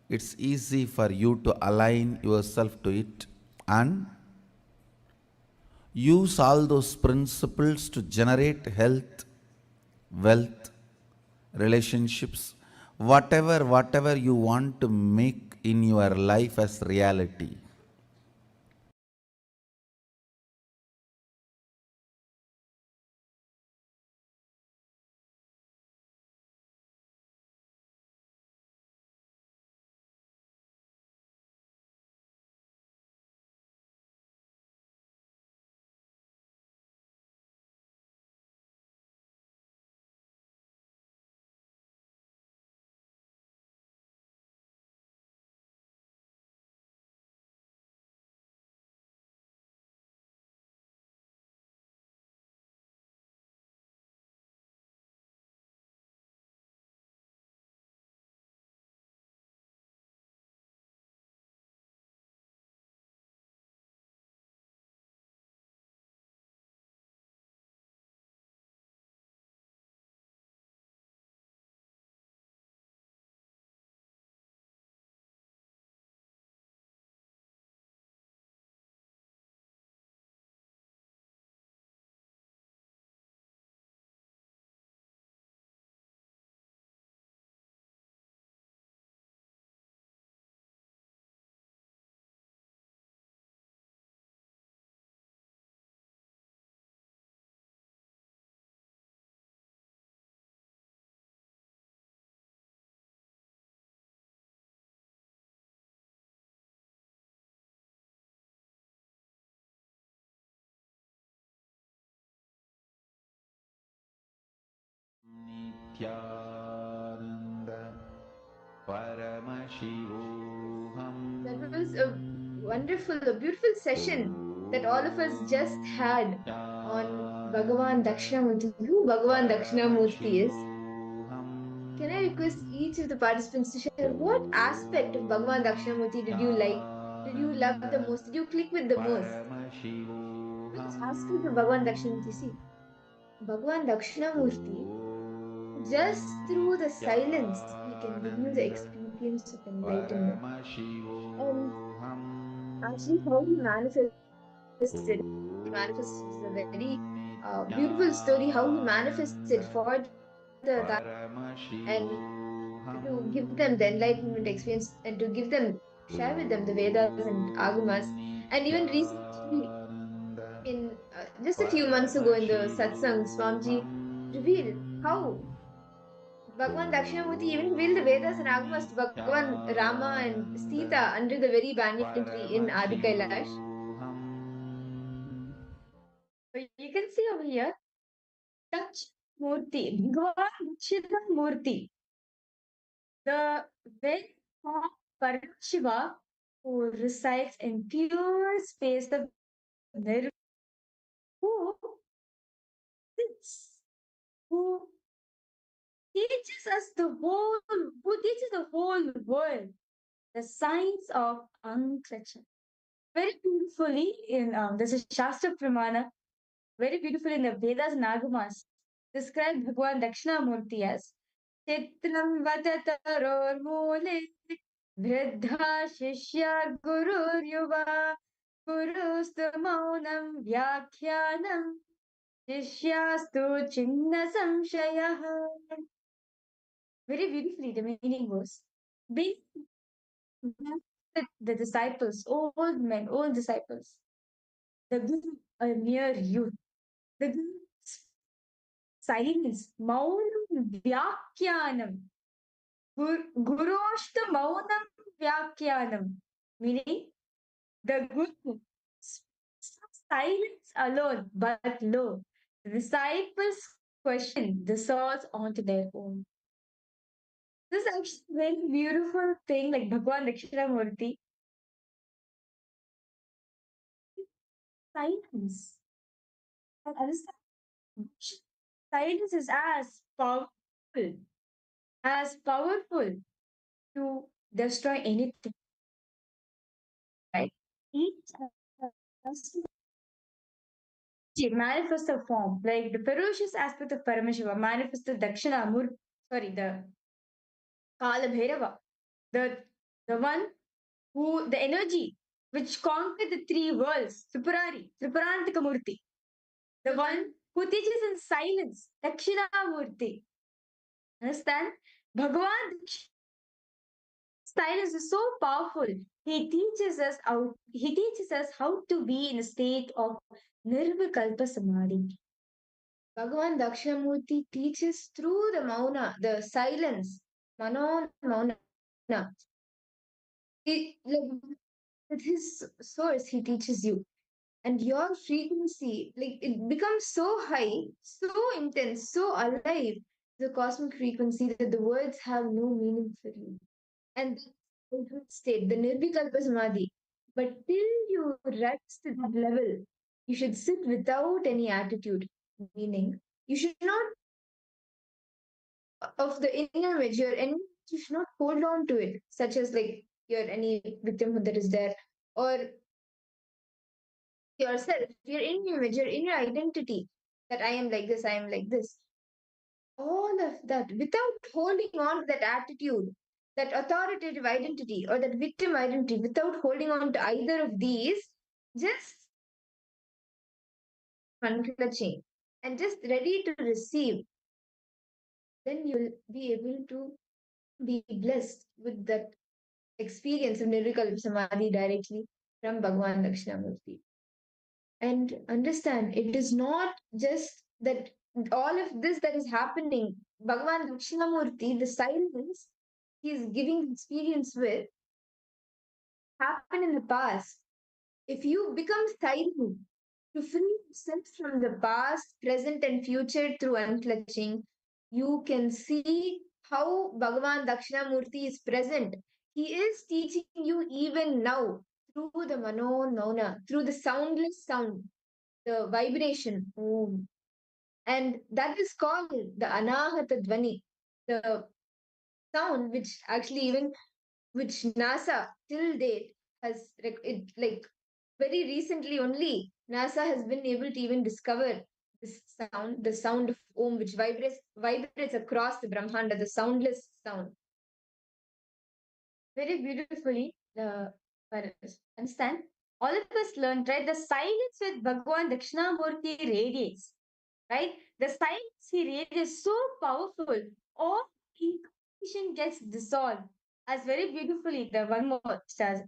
it's easy for you to align yourself to it and use all those principles to generate health, wealth, relationships, whatever you want to make in your life as reality. Nithyananda Paramashivoham. That was a wonderful, a beautiful session that all of us just had on Bhagavan Dakshinamurti. Who Bhagavan Dakshinamurti is? Can I request each of the participants to share what aspect of Bhagavan Dakshinamurti did you like? Did you love the most? Did you click with the most? Which aspect of Bhagavan Dakshinamurti? See, Bhagavan Dakshinamurti, just through the silence, he can give you the experience of enlightenment. And actually, how he manifested, he manifests is a very beautiful story. How he manifested for the and to give them the enlightenment experience and to give them share with them the Vedas and Agamas. And even recently, in just a few months ago in the satsang, Swamiji revealed how Bhagavan Dakshinamurti even revealed the Vedas and Agamas to Bhagavan Rama and Sita under the very banyan tree in Adi Kailash. So you can see over here, Touch Murti, Bhagavan Murti, the very form Paramashiva who resides in pure space, the Nirvana, who sits, who teaches us who teaches the whole world the science of unclutching. Very beautifully in there's a Shastra Pramana, very beautiful in the Vedas and Agamas, described Bhagavan Dakshinamurti as Chitram Vatataror Mole Vridha Shishya Guru Yuva Gurustu Maunam Vyakhyanam Shishyastu Chinna Samshayah. Very beautifully, the meaning goes. Being the disciples, old men, old disciples, the Guru, a mere youth, the Guru's silence, Maunam Vyakhyanam, Gurushta Maunam Vyakhyanam, meaning the Guru silence alone, but lo, the disciples question the source onto their own. This is actually a very beautiful thing, like Bhagwan Dakshinamurti. Silence. And understand, silence is as powerful to destroy anything. Right? Each has to manifest a form, like the ferocious aspect of Paramashiva manifested Dakshinamurti, sorry, the Kala Bhairava, the the one who, the energy which conquered the three worlds, Tripurantikamurti, the one who teaches in silence, Dakshinamurti. Understand? Bhagavan silence is so powerful. He teaches us how to be in a state of nirvikalpa samadhi. Bhagavan Dakshinamurti teaches through the mauna, the silence, manon mauna. Like with his source, he teaches you. And your frequency, like it becomes so high, so intense, so alive, the cosmic frequency that the words have no meaning for you. And that's the ultimate state, the Nirvikalpa Samadhi. But till you rise to that level, you should sit without any attitude, meaning you should not, of the inner image, your enemy, you should not hold on to it, such as like your any victimhood that is there, or yourself, your inner image, your inner identity, that I am like this, I am like this. All of that without holding on to that attitude, that authoritative identity or that victim identity, without holding on to either of these, just unclutching and just ready to receive, then you'll be able to be blessed with that experience of Nirvikalpa Samadhi directly from Bhagavan Dakshinamurti. And understand, it is not just that all of this that is happening, Bhagavan Dakshinamurti, the silence he is giving experience with, happened in the past. If you become silent to free yourself from the past, present, and future through unclutching, you can see how Bhagavan Dakshinamurti is present. He is teaching you even now through the Mano Mauna, through the soundless sound, the vibration. Om. And that is called the Anahata Dvani, the sound which actually even which NASA till date has it like very recently only NASA has been able to even discover this sound, the sound of Om, which vibrates across the Brahmanda, the soundless sound. Very beautifully, understand? All of us learned, right? The silence with Bhagavan Dakshinamurti radiates, right? The silence he radiates is so powerful. All incarnation gets dissolved. As very beautifully, the one more says,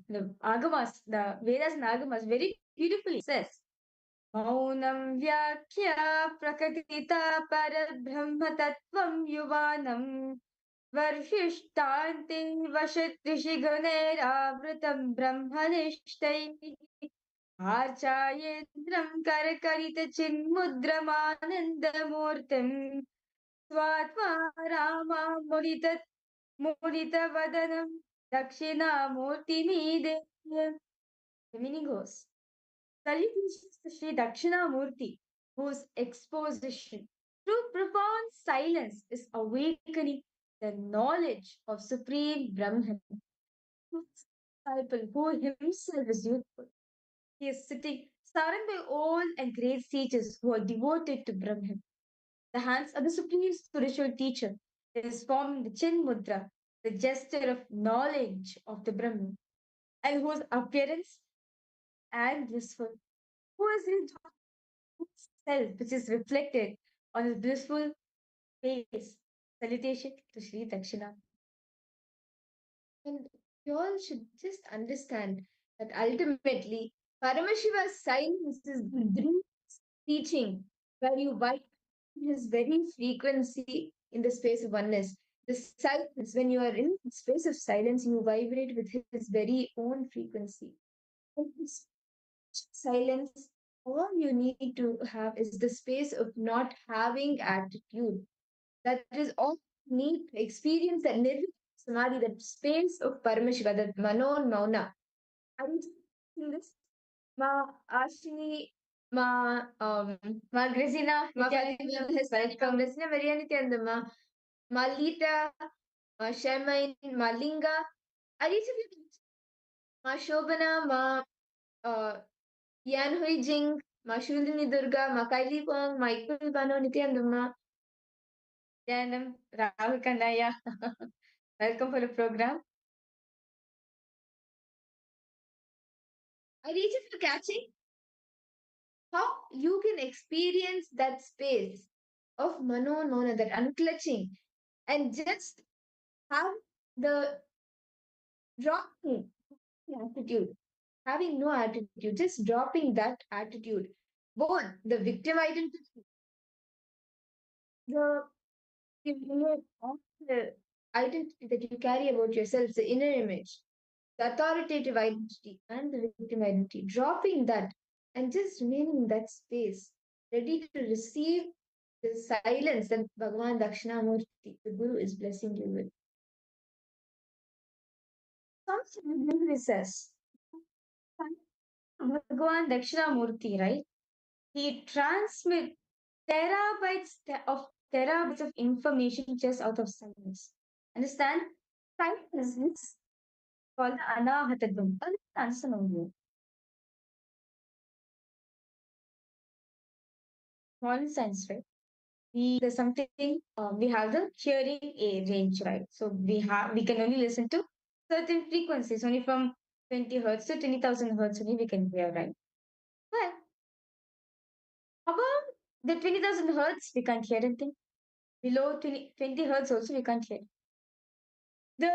the Agamas, the Vedas and Agamas very beautifully says, Maunam Vyakya Prakatita Parabrahma Tattvam Yuvanam वर्षिष्टान्ते वशत्रिशिगणैरावृतं ब्रह्मनिष्ठैः आचार्येन्द्रं करकलितचिन्मुद्रमानन्दमूर्तिं स्वात्मा Rama मुदितवदनं दक्षिणामूर्तिमीदे. The meaning goes, salutations to Sri Dakshinamurti, whose exposition through profound silence is awakening the knowledge of Supreme Brahman. Whose disciple, who himself is youthful, he is sitting surrounded by old and great sages who are devoted to Brahman. The hands of the supreme spiritual teacher is forming the Chin Mudra, the gesture of knowledge of the Brahman, and whose appearance and blissful, who is his self, which is reflected on his blissful face. Salutation to Sri Dakshina. And you all should just understand that ultimately, Paramashiva's silence is the dream teaching where you vibrate his very frequency in the space of oneness. The silence, when you are in the space of silence, you vibrate with his very own frequency. And this silence, all you need to have is the space of not having attitude. That is all you need to experience that nirvana samadhi, that space of Paramashiva, that Mano Mauna. I was in this, Ma Ashini, Ma Grazina, Ma Fatima, welcome, Grazina, Maria Nithyananda, Ma Lita, Ma Shemain, Ma Linga. Are each of you, Ma Shobana, Ma Yan Hui Jing, Ma Shulini Durga, Ma Kaili Pong, Ma Ikul Bano Nithyananda, Rahul Kanaya. Welcome for the program. Are each of you catching how you can experience that space of mano nona, that unclutching, and just have the dropping attitude, having no attitude, just dropping that attitude. Both the victim identity, the inner of the identity that you carry about yourself, the inner image, the authoritative identity, and the victim identity, dropping that and just remaining in that space, ready to receive the silence that Bhagavan Dakshinamurti, the Guru, is blessing you with. Something says, Bhagavan Dakshinamurti, right? He transmits terabytes of information just out of silence. Understand? Silence is called the anahatadvam. Understand only. Small sense, right? There's something we have the hearing a range, right? So we can only listen to certain frequencies, only from 20 hertz to 20,000 hertz only we can hear, right? Well, above the 20,000 hertz we can't hear anything. Below 20 hertz also we can't hear. The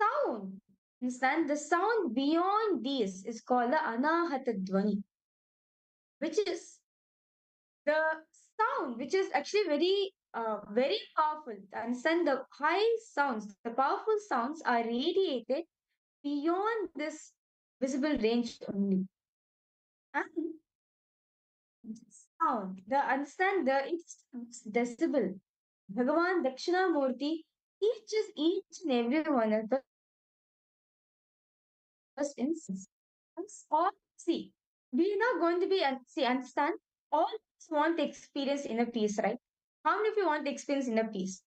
sound, understand? The sound beyond these is called the anahata dwani, which is the sound which is actually very powerful. Understand, the high sounds, the powerful sounds are radiated beyond this visible range only. And sound, the understand, it's decibel. Bhagavan Dakshinamurti teaches each and every one of us instance. Or see, we are not going to be see, understand, all of us want to experience inner peace, right? How many of you want to experience inner peace?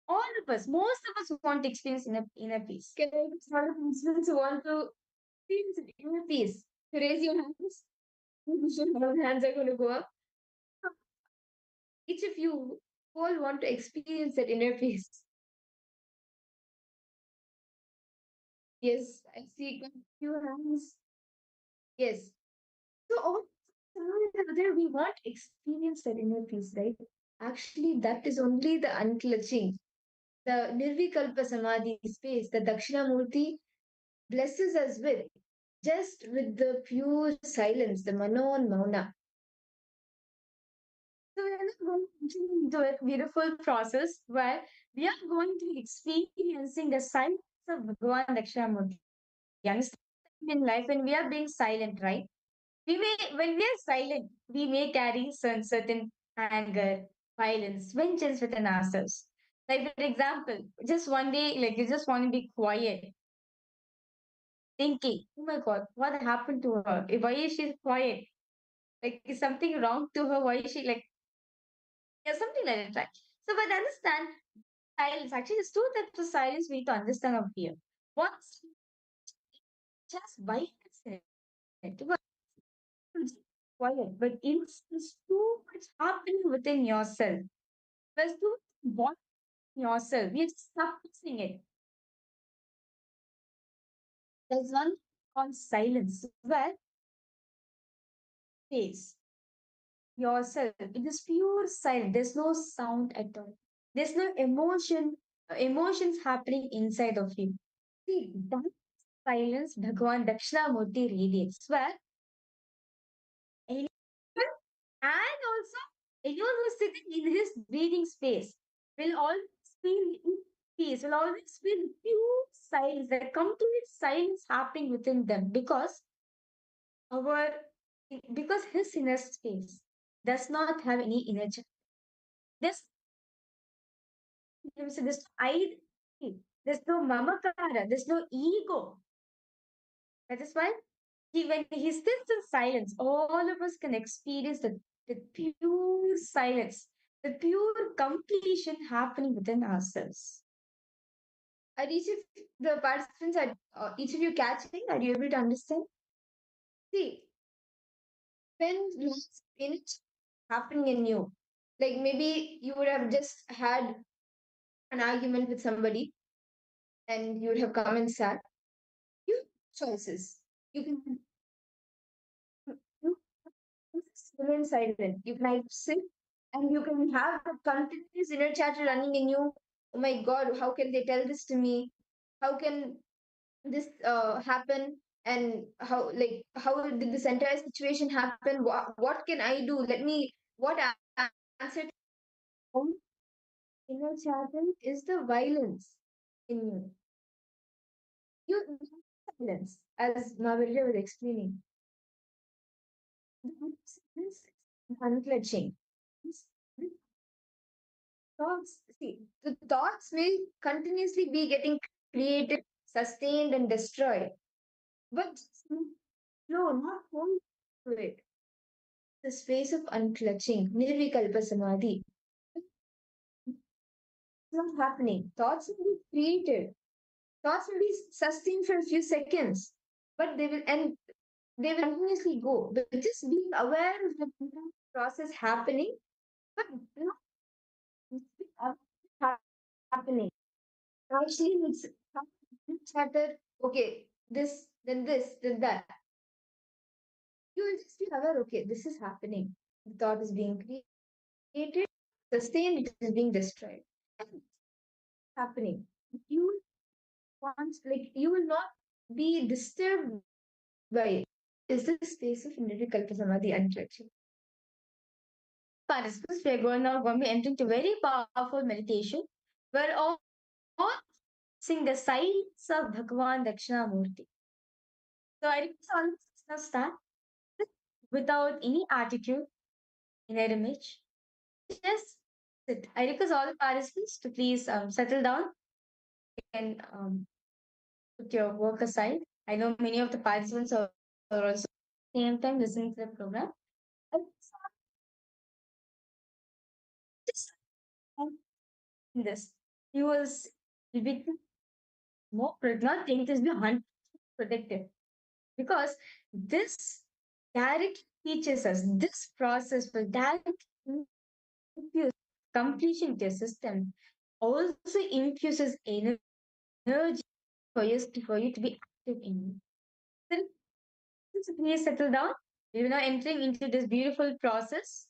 All of us, most of us want to experience inner peace. Can I get some of the Muslims who want to experience inner peace? To raise your hands. All hands are going to go up. Each of you all want to experience that inner peace. Yes, I see a few hands. Yes. So all other we want to experience that inner peace, right? Actually, that is only the unclutching, the Nirvikalpa Samadhi space that Dakshinamurti blesses us with, just with the pure silence, the Mano and Mauna. So we are not going into a beautiful process where we are going to be experiencing the silence of Bhagavan Dakshinamurti. You understand? In life, when we are being silent, right? When we are silent, we may carry certain anger, violence, vengeance within ourselves. Like, for example, just one day, like you just want to be quiet, thinking, oh my God, what happened to her? Why is she quiet? Like, is something wrong to her? Why is she like, yeah, something like that, right? So, but understand silence. Actually, it's two types of silence we need to understand of here. What's just by itself, quiet, but there's too much happening within yourself. There's too much in yourself. You're suppressing it. There's one called silence, where face yourself. It is pure silence. There's no sound at all. There's no emotions happening inside of you. See, that silence Bhagavan Dakshinamurti radiates, where anyone and also anyone who's sitting in his breathing space will always feel in peace, will always feel pure silence, that complete silence happening within them, our because his inner space does not have any inner child. There's, there's no identity, there's no mamakara, there's no ego. That is why when he sits in silence, all of us can experience the pure silence, the pure completion happening within ourselves. Are each of the participants, are each of you catching? Are you able to understand? See, when lots of energy happening in you, like maybe you would have just had an argument with somebody and you would have come and sat. You have choices. You can you remain silent. You can sit and you can have a continuous inner chatter running in you. Oh my God, how can they tell this to me? How can this happen? And how did this entire situation happen? What can I do? Let me what answer to all inner chatter is the violence in you. You silence, as Mahavira was explaining. The silence is unclenching. The thoughts, see, the thoughts will continuously be getting created, sustained, and destroyed. But no, not hold to it. The space of unclutching, nirvikalpa samadhi. It's not happening. Thoughts will be created. Thoughts will be sustained for a few seconds, but they will continuously go. But just being aware of the process happening, but not happening. Actually, it's chatter. Okay, this, then that. You will just be aware. Okay, this is happening. The thought is being created, sustained. It is being destroyed. And it's happening. You you will not be disturbed by it. Is the space of nirvikalpa samadhi untouchable? Participants, we are now going to be entering into very powerful meditation where all sing the sights of Bhagavan Dakshinamurti. So I request all now start without any attitude, inner image. Just sit. I request all the participants to please settle down and put your work aside. I know many of the participants are also at the same time listening to the program. And just in this, you will be more not think this be 100% protective because this direct teaches us this process will direct infuse completion to your system also infuses energy for you to be active in. Then please settle down. We are now entering into this beautiful process.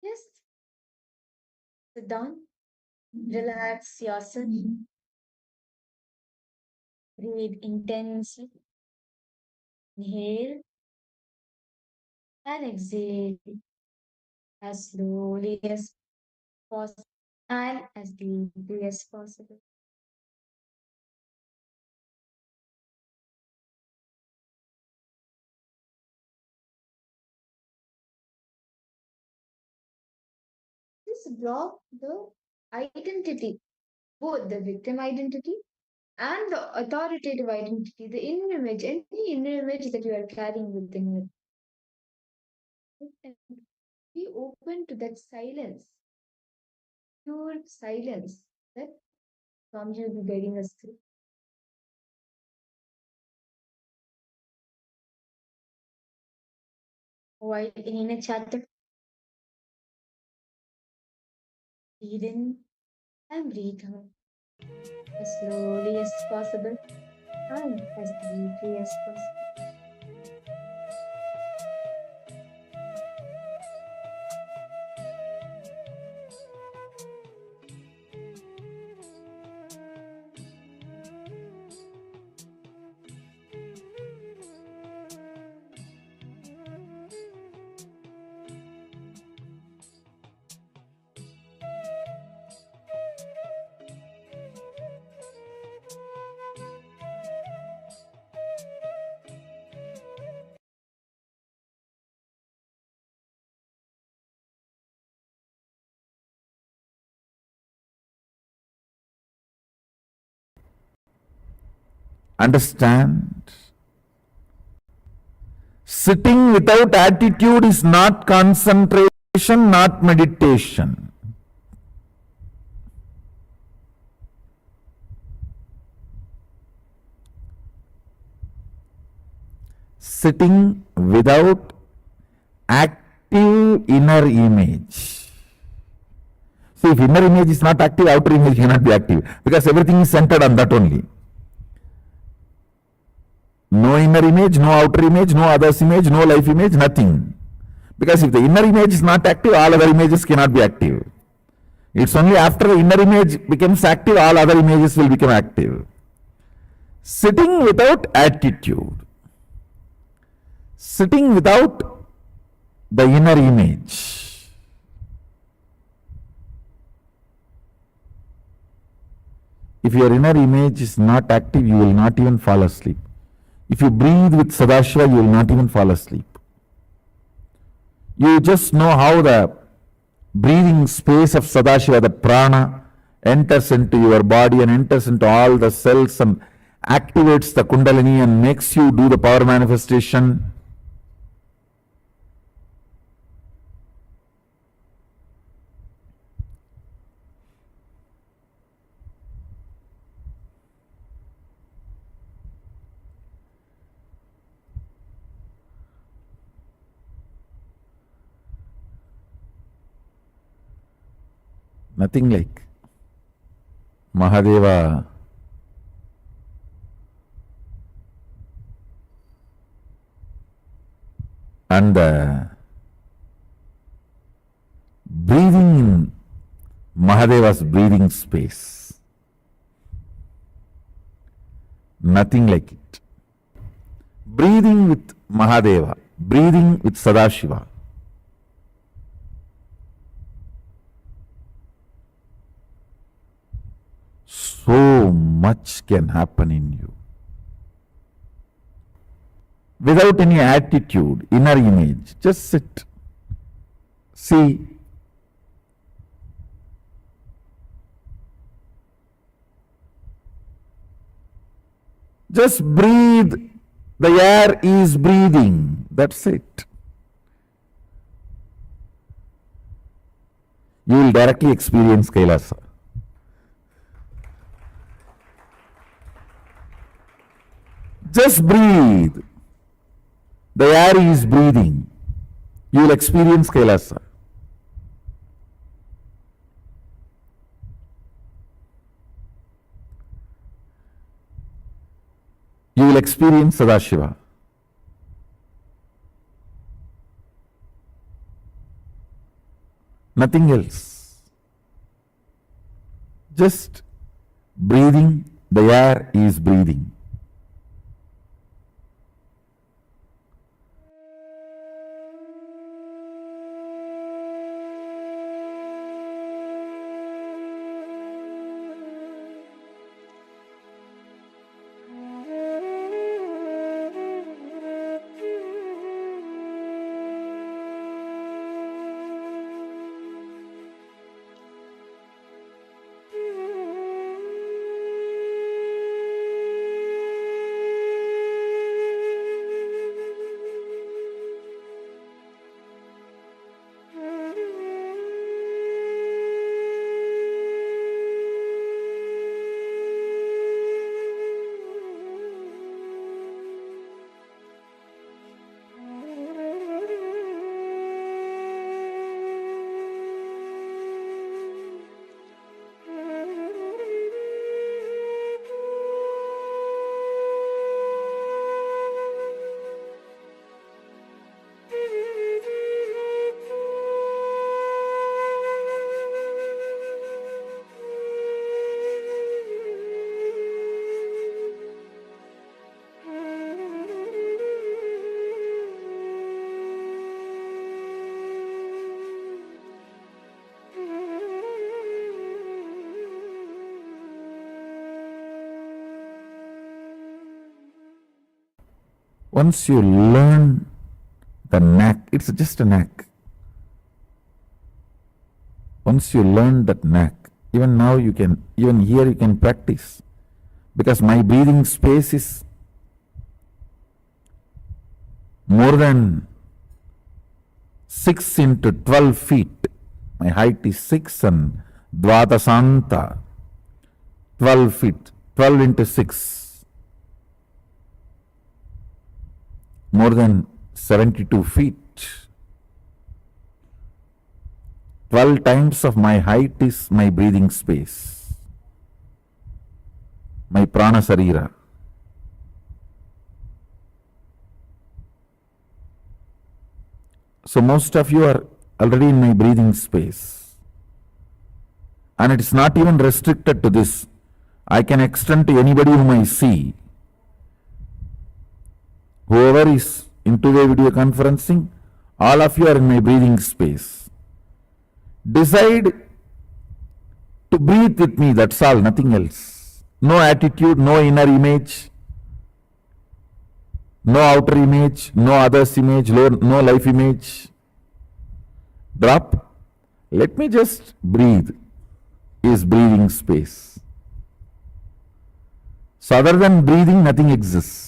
Just sit down, relax yourself, breathe intensely, inhale and exhale as slowly as possible and as deeply as possible. Just block the identity, both the victim identity and the authoritative identity, the inner image, any inner image that you are carrying within you. And be open to that silence, pure silence that Swamiji will be guiding us through. While in inner chatter, breathe in and breathe out as slowly as possible and as deeply as possible. Understand? Sitting without attitude is not concentration, not meditation. Sitting without active inner image, So if inner image is not active, outer image cannot be active, because everything is centered on that only. No inner image, no outer image, no others image, no life image, nothing. Because if the inner image is not active, all other images cannot be active. It's only after the inner image becomes active, all other images will become active. Sitting without attitude. Sitting without the inner image. If your inner image is not active, you will not even fall asleep. If you breathe with Sadashiva, you will not even fall asleep. You just know how the breathing space of Sadashiva, the prana, enters into your body and enters into all the cells and activates the Kundalini and makes you do the power manifestation. Nothing like Mahadeva and the breathing in Mahadeva's breathing space. Nothing like it. Breathing with Mahadeva, breathing with Sadashiva. So much can happen in you. Without any attitude, inner image, just sit. See. Just breathe. The air is breathing. That's it. You will directly experience Kailasa. Just breathe. The air is breathing. You will experience Kailasa. You will experience Sadashiva. Nothing else. Just breathing. The air is breathing. Once you learn the knack, it's just a knack. Once you learn that knack, even now you can, even here you can practice. Because my breathing space is more than 6 into 12 feet. My height is 6 and Dvadasanta, 12 feet, 12 into 6. More than 72 feet. 12 times of my height is my breathing space, my prana sarira. So most of you are already in my breathing space. And it is not even restricted to this. I can extend to anybody whom I see. Whoever is in two-way video conferencing, all of you are in my breathing space. Decide to breathe with me, that's all, nothing else. No attitude, no inner image, no outer image, no others image, no life image. Drop. Let me just breathe is breathing space. So other than breathing, nothing exists.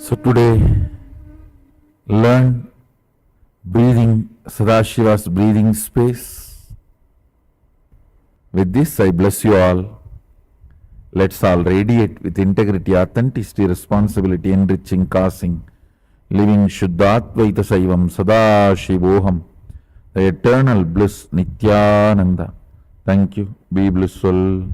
So today, learn breathing, Sadashiva's breathing space. With this, I bless you all. Let's all radiate with integrity, authenticity, responsibility, enriching, causing, living Shuddhatvaita Saivam Sadashivoham, the eternal bliss Nithyananda. Thank you. Be blissful.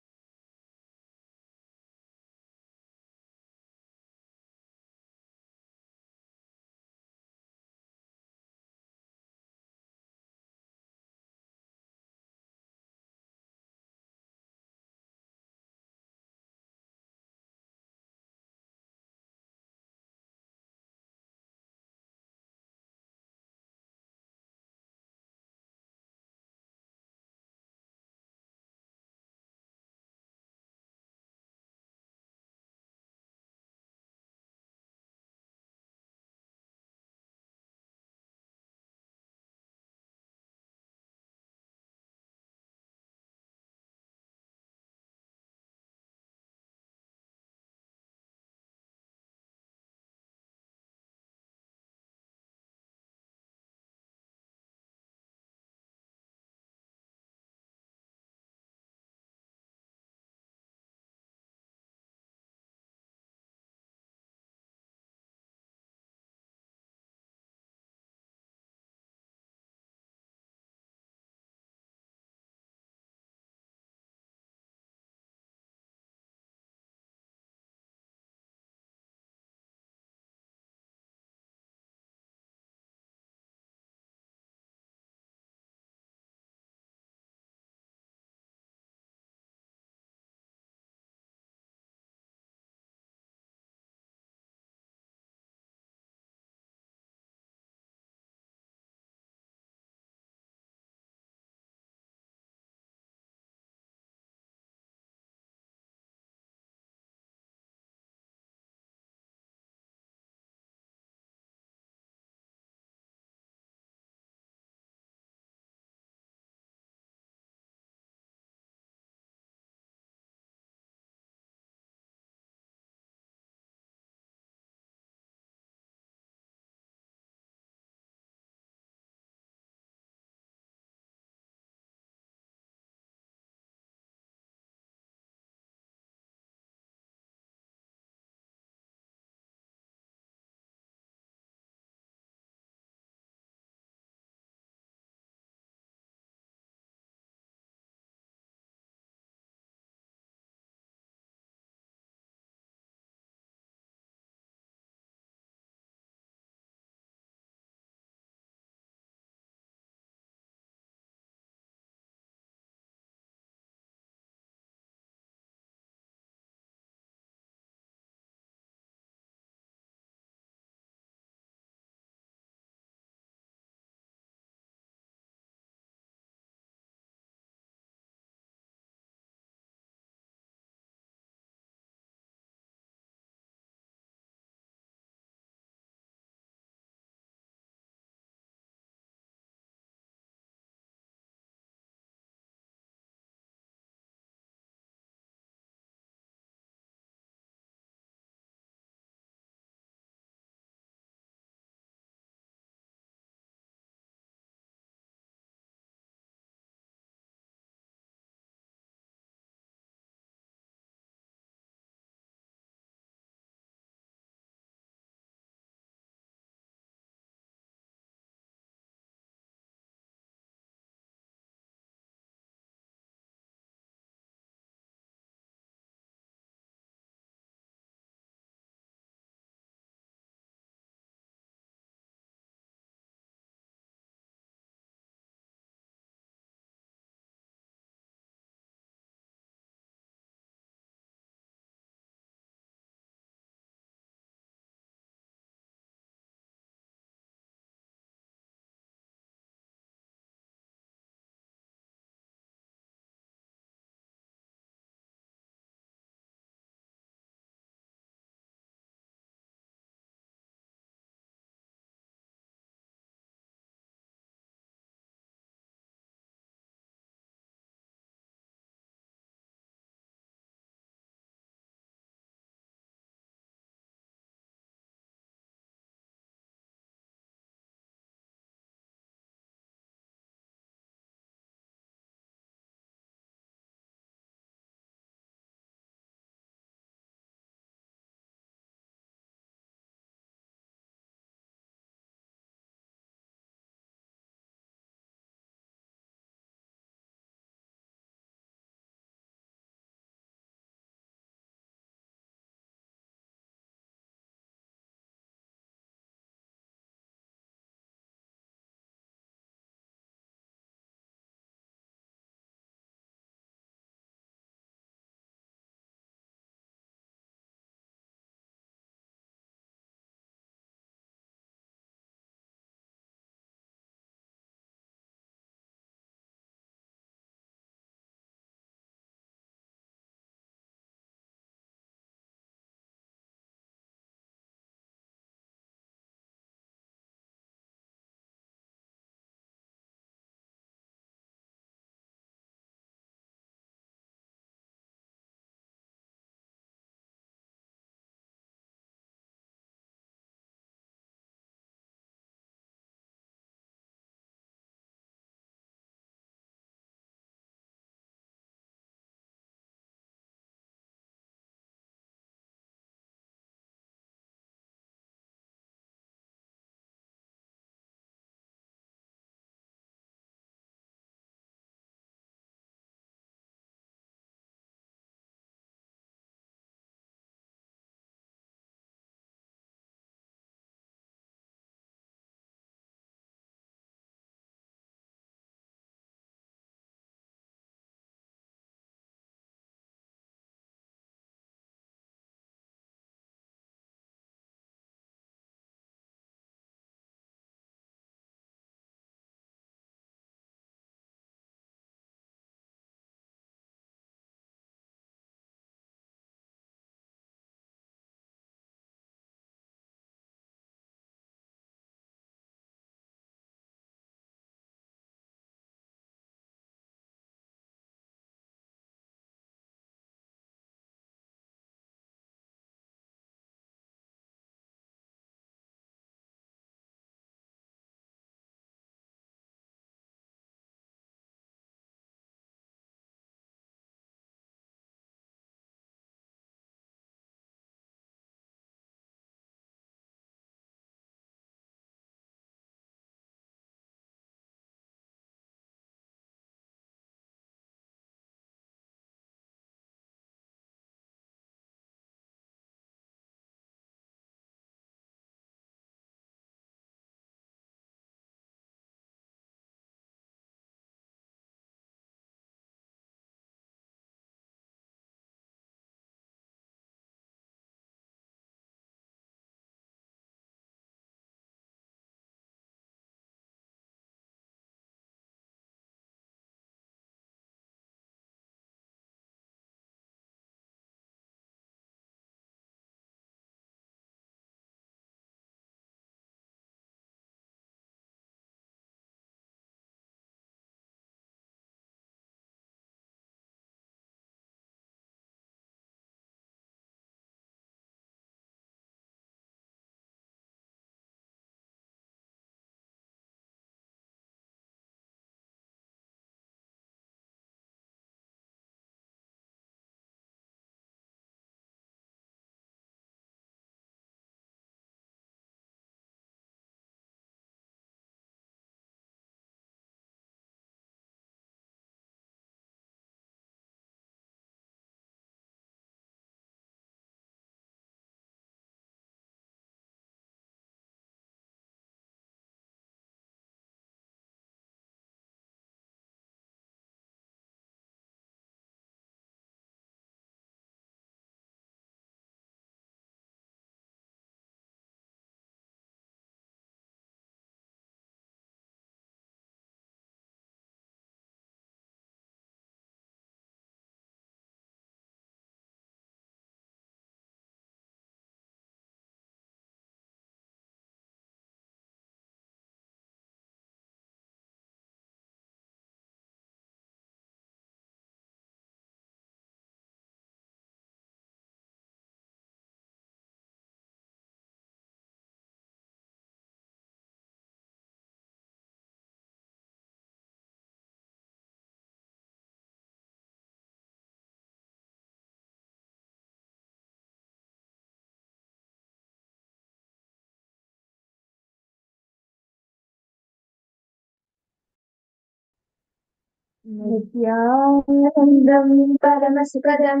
नित्यानन्दं परमसुखदं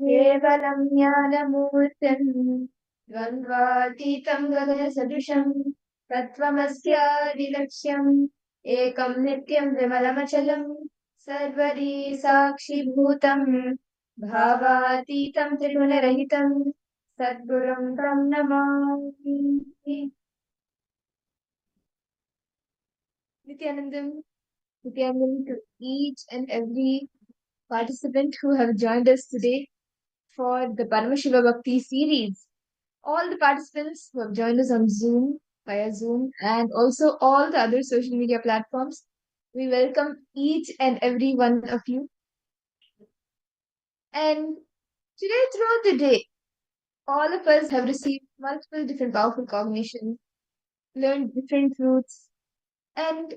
केवलं ज्ञानमूर्तिं द्वन्द्वातीतं गगनसदृशं तत्त्वमस्यादिलक्ष्यम् एकं नित्यं विमलमचलं सर्वदी साक्षिभूतं भावातीतं त्रिगुणरहितं सद्गुरुं तं Namami. Nithyanandam to each and every participant who have joined us today for the Paramashiva Bhakti series. All the participants who have joined us on Zoom, via Zoom, and also all the other social media platforms. We welcome each and every one of you. And today, throughout the day, all of us have received multiple different powerful cognitions, learned different truths, and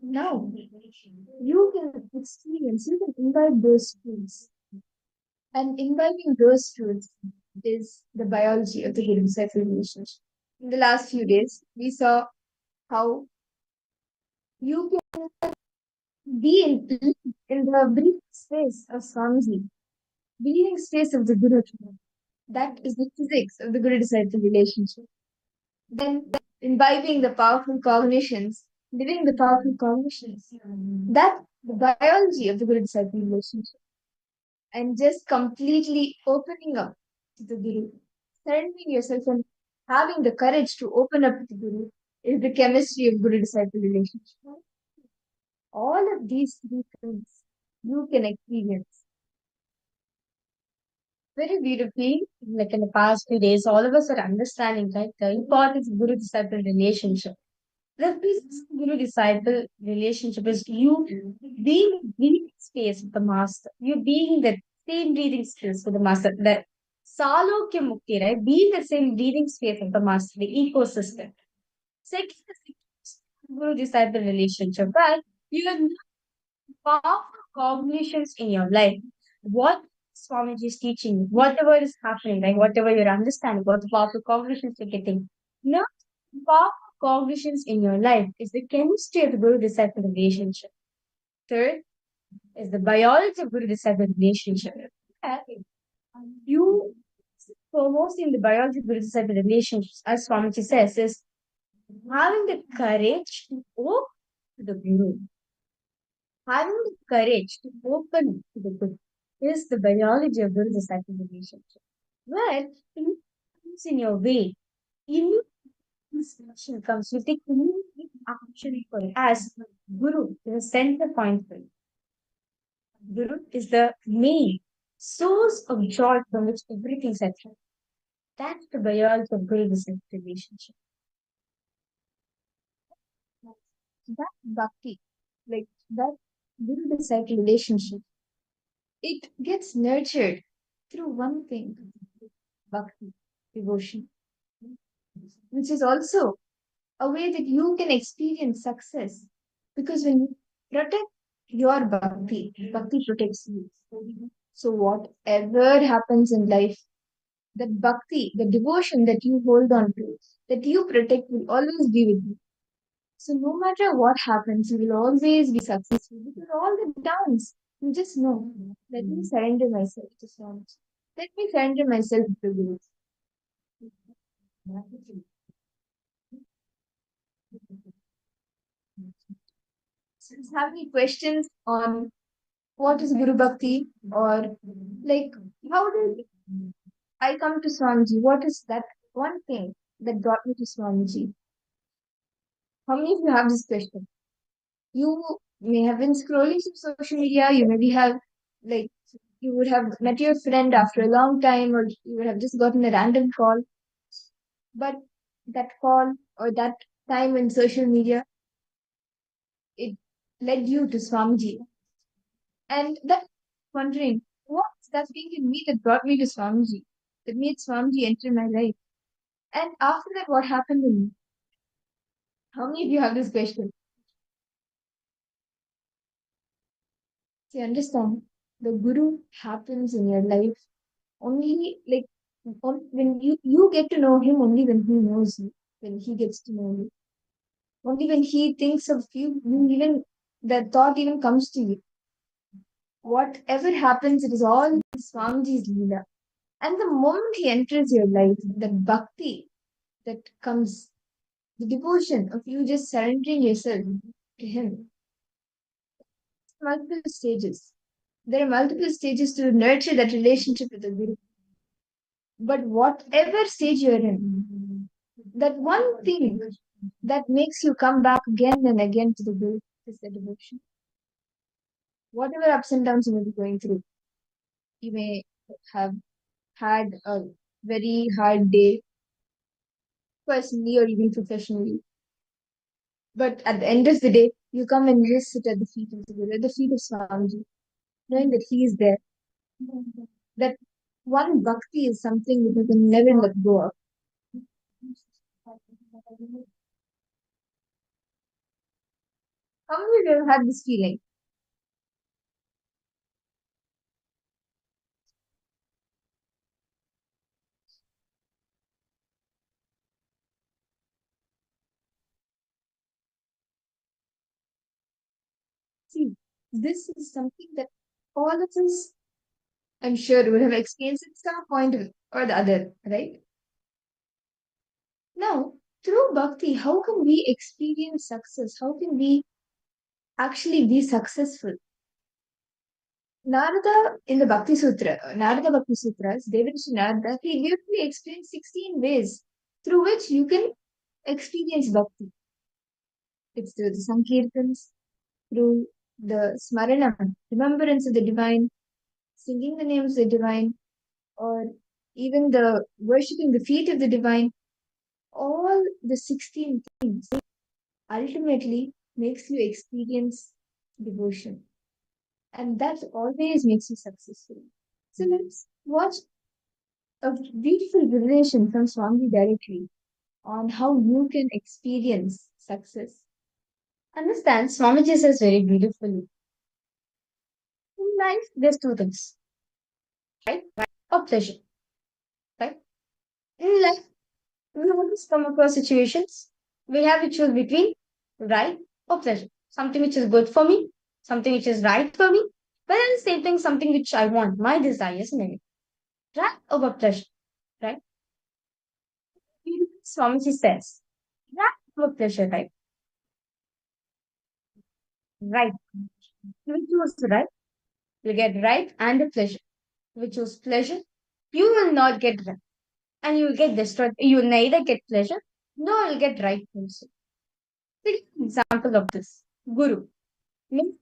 now you can experience, you can imbibe those truths. And imbibing those truths is the biology of the guru-disciple relationship. In the last few days, we saw how you can be in the breathing space of Swamiji, breathing space of the Guru. That is the physics of the guru-disciple relationship. Then imbibing the powerful cognitions, living the powerful cognitions. That the biology of the guru-disciple relationship. And just completely opening up to the Guru, surrendering yourself and having the courage to open up to the Guru is the chemistry of Guru disciple relationship. All of these three things you can experience very beautifully. Like in the past few days, all of us are understanding, right, the importance of Guru disciple relationship. The Guru disciple relationship is you being in breathing space with the master. You being in the same breathing space with the master. The Salokya Mukti, right? Being the same breathing space with the master, the ecosystem. Second, the Guru disciple relationship, but you have powerful cognitions in your life. What Swamiji is teaching, whatever is happening, like whatever you're understanding, what the powerful cognitions you're getting. Now, powerful cognitions in your life is the chemistry of the Guru disciple relationship. Third is the biology of Guru disciple relationship. You foremost in the biology of Guru disciple relationships, as Swamiji says, is having the courage to open to the Guru. Having the courage to open to the Guru is the biology of Guru disciple relationship. Where it comes in your way, immediate inspiration comes, you take immediate action for it. As Guru is the center point for it. Guru is the main source of joy from which everything is from. That's the biology of Guru disciple relationship. That bhakti, like that Guru disciple relationship, it gets nurtured through one thing, bhakti, devotion, which is also a way that you can experience success. Because when you protect your bhakti, bhakti protects you. So whatever happens in life, that bhakti, the devotion that you hold on to, that you protect will always be with you. So no matter what happens, you will always be successful because all the downs, you just know, let me surrender myself to Swami. Let me surrender myself to Guru. Since have any questions on what is Guru Bhakti or like how did I come to Swamiji? What is that one thing that brought me to Swamiji? How many of you have this question? You may have been scrolling through social media, you maybe have like you would have met your friend after a long time, or you would have just gotten a random call. But that call or that time in social media, it led you to Swamiji. And that wondering, what's that thing in me that brought me to Swamiji, that made Swamiji enter my life? And after that, what happened to me? How many of you have this question? See, understand, the Guru happens in your life only like when you get to know him only when he knows you, when he gets to know you. Only when he thinks of you, you even that thought even comes to you. Whatever happens, it is all Swamiji's Leela. And the moment he enters your life, that bhakti that comes, the devotion of you just surrendering yourself to him, multiple stages. There are multiple stages to nurture that relationship with the Guru. But whatever stage you're in, that one thing that makes you come back again and again to the Guru is the devotion. Whatever ups and downs you may be going through, you may have had a very hard day personally or even professionally. But at the end of the day, you come and just sit at the feet of the Guru, at the feet of Swamiji, knowing that he is there. That one bhakti is something that you can never let go of. How many of you have had this feeling? See, this is something that all of us, I'm sure, would have experienced at some point or the other, right? Now, through bhakti, how can we experience success? How can we actually be successful? Narada in the Bhakti Sutra, Narada Bhakti Sutras, Devarishi Narada, he beautifully explains 16 ways through which you can experience bhakti. It's through the Sankirtans, through the Smaranam, remembrance of the divine, singing the names of the divine, or even the worshipping the feet of the divine. All the 16 things ultimately makes you experience devotion. And that always makes you successful. So let's watch a beautiful revelation from Swami directly on how you can experience success. Understand, Swamiji says very beautifully. In life, there's two things, right? Or pleasure, right? In life, we always come across situations. We have to choose between right or pleasure. Something which is good for me, something which is right for me, but at the same time, something which I want, my desires, maybe. Right over pleasure, right? Swamiji says, right over pleasure, right? Right. We choose right, you get right and the pleasure. We choose pleasure, you will not get right. And you will get destroyed. You will neither get pleasure, nor you'll get right also. Take an example of this. Guru. Many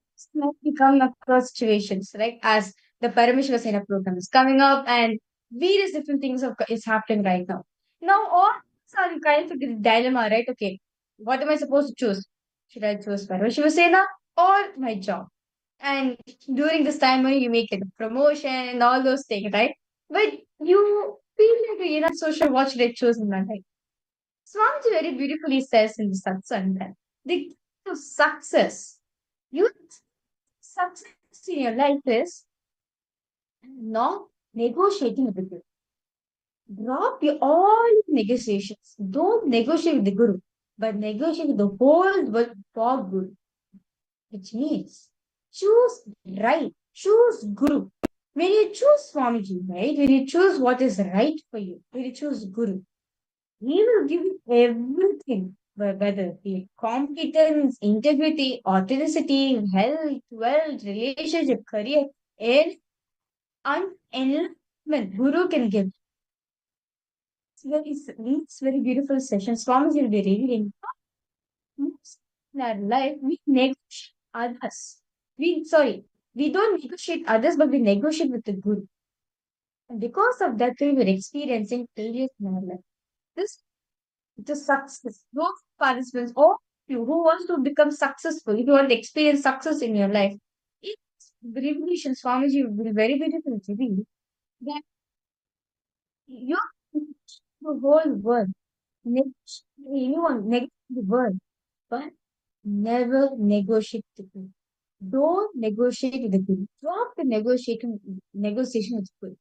we come across situations, right? As the Paramashivoham program is coming up and various different things is happening right now. Now all are in kind of a dilemma, right? Okay, what am I supposed to choose? Should I choose Paramashivoham or my job? And during this time only you make it a promotion and all those things, right? But you feel like you're not so sure what should I choose in my life. Swamiji very beautifully says in the satsang that the key to success, you success in your life is not negotiating with the Guru. Drop your all negotiations. Don't negotiate with the Guru, but negotiate with the whole world for Guru. Which means choose right, choose Guru. When you choose Swamiji, right? When you choose what is right for you, when you choose Guru, he will give you everything, whether it be competence, integrity, authenticity, health, wealth, relationship, career, and enlightenment. Guru can give. It's very beautiful session. Swamiji will be revealing most in our life. We negotiate others. We don't negotiate others, but we negotiate with the Guru. And because of that, we were experiencing failures in our life. This the success. Those participants, or you who wants to become successful, if you want to experience success in your life, it's revelation Swamiji will be very beautiful to read that you the whole world, anyone, negotiate the world, but never negotiate the good. Don't negotiate with the good. Drop the negotiation with good.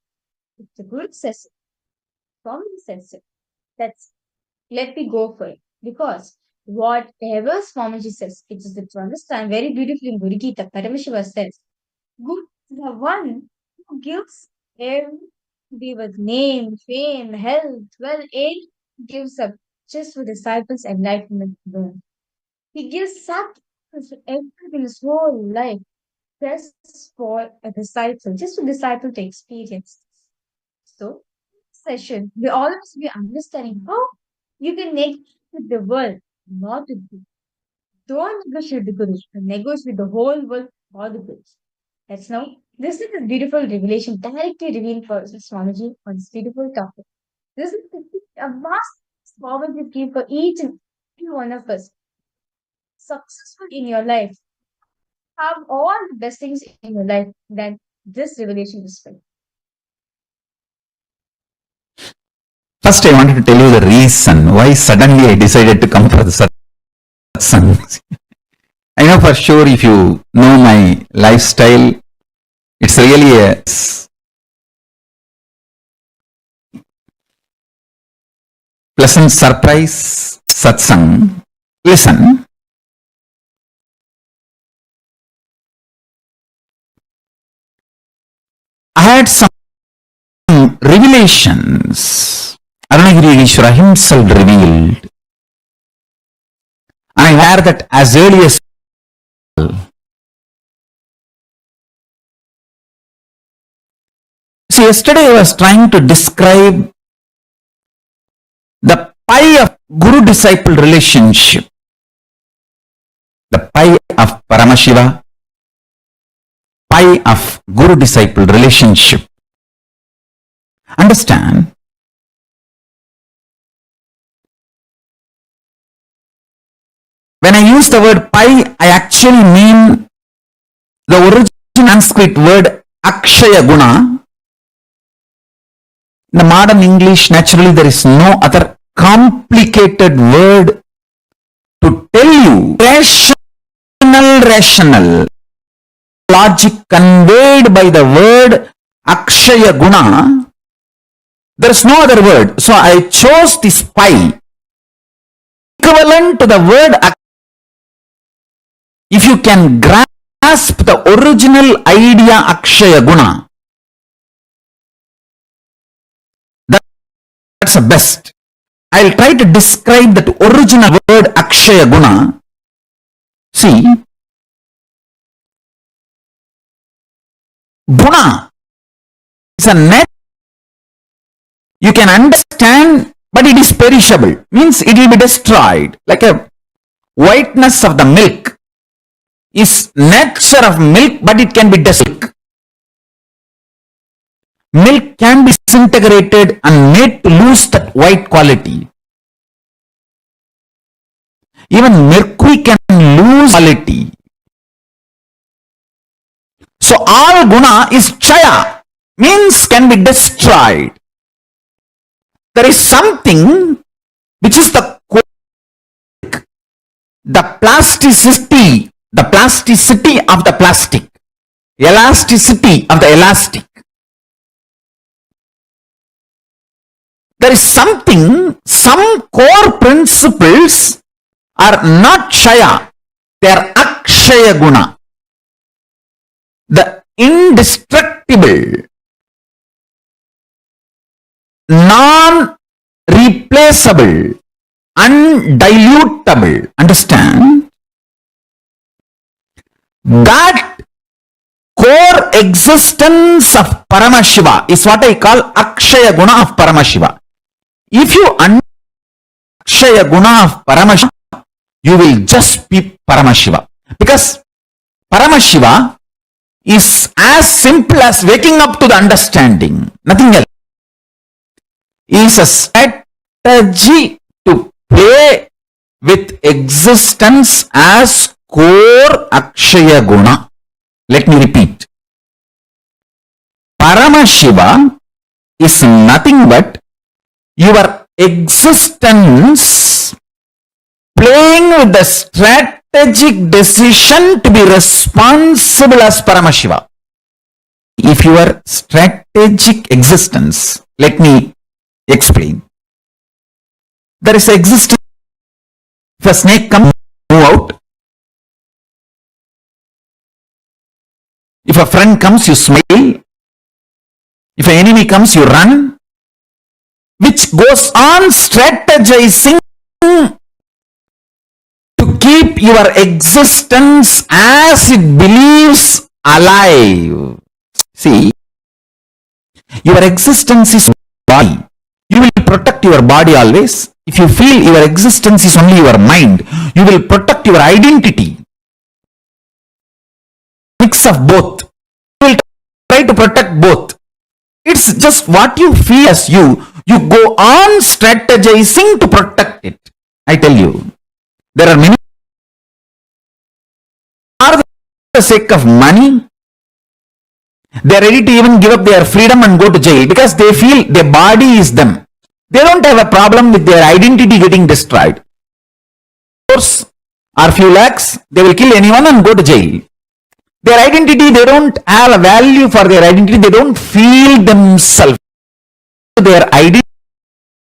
If the good says it, Swamiji says it. That's let me go for it. Because whatever Swamiji says, it is to understand very beautifully in Guru Gita. Paramashiva says, Good is the one who gives everybody with name, fame, health, aid, gives up just for disciples' enlightenment alone. He gives sacrifice for everything his whole life, just for a disciple, just for disciple to experience. So, session, we always be understanding how you can negotiate with the world, not with you. Don't negotiate with the Guru, negotiate with the whole world or the Guru. Let's now listen to this beautiful revelation directly revealed for astrology on this beautiful topic. This is a vast Swamiji scheme for each and every one of us. Successful in your life, have all the best things in your life, then this revelation is for you. First, I wanted to tell you the reason why suddenly I decided to come for the satsang. I know for sure if you know my lifestyle, it's really a pleasant surprise satsang. Listen. I had some revelations. Arunagiri Ishvara himself revealed. And I heard that as early as so yesterday I was trying to describe the pi of guru-disciple relationship, the pi of Paramashiva, pi of guru-disciple relationship. Understand? When I use the word pi, I actually mean the original Sanskrit word Akshaya Guna. In the modern English, naturally, there is no other complicated word to tell you. Rational logic conveyed by the word Akshaya Guna. There is no other word. So I chose this pi, equivalent to the word. If you can grasp the original idea Akshaya Guna, that's the best. I'll try to describe that original word Akshaya Guna. See, Guna is a net you can understand, but it is perishable. Means it will be destroyed. Like a whiteness of the milk is nature of milk, but it can be destroyed. Milk can be disintegrated and made to lose that white quality. Even mercury can lose quality. So all guna is chaya, means can be destroyed. There is something which is the plasticity of the plastic, elasticity of the elastic. There is something, some core principles are not Shaya, they are Akshaya Guna. The indestructible, non-replaceable, undilutable. Understand? That core existence of Paramashiva is what I call Akshaya Guna of Paramashiva. If you understand Akshaya Guna of Paramashiva, you will just be Paramashiva. Because Paramashiva is as simple as waking up to the understanding, nothing else. Is a strategy to play with existence as core Akshaya Guna. Let me repeat. Paramashiva is nothing but your existence playing with the strategic decision to be responsible as Paramashiva. If your strategic existence, let me explain. There is existence If a snake comes, move out. If a friend comes, you smile. If an enemy comes, you run. Which goes on strategizing to keep your existence as it believes alive. See, your existence is body. You will protect your body always. If you feel your existence is only your mind, you will protect your identity. Mix of both. You will try to protect both. It's just what you feel as you go on strategizing to protect it. I tell you, there are many for the sake of money. They are ready to even give up their freedom and go to jail because they feel their body is them. They don't have a problem with their identity getting destroyed. Course, or few lakhs, they will kill anyone and go to jail. Their identity, they don't have a value for their identity. They don't feel themselves. Their identity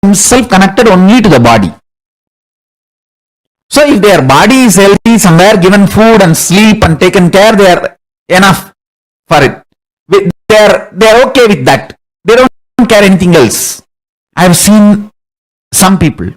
themselves connected only to the body. So if their body is healthy, somewhere given food and sleep and taken care, they are enough for it. They're okay with that. They don't care anything else. I have seen some people